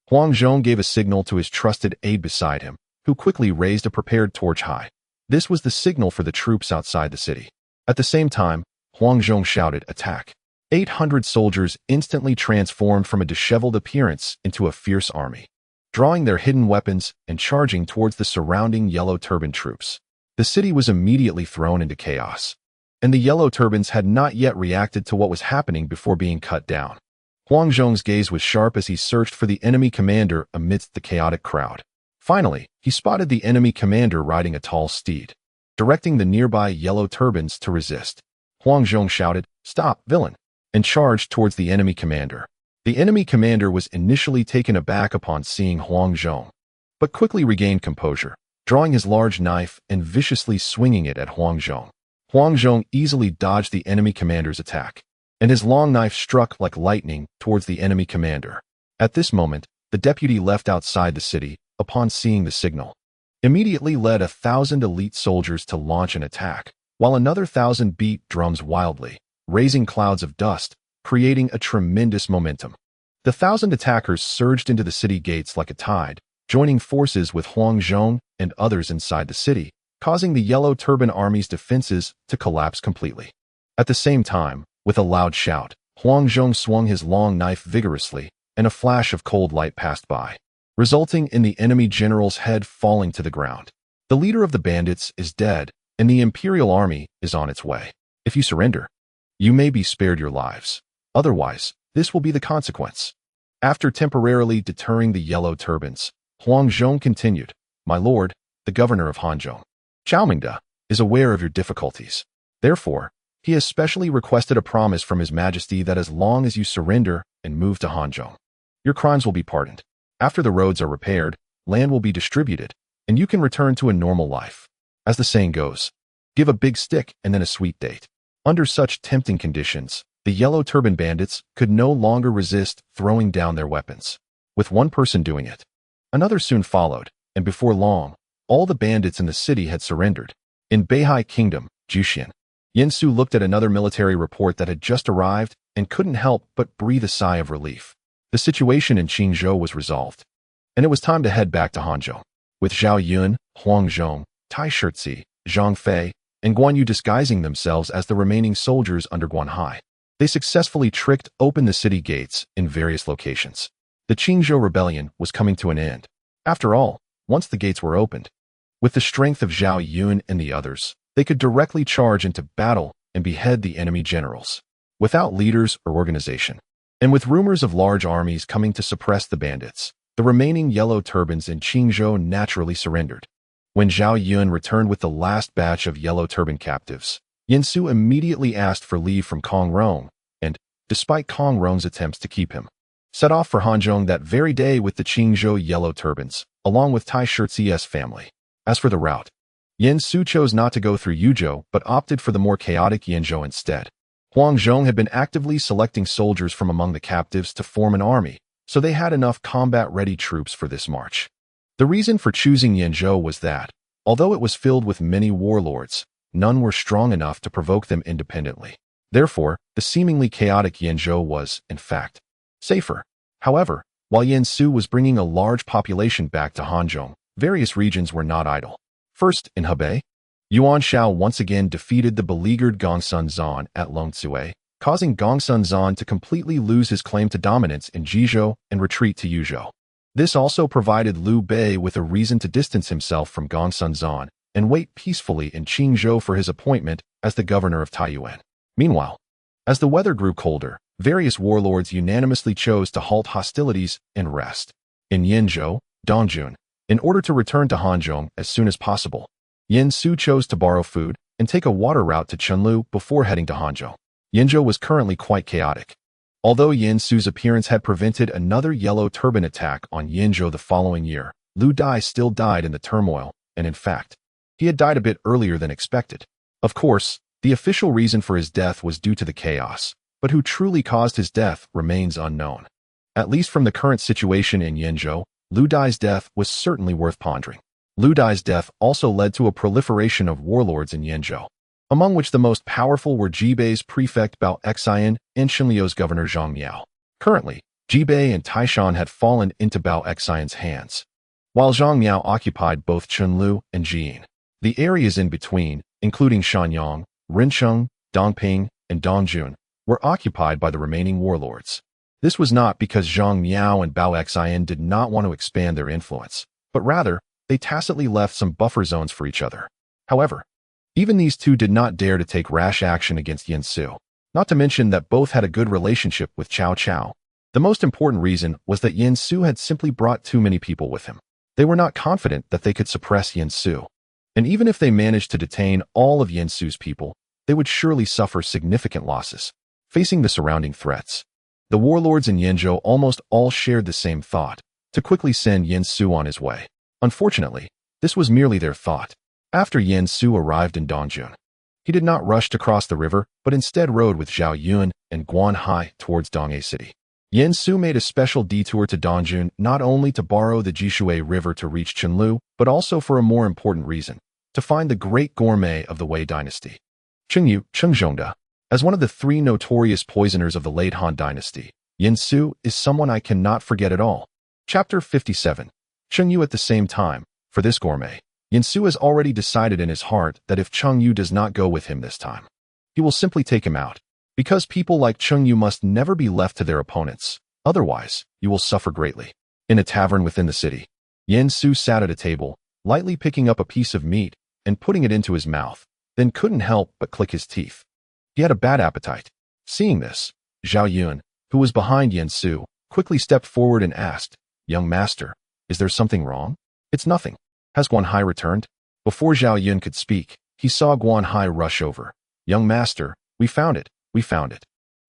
Hanzhong gave a signal to his trusted aide beside him, who quickly raised a prepared torch high. This was the signal for the troops outside the city. At the same time, Hanzhong shouted, "Attack!" 800 soldiers instantly transformed from a disheveled appearance into a fierce army, drawing their hidden weapons and charging towards the surrounding Yellow Turban troops. The city was immediately thrown into chaos, and the Yellow Turbans had not yet reacted to what was happening before being cut down. Hanzhong's gaze was sharp as he searched for the enemy commander amidst the chaotic crowd. Finally, he spotted the enemy commander riding a tall steed, directing the nearby Yellow Turbans to resist. Hanzhong shouted, "Stop, villain!" and charged towards the enemy commander. The enemy commander was initially taken aback upon seeing Hanzhong, but quickly regained composure, drawing his large knife and viciously swinging it at Hanzhong. Hanzhong easily dodged the enemy commander's attack, and his long knife struck like lightning towards the enemy commander. At this moment, the deputy left outside the city, upon seeing the signal, immediately led 1,000 elite soldiers to launch an attack, while another 1,000 beat drums wildly, raising clouds of dust, creating a tremendous momentum. The 1,000 attackers surged into the city gates like a tide, joining forces with Hanzhong and others inside the city, causing the Yellow Turban army's defenses to collapse completely. At the same time, with a loud shout, Hanzhong swung his long knife vigorously, and a flash of cold light passed by, resulting in the enemy general's head falling to the ground. The leader of the bandits is dead, and the Imperial Army is on its way. If you surrender, you may be spared your lives. Otherwise, this will be the consequence. After temporarily deterring the Yellow Turbans, Hanzhong continued, "My lord, the governor of Hanzhong, Cao Mengde, is aware of your difficulties. Therefore, he has specially requested a promise from His Majesty that as long as you surrender and move to Hanzhong, your crimes will be pardoned. After the roads are repaired, land will be distributed, and you can return to a normal life. As the saying goes, give a big stick and then a sweet date." Under such tempting conditions, the Yellow Turban bandits could no longer resist throwing down their weapons. With one person doing it, another soon followed, and before long, all the bandits in the city had surrendered. In Beihai Kingdom, Jushin, Yansu looked at another military report that had just arrived and couldn't help but breathe a sigh of relief. The situation in Qingzhou was resolved, and it was time to head back to Hanzhong. With Zhao Yun, Hanzhong, Tai Shirzi, Zhang Fei, and Guan Yu disguising themselves as the remaining soldiers under Guan Hai, they successfully tricked open the city gates in various locations. The Qingzhou rebellion was coming to an end. After all, once the gates were opened, with the strength of Zhao Yun and the others, they could directly charge into battle and behead the enemy generals, without leaders or organization. And with rumors of large armies coming to suppress the bandits, the remaining Yellow Turbans in Qingzhou naturally surrendered. When Zhao Yun returned with the last batch of Yellow Turban captives, Yansu immediately asked for leave from Kong Rong, and, despite Kong Rong's attempts to keep him, set off for Hanzhong that very day with the Qingzhou Yellow Turbans, along with Tai Shirzi's family. As for the route, Yansu chose not to go through Yuzhou but opted for the more chaotic Yanzhou instead. Hanzhong had been actively selecting soldiers from among the captives to form an army, so they had enough combat-ready troops for this march. The reason for choosing Yanzhou was that, although it was filled with many warlords, none were strong enough to provoke them independently. Therefore, the seemingly chaotic Yanzhou was, in fact, safer. However, while Yansu was bringing a large population back to Hanzhong, various regions were not idle. First, in Hebei, Yuan Shao once again defeated the beleaguered Gongsun Zan at Longcue, causing Gongsun Zan to completely lose his claim to dominance in Jizhou and retreat to Yuzhou. This also provided Liu Bei with a reason to distance himself from Gongsun Zan and wait peacefully in Qingzhou for his appointment as the governor of Taiyuan. Meanwhile, as the weather grew colder, various warlords unanimously chose to halt hostilities and rest. In Yinzhou, Dongjun, in order to return to Hanzhong as soon as possible, Yin Su chose to borrow food and take a water route to Chunlu before heading to Hanzhou. Yinzhou was currently quite chaotic. Although Yin Su's appearance had prevented another Yellow Turban attack on Yinzhou the following year, Liu Dai still died in the turmoil, and in fact, he had died a bit earlier than expected. Of course, the official reason for his death was due to the chaos, but who truly caused his death remains unknown. At least from the current situation in Yinzhou, Liu Dai's death was certainly worth pondering. Liu Dai's death also led to a proliferation of warlords in Yinzhou, among which the most powerful were Jibei's prefect Bao Xian and Xinliu's governor Zhang Miao. Currently, Jibei and Taishan had fallen into Bao Xian's hands, while Zhang Miao occupied both Chunlu and Jiying. The areas in between, including Shanyang, Rincheng, Dongping, and Dongjun, were occupied by the remaining warlords. This was not because Zhang Miao and Bao Xian did not want to expand their influence, but rather, they tacitly left some buffer zones for each other. However, even these two did not dare to take rash action against Yin Su, not to mention that both had a good relationship with Cao Cao. The most important reason was that Yin Su had simply brought too many people with him. They were not confident that they could suppress Yin Su, and even if they managed to detain all of Yin Su's people, they would surely suffer significant losses. Facing the surrounding threats, the warlords in Yinzhou almost all shared the same thought, to quickly send Yin Su on his way. Unfortunately, this was merely their thought. After Yin Su arrived in Dongjun, he did not rush to cross the river, but instead rode with Zhao Yun and Guan Hai towards Dongye City. Yin Su made a special detour to Dongjun not only to borrow the Jishui River to reach Chunlu, but also for a more important reason, to find the great gourmet of the Wei dynasty, Chengyu Chengzhongda. As one of the three notorious poisoners of the late Han dynasty, Yin Su is someone I cannot forget at all. Chapter 57. Chengyu. At the same time, for this gourmet, Yin Su has already decided in his heart that if Chengyu does not go with him this time, he will simply take him out, because people like Chengyu must never be left to their opponents, otherwise, you will suffer greatly. In a tavern within the city, Yin Su sat at a table, lightly picking up a piece of meat and putting it into his mouth, then couldn't help but click his teeth. He had a bad appetite. Seeing this, Zhao Yun, who was behind Yin Su, quickly stepped forward and asked, "Young master, is there something wrong?" "It's nothing. Has Guan Hai returned?" Before Zhao Yun could speak, he saw Guan Hai rush over. "Young master, we found it, we found it."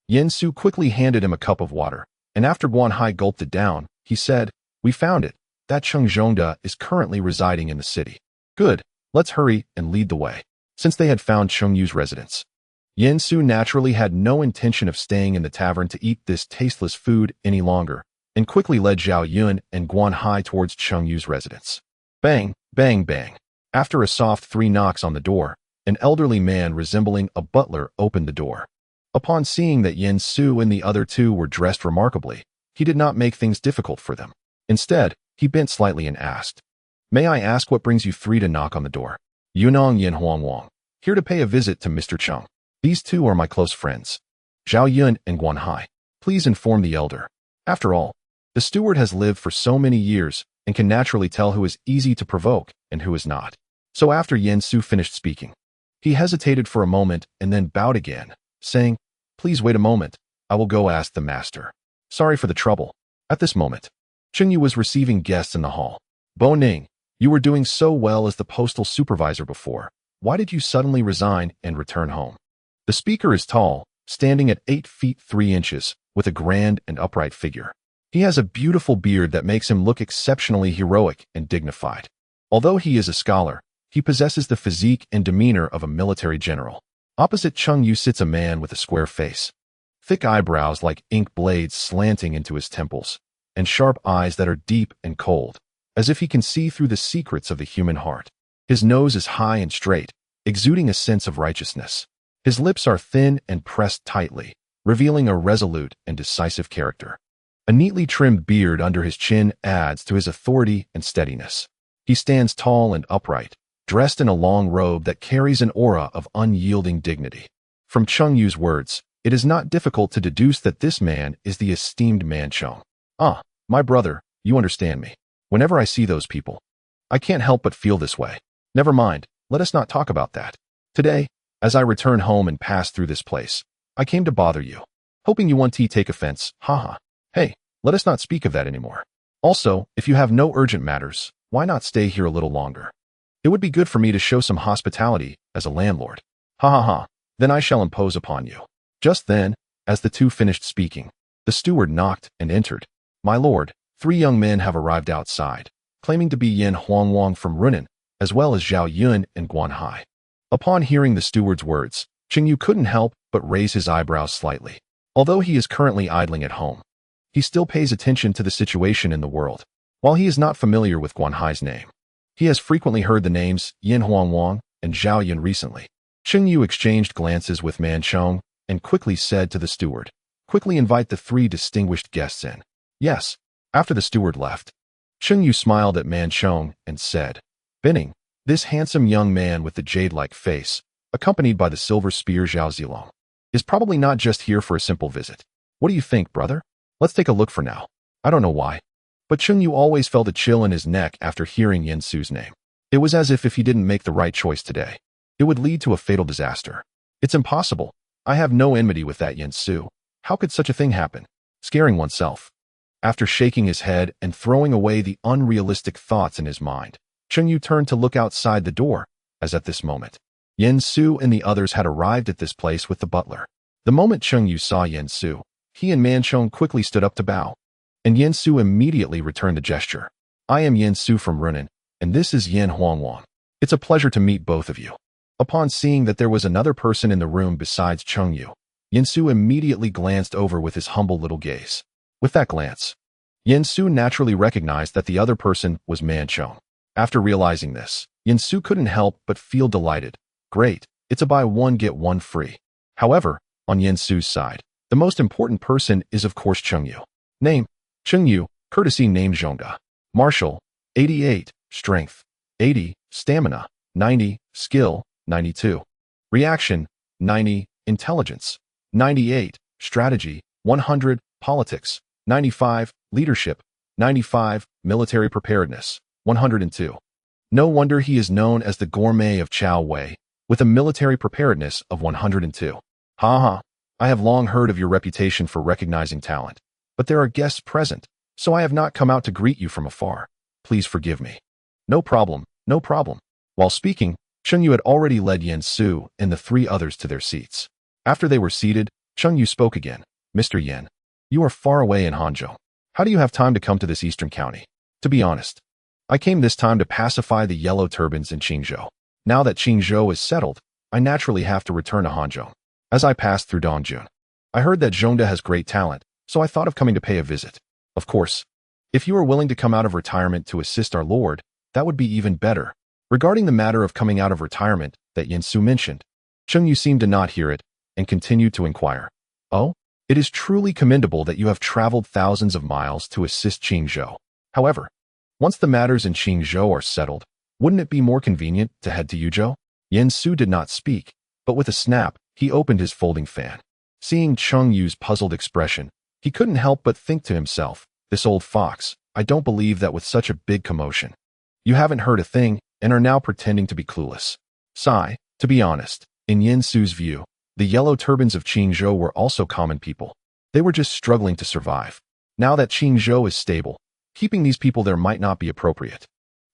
Yin Su quickly handed him a cup of water, and after Guan Hai gulped it down, he said, "We found it. That Chengzhongda is currently residing in the city." "Good, let's hurry and lead the way." Since they had found Chengyu's residence, Yin Su naturally had no intention of staying in the tavern to eat this tasteless food any longer, and quickly led Zhao Yun and Guan Hai towards Chengyu's residence. Bang, bang, bang. After a soft 3 knocks on the door, an elderly man resembling a butler opened the door. Upon seeing that Yin Su and the other two were dressed remarkably, he did not make things difficult for them. Instead, he bent slightly and asked, "May I ask what brings you three to knock on the door?" "Yunong Yin Huangwang, here to pay a visit to Mr. Cheng. These two are my close friends, Zhao Yun and Guan Hai. Please inform the elder." After all, the steward has lived for so many years and can naturally tell who is easy to provoke and who is not. So after Yin Su finished speaking, he hesitated for a moment and then bowed again, saying, "Please wait a moment, I will go ask the master. Sorry for the trouble." At this moment, Chengyu was receiving guests in the hall. "Bo Ning, you were doing so well as the postal supervisor before. Why did you suddenly resign and return home?" The speaker is tall, standing at 8 feet 3 inches, with a grand and upright figure. He has a beautiful beard that makes him look exceptionally heroic and dignified. Although he is a scholar, he possesses the physique and demeanor of a military general. Opposite Chengyu sits a man with a square face, thick eyebrows like ink blades slanting into his temples, and sharp eyes that are deep and cold, as if he can see through the secrets of the human heart. His nose is high and straight, exuding a sense of righteousness. His lips are thin and pressed tightly, revealing a resolute and decisive character. A neatly trimmed beard under his chin adds to his authority and steadiness. He stands tall and upright, dressed in a long robe that carries an aura of unyielding dignity. From Chengyu's words, it is not difficult to deduce that this man is the esteemed Hanzhong. Ah, my brother, you understand me. Whenever I see those people, I can't help but feel this way. Never mind, let us not talk about that. Today, as I return home and pass through this place, I came to bother you, hoping you won't take offense, haha. Hey, let us not speak of that anymore. Also, if you have no urgent matters, why not stay here a little longer? It would be good for me to show some hospitality as a landlord. Ha ha ha, then I shall impose upon you. Just then, as the two finished speaking, the steward knocked and entered. My lord, 3 young men have arrived outside, claiming to be Yin Huangwang from Runan, as well as Zhao Yun and Guan Hai. Upon hearing the steward's words, Qingyu couldn't help but raise his eyebrows slightly. Although he is currently idling at home, he still pays attention to the situation in the world. While he is not familiar with Guan Hai's name, he has frequently heard the names Yin Huangwang and Zhao Yun recently. Qingyu exchanged glances with Hanzhong and quickly said to the steward, "Quickly invite the 3 distinguished guests in." Yes. After the steward left, Qingyu smiled at Hanzhong and said, "Binning, this handsome young man with the jade-like face, accompanied by the silver spear Zhao Zilong, is probably not just here for a simple visit. What do you think, brother? Let's take a look for now." I don't know why, but Qingyu always felt a chill in his neck after hearing Yin Su's name. It was as if he didn't make the right choice today, it would lead to a fatal disaster. It's impossible. I have no enmity with that Yin Su. How could such a thing happen? Scaring oneself. After shaking his head and throwing away the unrealistic thoughts in his mind, Qingyu turned to look outside the door, as at this moment, Yin Su and the others had arrived at this place with the butler. The moment Qingyu saw Yin Su, he and Hanzhong quickly stood up to bow, and Yin Su immediately returned the gesture. "I am Yin Su from Runan, and this is Yin Huangwang. It's a pleasure to meet both of you." Upon seeing that there was another person in the room besides Qingyu, Yin Su immediately glanced over with his humble little gaze. With that glance, Yin Su naturally recognized that the other person was Hanzhong. After realizing this, Yin Su couldn't help but feel delighted. Great, it's a buy one get one free. However, on Yin Su's side, the most important person is of course Qingyu. Name, Qingyu, courtesy name Zhongda. Martial, 88, strength, 80, stamina, 90, skill, 92. Reaction, 90, intelligence, 98, strategy, 100, politics, 95, leadership, 95, military preparedness, 102. No wonder he is known as the gourmet of Chao Wei, with a military preparedness of 102. Ha ha, I have long heard of your reputation for recognizing talent, but there are guests present, so I have not come out to greet you from afar. Please forgive me. No problem, no problem. While speaking, Qingyu had already led Yin Su and the 3 others to their seats. After they were seated, Qingyu spoke again. "Mr. Yin, you are far away in Hanzhong. How do you have time to come to this eastern county?" "To be honest, I came this time to pacify the yellow turbans in Qingzhou. Now that Qingzhou is settled, I naturally have to return to Hanzhong. As I passed through Dongjun, I heard that Zhongda has great talent, so I thought of coming to pay a visit. Of course, if you are willing to come out of retirement to assist our lord, that would be even better." Regarding the matter of coming out of retirement that Yin Su mentioned, Qingyu seemed to not hear it and continued to inquire. "Oh, it is truly commendable that you have traveled thousands of miles to assist Qingzhou. However, once the matters in Qingzhou are settled, wouldn't it be more convenient to head to Yuzhou?" Yin Su did not speak, but with a snap, he opened his folding fan. Seeing Qingyu's puzzled expression, he couldn't help but think to himself, "This old fox, I don't believe that with such a big commotion, you haven't heard a thing and are now pretending to be clueless." Sigh, to be honest, in Yin Su's view, the yellow turbans of Qingzhou were also common people. They were just struggling to survive. Now that Qingzhou is stable, keeping these people there might not be appropriate.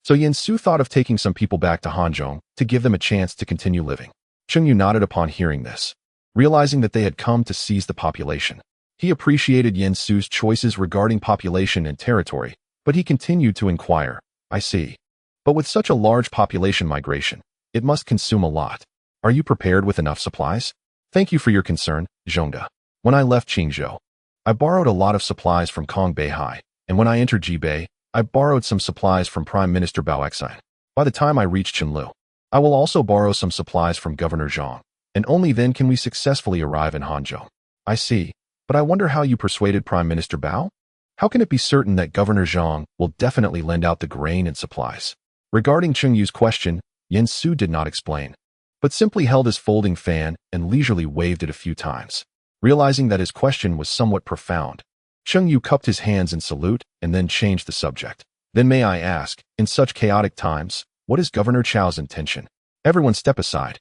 So Yin Su thought of taking some people back to Hanzhong to give them a chance to continue living. Qingyu nodded upon hearing this, realizing that they had come to seize the population. He appreciated Yin Su's choices regarding population and territory, but he continued to inquire, "I see. But with such a large population migration, it must consume a lot. Are you prepared with enough supplies?" "Thank you for your concern, Zhongda. When I left Qingzhou, I borrowed a lot of supplies from Kong Beihai, and when I entered Jibei, I borrowed some supplies from Prime Minister Bao Exine. By the time I reach Qinlu, I will also borrow some supplies from Governor Zhang, and only then can we successfully arrive in Hanzhong." "I see, but I wonder how you persuaded Prime Minister Bao? How can it be certain that Governor Zhang will definitely lend out the grain and supplies?" Regarding Qingyu's question, Yin Su did not explain, but simply held his folding fan and leisurely waved it a few times. Realizing that his question was somewhat profound, Cheng Yu cupped his hands in salute and then changed the subject. Then may I ask, in such chaotic times, what is Governor Chao's intention? Everyone step aside.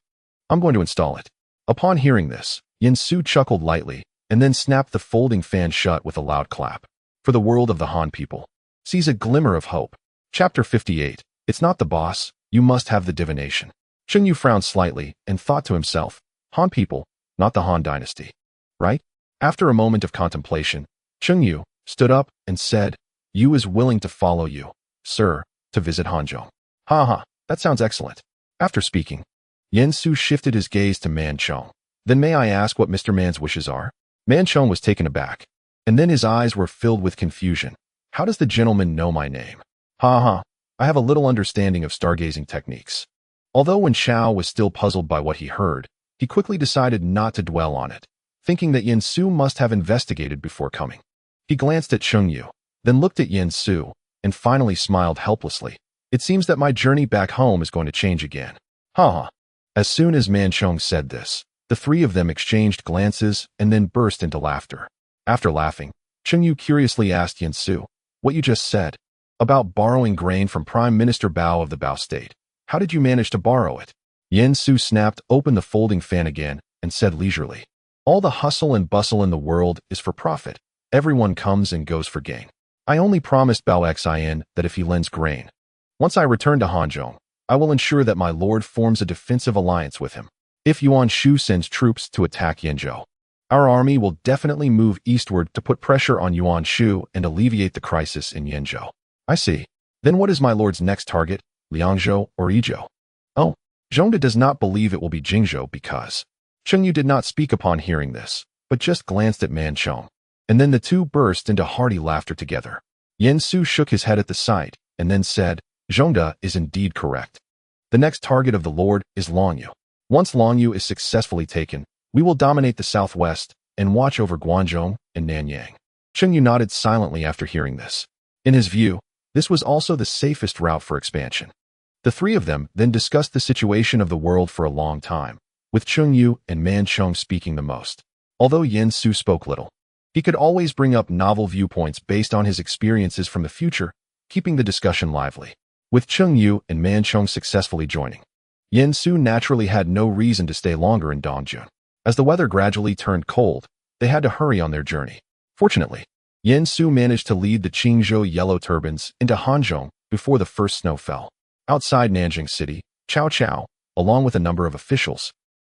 I'm going to install it. Upon hearing this, Yin Su chuckled lightly and then snapped the folding fan shut with a loud clap. For the world of the Han people sees a glimmer of hope. Chapter 58. It's not the boss, you must have the divination. Cheng Yu frowned slightly and thought to himself, Han people, not the Han dynasty. Right? After a moment of contemplation, Cheng Yu stood up and said, Yu is willing to follow you, sir, to visit Hanzhong. Ha ha, that sounds excellent. After speaking, Yen Su shifted his gaze to Man Chong. Then may I ask what Mr. Man's wishes are? Man Chong was taken aback, and then his eyes were filled with confusion. How does the gentleman know my name? Ha ha, I have a little understanding of stargazing techniques. Although when Chao was still puzzled by what he heard, he quickly decided not to dwell on it, thinking that Yen Su must have investigated before coming. He glanced at Cheng Yu, then looked at Yen Su, and finally smiled helplessly. It seems that my journey back home is going to change again. Ha ha. As soon as Man Chong said this, the three of them exchanged glances and then burst into laughter. After laughing, Cheng Yu curiously asked Yen Su, what you just said about borrowing grain from Prime Minister Bao of the Bao State. How did you manage to borrow it? Yen Su snapped open the folding fan again and said leisurely, all the hustle and bustle in the world is for profit. Everyone comes and goes for gain. I only promised Bao Xin that if he lends grain, once I return to Hanzhong, I will ensure that my lord forms a defensive alliance with him. If Yuan Shu sends troops to attack Yanzhou, our army will definitely move eastward to put pressure on Yuan Shu and alleviate the crisis in Yanzhou. I see. Then what is my lord's next target, Liangzhou or Yizhou? Oh, Zhongde does not believe it will be Jingzhou because... Cheng Yu did not speak upon hearing this, but just glanced at Man Chong. And then the two burst into hearty laughter together. Yen Su shook his head at the sight, and then said, Zhongde is indeed correct. The next target of the Lord is Longyu. Once Longyu is successfully taken, we will dominate the southwest and watch over Guangzhou and Nanyang. Cheng Yu nodded silently after hearing this. In his view, this was also the safest route for expansion. The three of them then discussed the situation of the world for a long time, with Cheng Yu and Man Chong speaking the most. Although Yen Su spoke little, he could always bring up novel viewpoints based on his experiences from the future, keeping the discussion lively. With Cheng Yu and Man Chong successfully joining, Yen Su naturally had no reason to stay longer in Dongjun. As the weather gradually turned cold, they had to hurry on their journey. Fortunately, Yen Su managed to lead the Qingzhou Yellow Turbans into Hanzhong before the first snow fell. Outside Nanjing City, Cao Cao, along with a number of officials,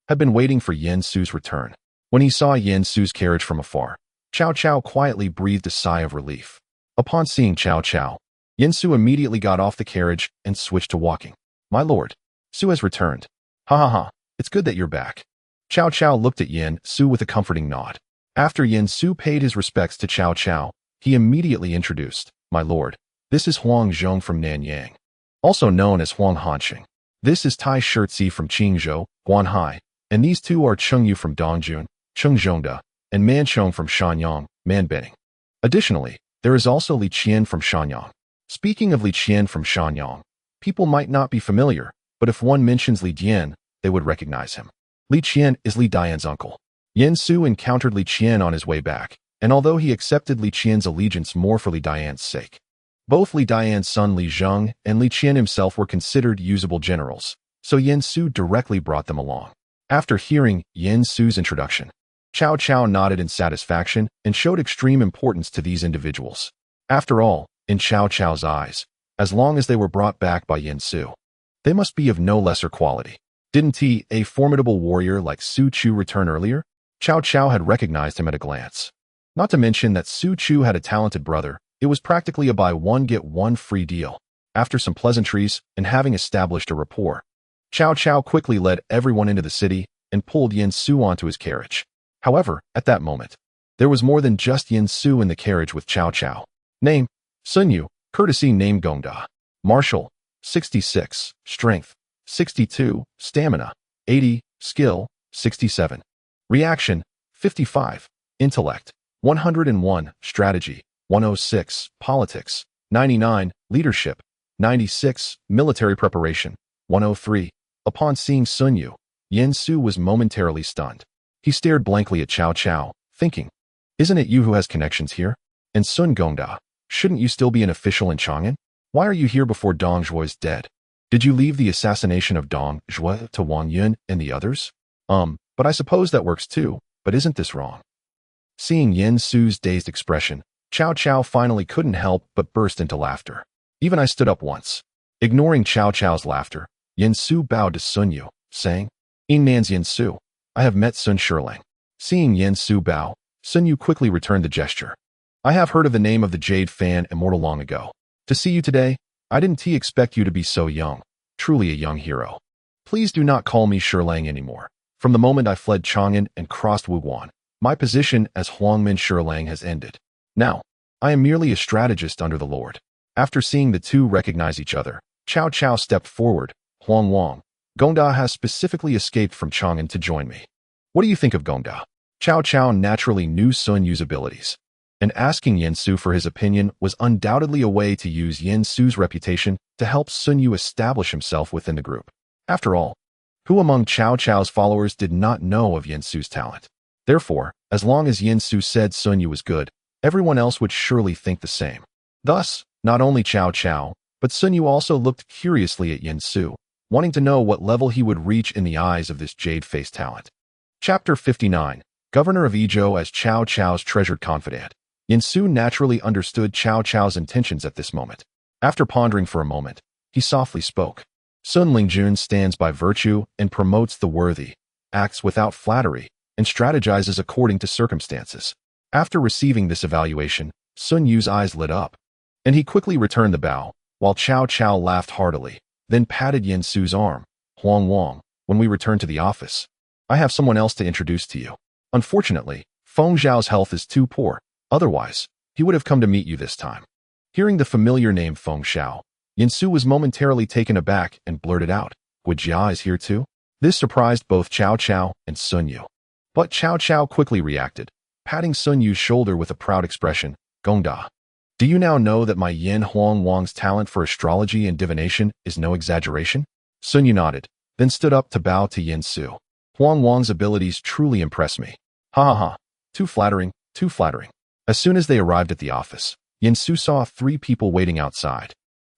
had been waiting for Yen Su's return. When he saw Yen Su's carriage from afar, Cao Cao quietly breathed a sigh of relief. Upon seeing Cao Cao, Yen Su immediately got off the carriage and switched to walking. My lord, Su has returned. Ha ha ha, it's good that you're back. Cao Cao looked at Yen Su with a comforting nod. After Yen Su paid his respects to Cao Cao, he immediately introduced, my lord, this is Huang Zhong from Nanyang, also known as Huang Hanqing. This is Tai Shirtzi from Qingzhou, Guanhai, and these two are Cheng Yu from Dongjun, Cheng Zhongde, and Man Chong from Shanyang, Manbening. Additionally, there is also Li Qian from Shanyang. Speaking of Li Qian from Shanyang, people might not be familiar, but if one mentions Li Dian, they would recognize him. Li Qian is Li Dian's uncle. Yen Su encountered Li Qian on his way back, and although he accepted Li Qian's allegiance more for Li Dian's sake, both Li Dian's son Li Zheng and Li Qian himself were considered usable generals, so Yen Su directly brought them along. After hearing Yen Su's introduction, Cao Cao nodded in satisfaction and showed extreme importance to these individuals. After all, in Cao Cao's eyes, as long as they were brought back by Yen Su, they must be of no lesser quality. Didn't he, a formidable warrior like Su Chu, return earlier? Cao Cao had recognized him at a glance. Not to mention that Su Chu had a talented brother, it was practically a buy one get one free deal. After some pleasantries and having established a rapport, Cao Cao quickly led everyone into the city and pulled Yen Su onto his carriage. However, at that moment, there was more than just Yen Su in the carriage with Cao Cao. Name, Sun Yu, courtesy name Gongda. Martial, 66, strength, 62, stamina, 80, skill, 67. Reaction, 55, intellect, 101, strategy, 106, politics, 99, leadership, 96, military preparation, 103. Upon seeing Sun Yu, Yen Su was momentarily stunned. He stared blankly at Cao Cao, thinking, isn't it you who has connections here? And Sun Gongda, shouldn't you still be an official in Chang'an? Why are you here before Dong Zhuo's dead? Did you leave the assassination of Dong Zhuo to Wang Yun and the others? But I suppose that works too, but isn't this wrong? Seeing Yin Su's dazed expression, Cao Cao finally couldn't help but burst into laughter. Even I stood up once. Ignoring Cao Cao's laughter, Yin Su bowed to Sun Yu, saying, "In Nan's Yin Su, I have met Sun Shirlang." Seeing Yin Su bow, Sun Yu quickly returned the gesture. "I have heard of the name of the Jade Fan immortal long ago. To see you today, I didn't expect you to be so young, truly a young hero. Please do not call me Shirlang anymore. From the moment I fled Chang'an and crossed Wuguan, my position as Huangmin Shirlang has ended. Now, I am merely a strategist under the Lord." After seeing the two recognize each other, Cao Cao stepped forward. "Huang Wang, Gongda has specifically escaped from Chang'an to join me. What do you think of Gongda?" Cao Cao naturally knew Sun Yu's abilities, and asking Yin Su for his opinion was undoubtedly a way to use Yin Su's reputation to help Sun Yu establish himself within the group. After all, who among Cao Cao's followers did not know of Yin Su's talent? Therefore, as long as Yin Su said Sun Yu was good, everyone else would surely think the same. Thus, not only Cao Cao, but Sun Yu also looked curiously at Yin Su, wanting to know what level he would reach in the eyes of this jade-faced talent. Chapter 59. Governor of Yizhou as Cao Cao's treasured confidant. Yin Su naturally understood Cao Cao's intentions at this moment. After pondering for a moment, he softly spoke. Sun Lingjun stands by virtue and promotes the worthy, acts without flattery, and strategizes according to circumstances. After receiving this evaluation, Sun Yu's eyes lit up, and he quickly returned the bow, while Cao Cao laughed heartily, then patted Yin Su's arm. "Huang Wang, when we return to the office, I have someone else to introduce to you. Unfortunately, Feng Zhao's health is too poor, otherwise, he would have come to meet you this time." Hearing the familiar name Feng Zhao, Yin Su was momentarily taken aback and blurted out, "Guijia is here too?" This surprised both Cao Cao and Sun Yu. But Cao Cao quickly reacted, patting Sun Yu's shoulder with a proud expression. "Gongda, do you now know that my Yin Huang Wang's talent for astrology and divination is no exaggeration?" Sun Yu nodded, then stood up to bow to Yin Su. "Huang Wang's abilities truly impress me. Ha ha ha. Too flattering, too flattering." As soon as they arrived at the office, Yin Su saw 3 people waiting outside,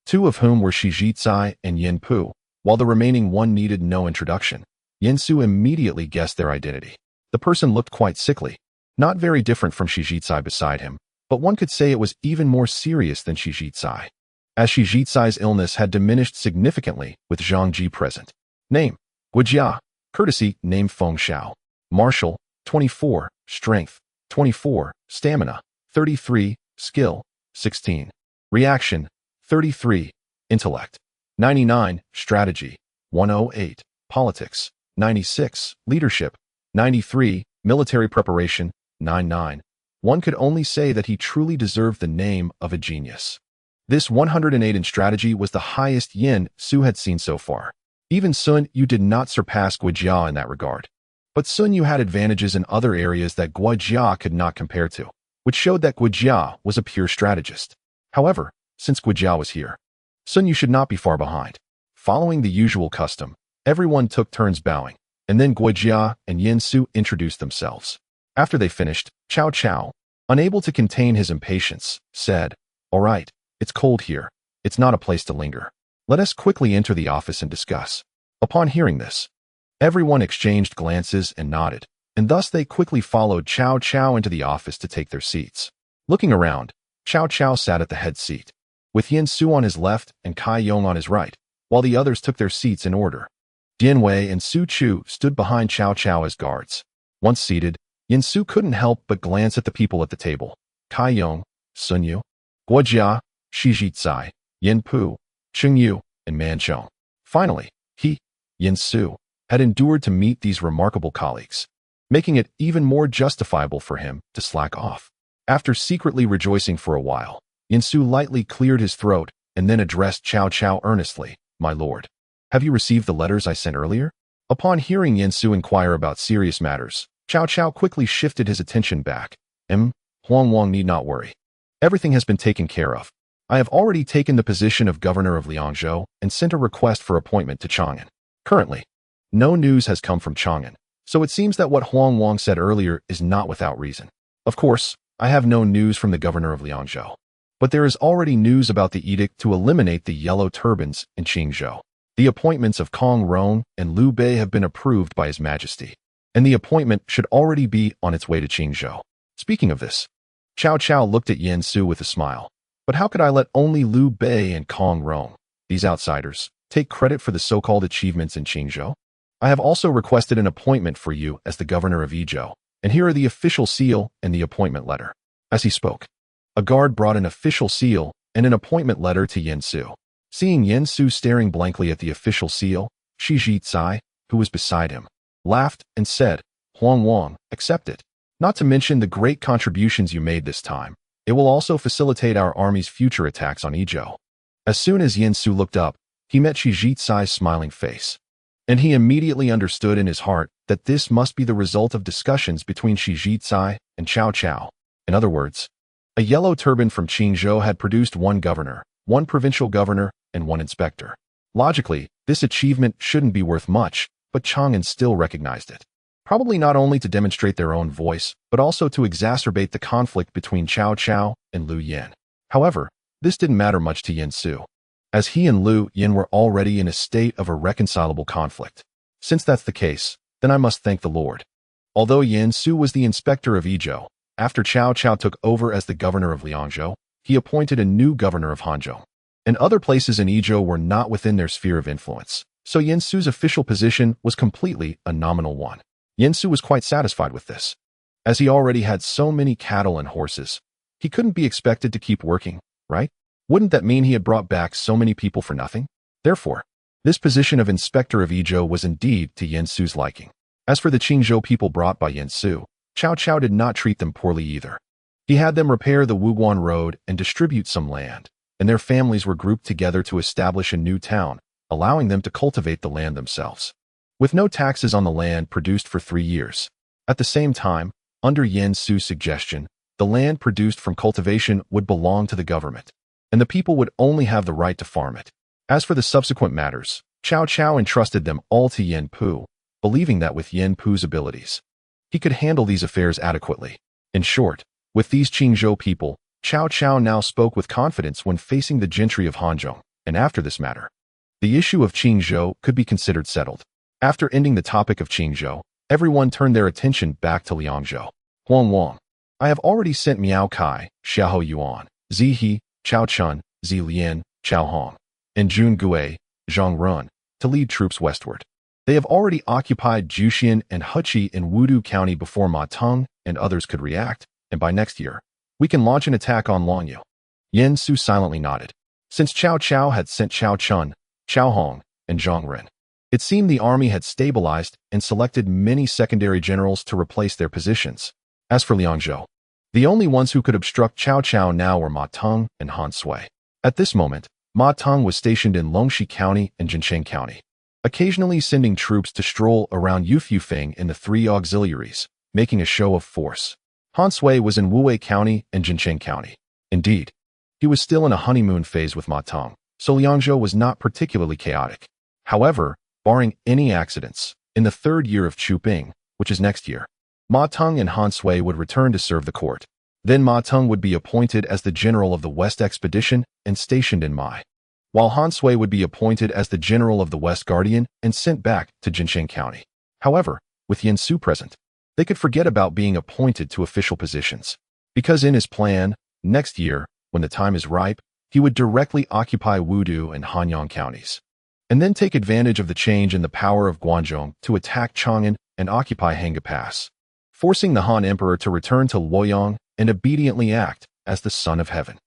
2 of whom were Shi Jizai and Yin Pu, while the remaining one needed no introduction. Yin Su immediately guessed their identity. The person looked quite sickly, not very different from Shi Jizai beside him, but one could say it was even more serious than Shi Jizai, as Shi Jizai's illness had diminished significantly with Zhang Ji present. Name: Guijia. Courtesy: name Feng Zhao. Martial: 24, Strength: 24, Stamina: 33, Skill: 16. Reaction: 33, Intellect: 99, Strategy: 108, Politics: 96, Leadership: 93, Military Preparation: 99. One could only say that he truly deserved the name of a genius. This 108 in strategy was the highest Yin Su had seen so far. Even Sun Yu did not surpass Guijia in that regard. But Sun Yu had advantages in other areas that Guijia could not compare to, which showed that Guijia was a pure strategist. However, since Guijia was here, Sun Yu should not be far behind. Following the usual custom, everyone took turns bowing, and then Guijia and Yin Su introduced themselves. After they finished, Cao Cao, unable to contain his impatience, said, "All right, it's cold here. It's not a place to linger. Let us quickly enter the office and discuss." Upon hearing this, everyone exchanged glances and nodded, and thus they quickly followed Cao Cao into the office to take their seats. Looking around, Cao Cao sat at the head seat, with Yin Su on his left and Kai Yong on his right, while the others took their seats in order. Dian Wei and Su Chu stood behind Cao Cao as guards. Once seated, Yin Su couldn't help but glance at the people at the table: Kai Yong, Sun Yu, Guojia, Shi Jizai, Yin Pu, Cheng Yu, and Man Chong. Finally, he, Yin Su, had endured to meet these remarkable colleagues, making it even more justifiable for him to slack off. After secretly rejoicing for a while, Yin Su lightly cleared his throat and then addressed Cao Cao earnestly, "My lord, have you received the letters I sent earlier?" Upon hearing Yin Su inquire about serious matters, Cao Cao quickly shifted his attention back. Huang Wang need not worry. Everything has been taken care of. I have already taken the position of governor of Liangzhou and sent a request for appointment to Chang'an. Currently, no news has come from Chang'an, So it seems that what Huang Wang said earlier is not without reason. Of course, I have no news from the governor of Liangzhou. But there is already news about the edict to eliminate the yellow turbans in Qingzhou. The appointments of Kong Rong and Liu Bei have been approved by His Majesty, and the appointment should already be on its way to Qingzhou. Speaking of this, Cao Cao looked at Yen Su with a smile. But how could I let only Liu Bei and Kong Rong, these outsiders, take credit for the so-called achievements in Qingzhou? I have also requested an appointment for you as the governor of Yizhou, and here are the official seal and the appointment letter. As he spoke, a guard brought an official seal and an appointment letter to Yen Su. Seeing Yen Su staring blankly at the official seal, Shi Zhicai, who was beside him, laughed and said, Huang Wang, accept it. Not to mention the great contributions you made this time. It will also facilitate our army's future attacks on Yizhou. As soon as Yen Su looked up, he met Shi Zhicai's smiling face. And he immediately understood in his heart that this must be the result of discussions between Shi Zhicai and Cao Cao. In other words, a yellow turban from Qingzhou had produced one governor, one provincial governor, and one inspector. Logically, this achievement shouldn't be worth much, but Chang'an still recognized it. Probably not only to demonstrate their own voice, but also to exacerbate the conflict between Cao Cao and Liu Yan. However, this didn't matter much to Yen Su, as he and Liu Yan were already in a state of irreconcilable conflict. Since that's the case, then I must thank the Lord. Although Yen Su was the inspector of Yizhou, after Cao Cao took over as the governor of Liangzhou, he appointed a new governor of Hanzhong. And other places in Yizhou were not within their sphere of influence, so Yen Su's official position was completely a nominal one. Yen Su was quite satisfied with this. As he already had so many cattle and horses, he couldn't be expected to keep working, right? Wouldn't that mean he had brought back so many people for nothing? Therefore, this position of inspector of Yizhou was indeed to Yen Su's liking. As for the Qingzhou people brought by Yen Su, Cao Cao did not treat them poorly either. He had them repair the Wuguan Road and distribute some land, and their families were grouped together to establish a new town, allowing them to cultivate the land themselves, with no taxes on the land produced for 3 years. At the same time, under Yen Su's suggestion, the land produced from cultivation would belong to the government, and the people would only have the right to farm it. As for the subsequent matters, Cao Cao entrusted them all to Yen Pu, believing that with Yen Pu's abilities, he could handle these affairs adequately. In short, with these Qingzhou people, Cao Cao now spoke with confidence when facing the gentry of Hanzhong, and after this matter, the issue of Qingzhou could be considered settled. After ending the topic of Qingzhou, everyone turned their attention back to Liangzhou. Huang Wang, I have already sent Miao Kai, Xiahou Yuan, Zi He, Chao Chun, Zi Lian, Chao Hong, and Jun Gui, Zhang Run, to lead troops westward. They have already occupied Juxian and Hechi in Wudu County before Ma Teng and others could react, and by next year, we can launch an attack on Longyu. Yen Su silently nodded. Since Cao Cao had sent Chao Chun, Chao Hong, and Zhang Ren, it seemed the army had stabilized and selected many secondary generals to replace their positions. As for Liangzhou, the only ones who could obstruct Cao Cao now were Ma Teng and Han Sui. At this moment, Ma Teng was stationed in Longxi County and Jincheng County, occasionally sending troops to stroll around Yufeng in the 3 auxiliaries, making a show of force. Han Sui was in Wuwei County and Jincheng County. Indeed, he was still in a honeymoon phase with Ma Teng, so Liangzhou was not particularly chaotic. However, barring any accidents, in the 3rd year of Chu Bing, which is next year, Ma Teng and Han Sui would return to serve the court. Then Ma Teng would be appointed as the general of the West Expedition and stationed in Mai, while Han Sui would be appointed as the general of the West Guardian and sent back to Jincheng County. However, with Yen Su present, they could forget about being appointed to official positions, because in his plan, next year, when the time is ripe, he would directly occupy Wudu and Hanyang counties, and then take advantage of the change in the power of Guangzhong to attack Chang'an and occupy Hanga Pass, forcing the Han Emperor to return to Luoyang and obediently act as the Son of Heaven.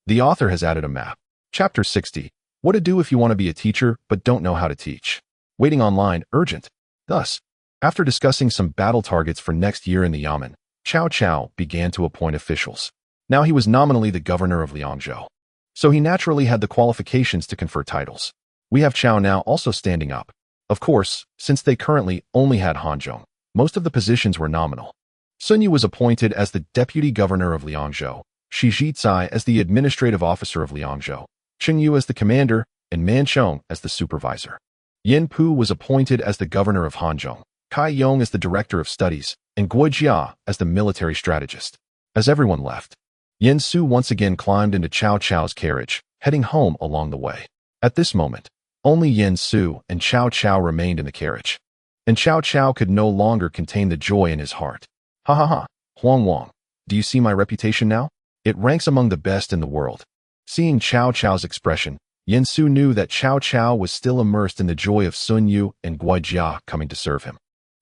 The author has added a map. Chapter 60. What to do if you want to be a teacher but don't know how to teach. Waiting online, urgent. Thus, after discussing some battle targets for next year in the Yamen, Cao Cao began to appoint officials. Now he was nominally the governor of Liangzhou, so he naturally had the qualifications to confer titles. We have Cao now also standing up. Of course, since they currently only had Hanzhong, most of the positions were nominal. Sun Yu was appointed as the deputy governor of Liangzhou, Shi Zhicai as the administrative officer of Liangzhou, Cheng Yu as the commander, and Man Chong as the supervisor. Yen Pu was appointed as the governor of Hanzhong, Kai Yong as the director of studies, and Guo Jia as the military strategist. As everyone left, Yen Su once again climbed into Cao Cao's carriage, heading home along the way. At this moment, only Yen Su and Cao Cao remained in the carriage, and Cao Cao could no longer contain the joy in his heart. Ha ha ha, Huang Wang, do you see my reputation now? It ranks among the best in the world. Seeing Cao Cao's expression, Yen Su knew that Cao Cao was still immersed in the joy of Sun Yu and Guo Jia coming to serve him.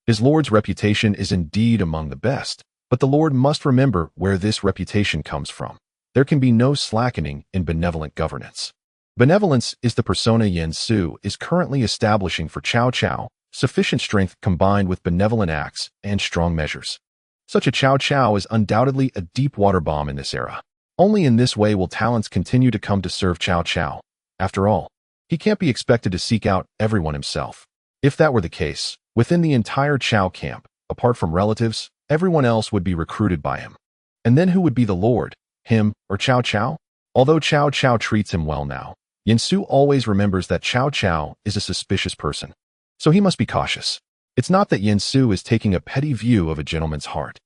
His lord's reputation is indeed among the best, but the lord must remember where this reputation comes from. There can be no slackening in benevolent governance. Benevolence is the persona Yen Su is currently establishing for Cao Cao, sufficient strength combined with benevolent acts and strong measures. Such a Cao Cao is undoubtedly a deep water bomb in this era. Only in this way will talents continue to come to serve Cao Cao. After all, he can't be expected to seek out everyone himself. If that were the case, within the entire Cao camp, apart from relatives, everyone else would be recruited by him. And then who would be the lord, him or Cao Cao? Although Cao Cao treats him well now, Yen Su always remembers that Cao Cao is a suspicious person. So he must be cautious. It's not that Yen Su is taking a petty view of a gentleman's heart.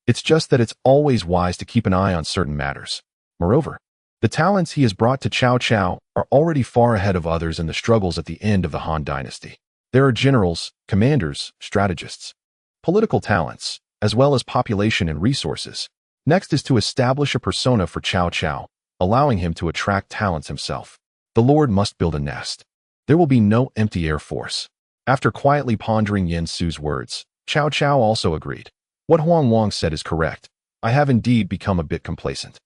It's just that it's always wise to keep an eye on certain matters. Moreover, the talents he has brought to Cao Cao are already far ahead of others in the struggles at the end of the Han Dynasty. There are generals, commanders, strategists, political talents, as well as population and resources. Next is to establish a persona for Cao Cao, allowing him to attract talents himself. The lord must build a nest. There will be no empty air force. After quietly pondering Yen Su's words, Cao Cao also agreed. What Huang Wang said is correct. I have indeed become a bit complacent.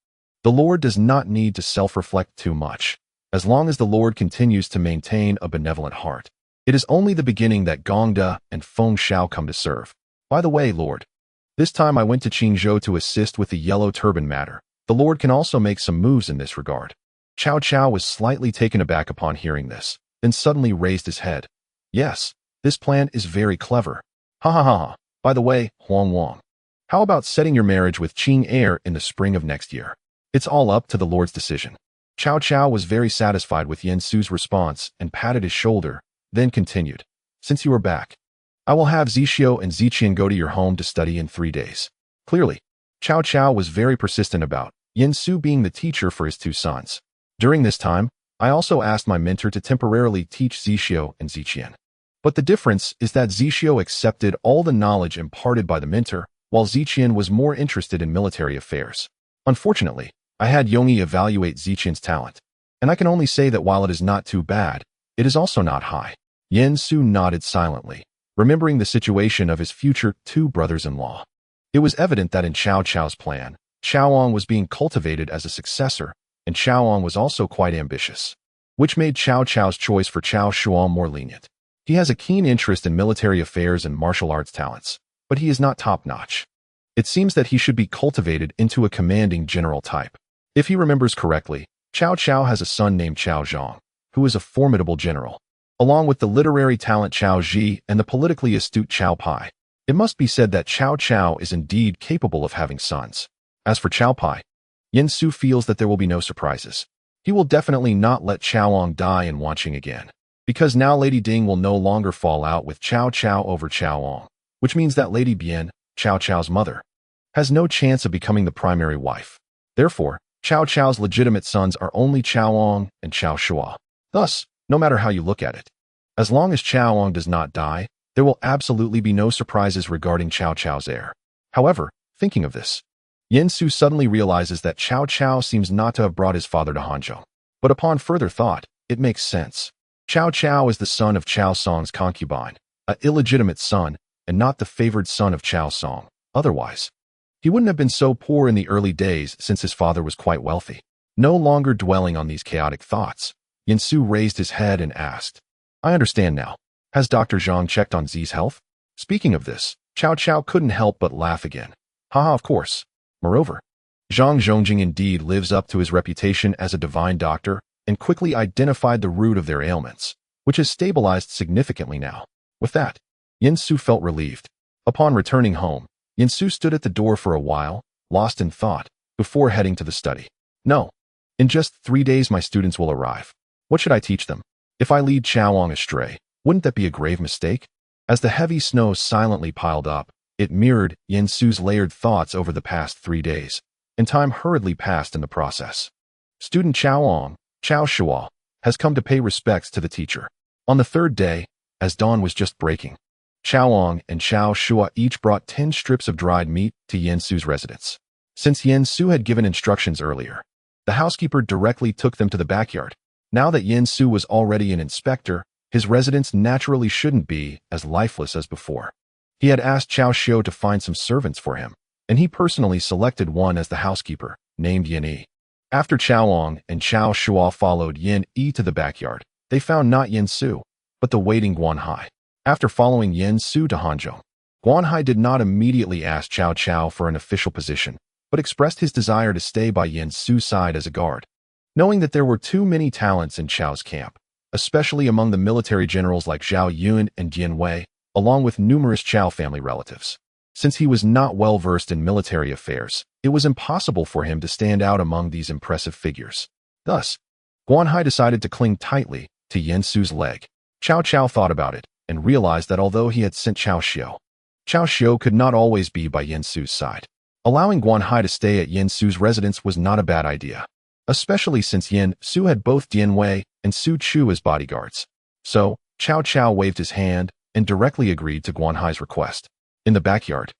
The lord does not need to self-reflect too much. As long as the lord continues to maintain a benevolent heart, it is only the beginning that Gongda and Feng Shao come to serve. By the way, lord, this time I went to Qingzhou to assist with the yellow turban matter. The lord can also make some moves in this regard. Cao Cao was slightly taken aback upon hearing this, then suddenly raised his head. Yes, this plan is very clever. Ha ha ha ha. By the way, Huang Wang, how about setting your marriage with Qing Heir in the spring of next year? It's all up to the lord's decision. Cao Cao was very satisfied with Yen Su's response and patted his shoulder, then continued. Since you are back, I will have Zixiu and Ziqian go to your home to study in 3 days. Clearly, Cao Cao was very persistent about Yen Su being the teacher for his two sons. During this time, I also asked my mentor to temporarily teach Zixiu and Ziqian. But the difference is that Zixiu accepted all the knowledge imparted by the mentor, while Ziqian was more interested in military affairs. Unfortunately, I had Yongyi evaluate Ziqian's talent, and I can only say that while it is not too bad, it is also not high. Yen Su nodded silently, remembering the situation of his future two brothers-in-law. It was evident that in Cao Cao's plan, Chaoong was being cultivated as a successor, and Chaoong was also quite ambitious, which made Cao Cao's choice for Cao Shuang more lenient. He has a keen interest in military affairs and martial arts talents, but he is not top-notch. It seems that he should be cultivated into a commanding general type. If he remembers correctly, Cao Cao has a son named Cao Zhang, who is a formidable general, along with the literary talent Cao Ji and the politically astute Cao Pai. It must be said that Cao Cao is indeed capable of having sons. As for Cao Pai, Yen Su feels that there will be no surprises. He will definitely not let Chaoong die in watching again, because now Lady Ding will no longer fall out with Cao Cao over Chaoong, which means that Lady Bian, Cao Cao's mother, has no chance of becoming the primary wife. Therefore, Cao Cao's legitimate sons are only Chaoong and Cao Shua. Thus, no matter how you look at it, as long as Chaoong does not die, there will absolutely be no surprises regarding Cao Cao's heir. However, thinking of this, Yen Su suddenly realizes that Cao Cao seems not to have brought his father to Hanzhong. But upon further thought, it makes sense. Cao Cao is the son of Cao Song's concubine, an illegitimate son, and not the favored son of Cao Song. Otherwise, he wouldn't have been so poor in the early days since his father was quite wealthy. No longer dwelling on these chaotic thoughts, Yen Su raised his head and asked, I understand now. Has Dr. Zhang checked on Zi's health? Speaking of this, Cao Cao couldn't help but laugh again. Haha, of course. Moreover, Zhang Zhongjing indeed lives up to his reputation as a divine doctor and quickly identified the root of their ailments, which has stabilized significantly now. With that, Yen Su felt relieved. Upon returning home, Yen Su stood at the door for a while, lost in thought, before heading to the study. No. In just 3 days my students will arrive. What should I teach them? If I lead Chaoong astray, wouldn't that be a grave mistake? As the heavy snow silently piled up, it mirrored Yin Su's layered thoughts over the past 3 days, and time hurriedly passed in the process. Student Cao Shua, has come to pay respects to the teacher. On the third day, as dawn was just breaking, Cao and Cao Shua each brought 10 strips of dried meat to Yin Su's residence. Since Yin Su had given instructions earlier, the housekeeper directly took them to the backyard. Now that Yin Su was already an inspector, his residence naturally shouldn't be as lifeless as before. He had asked Cao Xiu to find some servants for him, and he personally selected one as the housekeeper, named Yin Yi. After Cao and Cao Shua followed Yin Yi to the backyard, they found not Yin Su, but the waiting Guan Hai. After following Yin Su to Hanzhong, Guan Hai did not immediately ask Cao for an official position, but expressed his desire to stay by Yin Su's side as a guard. Knowing that there were too many talents in Chao's camp, especially among the military generals like Zhao Yun and Dian Wei, along with numerous Chao family relatives. Since he was not well versed in military affairs, it was impossible for him to stand out among these impressive figures. Thus, Guan Hai decided to cling tightly to Yin Su's leg. Cao thought about it and realized that although he had sent Cao Xiu could not always be by Yin Su's side. Allowing Guan Hai to stay at Yin Su's residence was not a bad idea, especially since Yin Su had both Dian Wei and Su Chu as bodyguards. So, Cao waved his hand and directly agreed to Guan Hai's request. In the backyard,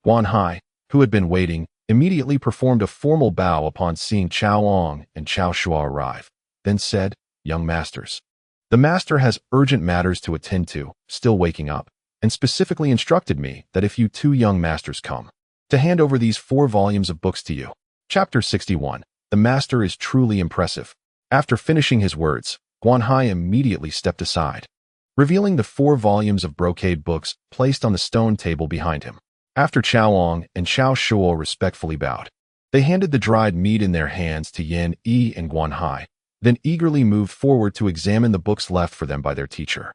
Guan Hai, who had been waiting, immediately performed a formal bow upon seeing Cao and Cao Shua arrive, then said, "Young masters, the master has urgent matters to attend to, still waking up, and specifically instructed me that if you 2 young masters come, to hand over these 4 volumes of books to you." Chapter 61. The master is truly impressive. After finishing his words, Guan Hai immediately stepped aside, revealing the 4 volumes of brocade books placed on the stone table behind him. After Cao and Cao Shua respectfully bowed, they handed the dried meat in their hands to Yin Yi and Guan Hai, then eagerly moved forward to examine the books left for them by their teacher.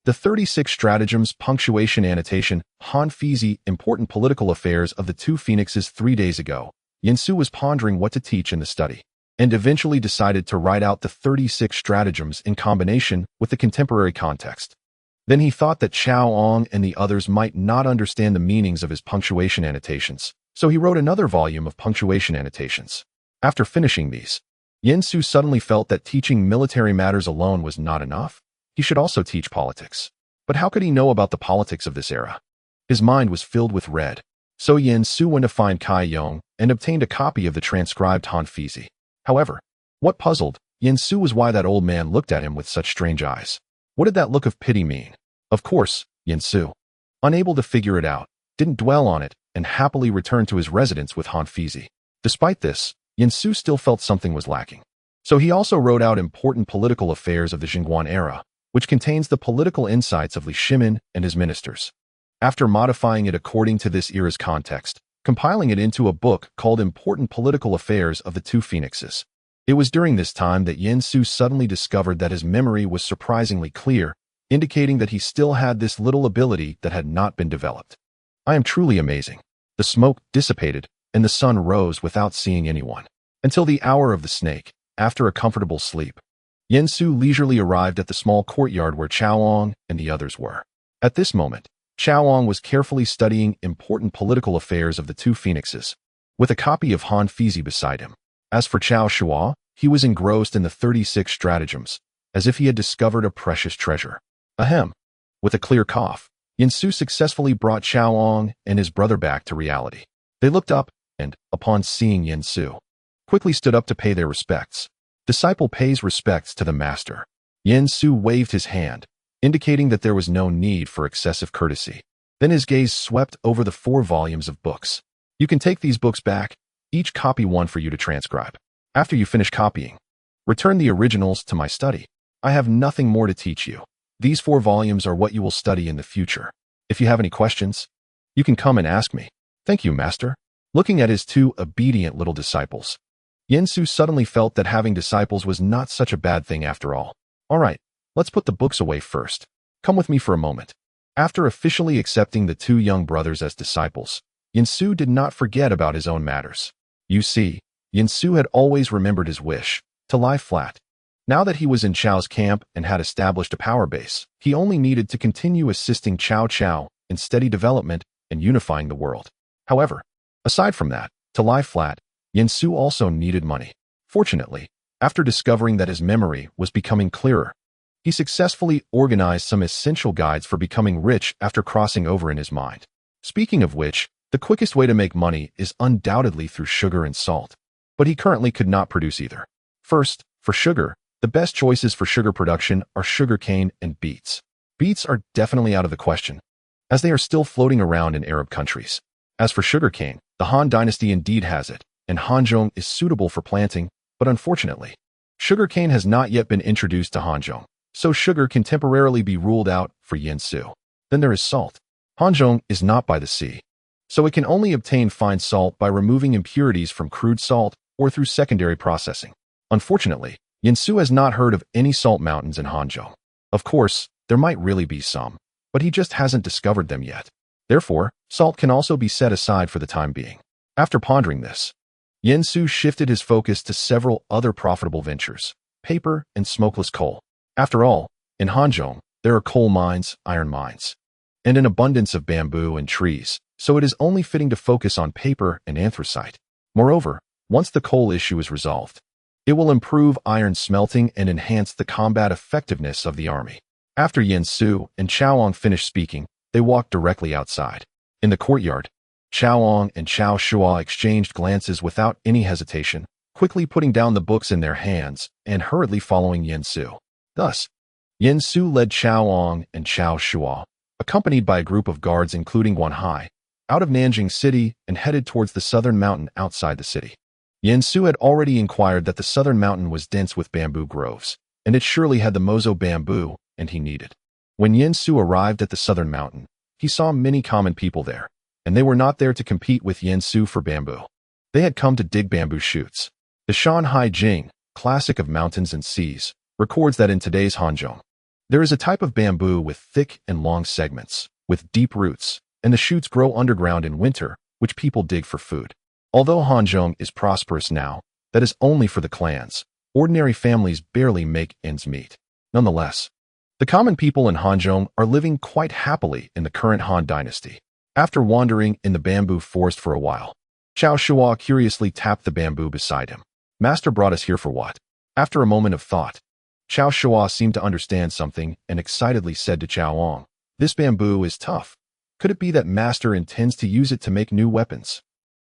The 36 Stratagems, Punctuation Annotation, Hanfizi, Important Political Affairs of the 2 Phoenixes 3 days ago. Yin Su was pondering what to teach in the study, and eventually decided to write out the 36 stratagems in combination with the contemporary context. Then he thought that Cao and the others might not understand the meanings of his punctuation annotations, so he wrote another volume of punctuation annotations. After finishing these, Yin Su suddenly felt that teaching military matters alone was not enough. He should also teach politics. But how could he know about the politics of this era? His mind was filled with red. So Yin Su went to find Kai Yong and obtained a copy of the transcribed Hanfizi. However, what puzzled Yin Su was why that old man looked at him with such strange eyes. What did that look of pity mean? Of course, Yin Su, unable to figure it out, didn't dwell on it and happily returned to his residence with Hanfizi. Despite this, Yin Su still felt something was lacking. So he also wrote out Important Political Affairs of the Jingguan era, which contains the political insights of Li Shimin and his ministers. After modifying it according to this era's context, compiling it into a book called Important Political Affairs of the 2 Phoenixes. It was during this time that Yin Su suddenly discovered that his memory was surprisingly clear, indicating that he still had this little ability that had not been developed. I am truly amazing. The smoke dissipated, and the sun rose without seeing anyone. Until the hour of the snake, after a comfortable sleep, Yin Su leisurely arrived at the small courtyard where Cao and the others were. At this moment, Cao was carefully studying Important Political Affairs of the 2 Phoenixes, with a copy of Hanfizi beside him. As for Cao Shua, he was engrossed in the 36 stratagems, as if he had discovered a precious treasure. Ahem. With a clear cough, Yin Su successfully brought Cao and his brother back to reality. They looked up and, upon seeing Yin Su, quickly stood up to pay their respects. Disciple pays respects to the master. Yin Su waved his hand, indicating that there was no need for excessive courtesy. Then his gaze swept over the 4 volumes of books. You can take these books back, each copy one for you to transcribe. After you finish copying, return the originals to my study. I have nothing more to teach you. These 4 volumes are what you will study in the future. If you have any questions, you can come and ask me. Thank you, master. Looking at his 2 obedient little disciples, Yin Su suddenly felt that having disciples was not such a bad thing after all. All right. Let's put the books away first. Come with me for a moment. After officially accepting the 2 young brothers as disciples, Yin Su did not forget about his own matters. You see, Yin Su had always remembered his wish to lie flat. Now that he was in Chao's camp and had established a power base, he only needed to continue assisting Cao in steady development and unifying the world. However, aside from that, to lie flat, Yansu also needed money. Fortunately, after discovering that his memory was becoming clearer, he successfully organized some essential guides for becoming rich after crossing over in his mind. Speaking of which, the quickest way to make money is undoubtedly through sugar and salt, but he currently could not produce either. First, for sugar, the best choices for sugar production are sugarcane and beets. Beets are definitely out of the question, as they are still floating around in Arab countries. As for sugarcane, the Han dynasty indeed has it, and Hanzhong is suitable for planting, but unfortunately, sugarcane has not yet been introduced to Hanzhong, so sugar can temporarily be ruled out for Yansu. Then there is salt. Hanzhong is not by the sea, so it can only obtain fine salt by removing impurities from crude salt or through secondary processing. Unfortunately, Yansu has not heard of any salt mountains in Hanzhong. Of course, there might really be some, but he just hasn't discovered them yet. Therefore, salt can also be set aside for the time being. After pondering this, Yansu shifted his focus to several other profitable ventures, paper and smokeless coal. After all, in Hanzhong, there are coal mines, iron mines, and an abundance of bamboo and trees, so it is only fitting to focus on paper and anthracite. Moreover, once the coal issue is resolved, it will improve iron smelting and enhance the combat effectiveness of the army. After Yansu and Cao finished speaking, they walked directly outside. In the courtyard, Cao and Cao Shua exchanged glances without any hesitation, quickly putting down the books in their hands and hurriedly following Yansu. Thus, Yansu led Cao and Cao Shua, accompanied by a group of guards including Guan Hai, out of Nanjing City and headed towards the southern mountain outside the city. Yansu had already inquired that the southern mountain was dense with bamboo groves, and it surely had the mozo bamboo and he needed. When Yansu arrived at the southern mountain, he saw many common people there, and they were not there to compete with Yansu for bamboo. They had come to dig bamboo shoots. The Shanhai Jing, classic of mountains and seas, records that in today's Hanzhong, there is a type of bamboo with thick and long segments, with deep roots, and the shoots grow underground in winter, which people dig for food. Although Hanzhong is prosperous now, that is only for the clans. Ordinary families barely make ends meet. Nonetheless, the common people in Hanzhong are living quite happily in the current Han dynasty. After wandering in the bamboo forest for a while, Cao Shua curiously tapped the bamboo beside him. Master brought us here for what? After a moment of thought, Cao Shua seemed to understand something and excitedly said to Cao, "This bamboo is tough. Could it be that Master intends to use it to make new weapons?"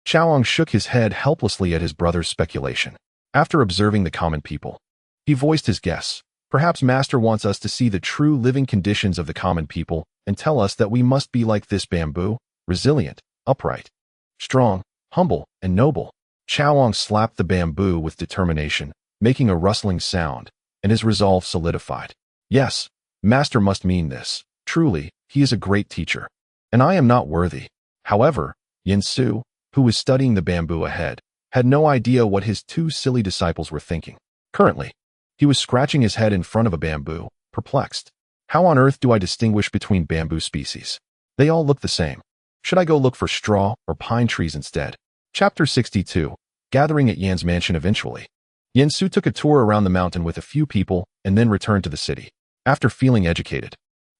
Cao shook his head helplessly at his brother's speculation. After observing the common people, he voiced his guess. Perhaps Master wants us to see the true living conditions of the common people and tell us that we must be like this bamboo, resilient, upright, strong, humble, and noble. Cao slapped the bamboo with determination, making a rustling sound, and his resolve solidified. Yes, Master must mean this. Truly, he is a great teacher, and I am not worthy. However, Yansu, who was studying the bamboo ahead, had no idea what his two silly disciples were thinking. Currently, he was scratching his head in front of a bamboo, perplexed. How on earth do I distinguish between bamboo species? They all look the same. Should I go look for straw or pine trees instead? Chapter 62. Gathering at Yan's mansion eventually. Yansu took a tour around the mountain with a few people and then returned to the city. After feeling educated,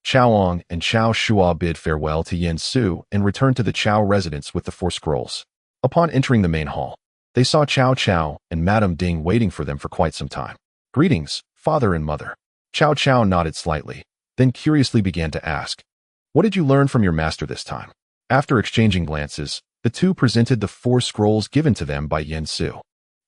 Cao and Cao Shua bid farewell to Yansu and returned to the Cao residence with the 4 scrolls. Upon entering the main hall, they saw Cao and Madame Ding waiting for them for quite some time. "Greetings, father and mother." Cao nodded slightly, then curiously began to ask, "What did you learn from your master this time?" After exchanging glances, the two presented the 4 scrolls given to them by Yansu.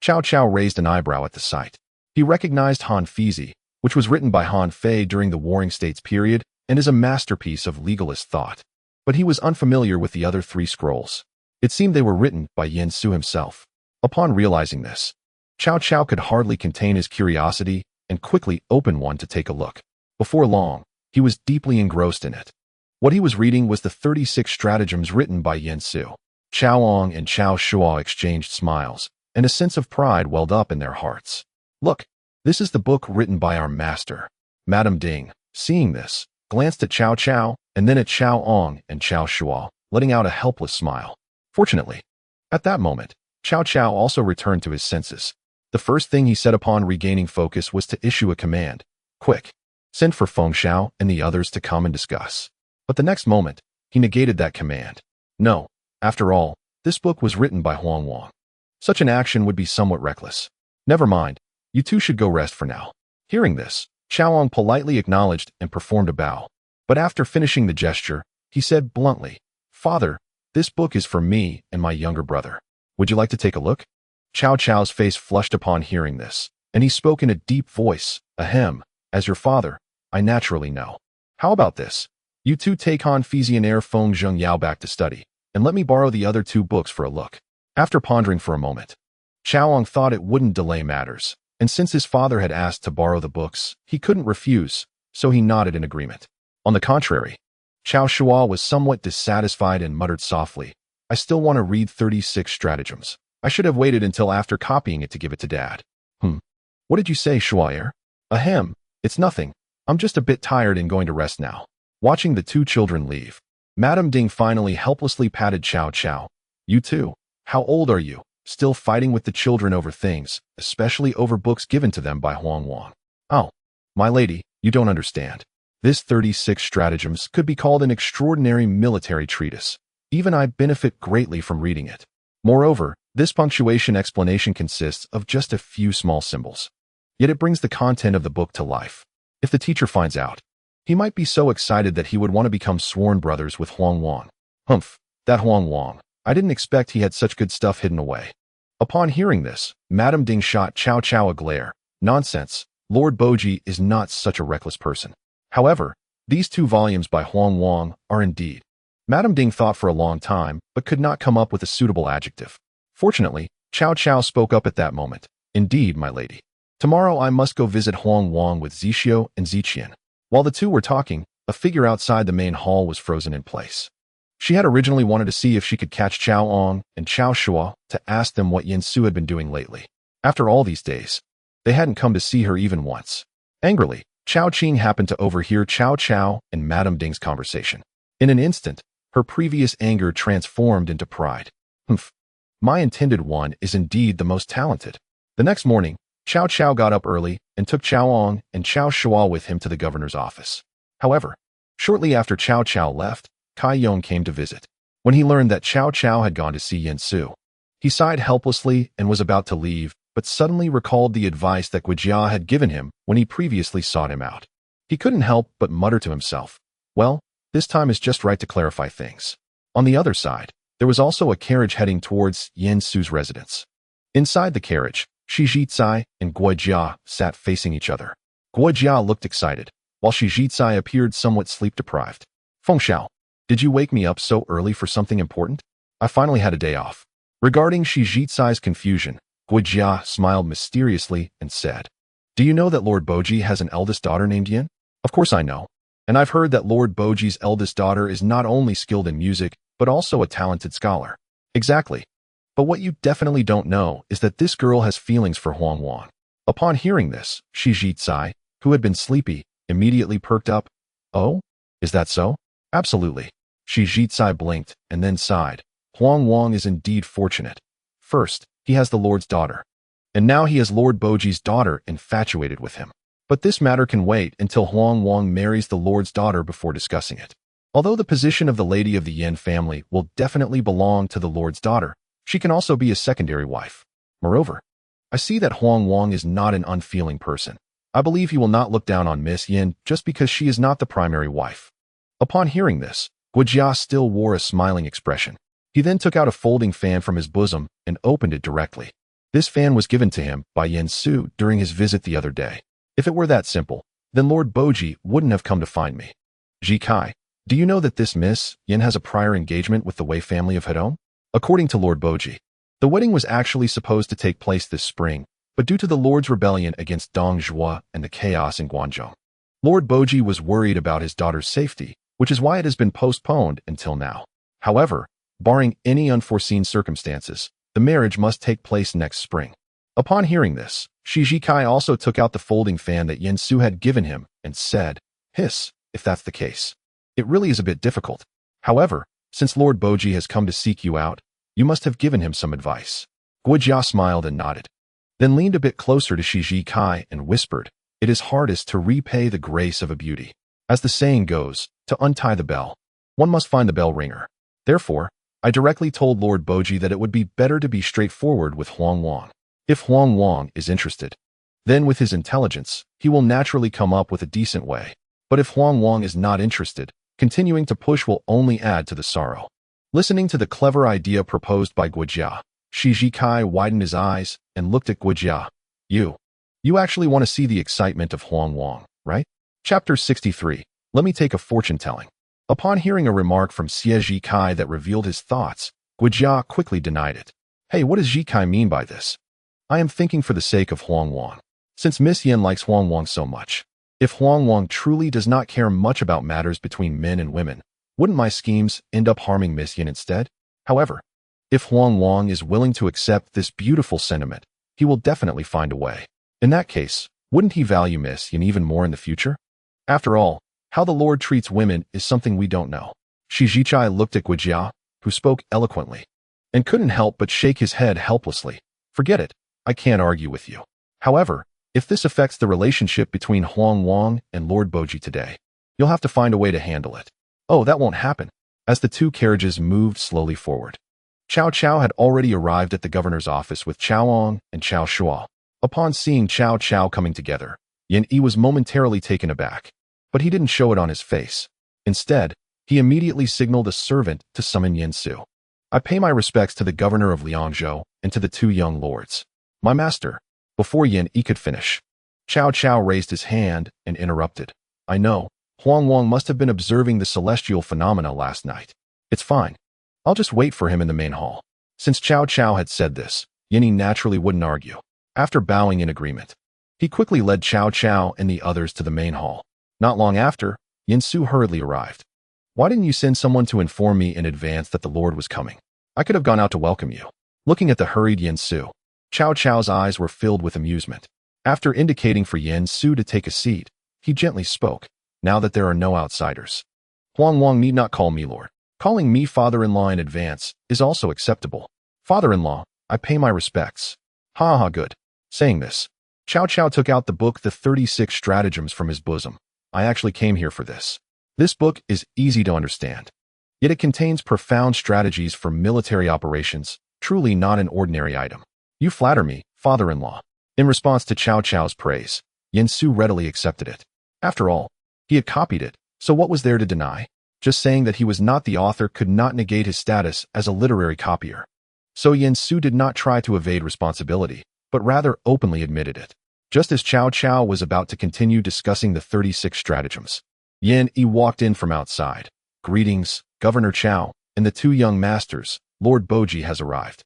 Cao raised an eyebrow at the sight. He recognized Han Fizi, which was written by Han Fei during the Warring States period and is a masterpiece of legalist thought. But he was unfamiliar with the other 3 scrolls. It seemed they were written by Yansu himself. Upon realizing this, Cao could hardly contain his curiosity and quickly opened one to take a look. Before long, he was deeply engrossed in it. What he was reading was the 36 stratagems written by Yansu. Cao and Cao Shua exchanged smiles, and a sense of pride welled up in their hearts. "Look, this is the book written by our master." Madame Ding, seeing this, glanced at Cao and then at Cao and Cao Shua, letting out a helpless smile. Fortunately, at that moment, Cao also returned to his senses. The first thing he said upon regaining focus was to issue a command. Quick, send for Feng Xiao and the others to come and discuss. But the next moment, he negated that command. No, after all, this book was written by Huang Wang. Such an action would be somewhat reckless. Never mind, you two should go rest for now. Hearing this, Chaoang politely acknowledged and performed a bow. But after finishing the gesture, he said bluntly, Father, this book is for me and my younger brother. Would you like to take a look? Cao Cao's face flushed upon hearing this, and he spoke in a deep voice, Ahem, as your father, I naturally know. How about this? You two take Han Fizionaire Feng Zheng Yao back to study, and let me borrow the other two books for a look. After pondering for a moment, Chaoang thought it wouldn't delay matters, and since his father had asked to borrow the books, he couldn't refuse, so he nodded in agreement. On the contrary, Cao Shua was somewhat dissatisfied and muttered softly, I still want to read 36 stratagems. I should have waited until after copying it to give it to Dad. What did you say, Shuaer? Ahem, it's nothing. I'm just a bit tired and going to rest now. Watching the two children leave, Madame Ding finally helplessly patted Cao Cao. You too. How old are you? Still fighting with the children over things, especially over books given to them by Huang Wang. Oh, my lady, you don't understand. This 36 stratagems could be called an extraordinary military treatise. Even I benefit greatly from reading it. Moreover, this punctuation explanation consists of just a few small symbols. Yet it brings the content of the book to life. If the teacher finds out, he might be so excited that he would want to become sworn brothers with Huang Wang. Humph, that Huang Wang. I didn't expect he had such good stuff hidden away. Upon hearing this, Madame Ding shot Cao Cao a glare. Nonsense, Lord Boji is not such a reckless person. However, these 2 volumes by Huang Wang are indeed. Madame Ding thought for a long time, but could not come up with a suitable adjective. Fortunately, Cao Cao spoke up at that moment. Indeed, my lady. Tomorrow I must go visit Huang Wang with Zixio and Ziqian. While the two were talking, a figure outside the main hall was frozen in place. She had originally wanted to see if she could catch Cao Ong and Cao Shua to ask them what Yin Su had been doing lately. After all these days, they hadn't come to see her even once. Angrily, Cao Qing happened to overhear Cao Cao and Madame Ding's conversation. In an instant, her previous anger transformed into pride. Humph. My intended one is indeed the most talented. The next morning, Cao Cao got up early and took Cao Ong and Cao Shua with him to the governor's office. However, shortly after Cao Cao left, Kai Yong came to visit. When he learned that Cao Cao had gone to see Yin Su, he sighed helplessly and was about to leave, but suddenly recalled the advice that Guijia had given him when he previously sought him out. He couldn't help but mutter to himself, well, this time is just right to clarify things. On the other side, there was also a carriage heading towards Yin Su's residence. Inside the carriage, Shi Jizai and Guijia sat facing each other. Guijia looked excited, while Shi Jizai appeared somewhat sleep-deprived. Feng Xiao, did you wake me up so early for something important? I finally had a day off. Regarding Shi Jizai's confusion, Guijia smiled mysteriously and said, Do you know that Lord Boji has an eldest daughter named Yin? Of course I know. And I've heard that Lord Boji's eldest daughter is not only skilled in music, but also a talented scholar. Exactly. But what you definitely don't know is that this girl has feelings for Huang Wang. Upon hearing this, Shi Jizai, who had been sleepy, immediately perked up. Oh? Is that so? Absolutely. Shi Jizai blinked and then sighed. Huang Wang is indeed fortunate. First, he has the Lord's daughter. And now he has Lord Boji's daughter infatuated with him. But this matter can wait until Huang Wang marries the Lord's daughter before discussing it. Although the position of the lady of the Yin family will definitely belong to the Lord's daughter, she can also be a secondary wife. Moreover, I see that Huang Wang is not an unfeeling person. I believe he will not look down on Miss Yin just because she is not the primary wife. Upon hearing this, Guijia still wore a smiling expression. He then took out a folding fan from his bosom and opened it directly. This fan was given to him by Yin Su during his visit the other day. If it were that simple, then Lord Boji wouldn't have come to find me. Ji Kai, do you know that this Miss Yin has a prior engagement with the Wei family of Hedong? According to Lord Boji, the wedding was actually supposed to take place this spring, but due to the Lord's rebellion against Dong Zhuo and the chaos in Guangzhou, Lord Boji was worried about his daughter's safety, which is why it has been postponed until now. However, barring any unforeseen circumstances, the marriage must take place next spring. Upon hearing this, Shi Jikai also took out the folding fan that Yin Su had given him and said, Hiss, if that's the case. It really is a bit difficult. However, since Lord Boji has come to seek you out, you must have given him some advice. Guijia smiled and nodded. then leaned a bit closer to Shi Ji-kai and whispered, "It is hardest to repay the grace of a beauty. As the saying goes, to untie the bell, one must find the bell ringer. Therefore, I directly told Lord Boji that it would be better to be straightforward with Huang Wang. If Huang Wang is interested, then with his intelligence, he will naturally come up with a decent way. But if Huang Wang is not interested, continuing to push will only add to the sorrow." Listening to the clever idea proposed by Guojia, Shi Ji-kai widened his eyes and looked at Guojia. You actually want to see the excitement of Huang Wang, right? Chapter 63. Let me take a fortune-telling. Upon hearing a remark from Xie Ji-kai that revealed his thoughts, Guojia quickly denied it. "Hey, what does Ji-kai mean by this? I am thinking for the sake of Huang Wang. Since Miss Yin likes Huang Wang so much, if Huang Wang truly does not care much about matters between men and women, wouldn't my schemes end up harming Miss Yin instead? However, if Huang Wang is willing to accept this beautiful sentiment, he will definitely find a way. In that case, wouldn't he value Miss Yin even more in the future? After all, how the Lord treats women is something we don't know." Shi Ji-kai looked at Guojia, who spoke eloquently, and couldn't help but shake his head helplessly. "Forget it, I can't argue with you. However, if this affects the relationship between Huang Wang and Lord Boji today, you'll have to find a way to handle it." "Oh, that won't happen." As the two carriages moved slowly forward, Cao Cao had already arrived at the governor's office with Cao Ong and Cao Shuo. Upon seeing Cao Cao coming together, Yan Yi was momentarily taken aback, but he didn't show it on his face. Instead, he immediately signaled a servant to summon Yin Su. "I pay my respects to the governor of Liangzhou and to the two young lords. My master." Before Yan Yi could finish, Cao Cao raised his hand and interrupted. "I know, Huang Wang must have been observing the celestial phenomena last night. It's fine. I'll just wait for him in the main hall." Since Cao Cao had said this, Yan Yi naturally wouldn't argue. After bowing in agreement, he quickly led Cao Cao and the others to the main hall. Not long after, Yin Su hurriedly arrived. "Why didn't you send someone to inform me in advance that the Lord was coming? I could have gone out to welcome you." Looking at the hurried Yin Su, Cao Cao's eyes were filled with amusement. After indicating for Yin Su to take a seat, he gently spoke. "Now that there are no outsiders, Huang Wang need not call me Lord. Calling me father-in-law in advance is also acceptable. Father-in-law, I pay my respects." "Ha ha, good." Saying this, Cao Cao took out the book The 36 Stratagems from his bosom. "I actually came here for this. This book is easy to understand, yet it contains profound strategies for military operations, truly not an ordinary item." "You flatter me, father-in-law." In response to Cao Cao's praise, Yin Su readily accepted it. After all, he had copied it, so what was there to deny? Just saying that he was not the author could not negate his status as a literary copier. So Yin Su did not try to evade responsibility, but rather openly admitted it. Just as Cao Cao was about to continue discussing the 36 stratagems, Yan Yi walked in from outside. "Greetings, Governor Cao, and the two young masters. Lord Boji has arrived."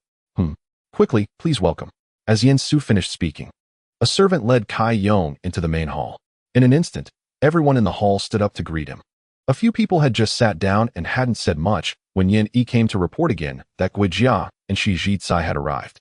Quickly, please welcome." As Yin Su finished speaking, a servant led Kai Yong into the main hall. In an instant, everyone in the hall stood up to greet him. A few people had just sat down and hadn't said much when Yan Yi came to report again that Guojia and Shi Ji-kai had arrived.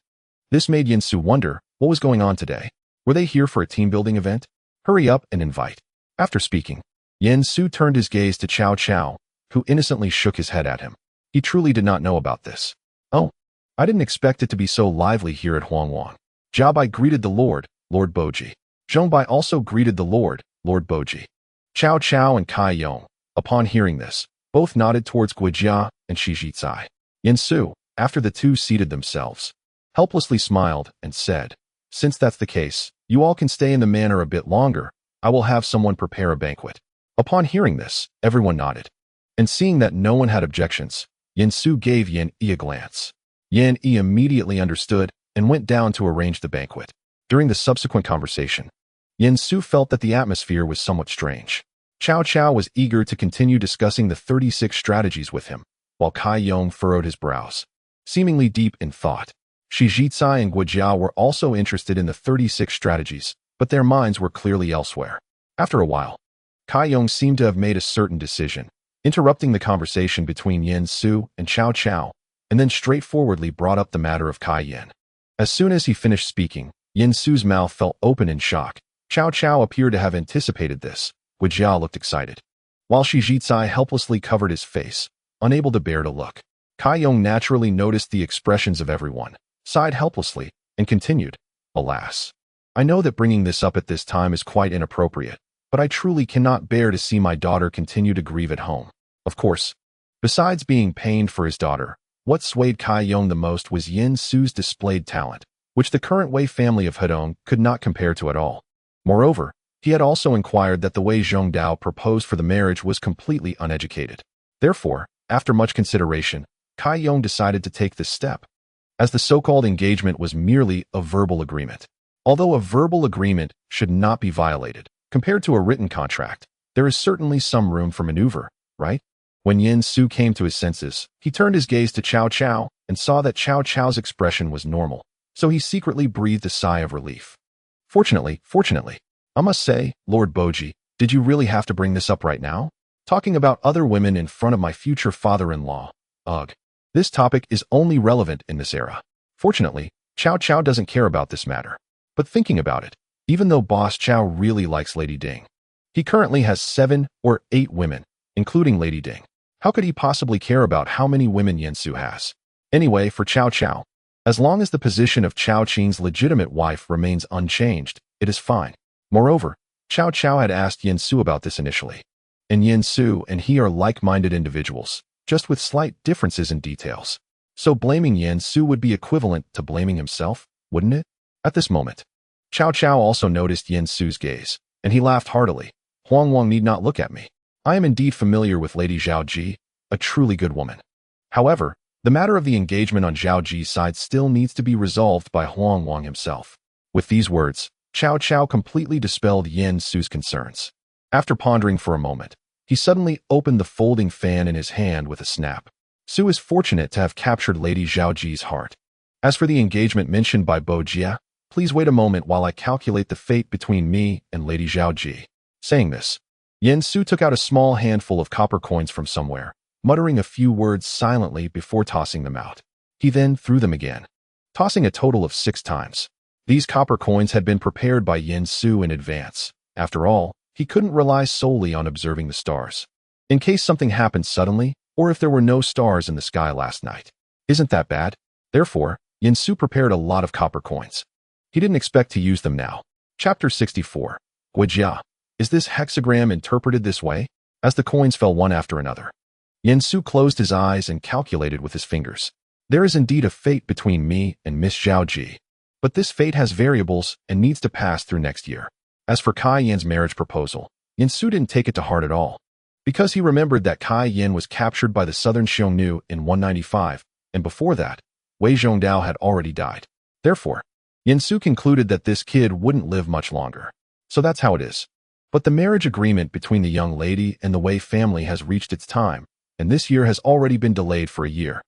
This made Yin Su wonder what was going on today. Were they here for a team-building event? "Hurry up and invite." After speaking, Yin Su turned his gaze to Cao Cao, who innocently shook his head at him. He truly did not know about this. "Oh, I didn't expect it to be so lively here at Huang Wang." Jia Bai greeted the Lord Boji. Zhong Bai also greeted the Lord Boji. Cao Cao and Kai Yong, upon hearing this, both nodded towards Guojia and Shi Ji-kai. Yin Su, after the two seated themselves, helplessly smiled and said, "Since that's the case, you all can stay in the manor a bit longer. I will have someone prepare a banquet." Upon hearing this, everyone nodded. And seeing that no one had objections, Yin Su gave Yan Yi a glance. Yan Yi immediately understood and went down to arrange the banquet. During the subsequent conversation, Yin Su felt that the atmosphere was somewhat strange. Cao Cao was eager to continue discussing the 36 strategies with him, while Kai Yong furrowed his brows, seemingly deep in thought. Shi Ji-kai and Guojia were also interested in the 36 strategies, but their minds were clearly elsewhere. After a while, Kai Yong seemed to have made a certain decision, interrupting the conversation between Yin Su and Cao Cao, and then straightforwardly brought up the matter of Kai Yin. As soon as he finished speaking, Yin Su's mouth fell open in shock. Cao Cao appeared to have anticipated this. Guojia looked excited, while Shi Ji-kai helplessly covered his face, unable to bear to look. Kai Yong naturally noticed the expressions of everyone, sighed helplessly, and continued, Alas, I know that bringing this up at this time is quite inappropriate, but I truly cannot bear to see my daughter continue to grieve at home. Of course, besides being pained for his daughter, what swayed Cai Yong the most was Yin Su's displayed talent, which the current Wei family of Hanzhong could not compare to at all. Moreover, he had also inquired that the Wei Zhongdao proposed for the marriage was completely uneducated. Therefore, after much consideration, Cai Yong decided to take this step, as the so-called engagement was merely a verbal agreement. Although a verbal agreement should not be violated, compared to a written contract, there is certainly some room for maneuver, right? When Yin Su came to his senses, he turned his gaze to Cao Cao and saw that Cao Cao's expression was normal, so he secretly breathed a sigh of relief. Fortunately, I must say, Lord Boji, did you really have to bring this up right now? Talking about other women in front of my future father-in-law. Ugh. This topic is only relevant in this era. Fortunately, Cao Cao doesn't care about this matter. But thinking about it, even though Boss Cao really likes Lady Ding, he currently has 7 or 8 women, including Lady Ding. How could he possibly care about how many women Yin Su has? Anyway, for Cao Cao, as long as the position of Cao Qing's legitimate wife remains unchanged, it is fine. Moreover, Cao Cao had asked Yin Su about this initially. And Yin Su and he are like-minded individuals, just with slight differences in details. So blaming Yin Su would be equivalent to blaming himself, wouldn't it? At this moment, Cao Cao also noticed Yin Su's gaze, and he laughed heartily. Huang Wang need not look at me. I am indeed familiar with Lady Zhao Ji, a truly good woman. However, the matter of the engagement on Zhao Ji's side still needs to be resolved by Huang Wang himself. With these words, Cao Cao completely dispelled Yin Su's concerns. After pondering for a moment, he suddenly opened the folding fan in his hand with a snap. Su is fortunate to have captured Lady Zhao Ji's heart. As for the engagement mentioned by Bo Jia, please wait a moment while I calculate the fate between me and Lady Zhao Ji. Saying this, Yin Su took out a small handful of copper coins from somewhere, muttering a few words silently before tossing them out. He then threw them again, tossing a total of 6 times. These copper coins had been prepared by Yin Su in advance. After all, he couldn't rely solely on observing the stars. In case something happened suddenly, or if there were no stars in the sky last night. Isn't that bad? Therefore, Yin Su prepared a lot of copper coins. He didn't expect to use them now. Chapter 64. Guijia. Is this hexagram interpreted this way? As the coins fell one after another, Yin Su closed his eyes and calculated with his fingers. There is indeed a fate between me and Miss Zhao Ji. But this fate has variables and needs to pass through next year. As for Cai Yan's marriage proposal, Yin Su didn't take it to heart at all. Because he remembered that Cai Yan was captured by the Southern Xiongnu in 195, and before that, Wei Zhongdao had already died. Therefore, Yin Su concluded that this kid wouldn't live much longer. So that's how it is. But the marriage agreement between the young lady and the Wei family has reached its time, and this year has already been delayed for a year.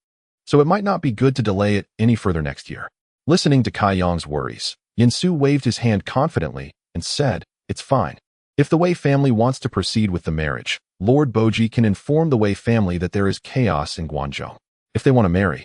So it might not be good to delay it any further next year. Listening to Cai Yong's worries, Yin Su waved his hand confidently and said, "It's fine. If the Wei family wants to proceed with the marriage, Lord Boji can inform the Wei family that there is chaos in Guangzhou. If they want to marry,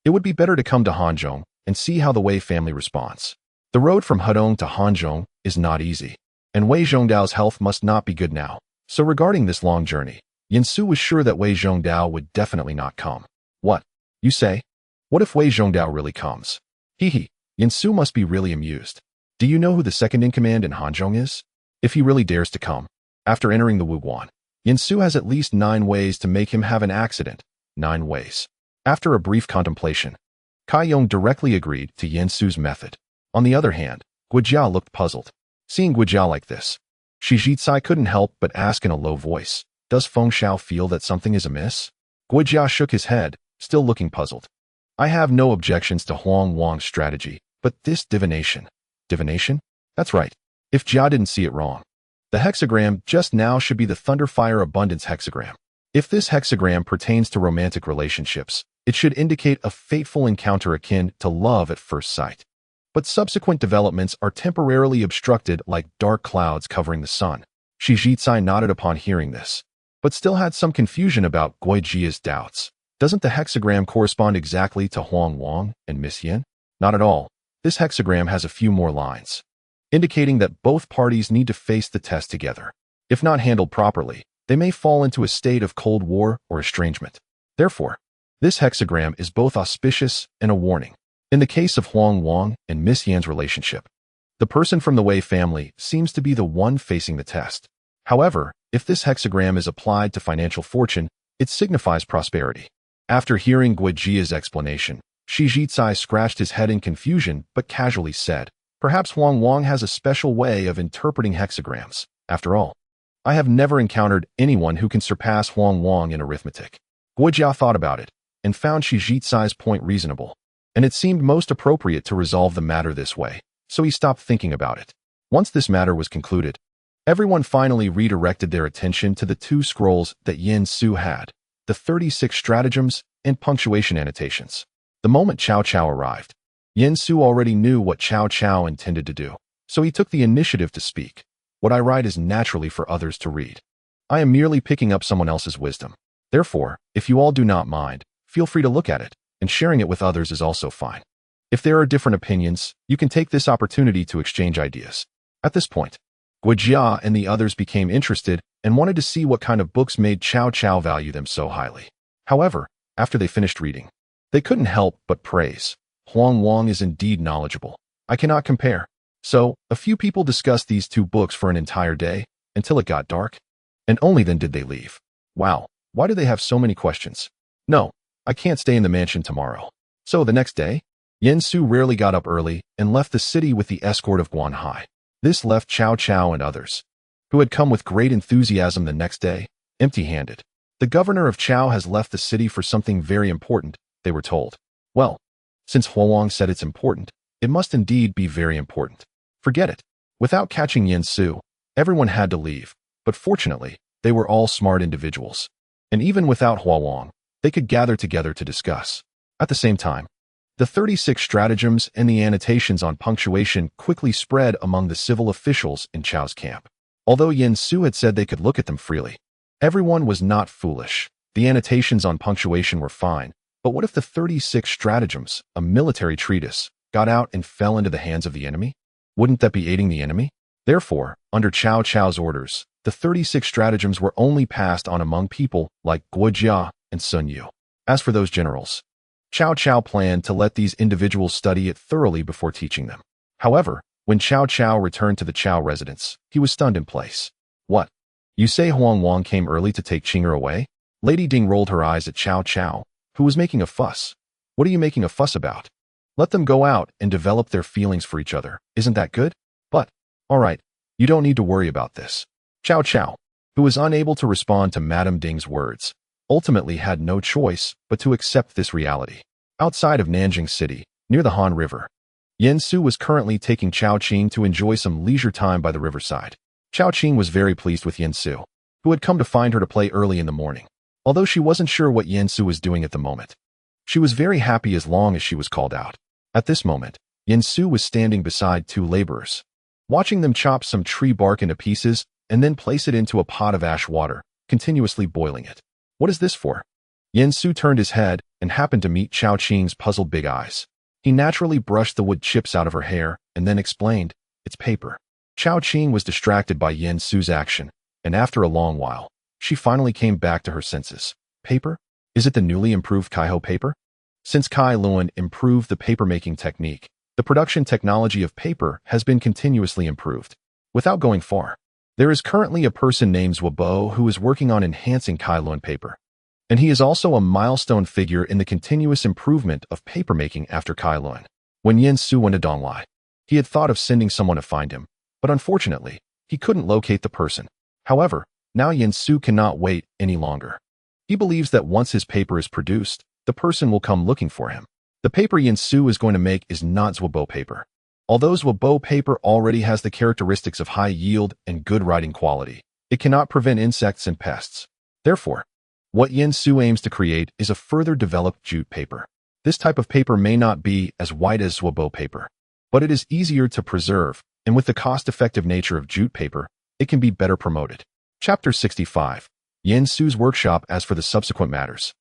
it would be better to come to Hanzhong and see how the Wei family responds. The road from Hanzhong to Hanzhong is not easy, and Wei Zhongdao's health must not be good now. So regarding this long journey, Yin Su was sure that Wei Zhongdao would definitely not come." "What? You say? What if Wei Zhongdao really comes?" Hee. Yin Su must be really amused. "Do you know who the second-in-command in Hanzhong is? If he really dares to come." After entering the Wuguan, Yin Su has at least 9 ways to make him have an accident. 9 ways. After a brief contemplation, Cai Yong directly agreed to Yin Su's method. On the other hand, Guijia looked puzzled. Seeing Guijia like this, Shi Jitsai couldn't help but ask in a low voice, "Does Feng Shao feel that something is amiss?" Guijia shook his head, still looking puzzled. "I have no objections to Huang Wang's strategy, but this divination." Divination? That's right. If Jia didn't see it wrong. The hexagram just now should be the Thunderfire Abundance hexagram. If this hexagram pertains to romantic relationships, it should indicate a fateful encounter akin to love at first sight. But subsequent developments are temporarily obstructed like dark clouds covering the sun. Shi Jitsai nodded upon hearing this, but still had some confusion about Guijia's doubts. Doesn't the hexagram correspond exactly to Huang Wang and Miss Yin? Not at all. This hexagram has a few more lines, indicating that both parties need to face the test together. If not handled properly, they may fall into a state of cold war or estrangement. Therefore, this hexagram is both auspicious and a warning. In the case of Huang Wang and Miss Yan's relationship, the person from the Wei family seems to be the one facing the test. However, if this hexagram is applied to financial fortune, it signifies prosperity. After hearing Guijia's explanation, Shi Jizai scratched his head in confusion but casually said, "Perhaps Huang Wang has a special way of interpreting hexagrams. After all, I have never encountered anyone who can surpass Huang Wang in arithmetic." Guijia thought about it and found Shi Jizai's point reasonable, and it seemed most appropriate to resolve the matter this way, so he stopped thinking about it. Once this matter was concluded, everyone finally redirected their attention to the two scrolls that Yin Su had, the 36 stratagems and punctuation annotations. The moment Cao Cao arrived, Yin Su already knew what Cao Cao intended to do, so he took the initiative to speak. "What I write is naturally for others to read. I am merely picking up someone else's wisdom. Therefore, if you all do not mind, feel free to look at it, and sharing it with others is also fine. If there are different opinions, you can take this opportunity to exchange ideas." At this point, Guijia and the others became interested and wanted to see what kind of books made Cao Cao value them so highly. However, after they finished reading, they couldn't help but praise. "Huang Wang is indeed knowledgeable. I cannot compare." So, a few people discussed these two books for an entire day, until it got dark, and only then did they leave. Wow, why do they have so many questions? No, I can't stay in the mansion tomorrow. So the next day, Yin Su rarely got up early and left the city with the escort of Guan Hai. This left Cao Cao and others, who had come with great enthusiasm the next day, empty-handed. "The governor of Chao has left the city for something very important," they were told. Well, since Huang said it's important, it must indeed be very important. Forget it. Without catching Yin Su, everyone had to leave, but fortunately, they were all smart individuals. And even without Huang, they could gather together to discuss. At the same time, the 36 stratagems and the annotations on punctuation quickly spread among the civil officials in Chao's camp. Although Yin Su had said they could look at them freely, everyone was not foolish. The annotations on punctuation were fine, but what if the 36 stratagems, a military treatise, got out and fell into the hands of the enemy? Wouldn't that be aiding the enemy? Therefore, under Cao Cao's orders, the 36 stratagems were only passed on among people like Guijia and Sun Yu. As for those generals, Cao Cao planned to let these individuals study it thoroughly before teaching them. However, when Cao Cao returned to the Cao residence, he was stunned in place. "What? You say Huang Wang came early to take Qing'er away?" Lady Ding rolled her eyes at Cao Cao, who was making a fuss. "What are you making a fuss about? Let them go out and develop their feelings for each other. Isn't that good? But, all right, you don't need to worry about this." Cao Cao, who was unable to respond to Madame Ding's words, ultimately had no choice but to accept this reality. Outside of Nanjing City, near the Han River, Yin Su was currently taking Chao Qing to enjoy some leisure time by the riverside. Chao Qing was very pleased with Yin Su, who had come to find her to play early in the morning. Although she wasn't sure what Yin Su was doing at the moment, she was very happy as long as she was called out. At this moment, Yin Su was standing beside two laborers, watching them chop some tree bark into pieces and then place it into a pot of ash water, continuously boiling it. "What is this for?" Yin Su turned his head and happened to meet Chao Qing's puzzled big eyes. He naturally brushed the wood chips out of her hair and then explained, "It's paper." Chao Qing was distracted by Yin Su's action, and after a long while, she finally came back to her senses. "Paper? Is it the newly improved Kaiho paper?" Since Kai Luan improved the paper-making technique, the production technology of paper has been continuously improved. Without going far, there is currently a person named Zhuo who is working on enhancing Kai Luan paper, and he is also a milestone figure in the continuous improvement of paper-making after Kai Luan. When Yin Su went to Donglai, he had thought of sending someone to find him, but unfortunately, he couldn't locate the person. However, now Yin Su cannot wait any longer. He believes that once his paper is produced, the person will come looking for him. The paper Yin Su is going to make is not Zhuo paper. Although Zhuo paper already has the characteristics of high yield and good writing quality, it cannot prevent insects and pests. Therefore, what Yin Su aims to create is a further developed jute paper. This type of paper may not be as white as Zhuo paper, but it is easier to preserve, and with the cost-effective nature of jute paper, it can be better promoted. Chapter 65. Yin Su's workshop. As for the subsequent matters,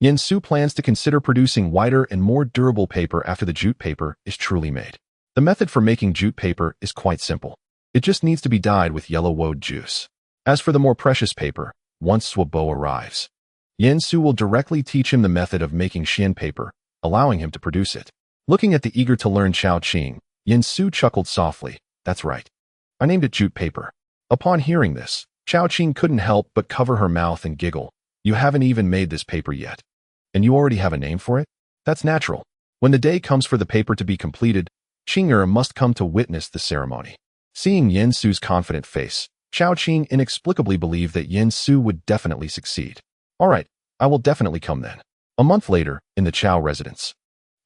Yin Su plans to consider producing whiter and more durable paper after the jute paper is truly made. The method for making jute paper is quite simple. It just needs to be dyed with yellow woad juice. As for the more precious paper, once Zhuo arrives, Yin Su will directly teach him the method of making Xian paper, allowing him to produce it. Looking at the eager-to-learn Chao Qing, Yin Su chuckled softly. That's right. I named it jute paper. Upon hearing this, Chao Qing couldn't help but cover her mouth and giggle. You haven't even made this paper yet. And you already have a name for it? That's natural. When the day comes for the paper to be completed, Qing'er must come to witness the ceremony. Seeing Yin Su's confident face, Chao Qing inexplicably believed that Yin Su would definitely succeed. All right, I will definitely come then. A month later, in the Chao residence,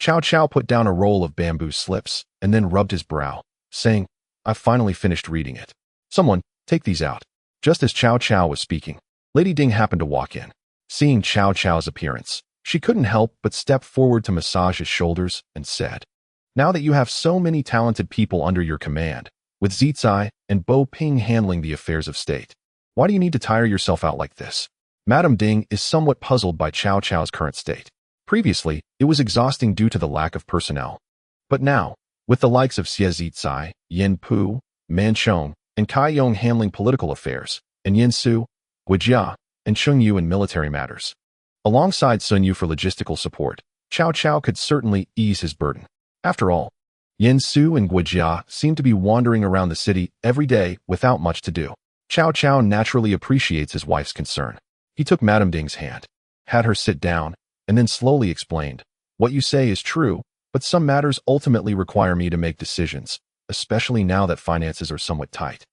Cao put down a roll of bamboo slips and then rubbed his brow, saying, I've finally finished reading it. Someone, take these out. Just as Cao was speaking, Lady Ding happened to walk in. Seeing Cao's appearance, she couldn't help but step forward to massage his shoulders and said, Now that you have so many talented people under your command, with Zicai and Bo Ping handling the affairs of state, why do you need to tire yourself out like this? Madame Ding is somewhat puzzled by Cao's current state. Previously, it was exhausting due to the lack of personnel. But now, with the likes of Xie Zicai, Yin Pu, Man Chong, and Kai Yong handling political affairs, and Yin Su, Guijia, and Cheng Yu in military matters, alongside Sun Yu for logistical support, Cao could certainly ease his burden. After all, Yin Su and Guijia seem to be wandering around the city every day without much to do. Cao naturally appreciates his wife's concern. He took Madame Ding's hand, had her sit down, and then slowly explained, What you say is true, but some matters ultimately require me to make decisions, especially now that finances are somewhat tight.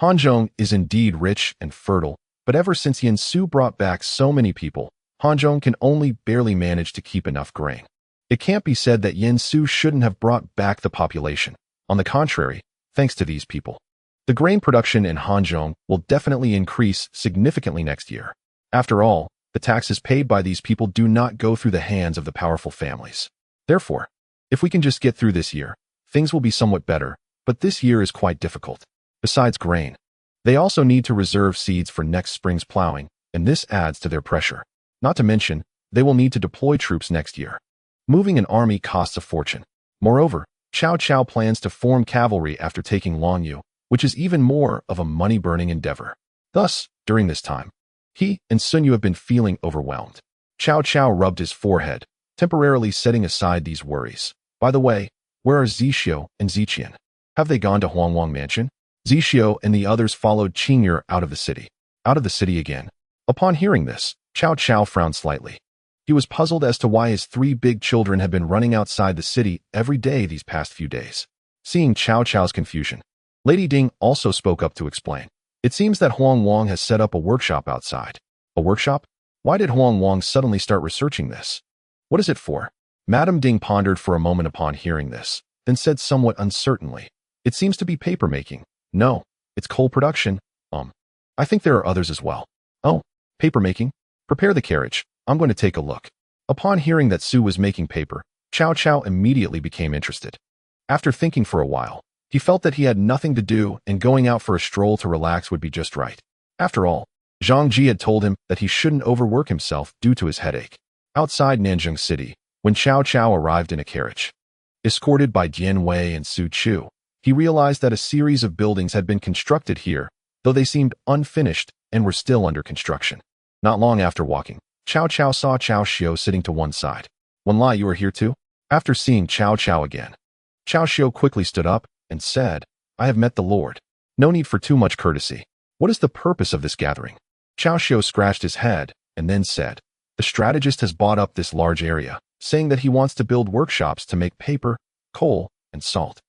Hanzhong is indeed rich and fertile, but ever since Yin Su brought back so many people, Hanzhong can only barely manage to keep enough grain. It can't be said that Yin Su shouldn't have brought back the population. On the contrary, thanks to these people, the grain production in Hanzhong will definitely increase significantly next year. After all, the taxes paid by these people do not go through the hands of the powerful families. Therefore, if we can just get through this year, things will be somewhat better, but this year is quite difficult. Besides grain, they also need to reserve seeds for next spring's plowing, and this adds to their pressure. Not to mention, they will need to deploy troops next year. Moving an army costs a fortune. Moreover, Cao plans to form cavalry after taking Longyu, which is even more of a money-burning endeavor. Thus, during this time, he and Sun Yu have been feeling overwhelmed. Cao rubbed his forehead, temporarily setting aside these worries. By the way, where are Zixio and Ziqian? Have they gone to Huangwang Mansion? Zixio and the others followed Qing'er out of the city. Out of the city again. Upon hearing this, Cao frowned slightly. He was puzzled as to why his 3 big children had been running outside the city every day these past few days. Seeing Cao's confusion, Lady Ding also spoke up to explain. It seems that Huangwang has set up a workshop outside. A workshop? Why did Huangwang suddenly start researching this? What is it for? Madame Ding pondered for a moment upon hearing this, then said somewhat uncertainly, It seems to be paper making. No, it's coal production. I think there are others as well. Oh, paper making? Prepare the carriage. I'm going to take a look. Upon hearing that Su was making paper, Cao immediately became interested. After thinking for a while, he felt that he had nothing to do and going out for a stroll to relax would be just right. After all, Zhang Ji had told him that he shouldn't overwork himself due to his headache. Outside Nanjing City, when Cao arrived in a carriage, escorted by Dian Wei and Su Chu, he realized that a series of buildings had been constructed here, though they seemed unfinished and were still under construction. Not long after walking, Cao saw Cao Xiu sitting to one side. Wen Lai, you are here too? After seeing Cao again, Cao Xiu quickly stood up and said, I have met the Lord. No need for too much courtesy. What is the purpose of this gathering? Cao Xiu scratched his head and then said, The strategist has bought up this large area, saying that he wants to build workshops to make paper, coal, and salt.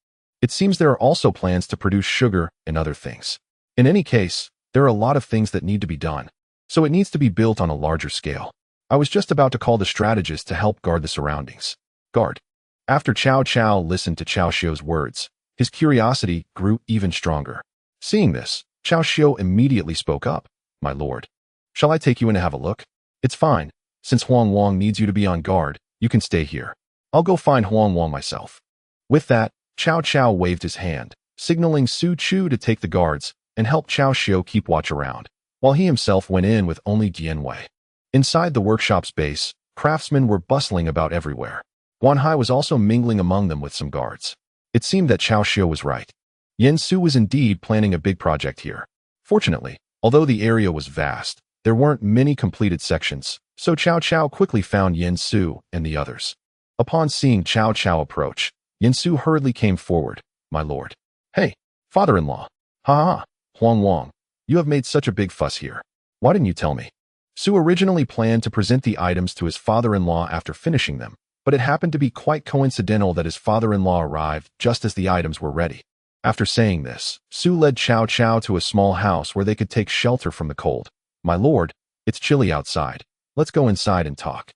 It seems there are also plans to produce sugar and other things. In any case, there are a lot of things that need to be done, so it needs to be built on a larger scale. I was just about to call the strategist to help guard the surroundings. Guard. After Cao listened to Cao Xiu's words, his curiosity grew even stronger. Seeing this, Cao Xiu immediately spoke up. My lord, shall I take you in to have a look? It's fine. Since Huangwang needs you to be on guard, you can stay here. I'll go find Huangwang myself. With that, Cao waved his hand, signaling Su Chu to take the guards and help Cao Xiu keep watch around, while he himself went in with only Dian Wei. Inside the workshop's base, craftsmen were bustling about everywhere. Guan Hai was also mingling among them with some guards. It seemed that Cao Xiu was right. Yin Su was indeed planning a big project here. Fortunately, although the area was vast, there weren't many completed sections, so Cao quickly found Yin Su and the others. Upon seeing Cao Cao approach, Su hurriedly came forward. My lord. Hey, father-in-law. Ha ha, Huang Wang. You have made such a big fuss here. Why didn't you tell me? Su originally planned to present the items to his father-in-law after finishing them, but it happened to be quite coincidental that his father-in-law arrived just as the items were ready. After saying this, Su led Cao Cao to a small house where they could take shelter from the cold. My lord, it's chilly outside. Let's go inside and talk.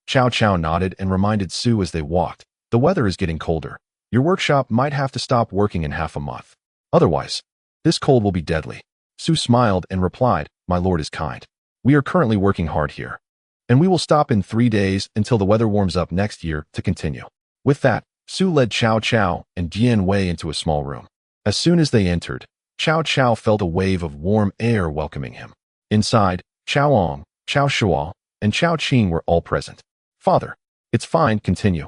Cao Cao nodded and reminded Su as they walked. The weather is getting colder. Your workshop might have to stop working in half a month. Otherwise, this cold will be deadly. Su smiled and replied, My lord is kind. We are currently working hard here, and we will stop in 3 days until the weather warms up next year to continue. With that, Su led Cao Cao and Dian Wei into a small room. As soon as they entered, Cao Cao felt a wave of warm air welcoming him. Inside, Cao Ong, Cao Shuo, and Cao Qing were all present. Father, it's fine, continue.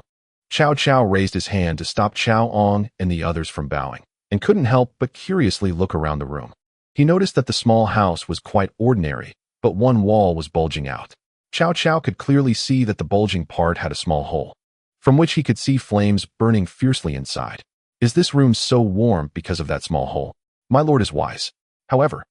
Cao Cao raised his hand to stop Cao Ong and the others from bowing, and couldn't help but curiously look around the room. He noticed that the small house was quite ordinary, but one wall was bulging out. Cao Cao could clearly see that the bulging part had a small hole, from which he could see flames burning fiercely inside. Is this room so warm because of that small hole? My lord is wise. However,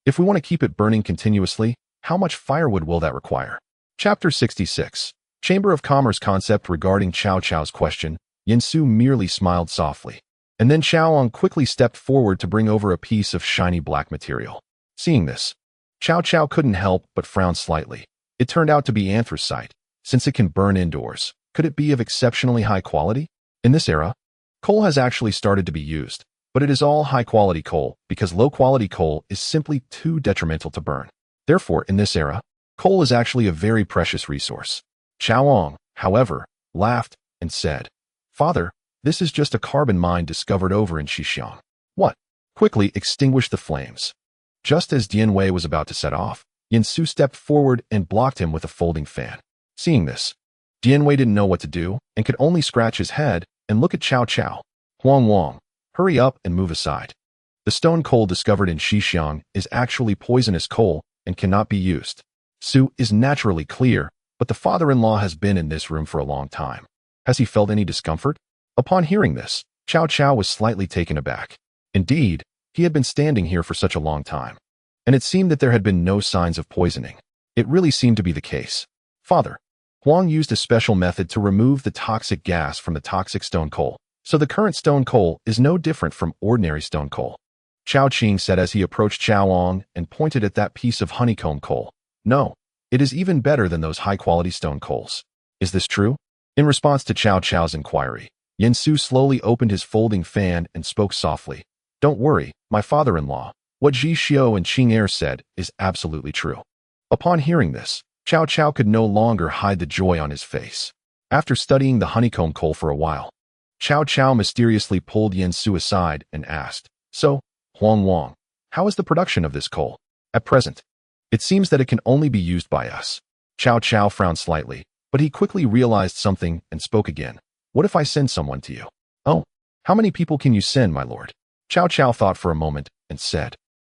if we want to keep it burning continuously, how much firewood will that require? Chapter 66. Chamber of Commerce concept regarding Cao Cao's question, Su merely smiled softly. And then Cao Ong quickly stepped forward to bring over a piece of shiny black material. Seeing this, Cao Cao couldn't help but frown slightly. It turned out to be anthracite. Since it can burn indoors, could it be of exceptionally high quality? In this era, coal has actually started to be used, but it is all high-quality coal because low-quality coal is simply too detrimental to burn. Therefore, in this era, coal is actually a very precious resource. Cao Ong, however, laughed and said, Father, this is just a carbon mine discovered over in Xishiang. What? Quickly extinguish the flames. Just as Dian Wei was about to set off, Su stepped forward and blocked him with a folding fan. Seeing this, Dian Wei didn't know what to do and could only scratch his head and look at Cao Cao. Huang Wang, hurry up and move aside. The stone coal discovered in Xishiang is actually poisonous coal and cannot be used. Su is naturally clear, but the father-in-law has been in this room for a long time. Has he felt any discomfort? Upon hearing this, Cao Cao was slightly taken aback. Indeed, he had been standing here for such a long time, and it seemed that there had been no signs of poisoning. It really seemed to be the case. Father, Huang used a special method to remove the toxic gas from the toxic stone coal, so the current stone coal is no different from ordinary stone coal. Cao Qing said as he approached Cao Ong and pointed at that piece of honeycomb coal. No, it is even better than those high-quality stone coals. Is this true? In response to Cao Cao's inquiry, Su slowly opened his folding fan and spoke softly. Don't worry, my father-in-law. What Ji Xiao and Qing Er said is absolutely true. Upon hearing this, Cao Cao could no longer hide the joy on his face. After studying the honeycomb coal for a while, Cao Cao mysteriously pulled Su aside and asked, So, Huang Wang, how is the production of this coal? At present, it seems that it can only be used by us. Cao Cao frowned slightly, but he quickly realized something and spoke again. What if I send someone to you? Oh, how many people can you send, my lord? Cao Cao thought for a moment and said,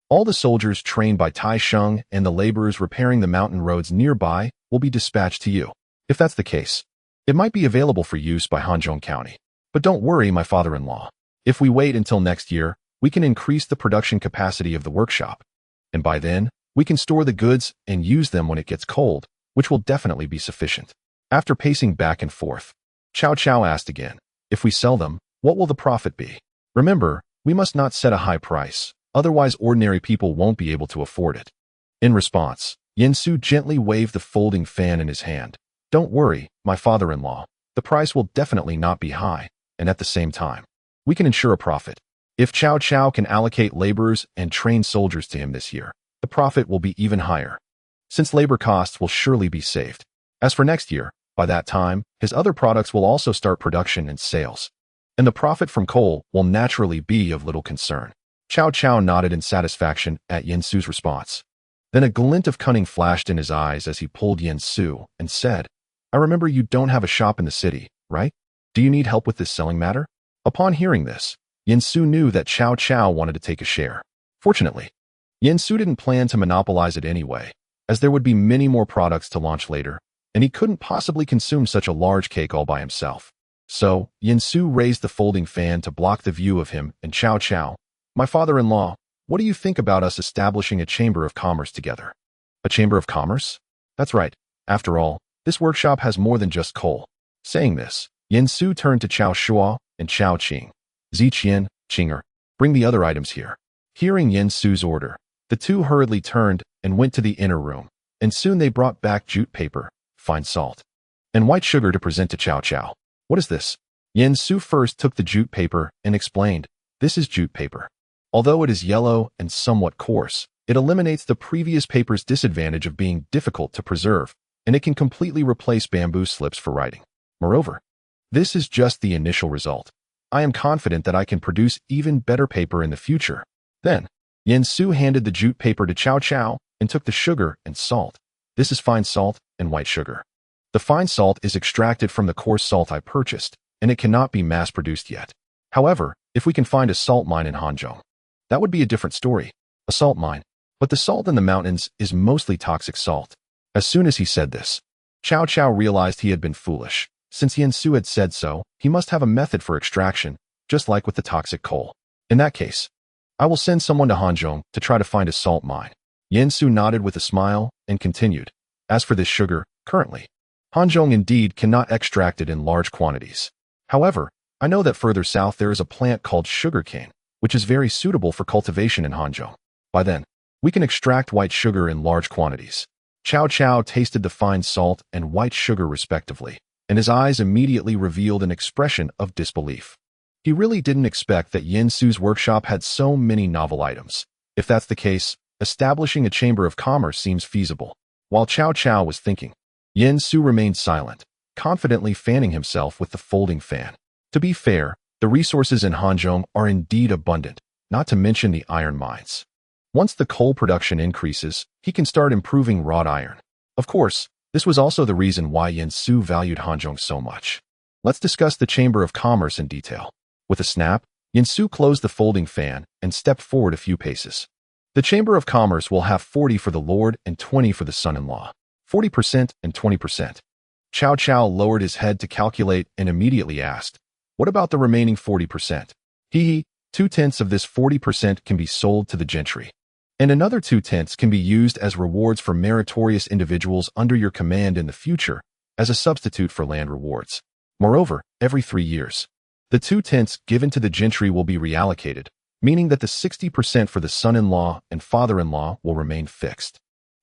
All the soldiers trained by Tai Sheng and the laborers repairing the mountain roads nearby will be dispatched to you. If that's the case, it might be available for use by Hanzhong County. But don't worry, my father-in-law. If we wait until next year, we can increase the production capacity of the workshop. And by then, we can store the goods and use them when it gets cold, which will definitely be sufficient. After pacing back and forth, Cao Cao asked again, If we sell them, what will the profit be? Remember, we must not set a high price, otherwise ordinary people won't be able to afford it. In response, Su gently waved the folding fan in his hand. Don't worry, my father-in-law. The price will definitely not be high, and at the same time, we can ensure a profit. If Cao Cao can allocate laborers and train soldiers to him this year, the profit will be even higher, since labor costs will surely be saved. As for next year, by that time, his other products will also start production and sales, and the profit from coal will naturally be of little concern. Cao Cao nodded in satisfaction at Su's response. Then a glint of cunning flashed in his eyes as he pulled Su and said, I remember you don't have a shop in the city, right? Do you need help with this selling matter? Upon hearing this, Su knew that Cao Cao wanted to take a share. Fortunately, Su didn't plan to monopolize it anyway, as there would be many more products to launch later, and he couldn't possibly consume such a large cake all by himself. So, Yin Su raised the folding fan to block the view of him and Cao Cao. My father-in-law, what do you think about us establishing a chamber of commerce together? A chamber of commerce? That's right. After all, this workshop has more than just coal. Saying this, Yin Su turned to Cao Shuo and Cao Qing. Ziqian, Qinger, bring the other items here. Hearing Yin Su's order, the two hurriedly turned and went to the inner room, and soon they brought back jute paper, fine salt, and white sugar to present to Cao Cao. What is this? Yin Su first took the jute paper and explained, this is jute paper. Although it is yellow and somewhat coarse, it eliminates the previous paper's disadvantage of being difficult to preserve, and it can completely replace bamboo slips for writing. Moreover, this is just the initial result. I am confident that I can produce even better paper in the future. Then, Yin Su handed the jute paper to Cao Cao and took the sugar and salt. This is fine salt and white sugar. The fine salt is extracted from the coarse salt I purchased, and it cannot be mass-produced yet. However, if we can find a salt mine in Hanzhong, that would be a different story. A salt mine. But the salt in the mountains is mostly toxic salt. As soon as he said this, Cao Cao realized he had been foolish. Since Yin Su had said so, he must have a method for extraction, just like with the toxic coal. In that case, I will send someone to Hanzhong to try to find a salt mine. Yin Su nodded with a smile and continued. As for this sugar, currently, Hanzhong indeed cannot extract it in large quantities. However, I know that further south there is a plant called sugarcane, which is very suitable for cultivation in Hanzhong. By then, we can extract white sugar in large quantities. Cao Cao tasted the fine salt and white sugar respectively, and his eyes immediately revealed an expression of disbelief. He really didn't expect that Yin Su's workshop had so many novel items. If that's the case, establishing a chamber of commerce seems feasible. While Cao Cao was thinking, Yin Su remained silent, confidently fanning himself with the folding fan. To be fair, the resources in Hanzhong are indeed abundant, not to mention the iron mines. Once the coal production increases, he can start improving wrought iron. Of course, this was also the reason why Yin Su valued Hanzhong so much. Let's discuss the Chamber of Commerce in detail. With a snap, Yin Su closed the folding fan and stepped forward a few paces. The Chamber of Commerce will have 40 for the Lord and 20 for the son-in-law. 40% and 20%. Cao Cao lowered his head to calculate and immediately asked, what about the remaining 40%? 2/10 of this 40% can be sold to the gentry. And another 2/10 can be used as rewards for meritorious individuals under your command in the future, as a substitute for land rewards. Moreover, every 3 years, the 2/10 given to the gentry will be reallocated, meaning that the 60% for the son-in-law and father-in-law will remain fixed.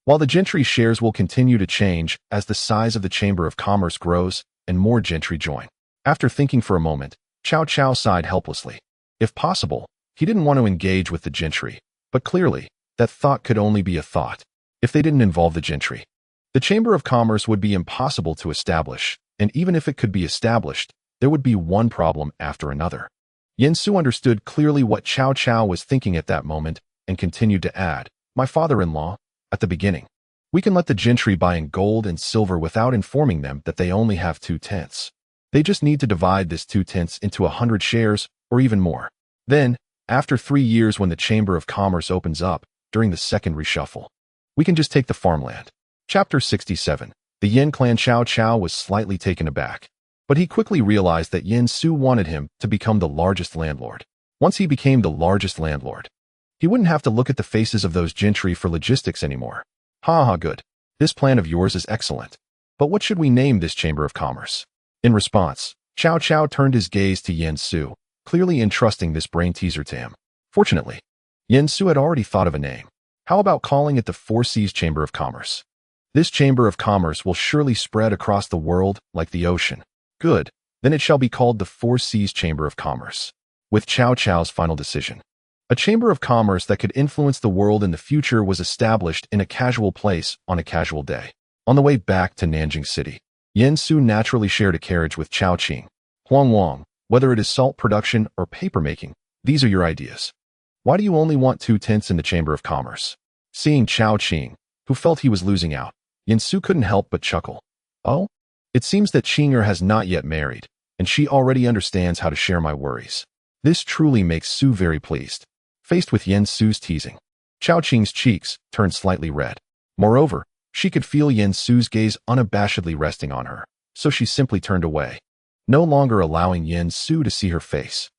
While the gentry shares will continue to change as the size of the Chamber of Commerce grows and more gentry join. After thinking for a moment, Cao Cao sighed helplessly. If possible, he didn't want to engage with the gentry, but clearly, that thought could only be a thought. If they didn't involve the gentry, the Chamber of Commerce would be impossible to establish, and even if it could be established, there would be one problem after another. Yin Su understood clearly what Cao Cao was thinking at that moment and continued to add, my father-in-law, at the beginning, we can let the gentry buy in gold and silver without informing them that they only have 2/10. They just need to divide this 2/10 into 100 shares or even more. Then, after 3 years when the Chamber of Commerce opens up, during the second reshuffle, we can just take the farmland. Chapter 67. The Yin clan. Cao Cao was slightly taken aback, but he quickly realized that Yin Su wanted him to become the largest landlord. Once he became the largest landlord, he wouldn't have to look at the faces of those gentry for logistics anymore. Good. This plan of yours is excellent. But what should we name this Chamber of Commerce? In response, Cao Cao turned his gaze to Yin Su, clearly entrusting this brain teaser to him. Fortunately, Yin Su had already thought of a name. How about calling it the Four Seas Chamber of Commerce? This Chamber of Commerce will surely spread across the world like the ocean. Good. Then it shall be called the Four Seas Chamber of Commerce. With Cao Cao's final decision, a chamber of commerce that could influence the world in the future was established in a casual place on a casual day. On the way back to Nanjing City, Yin Su naturally shared a carriage with Cao Qing. Huang Wang, whether it is salt production or paper making, these are your ideas. Why do you only want 2/10 in the Chamber of Commerce? Seeing Cao Qing, who felt he was losing out, Yin Su couldn't help but chuckle. Oh? It seems that Qinger has not yet married, and she already understands how to share my worries. This truly makes Su very pleased. Faced with Yin Su's teasing, Cao Qing's cheeks turned slightly red. Moreover, She could feel Yin Su's gaze unabashedly resting on her, so she simply turned away, no longer allowing Yin Su to see her face.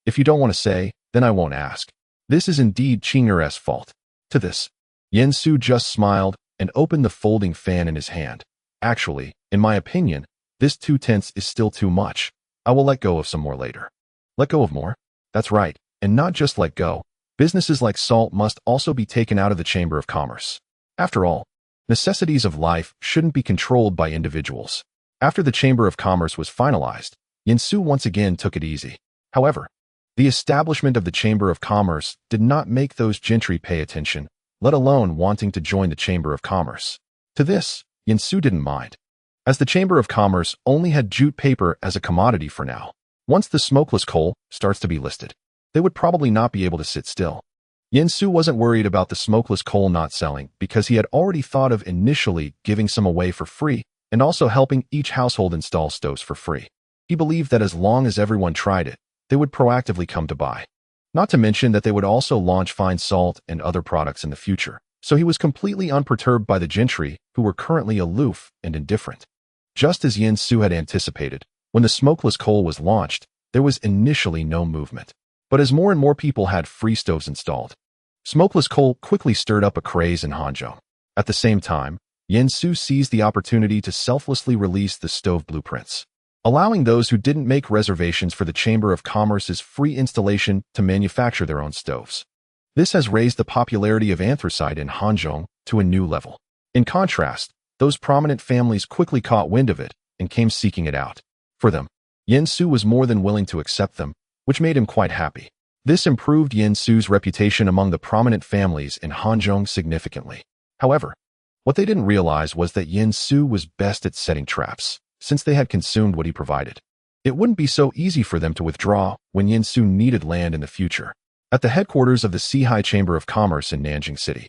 If you don't want to say, then I won't ask. This is indeed Qing'er's fault. To this, Yin Su just smiled and opened the folding fan in his hand. Actually, in my opinion, this 2/10 is still too much. I will let go of some more later. Let go of more? That's right, and not just let go. Businesses like salt must also be taken out of the Chamber of Commerce. After all, necessities of life shouldn't be controlled by individuals. After the Chamber of Commerce was finalized, Yin Su once again took it easy. However, the establishment of the Chamber of Commerce did not make those gentry pay attention, let alone wanting to join the Chamber of Commerce. To this, Yin Su didn't mind, as the Chamber of Commerce only had jute paper as a commodity for now. Once the smokeless coal starts to be listed, they would probably not be able to sit still. Yin Su wasn't worried about the smokeless coal not selling because he had already thought of initially giving some away for free and also helping each household install stoves for free. He believed that as long as everyone tried it, they would proactively come to buy. Not to mention that they would also launch fine salt and other products in the future, so he was completely unperturbed by the gentry who were currently aloof and indifferent. Just as Yin Su had anticipated, when the smokeless coal was launched, there was initially no movement. But as more and more people had free stoves installed, smokeless coal quickly stirred up a craze in Hanzhong. At the same time, Yin Su seized the opportunity to selflessly release the stove blueprints, allowing those who didn't make reservations for the Chamber of Commerce's free installation to manufacture their own stoves. This has raised the popularity of anthracite in Hanzhong to a new level. In contrast, those prominent families quickly caught wind of it and came seeking it out. For them, Yin Su was more than willing to accept them, which made him quite happy. This improved Yin Su's reputation among the prominent families in Hanzhong significantly. However, what they didn't realize was that Yin Su was best at setting traps, since they had consumed what he provided. It wouldn't be so easy for them to withdraw when Yin Su needed land in the future. At the headquarters of the Sihai Chamber of Commerce in Nanjing City,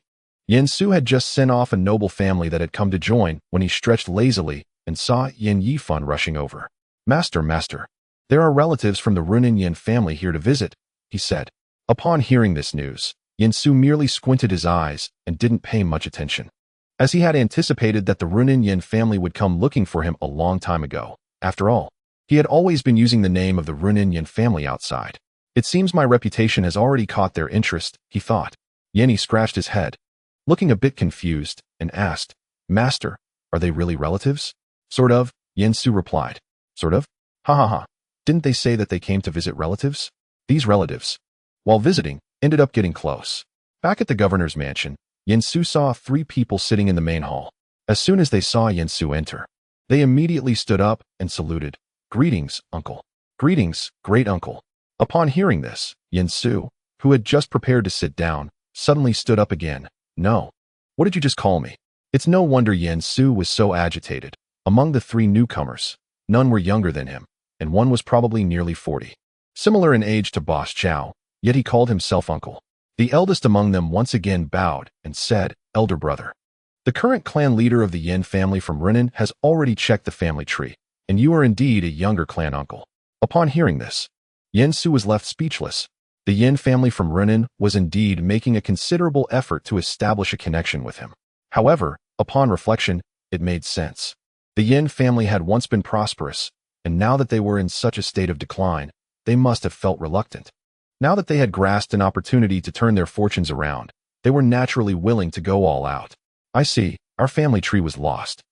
Yin Su had just sent off a noble family that had come to join when he stretched lazily and saw Yin Yifan rushing over. Master, there are relatives from the Runin Yin family here to visit, he said. Upon hearing this news, Yin Su merely squinted his eyes and didn't pay much attention, as he had anticipated that the Runin Yin family would come looking for him a long time ago. After all, he had always been using the name of the Runin Yin family outside. It seems my reputation has already caught their interest, he thought. Yenny scratched his head, looking a bit confused, and asked, Master, are they really relatives? Sort of, Yin Su replied. Sort of? Ha ha ha. Didn't they say that they came to visit relatives? These relatives, while visiting, ended up getting close. Back at the governor's mansion, Yin Su saw 3 people sitting in the main hall. As soon as they saw Yin Su enter, they immediately stood up and saluted. Greetings, uncle. Greetings, great uncle. Upon hearing this, Yin Su, who had just prepared to sit down, suddenly stood up again. No. What did you just call me? It's no wonder Yin Su was so agitated. Among the 3 newcomers, none were younger than him, and one was probably nearly 40. Similar in age to Boss Chow, yet he called himself uncle. The eldest among them once again bowed and said, Elder brother. The current clan leader of the Yin family from Runin has already checked the family tree, and you are indeed a younger clan uncle. Upon hearing this, Yin Su was left speechless. The Yin family from Runin was indeed making a considerable effort to establish a connection with him. However, upon reflection, it made sense. The Yin family had once been prosperous, and now that they were in such a state of decline, they must have felt reluctant. Now that they had grasped an opportunity to turn their fortunes around, they were naturally willing to go all out. I see, our family tree was lost.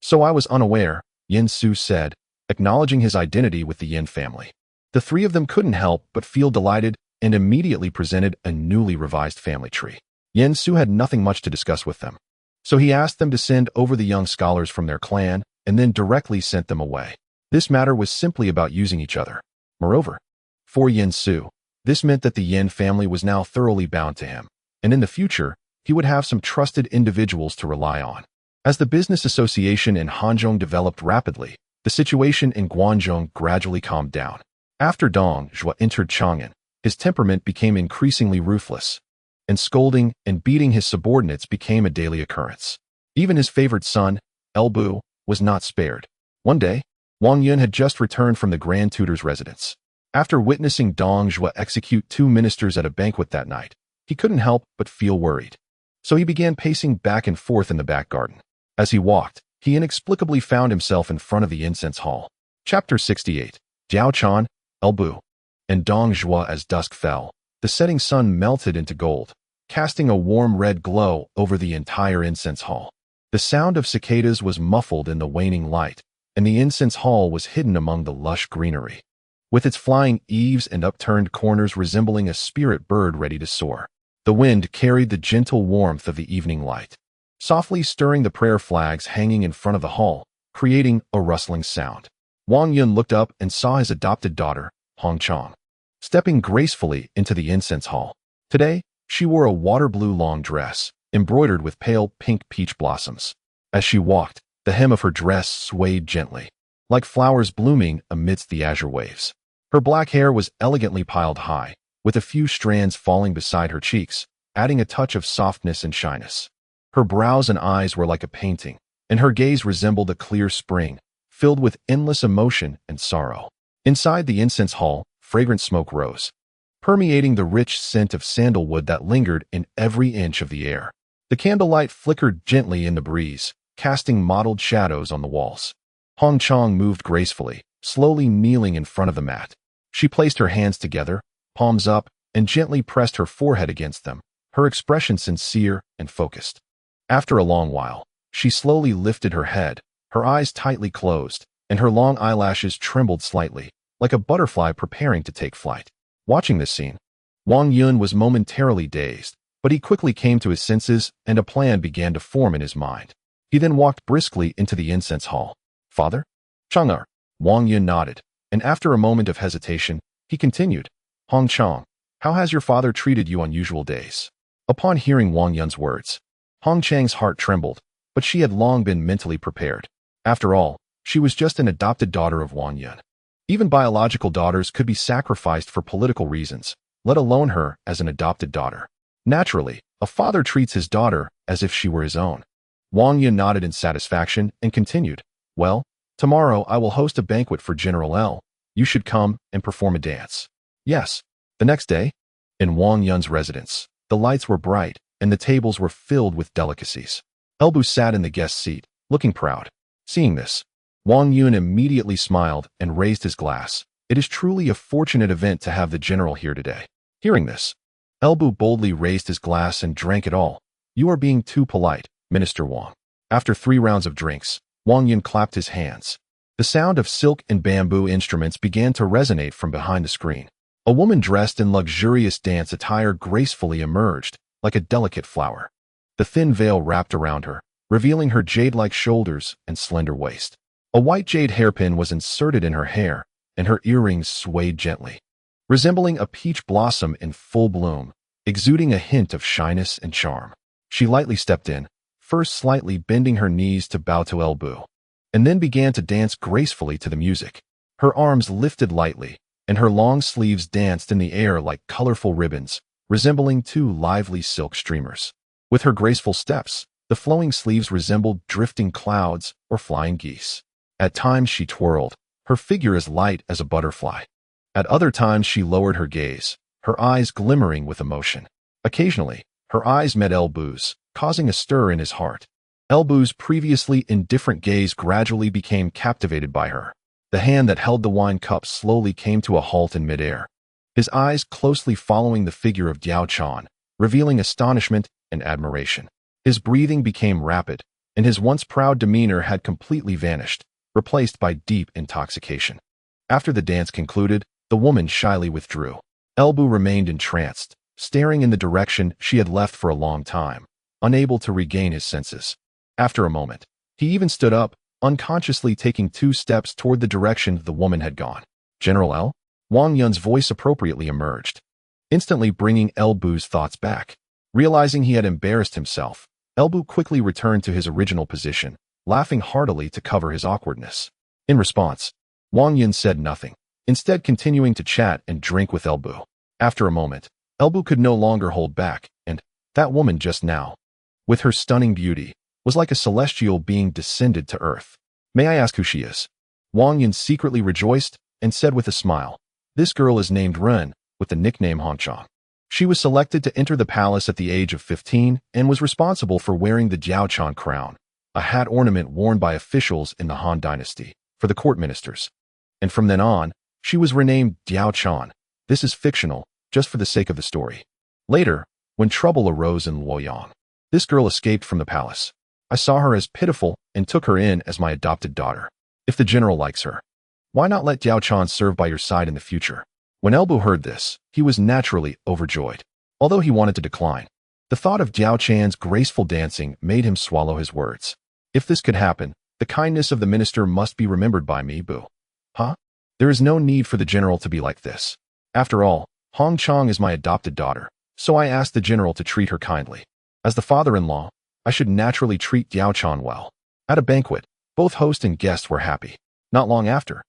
So I was unaware, Yin Su said, acknowledging his identity with the Yin family. The 3 of them couldn't help but feel delighted and immediately presented a newly revised family tree. Yin Su had nothing much to discuss with them, so he asked them to send over the young scholars from their clan and then directly sent them away. This matter was simply about using each other. Moreover, for Yin Su, this meant that the Yin family was now thoroughly bound to him, and in the future, he would have some trusted individuals to rely on. As the business association in Hanzhong developed rapidly, the situation in Guangzhou gradually calmed down. After Dong Zhuo entered Chang'an, his temperament became increasingly ruthless, and scolding and beating his subordinates became a daily occurrence. Even his favored son, Elbu, was not spared. One day, Wang Yun had just returned from the Grand Tutor's residence. After witnessing Dong Zhuo execute 2 ministers at a banquet that night, he couldn't help but feel worried. So he began pacing back and forth in the back garden. As he walked, he inexplicably found himself in front of the incense hall. Chapter 68. Jiao Chan, Elbu, and Dong Zhua. As dusk fell, the setting sun melted into gold, casting a warm red glow over the entire incense hall. The sound of cicadas was muffled in the waning light, and the incense hall was hidden among the lush greenery, with its flying eaves and upturned corners resembling a spirit bird ready to soar. The wind carried the gentle warmth of the evening light, softly stirring the prayer flags hanging in front of the hall, creating a rustling sound. Wang Yun looked up and saw his adopted daughter, Hanzhong, stepping gracefully into the incense hall. Today, she wore a water blue long dress, embroidered with pale pink peach blossoms. As she walked, the hem of her dress swayed gently, like flowers blooming amidst the azure waves. Her black hair was elegantly piled high, with a few strands falling beside her cheeks, adding a touch of softness and shyness. Her brows and eyes were like a painting, and her gaze resembled a clear spring, filled with endless emotion and sorrow. Inside the incense hall, fragrant smoke rose, permeating the rich scent of sandalwood that lingered in every inch of the air. The candlelight flickered gently in the breeze, casting mottled shadows on the walls. Hanzhong moved gracefully, slowly kneeling in front of the mat. She placed her hands together, palms up, and gently pressed her forehead against them, her expression sincere and focused. After a long while, she slowly lifted her head, her eyes tightly closed, and her long eyelashes trembled slightly, like a butterfly preparing to take flight. Watching this scene, Wang Yun was momentarily dazed, but he quickly came to his senses and a plan began to form in his mind. He then walked briskly into the incense hall. Father? Chang'er. Wang Yun nodded, and after a moment of hesitation, he continued, Hanzhong, how has your father treated you on usual days? Upon hearing Wang Yun's words, Hanzhong's heart trembled, but she had long been mentally prepared. After all, she was just an adopted daughter of Wang Yun. Even biological daughters could be sacrificed for political reasons, let alone her as an adopted daughter. Naturally, a father treats his daughter as if she were his own. Wang Yun nodded in satisfaction and continued, well, tomorrow I will host a banquet for General L. You should come and perform a dance. Yes. The next day, in Wang Yun's residence, the lights were bright and the tables were filled with delicacies. Elbu sat in the guest seat, looking proud. Seeing this, Wang Yun immediately smiled and raised his glass. It is truly a fortunate event to have the general here today. Hearing this, Elbu boldly raised his glass and drank it all. You are being too polite, Minister Wang. After 3 rounds of drinks, Wang Yun clapped his hands. The sound of silk and bamboo instruments began to resonate from behind the screen. A woman dressed in luxurious dance attire gracefully emerged, like a delicate flower. The thin veil wrapped around her, revealing her jade-like shoulders and slender waist. A white jade hairpin was inserted in her hair, and her earrings swayed gently, resembling a peach blossom in full bloom, exuding a hint of shyness and charm. She lightly stepped in, first slightly bending her knees to bow to Elbu, and then began to dance gracefully to the music. Her arms lifted lightly, and her long sleeves danced in the air like colorful ribbons, resembling 2 lively silk streamers. With her graceful steps, the flowing sleeves resembled drifting clouds or flying geese. At times she twirled, her figure as light as a butterfly. At other times she lowered her gaze, her eyes glimmering with emotion. Occasionally, her eyes met Elbu's, causing a stir in his heart. Elbu's previously indifferent gaze gradually became captivated by her. The hand that held the wine cup slowly came to a halt in midair, his eyes closely following the figure of Jiao Chan, revealing astonishment and admiration. His breathing became rapid, and his once proud demeanor had completely vanished, replaced by deep intoxication. After the dance concluded, the woman shyly withdrew. Elbu remained entranced, staring in the direction she had left for a long time, unable to regain his senses. After a moment, he even stood up, unconsciously taking 2 steps toward the direction the woman had gone. General L? Wang Yun's voice appropriately emerged, instantly bringing Elbu's thoughts back. Realizing he had embarrassed himself, Elbu quickly returned to his original position, laughing heartily to cover his awkwardness. In response, Wang Yun said nothing, instead continuing to chat and drink with Elbu. After a moment, Elbu could no longer hold back, and that woman just now, with her stunning beauty, was like a celestial being descended to earth. May I ask who she is? Wang Yun secretly rejoiced and said with a smile, this girl is named Ren, with the nickname Hanzhong. She was selected to enter the palace at the age of 15 and was responsible for wearing the Jiaochan crown, a hat ornament worn by officials in the Han Dynasty, for the court ministers. And from then on, she was renamed Jiaochan. This is fictional, just for the sake of the story. Later, when trouble arose in Luoyang, this girl escaped from the palace. I saw her as pitiful and took her in as my adopted daughter. If the general likes her, why not let Jiaochan serve by your side in the future? When Elbu heard this, he was naturally overjoyed. Although he wanted to decline, the thought of Jiaochan's graceful dancing made him swallow his words. If this could happen, the kindness of the minister must be remembered by me, Boo. Huh? There is no need for the general to be like this. After all, Hong Chong is my adopted daughter, so I asked the general to treat her kindly. As the father-in-law, I should naturally treat Jiaochan well. At a banquet, both host and guest were happy. Not long after,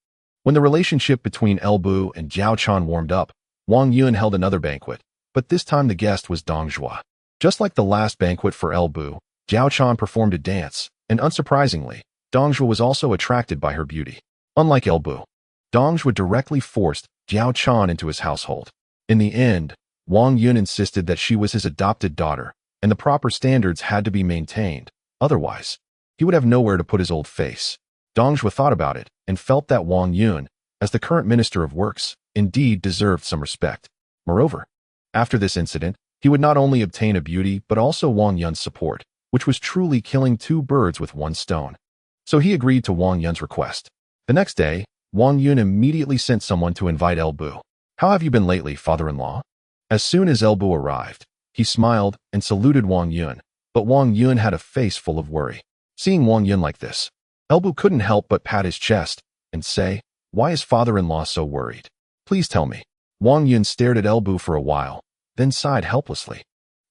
when the relationship between Elbu and Jiaochan warmed up, Wang Yun held another banquet, but this time the guest was Dong Zhuo. Just like the last banquet for Elbu, Jiaochan performed a dance, and unsurprisingly, Dong Zhuo was also attracted by her beauty. Unlike Elbu, Dong Zhuo directly forced Jiaochan into his household. In the end, Wang Yun insisted that she was his adopted daughter, and the proper standards had to be maintained. Otherwise, he would have nowhere to put his old face. Dong Zhuo thought about it and felt that Wang Yun, as the current Minister of Works, indeed deserved some respect. Moreover, after this incident, he would not only obtain a beauty but also Wang Yun's support, which was truly killing two birds with one stone. So he agreed to Wang Yun's request. The next day, Wang Yun immediately sent someone to invite Elbu. How have you been lately, father-in-law? As soon as Elbu arrived, he smiled and saluted Wang Yun, but Wang Yun had a face full of worry. Seeing Wang Yun like this, Elbu couldn't help but pat his chest and say, "Why is father-in-law so worried? Please tell me." Wang Yun stared at Elbu for a while, then sighed helplessly.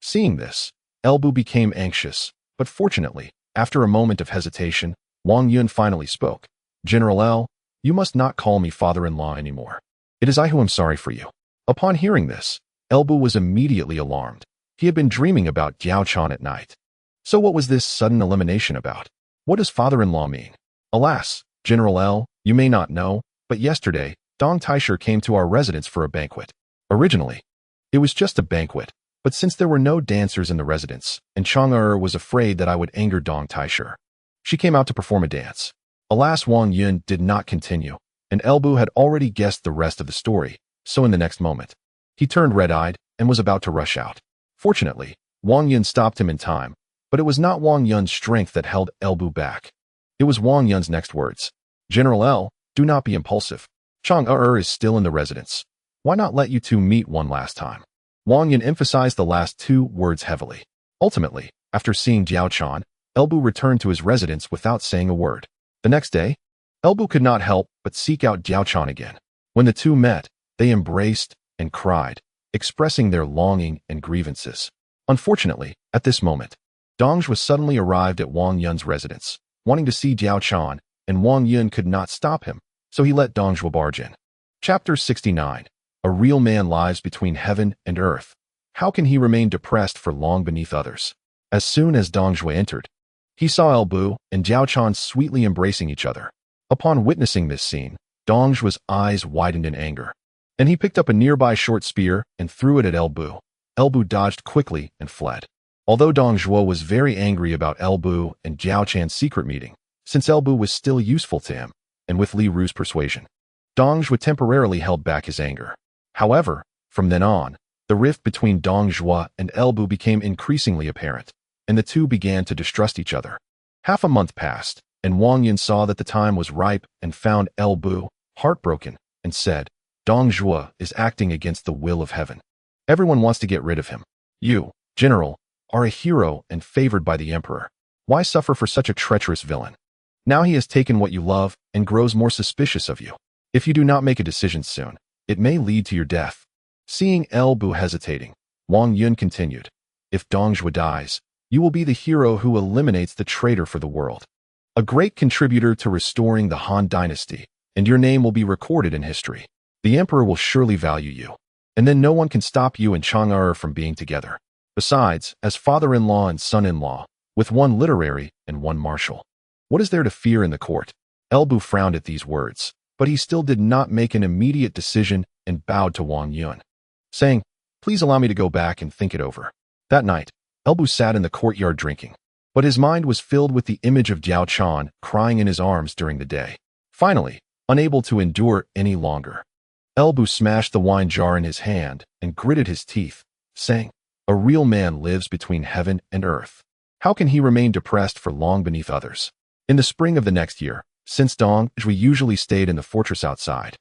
Seeing this, Elbu became anxious, but fortunately, after a moment of hesitation, Wang Yun finally spoke. "General L, you must not call me father-in-law anymore. It is I who am sorry for you." Upon hearing this, Elbu was immediately alarmed. He had been dreaming about Jiaochan at night. So what was this sudden elimination about? What does father-in-law mean? Alas, General L, you may not know, but yesterday, Dong Taisher came to our residence for a banquet. Originally, it was just a banquet, but since there were no dancers in the residence, and Chang'er was afraid that I would anger Dong Taisher, she came out to perform a dance. Alas, Wang Yun did not continue, and Elbu had already guessed the rest of the story, so in the next moment, he turned red-eyed and was about to rush out. Fortunately, Wang Yun stopped him in time, but it was not Wang Yun's strength that held Elbu back. It was Wang Yun's next words. "General L, do not be impulsive. Chang'er is still in the residence. Why not let you two meet one last time?" Wang Yun emphasized the last two words heavily. Ultimately, after seeing Jiaochan, Elbu returned to his residence without saying a word. The next day, Elbu could not help but seek out Jiaochan again. When the two met, they embraced and cried, expressing their longing and grievances. Unfortunately, at this moment, Dong Zhuo suddenly arrived at Wang Yun's residence, wanting to see Jiaochan, and Wang Yun could not stop him, so he let Dong Zhuo barge in. Chapter 69. A real man lies between heaven and earth. How can he remain depressed for long beneath others? As soon as Dong Zhuo entered, he saw Elbu and Jiaochan sweetly embracing each other. Upon witnessing this scene, Dong Zhuo's eyes widened in anger, and he picked up a nearby short spear and threw it at Elbu. Elbu dodged quickly and fled. Although Dong Zhuo was very angry about Elbu and Jiaochan's secret meeting, since Elbu was still useful to him, and with Li Ru's persuasion, Dong Zhuo temporarily held back his anger. However, from then on, the rift between Dong Zhuo and Elbu became increasingly apparent, and the two began to distrust each other. Half a month passed, and Wang Yun saw that the time was ripe and found Elbu heartbroken and said, "Dong Zhuo is acting against the will of heaven. Everyone wants to get rid of him. You, General, are a hero and favored by the emperor. Why suffer for such a treacherous villain? Now he has taken what you love and grows more suspicious of you. If you do not make a decision soon, it may lead to your death." Seeing Elbu hesitating, Wang Yun continued, "If Dong Zhuo dies, you will be the hero who eliminates the traitor for the world, a great contributor to restoring the Han Dynasty, and your name will be recorded in history. The emperor will surely value you, and then no one can stop you and Chang'er from being together. Besides, as father-in-law and son-in-law, with one literary and one martial, what is there to fear in the court?" Elbu frowned at these words, but he still did not make an immediate decision and bowed to Wang Yun, saying, Please allow me to go back and think it over. That night, Elbu sat in the courtyard drinking, but his mind was filled with the image of Jiao Chan crying in his arms during the day. Finally, unable to endure any longer, Elbu smashed the wine jar in his hand and gritted his teeth, saying, "A real man lives between heaven and earth. How can he remain depressed for long beneath others?" In the spring of the next year, since Dong Zhui usually stayed in the fortress outside,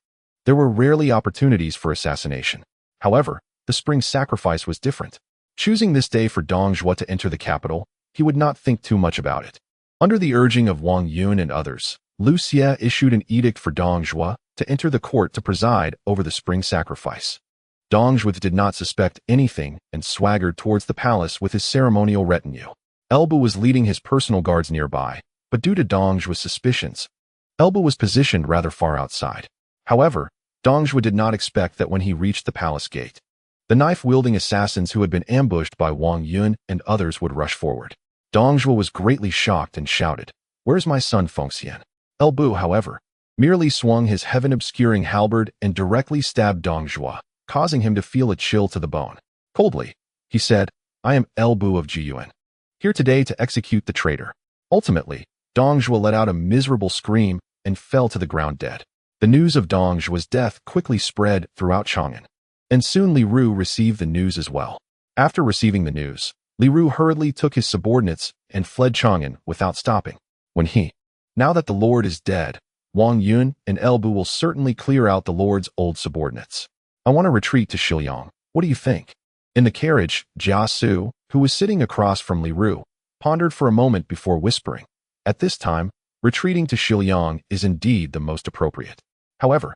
there were rarely opportunities for assassination. However, the spring sacrifice was different. Choosing this day for Dong Zhui to enter the capital, he would not think too much about it. Under the urging of Wang Yun and others, Lu Xie issued an edict for Dong Zhui to enter the court to preside over the spring sacrifice. Dong Zhui did not suspect anything and swaggered towards the palace with his ceremonial retinue. Elbu was leading his personal guards nearby, but due to Dong Zhui's suspicions, Elbu was positioned rather far outside. However, Dong Zhui did not expect that when he reached the palace gate, the knife-wielding assassins who had been ambushed by Wang Yun and others would rush forward. Dong Zhui was greatly shocked and shouted, "Where's my son Fengxian?" Elbu, however, merely swung his heaven-obscuring halberd and directly stabbed Dong Zhui, causing him to feel a chill to the bone. Coldly, he said, "I am Elbu of Jiyuan, here today to execute the traitor." Ultimately, Dong Zhui let out a miserable scream and fell to the ground dead. The news of Dong Zhui's death quickly spread throughout Chang'an, and soon Li Ru received the news as well. After receiving the news, Li Ru hurriedly took his subordinates and fled Chang'an without stopping. Now that the Lord is dead, Wang Yun and Elbu will certainly clear out the Lord's old subordinates. I want to retreat to Shiliang. What do you think? In the carriage, Jia Su, who was sitting across from Li Ru, pondered for a moment before whispering, "At this time, retreating to Shiliang is indeed the most appropriate. However,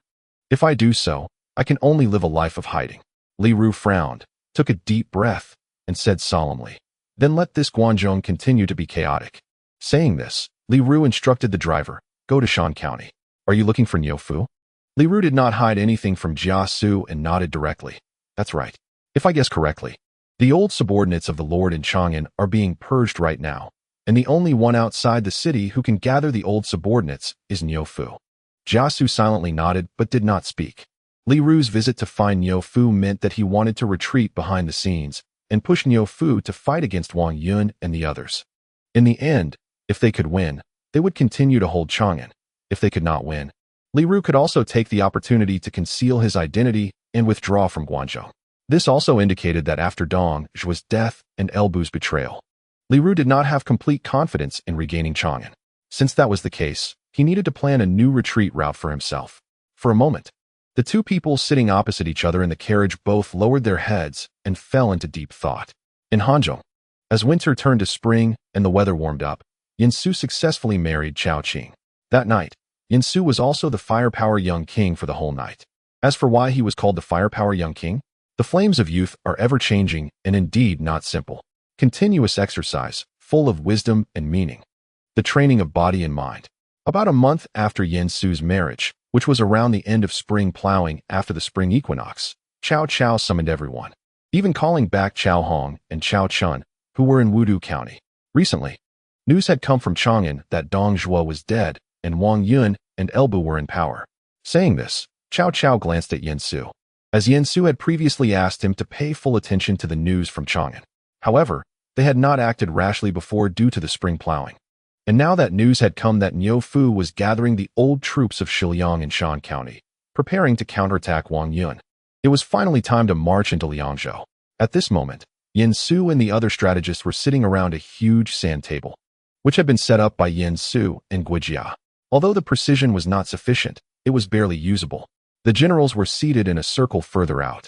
if I do so, I can only live a life of hiding." Li Ru frowned, took a deep breath, and said solemnly, "Then let this Guangzhong continue to be chaotic." Saying this, Li Ru instructed the driver, "Go to Shan County. Are you looking for Niufu?" Li Ru did not hide anything from Jia Su and nodded directly. "That's right. If I guess correctly, the old subordinates of the Lord in Chang'an are being purged right now, and the only one outside the city who can gather the old subordinates is Niufu." Jia Su silently nodded but did not speak. Li Ru's visit to find Niufu meant that he wanted to retreat behind the scenes and push Niufu to fight against Wang Yun and the others. In the end, if they could win, they would continue to hold Chang'an. If they could not win, Li Ru could also take the opportunity to conceal his identity and withdraw from Guangzhou. This also indicated that after Dong Zhui's death and Elbu's betrayal, Li Ru did not have complete confidence in regaining Chang'an. Since that was the case, he needed to plan a new retreat route for himself. For a moment, the two people sitting opposite each other in the carriage both lowered their heads and fell into deep thought. In Hanzhong, as winter turned to spring and the weather warmed up, Yinsu successfully married Chao Qing. That night, Yinsu was also the firepower young king for the whole night. As for why he was called the firepower young king, the flames of youth are ever-changing and indeed not simple. Continuous exercise, full of wisdom and meaning. The training of body and mind. About a month after Yinsu's marriage, which was around the end of spring plowing after the spring equinox, Cao Cao summoned everyone, even calling back Cao Hong and Cao Chun, who were in Wudu County. Recently, news had come from Chang'an that Dong Zhui was dead and Wang Yun and Elbu were in power. Saying this, Cao Cao glanced at Yinsu, as Yinsu had previously asked him to pay full attention to the news from Chang'an. However, they had not acted rashly before due to the spring plowing. And now that news had come that Niufu was gathering the old troops of Shiliang in Shan County, preparing to counterattack Wang Yun. It was finally time to march into Liangzhou. At this moment, Yinsu and the other strategists were sitting around a huge sand table, which had been set up by Yinsu and Guijia. Although the precision was not sufficient, it was barely usable. The generals were seated in a circle further out,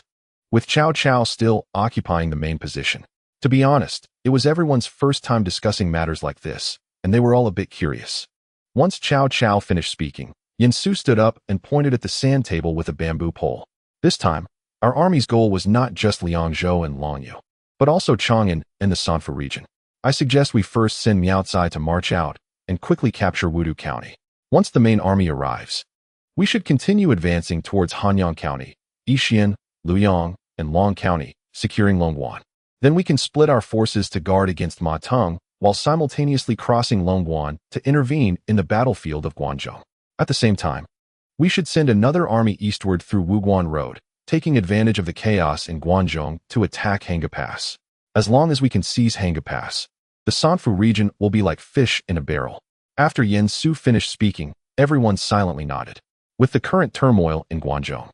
with Cao Cao still occupying the main position. To be honest, it was everyone's first time discussing matters like this, and they were all a bit curious. Once Cao Cao finished speaking, Yinsu stood up and pointed at the sand table with a bamboo pole. This time, our army's goal was not just Liangzhou and Longyu, but also Chang'an and the Sanfu region. I suggest we first send Miao Cai to march out and quickly capture Wudu County. Once the main army arrives, we should continue advancing towards Hanyang County, Yixian, Luoyang, and Long County, securing Longguan. Then we can split our forces to guard against Ma Teng while simultaneously crossing Longguan to intervene in the battlefield of Guangzhou. At the same time, we should send another army eastward through Wuguan Road taking advantage of the chaos in Hanzhong to attack Hanga Pass. As long as we can seize Hanga Pass, the Sanfu region will be like fish in a barrel. After Yen Su finished speaking, everyone silently nodded. With the current turmoil in Hanzhong,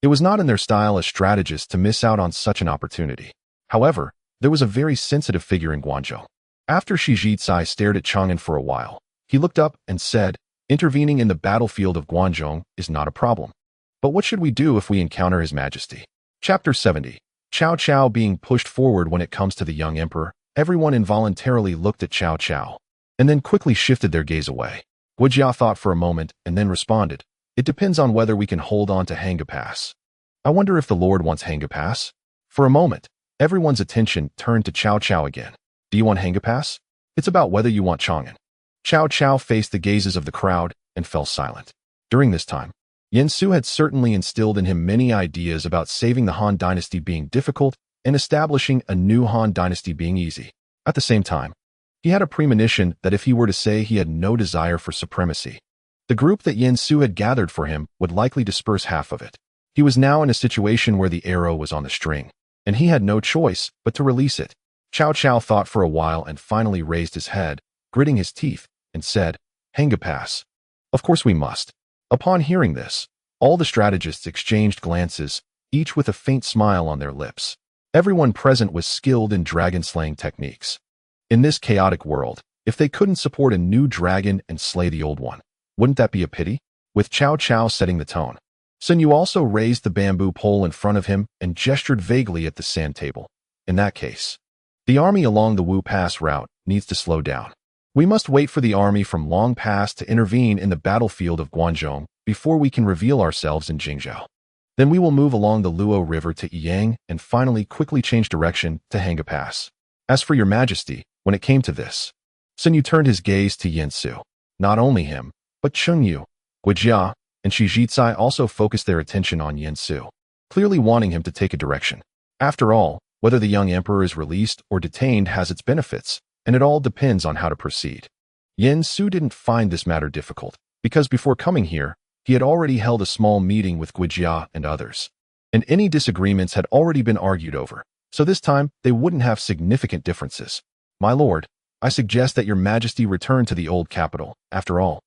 it was not in their style as strategists to miss out on such an opportunity. However, there was a very sensitive figure in Hanzhong. After Shi Jizai stared at Chang'an for a while, he looked up and said, "Intervening in the battlefield of Hanzhong is not a problem. But what should we do if we encounter His Majesty?" Chapter 70. Cao Cao being pushed forward. When it comes to the young emperor, everyone involuntarily looked at Cao Cao, and then quickly shifted their gaze away. Guojia thought for a moment and then responded, "It depends on whether we can hold on to Hanga Pass. I wonder if the Lord wants Hanga Pass?" For a moment, everyone's attention turned to Cao Cao again. "Do you want Hanga Pass? It's about whether you want Chang'an." Cao Cao faced the gazes of the crowd and fell silent. During this time, Yen Su had certainly instilled in him many ideas about saving the Han Dynasty being difficult and establishing a new Han Dynasty being easy. At the same time, he had a premonition that if he were to say he had no desire for supremacy, the group that Yen Su had gathered for him would likely disperse half of it. He was now in a situation where the arrow was on the string, and he had no choice but to release it. Cao Cao thought for a while and finally raised his head, gritting his teeth, and said, "Hanga Pass. Of course we must." Upon hearing this, all the strategists exchanged glances, each with a faint smile on their lips. Everyone present was skilled in dragon-slaying techniques. In this chaotic world, if they couldn't support a new dragon and slay the old one, wouldn't that be a pity? With Cao Cao setting the tone, Sun Yu also raised the bamboo pole in front of him and gestured vaguely at the sand table. "In that case, the army along the Wu Pass route needs to slow down. We must wait for the army from Long Pass to intervene in the battlefield of Hanzhong before we can reveal ourselves in Jingzhou. Then we will move along the Luo River to Yiyang and finally quickly change direction to Hanga Pass. As for your majesty," when it came to this, Sun Yu turned his gaze to Yen Su. Not only him, but Cheng Yu, Guojia, and Shi Jizai also focused their attention on Yen Su, clearly wanting him to take a direction. After all, whether the young emperor is released or detained has its benefits, and it all depends on how to proceed. Yen Su didn't find this matter difficult, because before coming here, he had already held a small meeting with Guojia and others, and any disagreements had already been argued over, so this time they wouldn't have significant differences. "My lord, I suggest that your majesty return to the old capital. After all,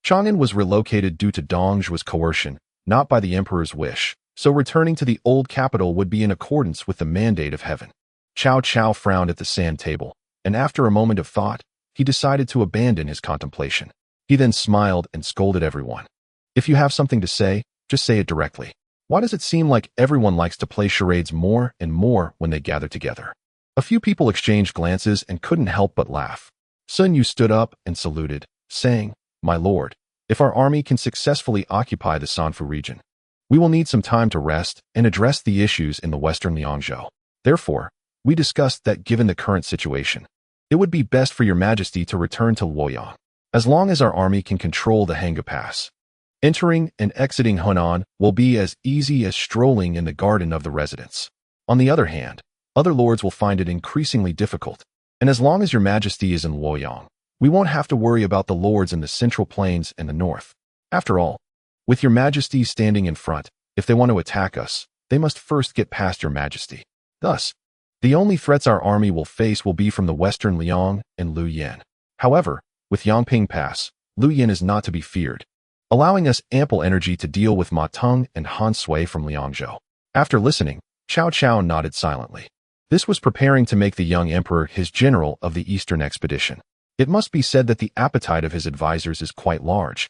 Chang'an was relocated due to Dongzhu's coercion, not by the emperor's wish, so returning to the old capital would be in accordance with the mandate of heaven." Cao Cao frowned at the sand table, and after a moment of thought, he decided to abandon his contemplation. He then smiled and scolded everyone. "If you have something to say, just say it directly. Why does it seem like everyone likes to play charades more and more when they gather together?" A few people exchanged glances and couldn't help but laugh. Sun Yu stood up and saluted, saying, "My lord, if our army can successfully occupy the Sanfu region, we will need some time to rest and address the issues in the western Liangzhou. Therefore, we discussed that given the current situation, it would be best for your majesty to return to Luoyang, as long as our army can control the Hanga Pass. Entering and exiting Hunan will be as easy as strolling in the garden of the residence. On the other hand, other lords will find it increasingly difficult, and as long as your majesty is in Luoyang, we won't have to worry about the lords in the central plains and the north. After all, with your majesty standing in front, if they want to attack us, they must first get past your majesty. Thus, the only threats our army will face will be from the western Liang and Luoyan. However, with Yangping Pass, Luoyan is not to be feared, allowing us ample energy to deal with Ma Teng and Han Sui from Liangzhou." After listening, Cao Cao nodded silently. This was preparing to make the young emperor his general of the eastern expedition. It must be said that the appetite of his advisors is quite large.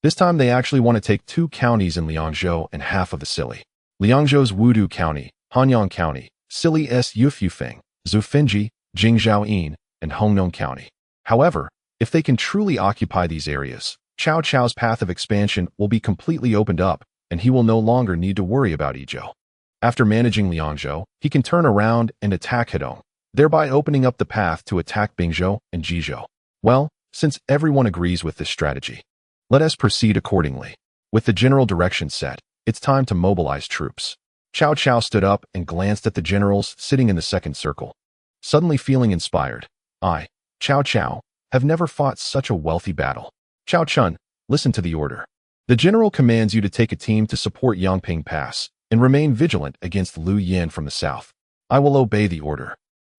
This time they actually want to take 2 counties in Liangzhou and half of the Sili. Liangzhou's Wudu County, Hanyang County, Sili S. Yufeng, Zufenji, Jingzhou-in, and Hongnong County. However, if they can truly occupy these areas, Cao Cao's path of expansion will be completely opened up, and he will no longer need to worry about Yizhou. After managing Liangzhou, he can turn around and attack Hedong, thereby opening up the path to attack Bingzhou and Jizhou. Well, since everyone agrees with this strategy, let us proceed accordingly. With the general direction set, it's time to mobilize troops. Cao Cao stood up and glanced at the generals sitting in the second circle. Suddenly feeling inspired, "I, Cao Cao, have never fought such a wealthy battle. Cao Chun, listen to the order. The general commands you to take a team to support Yangping Pass, and remain vigilant against Liu Yan from the south. I will obey the order.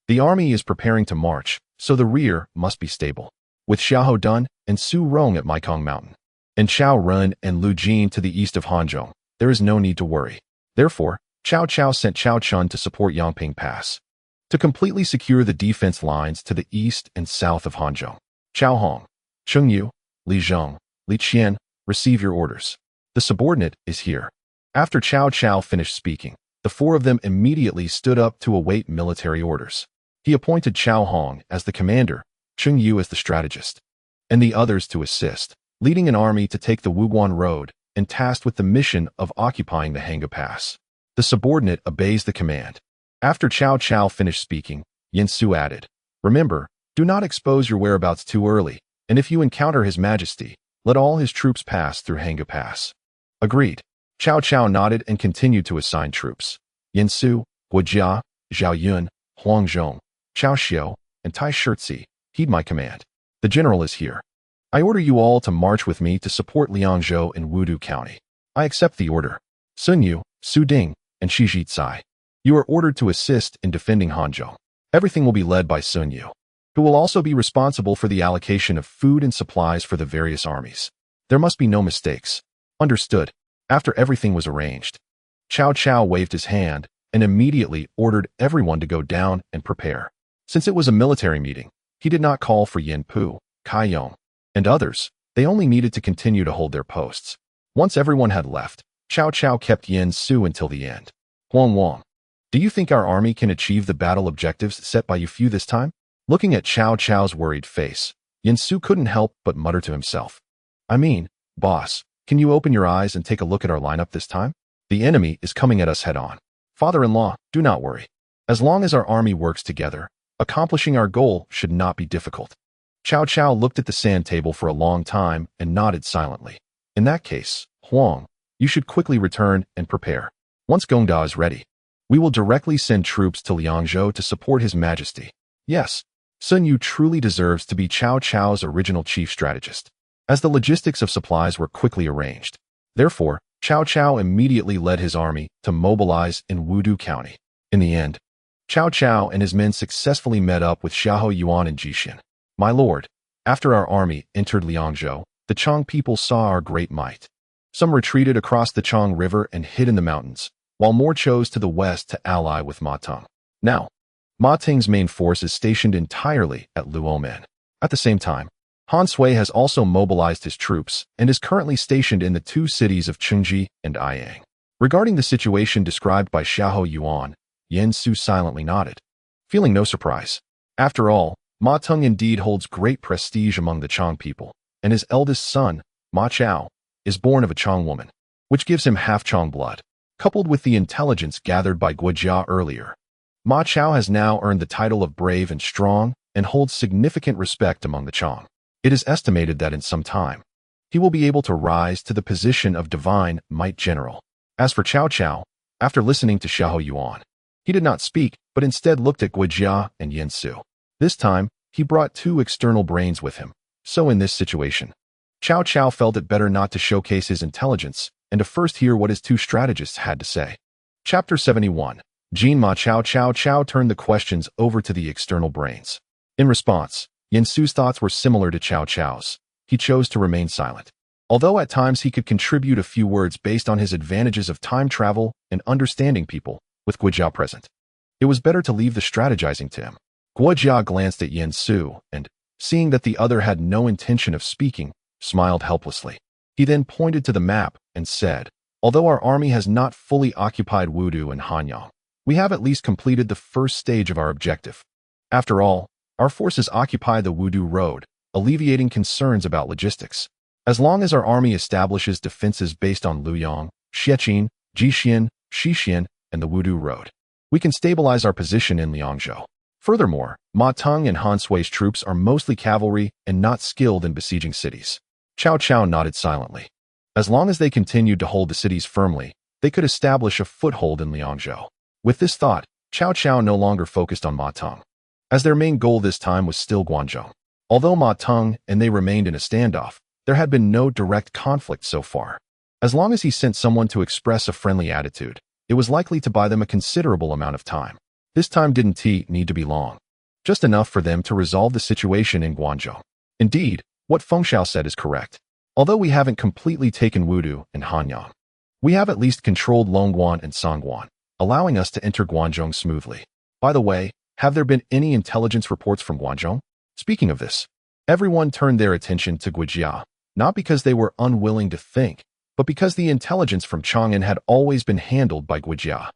The army is preparing to march, so the rear must be stable. With Xiahou Dun and Su Rong at Maikong Mountain, and Chao Run and Lu Jin to the east of Hanzhong, there is no need to worry. Therefore, Cao Cao sent Cao Chun to support Yangping Pass to completely secure the defense lines to the east and south of Hanzhong. Cao Hong, Cheng Yu, Li Zheng, Li Qian, receive your orders. The subordinate is here. After Cao Cao finished speaking, the four of them immediately stood up to await military orders. He appointed Cao Hong as the commander, Cheng Yu as the strategist, and the others to assist, leading an army to take the Wuguan Road and tasked with the mission of occupying the Hanga Pass. The subordinate obeys the command. After Cao Cao finished speaking, Yin Su added, "Remember, do not expose your whereabouts too early, and if you encounter His Majesty, let all his troops pass through Hanga Pass." Agreed. Cao Cao nodded and continued to assign troops. Yin Su, Guojia, Zhao Yun, Huang Zhong, Chao Xiao, and Tai Shirzi, heed my command. The general is here. I order you all to march with me to support Liangzhou in Wudu County. I accept the order. Sun Yu, Su Ding, and Shi Jitsai, you are ordered to assist in defending Hanzhong. Everything will be led by Sun Yu, who will also be responsible for the allocation of food and supplies for the various armies. There must be no mistakes. Understood. After everything was arranged, Cao Cao waved his hand and immediately ordered everyone to go down and prepare. Since it was a military meeting, he did not call for Yin Pu, Kai Yong, and others. They only needed to continue to hold their posts. Once everyone had left, Cao Cao kept Yin Su until the end. Huang Wang, do you think our army can achieve the battle objectives set by you few this time? Looking at Cao Cao's worried face, Yin Su couldn't help but mutter to himself. I mean, boss, can you open your eyes and take a look at our lineup this time? The enemy is coming at us head-on. Father-in-law, do not worry. As long as our army works together, accomplishing our goal should not be difficult. Cao Cao looked at the sand table for a long time and nodded silently. In that case, Huang, you should quickly return and prepare. Once Gongda is ready, we will directly send troops to Liangzhou to support His Majesty. Yes, Sun Yu truly deserves to be Cao Cao's original chief strategist, as the logistics of supplies were quickly arranged. Therefore, Cao Cao immediately led his army to mobilize in Wudu County. In the end, Cao Cao and his men successfully met up with Xiahou Yuan and Jixin. My lord, after our army entered Liangzhou, the Chang people saw our great might. Some retreated across the Chang River and hid in the mountains, while more chose to the west to ally with Ma Teng. Now, Ma Teng's main force is stationed entirely at Luomen. At the same time, Han Sui has also mobilized his troops and is currently stationed in the two cities of Chengji and Anyang. Regarding the situation described by Xiahou Yuan, Yin Su silently nodded, feeling no surprise. After all, Ma Teng indeed holds great prestige among the Chang people, and his eldest son, Ma Chao, is born of a Chang woman, which gives him half Chang blood. Coupled with the intelligence gathered by Guojia earlier, Ma Chao has now earned the title of brave and strong and holds significant respect among the Chang. It is estimated that in some time, he will be able to rise to the position of divine might general. As for Cao Cao, after listening to Xiahou Yuan, he did not speak, but instead looked at Guojia and Yin Su. This time, he brought two external brains with him. So in this situation, Cao Cao felt it better not to showcase his intelligence and to first hear what his two strategists had to say. Chapter 71. Jin Ma Cao Cao turned the questions over to the external brains. In response, Yin Su's thoughts were similar to Cao Cao's. He chose to remain silent. Although at times he could contribute a few words based on his advantages of time travel and understanding people, with Guojia present, it was better to leave the strategizing to him. Guojia glanced at Yin Su and, seeing that the other had no intention of speaking, smiled helplessly. He then pointed to the map and said, although our army has not fully occupied Wudu and Hanyang, we have at least completed the first stage of our objective. After all, our forces occupy the Wudu Road, alleviating concerns about logistics. As long as our army establishes defenses based on Luoyang, Xiaqin, Jixin, Xixian, and the Wudu Road, we can stabilize our position in Liangzhou. Furthermore, Ma Teng and Han Sui's troops are mostly cavalry and not skilled in besieging cities. Cao Cao nodded silently. As long as they continued to hold the cities firmly, they could establish a foothold in Liangzhou. With this thought, Cao Cao no longer focused on Ma Teng, as their main goal this time was still Guangzhou. Although Ma Teng and they remained in a standoff, there had been no direct conflict so far. As long as he sent someone to express a friendly attitude, it was likely to buy them a considerable amount of time. This time didn't need to be long, just enough for them to resolve the situation in Guangzhou. Indeed, what Feng Xiao said is correct. Although we haven't completely taken Wudu and Hanyang, we have at least controlled Longguan and Songguan, allowing us to enter Guangzhou smoothly. By the way, have there been any intelligence reports from Guangzhou? Speaking of this, everyone turned their attention to Guijia, not because they were unwilling to think, but because the intelligence from Chang'an had always been handled by Guijia.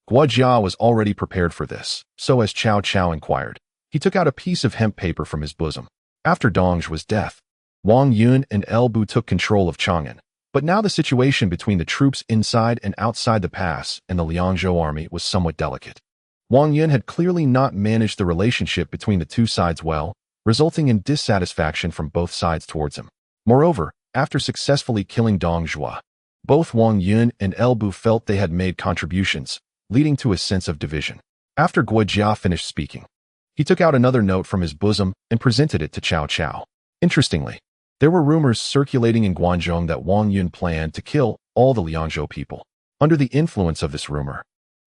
Guijia was already prepared for this, so as Cao Cao inquired, he took out a piece of hemp paper from his bosom. After Dongzhu's death, Wang Yun and El Bu took control of Chang'an, but now the situation between the troops inside and outside the pass and the Liangzhou army was somewhat delicate. Wang Yun had clearly not managed the relationship between the two sides well, resulting in dissatisfaction from both sides towards him. Moreover, after successfully killing Dongzhu, both Wang Yun and El Bu felt they had made contributions, leading to a sense of division. After Guijia finished speaking, he took out another note from his bosom and presented it to Cao Cao. Interestingly, there were rumors circulating in Guangzhou that Wang Yun planned to kill all the Liangzhou people. Under the influence of this rumor,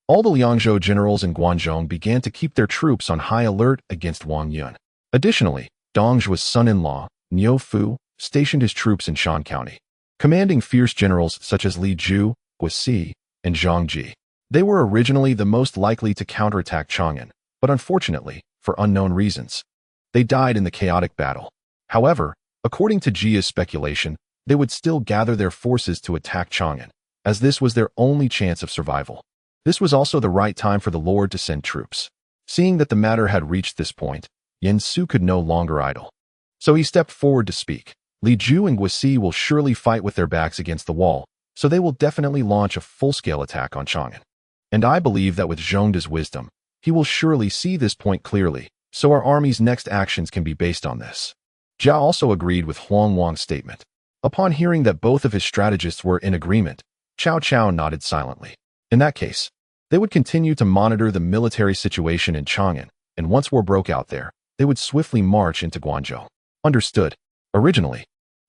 all the Liangzhou generals in Guangzhou began to keep their troops on high alert against Wang Yun. Additionally, Dongzhu's son-in-law, Niu Fu, stationed his troops in Shan County, commanding fierce generals such as Li Ju, Guisi, and Zhang Ji. They were originally the most likely to counterattack Chang'an, but unfortunately, for unknown reasons, they died in the chaotic battle. However, according to Jia's speculation, they would still gather their forces to attack Chang'an, as this was their only chance of survival. This was also the right time for the Lord to send troops. Seeing that the matter had reached this point, Yen Su could no longer idle. So he stepped forward to speak. Li Ju and Guisi will surely fight with their backs against the wall, so they will definitely launch a full-scale attack on Chang'an. And I believe that with Zhongda's wisdom, he will surely see this point clearly, so our army's next actions can be based on this. Jia also agreed with Huang Wang's statement. Upon hearing that both of his strategists were in agreement, Cao Cao nodded silently. In that case, they would continue to monitor the military situation in Chang'an, and once war broke out there, they would swiftly march into Guangzhou. Understood. Originally,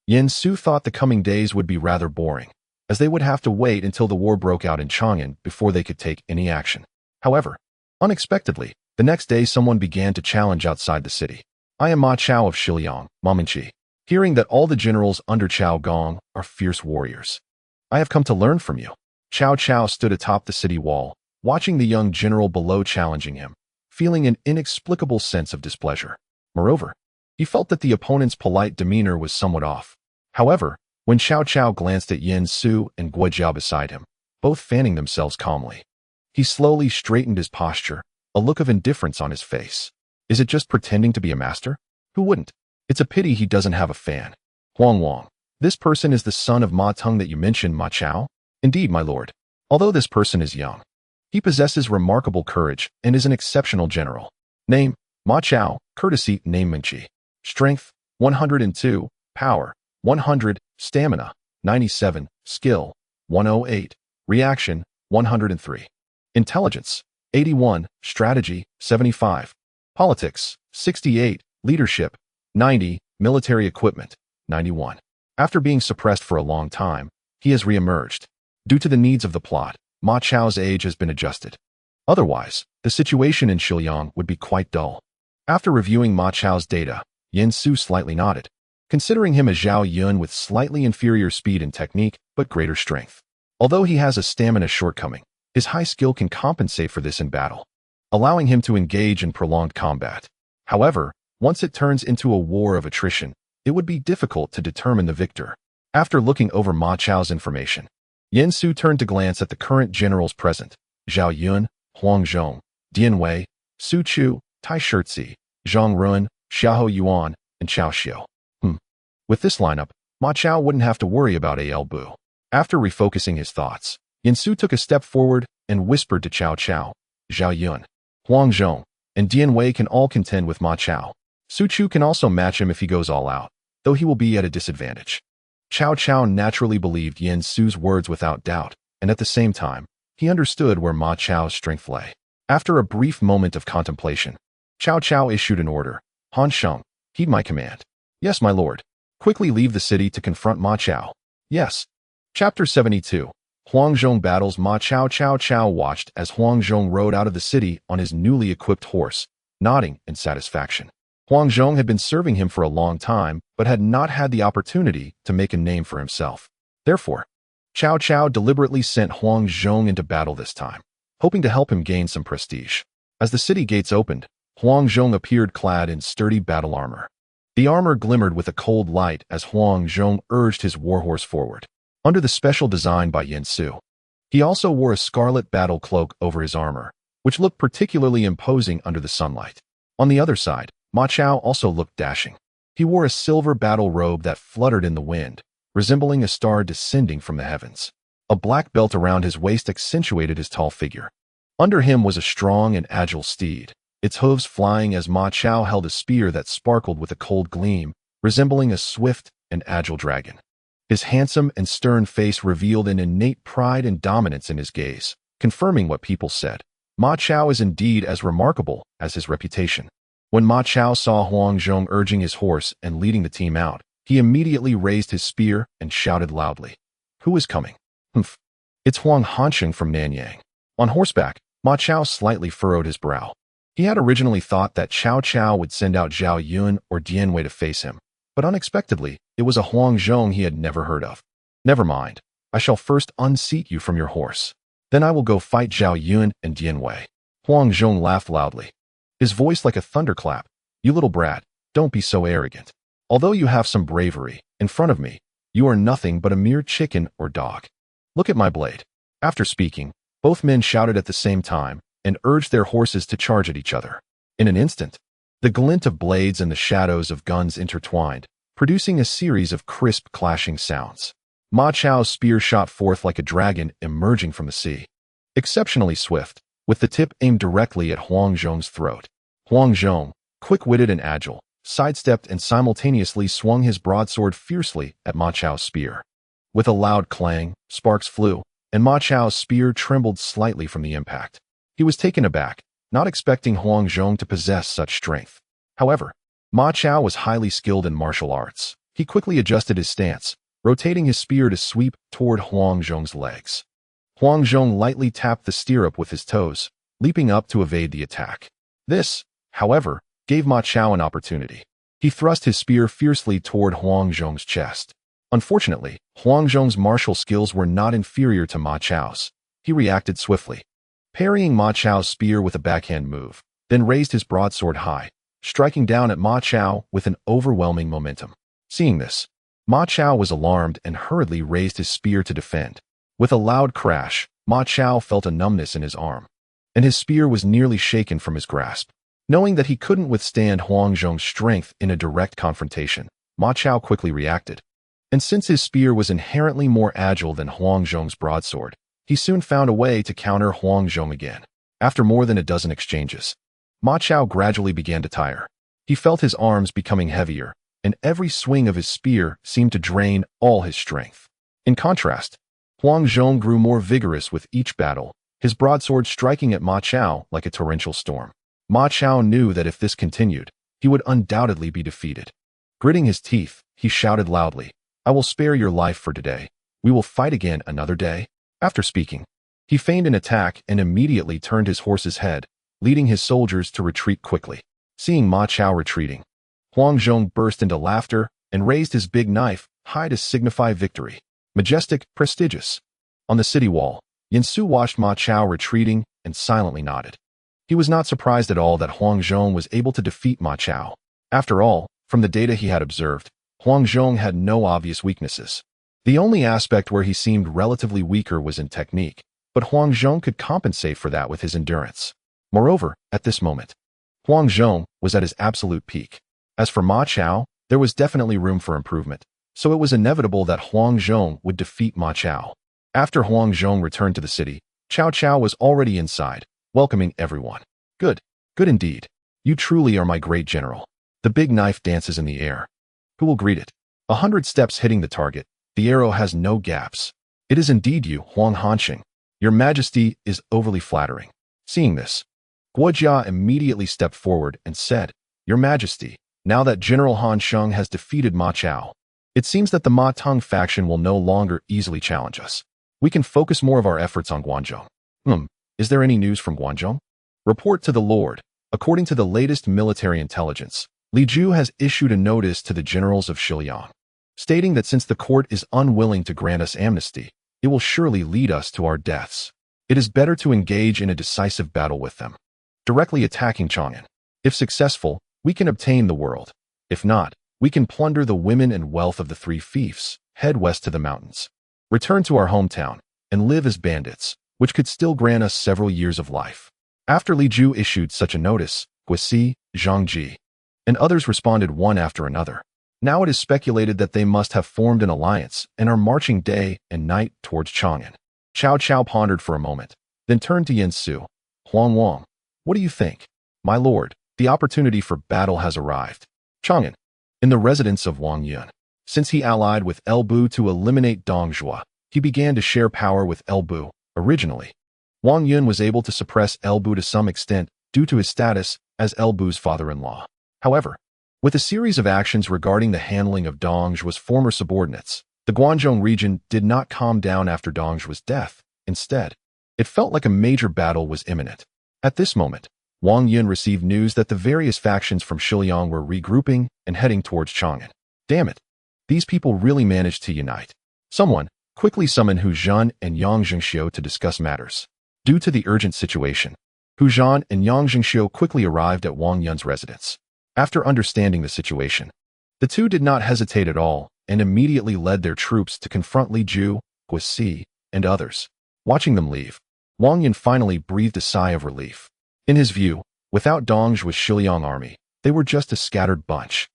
Yen Su thought the coming days would be rather boring, as they would have to wait until the war broke out in Chang'an before they could take any action. However, unexpectedly, the next day someone began to challenge outside the city. I am Ma Chao of Shiliang, Mamanchi. Hearing that all the generals under Cao Gong are fierce warriors, I have come to learn from you. Cao Cao stood atop the city wall, watching the young general below challenging him, feeling an inexplicable sense of displeasure. Moreover, he felt that the opponent's polite demeanor was somewhat off. However, when Cao Cao glanced at Yen Su and Guijia beside him, both fanning themselves calmly, he slowly straightened his posture, a look of indifference on his face. Is it just pretending to be a master? Who wouldn't? It's a pity he doesn't have a fan. Huang Wang, this person is the son of Ma Teng that you mentioned, Ma Chao? Indeed, my lord. Although this person is young, he possesses remarkable courage and is an exceptional general. Name, Ma Chao, courtesy, name Mengqi. Strength, 102, power, 100, stamina, 97, skill, 108, reaction, 103. Intelligence, 81, strategy, 75. Politics, 68, leadership, 90, military equipment, 91. After being suppressed for a long time, he has re-emerged. Due to the needs of the plot, Ma Chao's age has been adjusted. Otherwise, the situation in Shiliang would be quite dull. After reviewing Ma Chao's data, Yen Su slightly nodded, considering him a Zhao Yun with slightly inferior speed and technique, but greater strength. Although he has a stamina shortcoming, his high skill can compensate for this in battle, allowing him to engage in prolonged combat. However, once it turns into a war of attrition, it would be difficult to determine the victor. After looking over Ma Chao's information, Yen Su turned to glance at the current generals present: Zhao Yun, Huang Zhong, Dian Wei, Su Chu, Tai Shirzi, Zhang Ruan, Xiahou Yuan, and Cao Xiu. With this lineup, Ma Chao wouldn't have to worry about El Bu. After refocusing his thoughts, Yen Su took a step forward and whispered to Cao Cao, Zhao Yun, Huang Zhong, and Dian Wei can all contend with Ma Chao. Su Chu can also match him if he goes all out, though he will be at a disadvantage. Cao Cao naturally believed Yen Su's words without doubt, and at the same time, he understood where Ma Chao's strength lay. After a brief moment of contemplation, Cao Cao issued an order. Hanzhong, heed my command. Yes, my lord. Quickly leave the city to confront Ma Chao. Yes. Chapter 72. Hanzhong battles Ma Chao. Cao Cao watched as Hanzhong rode out of the city on his newly equipped horse, nodding in satisfaction. Hanzhong had been serving him for a long time, but had not had the opportunity to make a name for himself. Therefore, Cao Cao deliberately sent Hanzhong into battle this time, hoping to help him gain some prestige. As the city gates opened, Hanzhong appeared clad in sturdy battle armor. The armor glimmered with a cold light as Hanzhong urged his warhorse forward, under the special design by Yin Su. He also wore a scarlet battle cloak over his armor, which looked particularly imposing under the sunlight. On the other side, Ma Chao also looked dashing. He wore a silver battle robe that fluttered in the wind, resembling a star descending from the heavens. A black belt around his waist accentuated his tall figure. Under him was a strong and agile steed, its hooves flying as Ma Chao held a spear that sparkled with a cold gleam, resembling a swift and agile dragon. His handsome and stern face revealed an innate pride and dominance in his gaze, confirming what people said. Ma Chao is indeed as remarkable as his reputation. When Ma Chao saw Hanzhong urging his horse and leading the team out, he immediately raised his spear and shouted loudly, "Who is coming?" "Humph. It's Hanzhong from Nanyang." On horseback, Ma Chao slightly furrowed his brow. He had originally thought that Cao Cao would send out Zhao Yun or Dian Wei to face him, but unexpectedly, it was a Hanzhong he had never heard of. "Never mind. I shall first unseat you from your horse. Then I will go fight Zhao Yun and Dian Wei." Hanzhong laughed loudly, his voice like a thunderclap. "You little brat, don't be so arrogant. Although you have some bravery, in front of me, you are nothing but a mere chicken or dog. Look at my blade." After speaking, both men shouted at the same time and urged their horses to charge at each other. In an instant, the glint of blades and the shadows of guns intertwined, producing a series of crisp clashing sounds. Ma Chao's spear shot forth like a dragon emerging from the sea. Exceptionally swift, with the tip aimed directly at Hanzhong's throat. Hanzhong, quick-witted and agile, sidestepped and simultaneously swung his broadsword fiercely at Ma Chao's spear. With a loud clang, sparks flew, and Ma Chao's spear trembled slightly from the impact. He was taken aback, not expecting Hanzhong to possess such strength. However, Ma Chao was highly skilled in martial arts. He quickly adjusted his stance, rotating his spear to sweep toward Hanzhong's legs. Hanzhong lightly tapped the stirrup with his toes, leaping up to evade the attack. This, however, gave Ma Chao an opportunity. He thrust his spear fiercely toward Hanzhong's chest. Unfortunately, Hanzhong's martial skills were not inferior to Ma Chao's. He reacted swiftly, parrying Ma Chao's spear with a backhand move, then raised his broadsword high, striking down at Ma Chao with an overwhelming momentum. Seeing this, Ma Chao was alarmed and hurriedly raised his spear to defend. With a loud crash, Ma Chao felt a numbness in his arm, and his spear was nearly shaken from his grasp. Knowing that he couldn't withstand Hanzhong's strength in a direct confrontation, Ma Chao quickly reacted. And since his spear was inherently more agile than Hanzhong's broadsword, he soon found a way to counter Hanzhong again. After more than a dozen exchanges, Ma Chao gradually began to tire. He felt his arms becoming heavier, and every swing of his spear seemed to drain all his strength. In contrast, Hanzhong grew more vigorous with each battle, his broadsword striking at Ma Chao like a torrential storm. Ma Chao knew that if this continued, he would undoubtedly be defeated. Gritting his teeth, he shouted loudly, "I will spare your life for today. We will fight again another day." After speaking, he feigned an attack and immediately turned his horse's head, leading his soldiers to retreat quickly. Seeing Ma Chao retreating, Hanzhong burst into laughter and raised his big knife high to signify victory. Majestic, prestigious. On the city wall, Yin Su watched Ma Chao retreating and silently nodded. He was not surprised at all that Hanzhong was able to defeat Ma Chao. After all, from the data he had observed, Hanzhong had no obvious weaknesses. The only aspect where he seemed relatively weaker was in technique, but Hanzhong could compensate for that with his endurance. Moreover, at this moment, Hanzhong was at his absolute peak. As for Ma Chao, there was definitely room for improvement, so it was inevitable that Hanzhong would defeat Ma Chao. After Hanzhong returned to the city, Cao Cao was already inside, welcoming everyone. "Good, good indeed. You truly are my great general." The big knife dances in the air. Who will greet it? 100 steps hitting the target. The arrow has no gaps. "It is indeed you, Hanzhong. Your Majesty is overly flattering." Seeing this, Guojia immediately stepped forward and said, "Your Majesty, now that General Hanzhong has defeated Ma Chao, it seems that the Ma Teng faction will no longer easily challenge us. We can focus more of our efforts on Guangzhou. Is there any news from Guangzhou? Report to the Lord. According to the latest military intelligence, Li Ju has issued a notice to the generals of Shiliang, stating that since the court is unwilling to grant us amnesty, it will surely lead us to our deaths. It is better to engage in a decisive battle with them, directly attacking Chang'an. If successful, we can obtain the world. If not, we can plunder the women and wealth of the three fiefs, head west to the mountains, return to our hometown, and live as bandits, which could still grant us several years of life. After Li Ju issued such a notice, Guisi, Zhang Ji, and others responded one after another. Now it is speculated that they must have formed an alliance and are marching day and night towards Chang'an. Cao Cao pondered for a moment, then turned to Yin Su. Huang Wang, what do you think? My lord, the opportunity for battle has arrived. Chang'an, in the residence of Wang Yun. Since he allied with El Bu to eliminate Dong Zhuo, he began to share power with El Bu. Originally, Wang Yun was able to suppress El Bu to some extent due to his status as El Bu's father-in-law. However, with a series of actions regarding the handling of Dong Zhuo's former subordinates, the Guangzhou region did not calm down after Dong Zhuo's death. Instead, it felt like a major battle was imminent. At this moment, Wang Yun received news that the various factions from Shiliang were regrouping and heading towards Chang'an. Damn it! These people really managed to unite. Someone quickly summoned Hu Zhan and Yang Zhengxiu to discuss matters. Due to the urgent situation, Hu Zhan and Yang Zhengxiu quickly arrived at Wang Yun's residence. After understanding the situation, the two did not hesitate at all and immediately led their troops to confront Li Ju, Guisi, and others. Watching them leave, Wang Yun finally breathed a sigh of relief. In his view, without Dong Zhuo's Shiliang army, they were just a scattered bunch.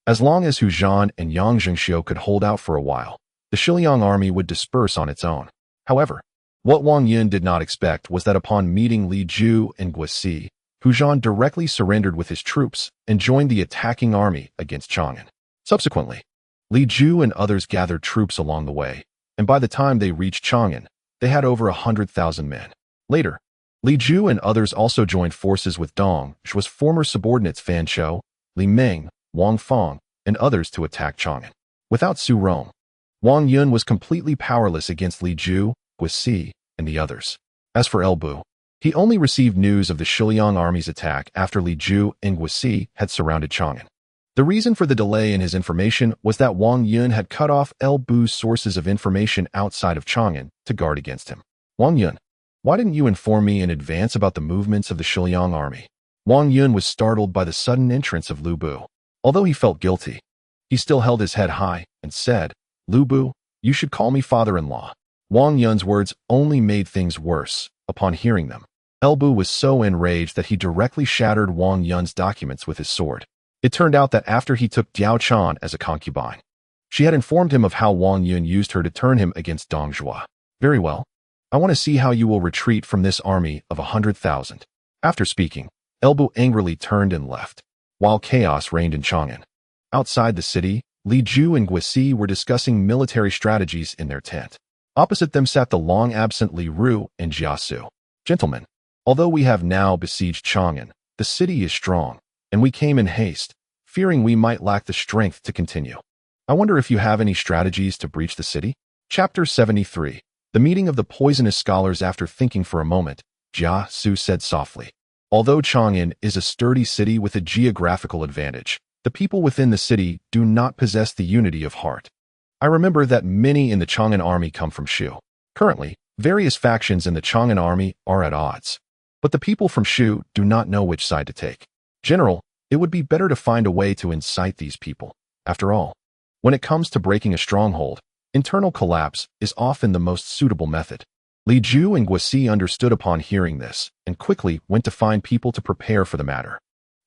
As long as Hu Zhan and Yang Zhengxiu could hold out for a while, the Shiliang army would disperse on its own. However, what Wang Yun did not expect was that upon meeting Li Ju and Guisi, Hu Zhan directly surrendered with his troops and joined the attacking army against Chang'an. Subsequently, Li Ju and others gathered troops along the way, and by the time they reached Chang'an, they had over 100,000 men. Later, Li Ju and others also joined forces with Dong Zhuo's former subordinates Fan Shou, Li Meng, Wang Feng, and others to attack Chang'an. Without Su Rong, Wang Yun was completely powerless against Li Ju, Guisi, and the others. As for El Bu, he only received news of the Shiliang army's attack after Li Ju and Guisi had surrounded Chang'an. The reason for the delay in his information was that Wang Yun had cut off El Bu's sources of information outside of Chang'an to guard against him. Wang Yun, why didn't you inform me in advance about the movements of the Shiliang army? Wang Yun was startled by the sudden entrance of Lu Bu. Although he felt guilty, he still held his head high and said, Lu Bu, you should call me father-in-law. Wang Yun's words only made things worse. Upon hearing them, El Bu was so enraged that he directly shattered Wang Yun's documents with his sword. It turned out that after he took Diao Chan as a concubine, she had informed him of how Wang Yun used her to turn him against Dong Zhuo. Very well. I want to see how you will retreat from this army of 100,000. After speaking, El Bu angrily turned and left, while chaos reigned in Chang'an. Outside the city, Li Ju and Guisi were discussing military strategies in their tent. Opposite them sat the long-absent Li Ru and Jia Su. Gentlemen, although we have now besieged Chang'an, the city is strong, and we came in haste, fearing we might lack the strength to continue. I wonder if you have any strategies to breach the city? Chapter 73. The meeting of the poisonous scholars. After thinking for a moment, Jia Su said softly, although Chang'an is a sturdy city with a geographical advantage, the people within the city do not possess the unity of heart. I remember that many in the Chang'an army come from Shu. Currently, various factions in the Chang'an army are at odds, but the people from Shu do not know which side to take. General, it would be better to find a way to incite these people. After all, when it comes to breaking a stronghold, internal collapse is often the most suitable method. Li Ju and Guisi understood upon hearing this and quickly went to find people to prepare for the matter.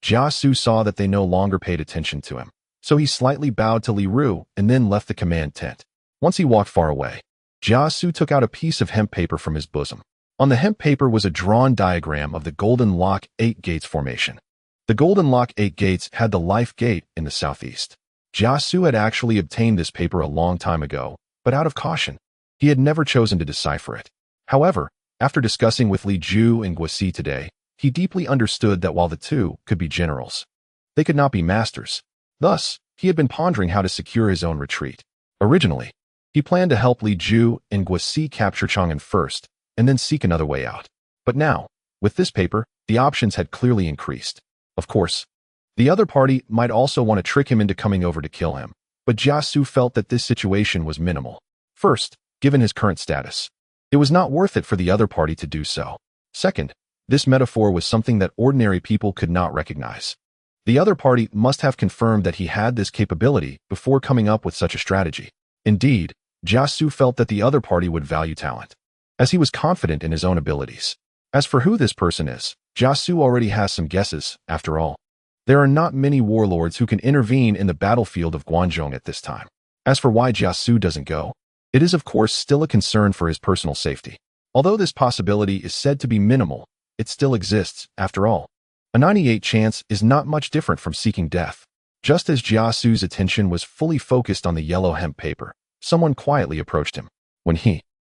Jia Su saw that they no longer paid attention to him, so he slightly bowed to Li Ru and then left the command tent. Once he walked far away, Jia Su took out a piece of hemp paper from his bosom. On the hemp paper was a drawn diagram of the Golden Lock 8 Gates formation. The Golden Lock 8 Gates had the Life Gate in the southeast. Jia Su had actually obtained this paper a long time ago, but out of caution, he had never chosen to decipher it. However, after discussing with Li Ju and Guisi today, he deeply understood that while the two could be generals, they could not be masters. Thus, he had been pondering how to secure his own retreat. Originally, He planned to help Li Ju and Guasi capture Chang'an first, and then seek another way out. But now, with this paper, the options had clearly increased. Of course, the other party might also want to trick him into coming over to kill him, but Jia Su felt that this situation was minimal. First, given his current status, it was not worth it for the other party to do so. Second, this metaphor was something that ordinary people could not recognize. The other party must have confirmed that he had this capability before coming up with such a strategy. Indeed, Jia Su felt that the other party would value talent, as he was confident in his own abilities. As for who this person is, Jia Su already has some guesses. After all, there are not many warlords who can intervene in the battlefield of Hanzhong at this time. As for why Jia Su doesn't go, it is of course still a concern for his personal safety. Although this possibility is said to be minimal, it still exists, after all. A 98 chance is not much different from seeking death. Just as Jia Su's attention was fully focused on the yellow hemp paper, someone quietly approached him. When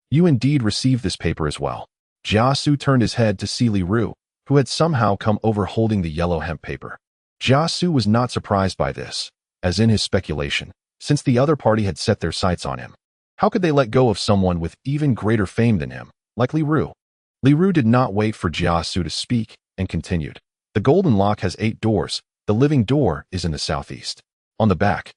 you indeed received this paper as well. Jia Su turned his head to see Li Ru, who had somehow come over holding the yellow hemp paper. Jia Su was not surprised by this, as in his speculation, since the other party had set their sights on him. How could they let go of someone with even greater fame than him, like Li Ru? Li Ru did not wait for Jia Su to speak, and continued. The golden lock has 8 doors. The living door is in the southeast. On the back,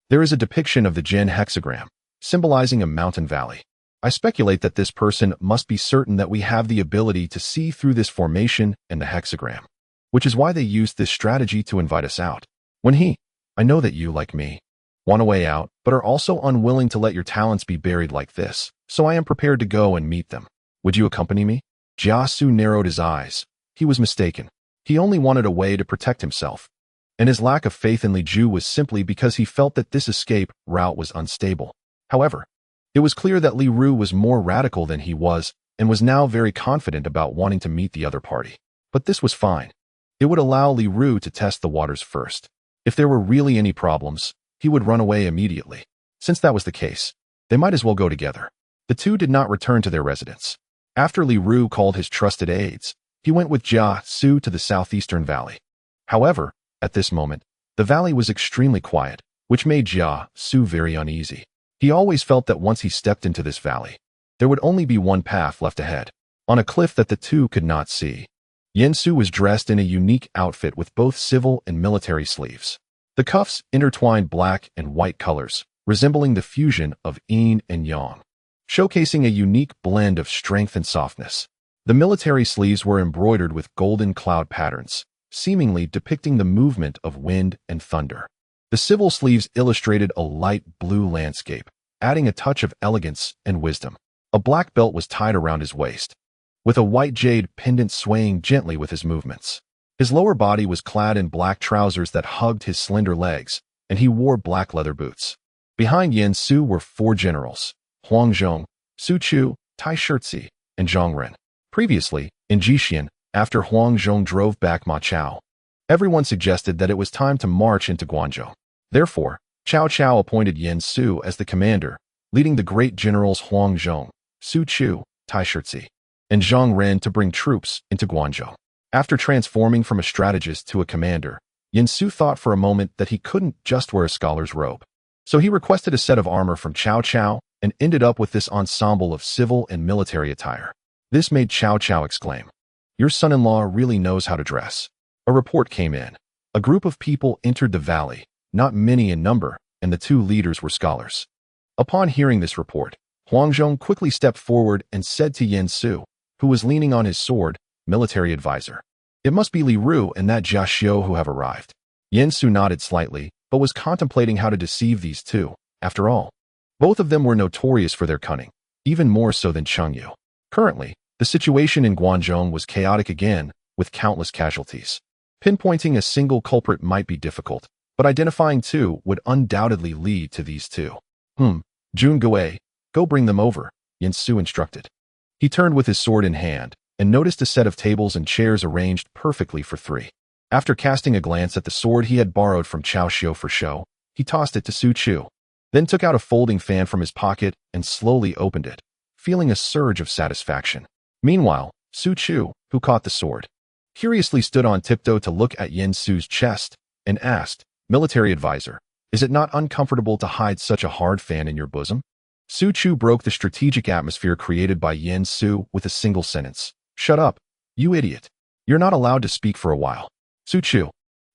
there is a depiction of the Jin hexagram, symbolizing a mountain valley. I speculate that this person must be certain that we have the ability to see through this formation and the hexagram, which is why they used this strategy to invite us out. I know that you, like me, want a way out, but are also unwilling to let your talents be buried like this, so I am prepared to go and meet them. Would you accompany me? Jia Su narrowed his eyes. He was mistaken. He only wanted a way to protect himself, and his lack of faith in Li Ju was simply because he felt that this escape route was unstable. However, it was clear that Li Ru was more radical than he was and was now very confident about wanting to meet the other party. But this was fine. It would allow Li Ru to test the waters first. If there were really any problems, he would run away immediately. Since that was the case, they might as well go together. The two did not return to their residence. After Li Ru called his trusted aides, he went with Jia Su to the southeastern valley. However, at this moment, the valley was extremely quiet, which made Jia Su very uneasy. He always felt that once he stepped into this valley, there would only be one path left ahead, on a cliff that the two could not see. Yen Su was dressed in a unique outfit with both civil and military sleeves. The cuffs intertwined black and white colors, resembling the fusion of yin and yang, showcasing a unique blend of strength and softness. The military sleeves were embroidered with golden cloud patterns, seemingly depicting the movement of wind and thunder. The civil sleeves illustrated a light blue landscape, adding a touch of elegance and wisdom. A black belt was tied around his waist, with a white jade pendant swaying gently with his movements. His lower body was clad in black trousers that hugged his slender legs, and he wore black leather boots. Behind Yen Su were 4 generals: Huang Zhong, Su Chu, Tai Shirzi, and Zhang Ren. Previously, in Jixian, after Huang Zhong drove back Ma Chao, everyone suggested that it was time to march into Guangzhou. Therefore, Cao Cao appointed Yen Su as the commander, leading the great generals Huang Zhong, Su Chu, Tai Shirzi, and Zhang Ren to bring troops into Guangzhou. After transforming from a strategist to a commander, Yen Su thought for a moment that he couldn't just wear a scholar's robe. So he requested a set of armor from Cao Cao and ended up with this ensemble of civil and military attire. This made Cao Cao exclaim, "Your son-in-law really knows how to dress." A report came in. A group of people entered the valley, not many in number, and the 2 leaders were scholars. Upon hearing this report, Huang Zhong quickly stepped forward and said to Yen Su, who was leaning on his sword, military advisor, "It must be Li Ru and that Jia Xiu who have arrived." Yen Su nodded slightly, but was contemplating how to deceive these 2. After all, both of them were notorious for their cunning, even more so than Chengyu. Currently, the situation in Guangzhou was chaotic again, with countless casualties. Pinpointing a single culprit might be difficult, but identifying 2 would undoubtedly lead to these 2. Jun Gui, go bring them over, Yen Su instructed. He turned with his sword in hand, and noticed a set of tables and chairs arranged perfectly for 3. After casting a glance at the sword he had borrowed from Cao Xiu for show, he tossed it to Su Chu, then took out a folding fan from his pocket and slowly opened it, feeling a surge of satisfaction. Meanwhile, Su Chu, who caught the sword, curiously stood on tiptoe to look at Yen Su's chest and asked, "Military advisor, is it not uncomfortable to hide such a hard fan in your bosom?" Su Chu broke the strategic atmosphere created by Yin Su with a single sentence. "Shut up, you idiot. You're not allowed to speak for a while." Su Chu,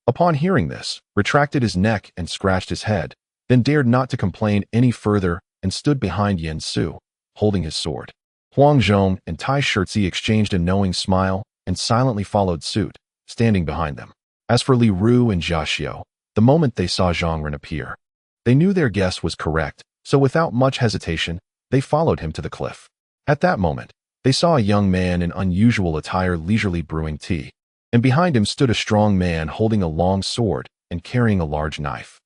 upon hearing this, retracted his neck and scratched his head, then dared not to complain any further and stood behind Yin Su, holding his sword. Huang Zhong and Tai Shirzi exchanged a knowing smile and silently followed suit, standing behind them. As for Li Ru and Jia Xiao, the moment they saw Zhang Ren appear, they knew their guess was correct, so without much hesitation, they followed him to the cliff. At that moment, they saw a young man in unusual attire leisurely brewing tea, and behind him stood a strong man holding a long sword and carrying a large knife.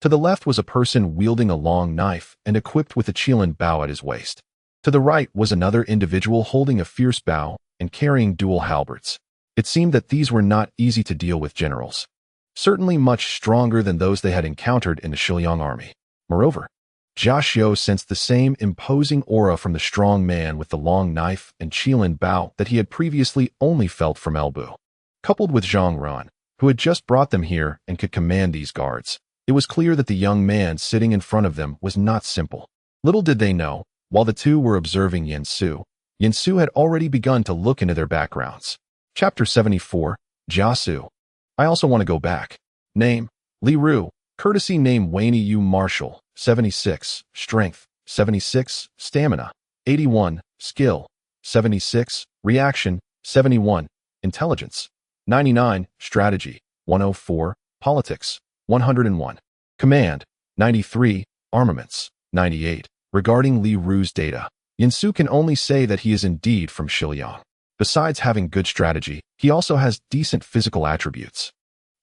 To the left was a person wielding a long knife and equipped with a Qilin bow at his waist. To the right was another individual holding a fierce bow and carrying dual halberds. It seemed that these were not easy to deal with generals, certainly much stronger than those they had encountered in the Shiliang army. Moreover, Jia Xiao sensed the same imposing aura from the strong man with the long knife and Qilin bow that he had previously only felt from Elbu. Coupled with Zhang Ren, who had just brought them here and could command these guards, it was clear that the young man sitting in front of them was not simple. Little did they know, while the two were observing Yin Su had already begun to look into their backgrounds. Chapter 74, Jia Su. I also want to go back. Name, Li Ru. Courtesy name Wayne Yu Marshall. 76, Strength. 76, Stamina. 81, Skill. 76, Reaction. 71, Intelligence. 99, Strategy. 104, Politics. 101, Command. 93, Armaments. 98. Regarding Li Ru's data, Yin Su can only say that he is indeed from Shiliang. Besides having good strategy, he also has decent physical attributes.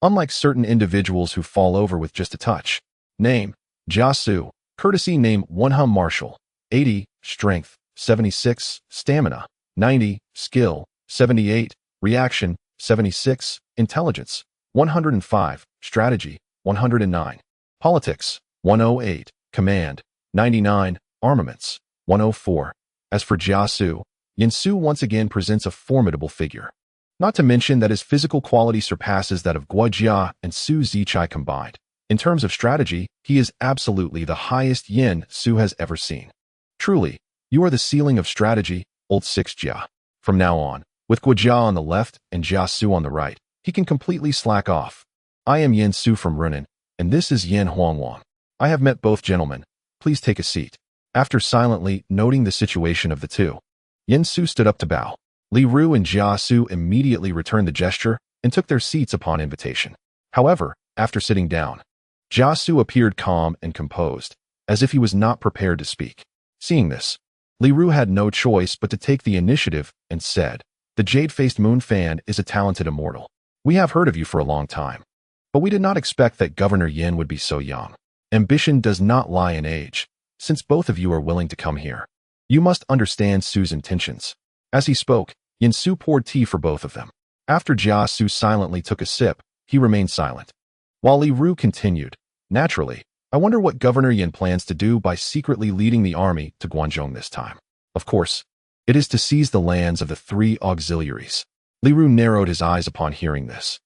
Unlike certain individuals who fall over with just a touch. Name, Jia Su. Courtesy name Wonham Marshall. 80, Strength. 76, Stamina. 90, Skill. 78, Reaction. 76, Intelligence. 105, Strategy. 109, Politics. 108, Command. 99, Armaments. 104. As for Jia Su, Yin Su once again presents a formidable figure. Not to mention that his physical quality surpasses that of Guo Jia and Su Zichai combined. In terms of strategy, he is absolutely the highest Yin Su has ever seen. Truly, you are the ceiling of strategy, old Six Jia. From now on, with Guo Jia on the left and Jia Su on the right, he can completely slack off. I am Yin Su from Runan, and this is Yin Huangwang. I have met both gentlemen. Please take a seat. After silently noting the situation of the two, Yin Su stood up to bow. Li Ru and Jia Su immediately returned the gesture and took their seats upon invitation. However, after sitting down, Jia Su appeared calm and composed, as if he was not prepared to speak. Seeing this, Li Ru had no choice but to take the initiative and said, "The jade-faced moon fan is a talented immortal. We have heard of you for a long time, but we did not expect that Governor Yin would be so young. Ambition does not lie in age. Since both of you are willing to come here, you must understand Su's intentions." As he spoke, Yin Su poured tea for both of them. After Jia Su silently took a sip, he remained silent. While Li Ru continued, "Naturally, I wonder what Governor Yin plans to do by secretly leading the army to Guangzhou this time. Of course, it is to seize the lands of the three auxiliaries." Li Ru narrowed his eyes upon hearing this,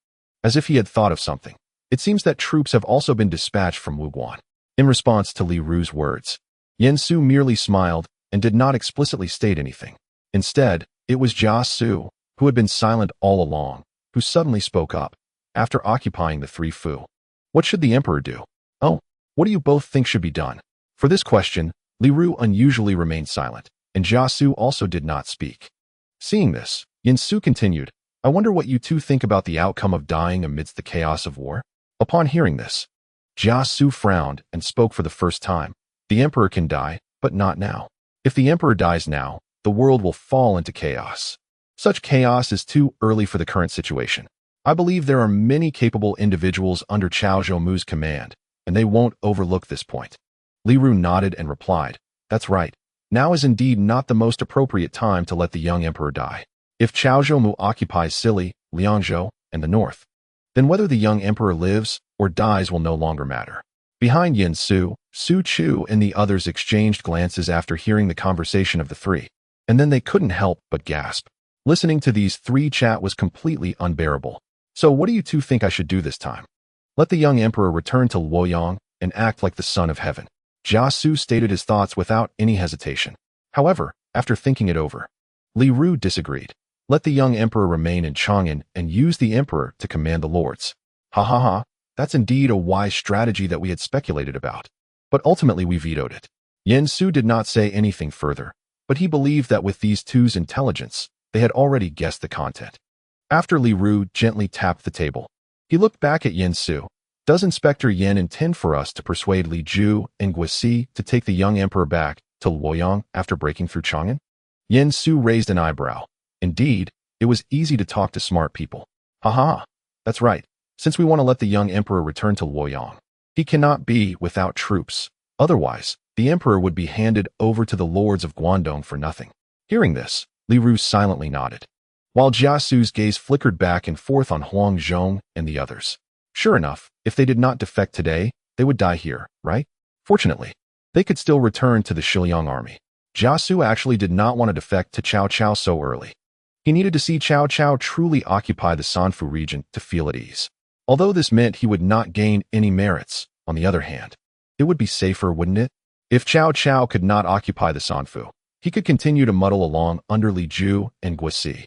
as if he had thought of something. It seems that troops have also been dispatched from Wuguan. In response to Li Ru's words, Yin Su merely smiled and did not explicitly state anything. Instead, it was Jia Su, who had been silent all along, who suddenly spoke up, after occupying the three Fu. "What should the emperor do? Oh, what do you both think should be done?" For this question, Li Ru unusually remained silent, and Jia Su also did not speak. Seeing this, Yin Su continued, "I wonder what you two think about the outcome of dying amidst the chaos of war?" Upon hearing this, Jia Su frowned and spoke for the first time. "The emperor can die, but not now. If the emperor dies now, the world will fall into chaos. Such chaos is too early for the current situation. I believe there are many capable individuals under Cao Zhoumu's command, and they won't overlook this point." Li Ru nodded and replied, "That's right. Now is indeed not the most appropriate time to let the young emperor die. If Cao Zhoumu occupies Sili, Liangzhou, and the north, then whether the young emperor lives or dies will no longer matter." Behind Yin Su, Su Chu and the others exchanged glances after hearing the conversation of the three, and then they couldn't help but gasp. Listening to these three chat was completely unbearable. "So what do you two think I should do this time?" "Let the young emperor return to Luoyang and act like the son of heaven." Jia Su stated his thoughts without any hesitation. However, after thinking it over, Li Ru disagreed. Let the young emperor remain in Chang'an and use the emperor to command the lords. Ha ha ha, that's indeed a wise strategy that we had speculated about. But ultimately we vetoed it. Yen Su did not say anything further, but he believed that with these two's intelligence, they had already guessed the content. After Li Ru gently tapped the table, he looked back at Yen Su. Does Inspector Yen intend for us to persuade Li Ju and Guisi to take the young emperor back to Luoyang after breaking through Chang'an? Yen Su raised an eyebrow. Indeed, it was easy to talk to smart people. Haha, that's right. Since we want to let the young emperor return to Luoyang, he cannot be without troops. Otherwise, the emperor would be handed over to the lords of Guangdong for nothing. Hearing this, Li Ru silently nodded, while Jia Su's gaze flickered back and forth on Hanzhong and the others. Sure enough, if they did not defect today, they would die here, right? Fortunately, they could still return to the Shiliang army. Jia Su actually did not want to defect to Cao Cao so early. He needed to see Cao Cao truly occupy the Sanfu region to feel at ease. Although this meant he would not gain any merits, on the other hand, it would be safer, wouldn't it? If Cao Cao could not occupy the Sanfu, he could continue to muddle along under Li Ju and Guisi.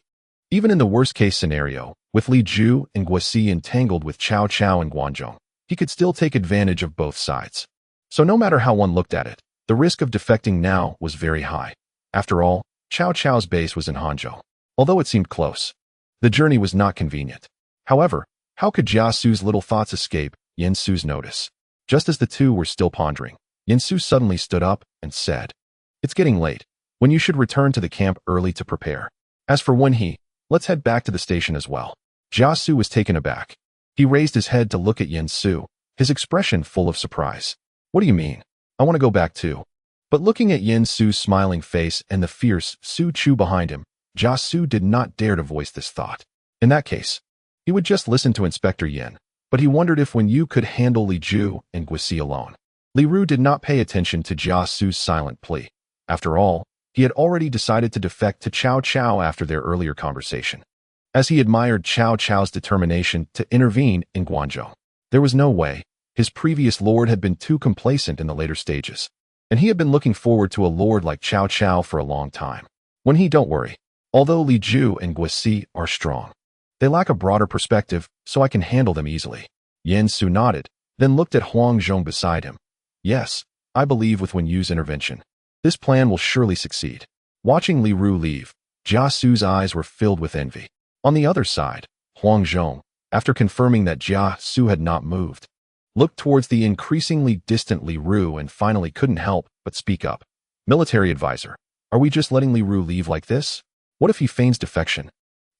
Even in the worst-case scenario, with Li Ju and Guisi entangled with Cao Cao and Guangzhong, he could still take advantage of both sides. So no matter how one looked at it, the risk of defecting now was very high. After all, Cao Cao's base was in Hanzhong. Although it seemed close, the journey was not convenient. However, how could Jia Su's little thoughts escape Yen Su's notice? Just as the two were still pondering, Yen Su suddenly stood up and said, "It's getting late, when you should return to the camp early to prepare. As for Wen He, let's head back to the station as well." Jia Su was taken aback. He raised his head to look at Yen Su, his expression full of surprise. "What do you mean? I want to go back too." But looking at Yen Su's smiling face and the fierce Su Chu behind him, Jia Su did not dare to voice this thought. In that case, he would just listen to Inspector Yen, but he wondered if Wen Yu could handle Li Ju and Guisi alone. Li Ru did not pay attention to Jia Su's silent plea. After all, he had already decided to defect to Cao Cao after their earlier conversation. As he admired Cao Cao's determination to intervene in Guangzhou, there was no way. His previous lord had been too complacent in the later stages, and he had been looking forward to a lord like Cao Cao for a long time. When he, don't worry. Although Li Ju and Guisi are strong, they lack a broader perspective, so I can handle them easily. Yen Su nodded, then looked at Huang Zhong beside him. Yes, I believe with Wen Yu's intervention, this plan will surely succeed. Watching Li Ru leave, Jia Su's eyes were filled with envy. On the other side, Huang Zhong, after confirming that Jia Su had not moved, looked towards the increasingly distant Li Ru and finally couldn't help but speak up. "Military advisor, are we just letting Li Ru leave like this? What if he feigns defection?"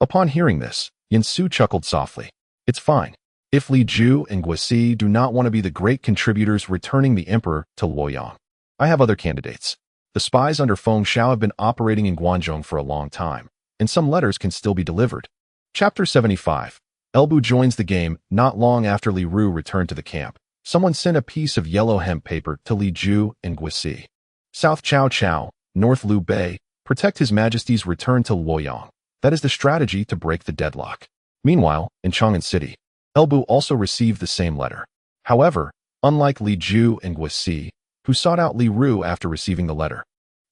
Upon hearing this, Yen Su chuckled softly. "It's fine. If Li Ju and Guisi do not want to be the great contributors returning the emperor to Luoyang, I have other candidates. The spies under Feng Shao have been operating in Guangzhong for a long time, and some letters can still be delivered." Chapter 75. Elbu joins the game. Not long after Li Ru returned to the camp, someone sent a piece of yellow hemp paper to Li Ju and Guisi. "South Cao Cao, North Liu Bei, protect His Majesty's return to Luoyang. That is the strategy to break the deadlock." Meanwhile, in Chang'an City, Elbu also received the same letter. However, unlike Li Ju and Guisi, who sought out Li Ru after receiving the letter,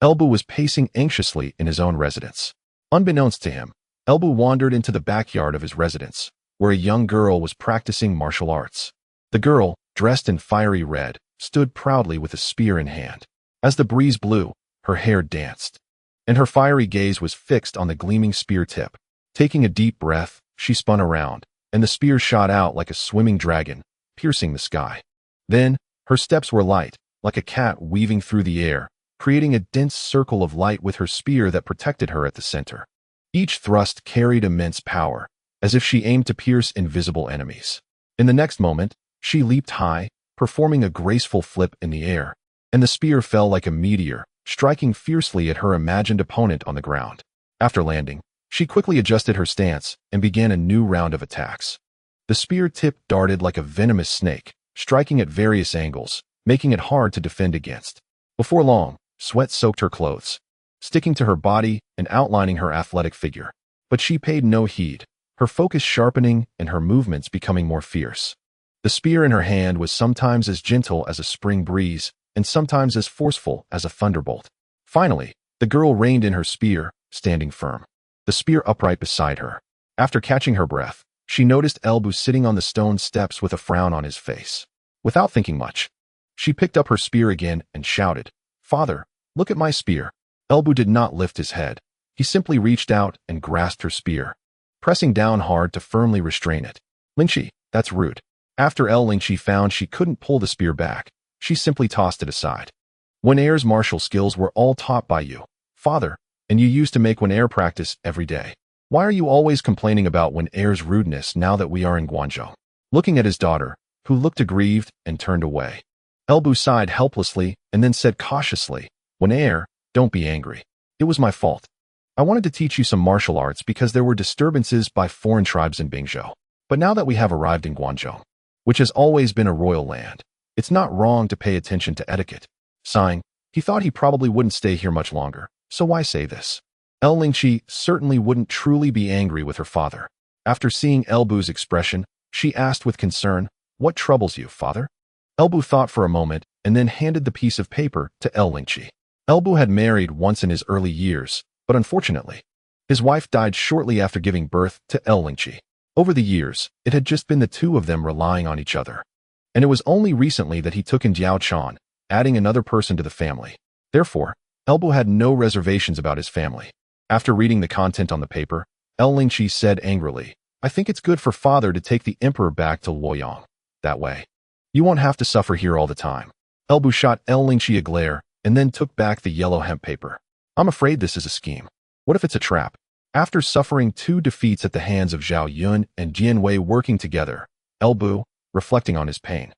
Elbu was pacing anxiously in his own residence. Unbeknownst to him, Elbu wandered into the backyard of his residence, where a young girl was practicing martial arts. The girl, dressed in fiery red, stood proudly with a spear in hand. As the breeze blew, her hair danced, and her fiery gaze was fixed on the gleaming spear tip. Taking a deep breath, she spun around, and the spear shot out like a swimming dragon, piercing the sky. Then, her steps were light, like a cat weaving through the air, creating a dense circle of light with her spear that protected her at the center. Each thrust carried immense power, as if she aimed to pierce invisible enemies. In the next moment, she leaped high, performing a graceful flip in the air, and the spear fell like a meteor, striking fiercely at her imagined opponent on the ground. After landing, she quickly adjusted her stance and began a new round of attacks. The spear tip darted like a venomous snake, striking at various angles, making it hard to defend against. Before long, sweat soaked her clothes, sticking to her body and outlining her athletic figure. But she paid no heed, her focus sharpening and her movements becoming more fierce. The spear in her hand was sometimes as gentle as a spring breeze, and sometimes as forceful as a thunderbolt. Finally, the girl reined in her spear, standing firm, the spear upright beside her. After catching her breath, she noticed Elbu sitting on the stone steps with a frown on his face. Without thinking much, she picked up her spear again and shouted, "Father, look at my spear." Elbu did not lift his head. He simply reached out and grasped her spear, pressing down hard to firmly restrain it. "Lingqi, that's rude." After Lingqi found she couldn't pull the spear back, she simply tossed it aside. Wen Er's martial skills were all taught by you, father, and you used to make Wen Er practice every day. Why are you always complaining about Wen Er's rudeness now that we are in Guangzhou? Looking at his daughter, who looked aggrieved and turned away, Elbu sighed helplessly and then said cautiously, "Wen Er, don't be angry. It was my fault. I wanted to teach you some martial arts because there were disturbances by foreign tribes in Bingzhou. But now that we have arrived in Guangzhou, which has always been a royal land, it's not wrong to pay attention to etiquette." Sighing, he thought he probably wouldn't stay here much longer, so why say this? Lingqi certainly wouldn't truly be angry with her father. After seeing Elbu's expression, she asked with concern, "What troubles you, father?" Elbu thought for a moment and then handed the piece of paper to Lingqi. Elbu had married once in his early years, but unfortunately, his wife died shortly after giving birth to Lingqi. Over the years, it had just been the two of them relying on each other. And it was only recently that he took in Jiao Chan, adding another person to the family. Therefore, Elbu had no reservations about his family. After reading the content on the paper, Lingqi said angrily, "I think it's good for father to take the emperor back to Luoyang. That way, you won't have to suffer here all the time." Elbu shot Lingqi a glare and then took back the yellow hemp paper. "I'm afraid this is a scheme. What if it's a trap?" After suffering 2 defeats at the hands of Zhao Yun and Jian Wei working together, Elbu, reflecting on his pain,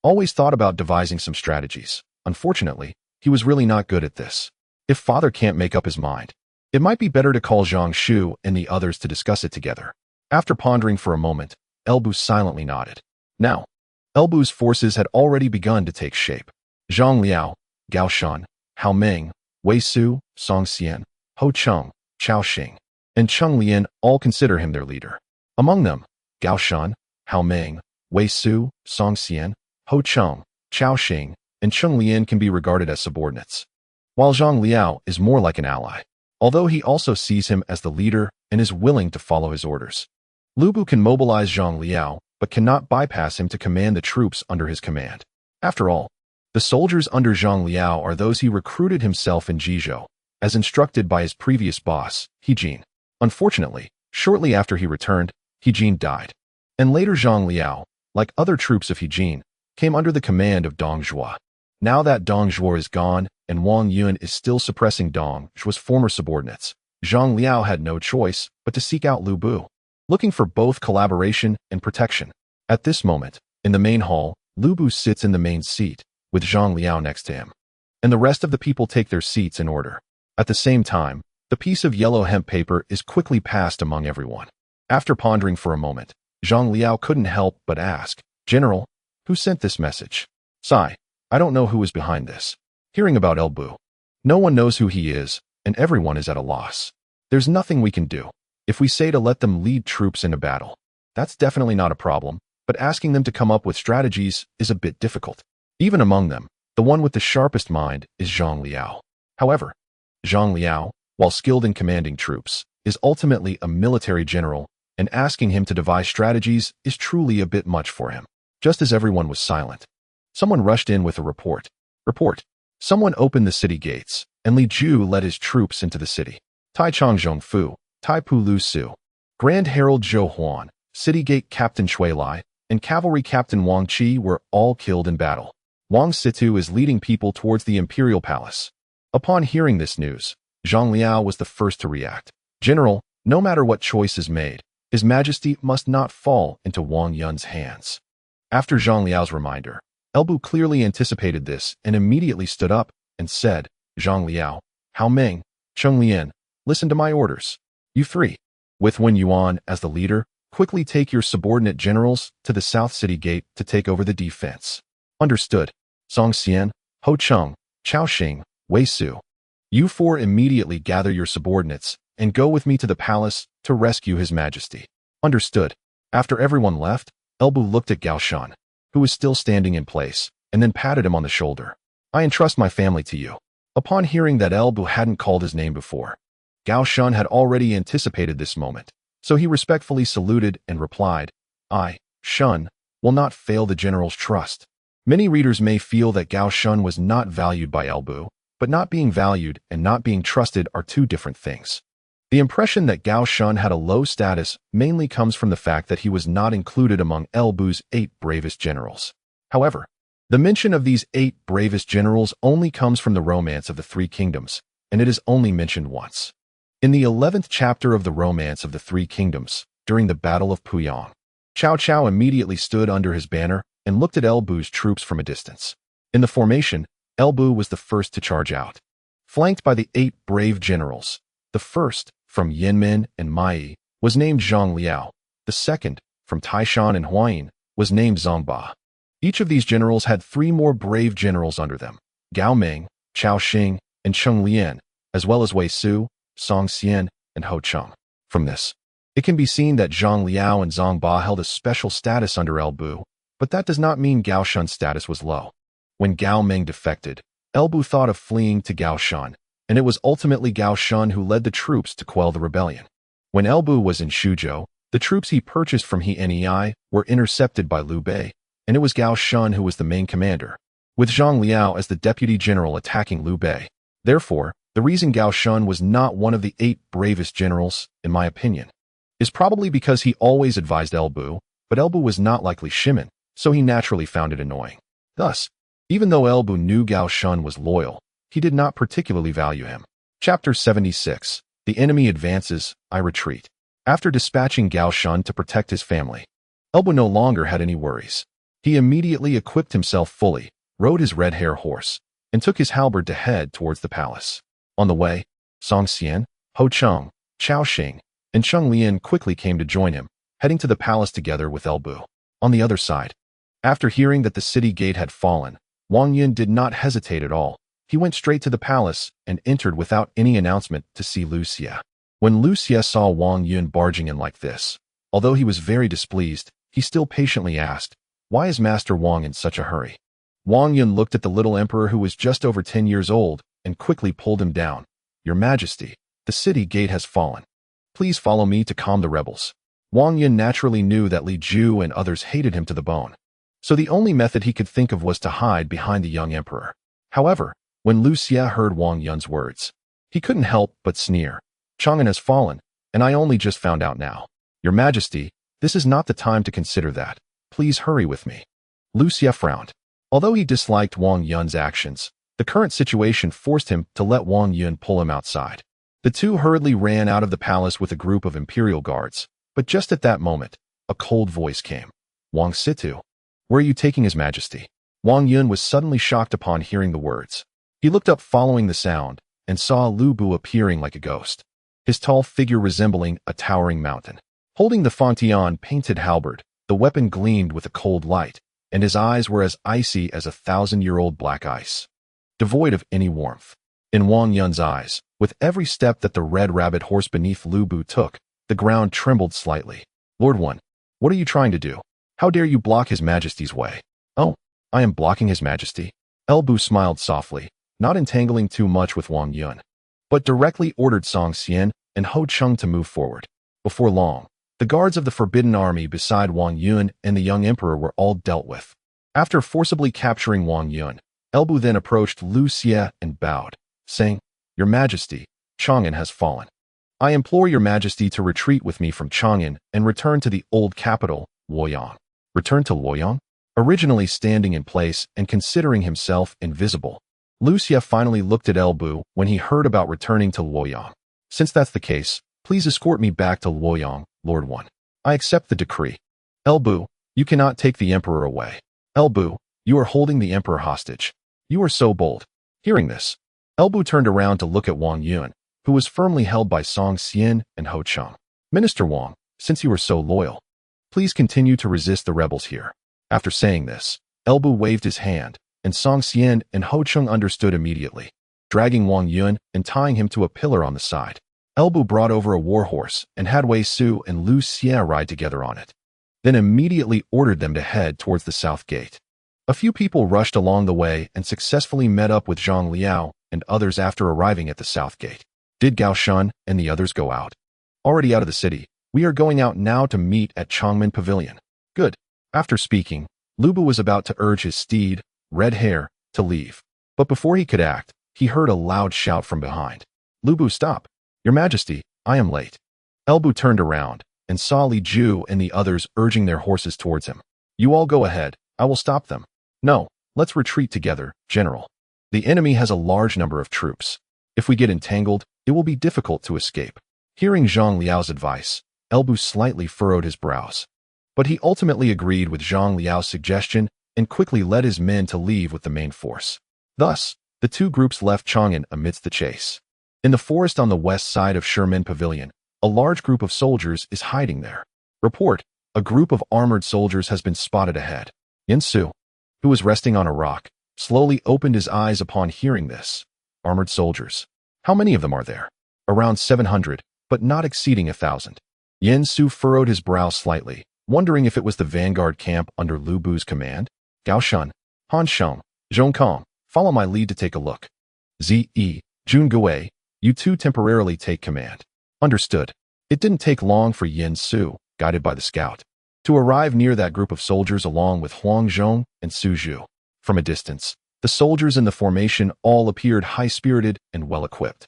always thought about devising some strategies. Unfortunately, he was really not good at this. If father can't make up his mind, it might be better to call Zhang Shu and the others to discuss it together. After pondering for a moment, Elbu silently nodded. Now, Elbu's forces had already begun to take shape. Zhang Liao, Gao Shan, Hao Meng, Wei Su, Song Xian, Ho Cheng, Chao Xing, and Cheng Lian all consider him their leader. Among them, Gao Shan, Hao Meng, Wei Su, Song Xian, Ho Cheng, Chao Xing, and Cheng Lian can be regarded as subordinates, while Zhang Liao is more like an ally, although he also sees him as the leader and is willing to follow his orders. Lu Bu can mobilize Zhang Liao, but cannot bypass him to command the troops under his command. After all, the soldiers under Zhang Liao are those he recruited himself in Jizhou, as instructed by his previous boss, He Jin. Unfortunately, shortly after he returned, He Jin died. And later Zhang Liao, like other troops of He Jin, came under the command of Dong Zhuo. Now that Dong Zhuo is gone and Wang Yun is still suppressing Dong Zhuo's former subordinates, Zhang Liao had no choice but to seek out Lu Bu, looking for both collaboration and protection. At this moment, in the main hall, Lu Bu sits in the main seat, with Zhang Liao next to him, and the rest of the people take their seats in order. At the same time, the piece of yellow hemp paper is quickly passed among everyone. After pondering for a moment, Zhang Liao couldn't help but ask, "General, who sent this message?" "Sigh, I don't know who is behind this." Hearing about Elbu, no one knows who he is, and everyone is at a loss. There's nothing we can do. If we say to let them lead troops into battle, that's definitely not a problem, but asking them to come up with strategies is a bit difficult. Even among them, the one with the sharpest mind is Zhang Liao. However, Zhang Liao, while skilled in commanding troops, is ultimately a military general, and asking him to devise strategies is truly a bit much for him. Just as everyone was silent, someone rushed in with a report. Someone opened the city gates, and Li Ju led his troops into the city. Tai Changzhong Fu, Tai Pu Lu Su, Grand Herald Zhou Huan, City Gate Captain Shui Lai, and Cavalry Captain Wang Qi were all killed in battle. Wang Situ is leading people towards the Imperial Palace. Upon hearing this news, Zhang Liao was the first to react. "General, no matter what choice is made, His Majesty must not fall into Wang Yun's hands." After Zhang Liao's reminder, Elbu clearly anticipated this and immediately stood up and said, "Zhang Liao, Hao Meng, Cheng Lian, listen to my orders. You three, with Wen Yuan as the leader, quickly take your subordinate generals to the South City Gate to take over the defense." "Understood." Song Xian, Ho Cheng, Chao Xing, Wei Su. "You four immediately gather your subordinates and go with me to the palace to rescue His Majesty." "Understood." After everyone left, Elbu looked at Gao Shan, who was still standing in place, and then patted him on the shoulder. I entrust my family to you." Upon hearing that Elbu hadn't called his name before, Gao Shun had already anticipated this moment, so he respectfully saluted and replied, "I, Shun, will not fail the general's trust." Many readers may feel that Gao Shun was not valued by Elbu, but not being valued and not being trusted are two different things. The impression that Gao Shun had a low status mainly comes from the fact that he was not included among Elbu's 8 bravest generals. However, the mention of these 8 bravest generals only comes from the Romance of the Three Kingdoms, and it is only mentioned once. In the 11th chapter of the Romance of the Three Kingdoms, during the Battle of Puyang, Cao Cao immediately stood under his banner and looked at Elbu's troops from a distance. In the formation, Elbu was the first to charge out. Flanked by the 8 brave generals, the first, from Yanmen and Mai, was named Zhang Liao. The second, from Taishan and Huayin, was named Zhang Ba. Each of these generals had 3 more brave generals under them, Gao Meng, Chao Xing, and Cheng Lian, as well as Wei Su, Song Xian, and Ho Cheng. From this, it can be seen that Zhang Liao and Zhang Ba held a special status under Elbu, but that does not mean Gao Shun's status was low. When Cao Mengde defected, Elbu thought of fleeing to Gao Shun, and it was ultimately Gao Shun who led the troops to quell the rebellion. When Elbu was in Shuzhou, the troops he purchased from He Nei were intercepted by Liu Bei, and it was Gao Shun who was the main commander, with Zhang Liao as the deputy general attacking Liu Bei. Therefore, the reason Gao Shun was not one of the 8 bravest generals, in my opinion, is probably because he always advised Elbu, but Elbu was not like Li Shimin, so he naturally found it annoying. Thus, even though Elbu knew Gao Shun was loyal, he did not particularly value him. Chapter 76. The enemy advances, I retreat. After dispatching Gao Shun to protect his family, Elbu no longer had any worries. He immediately equipped himself fully, rode his red hare horse, and took his halberd to head towards the palace. On the way, Song Xian, Ho Cheng, Chao Xing, and Cheng Lian quickly came to join him, heading to the palace together with Elbu. On the other side, after hearing that the city gate had fallen, Wang Yun did not hesitate at all. He went straight to the palace and entered without any announcement to see Lu Xie. When Lu Xie saw Wang Yun barging in like this, although he was very displeased, he still patiently asked, "Why is Master Wang in such a hurry?" Wang Yun looked at the little emperor who was just over 10 years old and quickly pulled him down. "Your Majesty, the city gate has fallen. Please follow me to calm the rebels." Wang Yun naturally knew that Li Ju and others hated him to the bone, so the only method he could think of was to hide behind the young emperor. However, when Lu Xie heard Wang Yun's words, he couldn't help but sneer. "Chang'an has fallen, and I only just found out now. Your Majesty, this is not the time to consider that. Please hurry with me." Lu Xie frowned. Although he disliked Wang Yun's actions, the current situation forced him to let Wang Yun pull him outside. The two hurriedly ran out of the palace with a group of imperial guards, but just at that moment, a cold voice came. "Wang Situ, where are you taking His Majesty?" Wang Yun was suddenly shocked upon hearing the words. He looked up following the sound and saw Lu Bu appearing like a ghost, his tall figure resembling a towering mountain. Holding the Fangtian painted halberd, the weapon gleamed with a cold light, and his eyes were as icy as 1,000-year-old black ice, devoid of any warmth. In Wang Yun's eyes, with every step that the red rabbit horse beneath Lu Bu took, the ground trembled slightly. "Lord One, what are you trying to do? How dare you block His Majesty's way?" "Oh, I am blocking His Majesty." Elbu smiled softly, not entangling too much with Wang Yun, but directly ordered Song Xian and Ho Cheng to move forward. Before long, the guards of the Forbidden Army beside Wang Yun and the young emperor were all dealt with. After forcibly capturing Wang Yun, Elbu then approached Lu Xie and bowed, saying, "Your Majesty, Chang'an has fallen. I implore Your Majesty to retreat with me from Chang'an and return to the old capital, Luoyang." Return to Luoyang? Originally standing in place and considering himself invisible, Lu Xie finally looked at Elbu when he heard about returning to Luoyang. "Since that's the case, please escort me back to Luoyang, Lord One. I accept the decree." "Elbu, you cannot take the emperor away. Elbu, you are holding the emperor hostage. You are so bold." Hearing this, Elbu turned around to look at Wang Yun, who was firmly held by Song Xian and Ho Cheng. "Minister Wang, since you are so loyal, please continue to resist the rebels here." After saying this, Elbu waved his hand, and Song Xian and Ho Cheng understood immediately. Dragging Wang Yun and tying him to a pillar on the side, Elbu brought over a war horse and had Wei Su and Lu Xie ride together on it, then immediately ordered them to head towards the south gate. A few people rushed along the way and successfully met up with Zhang Liao and others after arriving at the south gate. Did Gao Shun and the others go out? Already out of the city. We are going out now to meet at Changmen Pavilion. Good. After speaking, Lu Bu was about to urge his steed, Red Hair, to leave. But before he could act, he heard a loud shout from behind. Lu Bu, stop. Your Majesty, I am late. Lu Bu turned around and saw Li Ju and the others urging their horses towards him. You all go ahead. I will stop them. No, let's retreat together, General. The enemy has a large number of troops. If we get entangled, it will be difficult to escape. Hearing Zhang Liao's advice, Lu Bu slightly furrowed his brows. But he ultimately agreed with Zhang Liao's suggestion and quickly led his men to leave with the main force. Thus, the two groups left Chang'an amidst the chase. In the forest on the west side of Sherman Pavilion, a large group of soldiers is hiding there. Report, a group of armored soldiers has been spotted ahead. Yin Su, who was resting on a rock, slowly opened his eyes upon hearing this. Armored soldiers. How many of them are there? Around 700, but not exceeding 1,000. Yin Su furrowed his brow slightly, wondering if it was the vanguard camp under Lu Bu's command. Gao Shun, Hanzhong, Zhongkong, follow my lead to take a look. Zi, Jun Gui, you two temporarily take command. Understood. It didn't take long for Yin Su, guided by the scout, to arrive near that group of soldiers along with Huang Zhong and Su Zhu. From a distance, the soldiers in the formation all appeared high-spirited and well-equipped.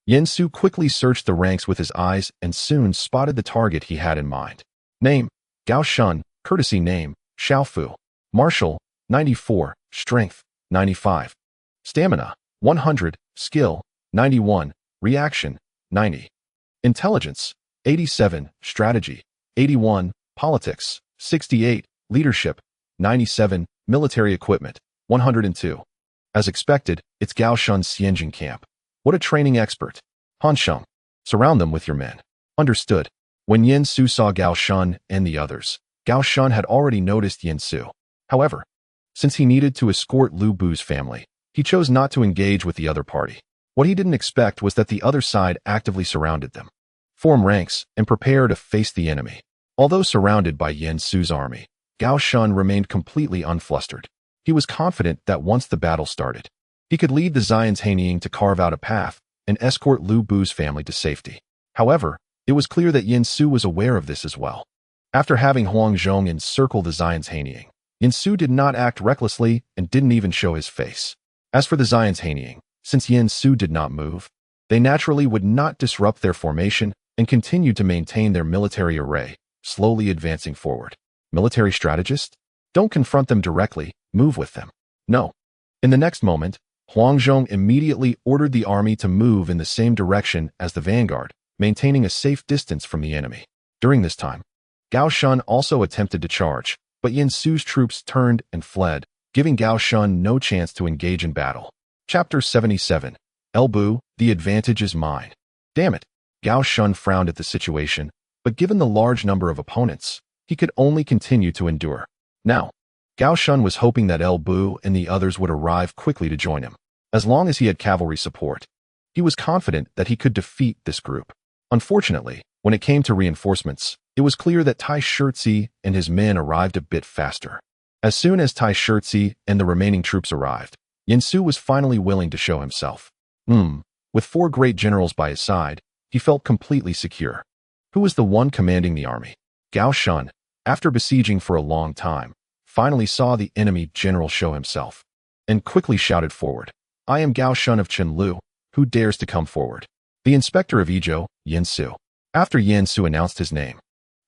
Yin Su quickly searched the ranks with his eyes and soon spotted the target he had in mind. Name, Gao Shun, courtesy name, Xiaofu. Martial, 94, strength, 95. Stamina, 100, skill, 91, reaction, 90. Intelligence, 87, strategy, 81, politics, 68, leadership, 97, military equipment, 102. As expected, it's Gao Shun's Xianjing camp. What a training expert. Hansheng, surround them with your men. Understood. When Yin Su saw Gao Shun and the others, Gao Shun had already noticed Yin Su. However, since he needed to escort Lu Bu's family, he chose not to engage with the other party. What he didn't expect was that the other side actively surrounded them. Form ranks and prepare to face the enemy. Although surrounded by Yin Su's army, Gao Shun remained completely unflustered. He was confident that once the battle started, he could lead the Zion's Haining to carve out a path and escort Lu Bu's family to safety. However, it was clear that Yin Su was aware of this as well. After having Huang Zhong encircle the Zion's Haining, Yin Su did not act recklessly and didn't even show his face. As for the Zion's Haining, since Yin Su did not move, they naturally would not disrupt their formation and continued to maintain their military array, slowly advancing forward. Military strategist? Don't confront them directly, move with them. No. In the next moment, Huang Zhong immediately ordered the army to move in the same direction as the vanguard, maintaining a safe distance from the enemy. During this time, Gao Shun also attempted to charge, but Yin Su's troops turned and fled, giving Gao Shun no chance to engage in battle. Chapter 77. Lu Bu, the advantage is mine. Damn it. Gao Shun frowned at the situation, but given the large number of opponents, he could only continue to endure. Now, Gao Shun was hoping that Lu Bu and the others would arrive quickly to join him. As long as he had cavalry support, he was confident that he could defeat this group. Unfortunately, when it came to reinforcements, it was clear that Tai Shirzi and his men arrived a bit faster. As soon as Tai Shirzi and the remaining troops arrived, Yin Su was finally willing to show himself. With 4 great generals by his side, he felt completely secure. Who was the one commanding the army? Gao Shun, after besieging for a long time, finally saw the enemy general show himself, and quickly shouted forward, I am Gao Shun of Qinlu, who dares to come forward? The inspector of Ezhou, Yin Su. After Yin Su announced his name,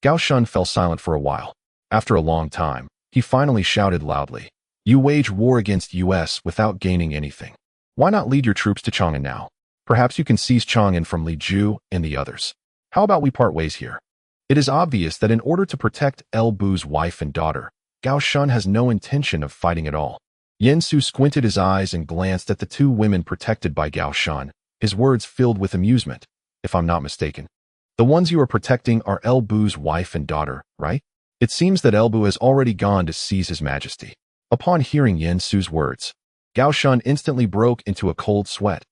Gao Shun fell silent for a while. After a long time, he finally shouted loudly, you wage war against US without gaining anything. Why not lead your troops to Chang'an now? Perhaps you can seize Chang'an from Li Ju and the others. How about we part ways here? It is obvious that in order to protect Lu Bu's wife and daughter, Gao Shun has no intention of fighting at all. Yin Su squinted his eyes and glanced at the 2 women protected by Gao Shun, his words filled with amusement. If I'm not mistaken, the ones you are protecting are Lu Bu's wife and daughter, right? It seems that Lu Bu has already gone to seize his majesty. Upon hearing Yin Su's words, Gao Shun instantly broke into a cold sweat.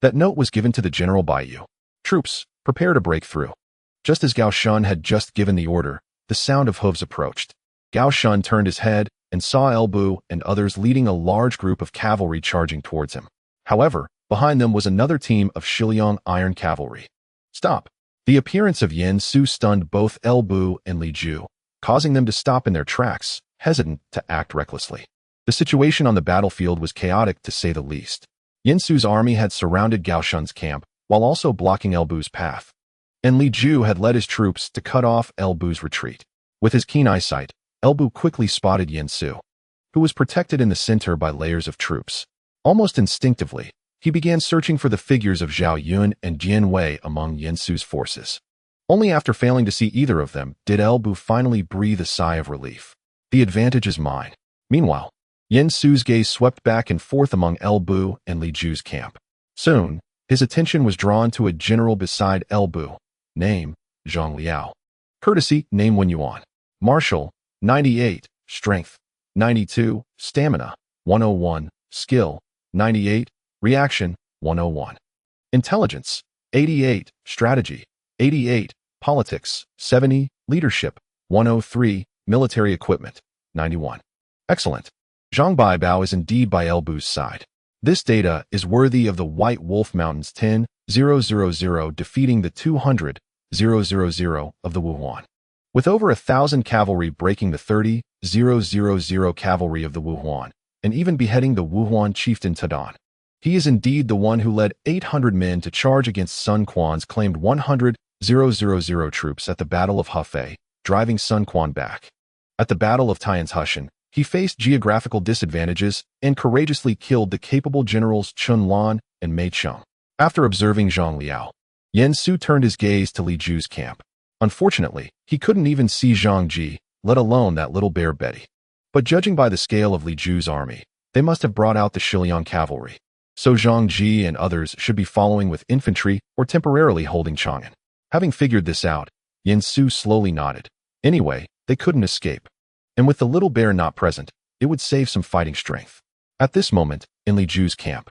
That note was given to the general by you. Troops, prepare to break through. Just as Gao Shun had just given the order, the sound of hooves approached. Gao Shun turned his head and saw El Bu and others leading a large group of cavalry charging towards him. However, behind them was another team of Shiliang Iron Cavalry. Stop! The appearance of Yan Su stunned both El Bu and Li Ju, causing them to stop in their tracks, hesitant to act recklessly. The situation on the battlefield was chaotic to say the least. Yan Su's army had surrounded Gao Shun's camp, while also blocking El Bu's path. And Li Ju had led his troops to cut off El Bu's retreat. With his keen eyesight, El Bu quickly spotted Yan Su, who was protected in the center by layers of troops. Almost instinctively, he began searching for the figures of Zhao Yun and Jian Wei among Yan Su's forces. Only after failing to see either of them did El Bu finally breathe a sigh of relief. The advantage is mine. Meanwhile, Yan Su's gaze swept back and forth among El Bu and Li Ju's camp. Soon, his attention was drawn to a general beside El Bu. Name, Zhang Liao. Courtesy, name when you want. Martial, 98. Strength, 92. Stamina, 101. Skill, 98. Reaction, 101. Intelligence, 88. Strategy, 88. Politics, 70. Leadership, 103. Military equipment, 91. Excellent. Zhang Baibao is indeed by El Bu's side. This data is worthy of the White Wolf Mountains 10,000 defeating the 200,000 of the Wuhuan. With over 1,000 cavalry breaking the 30,000 cavalry of the Wuhuan, and even beheading the Wuhuan chieftain Tadan. He is indeed the one who led 800 men to charge against Sun Quan's claimed 100,000 troops at the Battle of Hefei, driving Sun Quan back. At the Battle of Tianhushan, he faced geographical disadvantages and courageously killed the capable generals Chun Lan and Mei Cheng. After observing Zhang Liao, Yan Su turned his gaze to Li Ju's camp. Unfortunately, he couldn't even see Zhang Ji, let alone that little bear Betty. But judging by the scale of Li Ju's army, they must have brought out the Shiliang cavalry. So Zhang Ji and others should be following with infantry or temporarily holding Chang'an. Having figured this out, Yan Su slowly nodded. Anyway, they couldn't escape. And with the little bear not present, it would save some fighting strength. At this moment, in Li Ju's camp,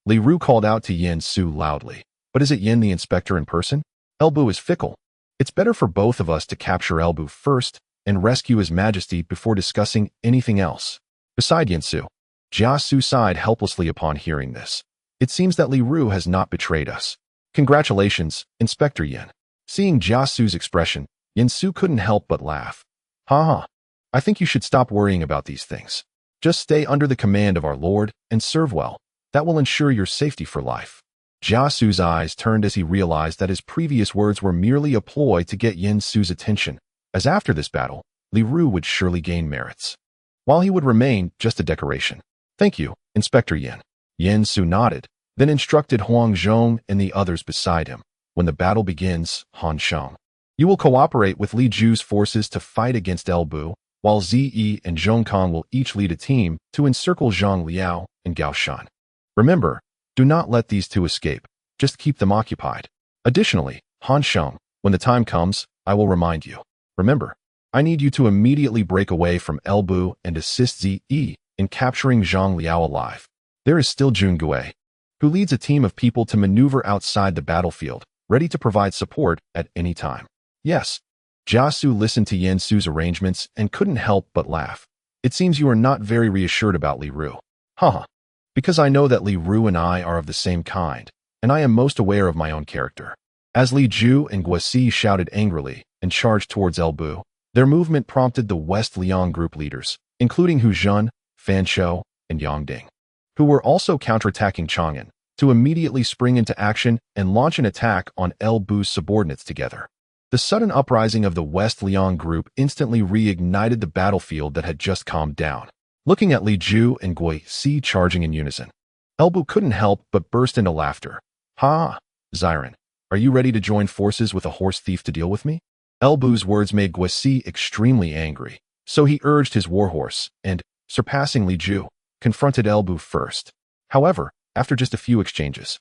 Li Ru called out to Yan Su loudly. But is it Yin the inspector in person? El Bu is fickle. It's better for both of us to capture El Bu first and rescue His Majesty before discussing anything else. Beside Yan Su, Jia Su sighed helplessly upon hearing this. It seems that Li Ru has not betrayed us. Congratulations, Inspector Yin. Seeing Jia Su's expression, Yan Su couldn't help but laugh. Ha. I think you should stop worrying about these things. Just stay under the command of our Lord and serve well. That will ensure your safety for life. Jia Su's eyes turned as he realized that his previous words were merely a ploy to get Yan Su's attention, as after this battle, Li Ru would surely gain merits, while he would remain just a decoration. Thank you, Inspector Yin. Yan Su nodded, then instructed Huang Zhong and the others beside him. When the battle begins, Hanzhong, you will cooperate with Li Ju's forces to fight against El Bu, while Ziyi and Zhong Kong will each lead a team to encircle Zhang Liao and Gao Shan. Remember, do not let these two escape. Just keep them occupied. Additionally, Hanzhong, when the time comes, I will remind you. Remember, I need you to immediately break away from El Bu and assist Ziyi in capturing Zhang Liao alive. There is still Jun Gui, who leads a team of people to maneuver outside the battlefield, ready to provide support at any time. Yes. Jia Su listened to Yan Su's arrangements and couldn't help but laugh. It seems you are not very reassured about Li Ru. Haha. Because I know that Li Ru and I are of the same kind, and I am most aware of my own character. As Li Ju and Guosi shouted angrily and charged towards El Bu, their movement prompted the West Liang group leaders, including Hu Zhen, Fan Shou, and Yang Ding, who were also counterattacking Chang'an, to immediately spring into action and launch an attack on El Bu's subordinates together. The sudden uprising of the West Liang group instantly reignited the battlefield that had just calmed down. Looking at Li Ju and Guosi charging in unison, El Bu couldn't help but burst into laughter. Ha! Xiren, are you ready to join forces with a horse thief to deal with me? El Bu's words made Guosi extremely angry, so he urged his warhorse and, surpassing Li Ju, confronted El Bu first. However, after just a few exchanges,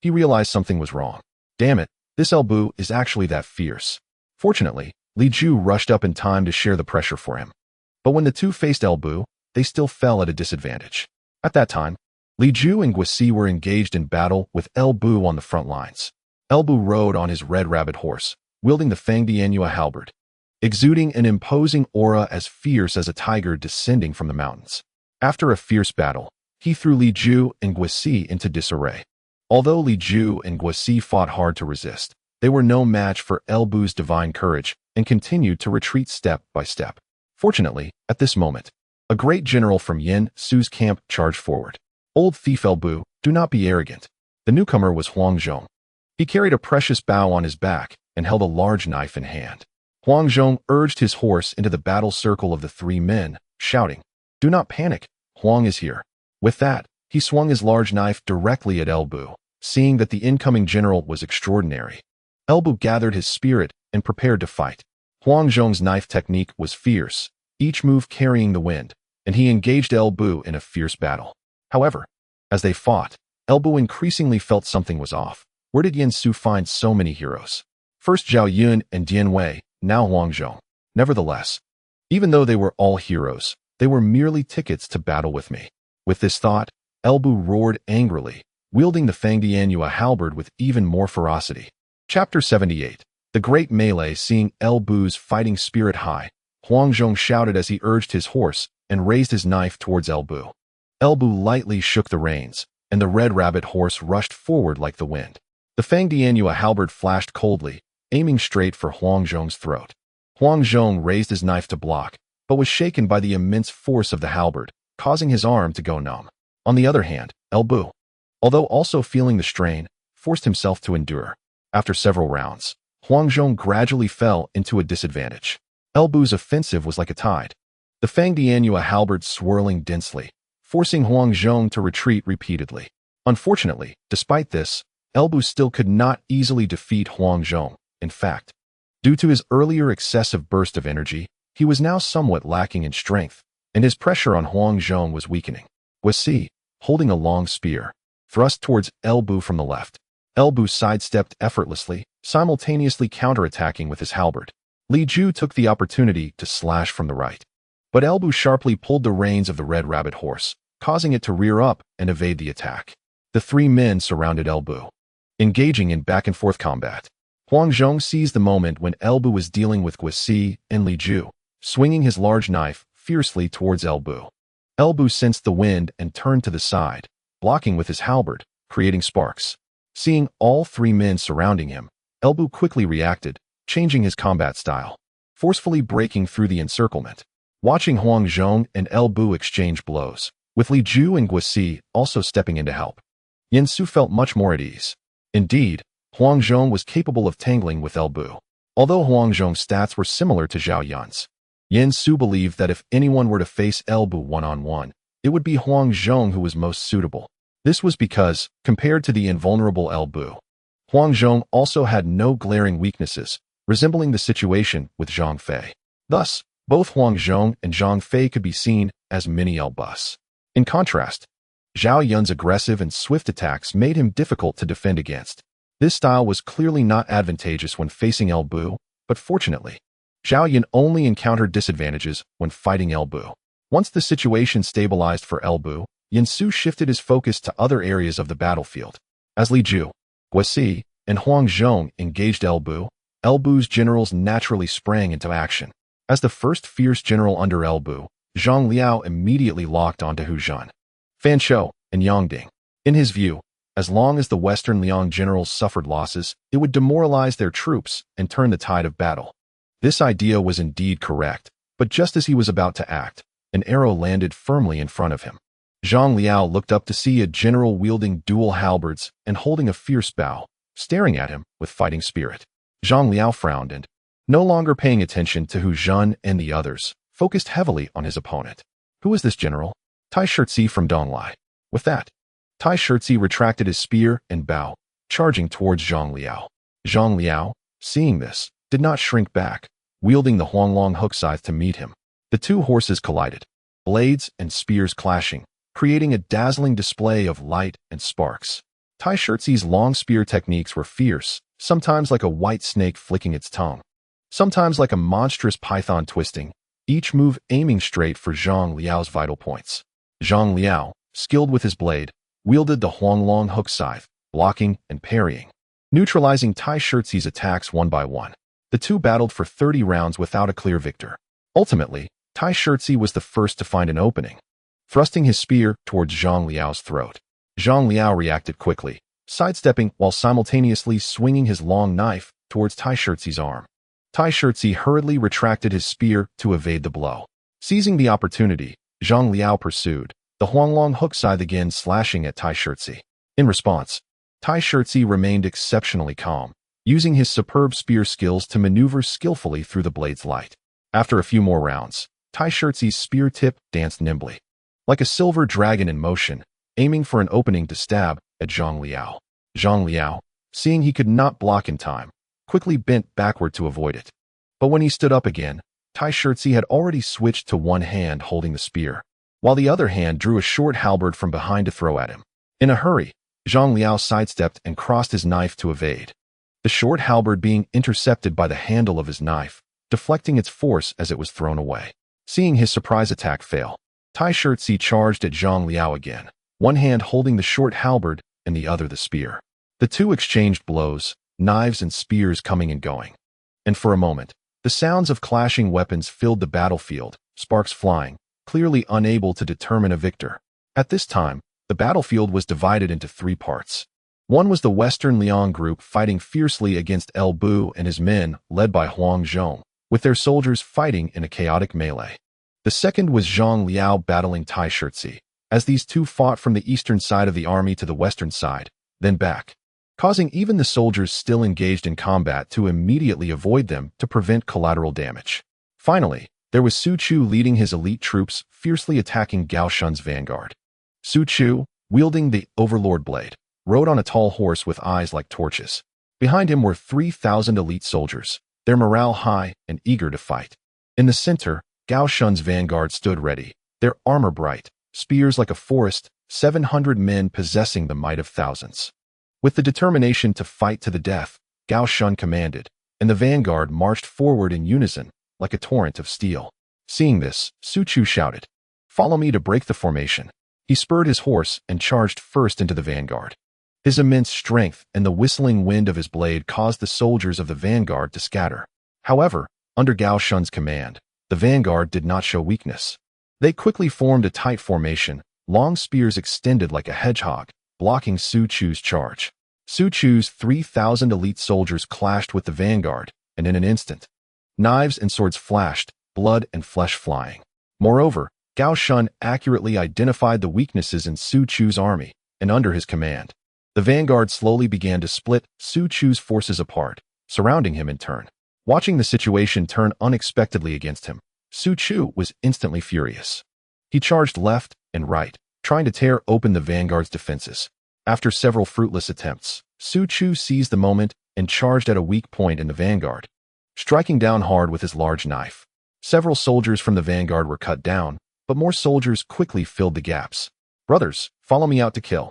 he realized something was wrong. Damn it, this El Bu is actually that fierce. Fortunately, Li Ju rushed up in time to share the pressure for him. But when the two faced El Bu, they still fell at a disadvantage. At that time, Li Ju and Guosi were engaged in battle with El Bu on the front lines. El Bu rode on his red rabbit horse, wielding the Fangdianhua halberd. exuding an imposing aura as fierce as a tiger descending from the mountains. After a fierce battle, he threw Li Ju and Guisi into disarray. Although Li Ju and Guisi fought hard to resist, they were no match for El Bu's divine courage and continued to retreat step by step. Fortunately, at this moment, a great general from Yin Su's camp charged forward. "Old thief El Bu, do not be arrogant." The newcomer was Hanzhong. He carried a precious bow on his back and held a large knife in hand. Hanzhong urged his horse into the battle circle of the three men, shouting, "Do not panic, Huang is here." With that, he swung his large knife directly at El Bu, seeing that the incoming general was extraordinary. El Bu gathered his spirit and prepared to fight. Hanzhong's knife technique was fierce, each move carrying the wind, and he engaged El Bu in a fierce battle. However, as they fought, El Bu increasingly felt something was off. Where did Yin Su find so many heroes? First Zhao Yun and Dian Wei, now Hanzhong. Nevertheless, even though they were all heroes, they were merely tickets to battle with me. With this thought, El Bu roared angrily, wielding the Fangdianyua halberd with even more ferocity. Chapter 78. The Great Melee. Seeing El Bu's fighting spirit high, Hanzhong shouted as he urged his horse and raised his knife towards El Bu. El Bu lightly shook the reins, and the red rabbit horse rushed forward like the wind. The Fangdianyua halberd flashed coldly, aiming straight for Hanzhong's throat. Hanzhong raised his knife to block, but was shaken by the immense force of the halberd, causing his arm to go numb. On the other hand, El Bu, although also feeling the strain, forced himself to endure. After several rounds, Hanzhong gradually fell into a disadvantage. El Bu's offensive was like a tide, the Fangdianyua halberd swirling densely, forcing Hanzhong to retreat repeatedly. Unfortunately, despite this, El Bu still could not easily defeat Hanzhong. In fact, due to his earlier excessive burst of energy, he was now somewhat lacking in strength, and his pressure on Hanzhong was weakening. Guisi, holding a long spear, thrust towards El Bu from the left. El Bu sidestepped effortlessly, simultaneously counterattacking with his halberd. Li Ju took the opportunity to slash from the right. But El Bu sharply pulled the reins of the red rabbit horse, causing it to rear up and evade the attack. The three men surrounded El Bu, engaging in back-and-forth combat. Hanzhong seized the moment when El Bu was dealing with Guisi and Li Ju, swinging his large knife fiercely towards El Bu. El Bu sensed the wind and turned to the side, blocking with his halberd, creating sparks. Seeing all three men surrounding him, El Bu quickly reacted, changing his combat style, forcefully breaking through the encirclement. Watching Hanzhong and El Bu exchange blows, with Li Ju and Guisi also stepping in to help, Yin Su felt much more at ease. Indeed, Hanzhong was capable of tangling with El Bu. Although Hanzhong's stats were similar to Zhao Yun's, Yin Su believed that if anyone were to face El Bu one-on-one, it would be Hanzhong who was most suitable. This was because, compared to the invulnerable El Bu, Hanzhong also had no glaring weaknesses, resembling the situation with Zhang Fei. Thus, both Hanzhong and Zhang Fei could be seen as mini El Bus. In contrast, Zhao Yun's aggressive and swift attacks made him difficult to defend against. This style was clearly not advantageous when facing El Bu, but fortunately, Zhao Yun only encountered disadvantages when fighting El Bu. Once the situation stabilized for El Bu, Yin Su shifted his focus to other areas of the battlefield. As Li Ju, Guisi, and Hanzhong engaged El Bu's generals naturally sprang into action. As the first fierce general under El Bu, Zhang Liao immediately locked onto Hu Zhan, Fan Shou, and Yang Ding. In his view, as long as the Western Liang generals suffered losses, it would demoralize their troops and turn the tide of battle. This idea was indeed correct, but just as he was about to act, an arrow landed firmly in front of him. Zhang Liao looked up to see a general wielding dual halberds and holding a fierce bow, staring at him with fighting spirit. Zhang Liao frowned and, no longer paying attention to Hu Zhan and the others, focused heavily on his opponent. Who is this general? Tai Shirzi from Donglai. With that, Tai Shirzi retracted his spear and bow, charging towards Zhang Liao. Zhang Liao, seeing this, did not shrink back, wielding the Huanglong hook scythe to meet him. The two horses collided, blades and spears clashing, creating a dazzling display of light and sparks. Tai Shirzi's long spear techniques were fierce, sometimes like a white snake flicking its tongue, sometimes like a monstrous python twisting, each move aiming straight for Zhang Liao's vital points. Zhang Liao, skilled with his blade, wielded the Huanglong hook scythe, blocking and parrying, neutralizing Tai Shirzi's attacks one by one. The two battled for 30 rounds without a clear victor. Ultimately, Tai Shirtzi was the first to find an opening, thrusting his spear towards Zhang Liao's throat. Zhang Liao reacted quickly, sidestepping while simultaneously swinging his long knife towards Tai Shirtzi's arm. Tai Shirtzi hurriedly retracted his spear to evade the blow. Seizing the opportunity, Zhang Liao pursued, the Huanglong hook scythe again slashing at Tai Shirtzi. In response, Tai Shirtzi remained exceptionally calm, using his superb spear skills to maneuver skillfully through the blade's light. After a few more rounds, Tai Shirtzi's spear tip danced nimbly, like a silver dragon in motion, aiming for an opening to stab at Zhang Liao. Zhang Liao, seeing he could not block in time, quickly bent backward to avoid it. But when he stood up again, Tai Shirtzi had already switched to one hand holding the spear, while the other hand drew a short halberd from behind to throw at him. In a hurry, Zhang Liao sidestepped and crossed his knife to evade, the short halberd being intercepted by the handle of his knife, deflecting its force as it was thrown away. Seeing his surprise attack fail, Tai Shirtzi charged at Zhang Liao again, one hand holding the short halberd and the other the spear. The two exchanged blows, knives and spears coming and going. And for a moment, the sounds of clashing weapons filled the battlefield, sparks flying, clearly unable to determine a victor. At this time, the battlefield was divided into three parts. One was the Western Liang group fighting fiercely against El Bu and his men, led by Huang Zhong, with their soldiers fighting in a chaotic melee. The second was Zhang Liao battling Tai Shirtzi, as these two fought from the eastern side of the army to the western side, then back, causing even the soldiers still engaged in combat to immediately avoid them to prevent collateral damage. Finally, there was Su Chu leading his elite troops fiercely attacking Gao Shun's vanguard. Su Chu, wielding the Overlord blade, rode on a tall horse with eyes like torches. Behind him were 3,000 elite soldiers, their morale high and eager to fight. In the center, Gao Shun's vanguard stood ready, their armor bright, spears like a forest, 700 men possessing the might of thousands. With the determination to fight to the death, Gao Shun commanded, and the vanguard marched forward in unison, like a torrent of steel. Seeing this, Su Chu shouted, "Follow me to break the formation." He spurred his horse and charged first into the vanguard. His immense strength and the whistling wind of his blade caused the soldiers of the vanguard to scatter. However, under Gao Shun's command, the vanguard did not show weakness. They quickly formed a tight formation, long spears extended like a hedgehog, blocking Su Chu's charge. Su Chu's 3,000 elite soldiers clashed with the vanguard, and in an instant, knives and swords flashed, blood and flesh flying. Moreover, Gao Shun accurately identified the weaknesses in Su Chu's army, and under his command, the vanguard slowly began to split Su Chu's forces apart, surrounding him in turn. Watching the situation turn unexpectedly against him, Su Chu was instantly furious. He charged left and right, trying to tear open the vanguard's defenses. After several fruitless attempts, Su Chu seized the moment and charged at a weak point in the vanguard, striking down hard with his large knife. Several soldiers from the vanguard were cut down, but more soldiers quickly filled the gaps. "Brothers, follow me out to kill."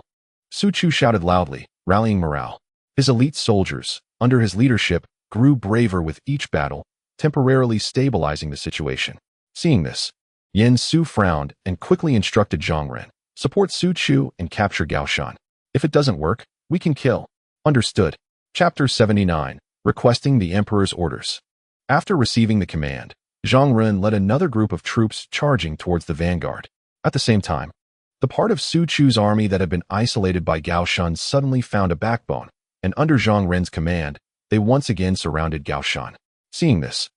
Su Chu shouted loudly, rallying morale. His elite soldiers, under his leadership, grew braver with each battle, temporarily stabilizing the situation. Seeing this, Yen Su frowned and quickly instructed Zhang Ren, "Support Su Chu and capture Gao Shun. If it doesn't work, we can kill." Understood. Chapter 79, Requesting the Emperor's Orders. After receiving the command, Zhang Ren led another group of troops charging towards the vanguard. At the same time, the part of Su Chu's army that had been isolated by Gao Shun suddenly found a backbone, and under Zhang Ren's command, they once again surrounded Gao Shun. Seeing this,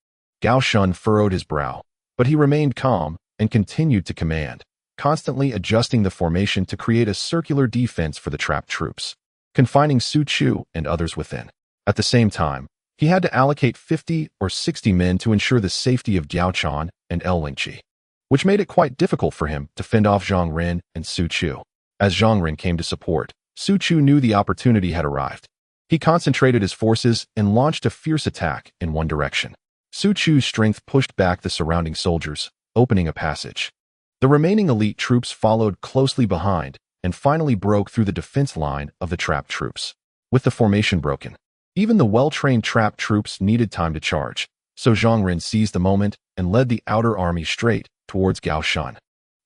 Gao Shun furrowed his brow, but he remained calm and continued to command, constantly adjusting the formation to create a circular defense for the trapped troops, confining Su Chu and others within. At the same time, he had to allocate 50 or 60 men to ensure the safety of Gao Chan and El Lingqi, which made it quite difficult for him to fend off Zhang Ren and Su Chu. As Zhang Ren came to support, Su Chu knew the opportunity had arrived. He concentrated his forces and launched a fierce attack in one direction. Su Chu's strength pushed back the surrounding soldiers, opening a passage. The remaining elite troops followed closely behind and finally broke through the defense line of the trapped troops. With the formation broken, even the well-trained trapped troops needed time to charge, so Zhang Ren seized the moment and led the outer army straight towards Gao Shun.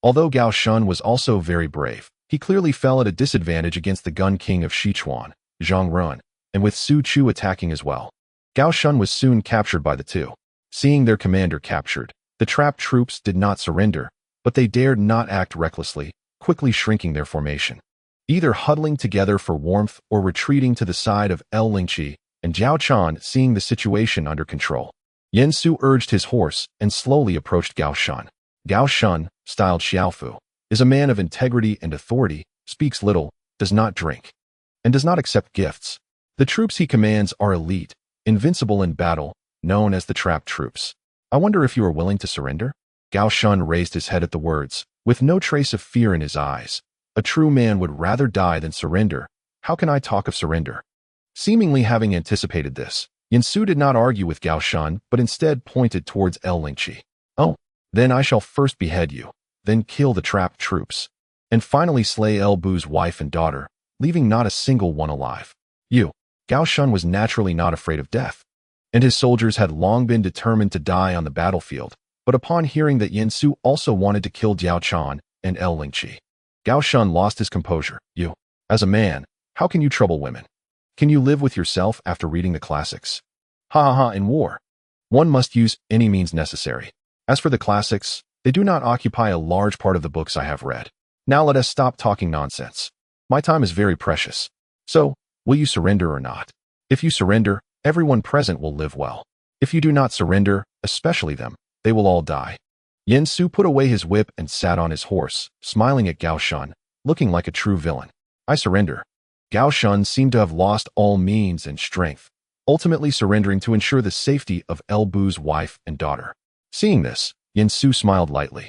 Although Gao Shun was also very brave, he clearly fell at a disadvantage against the gun king of Sichuan, Zhang Ren, and with Su Chu attacking as well. Gao Shun was soon captured by the two. Seeing their commander captured, the trapped troops did not surrender, but they dared not act recklessly, quickly shrinking their formation. Either huddling together for warmth or retreating to the side of El Lingqi and Jiao Chan, seeing the situation under control. Yen Su urged his horse and slowly approached Gao Shun. Gao Shun, styled Xiaofu, is a man of integrity and authority, speaks little, does not drink, and does not accept gifts. The troops he commands are elite, invincible in battle, known as the trapped troops. I wonder if you are willing to surrender? Gao Shun raised his head at the words, with no trace of fear in his eyes. A true man would rather die than surrender. How can I talk of surrender? Seemingly having anticipated this, Yen Su did not argue with Gao Shun, but instead pointed towards El Lingqi. Oh, then I shall first behead you, then kill the trapped troops, and finally slay El Bu's wife and daughter, leaving not a single one alive. Gao Shun was naturally not afraid of death, and his soldiers had long been determined to die on the battlefield, but upon hearing that Yen Su also wanted to kill Jiao Chan and El Lingqi, Gao Shun lost his composure. As a man, how can you trouble women? Can you live with yourself after reading the classics? In war, one must use any means necessary. As for the classics, they do not occupy a large part of the books I have read. Now let us stop talking nonsense. My time is very precious. So, will you surrender or not? If you surrender, everyone present will live well. If you do not surrender, especially them, they will all die. Yen Su put away his whip and sat on his horse, smiling at Gao Shun, looking like a true villain. I surrender. Gao Shun seemed to have lost all means and strength, ultimately surrendering to ensure the safety of El Bu's wife and daughter. Seeing this, Yen Su smiled lightly,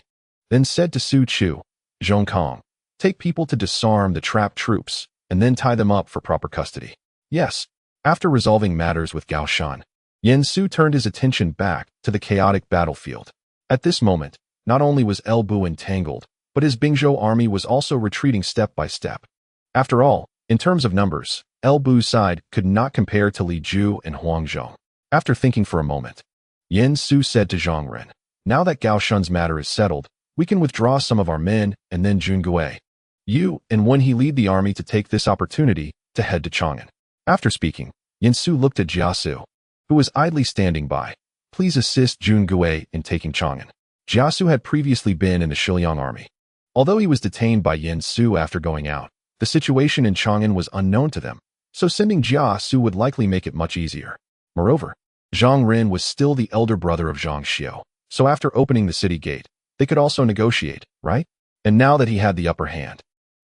then said to Su Chu, Zhong Kong, take people to disarm the trapped troops, and then tie them up for proper custody. Yes. After resolving matters with Gao Shun, Yen Su turned his attention back to the chaotic battlefield. At this moment, not only was El Bu entangled, but his Bingzhou army was also retreating step by step. After all, in terms of numbers, El Bu's side could not compare to Li Ju and Hanzhong. After thinking for a moment, Yen Su said to Zhang Ren, now that Gao Shun's matter is settled, we can withdraw some of our men and then Jun Gui. You and Wen He lead the army to take this opportunity to head to Chang'an. After speaking, Yen Su looked at Jia Su, who was idly standing by. Please assist Jun Gui in taking Chang'an. Jia Su had previously been in the Shiliang army. Although he was detained by Yen Su after going out, the situation in Chang'an was unknown to them, so sending Jia Su would likely make it much easier. Moreover, Zhang Ren was still the elder brother of Zhang Xiu, so after opening the city gate, they could also negotiate, right? And now that he had the upper hand,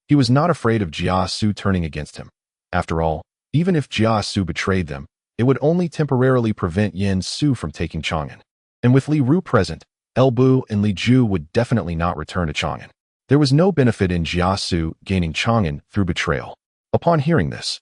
he was not afraid of Jia Su turning against him. After all, even if Jia Su betrayed them, it would only temporarily prevent Yen Su from taking Chang'an. And with Li Ru present, El Bu and Li Ju would definitely not return to Chang'an. There was no benefit in Jia Su gaining Chang'an through betrayal. Upon hearing this,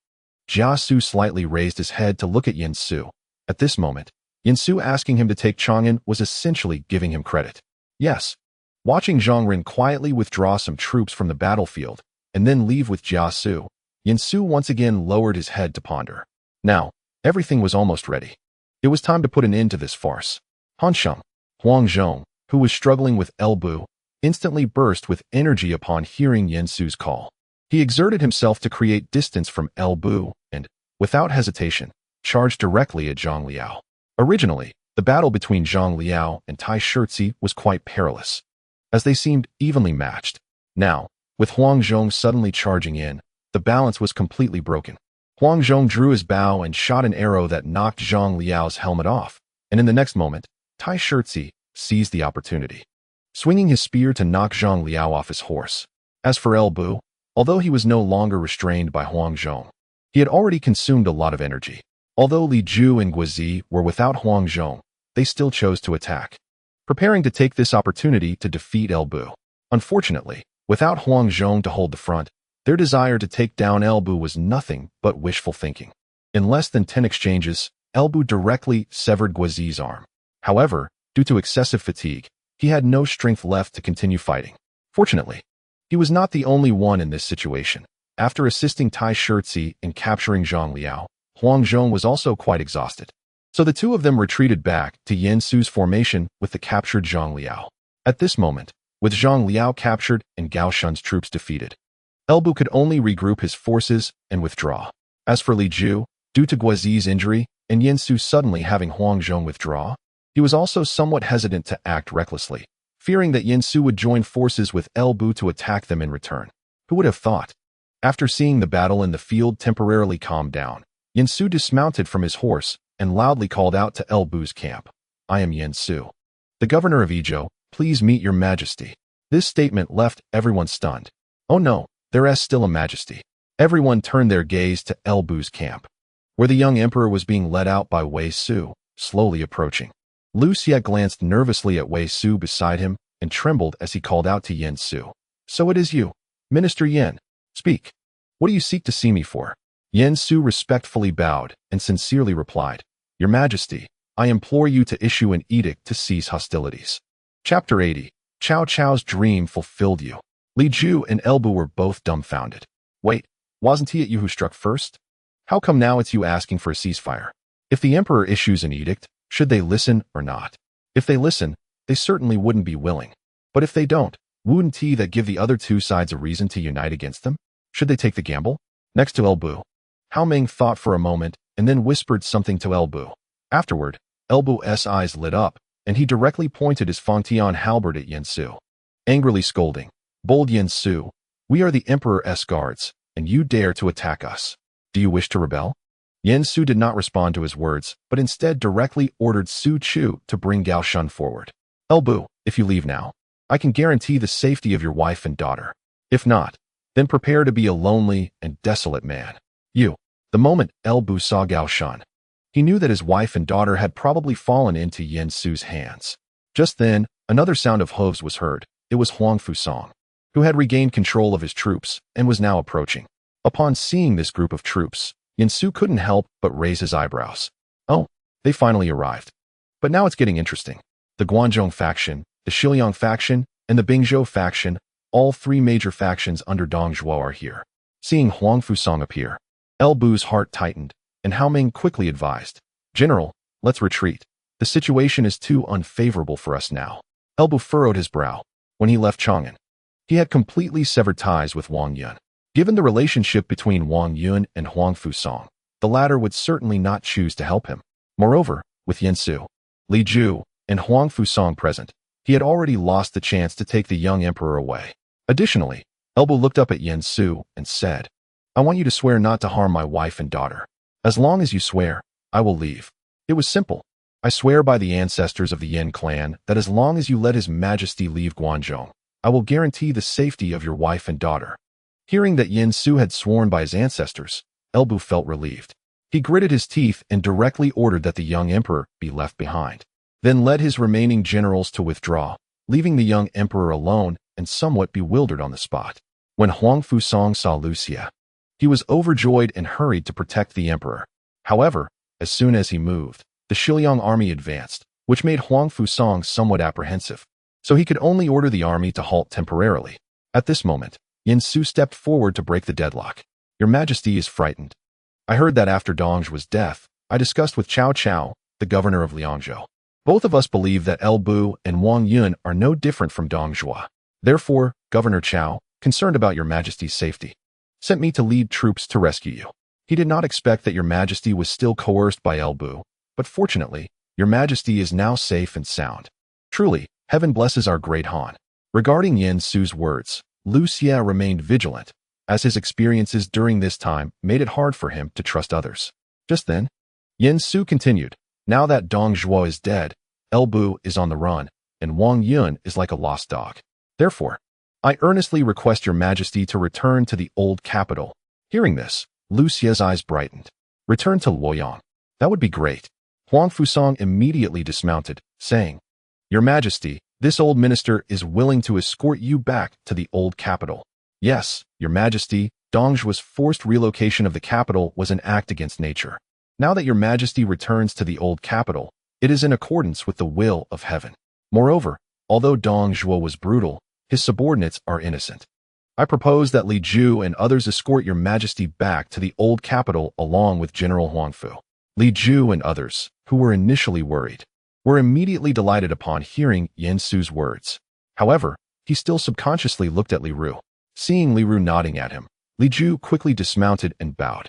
Jia Su slightly raised his head to look at Yen Su. At this moment, Yen Su asking him to take Chang'an was essentially giving him credit. Yes. Watching Zhang Ren quietly withdraw some troops from the battlefield and then leave with Jia Su, Yen Su once again lowered his head to ponder. Now, everything was almost ready. It was time to put an end to this farce. Hanzhong, Hanzhong, who was struggling with El Bu, instantly burst with energy upon hearing Yen Su's call. He exerted himself to create distance from El Bu and, without hesitation, charged directly at Zhang Liao. Originally, the battle between Zhang Liao and Tai Shirzi was quite perilous, as they seemed evenly matched. Now, with Hanzhong suddenly charging in, the balance was completely broken. Hanzhong drew his bow and shot an arrow that knocked Zhang Liao's helmet off, and in the next moment, Tai Shirzi seized the opportunity, swinging his spear to knock Zhang Liao off his horse. As for El Bu, although he was no longer restrained by Hanzhong, he had already consumed a lot of energy. Although Li Ju and Guizi were without Hanzhong, they still chose to attack, preparing to take this opportunity to defeat El Bu. Unfortunately, without Hanzhong to hold the front, their desire to take down El Bu was nothing but wishful thinking. In less than 10 exchanges, El Bu directly severed Guizi's arm. However, due to excessive fatigue, he had no strength left to continue fighting. Fortunately, he was not the only one in this situation. After assisting Tai Shirzi in capturing Zhang Liao, Hanzhong was also quite exhausted. So the two of them retreated back to Yen Su's formation with the captured Zhang Liao. At this moment, with Zhang Liao captured and Gao Shun's troops defeated, El Bu could only regroup his forces and withdraw. As for Li Ju, due to Guizi's injury, and Yin Su suddenly having Hanzhong withdraw? He was also somewhat hesitant to act recklessly, fearing that Yin Su would join forces with Bu to attack them in return. Who would have thought? After seeing the battle in the field temporarily calm down, Yin Su dismounted from his horse and loudly called out to Bu's camp. I am Yin Su, the governor of Ezhou. Please meet your majesty. This statement left everyone stunned. Oh no, there is still a majesty. Everyone turned their gaze to Bu's camp, where the young emperor was being led out by Wei Su, slowly approaching. Lu Xie glanced nervously at Wei Su beside him and trembled as he called out to Yin Su. So it is you, Minister Yin. Speak. What do you seek to see me for? Yin Su respectfully bowed and sincerely replied, Your Majesty, I implore you to issue an edict to cease hostilities. Chapter 80. Cao Cao's dream fulfilled you. Li Ju and Bu were both dumbfounded. Wait, wasn't he you who struck first? How come now it's you asking for a ceasefire? If the emperor issues an edict, should they listen or not? If they listen, they certainly wouldn't be willing. But if they don't, wouldn't that give the other two sides a reason to unite against them? Should they take the gamble? Next to Bu, Cao Mengde thought for a moment and then whispered something to Bu. Afterward, Bu's eyes lit up, and he directly pointed his Fangtian halberd at Yin Su, angrily scolding, Bold Yin Su, we are the emperor's guards, and you dare to attack us. Do you wish to rebel? Yin Su did not respond to his words, but instead directly ordered Su Chu to bring Gao Shun forward. Bu, if you leave now, I can guarantee the safety of your wife and daughter. If not, then prepare to be a lonely and desolate man. The moment Bu saw Gao Shun, he knew that his wife and daughter had probably fallen into Yin Su's hands. Just then, another sound of hooves was heard. It was Huang Fusong, who had regained control of his troops and was now approaching. Upon seeing this group of troops, Yin Su couldn't help but raise his eyebrows. Oh, they finally arrived. But now it's getting interesting. The Guanzhong faction, the Xiliang faction, and the Bingzhou faction, all three major factions under Dong Zhuo are here. Seeing Huang Fusong appear, Bu's heart tightened, and Cao Mengde quickly advised, General, let's retreat. The situation is too unfavorable for us now. Bu furrowed his brow. When he left Chang'an, he had completely severed ties with Wang Yun. Given the relationship between Wang Yun and Huang Fusong, the latter would certainly not choose to help him. Moreover, with Yin Su, Li Ju, and Huang Fusong present, he had already lost the chance to take the young emperor away. Additionally, Bu looked up at Yin Su and said, I want you to swear not to harm my wife and daughter. As long as you swear, I will leave. It was simple. I swear by the ancestors of the Yin clan that as long as you let His Majesty leave Guanzhong, I will guarantee the safety of your wife and daughter. Hearing that Yin Su had sworn by his ancestors, Bu felt relieved. He gritted his teeth and directly ordered that the young emperor be left behind, then led his remaining generals to withdraw, leaving the young emperor alone and somewhat bewildered on the spot. When Huang Fusong saw Lu Xie, he was overjoyed and hurried to protect the emperor. However, as soon as he moved, the Xiliang army advanced, which made Huang Fusong somewhat apprehensive, so he could only order the army to halt temporarily. At this moment, Yin Su stepped forward to break the deadlock. Your Majesty is frightened. I heard that after Dong Zhuo's death, I discussed with Cao Cao, the governor of Liangzhou. Both of us believe that Bu and Wang Yun are no different from Dong Zhuo. Therefore, Governor Cao, concerned about your Majesty's safety, sent me to lead troops to rescue you. He did not expect that your Majesty was still coerced by Bu, but fortunately, your Majesty is now safe and sound. Truly, heaven blesses our great Han. Regarding Yin Su's words, Lu Xie remained vigilant, as his experiences during this time made it hard for him to trust others. Just then, Yin Su continued, now that Dong Zhuo is dead, Bu is on the run, and Wang Yun is like a lost dog. Therefore, I earnestly request your Majesty to return to the old capital. Hearing this, Lu Xie's eyes brightened. Return to Luoyang. That would be great. Huang Fusong immediately dismounted, saying, Your Majesty, this old minister is willing to escort you back to the old capital. Yes, Your Majesty, Dong Zhuo's forced relocation of the capital was an act against nature. Now that Your Majesty returns to the old capital, it is in accordance with the will of heaven. Moreover, although Dong Zhuo was brutal, his subordinates are innocent. I propose that Li Ju and others escort Your Majesty back to the old capital along with General Huangfu. Li Ju and others, who were initially worried, were immediately delighted upon hearing Yin Su's words. However, he still subconsciously looked at Li Ru. Seeing Li Ru nodding at him, Li Ju quickly dismounted and bowed.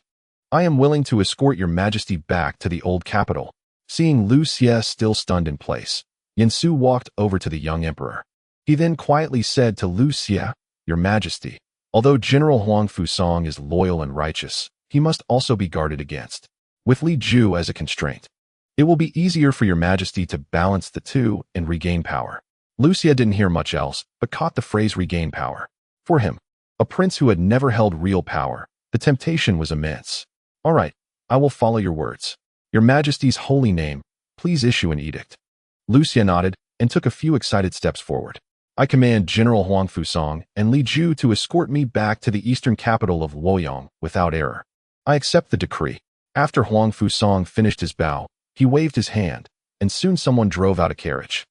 I am willing to escort your majesty back to the old capital. Seeing Lu Xie still stunned in place, Yin Su walked over to the young emperor. He then quietly said to Lu Xie, "Your majesty, although General Huang Fusang is loyal and righteous, he must also be guarded against. With Li Ju as a constraint, it will be easier for your majesty to balance the two and regain power." Lu Xie didn't hear much else, but caught the phrase regain power. For him, a prince who had never held real power, the temptation was immense. "All right, I will follow your words. Your majesty's holy name, please issue an edict." Lu Xie nodded and took a few excited steps forward. "I command General Huang Fusang and Li Ju to escort me back to the eastern capital of Luoyang without error. I accept the decree." After Huang Fusang finished his bow, he waved his hand, and soon someone drove out a carriage.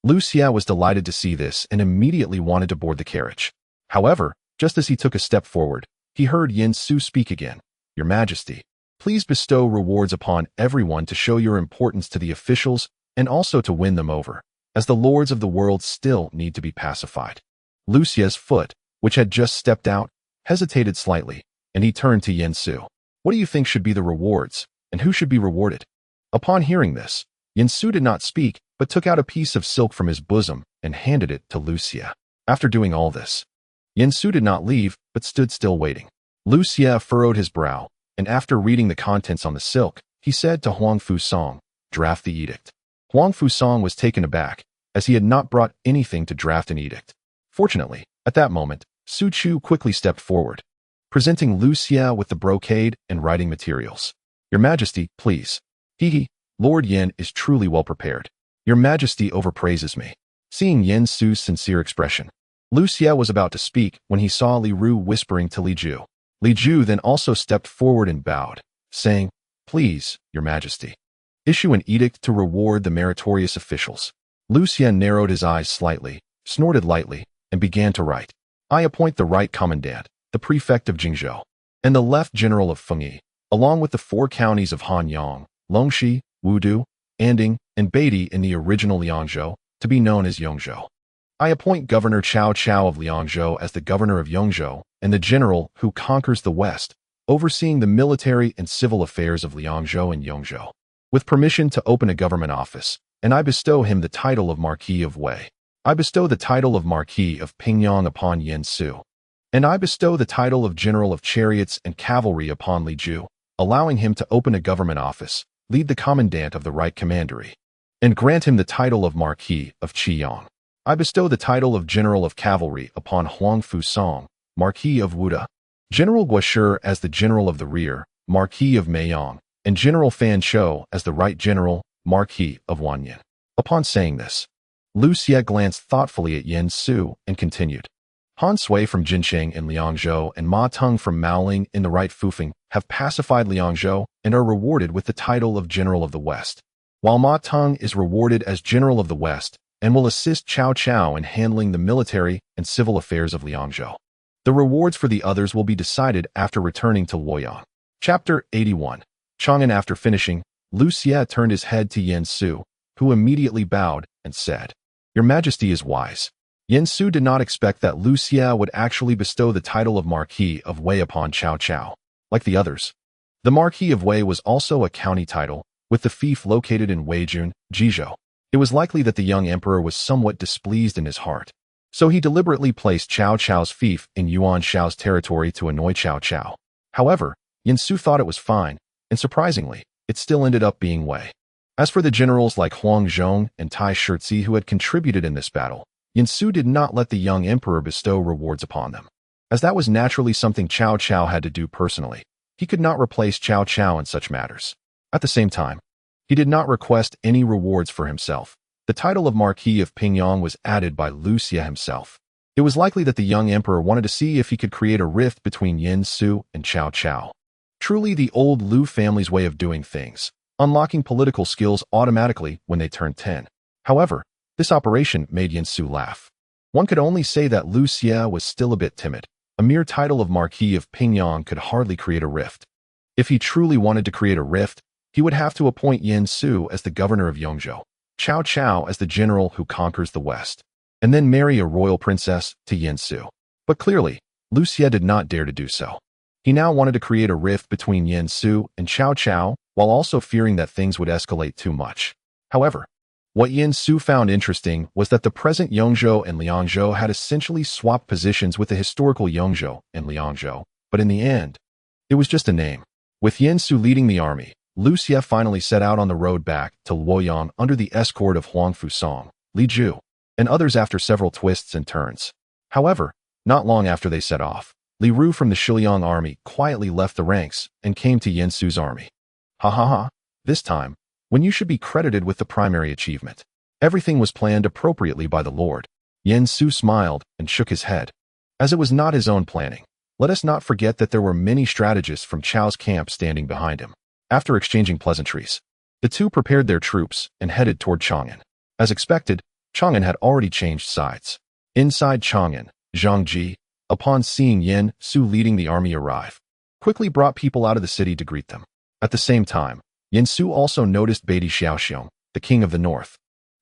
Lu Xie was delighted to see this and immediately wanted to board the carriage. However, just as he took a step forward, he heard Yin Su speak again. "Your Majesty, please bestow rewards upon everyone to show your importance to the officials and also to win them over, as the lords of the world still need to be pacified." Lu Xie's foot, which had just stepped out, hesitated slightly, and he turned to Yin Su. "What do you think should be the rewards, and who should be rewarded?" Upon hearing this, Yin Su did not speak, but took out a piece of silk from his bosom and handed it to Lu Xie. After doing all this, Yin Su did not leave, but stood still waiting. Lu Xie furrowed his brow, and after reading the contents on the silk, he said to Huang Fusang, "Draft the edict." Huang Fusang was taken aback, as he had not brought anything to draft an edict. Fortunately, at that moment, Su Chu quickly stepped forward, presenting Lu Xie with the brocade and writing materials. "Your Majesty, please." "He, Lord Yin is truly well prepared. Your Majesty overpraises me." Seeing Yin Su's sincere expression, Lu Xie was about to speak when he saw Li Ru whispering to Li Ju. Li Ju then also stepped forward and bowed, saying, "Please, Your Majesty, issue an edict to reward the meritorious officials." Lu Xie narrowed his eyes slightly, snorted lightly, and began to write. "I appoint the right commandant, the prefect of Jingzhou, and the left general of Fengyi, along with the 4 counties of Hanyang, Longxi, Wudu, Anding, and Beidi in the original Liangzhou, to be known as Yongzhou. I appoint Governor Cao Cao of Liangzhou as the governor of Yongzhou, and the general who conquers the west, overseeing the military and civil affairs of Liangzhou and Yongzhou, with permission to open a government office, and I bestow him the title of Marquis of Wei. I bestow the title of Marquis of Pingyang upon Yin Su, and I bestow the title of General of Chariots and Cavalry upon Li Ju, allowing him to open a government office, lead the commandant of the right commandery, and grant him the title of Marquis of Qiyang. I bestow the title of General of Cavalry upon Huang Fusang, Marquis of Wuda, General Guoshi as the General of the Rear, Marquis of Meiyang, and General Fan Shou as the Right General, Marquis of Wanyan. Upon saying this, Lu Xie glanced thoughtfully at Yin Su and continued. Han Sui from Jincheng in Liangzhou and Ma Teng from Maoling in the right Fufeng have pacified Liangzhou and are rewarded with the title of General of the West, while Ma Teng is rewarded as General of the West and will assist Cao Cao in handling the military and civil affairs of Liangzhou. The rewards for the others will be decided after returning to Luoyang. Chapter 81. Chang'an. After finishing, Lu Xie turned his head to Yin Su, who immediately bowed and said, "Your Majesty is wise." Yin Su did not expect that Lu Xie would actually bestow the title of Marquis of Wei upon Cao Cao. Like the others, the Marquis of Wei was also a county title, with the fief located in Weijun, Jizhou. It was likely that the young emperor was somewhat displeased in his heart, so he deliberately placed Cao Cao's fief in Yuan Shao's territory to annoy Cao Cao. However, Yin Su thought it was fine, and surprisingly, it still ended up being Wei. As for the generals like Huang Zhong and Tai Shizi who had contributed in this battle, Yin Su did not let the young emperor bestow rewards upon them, as that was naturally something Cao Cao had to do personally. He could not replace Cao Cao in such matters. At the same time, he did not request any rewards for himself. The title of Marquis of Pingyang was added by Lu Xie himself. It was likely that the young emperor wanted to see if he could create a rift between Yin Su and Cao Cao. Truly the old Lu family's way of doing things, unlocking political skills automatically when they turned 10. However, this operation made Yin Su laugh. One could only say that Lu Xie was still a bit timid. A mere title of Marquis of Pingyang could hardly create a rift. If he truly wanted to create a rift, he would have to appoint Yin Su as the governor of Yongzhou, Cao Cao as the general who conquers the west, and then marry a royal princess to Yin Su. But clearly, Lu Xie did not dare to do so. He now wanted to create a rift between Yin Su and Cao Cao, while also fearing that things would escalate too much. However, what Yin Su found interesting was that the present Yongzhou and Liangzhou had essentially swapped positions with the historical Yongzhou and Liangzhou, but in the end, it was just a name. With Yin Su leading the army, Lu Xie finally set out on the road back to Luoyang under the escort of Huang Fusong, Li Ju, and others after several twists and turns. However, not long after they set off, Li Ru from the Shiliang army quietly left the ranks and came to Yin Su's army. Ha ha ha, this time, when you should be credited with the primary achievement. Everything was planned appropriately by the Lord. Yin Su smiled and shook his head. As it was not his own planning, let us not forget that there were many strategists from Chao's camp standing behind him. After exchanging pleasantries, the two prepared their troops and headed toward Chang'an. As expected, Chang'an had already changed sides. Inside Chang'an, Zhang Ji, upon seeing Yin Su leading the army arrive, quickly brought people out of the city to greet them. At the same time, Yin Su also noticed Beidi Xiaoxiong, the king of the north,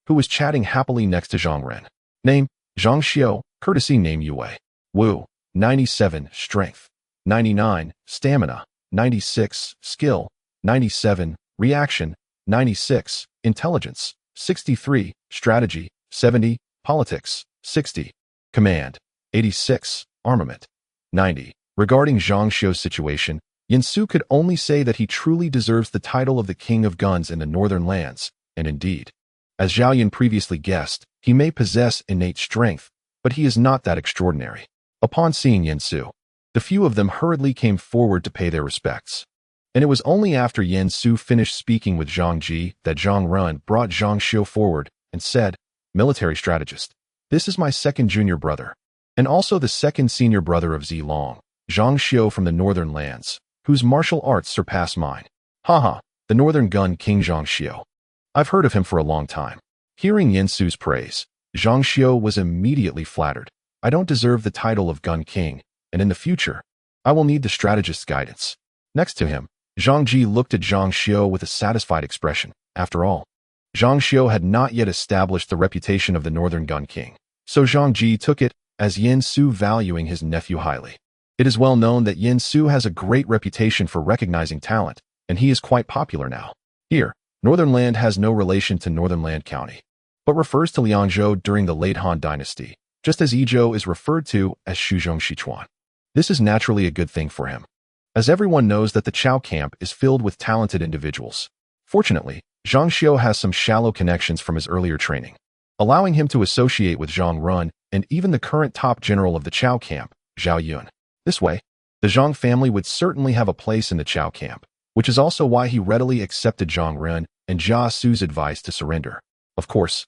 who was chatting happily next to Zhang Ren. Name, Zhang Xiao, courtesy name Yue. Wu, 97, strength, 99, stamina, 96, skill, 97, reaction, 96, intelligence, 63, strategy, 70, politics, 60, command, 86, armament, 90. Regarding Zhang Xiao's situation, Yin Su could only say that he truly deserves the title of the king of guns in the northern lands, and indeed, as Zhao Yun previously guessed, he may possess innate strength, but he is not that extraordinary. Upon seeing Yin Su, the few of them hurriedly came forward to pay their respects. And it was only after Yin Su finished speaking with Zhang Ji that Zhang Ren brought Zhang Xiao forward and said, "Military strategist, this is my second junior brother, and also the second senior brother of Zi Long, Zhang Xiao from the northern lands, whose martial arts surpass mine. Haha, the northern gun king Zhang Xiao. I've heard of him for a long time." Hearing Yin Su's praise, Zhang Xiao was immediately flattered. "I don't deserve the title of gun king, and in the future, I will need the strategist's guidance." Next to him, Zhang Ji looked at Zhang Xiao with a satisfied expression. After all, Zhang Xiao had not yet established the reputation of the northern gun king, so Zhang Ji took it as Yin Su valuing his nephew highly. It is well known that Yin Su has a great reputation for recognizing talent, and he is quite popular now. Here, Northern Land has no relation to Northern Land County, but refers to Liangzhou during the late Han Dynasty, just as Yizhou is referred to as Shuzhong Sichuan. This is naturally a good thing for him, as everyone knows that the Cao camp is filled with talented individuals. Fortunately, Zhang Xiao has some shallow connections from his earlier training, allowing him to associate with Zhang Run and even the current top general of the Cao camp, Zhao Yun. This way, the Zhang family would certainly have a place in the Cao camp, which is also why he readily accepted Zhang Ren and Jia Su's advice to surrender. Of course,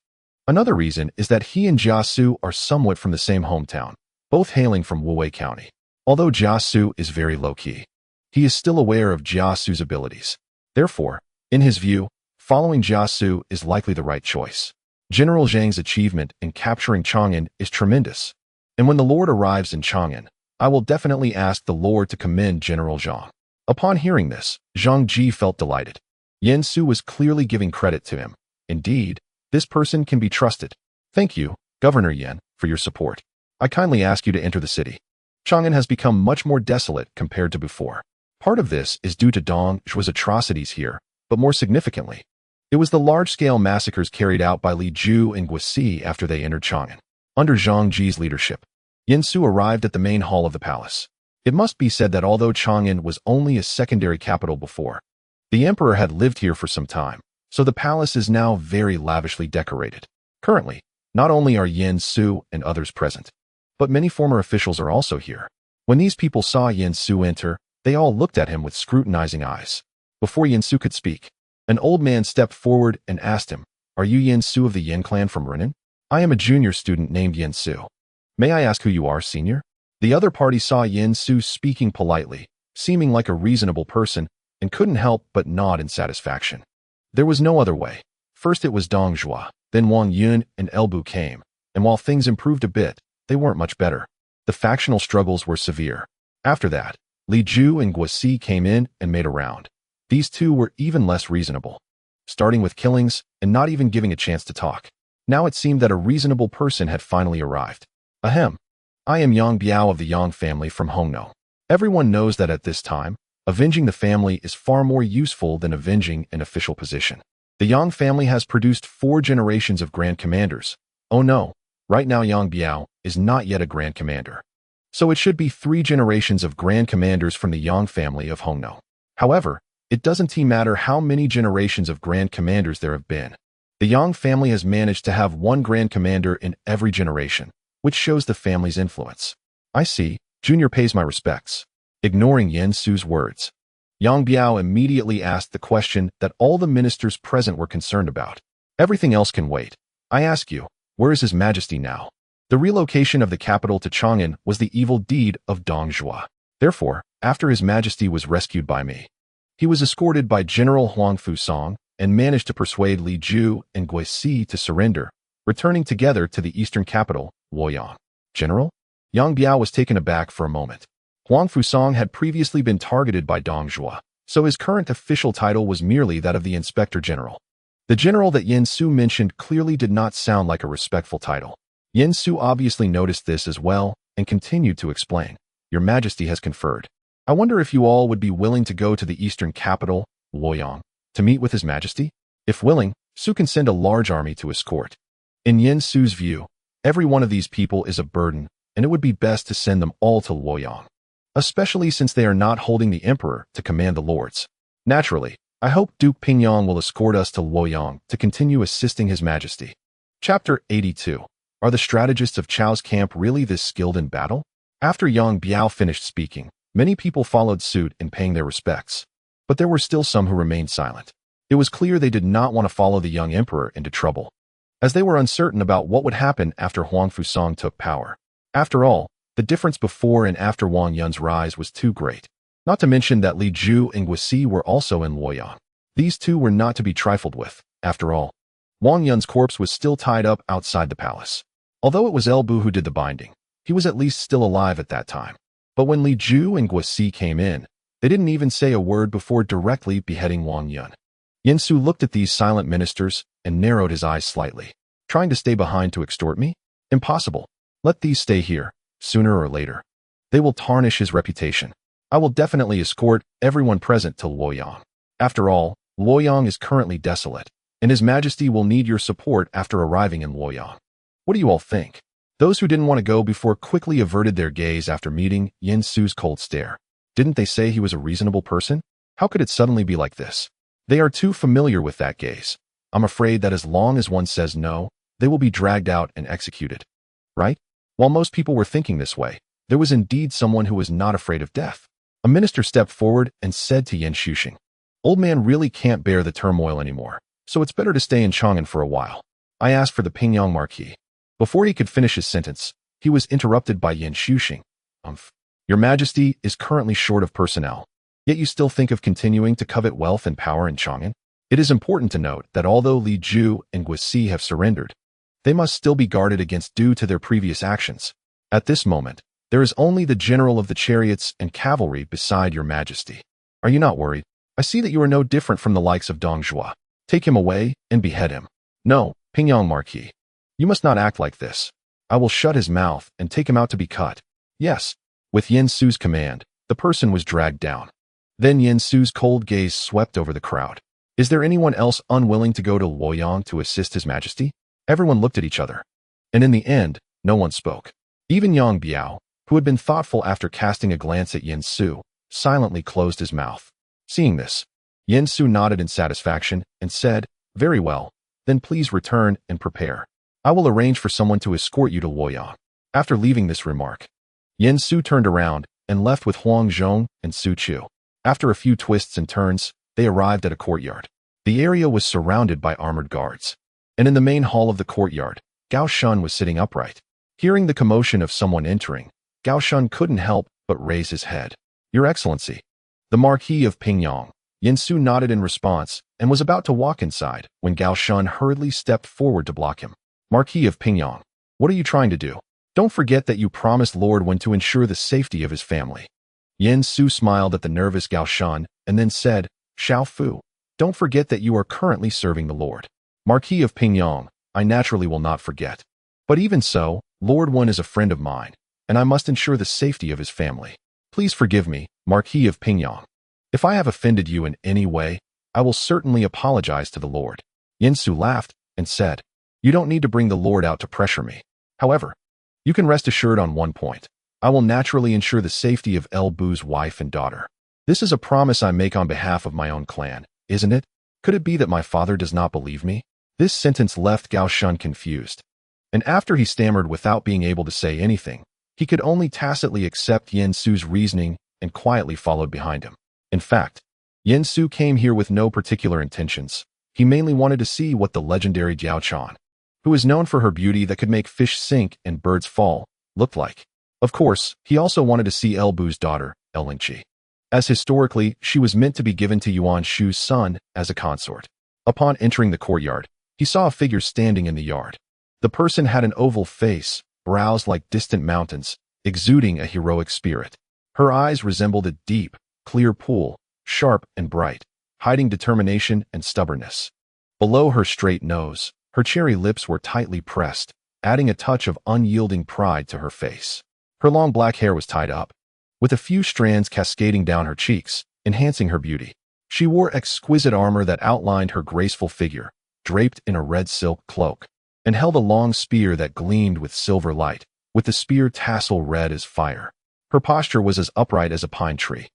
another reason is that he and Jia Su are somewhat from the same hometown, both hailing from Wuwei County. Although Jia Su is very low-key, he is still aware of Jia Su's abilities. Therefore, in his view, following Jia Su is likely the right choice. General Zhang's achievement in capturing Chang'an is tremendous, and when the Lord arrives in Chang'an, I will definitely ask the Lord to commend General Zhang. Upon hearing this, Zhang Ji felt delighted. Yin Su was clearly giving credit to him. Indeed, this person can be trusted. Thank you, Governor Yan, for your support. I kindly ask you to enter the city. Chang'an has become much more desolate compared to before. Part of this is due to Dong Zhuo's atrocities here, but more significantly, it was the large-scale massacres carried out by Li Ju and Guosi after they entered Chang'an. Under Zhang Ji's leadership, Yin Su arrived at the main hall of the palace. It must be said that although Chang'an was only a secondary capital before, the emperor had lived here for some time, so the palace is now very lavishly decorated. Currently, not only are Yin Su and others present, but many former officials are also here. When these people saw Yin Su enter, they all looked at him with scrutinizing eyes. Before Yin Su could speak, an old man stepped forward and asked him, "Are you Yin Su of the Yin clan from Renan? I am a junior student named Yin Su. May I ask who you are, senior?" The other party saw Yin Su speaking politely, seeming like a reasonable person, and couldn't help but nod in satisfaction. There was no other way. First it was Dong Zhuo, then Wang Yun and Elbu came, and while things improved a bit, they weren't much better. The factional struggles were severe. After that, Li Ju and Guosi came in and made a round. These two were even less reasonable, starting with killings and not even giving a chance to talk. Now it seemed that a reasonable person had finally arrived. Ahem. I am Yang Biao of the Yang family from Hongno. Everyone knows that at this time, avenging the family is far more useful than avenging an official position. The Yang family has produced 4 generations of Grand Commanders. Oh no, right now Yang Biao is not yet a Grand Commander. So it should be 3 generations of Grand Commanders from the Yang family of Hongno. However, it doesn't matter how many generations of Grand Commanders there have been. The Yang family has managed to have 1 Grand Commander in every generation, which shows the family's influence. I see, Junior pays my respects. Ignoring Yen Su's words, Yang Biao immediately asked the question that all the ministers present were concerned about. Everything else can wait. I ask you, where is His Majesty now? The relocation of the capital to Chang'an was the evil deed of Dong Zhuo. Therefore, after His Majesty was rescued by me, he was escorted by General Huang Fusong and managed to persuade Li Ju and Guisi to surrender, returning together to the eastern capital, Luoyang. General? Yang Biao was taken aback for a moment. Huang Fusong had previously been targeted by Dong Zhuo, so his current official title was merely that of the Inspector General. The general that Yen Su mentioned clearly did not sound like a respectful title. Yen Su obviously noticed this as well and continued to explain. Your Majesty has conferred. I wonder if you all would be willing to go to the eastern capital, Luoyang, to meet with His Majesty? If willing, Su can send a large army to escort. In Yen Su's view, every one of these people is a burden, and it would be best to send them all to Luoyang, especially since they are not holding the emperor to command the lords. Naturally, I hope Duke Pingyang will escort us to Luoyang to continue assisting His Majesty. Chapter 82. Are the strategists of Chao's camp really this skilled in battle? After Yang Biao finished speaking, many people followed suit in paying their respects, but there were still some who remained silent. It was clear they did not want to follow the young emperor into trouble, as they were uncertain about what would happen after Huang Fusong took power. After all, the difference before and after Wang Yun's rise was too great. Not to mention that Li Ju and Guisi were also in Luoyang. These two were not to be trifled with. After all, Wang Yun's corpse was still tied up outside the palace. Although it was El Bu who did the binding, he was at least still alive at that time. But when Li Ju and Guisi came in, they didn't even say a word before directly beheading Wang Yun. Yen Su looked at these silent ministers and narrowed his eyes slightly. Trying to stay behind to extort me? Impossible. Let these stay here. Sooner or later, they will tarnish his reputation. I will definitely escort everyone present to Luoyang. After all, Luoyang is currently desolate, and His Majesty will need your support after arriving in Luoyang. What do you all think? Those who didn't want to go before quickly averted their gaze after meeting Yen Su's cold stare. Didn't they say he was a reasonable person? How could it suddenly be like this? They are too familiar with that gaze. I'm afraid that as long as one says no, they will be dragged out and executed. Right? While most people were thinking this way, there was indeed someone who was not afraid of death. A minister stepped forward and said to Yen Shuxing, "Old man really can't bear the turmoil anymore, so it's better to stay in Chang'an for a while." I asked for the Pingyang Marquis. Before he could finish his sentence, he was interrupted by Yen Shuxing. Your Majesty is currently short of personnel, yet you still think of continuing to covet wealth and power in Chang'an? It is important to note that although Li Ju and Guisi have surrendered, they must still be guarded against due to their previous actions. At this moment, there is only the general of the chariots and cavalry beside your Majesty. Are you not worried? I see that you are no different from the likes of Dong Zhuo. Take him away and behead him. No, Pingyang Marquis. You must not act like this. I will shut his mouth and take him out to be cut. Yes. With Yen Su's command, the person was dragged down. Then Yen Su's cold gaze swept over the crowd. Is there anyone else unwilling to go to Luoyang to assist His Majesty? Everyone looked at each other. And in the end, no one spoke. Even Yang Biao, who had been thoughtful after casting a glance at Yen Su, silently closed his mouth. Seeing this, Yen Su nodded in satisfaction and said, "Very well, then please return and prepare. I will arrange for someone to escort you to Luoyang." After leaving this remark, Yen Su turned around and left with Huang Zhong and Su Chu. After a few twists and turns, they arrived at a courtyard. The area was surrounded by armored guards, and in the main hall of the courtyard, Gao Shun was sitting upright. Hearing the commotion of someone entering, Gao Shun couldn't help but raise his head. "Your Excellency." The Marquis of Pingyang. Yen Su nodded in response and was about to walk inside when Gao Shun hurriedly stepped forward to block him. "Marquis of Pingyang, what are you trying to do? Don't forget that you promised Lord Wen to ensure the safety of his family." Yen Su smiled at the nervous Gao Shun and then said, "Xiao Fu, don't forget that you are currently serving the Lord. Marquis of Pingyang, I naturally will not forget. But even so, Lord Wen is a friend of mine, and I must ensure the safety of his family. Please forgive me, Marquis of Pingyang. If I have offended you in any way, I will certainly apologize to the Lord. Yinsu laughed and said, You don't need to bring the Lord out to pressure me. However, you can rest assured on one point. I will naturally ensure the safety of El Bu's wife and daughter. This is a promise I make on behalf of my own clan, isn't it? Could it be that my father does not believe me? This sentence left Gao Shun confused. And after he stammered without being able to say anything, he could only tacitly accept Yen Su's reasoning and quietly followed behind him. In fact, Yen Su came here with no particular intentions. He mainly wanted to see what the legendary Jiao Chan, who is known for her beauty that could make fish sink and birds fall, looked like. Of course, he also wanted to see El Bu's daughter, El Lingqi, as historically she was meant to be given to Yuan Shu's son as a consort. Upon entering the courtyard, he saw a figure standing in the yard. The person had an oval face, brows like distant mountains, exuding a heroic spirit. Her eyes resembled a deep, clear pool, sharp and bright, hiding determination and stubbornness. Below her straight nose, her cherry lips were tightly pressed, adding a touch of unyielding pride to her face. Her long black hair was tied up, with a few strands cascading down her cheeks, enhancing her beauty. She wore exquisite armor that outlined her graceful figure, draped in a red silk cloak, and held a long spear that gleamed with silver light, with the spear tassel red as fire. Her posture was as upright as a pine tree.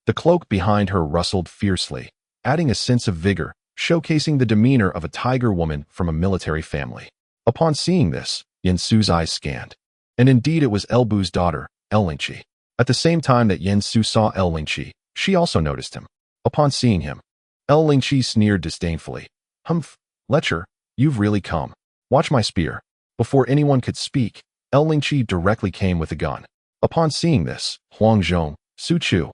The cloak behind her rustled fiercely, adding a sense of vigor, showcasing the demeanor of a tiger woman from a military family. Upon seeing this, Yen Su's eyes scanned. And indeed it was El Bu's daughter, El Lingqi. At the same time that Yen Su saw El Lingqi, she also noticed him. Upon seeing him, El Lingqi sneered disdainfully. Humph, lecher, you've really come. Watch my spear. Before anyone could speak, El Lingqi directly came with a gun. Upon seeing this, Hanzhong, Su Chu,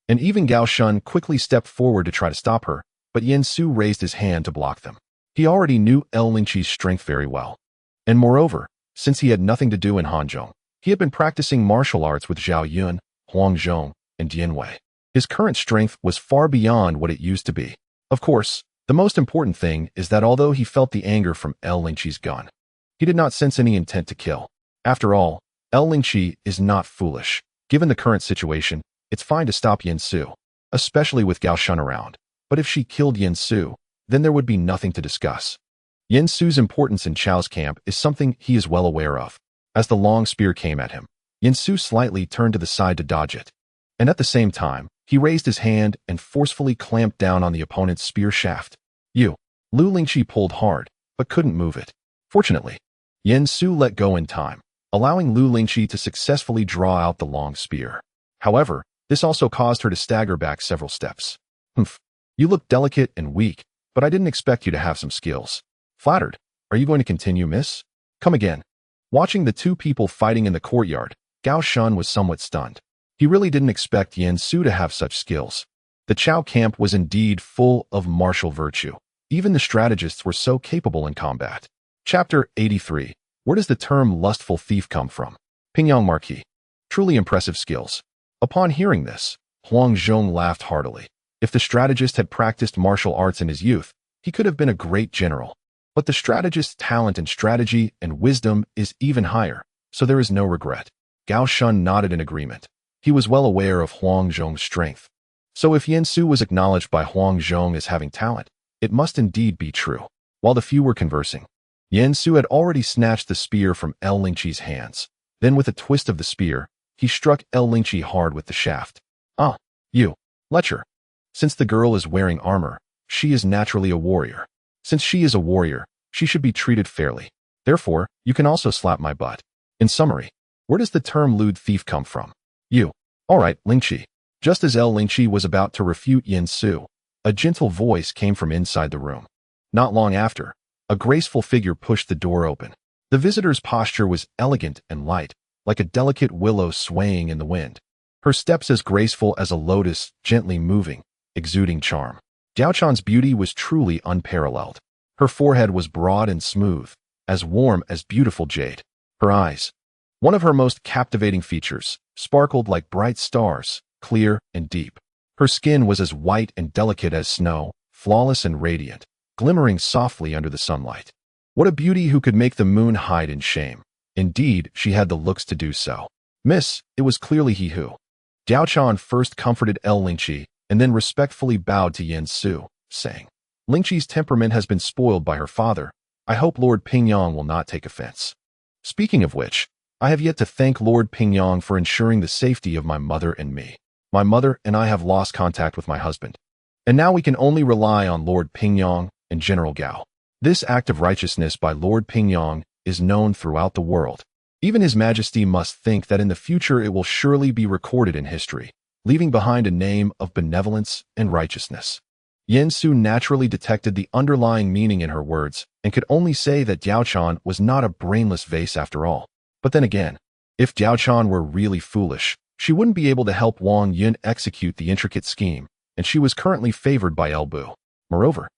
and even Gao Shun quickly stepped forward to try to stop her, but Yen Su raised his hand to block them. He already knew El Lingqi's strength very well. And moreover, since he had nothing to do in Hanzhong, he had been practicing martial arts with Zhao Yun, Huangzhong, and Dianwei. His current strength was far beyond what it used to be. Of course, the most important thing is that although he felt the anger from El Lingqi's gun, he did not sense any intent to kill. After all, El Lingqi is not foolish. Given the current situation, it's fine to stop Yen Su, especially with Gao Shun around. But if she killed Yen Su, then there would be nothing to discuss. Yen Su's importance in Chao's camp is something he is well aware of. As the long spear came at him, Yen Su slightly turned to the side to dodge it. And at the same time, he raised his hand and forcefully clamped down on the opponent's spear shaft. Lu Lingqi pulled hard, but couldn't move it. Fortunately, Yen Su let go in time, allowing Lu Lingqi to successfully draw out the long spear. However, this also caused her to stagger back several steps. Humph, you look delicate and weak, but I didn't expect you to have some skills. Flattered. Are you going to continue, miss? Come again. Watching the two people fighting in the courtyard, Gao Shun was somewhat stunned. He really didn't expect Yen Su to have such skills. The Cao camp was indeed full of martial virtue. Even the strategists were so capable in combat. Chapter 83. Where does the term lustful thief come from? Pingyang Marquis. Truly impressive skills. Upon hearing this, Huangzhong laughed heartily. If the strategist had practiced martial arts in his youth, he could have been a great general. But the strategist's talent in strategy and wisdom is even higher, so there is no regret. Gao Shun nodded in agreement. He was well aware of Huangzhong's strength. So if Yen Su was acknowledged by Huangzhong as having talent, it must indeed be true. While the few were conversing, Yen Su had already snatched the spear from El Lingqi's hands. Then with a twist of the spear, he struck El Lingqi hard with the shaft. Ah, you, lecher. Since the girl is wearing armor, she is naturally a warrior. Since she is a warrior, she should be treated fairly. Therefore, you can also slap my butt. In summary, where does the term lewd thief come from? You. All right, Lingqi. Just as El Lingqi was about to refute Yen Su, a gentle voice came from inside the room. Not long after, a graceful figure pushed the door open. The visitor's posture was elegant and light, like a delicate willow swaying in the wind. Her steps as graceful as a lotus, gently moving, exuding charm. Jiao Chan's beauty was truly unparalleled. Her forehead was broad and smooth, as warm as beautiful jade. Her eyes, one of her most captivating features, sparkled like bright stars, clear and deep. Her skin was as white and delicate as snow, flawless and radiant, glimmering softly under the sunlight. What a beauty who could make the moon hide in shame. Indeed, she had the looks to do so. Miss, it was clearly he who Jiao Chan first comforted Lingqi and then respectfully bowed to Yin Su, saying, Lingqi's temperament has been spoiled by her father. I hope Lord Pingyang will not take offense. Speaking of which, I have yet to thank Lord Pingyang for ensuring the safety of my mother and me. My mother and I have lost contact with my husband, and now we can only rely on Lord Pingyang and General Gao. This act of righteousness by Lord Pingyang is known throughout the world. Even His Majesty must think that in the future it will surely be recorded in history, leaving behind a name of benevolence and righteousness. Yin Su naturally detected the underlying meaning in her words and could only say that Jiao Chan was not a brainless vase after all. But then again, if Jiao Chan were really foolish, she wouldn't be able to help Wang Yun execute the intricate scheme, and she was currently favored by Bu. Moreover,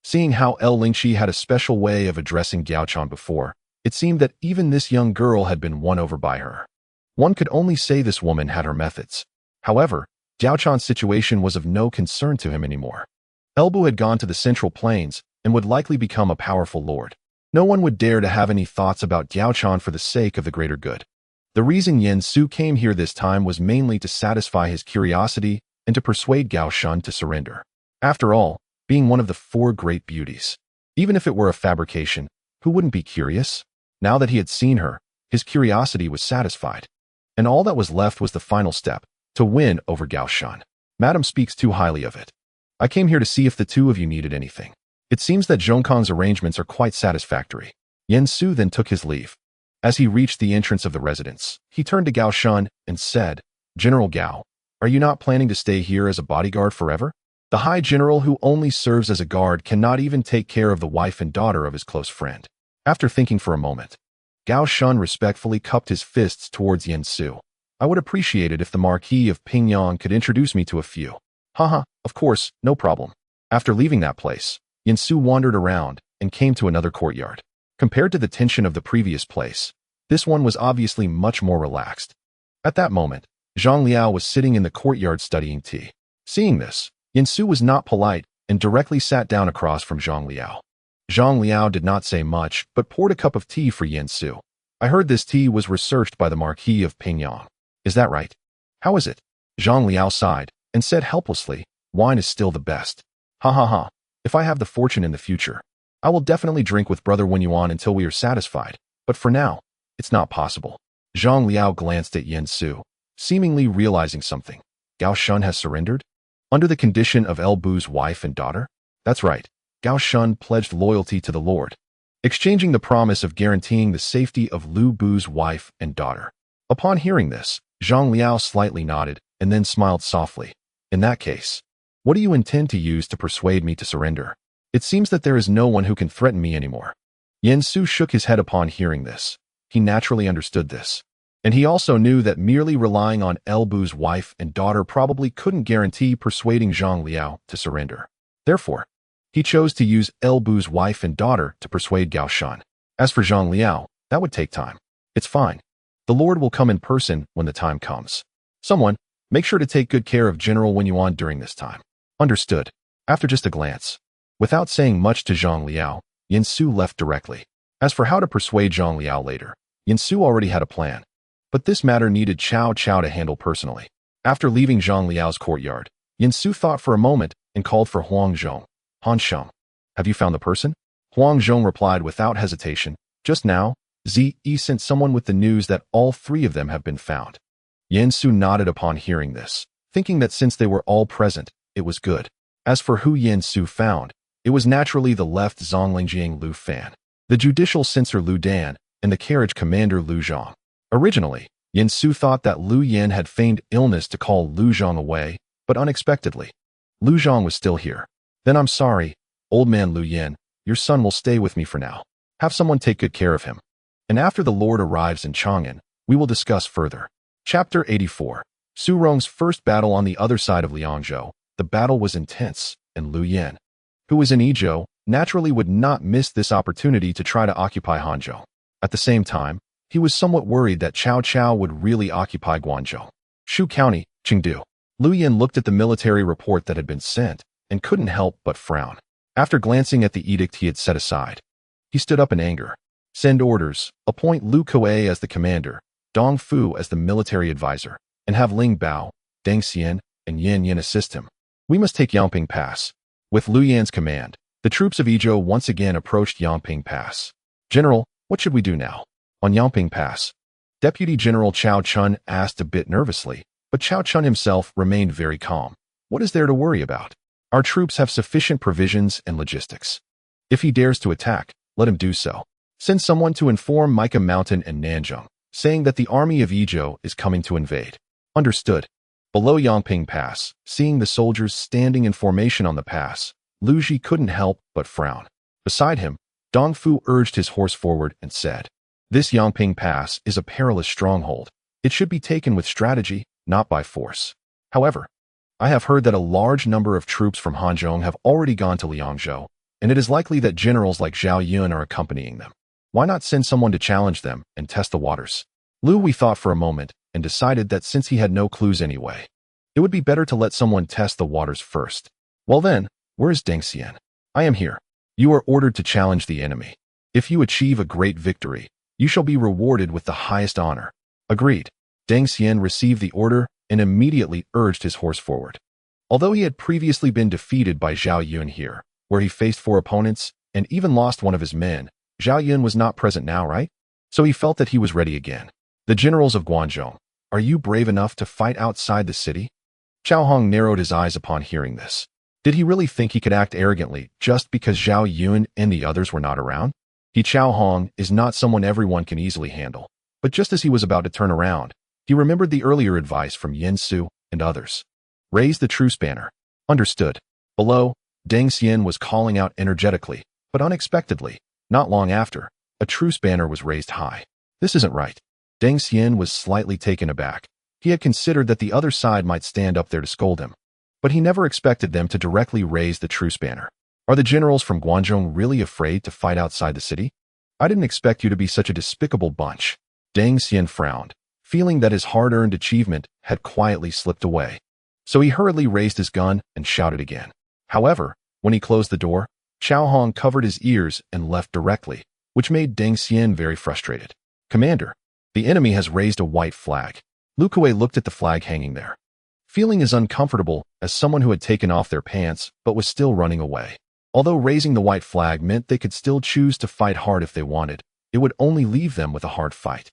seeing how Lingqi had a special way of addressing Jiao Chan before, it seemed that even this young girl had been won over by her. One could only say this woman had her methods. However, Jiao Chan's situation was of no concern to him anymore. Bu had gone to the Central Plains and would likely become a powerful lord. No one would dare to have any thoughts about Jiao Chan for the sake of the greater good. The reason Yin Su came here this time was mainly to satisfy his curiosity and to persuade Gao Shun to surrender. After all, being one of the 4 great beauties, even if it were a fabrication, who wouldn't be curious? Now that he had seen her, his curiosity was satisfied. And all that was left was the final step, to win over Gao Shun. Madam speaks too highly of it. I came here to see if the two of you needed anything. It seems that Zhongkang's arrangements are quite satisfactory. Yin Su then took his leave. As he reached the entrance of the residence, he turned to Gao Shun and said, General Gao, are you not planning to stay here as a bodyguard forever? The High General who only serves as a guard cannot even take care of the wife and daughter of his close friend. After thinking for a moment, Gao Shun respectfully cupped his fists towards Yin Su. I would appreciate it if the Marquis of Pingyang could introduce me to a few. Haha, of course, no problem. After leaving that place, Yin Su wandered around and came to another courtyard. Compared to the tension of the previous place, this one was obviously much more relaxed. At that moment, Zhang Liao was sitting in the courtyard studying tea. Seeing this, Yin Su was not polite and directly sat down across from Zhang Liao. Zhang Liao did not say much, but poured a cup of tea for Yin Su. I heard this tea was researched by the Marquis of Pingyang. Is that right? How is it? Zhang Liao sighed and said helplessly, wine is still the best. Ha ha ha. If I have the fortune in the future, I will definitely drink with Brother Wen Yuan until we are satisfied. But for now, it's not possible. Zhang Liao glanced at Yin Su, seemingly realizing something. Gao Shun has surrendered? Under the condition of Bu's wife and daughter? That's right. Gao Shun pledged loyalty to the Lord, exchanging the promise of guaranteeing the safety of Lu Bu's wife and daughter. Upon hearing this, Zhang Liao slightly nodded and then smiled softly. In that case, what do you intend to use to persuade me to surrender? It seems that there is no one who can threaten me anymore. Yin Su shook his head upon hearing this. He naturally understood this. And he also knew that merely relying on Bu's wife and daughter probably couldn't guarantee persuading Zhang Liao to surrender. Therefore, he chose to use Bu's wife and daughter to persuade Gao Shun. As for Zhang Liao, that would take time. It's fine. The Lord will come in person when the time comes. Someone, make sure to take good care of General Wen Yuan during this time. Understood. After just a glance, without saying much to Zhang Liao, Yin Su left directly. As for how to persuade Zhang Liao later, Yin Su already had a plan. But this matter needed Cao to handle personally. After leaving Zhang Liao's courtyard, Yin Su thought for a moment and called for Hanzhong. Hanzhong, have you found the person? Hanzhong replied without hesitation. Just now, Zi sent someone with the news that all 3 of them have been found. Yin Su nodded upon hearing this, thinking that since they were all present, it was good. As for who Yin Su found, it was naturally the left Zonglingjiang Lu Fan, the judicial censor Lu Dan, and the carriage commander Lu Zhang. Originally, Yin Su thought that Lu Yin had feigned illness to call Lu Zhang away, but unexpectedly, Lu Zhang was still here. Then I'm sorry, old man Lu Yin, your son will stay with me for now. Have someone take good care of him. And after the Lord arrives in Chang'an, we will discuss further. Chapter 84. Su Rong's first battle on the other side of Liangzhou. The battle was intense, and Lu Yin, who was in Yizhou, naturally would not miss this opportunity to try to occupy Hanzhong. At the same time, he was somewhat worried that Cao would really occupy Guangzhou. Shu County, Chengdu. Lu Yin looked at the military report that had been sent and couldn't help but frown. After glancing at the edict he had set aside, he stood up in anger. Send orders, appoint Lu Kuei as the commander, Dong Fu as the military advisor, and have Ling Bao, Deng Xian and Yin Yin assist him. We must take Yangping Pass. With Liu Yan's command, the troops of Ezhou once again approached Yangping Pass. General, what should we do now? On Yangping Pass, Deputy General Cao Chun asked a bit nervously, but Cao Chun himself remained very calm. What is there to worry about? Our troops have sufficient provisions and logistics. If he dares to attack, let him do so. Send someone to inform Mica Mountain and Hanzhong, saying that the army of Ezhou is coming to invade. Understood. Below Yangping Pass, seeing the soldiers standing in formation on the pass, Lu Ji couldn't help but frown. Beside him, Dong Fu urged his horse forward and said, "This Yangping Pass is a perilous stronghold. It should be taken with strategy, not by force. However, I have heard that a large number of troops from Hanzhong have already gone to Liangzhou, and it is likely that generals like Zhao Yun are accompanying them. Why not send someone to challenge them and test the waters?" Lu Wei thought for a moment and decided that since he had no clues anyway, it would be better to let someone test the waters first. Well then, where is Deng Xian? I am here. You are ordered to challenge the enemy. If you achieve a great victory, you shall be rewarded with the highest honor. Agreed. Deng Xian received the order and immediately urged his horse forward. Although he had previously been defeated by Zhao Yun here, where he faced 4 opponents and even lost one of his men, Zhao Yun was not present now, right? So he felt that he was ready again. The generals of Guangzhou, are you brave enough to fight outside the city? Cao Hong narrowed his eyes upon hearing this. Did he really think he could act arrogantly just because Zhao Yun and the others were not around? Cao Hong is not someone everyone can easily handle. But just as he was about to turn around, he remembered the earlier advice from Yin Su and others. Raise the truce banner. Understood. Below, Deng Xian was calling out energetically, but unexpectedly, not long after, a truce banner was raised high. This isn't right. Deng Xian was slightly taken aback. He had considered that the other side might stand up there to scold him, but he never expected them to directly raise the truce banner. Are the generals from Guangzhou really afraid to fight outside the city? I didn't expect you to be such a despicable bunch. Deng Xian frowned, feeling that his hard-earned achievement had quietly slipped away. So he hurriedly raised his gun and shouted again. However, when he closed the door, Cao Hong covered his ears and left directly, which made Deng Xian very frustrated. Commander, the enemy has raised a white flag. Lu Kuei looked at the flag hanging there, feeling as uncomfortable as someone who had taken off their pants but was still running away. Although raising the white flag meant they could still choose to fight hard if they wanted, it would only leave them with a hard fight.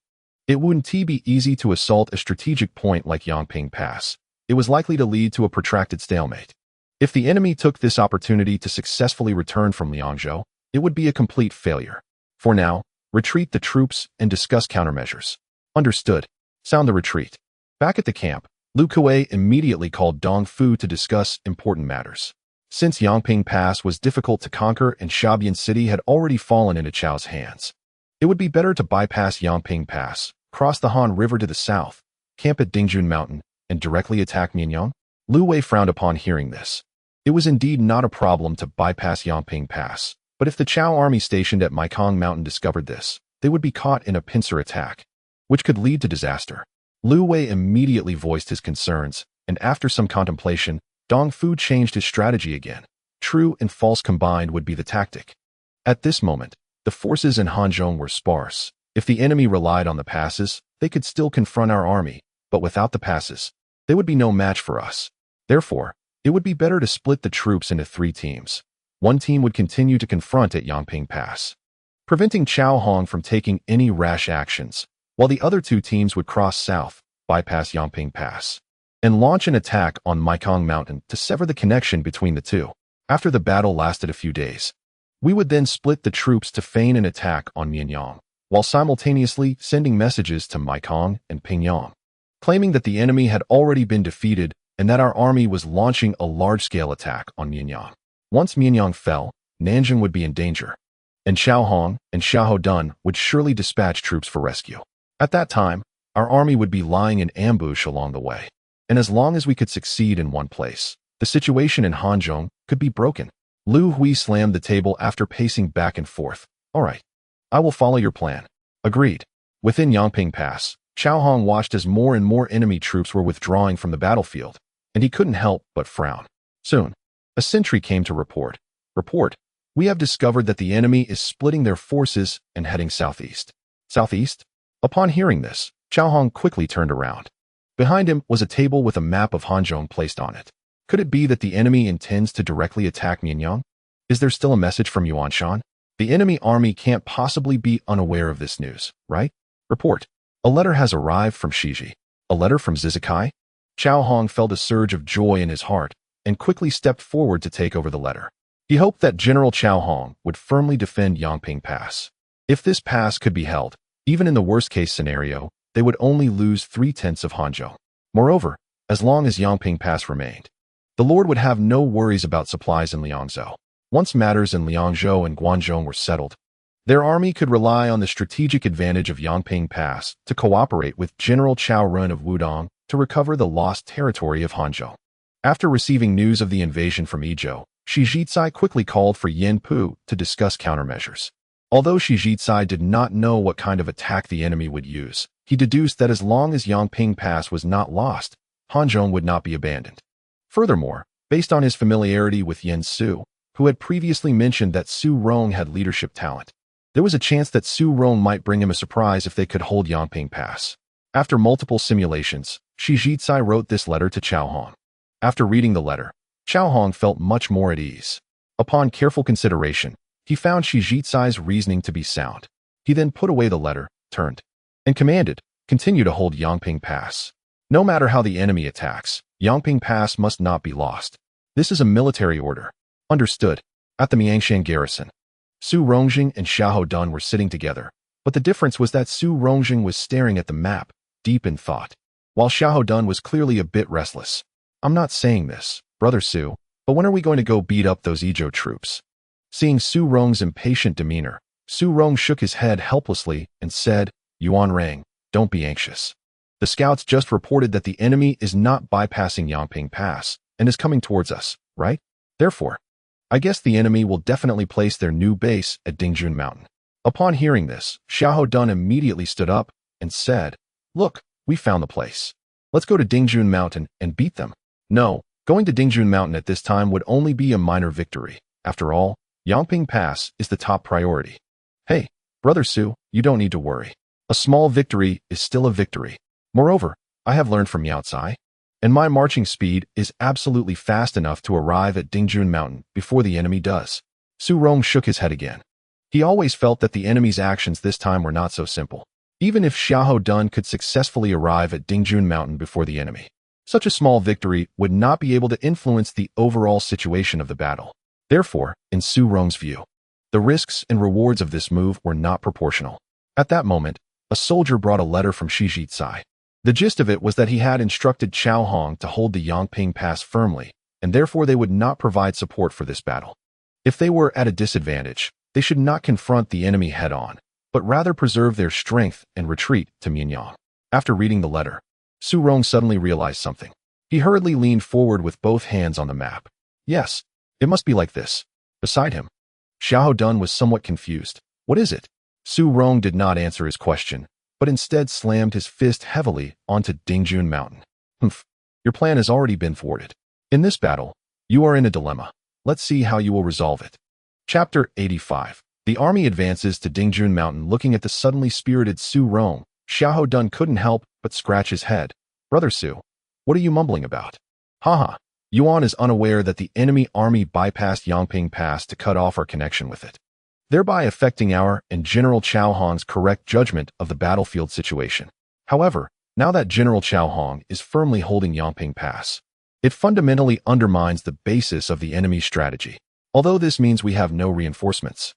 It wouldn't be easy to assault a strategic point like Yangping Pass. It was likely to lead to a protracted stalemate. If the enemy took this opportunity to successfully return from Liangzhou, it would be a complete failure. For now, retreat the troops and discuss countermeasures. Understood. Sound the retreat. Back at the camp, Lu Kuei immediately called Dong Fu to discuss important matters. Since Yangping Pass was difficult to conquer and Shabian City had already fallen into Chao's hands, it would be better to bypass Yangping Pass, cross the Han River to the south, camp at Dingjun Mountain, and directly attack Mianyang. Lu Wei frowned upon hearing this. It was indeed not a problem to bypass Yangping Pass, but if the Chao army stationed at Mekong Mountain discovered this, they would be caught in a pincer attack, which could lead to disaster. Lu Wei immediately voiced his concerns, and after some contemplation, Dong Fu changed his strategy again. True and false combined would be the tactic. At this moment, the forces in Hanzhong were sparse. If the enemy relied on the passes, they could still confront our army, but without the passes, they would be no match for us. Therefore, it would be better to split the troops into 3 teams. One team would continue to confront at Yangping Pass, preventing Cao Hong from taking any rash actions, while the other 2 teams would cross south, bypass Yangping Pass, and launch an attack on Mekong Mountain to sever the connection between the two. After the battle lasted a few days, we would then split the troops to feign an attack on Mianyang, while simultaneously sending messages to Mekong and Pingyang, claiming that the enemy had already been defeated and that our army was launching a large-scale attack on Mianyang. Once Mianyang fell, Nanjing would be in danger, and Xiao Hong and Xiahou Dun would surely dispatch troops for rescue. At that time, our army would be lying in ambush along the way, and as long as we could succeed in one place, the situation in Hanzhong could be broken. Lu Hui slammed the table after pacing back and forth. All right, I will follow your plan. Agreed. Within Yangping Pass, Cao Hong watched as more and more enemy troops were withdrawing from the battlefield, and he couldn't help but frown. Soon, a sentry came to report. Report, we have discovered that the enemy is splitting their forces and heading southeast. Southeast? Upon hearing this, Cao Hong quickly turned around. Behind him was a table with a map of Hanzhong placed on it. Could it be that the enemy intends to directly attack Mianyang? Is there still a message from Yuanshan? The enemy army can't possibly be unaware of this news, right? Report. A letter has arrived from Shiji. A letter from Zizikai? Cao Hong felt a surge of joy in his heart and quickly stepped forward to take over the letter. He hoped that General Cao Hong would firmly defend Yangping Pass. If this pass could be held, even in the worst-case scenario, they would only lose 3/10 of Hanzhong. Moreover, as long as Yangping Pass remained, the Lord would have no worries about supplies in Liangzhou. Once matters in Liangzhou and Guangzhou were settled, their army could rely on the strategic advantage of Yangping Pass to cooperate with General Cao Ren of Wudong to recover the lost territory of Hanzhong. After receiving news of the invasion from Izhou, Shi Jizai quickly called for Yin Pu to discuss countermeasures. Although Shi Jizai did not know what kind of attack the enemy would use, he deduced that as long as Yangping Pass was not lost, Hanzhong would not be abandoned. Furthermore, based on his familiarity with Yen Su, who had previously mentioned that Su Rong had leadership talent, there was a chance that Su Rong might bring him a surprise if they could hold Yangping Pass. After multiple simulations, Shi Jizai wrote this letter to Cao Hong. After reading the letter, Cao Hong felt much more at ease. Upon careful consideration, he found Shi Jizai's reasoning to be sound. He then put away the letter, turned, and commanded, continue to hold Yangping Pass. No matter how the enemy attacks, Yangping Pass must not be lost. This is a military order. Understood. At the Miangshan garrison, Su Rongjing and Xiahou Dun were sitting together, but the difference was that Su Rongjing was staring at the map, deep in thought, while Xiahou Dun was clearly a bit restless. I'm not saying this, Brother Su, but when are we going to go beat up those Izhou troops? Seeing Su Rong's impatient demeanor, Su Rong shook his head helplessly and said, Yuan Rang, don't be anxious. The scouts just reported that the enemy is not bypassing Yangping Pass and is coming towards us, right? Therefore, I guess the enemy will definitely place their new base at Dingjun Mountain. Upon hearing this, Xiahou Dun immediately stood up and said, Look, we found the place. Let's go to Dingjun Mountain and beat them. No, going to Dingjun Mountain at this time would only be a minor victory. After all, Yangping Pass is the top priority. Hey, Brother Su, you don't need to worry. A small victory is still a victory. Moreover, I have learned from Yao Cai, and my marching speed is absolutely fast enough to arrive at Dingjun Mountain before the enemy does. Su Rong shook his head again. He always felt that the enemy's actions this time were not so simple. Even if Xiahou Dun could successfully arrive at Dingjun Mountain before the enemy, such a small victory would not be able to influence the overall situation of the battle. Therefore, in Su Rong's view, the risks and rewards of this move were not proportional. At that moment, a soldier brought a letter from Shi Jizai. The gist of it was that he had instructed Cao Hong to hold the Yangping Pass firmly, and therefore they would not provide support for this battle. If they were at a disadvantage, they should not confront the enemy head-on, but rather preserve their strength and retreat to Mianyang. After reading the letter, Su Rong suddenly realized something. He hurriedly leaned forward with both hands on the map. Yes, it must be like this. Beside him, Xiahou Dun was somewhat confused. What is it? Su Rong did not answer his question, but instead slammed his fist heavily onto Dingjun Mountain. Humph, your plan has already been thwarted. In this battle, you are in a dilemma. Let's see how you will resolve it. Chapter 85. The army advances to Dingjun Mountain. Looking at the suddenly spirited Su Rong, Xiahou Dun couldn't help but scratch his head. Brother Su, what are you mumbling about? Haha, Yuan is unaware that the enemy army bypassed Yangping Pass to cut off our connection with it, thereby affecting our and General Cao Hong's correct judgment of the battlefield situation. However, now that General Cao Hong is firmly holding Yangping Pass, it fundamentally undermines the basis of the enemy's strategy. Although this means we have no reinforcements,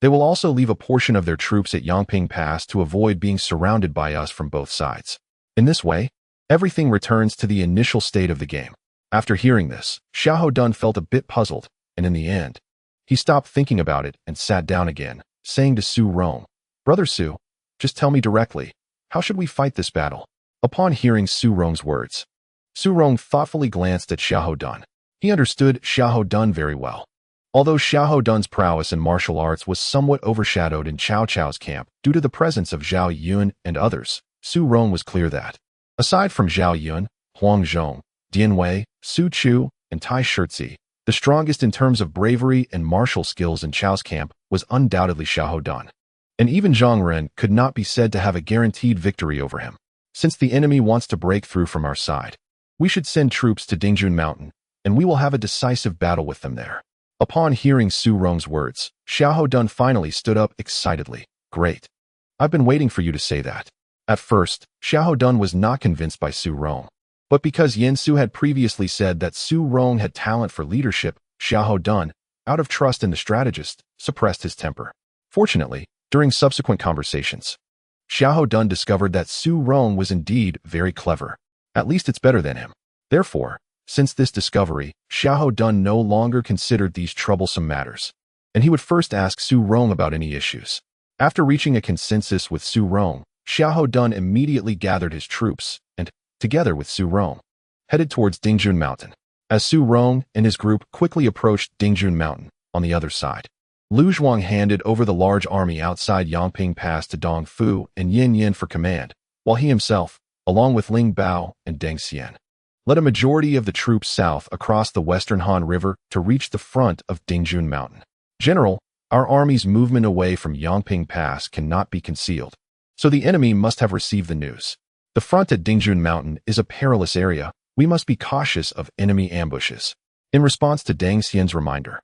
they will also leave a portion of their troops at Yangping Pass to avoid being surrounded by us from both sides. In this way, everything returns to the initial state of the game. After hearing this, Xiahou Dun felt a bit puzzled, and in the end, he stopped thinking about it and sat down again, saying to Su Rong, Brother Su, just tell me directly, how should we fight this battle? Upon hearing Su Rong's words, Su Rong thoughtfully glanced at Xiahou Dun. He understood Xiahou Dun very well. Although Xiahou Dun's prowess in martial arts was somewhat overshadowed in Cao Cao's camp due to the presence of Zhao Yun and others, Su Rong was clear that, aside from Zhao Yun, Huang Zhong, Dian Wei, Su Chu, and Tai Shirzi, the strongest in terms of bravery and martial skills in Cao's camp was undoubtedly Xiahou Dun. And even Zhang Ren could not be said to have a guaranteed victory over him. Since the enemy wants to break through from our side, we should send troops to Dingjun Mountain, and we will have a decisive battle with them there." Upon hearing Su Rong's words, Xiahou Dun finally stood up excitedly. "Great. I've been waiting for you to say that." At first, Xiahou Dun was not convinced by Su Rong. But because Yen Su had previously said that Su Rong had talent for leadership, Xiahou Dun, out of trust in the strategist, suppressed his temper. Fortunately, during subsequent conversations, Xiahou Dun discovered that Su Rong was indeed very clever. At least it's better than him. Therefore, since this discovery, Xiahou Dun no longer considered these troublesome matters, and he would first ask Su Rong about any issues. After reaching a consensus with Su Rong, Xiahou Dun immediately gathered his troops and, together with Su Rong, headed towards Dingjun Mountain. As Su Rong and his group quickly approached Dingjun Mountain, on the other side, Lu Zhuang handed over the large army outside Yangping Pass to Dong Fu and Yin Yin for command, while he himself, along with Ling Bao and Deng Xian, led a majority of the troops south across the western Han River to reach the front of Dingjun Mountain. "General, our army's movement away from Yangping Pass cannot be concealed, so the enemy must have received the news. The front at Dingjun Mountain is a perilous area. We must be cautious of enemy ambushes." In response to Deng Xian's reminder,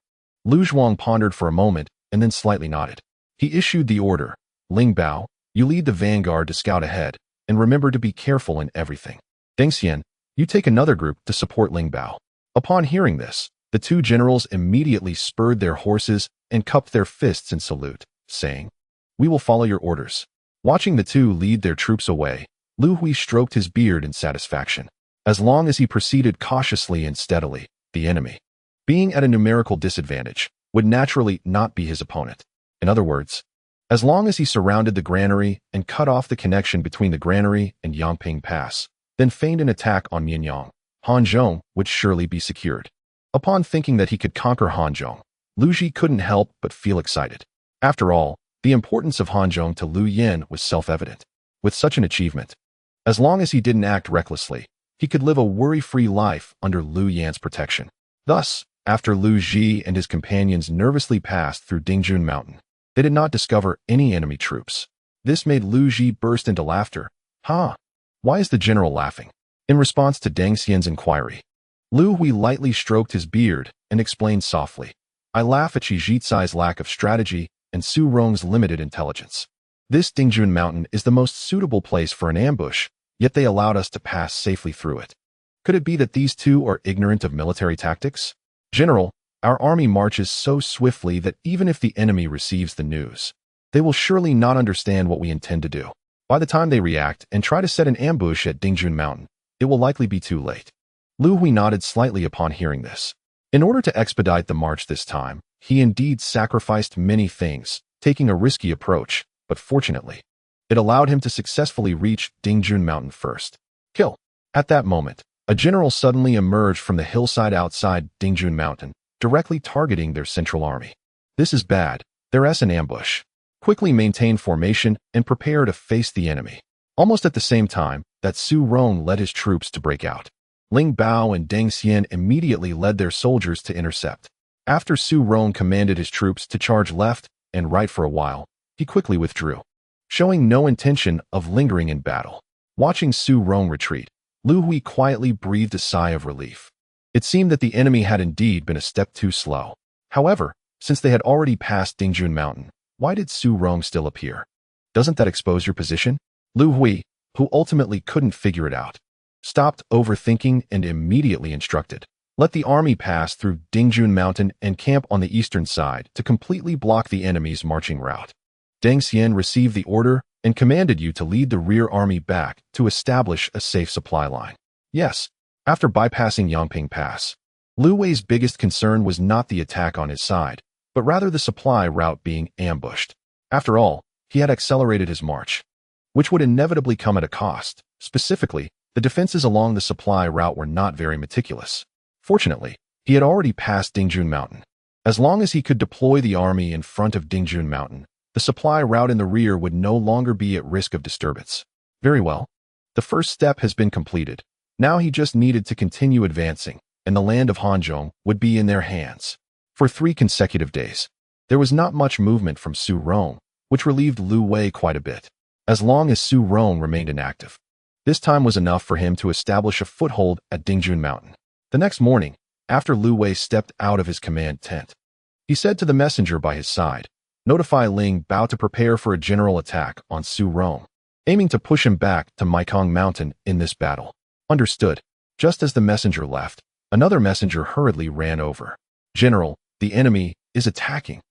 Lu Zhuang pondered for a moment and then slightly nodded. He issued the order, "Ling Bao, you lead the vanguard to scout ahead, and remember to be careful in everything. Deng Xian, you take another group to support Ling Bao." Upon hearing this, the two generals immediately spurred their horses and cupped their fists in salute, saying, "We will follow your orders." Watching the two lead their troops away, Lu Hui stroked his beard in satisfaction. As long as he proceeded cautiously and steadily, the enemy, being at a numerical disadvantage, would naturally not be his opponent. In other words, as long as he surrounded the granary and cut off the connection between the granary and Yangping Pass, then feigned an attack on Mianyang, Hanzhong would surely be secured. Upon thinking that he could conquer Hanzhong, Lu Ji couldn't help but feel excited. After all, the importance of Hanzhong to Lu Yin was self-evident. With such an achievement, as long as he didn't act recklessly, he could live a worry-free life under Lu Yan's protection. Thus, after Lu Ji and his companions nervously passed through Dingjun Mountain, they did not discover any enemy troops. This made Lu Ji burst into laughter. "Ha! Why is the general laughing?" In response to Deng Xian's inquiry, Lu Hui lightly stroked his beard and explained softly, "I laugh at Shi Jizai's lack of strategy and Su Rong's limited intelligence. This Dingjun Mountain is the most suitable place for an ambush, yet they allowed us to pass safely through it. Could it be that these two are ignorant of military tactics? General, our army marches so swiftly that even if the enemy receives the news, they will surely not understand what we intend to do. By the time they react and try to set an ambush at Dingjun Mountain, it will likely be too late." Lu Hui nodded slightly upon hearing this. In order to expedite the march this time, he indeed sacrificed many things, taking a risky approach, but fortunately, it allowed him to successfully reach Dingjun Mountain first. Kill. At that moment, a general suddenly emerged from the hillside outside Dingjun Mountain, directly targeting their central army. "This is bad. There's an ambush. Quickly maintain formation and prepare to face the enemy." Almost at the same time that Su Rong led his troops to break out, Ling Bao and Deng Xian immediately led their soldiers to intercept. After Su Rong commanded his troops to charge left and right for a while, he quickly withdrew, showing no intention of lingering in battle. Watching Su Rong retreat, Lu Hui quietly breathed a sigh of relief. It seemed that the enemy had indeed been a step too slow. However, since they had already passed Dingjun Mountain, why did Su Rong still appear? Doesn't that expose your position? Lu Hui, who ultimately couldn't figure it out, stopped overthinking and immediately instructed, "Let the army pass through Dingjun Mountain and camp on the eastern side to completely block the enemy's marching route." Deng Xian received the order and commanded you to lead the rear army back to establish a safe supply line. Yes, after bypassing Yangping Pass, Lu Wei's biggest concern was not the attack on his side, but rather the supply route being ambushed. After all, he had accelerated his march, which would inevitably come at a cost. Specifically, the defenses along the supply route were not very meticulous. Fortunately, he had already passed Dingjun Mountain. As long as he could deploy the army in front of Dingjun Mountain, the supply route in the rear would no longer be at risk of disturbance. Very well. The first step has been completed. Now he just needed to continue advancing, and the land of Hanzhong would be in their hands. For 3 consecutive days, there was not much movement from Su Rong, which relieved Lu Wei quite a bit. As long as Su Rong remained inactive, This time was enough for him to establish a foothold at Dingjun Mountain. The next morning, after Lu Wei stepped out of his command tent, he said to the messenger by his side, "Notify Ling Bao to prepare for a general attack on Su Rong, aiming to push him back to Maikong Mountain in this battle." Understood. Just as the messenger left, another messenger hurriedly ran over. "General, the enemy is attacking."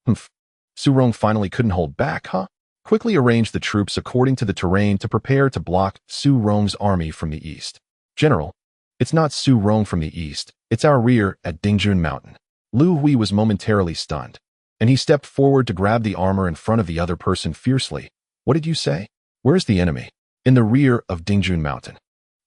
"Humph. Su Rong finally couldn't hold back, huh?" "Quickly arrange the troops according to the terrain to prepare to block Su Rong's army from the east." "General, it's not Su Rong from the east, it's our rear at Dingjun Mountain." Lu Hui was momentarily stunned, and he stepped forward to grab the armor in front of the other person fiercely. "What did you say? Where's the enemy?" "In the rear of Dingjun Mountain."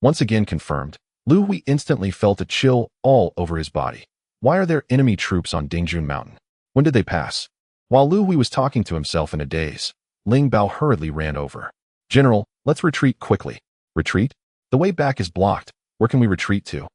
Once again confirmed, Lu Hui instantly felt a chill all over his body. Why are there enemy troops on Dingjun Mountain? When did they pass? While Lu Hui was talking to himself in a daze, Ling Bao hurriedly ran over. "General, let's retreat quickly." "Retreat? The way back is blocked. Where can we retreat to?"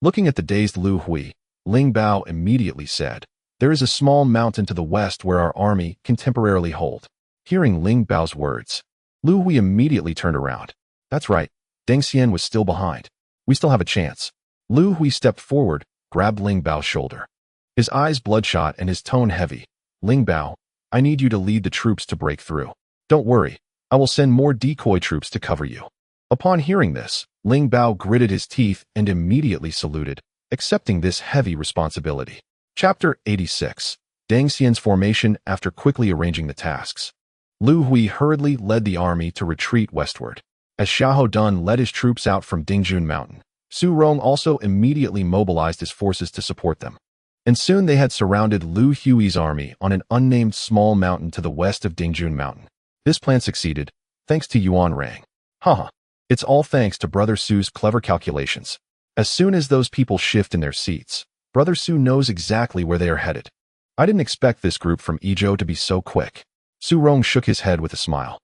Looking at the dazed Lu Hui, Ling Bao immediately said, "There is a small mountain to the west where our army can temporarily hold." Hearing Ling Bao's words, Lu Hui immediately turned around. That's right, Deng Xian was still behind. We still have a chance. Lu Hui stepped forward, grabbed Ling Bao's shoulder. His eyes bloodshot and his tone heavy. "Ling Bao, I need you to lead the troops to break through. Don't worry, I will send more decoy troops to cover you." Upon hearing this, Ling Bao gritted his teeth and immediately saluted, accepting this heavy responsibility. Chapter 86. Deng Xian's formation after quickly arranging the tasks. Lu Hui hurriedly led the army to retreat westward. As Xiahou Dun led his troops out from Dingjun Mountain, Su Rong also immediately mobilized his forces to support them. And soon they had surrounded Lu Hui's army on an unnamed small mountain to the west of Dingjun Mountain. This plan succeeded, thanks to Yuan Rang. Haha. It's all thanks to Brother Su's clever calculations. As soon as those people shift in their seats, Brother Su knows exactly where they are headed. I didn't expect this group from Izhou to be so quick. Su Rong shook his head with a smile.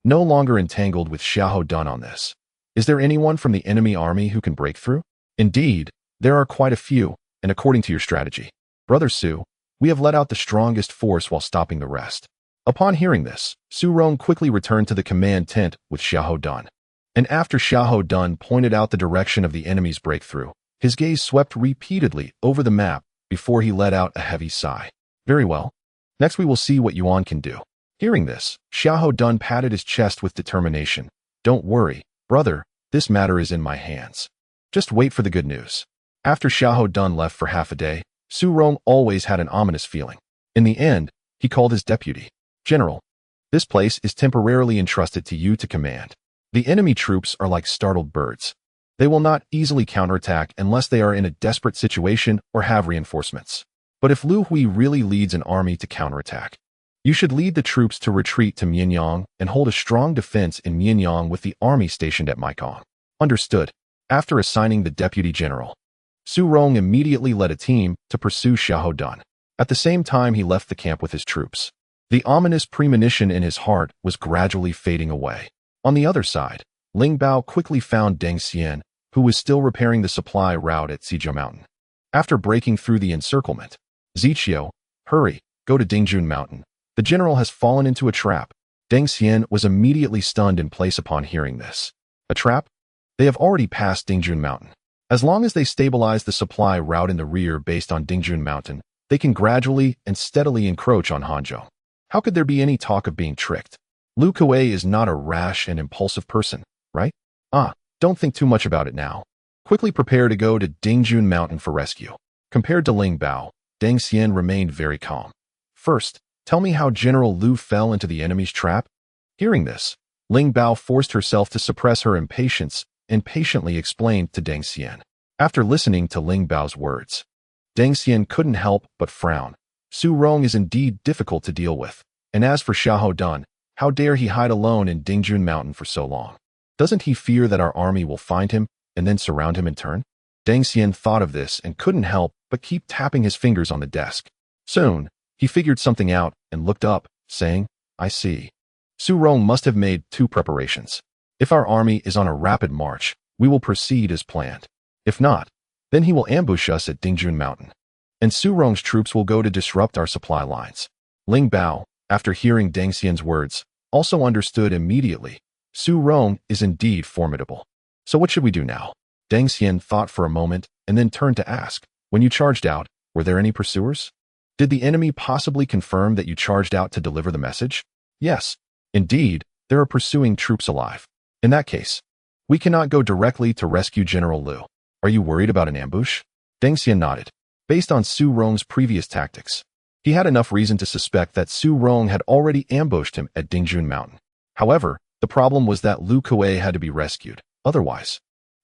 No longer entangled with Xiahou Dun on this. Is there anyone from the enemy army who can break through? Indeed, there are quite a few, and according to your strategy, Brother Su, we have let out the strongest force while stopping the rest. Upon hearing this, Su Rong quickly returned to the command tent with Xiahou Dun. And after Xiahou Dun pointed out the direction of the enemy's breakthrough, his gaze swept repeatedly over the map before he let out a heavy sigh. Very well. Next we will see what Yuan can do. Hearing this, Xiahou Dun patted his chest with determination. Don't worry, brother, this matter is in my hands. Just wait for the good news. After Xiahou Dun left for half a day, Su Rong always had an ominous feeling. In the end, he called his deputy. "General, this place is temporarily entrusted to you to command. The enemy troops are like startled birds. They will not easily counterattack unless they are in a desperate situation or have reinforcements. But if Lu Hui really leads an army to counterattack, you should lead the troops to retreat to Mianyang and hold a strong defense in Mianyang with the army stationed at Maikong." Understood. After assigning the deputy general, Su Rong immediately led a team to pursue Xiahou Dun. At the same time he left the camp with his troops. The ominous premonition in his heart was gradually fading away. On the other side, Ling Bao quickly found Deng Xian, who was still repairing the supply route at Zijiu Mountain. After breaking through the encirclement, "Zijiu, hurry, go to Dingjun Mountain. The general has fallen into a trap." Deng Xian was immediately stunned in place upon hearing this. A trap? They have already passed Dingjun Mountain. As long as they stabilize the supply route in the rear based on Dingjun Mountain, they can gradually and steadily encroach on Hanzhong. How could there be any talk of being tricked? Lu Kuei is not a rash and impulsive person, right? Don't think too much about it now. Quickly prepare to go to Dingjun Mountain for rescue. Compared to Ling Bao, Deng Xian remained very calm. "First, tell me how General Lu fell into the enemy's trap." Hearing this, Ling Bao forced herself to suppress her impatience and patiently explained to Deng Xian. After listening to Ling Bao's words, Deng Xian couldn't help but frown. Su Rong is indeed difficult to deal with, and as for Xiahou Dun, how dare he hide alone in Dingjun Mountain for so long? Doesn't he fear that our army will find him and then surround him in turn? Deng Xian thought of this and couldn't help but keep tapping his fingers on the desk. Soon, he figured something out and looked up, saying, "I see. Su Rong must have made two preparations. If our army is on a rapid march, we will proceed as planned. If not, then he will ambush us at Dingjun Mountain. And Su Rong's troops will go to disrupt our supply lines." Ling Bao, after hearing Deng Xian's words, also understood immediately. Su Rong is indeed formidable. So what should we do now? Deng Xian thought for a moment and then turned to ask, when you charged out, were there any pursuers? Did the enemy possibly confirm that you charged out to deliver the message? Yes. Indeed, there are pursuing troops alive. In that case, we cannot go directly to rescue General Liu. Are you worried about an ambush? Deng Xian nodded. Based on Su Rong's previous tactics, he had enough reason to suspect that Su Rong had already ambushed him at Dingjun Mountain. However, the problem was that Lu Kuei had to be rescued. Otherwise,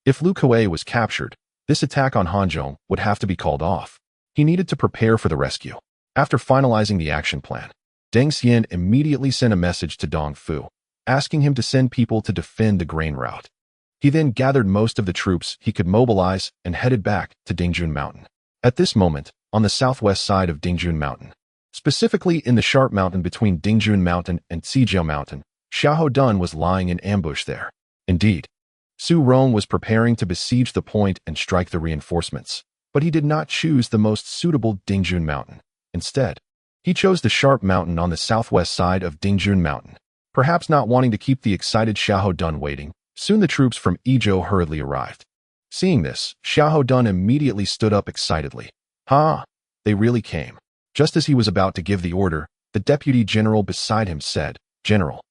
if Lu Kuei was captured, this attack on Hanzhong would have to be called off. He needed to prepare for the rescue. After finalizing the action plan, Deng Xian immediately sent a message to Dong Fu, asking him to send people to defend the grain route. He then gathered most of the troops he could mobilize and headed back to Dingjun Mountain. At this moment, on the southwest side of Dingjun Mountain, specifically in the sharp mountain between Dingjun Mountain and Xijiao Mountain, Xiahou Dun was lying in ambush there. Indeed, Su Rong was preparing to besiege the point and strike the reinforcements, but he did not choose the most suitable Dingjun Mountain. Instead, he chose the sharp mountain on the southwest side of Dingjun Mountain. Perhaps not wanting to keep the excited Xiahou Dun waiting, soon the troops from Yizhou hurriedly arrived. Seeing this, Xiahou Dun immediately stood up excitedly. Ha! They really came. Just as he was about to give the order, the deputy general beside him said, General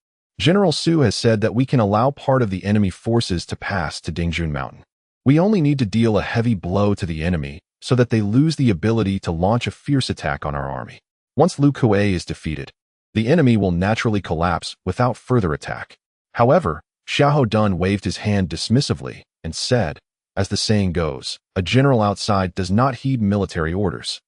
Su has said that we can allow part of the enemy forces to pass to Dingjun Mountain. We only need to deal a heavy blow to the enemy so that they lose the ability to launch a fierce attack on our army. Once Lu Kuei is defeated, the enemy will naturally collapse without further attack. However, Xiahou Dun waved his hand dismissively and said, as the saying goes, a general outside does not heed military orders.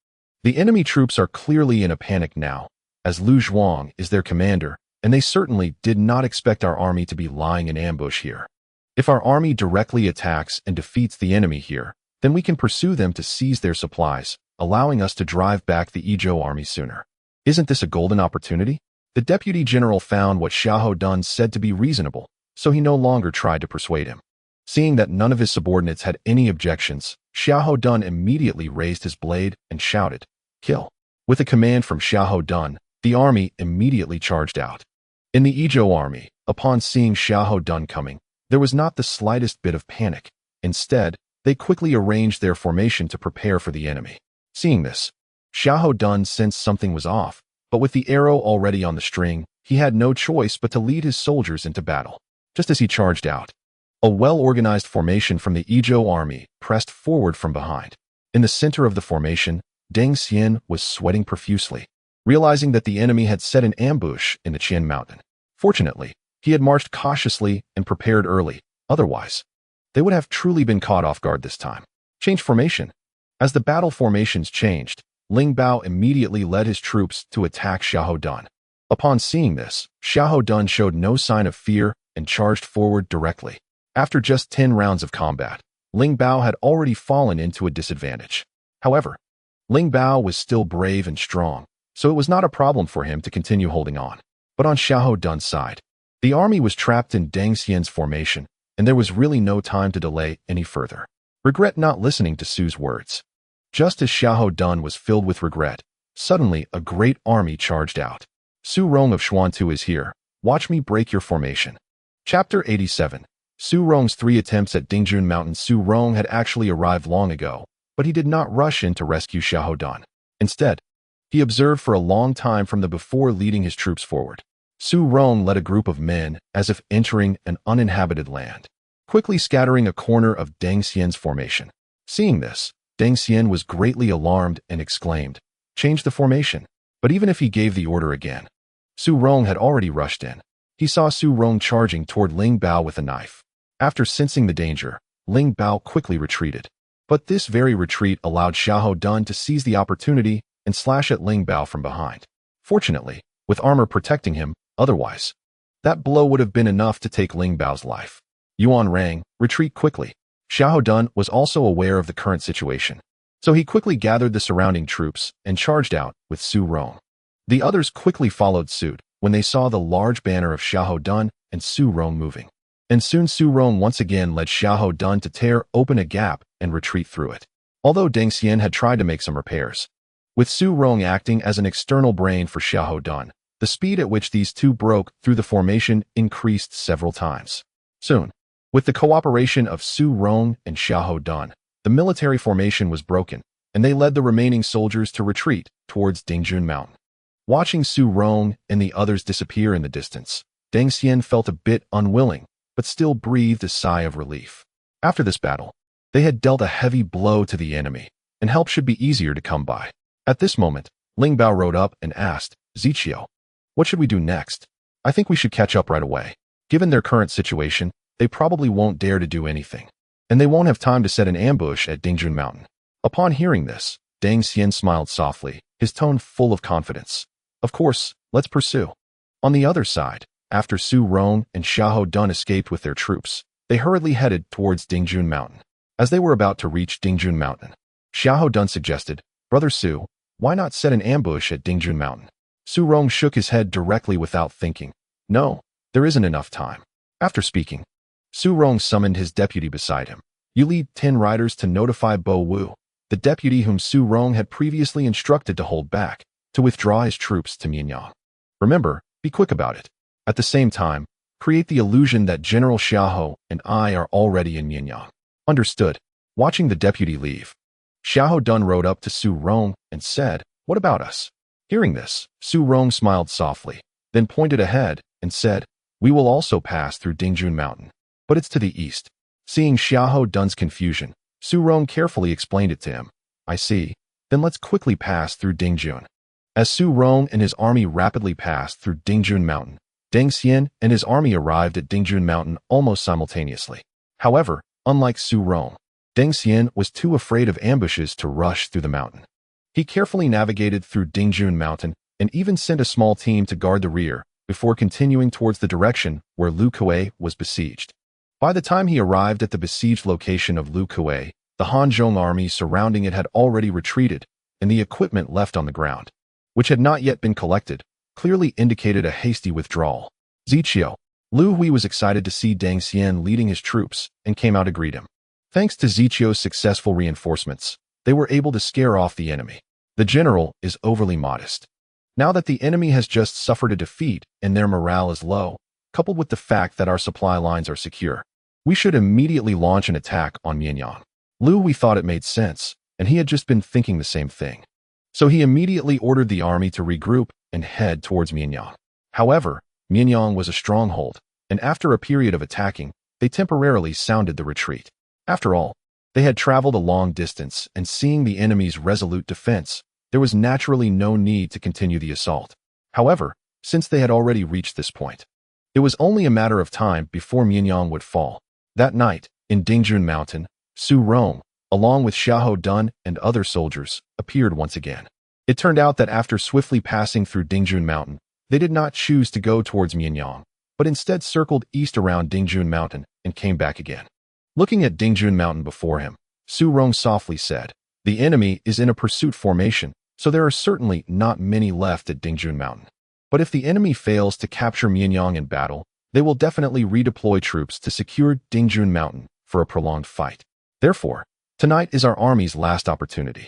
The enemy troops are clearly in a panic now, as Lu Zhuang is their commander, and they certainly did not expect our army to be lying in ambush here. If our army directly attacks and defeats the enemy here, then we can pursue them to seize their supplies, allowing us to drive back the Yizhou army sooner. Isn't this a golden opportunity? The deputy general found what Xiahou Dun said to be reasonable, so he no longer tried to persuade him. Seeing that none of his subordinates had any objections, Xiahou Dun immediately raised his blade and shouted, Kill. With a command from Xiahou Dun, the army immediately charged out. In the Yizhou army, upon seeing Xiahou Dun coming, there was not the slightest bit of panic. Instead, they quickly arranged their formation to prepare for the enemy. Seeing this, Xiahou Dun sensed something was off, but with the arrow already on the string, he had no choice but to lead his soldiers into battle. Just as he charged out, a well-organized formation from the Yizhou army pressed forward from behind. In the center of the formation, Deng Xian was sweating profusely, realizing that the enemy had set an ambush in the Qian Mountain. Fortunately, he had marched cautiously and prepared early. Otherwise, they would have truly been caught off guard this time. Change formation. As the battle formations changed, Ling Bao immediately led his troops to attack Xiahou Dun. Upon seeing this, Xiahou Dun showed no sign of fear and charged forward directly. After just 10 rounds of combat, Ling Bao had already fallen into a disadvantage. However, Ling Bao was still brave and strong, so it was not a problem for him to continue holding on. But on Xiahou Dun's side, the army was trapped in Deng Xian's formation, and there was really no time to delay any further. Regret not listening to Su's words. Just as Xiahou Dun was filled with regret, suddenly a great army charged out. Su Rong of Xuantu is here. Watch me break your formation. Chapter 87. Su Rong's 3 attempts at Dingjun Mountain. Su Rong had actually arrived long ago, but he did not rush in to rescue Xiahou Dun. Instead, he observed for a long time from the before leading his troops forward. Su Rong led a group of men as if entering an uninhabited land, quickly scattering a corner of Deng Xian's formation. Seeing this, Deng Xian was greatly alarmed and exclaimed, Change the formation. But even if he gave the order again, Su Rong had already rushed in. He saw Su Rong charging toward Ling Bao with a knife. After sensing the danger, Ling Bao quickly retreated. But this very retreat allowed Xiahou Dun to seize the opportunity and slash at Ling Bao from behind. Fortunately, with armor protecting him, otherwise, that blow would have been enough to take Ling Bao's life. Yuan Rang, retreat quickly. Xiahou Dun was also aware of the current situation, so he quickly gathered the surrounding troops and charged out with Su Rong. The others quickly followed suit when they saw the large banner of Xiahou Dun and Su Rong moving. And soon Su Rong once again led Xiahou Dun to tear open a gap and retreat through it. Although Deng Xian had tried to make some repairs, with Su Rong acting as an external brain for Xiahou Dun, The speed at which these two broke through the formation increased several times. Soon, with the cooperation of Su Rong and Xiahou Dun, the military formation was broken, and they led the remaining soldiers to retreat towards Dingjun Mountain. Watching Su Rong and the others disappear in the distance, Deng Xian felt a bit unwilling, but still breathed a sigh of relief. After this battle, they had dealt a heavy blow to the enemy, and help should be easier to come by. At this moment, Ling Bao rode up and asked, Ziqiu, what should we do next? I think we should catch up right away. Given their current situation, they probably won't dare to do anything, and they won't have time to set an ambush at Dingjun Mountain. Upon hearing this, Deng Xian smiled softly, his tone full of confidence. Of course, let's pursue. On the other side, after Su Rong and Xiahou Dun escaped with their troops, they hurriedly headed towards Dingjun Mountain. As they were about to reach Dingjun Mountain, Xiahou Dun suggested, Brother Su, why not set an ambush at Dingjun Mountain? Su Rong shook his head directly without thinking. No, there isn't enough time. After speaking, Su Rong summoned his deputy beside him. You lead 10 riders to notify Bo Wu, the deputy whom Su Rong had previously instructed to hold back, to withdraw his troops to Mianyang. Remember, be quick about it. At the same time, create the illusion that General Xiahou and I are already in Mianyang. Understood. Watching the deputy leave, Xiahou Dun rode up to Su Rong and said, What about us? Hearing this, Su Rong smiled softly, then pointed ahead and said, We will also pass through Dingjun Mountain, but it's to the east. Seeing Xiahou Dun's confusion, Su Rong carefully explained it to him. I see. Then let's quickly pass through Dingjun. As Su Rong and his army rapidly passed through Dingjun Mountain, Deng Xian and his army arrived at Dingjun Mountain almost simultaneously. However, unlike Su Rong, Deng Xian was too afraid of ambushes to rush through the mountain. He carefully navigated through Dingjun Mountain and even sent a small team to guard the rear before continuing towards the direction where Lu Kuei was besieged. By the time he arrived at the besieged location of Lu Kuei, the Hanzhong army surrounding it had already retreated, and the equipment left on the ground, which had not yet been collected, clearly indicated a hasty withdrawal. Ziqiu, Lu Hui was excited to see Deng Xian leading his troops and came out to greet him. Thanks to Ziqiu's successful reinforcements, they were able to scare off the enemy. The general is overly modest. Now that the enemy has just suffered a defeat and their morale is low, coupled with the fact that our supply lines are secure, we should immediately launch an attack on Mianyang. Lu Hui thought it made sense, and he had just been thinking the same thing. So he immediately ordered the army to regroup and head towards Mianyang. However, Mianyang was a stronghold, and after a period of attacking, they temporarily sounded the retreat. After all, they had traveled a long distance, and seeing the enemy's resolute defense, there was naturally no need to continue the assault. However, since they had already reached this point, it was only a matter of time before Mianyang would fall. That night, in Dingjun Mountain, Su Rong, along with Xiahou Dun and other soldiers, appeared once again. It turned out that after swiftly passing through Dingjun Mountain, they did not choose to go towards Mianyang, but instead circled east around Dingjun Mountain and came back again. Looking at Dingjun Mountain before him, Su Rong softly said, The enemy is in a pursuit formation, so there are certainly not many left at Dingjun Mountain. But if the enemy fails to capture Mianyang in battle, they will definitely redeploy troops to secure Dingjun Mountain for a prolonged fight. Therefore, tonight is our army's last opportunity.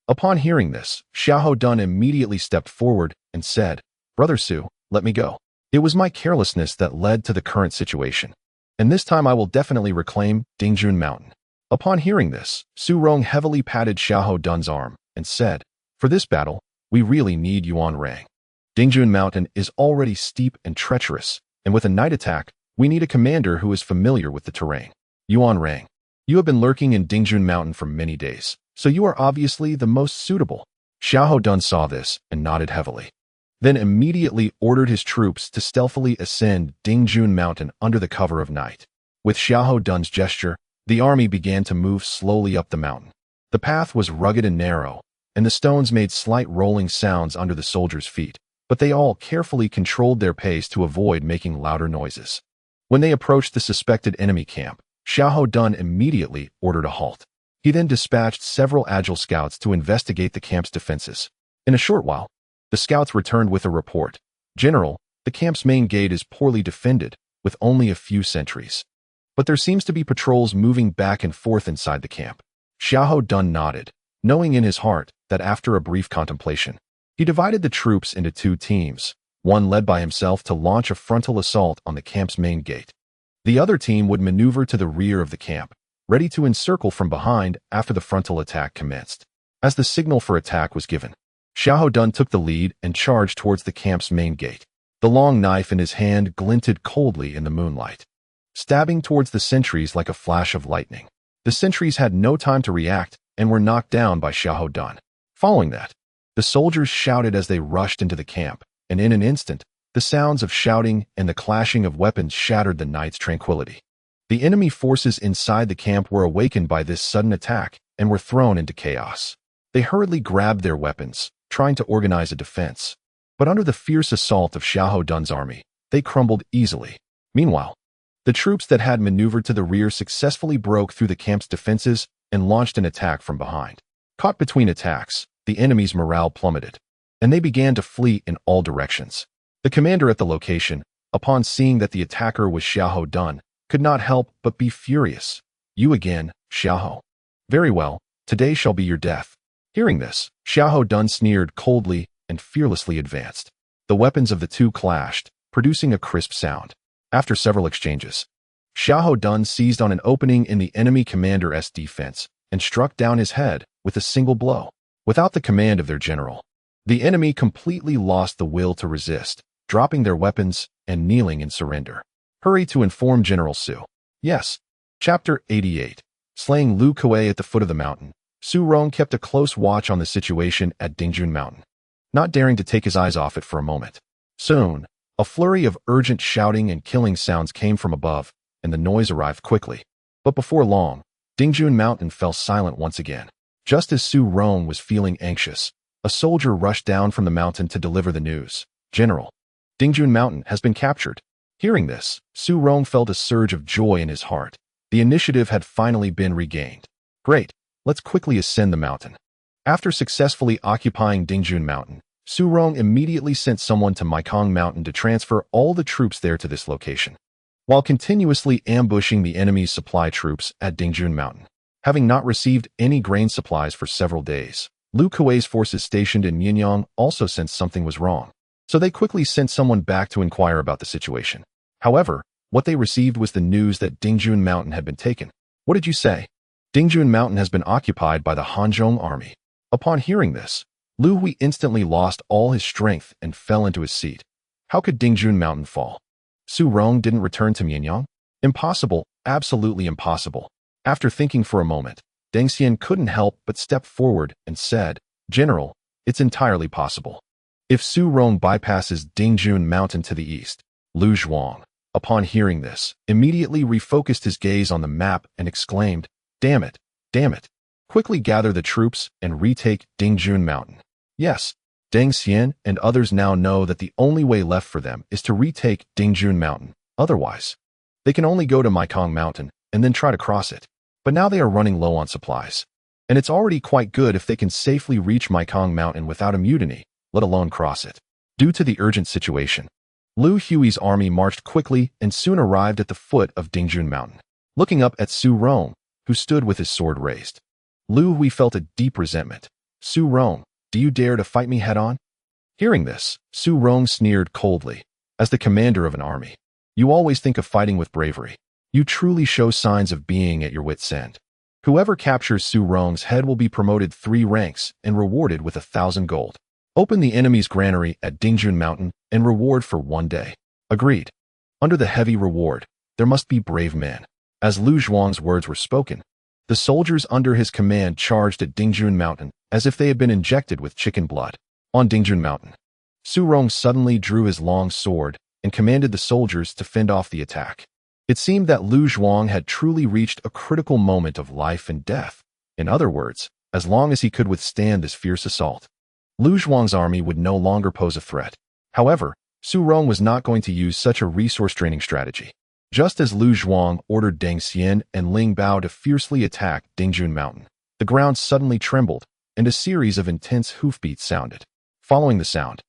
Upon hearing this, Xiahou Dun immediately stepped forward and said, Brother Su, let me go. It was my carelessness that led to the current situation, and this time I will definitely reclaim Dingjun Mountain. Upon hearing this, Su Rong heavily patted Xiahou Dun's arm and said, For this battle, we really need Yuan Rang. Dingjun Mountain is already steep and treacherous, and with a night attack, we need a commander who is familiar with the terrain. Yuan Rang, you have been lurking in Dingjun Mountain for many days, so you are obviously the most suitable. Xiahou Dun saw this and nodded heavily, then immediately ordered his troops to stealthily ascend Dingjun Mountain under the cover of night. With Xiahou Dun's gesture, the army began to move slowly up the mountain. The path was rugged and narrow, and the stones made slight rolling sounds under the soldiers' feet, but they all carefully controlled their pace to avoid making louder noises. When they approached the suspected enemy camp, Xiahou Dun immediately ordered a halt. He then dispatched several agile scouts to investigate the camp's defenses. In a short while, the scouts returned with a report. General, the camp's main gate is poorly defended, with only a few sentries. But there seems to be patrols moving back and forth inside the camp. Xiahou Dun nodded, knowing in his heart that after a brief contemplation, he divided the troops into 2 teams, one led by himself to launch a frontal assault on the camp's main gate. The other team would maneuver to the rear of the camp, ready to encircle from behind after the frontal attack commenced. As the signal for attack was given, Xiahou Dun took the lead and charged towards the camp's main gate. The long knife in his hand glinted coldly in the moonlight, stabbing towards the sentries like a flash of lightning. The sentries had no time to react and were knocked down by Xiahou Dun. Following that, the soldiers shouted as they rushed into the camp, and in an instant, the sounds of shouting and the clashing of weapons shattered the night's tranquility. The enemy forces inside the camp were awakened by this sudden attack and were thrown into chaos. They hurriedly grabbed their weapons, trying to organize a defense. But under the fierce assault of Xiahou Dun's army, they crumbled easily. Meanwhile, the troops that had maneuvered to the rear successfully broke through the camp's defenses and launched an attack from behind. Caught between attacks, the enemy's morale plummeted, and they began to flee in all directions. The commander at the location, upon seeing that the attacker was Xiahou Dun, could not help but be furious. "You again, Xiahou. Very well, today shall be your death." Hearing this, Xiahou Dun sneered coldly and fearlessly advanced. The weapons of the two clashed, producing a crisp sound. After several exchanges, Xiahou Dun seized on an opening in the enemy commander's defense and struck down his head with a single blow. Without the command of their general, the enemy completely lost the will to resist, dropping their weapons and kneeling in surrender. Hurry to inform General Su. Yes. Chapter 88. Slaying Lu Kuei at the foot of the mountain. Su Rong kept a close watch on the situation at Dingjun Mountain, not daring to take his eyes off it for a moment. Soon, a flurry of urgent shouting and killing sounds came from above, and the noise arrived quickly. But before long, Dingjun Mountain fell silent once again. Just as Su Rong was feeling anxious, a soldier rushed down from the mountain to deliver the news. "General, Dingjun Mountain has been captured." Hearing this, Su Rong felt a surge of joy in his heart. The initiative had finally been regained. Great, let's quickly ascend the mountain. After successfully occupying Dingjun Mountain, Su Rong immediately sent someone to Maikong Mountain to transfer all the troops there to this location, while continuously ambushing the enemy's supply troops at Dingjun Mountain. Having not received any grain supplies for several days, Lu Kuei's forces stationed in Mianyang also sensed something was wrong, so they quickly sent someone back to inquire about the situation. However, what they received was the news that Dingjun Mountain had been taken. "What did you say?" "Dingjun Mountain has been occupied by the Hanzhong army." Upon hearing this, Lu Hui instantly lost all his strength and fell into his seat. How could Dingjun Mountain fall? Su Rong didn't return to Mianyang? Impossible, absolutely impossible. After thinking for a moment, Deng Xian couldn't help but step forward and said, "General, it's entirely possible. If Su Rong bypasses Dingjun Mountain to the east." Lu Zhuang, upon hearing this, immediately refocused his gaze on the map and exclaimed, Damn it, damn it. Quickly gather the troops and retake Dingjun Mountain." Yes, Deng Xian and others now know that the only way left for them is to retake Dingjun Mountain. Otherwise, they can only go to Maikong Mountain and then try to cross it. But now they are running low on supplies, and it's already quite good if they can safely reach Maikong Mountain without a mutiny, let alone cross it. Due to the urgent situation, Lu Hui's army marched quickly and soon arrived at the foot of Dingjun Mountain. Looking up at Su Rong, who stood with his sword raised, Lu Hui felt a deep resentment. "Su Rong, do you dare to fight me head-on?" Hearing this, Su Rong sneered coldly. "As the commander of an army, you always think of fighting with bravery. You truly show signs of being at your wit's end. Whoever captures Su Rong's head will be promoted 3 ranks and rewarded with 1,000 gold. Open the enemy's granary at Dingjun Mountain and reward for 1 day." Agreed. Under the heavy reward, there must be brave men. As Lu Zhuang's words were spoken, the soldiers under his command charged at Dingjun Mountain as if they had been injected with chicken blood. On Dingjun Mountain, Su Rong suddenly drew his long sword and commanded the soldiers to fend off the attack. It seemed that Lu Zhuang had truly reached a critical moment of life and death. In other words, as long as he could withstand this fierce assault, Lu Zhuang's army would no longer pose a threat. However, Su Rong was not going to use such a resource-draining strategy. Just as Lu Zhuang ordered Deng Xian and Ling Bao to fiercely attack Dingjun Mountain, the ground suddenly trembled, and a series of intense hoofbeats sounded. Following the sound,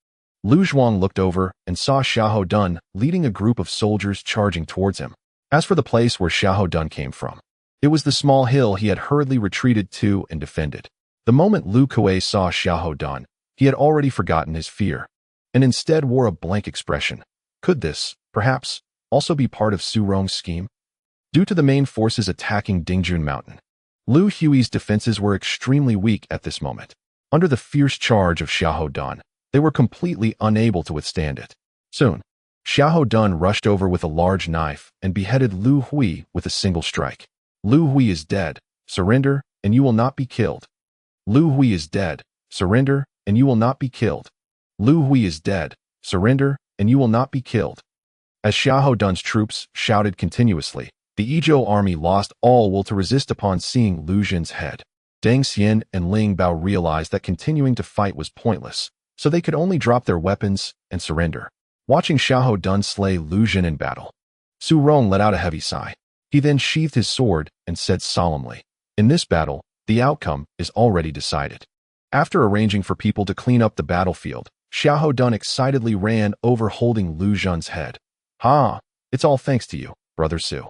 Lu Zhuang looked over and saw Xiahou Dun leading a group of soldiers charging towards him. As for the place where Xiahou Dun came from, it was the small hill he had hurriedly retreated to and defended. The moment Lu Kuei saw Xiahou Dun, he had already forgotten his fear. and instead wore a blank expression. Could this, perhaps, also be part of Su Rong's scheme? Due to the main forces attacking Dingjun Mountain, Lu Hui's defenses were extremely weak at this moment. Under the fierce charge of Xiahou Dun, they were completely unable to withstand it. Soon, Xiahou Dun rushed over with a large knife and beheaded Lu Hui with a single strike. Lu Hui is dead. Surrender, and you will not be killed. Lu Hui is dead. Surrender, and you will not be killed. Lu Hui is dead. Surrender, and you will not be killed. As Xiahou Dun's troops shouted continuously, the Yizhou army lost all will to resist upon seeing Lu Xun's head. Deng Xian and Ling Bao realized that continuing to fight was pointless, so they could only drop their weapons and surrender. Watching Xiahou Dun slay Lu Xun in battle, Su Rong let out a heavy sigh. He then sheathed his sword and said solemnly, "In this battle, the outcome is already decided." After arranging for people to clean up the battlefield, Xiahou Dun excitedly ran over holding Lu Xun's head. "Ha! It's all thanks to you, Brother Su,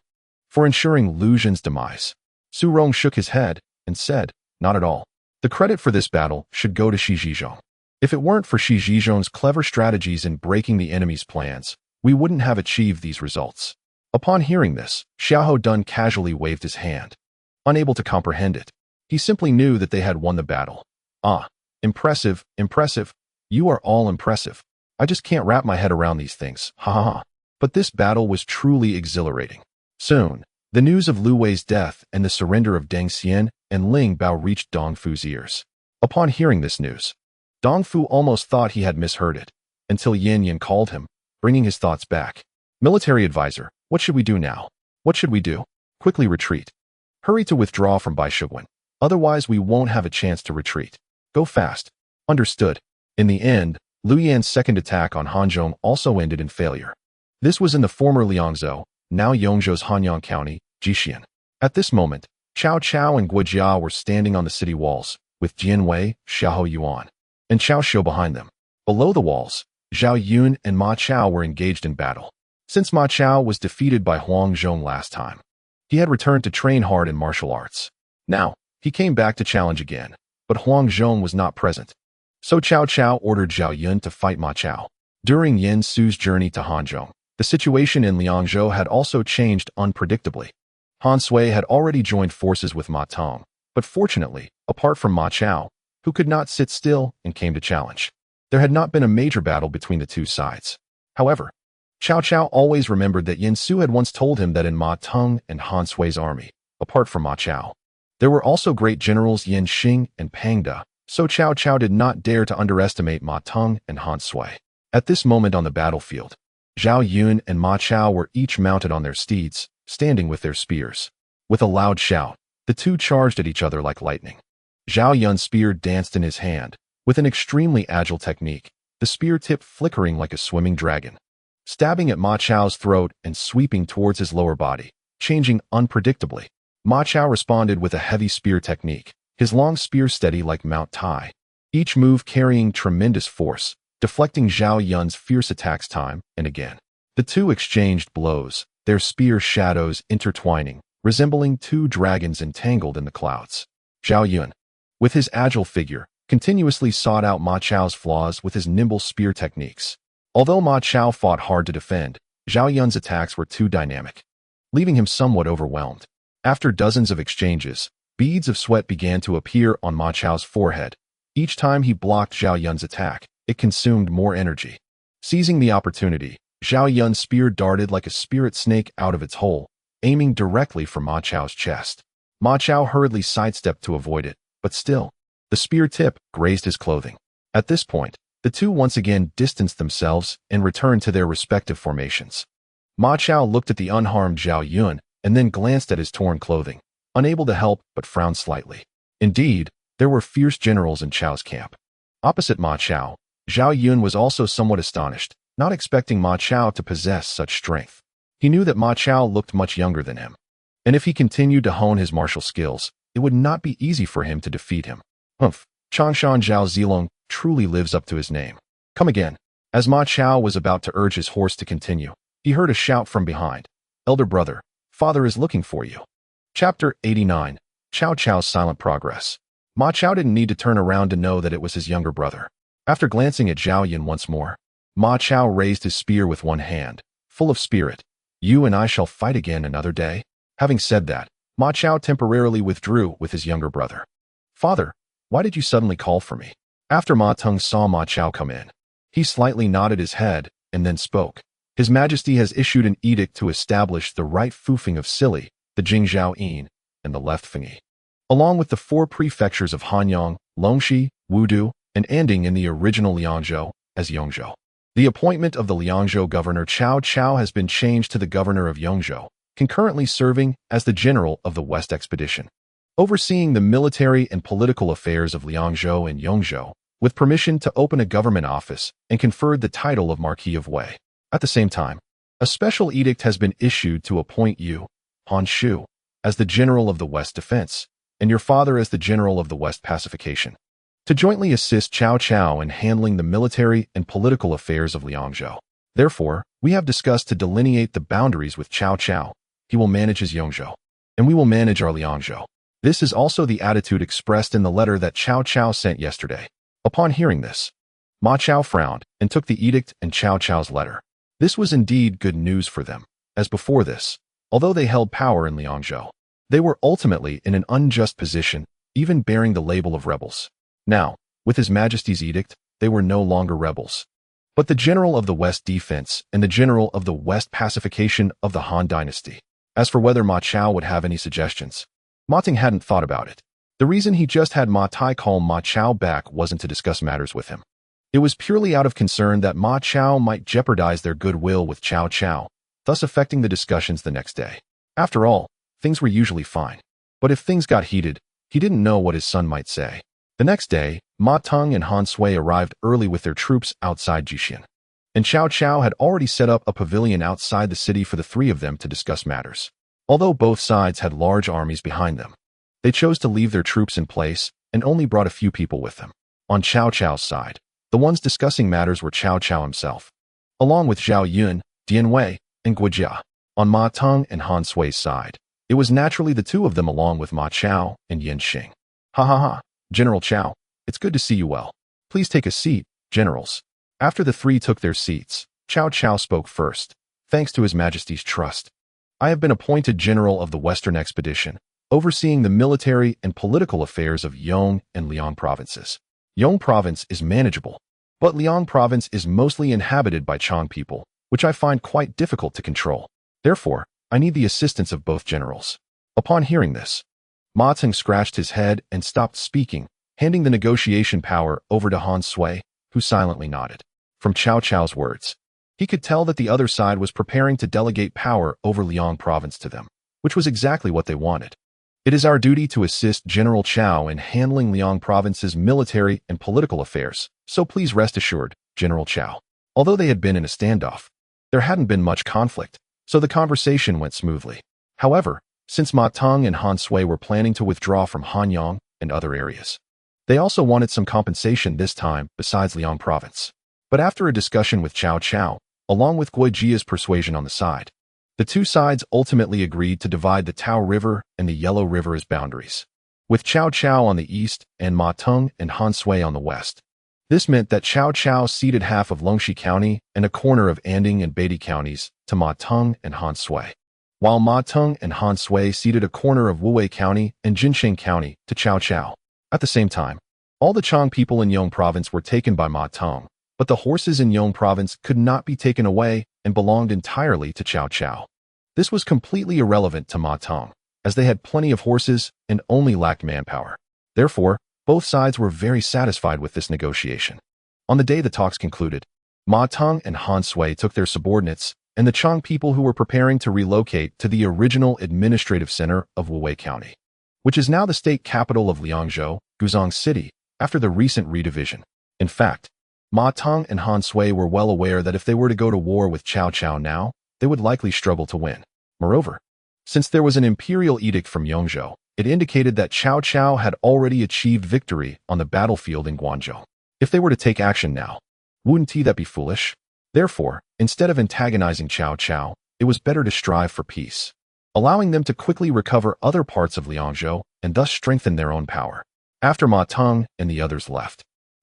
for ensuring Lu Xun's demise." Su Rong shook his head and said, "Not at all. The credit for this battle should go to Shi Zhizhong. If it weren't for Shi Zhizhong's clever strategies in breaking the enemy's plans, we wouldn't have achieved these results." Upon hearing this, Xiahou Dun casually waved his hand. Unable to comprehend it, he simply knew that they had won the battle. "Ah, impressive, impressive. You are all impressive. I just can't wrap my head around these things. Ha ha ha." But this battle was truly exhilarating. Soon, the news of Lu Wei's death and the surrender of Deng Xian and Ling Bao reached Dong Fu's ears. Upon hearing this news, Dong Fu almost thought he had misheard it, until Yin Yin called him, bringing his thoughts back. "Military advisor, what should we do now? What should we do?" "Quickly retreat. Hurry to withdraw from Baishiguan. Otherwise we won't have a chance to retreat. Go fast." "Understood." In the end, Liu Yan's second attack on Hanzhong also ended in failure. This was in the former Liangzhou, now Yongzhou's Hanyang County, Jixian. At this moment, Cao Cao and Guojia were standing on the city walls, with Jian Wei, Xiahou Yuan, and Cao Xiu behind them. Below the walls, Zhao Yun and Ma Chao were engaged in battle. Since Ma Chao was defeated by Huang Zhong last time, he had returned to train hard in martial arts. Now, he came back to challenge again, but Huang Zhong was not present. So Cao Cao ordered Zhao Yun to fight Ma Chao. During Yin Su's journey to Hanzhong, the situation in Liangzhou had also changed unpredictably. Han Sui had already joined forces with Ma Tong, but fortunately, apart from Ma Chao, who could not sit still and came to challenge, there had not been a major battle between the two sides. However, Cao Cao always remembered that Yin Su had once told him that in Ma Tong and Han Sui's army, apart from Ma Chao, there were also great generals Yin Xing and Pang De, so Cao Cao did not dare to underestimate Ma Tong and Han Sui. At this moment on the battlefield, Zhao Yun and Ma Chao were each mounted on their steeds, standing with their spears. With a loud shout, the two charged at each other like lightning. Zhao Yun's spear danced in his hand, with an extremely agile technique, the spear tip flickering like a swimming dragon, stabbing at Ma Chao's throat and sweeping towards his lower body, changing unpredictably. Ma Chao responded with a heavy spear technique, his long spear steady like Mount Tai, each move carrying tremendous force, deflecting Zhao Yun's fierce attacks time and again. The two exchanged blows, their spear shadows intertwining, resembling two dragons entangled in the clouds. Zhao Yun, with his agile figure, continuously sought out Ma Chao's flaws with his nimble spear techniques. Although Ma Chao fought hard to defend, Zhao Yun's attacks were too dynamic, leaving him somewhat overwhelmed. After dozens of exchanges, beads of sweat began to appear on Ma Chao's forehead. Each time he blocked Zhao Yun's attack, it consumed more energy. Seizing the opportunity, Zhao Yun's spear darted like a spirit snake out of its hole, aiming directly for Ma Chao's chest. Ma Chao hurriedly sidestepped to avoid it, but still, the spear tip grazed his clothing. At this point, the two once again distanced themselves and returned to their respective formations. Ma Chao looked at the unharmed Zhao Yun and then glanced at his torn clothing, unable to help but frown slightly. Indeed, there were fierce generals in Chao's camp. Opposite Ma Chao, Zhao Yun was also somewhat astonished, not expecting Ma Chao to possess such strength. He knew that Ma Chao looked much younger than him, and if he continued to hone his martial skills, it would not be easy for him to defeat him. Humph, Changshan Zhao Zilong truly lives up to his name. Come again. As Ma Chao was about to urge his horse to continue, he heard a shout from behind. Elder brother, father is looking for you. Chapter 89, Cao Cao's Silent Progress. Ma Chao didn't need to turn around to know that it was his younger brother. After glancing at Zhao Yun once more, Ma Chao raised his spear with one hand, full of spirit. You and I shall fight again another day. Having said that, Ma Chao temporarily withdrew with his younger brother. Father, why did you suddenly call for me? After Ma Teng saw Ma Chao come in, he slightly nodded his head and then spoke. His Majesty has issued an edict to establish the right Fufeng of Sili, the Jingzhou Yin, and the left Fengyi, along with the 4 prefectures of Hanzhong, Longxi, Wudu, and ending in the original Liangzhou as Yongzhou. The appointment of the Liangzhou governor Cao Cao has been changed to the governor of Yongzhou, concurrently serving as the general of the West Expedition, overseeing the military and political affairs of Liangzhou and Yongzhou, with permission to open a government office and conferred the title of Marquis of Wei. At the same time, a special edict has been issued to appoint you, Han Shu, as the general of the West Defense, and your father as the general of the West Pacification, to jointly assist Cao Cao in handling the military and political affairs of Liangzhou. Therefore, we have discussed to delineate the boundaries with Cao Cao. He will manage his Yongzhou, and we will manage our Liangzhou. This is also the attitude expressed in the letter that Cao Cao sent yesterday. Upon hearing this, Ma Chao frowned and took the edict and Cao Cao's letter. This was indeed good news for them, as before this, although they held power in Liangzhou, they were ultimately in an unjust position, even bearing the label of rebels. Now, with His Majesty's edict, they were no longer rebels, but the general of the West Defense and the general of the West Pacification of the Han Dynasty. As for whether Ma Chao would have any suggestions, Ma Ting hadn't thought about it. The reason he just had Ma Tai call Ma Chao back wasn't to discuss matters with him. It was purely out of concern that Ma Chao might jeopardize their goodwill with Cao Cao, thus affecting the discussions the next day. After all, things were usually fine. But if things got heated, he didn't know what his son might say. The next day, Ma Teng and Han Sui arrived early with their troops outside Jixian, and Cao Cao had already set up a pavilion outside the city for the 3 of them to discuss matters. Although both sides had large armies behind them, they chose to leave their troops in place and only brought a few people with them. On Cao Cao's side, the ones discussing matters were Cao Cao himself, along with Zhao Yun, Dian Wei, and Guojia. On Ma Teng and Han Sui's side, it was naturally the 2 of them along with Ma Chao and Yin Xing. Ha ha ha, General Cao, it's good to see you well. Please take a seat, generals. After the 3 took their seats, Cao Cao spoke first. Thanks to His Majesty's trust, I have been appointed general of the Western Expedition, overseeing the military and political affairs of Yong and Liang provinces. Yong province is manageable, but Liang province is mostly inhabited by Chang people, which I find quite difficult to control. Therefore, I need the assistance of both generals. Upon hearing this, Ma Teng scratched his head and stopped speaking, handing the negotiation power over to Han Sui, who silently nodded. From Cao Cao's words, he could tell that the other side was preparing to delegate power over Liang province to them, which was exactly what they wanted. It is our duty to assist General Cao in handling Liang province's military and political affairs, so please rest assured, General Cao. Although they had been in a standoff, there hadn't been much conflict, so the conversation went smoothly. However, since Ma Teng and Han Sui were planning to withdraw from Hanyang and other areas, they also wanted some compensation this time besides Liang province. But after a discussion with Cao Cao, along with Guojia's persuasion on the side, the 2 sides ultimately agreed to divide the Tao River and the Yellow River as boundaries, with Cao Cao on the east and Ma Teng and Han Sui on the west. This meant that Cao Cao ceded half of Longxi County and a corner of Anding and Beatty counties to Ma Teng and Han Sui, while Ma Teng and Han Sui ceded a corner of Wuwei County and Jinsheng County to Cao Cao. At the same time, all the Chang people in Yong province were taken by Ma Teng, but the horses in Yong province could not be taken away and belonged entirely to Cao Cao. This was completely irrelevant to Ma Teng, as they had plenty of horses and only lacked manpower. Therefore, both sides were very satisfied with this negotiation. On the day the talks concluded, Ma Teng and Han Sui took their subordinates and the Chang people who were preparing to relocate to the original administrative center of Wuwei County, which is now the state capital of Liangzhou, Guzhong City, after the recent redivision. In fact, Ma Teng and Han Sui were well aware that if they were to go to war with Cao Cao now, they would likely struggle to win. Moreover, since there was an imperial edict from Yongzhou, it indicated that Cao Cao had already achieved victory on the battlefield in Guangzhou. If they were to take action now, wouldn't that be foolish? Therefore, instead of antagonizing Cao Cao, it was better to strive for peace, allowing them to quickly recover other parts of Liangzhou and thus strengthen their own power. After Ma Teng and the others left,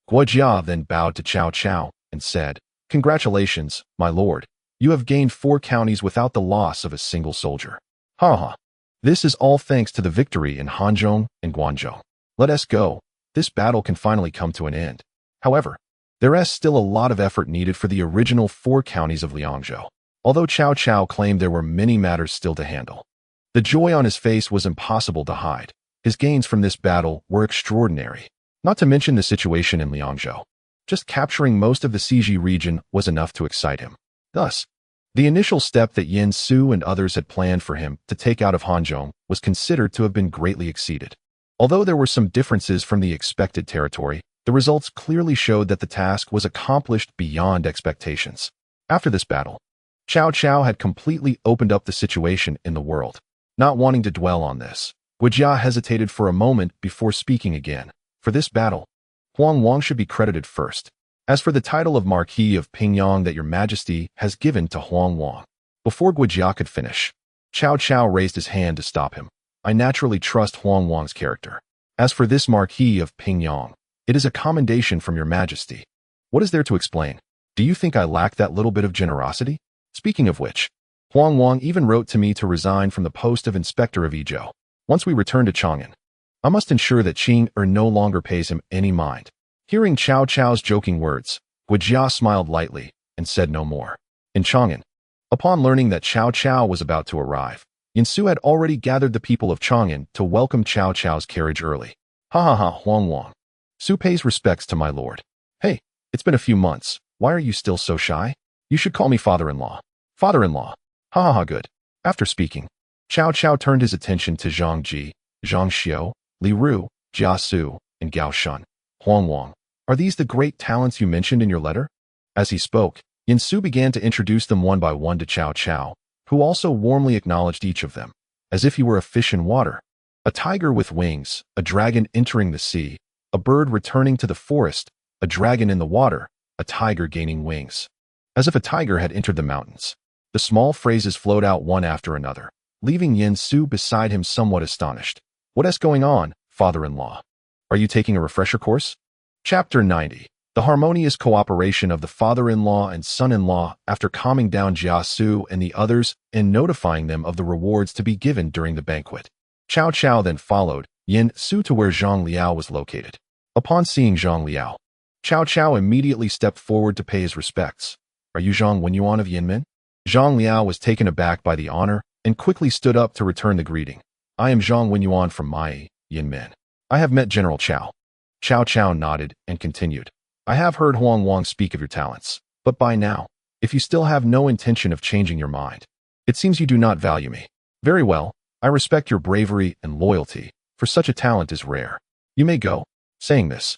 Guojia then bowed to Cao Cao and said, Congratulations, my lord. You have gained 4 counties without the loss of a single soldier. Ha ha. This is all thanks to the victory in Hanzhong and Guangzhou. Let us go. This battle can finally come to an end. However, there is still a lot of effort needed for the original 4 counties of Liangzhou. Although Cao Cao claimed there were many matters still to handle, the joy on his face was impossible to hide. His gains from this battle were extraordinary. Not to mention the situation in Liangzhou. Just capturing most of the Siji region was enough to excite him. Thus, the initial step that Yin Su and others had planned for him to take out of Hanzhong was considered to have been greatly exceeded. Although there were some differences from the expected territory, the results clearly showed that the task was accomplished beyond expectations. After this battle, Cao Cao had completely opened up the situation in the world. Not wanting to dwell on this, Guijia hesitated for a moment before speaking again. For this battle, Huang Wang should be credited first. As for the title of Marquis of Pingyang that your majesty has given to Huang Wang. Before Guijia could finish, Cao Cao raised his hand to stop him. I naturally trust Huang Wang's character. As for this Marquis of Pingyang, it is a commendation from your majesty. What is there to explain? Do you think I lack that little bit of generosity? Speaking of which, Huang Wang even wrote to me to resign from the post of inspector of Yizhou. Once we return to Chang'an, I must ensure that Qing no longer pays him any mind. Hearing Cao Cao's joking words, Guijia smiled lightly and said no more. In Chang'an, upon learning that Cao Cao was about to arrive, Yin Su had already gathered the people of Chang'an to welcome Cao Cao's carriage early. Ha ha ha, Huang Wang. Su pays respects to my lord. Hey, it's been a few months. Why are you still so shy? You should call me father-in-law. Father-in-law. Ha ha ha, good. After speaking, Cao Cao turned his attention to Zhang Ji, Zhang Xiu, Li Ru, Jia Su, and Gao Shun. Huang Wang, are these the great talents you mentioned in your letter? As he spoke, Yin Su began to introduce them one by one to Cao Cao, who also warmly acknowledged each of them, as if he were a fish in water. A tiger with wings, a dragon entering the sea, a bird returning to the forest, a dragon in the water, a tiger gaining wings. As if a tiger had entered the mountains. The small phrases flowed out one after another, leaving Yin Su beside him somewhat astonished. What is going on, father-in-law? Are you taking a refresher course? Chapter 90. The harmonious cooperation of the father-in-law and son-in-law after calming down Jia Su and the others and notifying them of the rewards to be given during the banquet. Cao Cao then followed Yin Su to where Zhang Liao was located. Upon seeing Zhang Liao, Cao Cao immediately stepped forward to pay his respects. Are you Zhang Wenyuan of Yinmen? Zhang Liao was taken aback by the honor and quickly stood up to return the greeting. I am Zhang Wenyuan from Mai, Yinmen. I have met General Cao. Cao Cao nodded and continued. I have heard Huang Wang speak of your talents, but by now, if you still have no intention of changing your mind, it seems you do not value me. Very well, I respect your bravery and loyalty, for such a talent is rare. You may go. Saying this,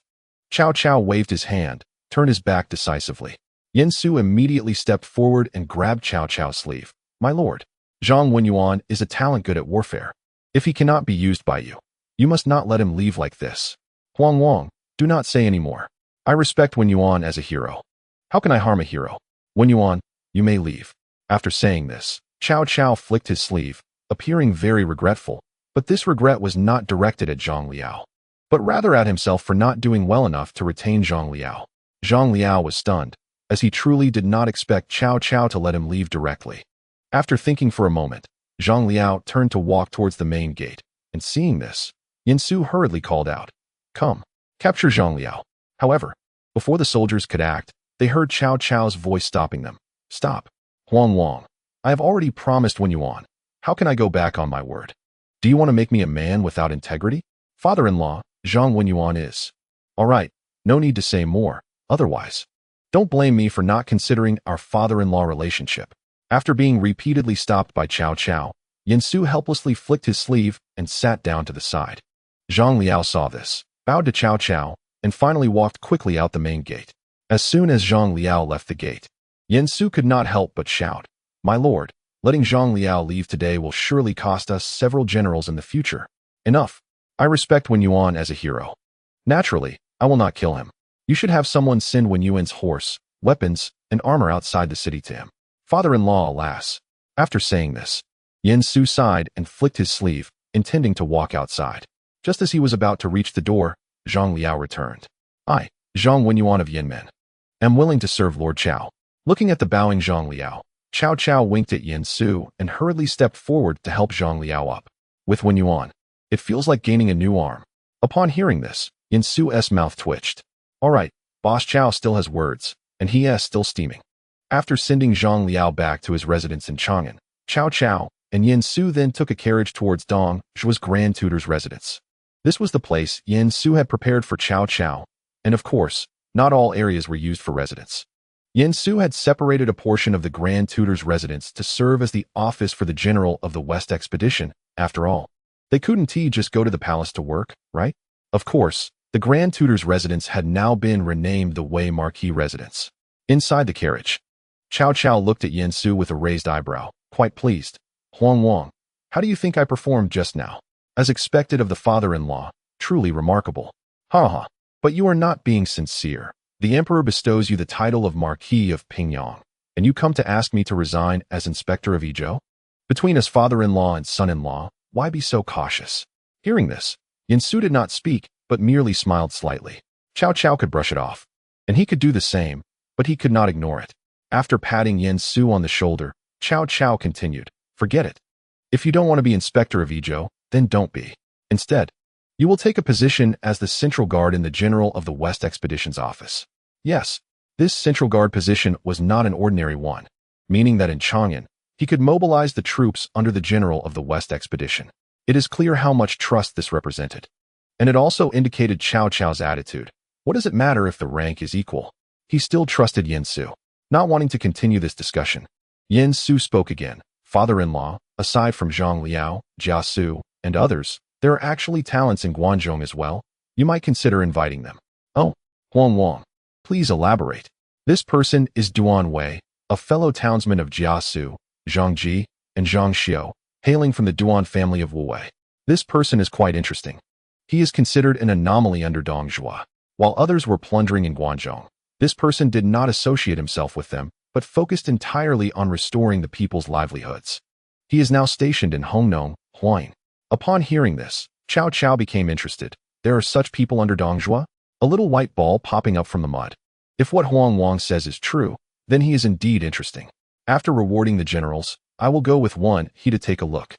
Cao Cao waved his hand, turned his back decisively. Yin Su immediately stepped forward and grabbed Cao Cao's sleeve. My lord, Zhang Wenyuan is a talent good at warfare. If he cannot be used by you, you must not let him leave like this. Huang Wang, do not say any more. I respect Wenyuan as a hero. How can I harm a hero? Wenyuan, you may leave. After saying this, Cao Cao flicked his sleeve, appearing very regretful, but this regret was not directed at Zhang Liao, but rather at himself for not doing well enough to retain Zhang Liao. Zhang Liao was stunned, as he truly did not expect Cao Cao to let him leave directly. After thinking for a moment, Zhang Liao turned to walk towards the main gate, and seeing this, Yin Su hurriedly called out, Come, capture Zhang Liao. However, before the soldiers could act, they heard Cao Cao's voice stopping them. Stop. Huang Wang, I have already promised Wenyuan. How can I go back on my word? Do you want to make me a man without integrity? Father-in-law, Zhang Wenyuan is. All right, no need to say more, otherwise. Don't blame me for not considering our father-in-law relationship. After being repeatedly stopped by Cao Cao, Yin Su helplessly flicked his sleeve and sat down to the side. Zhang Liao saw this, bowed to Cao Cao, and finally walked quickly out the main gate. As soon as Zhang Liao left the gate, Yin Su could not help but shout, My lord, letting Zhang Liao leave today will surely cost us several generals in the future. Enough. I respect Wenyuan as a hero. Naturally, I will not kill him. You should have someone send Wenyuan's horse, weapons, and armor outside the city to him. Father-in-law, alas. After saying this, Yin Su sighed and flicked his sleeve, intending to walk outside. Just as he was about to reach the door, Zhang Liao returned. I, Zhang Wenyuan of Yinmen, am willing to serve Lord Cao. Looking at the bowing Zhang Liao, Cao Cao winked at Yin Su and hurriedly stepped forward to help Zhang Liao up. With Wen Yuan, it feels like gaining a new arm. Upon hearing this, Yin Su's mouth twitched. All right, Boss Cao still has words, and he is still steaming. After sending Zhang Liao back to his residence in Chang'an, Cao Cao and Yin Su then took a carriage towards Dong Zhuo's Grand Tutor's residence. This was the place Yin Su had prepared for Cao Cao, and of course, not all areas were used for residence. Yin Su had separated a portion of the Grand Tutor's residence to serve as the office for the General of the West Expedition. After all, they couldn't just go to the palace to work, right? Of course, the Grand Tutor's residence had now been renamed the Wei Marquis Residence. Inside the carriage, Cao Cao looked at Yin Su with a raised eyebrow, quite pleased. Huang Wang, how do you think I performed just now? As expected of the father-in-law, truly remarkable. Ha ha, but you are not being sincere. The emperor bestows you the title of Marquis of Pingyang, and you come to ask me to resign as inspector of Yizhou? Between us father-in-law and son-in-law, why be so cautious? Hearing this, Yin Su did not speak, but merely smiled slightly. Cao Cao could brush it off, and he could do the same, but he could not ignore it. After patting Yin Su on the shoulder, Cao Cao continued, forget it. If you don't want to be inspector of Yizhou, then don't be. Instead, you will take a position as the Central Guard in the General of the West Expedition's office. Yes, this Central Guard position was not an ordinary one, meaning that in Chang'an, he could mobilize the troops under the General of the West Expedition. It is clear how much trust this represented. And it also indicated Cao Cao's attitude. What does it matter if the rank is equal? He still trusted Yin Su. Not wanting to continue this discussion, Yin Su spoke again. Father-in-law, aside from Zhang Liao, Jia Su, and others, there are actually talents in Guangzhou as well. You might consider inviting them. Oh, Huang Wang, please elaborate. This person is Duan Wei, a fellow townsman of Jia Su, Zhang Ji, and Zhang Xiu, hailing from the Duan family of Wu Wei. This person is quite interesting. He is considered an anomaly under Dong Zhuo. While others were plundering in Guangzhou, this person did not associate himself with them, but focused entirely on restoring the people's livelihoods. He is now stationed in Hongnong, Huayin. Upon hearing this, Cao Cao became interested. There are such people under Dong Zhuo? A little white ball popping up from the mud. If what Huang Wang says is true, then he is indeed interesting. After rewarding the generals, I will go with he to take a look.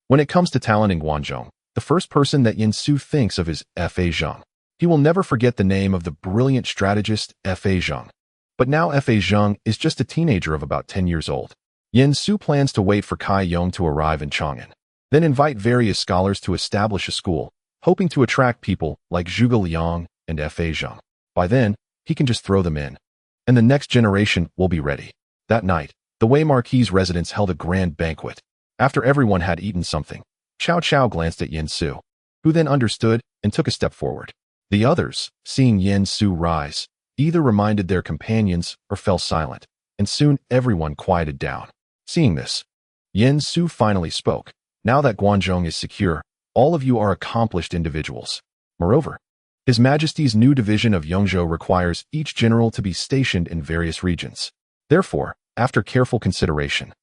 When it comes to talent in Guangzhou, the first person that Yin Su thinks of is F.A. Zheng. He will never forget the name of the brilliant strategist F.A. Zheng. But now F.A. Zheng is just a teenager of about 10 years old. Yin Su plans to wait for Cai Yong to arrive in Chang'an, then invite various scholars to establish a school, hoping to attract people like Zhuge Liang and F.A. Zheng. By then, he can just throw them in, and the next generation will be ready. That night, the Wei Marquis residence held a grand banquet. After everyone had eaten something, Cao Cao glanced at Yin Su, who then understood and took a step forward. The others, seeing Yin Su rise, either reminded their companions or fell silent, and soon everyone quieted down. Seeing this, Yin Su finally spoke. Now that Guangzhou is secure, all of you are accomplished individuals. Moreover, His Majesty's new division of Yongzhou requires each general to be stationed in various regions. Therefore, after careful consideration,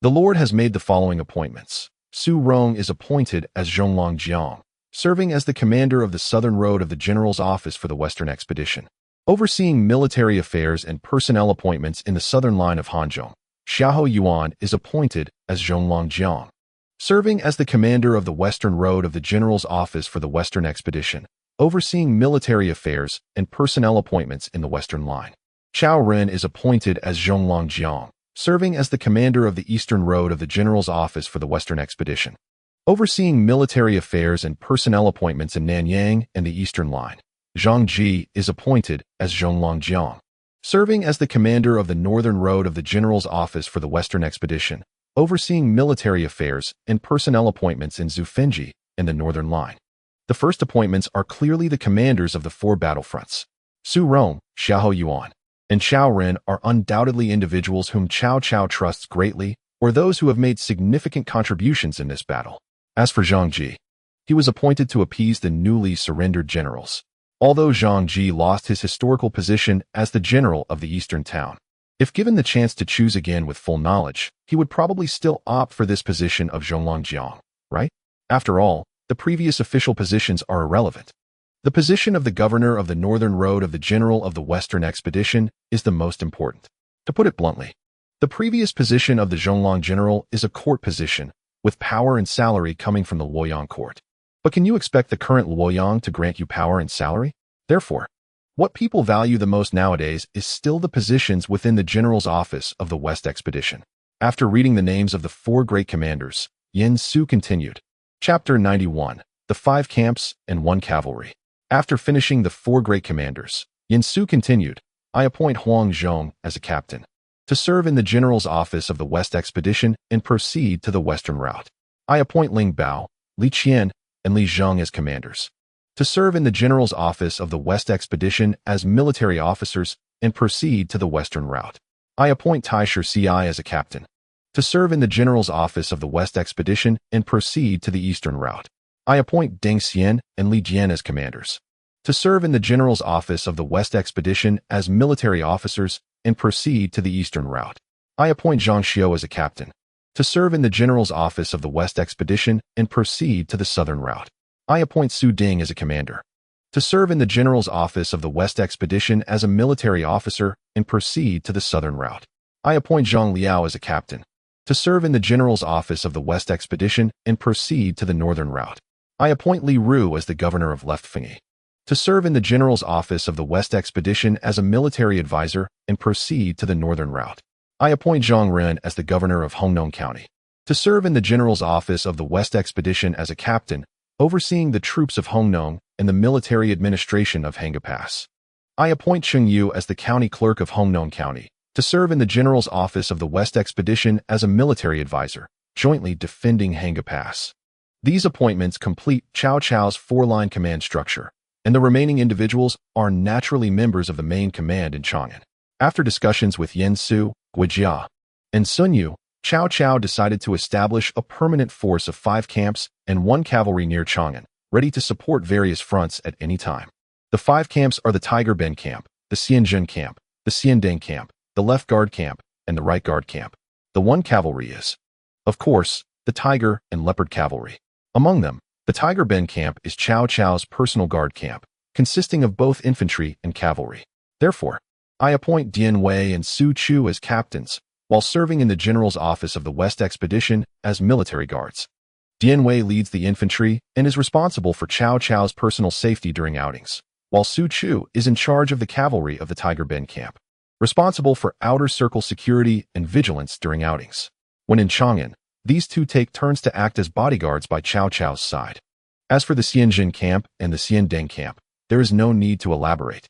the Lord has made the following appointments. Su Rong is appointed as Zhonglong Jiang, serving as the commander of the southern road of the general's office for the Western Expedition, overseeing military affairs and personnel appointments in the southern line of Hanzhong. Xiahou Yuan is appointed as Zhonglong Jiang, serving as the commander of the western road of the general's office for the Western Expedition, overseeing military affairs and personnel appointments in the western line. Chao Ren is appointed as Zhonglong Jiang, serving as the commander of the eastern road of the general's office for the Western Expedition, overseeing military affairs and personnel appointments in Nanyang and the eastern line. Zhang Ji is appointed as Zhonglong Jiang, serving as the commander of the northern road of the general's office for the Western Expedition, overseeing military affairs and personnel appointments in Zufenji and the northern line. The first appointments are clearly the commanders of the four battlefronts. Su Rong, Xiahou Yuan, and Chao Ren are undoubtedly individuals whom Cao Cao trusts greatly, or those who have made significant contributions in this battle. As for Zhang Ji, he was appointed to appease the newly surrendered generals. Although Zhang Ji lost his historical position as the general of the eastern town, if given the chance to choose again with full knowledge, he would probably still opt for this position of Zhonglong Jiang, right? After all, the previous official positions are irrelevant. The position of the governor of the northern road of the general of the Western Expedition is the most important. To put it bluntly, the previous position of the Zhonglong general is a court position, with power and salary coming from the Luoyang court. But can you expect the current Luoyang to grant you power and salary? Therefore, what people value the most nowadays is still the positions within the general's office of the West Expedition. After reading the names of the 4 great commanders, Yin Su continued. Chapter 91, The 5 Camps and 1 Cavalry. After finishing the 4 great commanders, Yin Su continued, I appoint Huang Zhong as a captain, to serve in the general's office of the West Expedition and proceed to the western route. I appoint Ling Bao, Li Qian, and Li Zheng as commanders, to serve in the general's office of the West Expedition as military officers and proceed to the western route. I appoint Tai Shi as a captain, to serve in the general's office of the West Expedition and proceed to the eastern route. I appoint Deng Xian and Li Jian as commanders, to serve in the general's office of the West Expedition as military officers and proceed to the eastern route. I appoint Zhang Xiu as a captain, to serve in the general's office of the West Expedition and proceed to the southern route. I appoint Su Ding as a commander, to serve in the general's office of the West Expedition as a military officer and proceed to the southern route. I appoint Zhang Liao as a captain, to serve in the general's office of the West Expedition and proceed to the northern route. I appoint Li Ru as the governor of Left Fengyi, to serve in the general's office of the West Expedition as a military advisor and proceed to the northern route. I appoint Zhang Ren as the governor of Hanzhong County, to serve in the general's office of the West Expedition as a captain, overseeing the troops of Hanzhong and the military administration of Hanga Pass. I appoint Cheng Yu as the county clerk of Hanzhong County, to serve in the general's office of the West Expedition as a military advisor, jointly defending Hanga Pass. These appointments complete Cao Cao's 4-line command structure, and the remaining individuals are naturally members of the main command in Chang'an. After discussions with Yin Su, Guijia, and Sun Yu, Cao Cao decided to establish a permanent force of 5 camps and 1 cavalry near Chang'an, ready to support various fronts at any time. The 5 camps are the Tiger Bend Camp, the Xianzhen Camp, the Xiandeng Camp, the Left Guard Camp, and the Right Guard Camp. The 1 cavalry is, of course, the Tiger and Leopard Cavalry. Among them, the Tiger Bend Camp is Cao Cao's personal guard camp, consisting of both infantry and cavalry. Therefore, I appoint Dian Wei and Su Chu as captains, while serving in the general's office of the West Expedition as military guards. Dian Wei leads the infantry and is responsible for Cao Cao's personal safety during outings, while Su Chu is in charge of the cavalry of the Tiger Bend Camp, responsible for outer circle security and vigilance during outings. When in Chang'an, these 2 take turns to act as bodyguards by Cao Cao's side. As for the Xianzhen Camp and the Xiandeng Camp, there is no need to elaborate.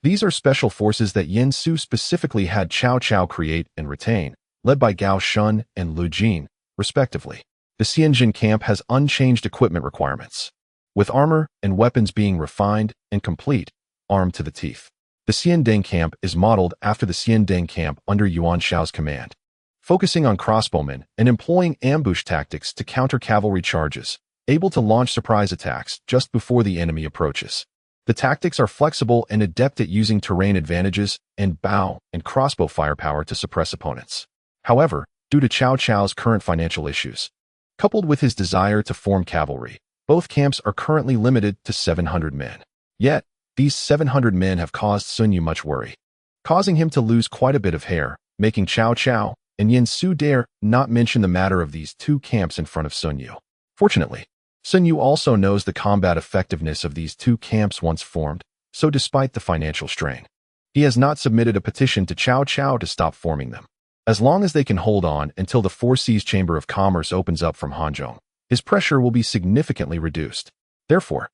These are special forces that Yin Su specifically had Cao Cao create and retain, led by Gao Shun and Lu Jin, respectively. The Xianzhen Camp has unchanged equipment requirements, with armor and weapons being refined and complete, armed to the teeth. The Xiandeng Camp is modeled after the Xiandeng Camp under Yuan Shao's command, focusing on crossbowmen and employing ambush tactics to counter cavalry charges, able to launch surprise attacks just before the enemy approaches. The tactics are flexible and adept at using terrain advantages and bow and crossbow firepower to suppress opponents. However, due to Cao Cao's current financial issues, coupled with his desire to form cavalry, both camps are currently limited to 700 men. Yet, these 700 men have caused Sun Yu much worry, causing him to lose quite a bit of hair, making Cao Cao and Yin Su dare not mention the matter of these 2 camps in front of Sun Yu. Fortunately, Sun Yu also knows the combat effectiveness of these 2 camps once formed, so despite the financial strain, he has not submitted a petition to Cao Cao to stop forming them. As long as they can hold on until the Four Seas Chamber of Commerce opens up from Hanzhong, his pressure will be significantly reduced. Therefore,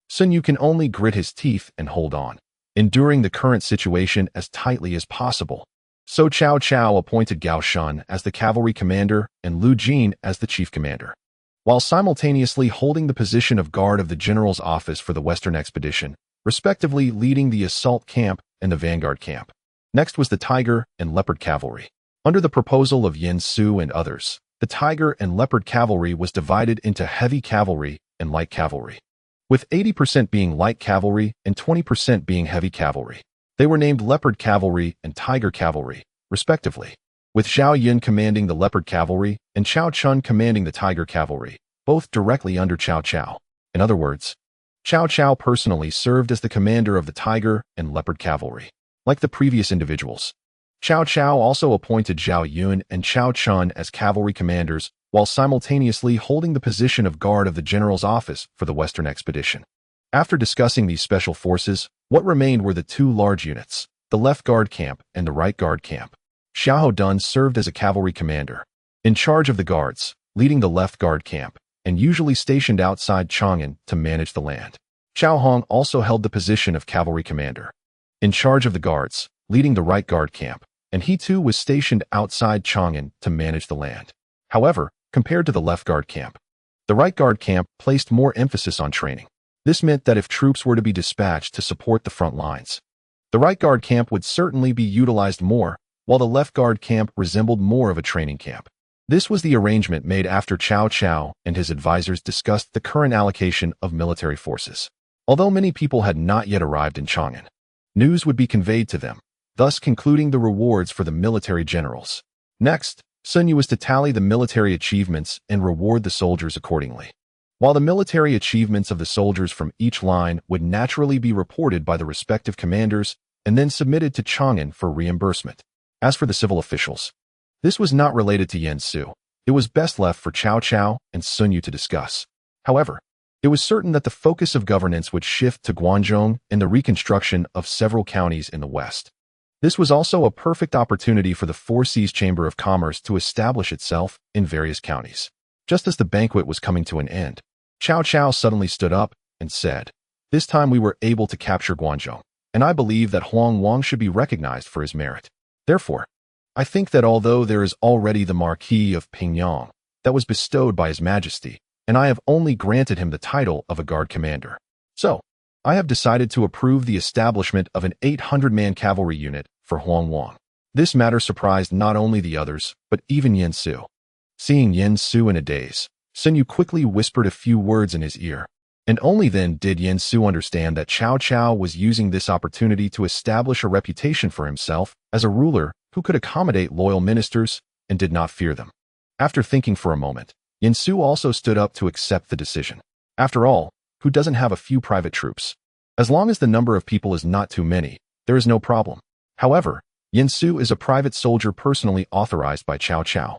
Sun Yu can only grit his teeth and hold on, enduring the current situation as tightly as possible. So Cao Cao appointed Gao Shun as the cavalry commander and Lu Jin as the chief commander, while simultaneously holding the position of guard of the general's office for the Western Expedition, respectively leading the assault camp and the vanguard camp. Next was the Tiger and Leopard Cavalry. Under the proposal of Yin Su and others, the Tiger and Leopard Cavalry was divided into heavy cavalry and light cavalry, with 80% being light cavalry and 20% being heavy cavalry. They were named Leopard Cavalry and Tiger Cavalry, respectively, with Zhao Yun commanding the Leopard Cavalry and Cao Chun commanding the Tiger Cavalry, both directly under Cao Cao. In other words, Cao Cao personally served as the commander of the Tiger and Leopard Cavalry. Like the previous individuals, Cao Cao also appointed Zhao Yun and Cao Chun as cavalry commanders, while simultaneously holding the position of guard of the general's office for the Western expedition. After discussing these special forces, what remained were the two large units, the left guard camp and the right guard camp. Xiahou Dun served as a cavalry commander, in charge of the guards, leading the left guard camp, and usually stationed outside Chang'an to manage the land. Cao Hong also held the position of cavalry commander, in charge of the guards, leading the right guard camp, and he too was stationed outside Chang'an to manage the land. However, compared to the left guard camp, the right guard camp placed more emphasis on training. This meant that if troops were to be dispatched to support the front lines, the right guard camp would certainly be utilized more, while the left guard camp resembled more of a training camp. This was the arrangement made after Cao Cao and his advisors discussed the current allocation of military forces. Although many people had not yet arrived in Chang'an, news would be conveyed to them, thus concluding the rewards for the military generals. Next, Sun Yu was to tally the military achievements and reward the soldiers accordingly. While the military achievements of the soldiers from each line would naturally be reported by the respective commanders and then submitted to Chang'an for reimbursement. As for the civil officials, this was not related to Yen Su. It was best left for Cao Cao and Sun Yu to discuss. However, it was certain that the focus of governance would shift to Guangzhong and the reconstruction of several counties in the west. This was also a perfect opportunity for the Four Seas Chamber of Commerce to establish itself in various counties. Just as the banquet was coming to an end, Cao Cao suddenly stood up and said, "This time we were able to capture Guangzhong, and I believe that Huang Wang should be recognized for his merit. Therefore, I think that although there is already the Marquis of Pingyang that was bestowed by His Majesty, and I have only granted him the title of a guard commander, so I have decided to approve the establishment of an 800-man cavalry unit for Huang Wang." This matter surprised not only the others, but even Yen Su. Seeing Yen Su in a daze, Sun Yu quickly whispered a few words in his ear, and only then did Yen Su understand that Cao Cao was using this opportunity to establish a reputation for himself as a ruler who could accommodate loyal ministers and did not fear them. After thinking for a moment, Yen Su also stood up to accept the decision. After all, who doesn't have a few private troops? As long as the number of people is not too many, there is no problem. However, Yen Su is a private soldier personally authorized by Cao Cao,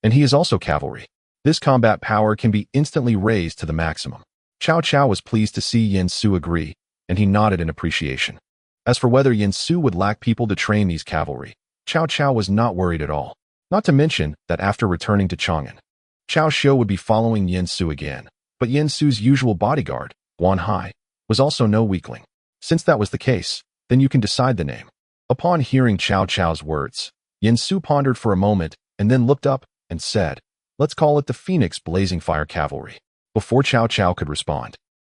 and he is also cavalry. This combat power can be instantly raised to the maximum. Cao Cao was pleased to see Yen Su agree, and he nodded in appreciation. As for whether Yen Su would lack people to train these cavalry, Cao Cao was not worried at all. Not to mention that after returning to Chang'an, Cao Xiu would be following Yen Su again, but Yen Su's usual bodyguard, Guan Hai, was also no weakling. Since that was the case, then you can decide the name. Upon hearing Cao Cao's words, Yen Su pondered for a moment and then looked up and said, "Let's call it the Phoenix Blazing Fire Cavalry." Before Cao Cao could respond,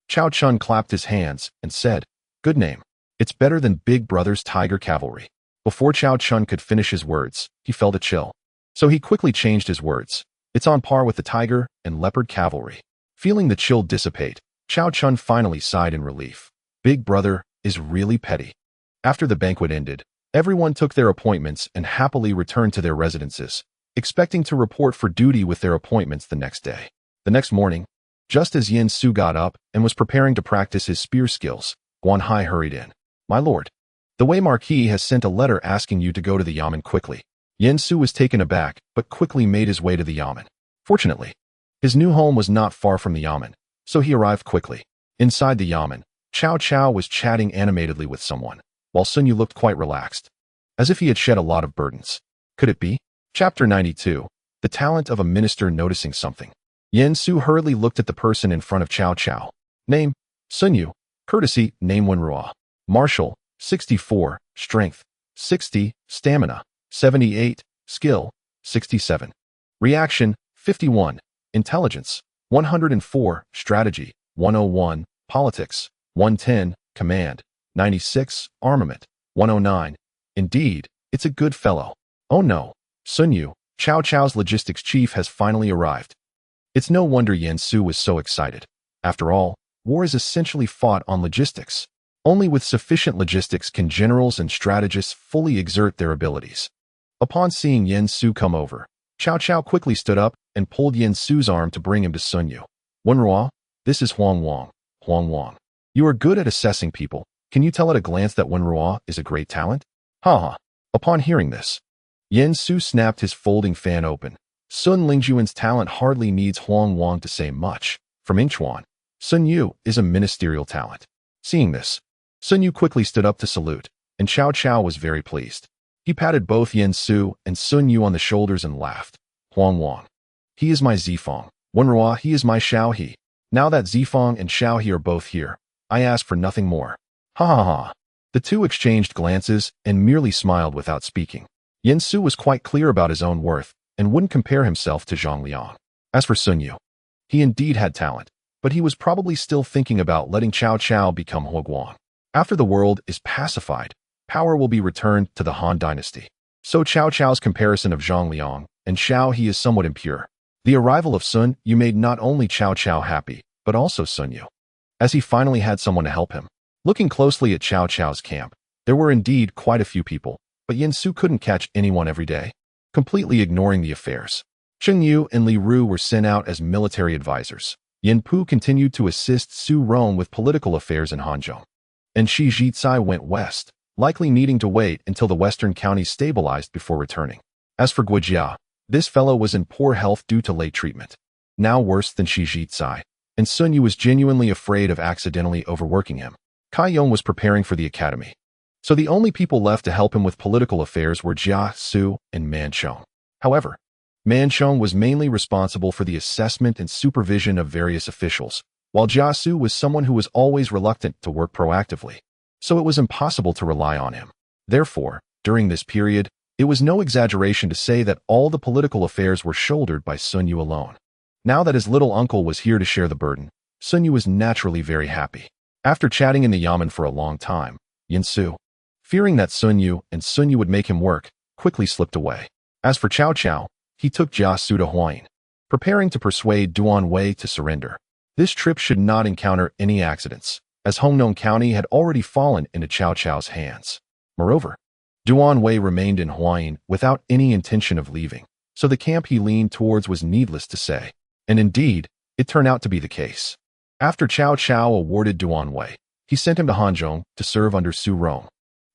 Cao Chun clapped his hands and said, "Good name. It's better than Big Brother's Tiger Cavalry." Before Cao Chun could finish his words, he felt a chill. So he quickly changed his words. "It's on par with the Tiger and Leopard Cavalry." Feeling the chill dissipate, Cao Chun finally sighed in relief. Big Brother is really petty. After the banquet ended, everyone took their appointments and happily returned to their residences, expecting to report for duty with their appointments the next day. The next morning, just as Yen Su got up and was preparing to practice his spear skills, Guan Hai hurried in. "My lord, the Wei Marquis has sent a letter asking you to go to the Yamen quickly." Yen Su was taken aback, but quickly made his way to the Yamen. Fortunately, his new home was not far from the Yamen, so he arrived quickly. Inside the Yamen, Cao Cao was chatting animatedly with someone, while Sun Yu looked quite relaxed, as if he had shed a lot of burdens. Could it be? Chapter 92. The Talent of a Minister Noticing Something. Yen Su hurriedly looked at the person in front of Cao Cao. Name, Sun Yu. Courtesy, name Wenrua. Martial, 64. Strength, 60. Stamina, 78. Skill, 67. Reaction, 51. Intelligence, 104. Strategy, 101. Politics, 110. Command, 96. Armament, 109. Indeed, it's a good fellow. Oh no, Sun Yu, Cao Cao's logistics chief has finally arrived. It's no wonder Yen Su was so excited. After all, war is essentially fought on logistics. Only with sufficient logistics can generals and strategists fully exert their abilities. Upon seeing Yen Su come over, Cao Cao quickly stood up and pulled Yen Su's arm to bring him to Sun Yu. "Wenrua, this is Huang Wang. Huang Wang. You are good at assessing people. Can you tell at a glance that Wenrua is a great talent?" "Ha ha. Upon hearing this, Yen Su snapped his folding fan open. Sun Lingjuan's talent hardly needs Huang Wang to say much. From Inchuan, Sun Yu is a ministerial talent. Seeing this, Sun Yu quickly stood up to salute, and Cao Cao was very pleased. He patted both Yen Su and Sun Yu on the shoulders and laughed. Huang Wang. He is my Zifeng. Wenrua, he is my Xiao He. Now that Zifeng and Xiao He are both here, I ask for nothing more. Ha ha ha. The two exchanged glances and merely smiled without speaking. Yen Su was quite clear about his own worth and wouldn't compare himself to Zhang Liang. As for Sun Yu, he indeed had talent, but he was probably still thinking about letting Cao Cao become Huoguang. After the world is pacified, power will be returned to the Han dynasty. So Cao Cao's comparison of Zhang Liang and Xiao He is somewhat impure. The arrival of Sun Yu made not only Cao Cao happy, but also Sun Yu, as he finally had someone to help him. Looking closely at Cao Cao's camp, there were indeed quite a few people, but Yen Su couldn't catch anyone every day, completely ignoring the affairs. Cheng Yu and Li Ru were sent out as military advisors. Yen Pu continued to assist Su Rong with political affairs in Hanzhong. And Shi Jicai went west, likely needing to wait until the western counties stabilized before returning. As for Guojia, this fellow was in poor health due to late treatment. Now worse than Shi Jicai, and Sun Yu was genuinely afraid of accidentally overworking him. Kai Yong was preparing for the academy. So the only people left to help him with political affairs were Jia Su and Man Chong. However, Man Chong was mainly responsible for the assessment and supervision of various officials, while Jia Su was someone who was always reluctant to work proactively. So it was impossible to rely on him. Therefore, during this period, it was no exaggeration to say that all the political affairs were shouldered by Sun Yu alone. Now that his little uncle was here to share the burden, Sun Yu was naturally very happy. After chatting in the yamen for a long time, Yen Su, fearing that Sun Yu would make him work, quickly slipped away. As for Cao Cao, he took Jia Su to Huayin, preparing to persuade Duan Wei to surrender. This trip should not encounter any accidents, as Hongnong County had already fallen into Cao Cao's hands. Moreover, Duan Wei remained in Huayin without any intention of leaving, so the camp he leaned towards was needless to say. And indeed, it turned out to be the case. After Cao Cao awarded Duan Wei, he sent him to Hanzhong to serve under Su Rong,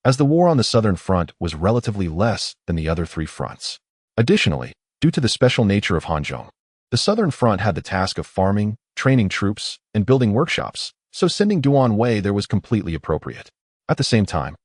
as the war on the southern front was relatively less than the other three fronts. Additionally, due to the special nature of Hanzhong, the southern front had the task of farming, training troops, and building workshops, so sending Duan Wei there was completely appropriate. At the same time,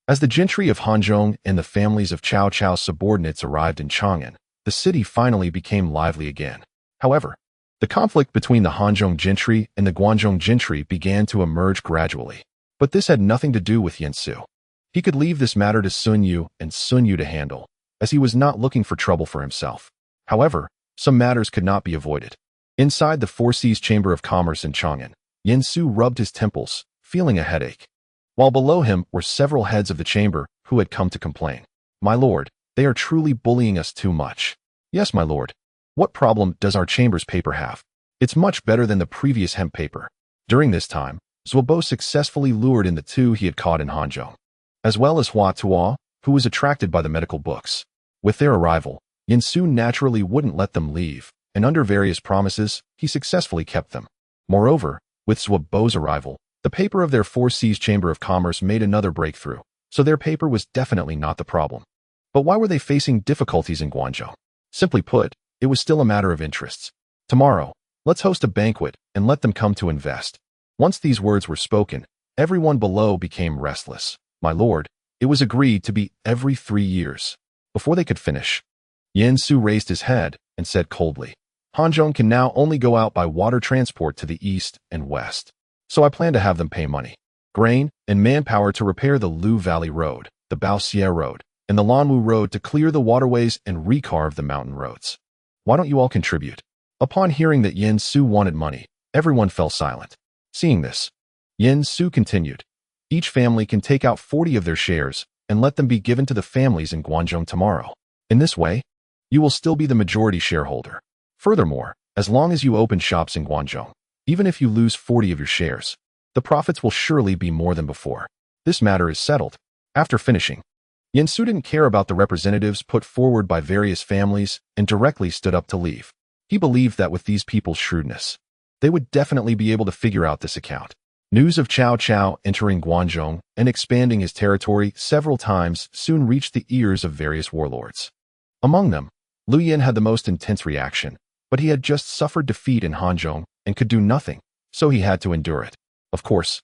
as the gentry of Hanzhong and the families of Cao Cao's subordinates arrived in Chang'an, the city finally became lively again. However, the conflict between the Hanzhong gentry and the Guangzhong gentry began to emerge gradually. But this had nothing to do with Yen Su. He could leave this matter to Sun Yu and Sun Yu to handle, as he was not looking for trouble for himself. However, some matters could not be avoided. Inside the Four Seas Chamber of Commerce in Chang'an, Yen Su rubbed his temples, feeling a headache. While below him were several heads of the chamber who had come to complain. My lord, they are truly bullying us too much. Yes, my lord. What problem does our chamber's paper have? It's much better than the previous hemp paper. During this time, Zuobo successfully lured in the two he had caught in Hanzhong, as well as Hua Tuo, who was attracted by the medical books. With their arrival, Yen Su naturally wouldn't let them leave, and under various promises, he successfully kept them. Moreover, with Zuobo's arrival, the paper of their Four Seas Chamber of Commerce made another breakthrough, so their paper was definitely not the problem. But why were they facing difficulties in Guangzhou? Simply put, it was still a matter of interests. Tomorrow, let's host a banquet and let them come to invest. Once these words were spoken, everyone below became restless. My lord, it was agreed to be every 3 years. Before they could finish, Yen Su raised his head and said coldly, Hanzhong can now only go out by water transport to the east and west. So I plan to have them pay money, grain, and manpower to repair the Lu Valley Road, the Baoxie Road, and the Lanwu Road to clear the waterways and recarve the mountain roads. Why don't you all contribute? Upon hearing that Yen Su wanted money, everyone fell silent. Seeing this, Yen Su continued, each family can take out 40 of their shares and let them be given to the families in Guangzhou tomorrow. In this way, you will still be the majority shareholder. Furthermore, as long as you open shops in Guangzhou, even if you lose 40 of your shares, the profits will surely be more than before. This matter is settled. After finishing, Yen Su didn't care about the representatives put forward by various families and directly stood up to leave. He believed that with these people's shrewdness, they would definitely be able to figure out this account. News of Cao Cao entering Hanzhong and expanding his territory several times soon reached the ears of various warlords. Among them, Liu Yan had the most intense reaction, but he had just suffered defeat in Hanzhong and could do nothing, so he had to endure it. Of course,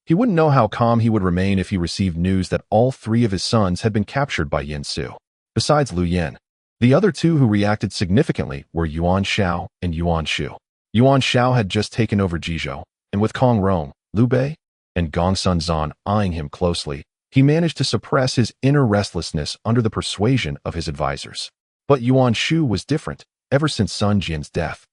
he wouldn't know how calm he would remain if he received news that all three of his sons had been captured by Yin Su. Besides Liu Yan, the other two who reacted significantly were Yuan Shao and Yuan Shu. Yuan Shao had just taken over Jizhou, and with Kong Rong, Liu Bei, and Gong Sun Zan eyeing him closely, he managed to suppress his inner restlessness under the persuasion of his advisors. But Yuan Shu was different, ever since Sun Jian's death.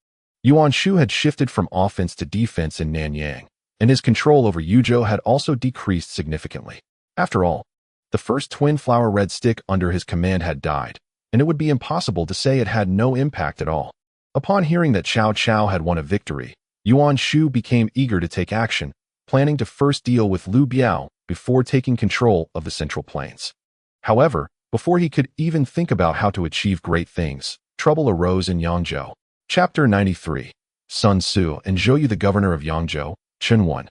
Yuan Shu had shifted from offense to defense in Nanyang, and his control over Yuzhou had also decreased significantly. After all, the first twin flower red stick under his command had died, and it would be impossible to say it had no impact at all. Upon hearing that Cao Cao had won a victory, Yuan Shu became eager to take action, planning to first deal with Liu Biao before taking control of the Central Plains. However, before he could even think about how to achieve great things, trouble arose in Yangzhou. Chapter 93. Sun Tzu and Zhou Yu, the governor of Yangzhou, Chen Wan,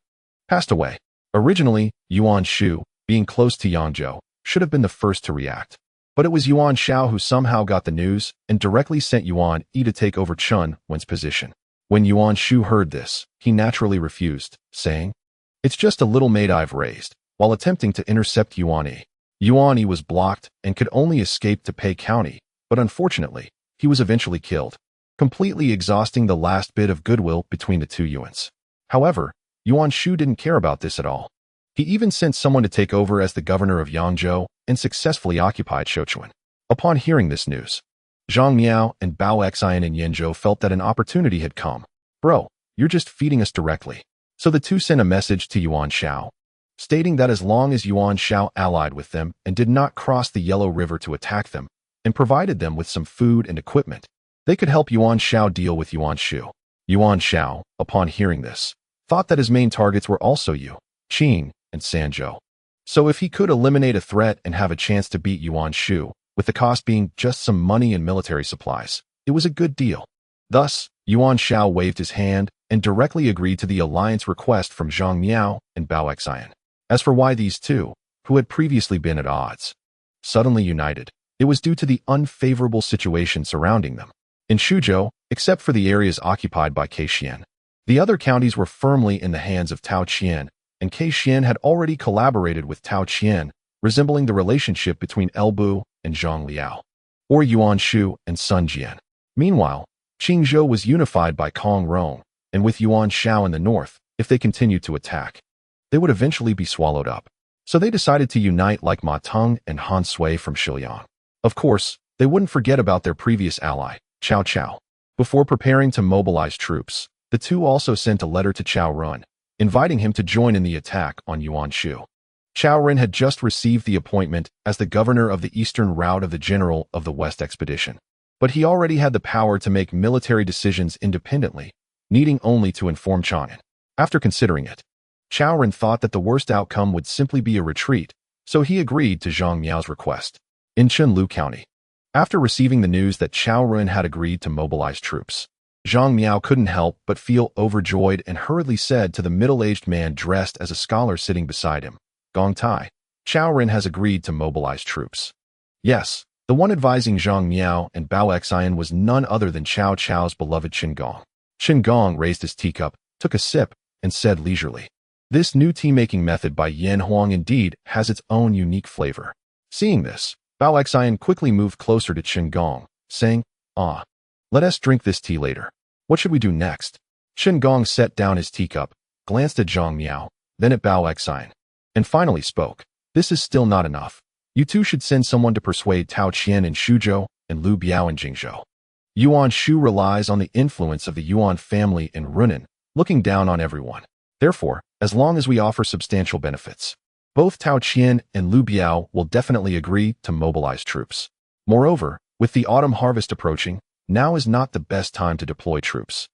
passed away. Originally, Yuan Shu, being close to Yangzhou, should have been the first to react. But it was Yuan Shao who somehow got the news and directly sent Yuan Yi to take over Chen Wan's position. When Yuan Shu heard this, he naturally refused, saying, "It's just a little maid I've raised," while attempting to intercept Yuan Yi. Yuan Yi was blocked and could only escape to Pei County, but unfortunately, he was eventually killed, completely exhausting the last bit of goodwill between the two Yuans. However, Yuan Shu didn't care about this at all. He even sent someone to take over as the governor of Yangzhou and successfully occupied Sichuan. Upon hearing this news, Zhang Miao and Bao Xian in Yenzhou felt that an opportunity had come. "Bro, you're just feeding us directly." So the two sent a message to Yuan Shao, stating that as long as Yuan Shao allied with them and did not cross the Yellow River to attack them, and provided them with some food and equipment, they could help Yuan Shao deal with Yuan Shu. Yuan Shao, upon hearing this, thought that his main targets were also Yu, Qing, and Sanzhou. So if he could eliminate a threat and have a chance to beat Yuan Shu, with the cost being just some money and military supplies, it was a good deal. Thus, Yuan Shao waved his hand and directly agreed to the alliance request from Zhang Miao and Bao Xian. As for why these two, who had previously been at odds, suddenly united, it was due to the unfavorable situation surrounding them. In Suzhou, except for the areas occupied by Keixian, the other counties were firmly in the hands of Tao Qian, and Keixian had already collaborated with Tao Qian, resembling the relationship between Elbu and Zhang Liao, or Yuan Shu and Sun Jian. Meanwhile, Qingzhou was unified by Kong Rong, and with Yuan Shao in the north, if they continued to attack, they would eventually be swallowed up. So they decided to unite like Ma Teng and Han Sui from Shilyang. Of course, they wouldn't forget about their previous ally, Cao Cao. Before preparing to mobilize troops, the two also sent a letter to Cao Run, inviting him to join in the attack on Yuan Shu. Cao Ren had just received the appointment as the governor of the eastern route of the general of the West expedition, but he already had the power to make military decisions independently, needing only to inform Chang'an. After considering it, Cao Ren thought that the worst outcome would simply be a retreat, so he agreed to Zhang Miao's request. In Chunlu County, after receiving the news that Cao Ren had agreed to mobilize troops, Zhang Miao couldn't help but feel overjoyed and hurriedly said to the middle-aged man dressed as a scholar sitting beside him, "Gong Tai, Cao Ren has agreed to mobilize troops." Yes, the one advising Zhang Miao and Bao Xian was none other than Cao Cao's beloved Qin Gong. Qin Gong raised his teacup, took a sip, and said leisurely, "This new tea-making method by Yan Huang indeed has its own unique flavor." Seeing this, Bao Xian quickly moved closer to Qin Gong, saying, "Let us drink this tea later. What should we do next?" Qin Gong set down his teacup, glanced at Zhang Miao, then at Bao Xian, and finally spoke. "This is still not enough. You two should send someone to persuade Tao Qian in Suzhou and Liu Biao in Jingzhou. Yuan Shu relies on the influence of the Yuan family in Runan, looking down on everyone. Therefore, as long as we offer substantial benefits, both Tao Qian and Liu Biao will definitely agree to mobilize troops. Moreover, with the autumn harvest approaching, now is not the best time to deploy troops.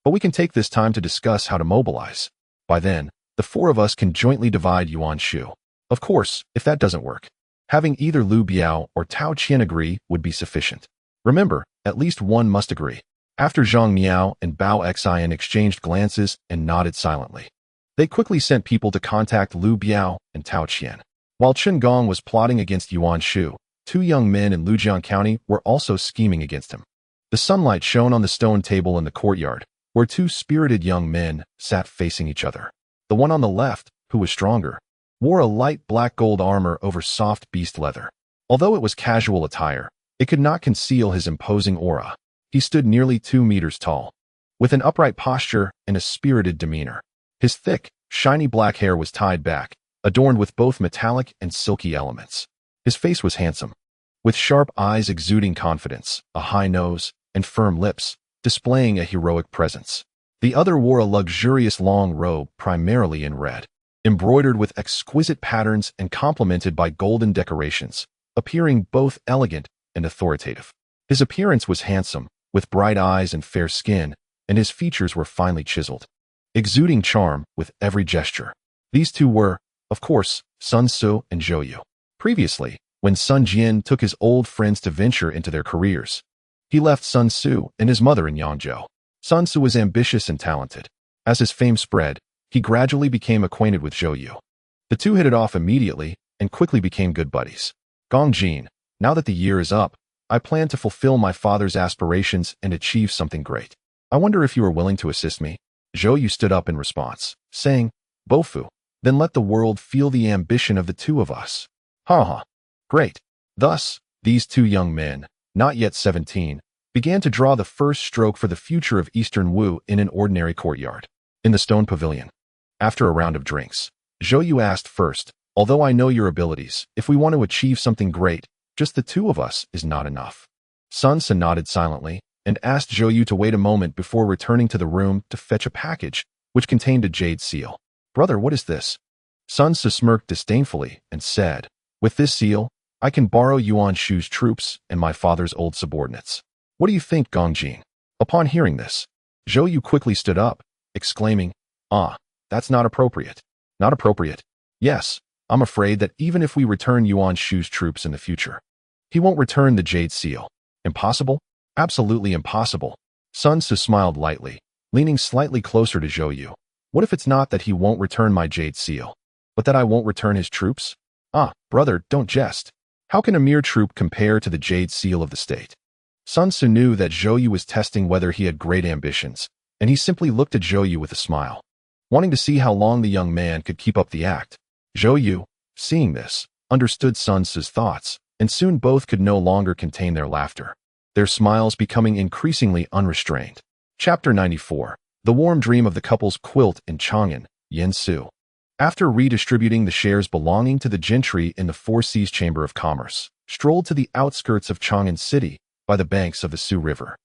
But we can take this time to discuss how to mobilize. By then, the four of us can jointly divide Yuan Shu. Of course, if that doesn't work, having either Liu Biao or Tao Qian agree would be sufficient. Remember, at least one must agree." After Zhang Miao and Bao Xian exchanged glances and nodded silently, They quickly sent people to contact Liu Biao and Tao Qian. While Chen Gong was plotting against Yuan Shu, 2 young men in Lujiang County were also scheming against him. The sunlight shone on the stone table in the courtyard, where 2 spirited young men sat facing each other. The one on the left, who was stronger, wore a light black gold armor over soft beast leather. Although it was casual attire, it could not conceal his imposing aura. He stood nearly 2 meters tall, with an upright posture and a spirited demeanor. His thick, shiny black hair was tied back, adorned with both metallic and silky elements. His face was handsome, with sharp eyes exuding confidence, a high nose, and firm lips, displaying a heroic presence. The other wore a luxurious long robe primarily in red, embroidered with exquisite patterns and complemented by golden decorations, appearing both elegant and authoritative. His appearance was handsome, with bright eyes and fair skin, and his features were finely chiseled, exuding charm with every gesture. These 2 were, of course, Sun Tzu and Zhou Yu. Previously, when Sun Jian took his old friends to venture into their careers, he left Sun Tzu and his mother in Yangzhou. Sun Tzu was ambitious and talented. As his fame spread, he gradually became acquainted with Zhou Yu. The 2 hit it off immediately and quickly became good buddies. Gong Jin, now that the year is up, I plan to fulfill my father's aspirations and achieve something great. I wonder if you are willing to assist me. Zhou Yu stood up in response, saying, Bofu, then let the world feel the ambition of the 2 of us. Ha ha. Great. Thus, these 2 young men, not yet 17, began to draw the first stroke for the future of Eastern Wu in an ordinary courtyard, in the stone pavilion. After a round of drinks, Zhou Yu asked first, although I know your abilities, if we want to achieve something great, just the 2 of us is not enough. Sun Tzu nodded silently and asked Zhou Yu to wait a moment before returning to the room to fetch a package, which contained a jade seal. Brother, what is this? Sun Tzu smirked disdainfully and said, with this seal, I can borrow Yuan Shu's troops and my father's old subordinates. What do you think, Gong Jin? Upon hearing this, Zhou Yu quickly stood up, exclaiming, that's not appropriate. Not appropriate? Yes, I'm afraid that even if we return Yuan Shu's troops in the future, he won't return the jade seal. Impossible? Absolutely impossible. Sun Tzu smiled lightly, leaning slightly closer to Zhou Yu. What if it's not that he won't return my jade seal, but that I won't return his troops? Brother, don't jest. How can a mere troop compare to the jade seal of the state? Sun Tzu knew that Zhou Yu was testing whether he had great ambitions, and he simply looked at Zhou Yu with a smile, wanting to see how long the young man could keep up the act. Zhou Yu, seeing this, understood Sun Tzu's thoughts, and soon both could no longer contain their laughter, their smiles becoming increasingly unrestrained. Chapter 94. The Warm Dream of the Couple's Quilt in Chang'an, Yansu. After redistributing the shares belonging to the gentry in the Four Seas Chamber of Commerce, strolled to the outskirts of Chang'an City by the banks of the Su River.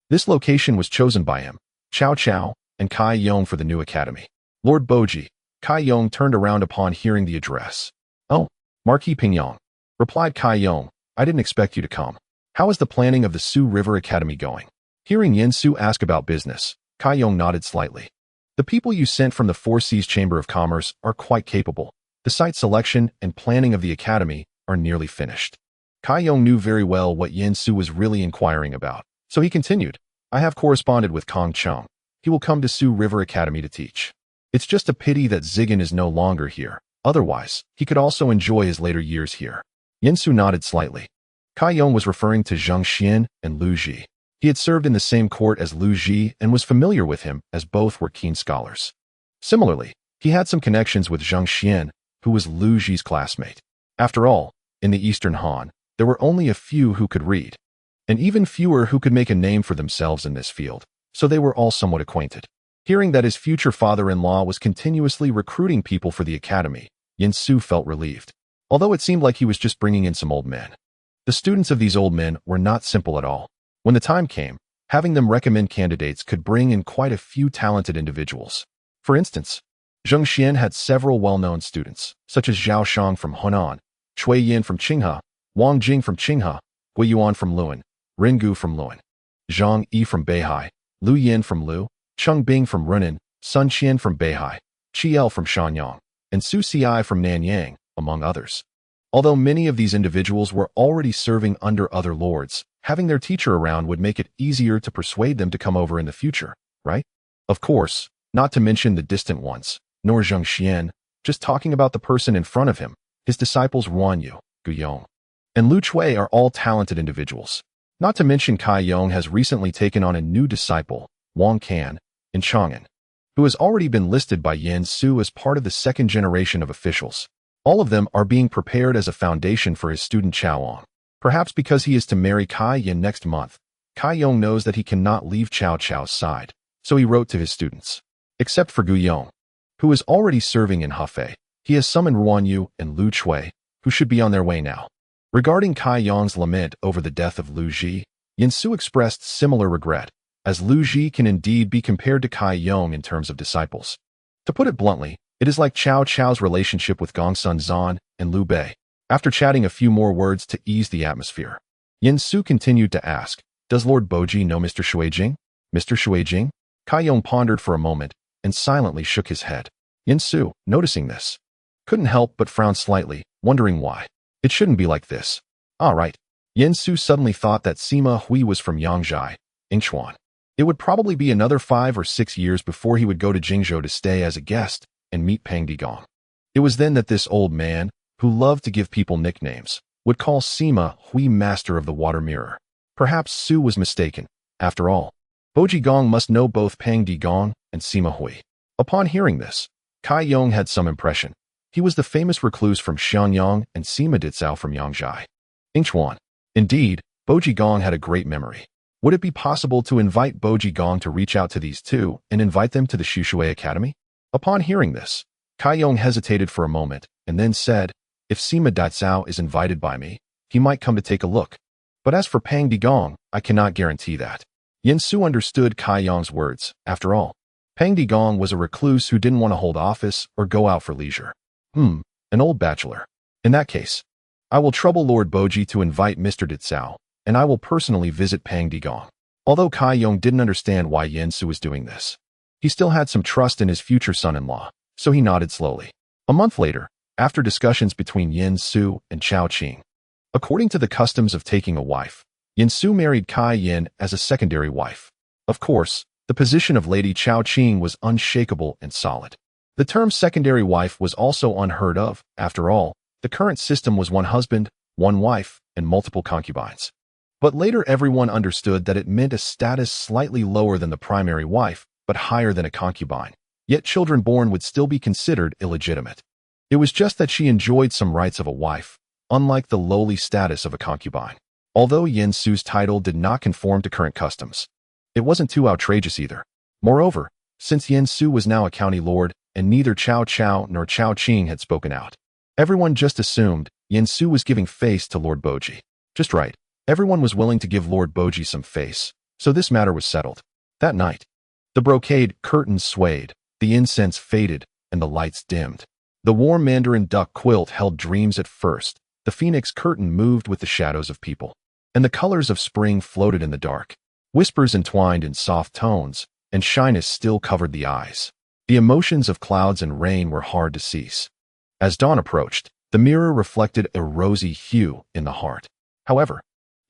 This location was chosen by him, Cao Cao, and Kai Yong for the new academy. Lord Boji, Kai Yong turned around upon hearing the address. Oh, Marquis Pingyong, replied Kai Yong, I didn't expect you to come. How is the planning of the Su River Academy going? Hearing Yin Su ask about business, Kai Yong nodded slightly. The people you sent from the Four Seas Chamber of Commerce are quite capable. The site selection and planning of the academy are nearly finished. Kai Yong knew very well what Yin Su was really inquiring about, so he continued, I have corresponded with Kong Cheng. He will come to Su River Academy to teach. It's just a pity that Zigan is no longer here. Otherwise, he could also enjoy his later years here. Yin Su nodded slightly. Kai Yong was referring to Zhang Xian and Lu Ji. He had served in the same court as Lu Ji and was familiar with him as both were keen scholars. Similarly, he had some connections with Zhang Xian, who was Lu Ji's classmate. After all, in the Eastern Han, there were only a few who could read, and even fewer who could make a name for themselves in this field, so they were all somewhat acquainted. Hearing that his future father-in-law was continuously recruiting people for the academy, Yin Su felt relieved, although it seemed like he was just bringing in some old men. The students of these old men were not simple at all. When the time came, having them recommend candidates could bring in quite a few talented individuals. For instance, Zhang Xian had several well-known students, such as Zhao Shang from Hunan, Cui Yin from Qinghe, Wang Jing from Qinghe, Gui Yuan from Luan, Ringu from Luan, Zhang Yi from Beihai, Lu Yin from Lu, Cheng Bing from Runan, Sun Qian from Beihai, Qiel from Shanyang, and Su Xiai from Nanyang, among others. Although many of these individuals were already serving under other lords, having their teacher around would make it easier to persuade them to come over in the future, right? Of course, not to mention the distant ones, nor Zheng Xian, just talking about the person in front of him. His disciples Wan Yu, Gu Yong, and Lu Chui are all talented individuals. Not to mention Kai Yong has recently taken on a new disciple, Wang Can, in Chang'an, who has already been listed by Yan Su as part of the second generation of officials. All of them are being prepared as a foundation for his student Cao Ong. Perhaps because he is to marry Kai Yin next month, Kai Yong knows that he cannot leave Cao Cao's side, so he wrote to his students. Except for Gu Yong, who is already serving in Hefei, he has summoned Ruan Yu and Lu Chui, who should be on their way now. Regarding Kai Yong's lament over the death of Lu Ji, Yin Su expressed similar regret, as Lu Ji can indeed be compared to Kai Yong in terms of disciples. To put it bluntly, it is like Cao Cao's relationship with Gongsun Zan and Liu Bei. After chatting a few more words to ease the atmosphere, Yin Su continued to ask, "Does Lord Boji know Mr. Shuijing?" Mr. Shuijing? Kai Yong pondered for a moment and silently shook his head. Yin Su, noticing this, couldn't help but frown slightly, wondering why. It shouldn't be like this. All right. Yin Su suddenly thought that Sima Hui was from Yangzhai, Yingchuan. It would probably be another 5 or 6 years before he would go to Jingzhou to stay as a guest and meet Peng Digong. It was then that this old man, who loved to give people nicknames, would call Sima Hui Master of the Water Mirror. Perhaps Su was mistaken. After all, Boji Gong must know both Peng Digong and Sima Hui. Upon hearing this, Kai Yong had some impression. He was the famous recluse from Xianyang and Sima Ditsao from Yangzhai, Yingchuan. Indeed, Boji Gong had a great memory. Would it be possible to invite Boji Gong to reach out to these two and invite them to the Shushui Academy? Upon hearing this, Kai Yong hesitated for a moment and then said, "If Sima Ditsao is invited by me, he might come to take a look. But as for Peng Digong, I cannot guarantee that." Yin Su understood Kai Yong's words. After all, Peng Digong was a recluse who didn't want to hold office or go out for leisure. An old bachelor. In that case, I will trouble Lord Boji to invite Mr. Ditsao, and I will personally visit Peng Digong. Although Kai Yong didn't understand why Yin Su was doing this, he still had some trust in his future son-in-law, so he nodded slowly. A month later, after discussions between Yin Su and Chao Qing, according to the customs of taking a wife, Yin Su married Kai Yin as a secondary wife. Of course, the position of Lady Chao Qing was unshakable and solid. The term secondary wife was also unheard of. After all, the current system was one husband, one wife, and multiple concubines. But later everyone understood that it meant a status slightly lower than the primary wife, but higher than a concubine. Yet children born would still be considered illegitimate. It was just that she enjoyed some rights of a wife, unlike the lowly status of a concubine. Although Yin Su's title did not conform to current customs, it wasn't too outrageous either. Moreover, since Yin Su was now a county lord, and neither Cao Cao nor Chao Qing had spoken out, everyone just assumed Yin Su was giving face to Lord Boji. Just right. Everyone was willing to give Lord Boji some face, so this matter was settled. That night, the brocade curtains swayed, the incense faded, and the lights dimmed. The warm mandarin duck quilt held dreams at first, the phoenix curtain moved with the shadows of people, and the colors of spring floated in the dark. Whispers entwined in soft tones, and shyness still covered the eyes. The emotions of clouds and rain were hard to cease. As dawn approached, the mirror reflected a rosy hue in the heart. However,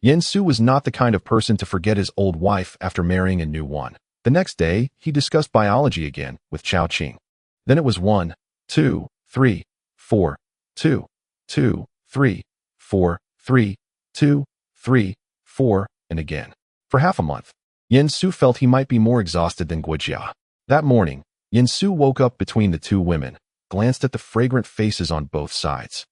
Yin Su was not the kind of person to forget his old wife after marrying a new one. The next day, he discussed biology again with Chao Qing. Then it was 1, 2, 3, 4, 2, 2, 3, 4, 3, 2, 3, 4, and again. For half a month, Yin Su felt he might be more exhausted than Guojia. That morning, Yin Su woke up between the two women, glanced at the fragrant faces on both sides,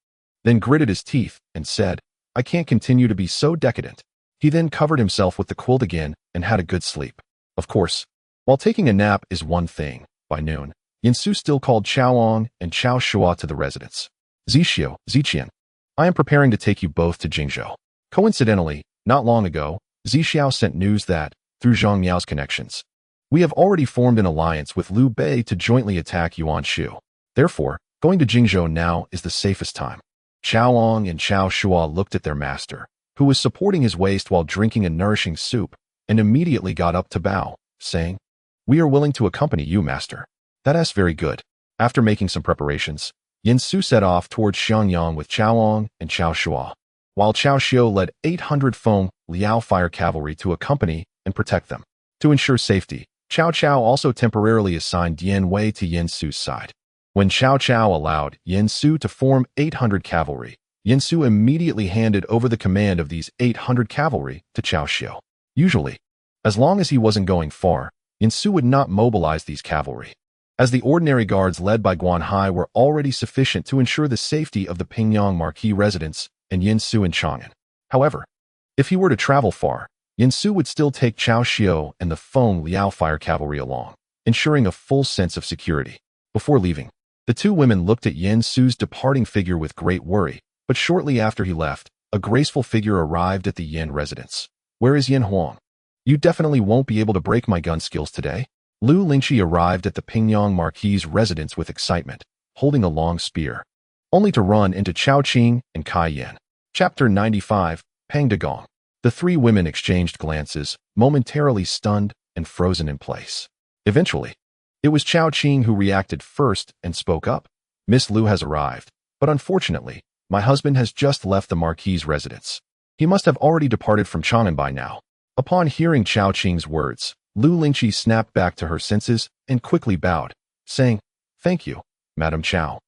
then gritted his teeth and said, "I can't continue to be so decadent." He then covered himself with the quilt again and had a good sleep. Of course, while taking a nap is one thing, by noon, Yin Su still called Chao Ong and Chao Shua to the residence. "Zixiu, Ziqian, I am preparing to take you both to Jingzhou." Coincidentally, not long ago, Zixiao sent news that, through Zhang Yao's connections, we have already formed an alliance with Liu Bei to jointly attack Yuan Shu. Therefore, going to Jingzhou now is the safest time. Chao Ong and Chao Shua looked at their master, who was supporting his waist while drinking a nourishing soup, and immediately got up to bow, saying, "We are willing to accompany you, master." That's very good. After making some preparations, Yin Su set off towards Xianyang with Chao Ong and Chao Shua, while Chao Xiu led 800 Feng Liao fire cavalry to accompany and protect them. To ensure safety, Cao Cao also temporarily assigned Yan Wei to Yin Su's side. When Cao Cao allowed Yin Su to form 800 cavalry, Yin Su immediately handed over the command of these 800 cavalry to Cao Xiu. Usually, as long as he wasn't going far, Yin Su would not mobilize these cavalry, as the ordinary guards led by Guan Hai were already sufficient to ensure the safety of the Pingyang Marquis residents and Yin Su in Chang'an. However, if he were to travel far, Yin Su would still take Cao Xiu and the Feng Liao fire cavalry along, ensuring a full sense of security. Before leaving, the two women looked at Yin Su's departing figure with great worry, but shortly after he left, a graceful figure arrived at the Yin residence. "Where is Yin Huang? You definitely won't be able to break my gun skills today." Lu Lingqi arrived at the Pingyang Marquis' residence with excitement, holding a long spear, only to run into Chao Qing and Kai Yan. Chapter 95, Pang Dagong. The three women exchanged glances, momentarily stunned and frozen in place. Eventually, it was Chao Qing who reacted first and spoke up. "Miss Lu has arrived, but unfortunately, my husband has just left the Marquis' residence. He must have already departed from Chang'an by now." Upon hearing Chao Qing's words, Lu Lingqi snapped back to her senses and quickly bowed, saying, "Thank you, Madam Chao,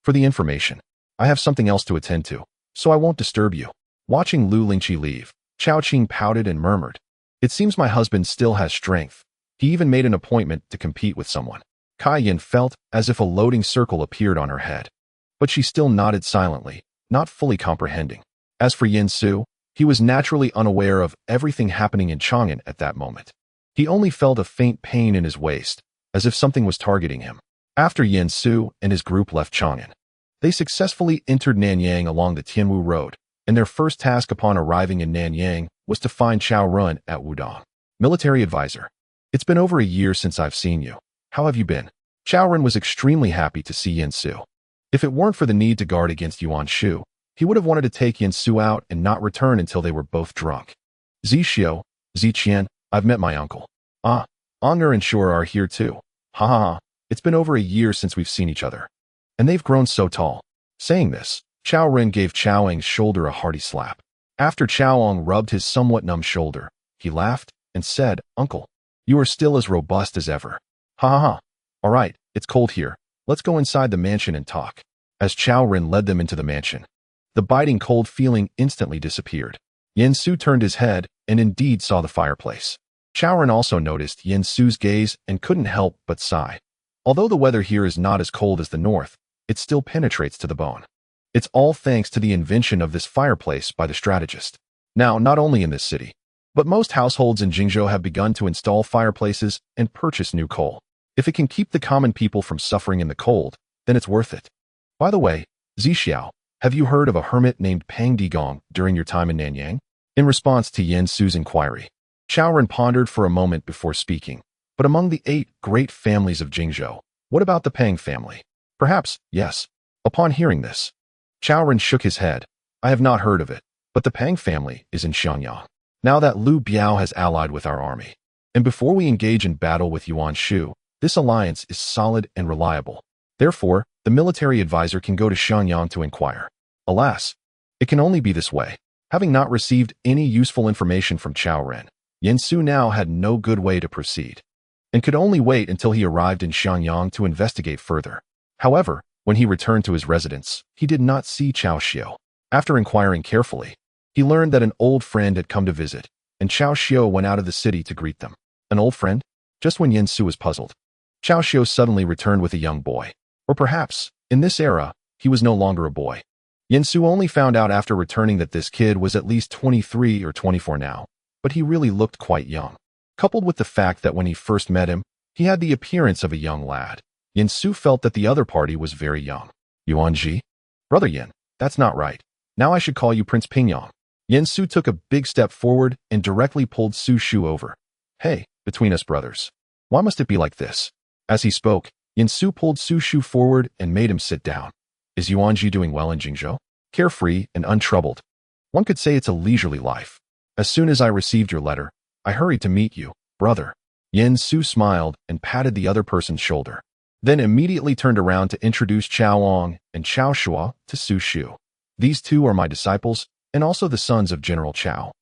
for the information. I have something else to attend to, so I won't disturb you." Watching Lu Lingqi leave, Chao Qing pouted and murmured, "It seems my husband still has strength. He even made an appointment to compete with someone." Kai Yan felt as if a loading circle appeared on her head, but she still nodded silently, not fully comprehending. As for Yin Su, he was naturally unaware of everything happening in Chang'an at that moment. He only felt a faint pain in his waist, as if something was targeting him. After Yin Su and his group left Chang'an, they successfully entered Nanyang along the Tianwu Road, and their first task upon arriving in Nanyang was to find Chao Run at Wudong. Military advisor. "It's been over a year since I've seen you. How have you been?" Chao Run was extremely happy to see Yin Su. If it weren't for the need to guard against Yuan Shu, he would have wanted to take Yin Su out and not return until they were both drunk. "Zixiu, Ziqian, I've met my uncle. Ah, Honor and Shore are here too. Ha ha ha, it's been over a year since we've seen each other. And they've grown so tall." Saying this, Chao Ren gave Chao Eng's shoulder a hearty slap. After Chao Ong rubbed his somewhat numb shoulder, he laughed and said, "Uncle, you are still as robust as ever. Ha ha ha. All right, it's cold here. Let's go inside the mansion and talk." As Chao Ren led them into the mansion, the biting cold feeling instantly disappeared. Yin Su turned his head and indeed saw the fireplace. Chao Ren also noticed Yin Su's gaze and couldn't help but sigh. Although the weather here is not as cold as the north, it still penetrates to the bone. It's all thanks to the invention of this fireplace by the strategist. Now, not only in this city, but most households in Jingzhou have begun to install fireplaces and purchase new coal. If it can keep the common people from suffering in the cold, then it's worth it. By the way, Zixiao, have you heard of a hermit named Pang Digong during your time in Nanyang? In response to Yin Su's inquiry, Chao Ren pondered for a moment before speaking. But among the 8 great families of Jingzhou, what about the Pang family? Perhaps, yes. Upon hearing this, Chao Ren shook his head. "I have not heard of it, but the Pang family is in Xiangyang. Now that Liu Biao has allied with our army, and before we engage in battle with Yuan Shu, this alliance is solid and reliable. Therefore, the military advisor can go to Xiangyang to inquire." Alas, it can only be this way. Having not received any useful information from Chao Ren, Yin Su now had no good way to proceed, and could only wait until he arrived in Xiangyang to investigate further. However, when he returned to his residence, he did not see Cao Xiu. After inquiring carefully, he learned that an old friend had come to visit, and Cao Xiu went out of the city to greet them. An old friend? Just when Yin Su was puzzled, Cao Xiu suddenly returned with a young boy. Or perhaps, in this era, he was no longer a boy. Yin Su only found out after returning that this kid was at least 23 or 24 now, but he really looked quite young. Coupled with the fact that when he first met him, he had the appearance of a young lad, Yin Su felt that the other party was very young. "Yuan Ji? Brother Yin, that's not right. Now I should call you Prince Pingyang." Yin Su took a big step forward and directly pulled Su Shu over. "Hey, between us brothers, why must it be like this?" As he spoke, Yin Su pulled Su Shu forward and made him sit down. "Is Yuan Ji doing well in Jingzhou?" "Carefree and untroubled. One could say it's a leisurely life. As soon as I received your letter, I hurried to meet you, brother." Yin Su smiled and patted the other person's shoulder, then immediately turned around to introduce Chao Ong and Chao Shua to Su Shu. "These two are my disciples and also the sons of General Chao."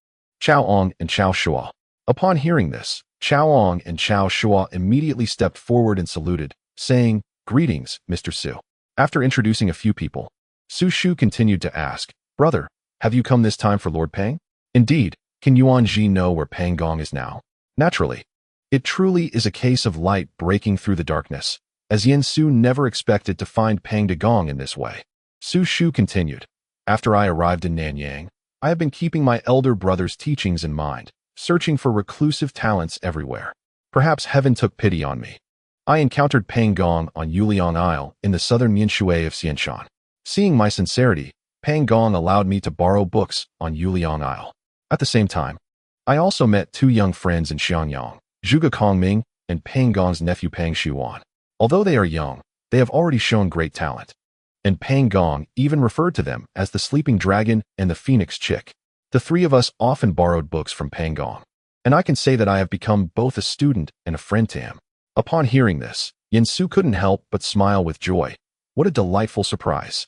Chao Ong and Chao Shua. Upon hearing this, Chao Ong and Chao Shua immediately stepped forward and saluted, saying, "Greetings, Mr. Su." After introducing a few people, Su Shu continued to ask, "Brother, have you come this time for Lord Pang?" "Indeed. Can Yuan Ji know where Pang Gong is now?" "Naturally. It truly is a case of light breaking through the darkness, as Yin Su never expected to find Pang De Gong in this way." Su Shu continued, "After I arrived in Nanyang, I have been keeping my elder brother's teachings in mind, searching for reclusive talents everywhere. Perhaps heaven took pity on me. I encountered Pang Gong on Yuliang Isle in the southern Minshui of Xianshan. Seeing my sincerity, Pang Gong allowed me to borrow books on Yuliang Isle. At the same time, I also met two young friends in Xiangyang, Zhuge Kongming and Pang Gong's nephew Pang Xuan. Although they are young, they have already shown great talent. And Pang Gong even referred to them as the Sleeping Dragon and the Phoenix Chick. The three of us often borrowed books from Pang Gong, and I can say that I have become both a student and a friend to him." Upon hearing this, Yin Su couldn't help but smile with joy. What a delightful surprise.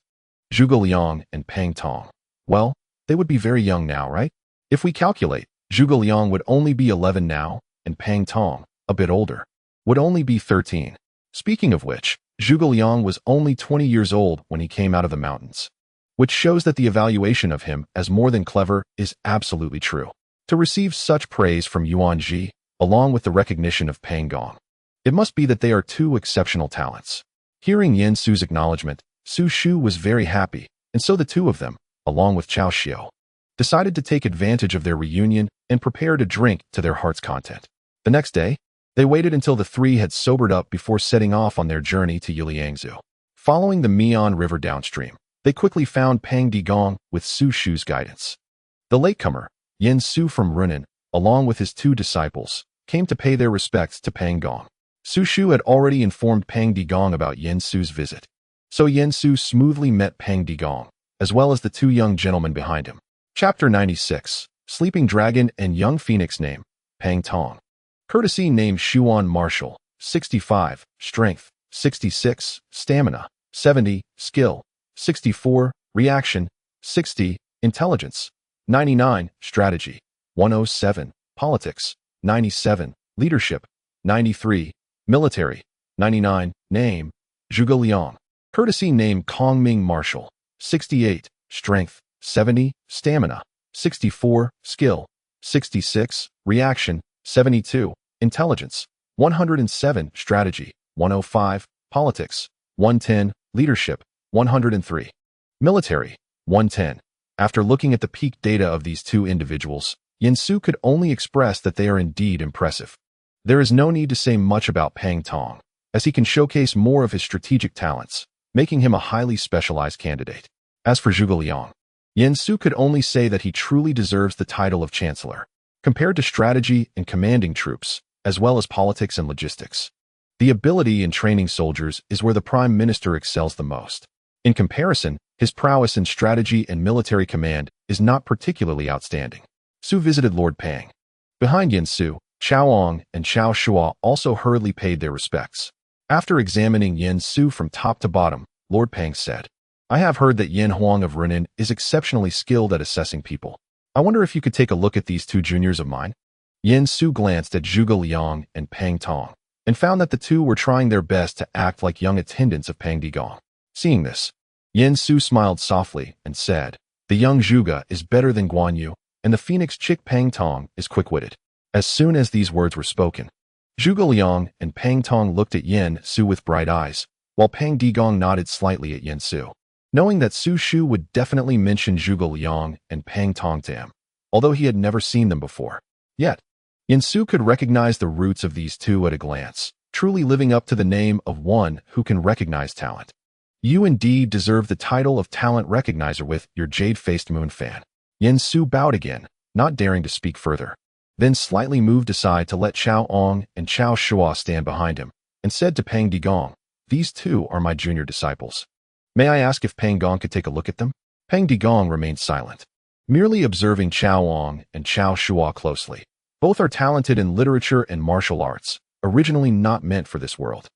Zhuge Liang and Pang Tong. Well, they would be very young now, right? If we calculate, Zhuge Liang would only be 11 now, and Pang Tong, a bit older, would only be 13. Speaking of which, Zhuge Liang was only 20 years old when he came out of the mountains, which shows that the evaluation of him as more than clever is absolutely true. To receive such praise from Yuan Ji, along with the recognition of Pang Gong, it must be that they are two exceptional talents. Hearing Yin Su's acknowledgement, Su Shu was very happy, and so the two of them, along with Cao Xiao, decided to take advantage of their reunion and prepare to drink to their heart's content. The next day, they waited until the three had sobered up before setting off on their journey to Yuliangzhou. Following the Mian River downstream, they quickly found Pang De Gong with Su Shu's guidance. The latecomer, Yin Su from Runan, along with his two disciples, came to pay their respects to Pang Gong. Su Shu had already informed Pang De Gong about Yin Su's visit, so Yin Su smoothly met Pang De Gong, as well as the two young gentlemen behind him. Chapter 96, Sleeping Dragon and Young Phoenix name, Pang Tong. Courtesy name Xuan Martial, 65, Strength, 66, Stamina, 70, Skill, 64, Reaction, 60, Intelligence, 99, Strategy, 107, Politics, 97, Leadership, 93, Military, 99, Name, Zhuge Liang. Courtesy name Kongming Martial, 68, Strength, 70, Stamina, 64, Skill, 66, Reaction, 72, Intelligence, 107, Strategy, 105, Politics, 110, Leadership, 103, Military, 110. After looking at the peak data of these two individuals, Yin Su could only express that they are indeed impressive. There is no need to say much about Pang Tong, as he can showcase more of his strategic talents, making him a highly specialized candidate. As for Zhuge Liang, Yin Su could only say that he truly deserves the title of Chancellor. Compared to strategy and commanding troops, as well as politics and logistics, the ability in training soldiers is where the Prime Minister excels the most. In comparison, his prowess in strategy and military command is not particularly outstanding. Su visited Lord Pang. Behind Yin Su, Chao Ong and Chao Shua also hurriedly paid their respects. After examining Yin Su from top to bottom, Lord Pang said, "I have heard that Yin Huang of Runan is exceptionally skilled at assessing people. I wonder if you could take a look at these two juniors of mine." Yin Su glanced at Zhuge Liang and Pang Tong, and found that the two were trying their best to act like young attendants of Pang De Gong. Seeing this, Yin Su smiled softly and said, "The young Zhuge is better than Guan Yu, and the Phoenix Chick Pang Tong is quick-witted." As soon as these words were spoken, Zhuge Liang and Pang Tong looked at Yin Su with bright eyes, while Pang De Gong nodded slightly at Yin Su, knowing that Su Shu would definitely mention Zhuge Liang and Pang Tong to him, although he had never seen them before. Yet, Yin Su could recognize the roots of these two at a glance, truly living up to the name of one who can recognize talent. "You indeed deserve the title of Talent Recognizer with your jade-faced moon fan." Yin Su bowed again, not daring to speak further, then slightly moved aside to let Chao Ong and Chao Shua stand behind him, and said to Pang De Gong, "These two are my junior disciples. May I ask if Pang Gong could take a look at them?" Pang De Gong remained silent, merely observing Chao Ong and Chao Shua closely. Both are talented in literature and martial arts, originally not meant for this world,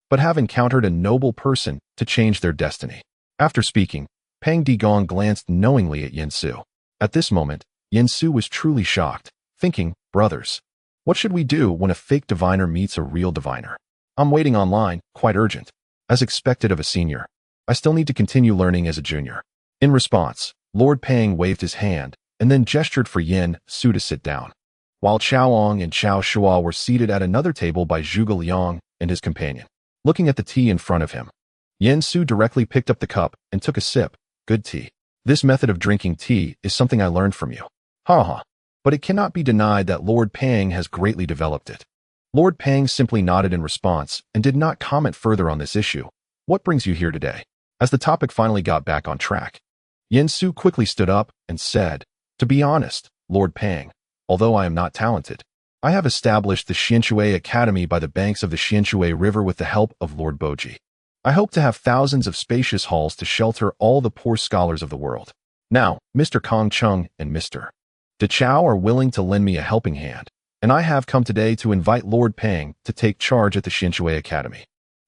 but have encountered a noble person to change their destiny. After speaking, Pang De Gong glanced knowingly at Yin Su. At this moment, Yin Su was truly shocked, thinking, "Brothers, what should we do when a fake diviner meets a real diviner? I'm waiting online, quite urgent." As expected of a senior, I still need to continue learning as a junior. In response, Lord Pang waved his hand and then gestured for Yin Su to sit down. While Cao Ong and Cao Shua were seated at another table by Zhuge Liang and his companion, looking at the tea in front of him. Yin Su directly picked up the cup and took a sip. Good tea. This method of drinking tea is something I learned from you. Ha ha. But it cannot be denied that Lord Pang has greatly developed it. Lord Pang simply nodded in response and did not comment further on this issue. What brings you here today? As the topic finally got back on track, Yin Su quickly stood up and said, to be honest, Lord Pang, although I am not talented, I have established the Xianshui Academy by the banks of the Xianshui River with the help of Lord Boji. I hope to have thousands of spacious halls to shelter all the poor scholars of the world. Now, Mr. Kong Chung and Mr. De Chao are willing to lend me a helping hand, and I have come today to invite Lord Pang to take charge at the Xianshui Academy.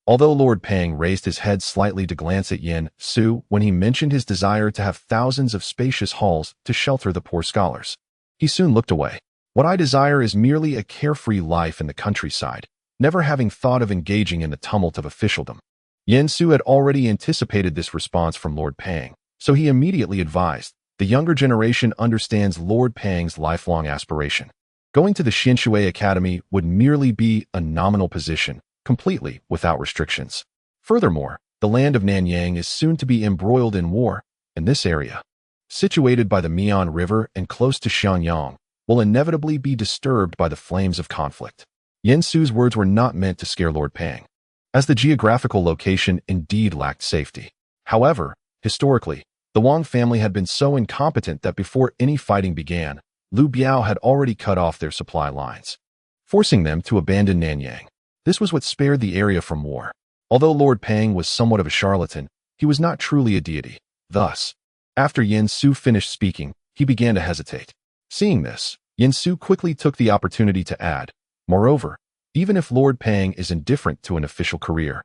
Although Lord Pang raised his head slightly to glance at Yin Su when he mentioned his desire to have thousands of spacious halls to shelter the poor scholars, he soon looked away. What I desire is merely a carefree life in the countryside, never having thought of engaging in the tumult of officialdom. Yin Su had already anticipated this response from Lord Pang, so he immediately advised, the younger generation understands Lord Pang's lifelong aspiration. Going to the Xianshui Academy would merely be a nominal position, completely without restrictions. Furthermore, the land of Nanyang is soon to be embroiled in war, and this area, situated by the Mian River and close to Xianyang, will inevitably be disturbed by the flames of conflict. Yin Su's words were not meant to scare Lord Pang, as the geographical location indeed lacked safety. However, historically, the Wang family had been so incompetent that before any fighting began, Liu Biao had already cut off their supply lines, forcing them to abandon Nanyang. This was what spared the area from war. Although Lord Pang was somewhat of a charlatan, he was not truly a deity. Thus, after Yin Su finished speaking, he began to hesitate. Seeing this, Yin Su quickly took the opportunity to add, moreover, even if Lord Pang is indifferent to an official career,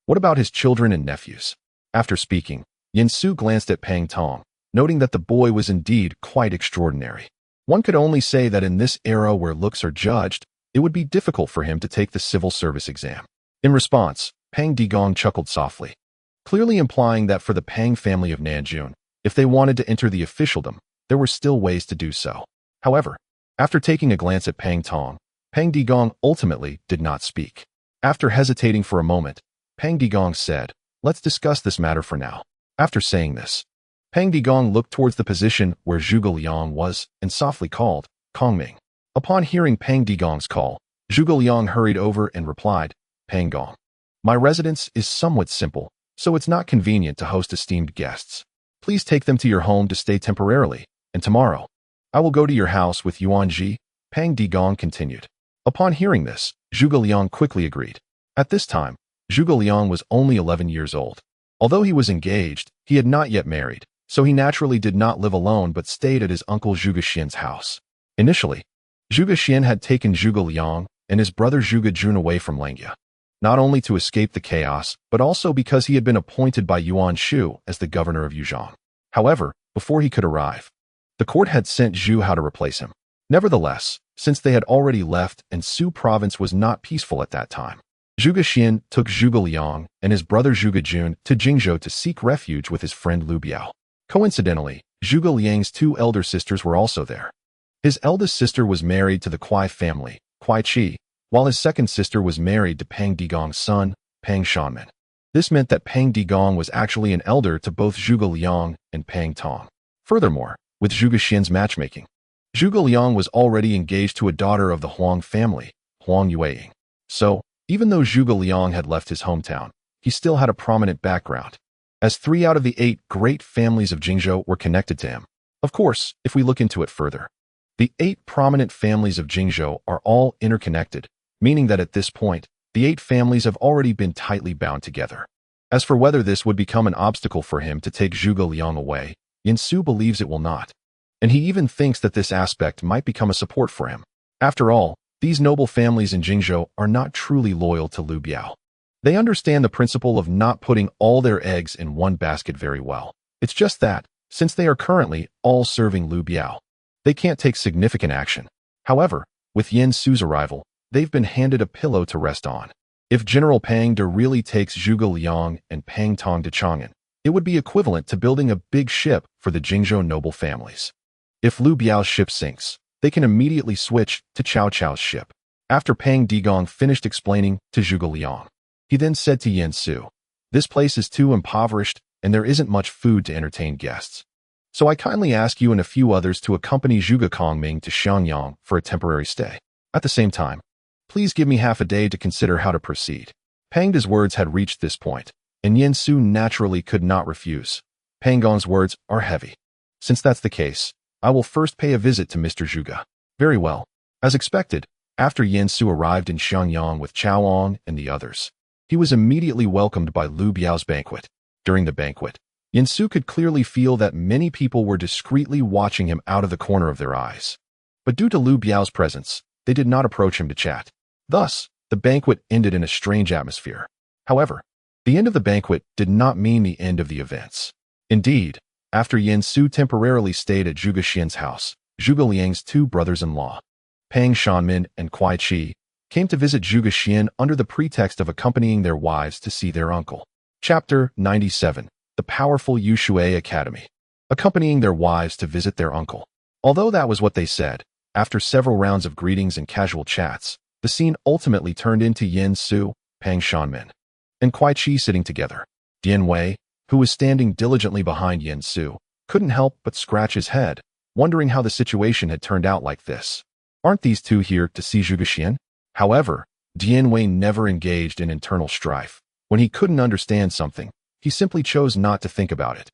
what about his children and nephews? After speaking, Yin Su glanced at Pang Tong, noting that the boy was indeed quite extraordinary. One could only say that in this era where looks are judged, it would be difficult for him to take the civil service exam. In response, Pang Digong chuckled softly, clearly implying that for the Pang family of Nanjun, if they wanted to enter the officialdom, there were still ways to do so. However, after taking a glance at Pang Tong, Pang Digong ultimately did not speak. After hesitating for a moment, Pang Digong said, let's discuss this matter for now. After saying this, Pang Digong looked towards the position where Zhuge Liang was and softly called, Kongming. Upon hearing Pang Digong's call, Zhuge Liang hurried over and replied, Pang Gong, my residence is somewhat simple, so it's not convenient to host esteemed guests. Please take them to your home to stay temporarily, and tomorrow, I will go to your house with Yuan Ji, Pang Digong continued. Upon hearing this, Zhuge Liang quickly agreed. At this time, Zhuge Liang was only 11 years old. Although he was engaged, he had not yet married, so he naturally did not live alone but stayed at his uncle Zhuge Xian's house. Initially, Zhuge Xian had taken Zhuge Liang and his brother Zhuge Jun away from Langya, not only to escape the chaos, but also because he had been appointed by Yuan Shu as the governor of Yuzhong. However, before he could arrive, the court had sent Zhu Hao to replace him. Nevertheless, since they had already left and Su province was not peaceful at that time, Zhuge Xian took Zhuge Liang and his brother Zhuge Jun to Jingzhou to seek refuge with his friend Liu Biao. Coincidentally, Zhuge Liang's two elder sisters were also there. His eldest sister was married to the Kuai family, Kuai Chi, while his second sister was married to Pang Digong's son, Pang Shanmen. This meant that Pang Digong was actually an elder to both Zhuge Liang and Pang Tong. Furthermore, with Zhuge Xian's matchmaking, Zhuge Liang was already engaged to a daughter of the Huang family, Huang Yueying. So, even though Zhuge Liang had left his hometown, he still had a prominent background, as 3 out of the 8 great families of Jingzhou were connected to him. Of course, if we look into it further, the 8 prominent families of Jingzhou are all interconnected, meaning that at this point, the 8 families have already been tightly bound together. As for whether this would become an obstacle for him to take Zhuge Liang away, Yin Su believes it will not. And he even thinks that this aspect might become a support for him. After all, these noble families in Jingzhou are not truly loyal to Liu Biao. They understand the principle of not putting all their eggs in one basket very well. It's just that, since they are currently all serving Liu Biao, they can't take significant action. However, with Yin Su's arrival, they've been handed a pillow to rest on. If General Pang De really takes Zhuge Liang and Pang Tong to Chang'an, it would be equivalent to building a big ship for the Jingzhou noble families. If Lu Biao's ship sinks, they can immediately switch to Cao Cao's ship. After Pang Digong finished explaining to Zhuge Liang, he then said to Yin Su, "This place is too impoverished and there isn't much food to entertain guests. So I kindly ask you and a few others to accompany Zhuge Kongming to Xiangyang for a temporary stay. At the same time, please give me half a day to consider how to proceed." Pang De's words had reached this point, and Yin Su naturally could not refuse. Pang Gong's words are heavy. "Since that's the case, I will first pay a visit to Mr. Zhuge." Very well. As expected, after Yin Su arrived in Xiangyang with Cao Ong and the others, he was immediately welcomed by Lu Biao's banquet. During the banquet, Yin Su could clearly feel that many people were discreetly watching him out of the corner of their eyes. But due to Lu Biao's presence, they did not approach him to chat. Thus, the banquet ended in a strange atmosphere. However, the end of the banquet did not mean the end of the events. Indeed, after Yin Su temporarily stayed at Zhuge Xian's house, Zhuge Liang's two brothers-in-law, Pang Shanmin and Kuai Qi, came to visit Zhuge Xian under the pretext of accompanying their wives to see their uncle. Chapter 97. The Powerful Yushui Academy. Accompanying their wives to visit their uncle. Although that was what they said, after several rounds of greetings and casual chats, the scene ultimately turned into Yin Su, Pang Shanmin, and Kuai Qi sitting together. Dian Wei, who was standing diligently behind Yin Su, couldn't help but scratch his head, wondering how the situation had turned out like this. Aren't these two here to see Zhuge Xian? However, Dian Wei never engaged in internal strife. When he couldn't understand something, he simply chose not to think about it.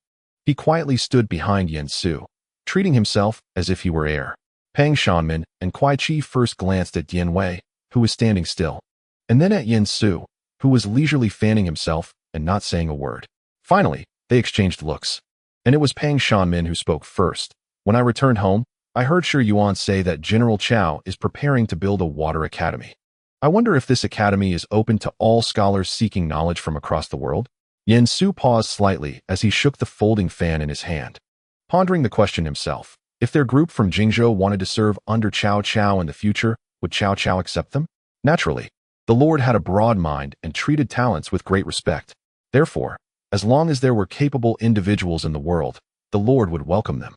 He quietly stood behind Yin Su, treating himself as if he were air. Pang Shanmin and Kuai Qi first glanced at Dian Wei, who was standing still, and then at Yin Su, who was leisurely fanning himself and not saying a word. Finally, they exchanged looks. And it was Pang Shanmin who spoke first. "When I returned home, I heard Shi Yuan say that General Cao is preparing to build a water academy. I wonder if this academy is open to all scholars seeking knowledge from across the world?" Yin Su paused slightly as he shook the folding fan in his hand, pondering the question himself. If their group from Jingzhou wanted to serve under Cao Cao in the future, would Cao Cao accept them? Naturally, the Lord had a broad mind and treated talents with great respect. Therefore, as long as there were capable individuals in the world, the Lord would welcome them.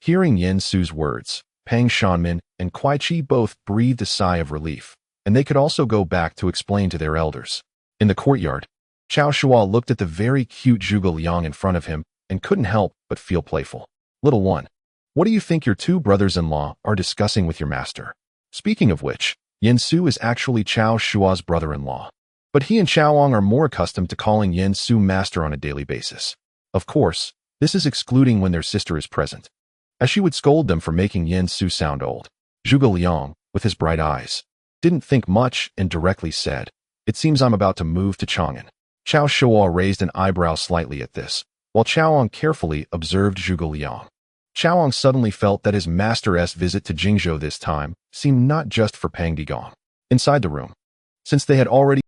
Hearing Yin Su's words, Pang Shanmin and Kuai Qi both breathed a sigh of relief, and they could also go back to explain to their elders. In the courtyard, Cao Shuo looked at the very cute Zhuge Liang in front of him and couldn't help but feel playful. "Little one, what do you think your two brothers-in-law are discussing with your master?" Speaking of which, Yin Su is actually Cao Shuo's brother-in-law, but he and Chaoong are more accustomed to calling Yin Su master on a daily basis. Of course, this is excluding when their sister is present, as she would scold them for making Yin Su sound old. Zhuge Liang, with his bright eyes, didn't think much and directly said, "It seems I'm about to move to Chang'an." Cao Shuo raised an eyebrow slightly at this, while Chaoong carefully observed Zhuge Liang. Chaoong suddenly felt that his master's visit to Jingzhou this time seemed not just for Pang Digong. Inside the room, since they had already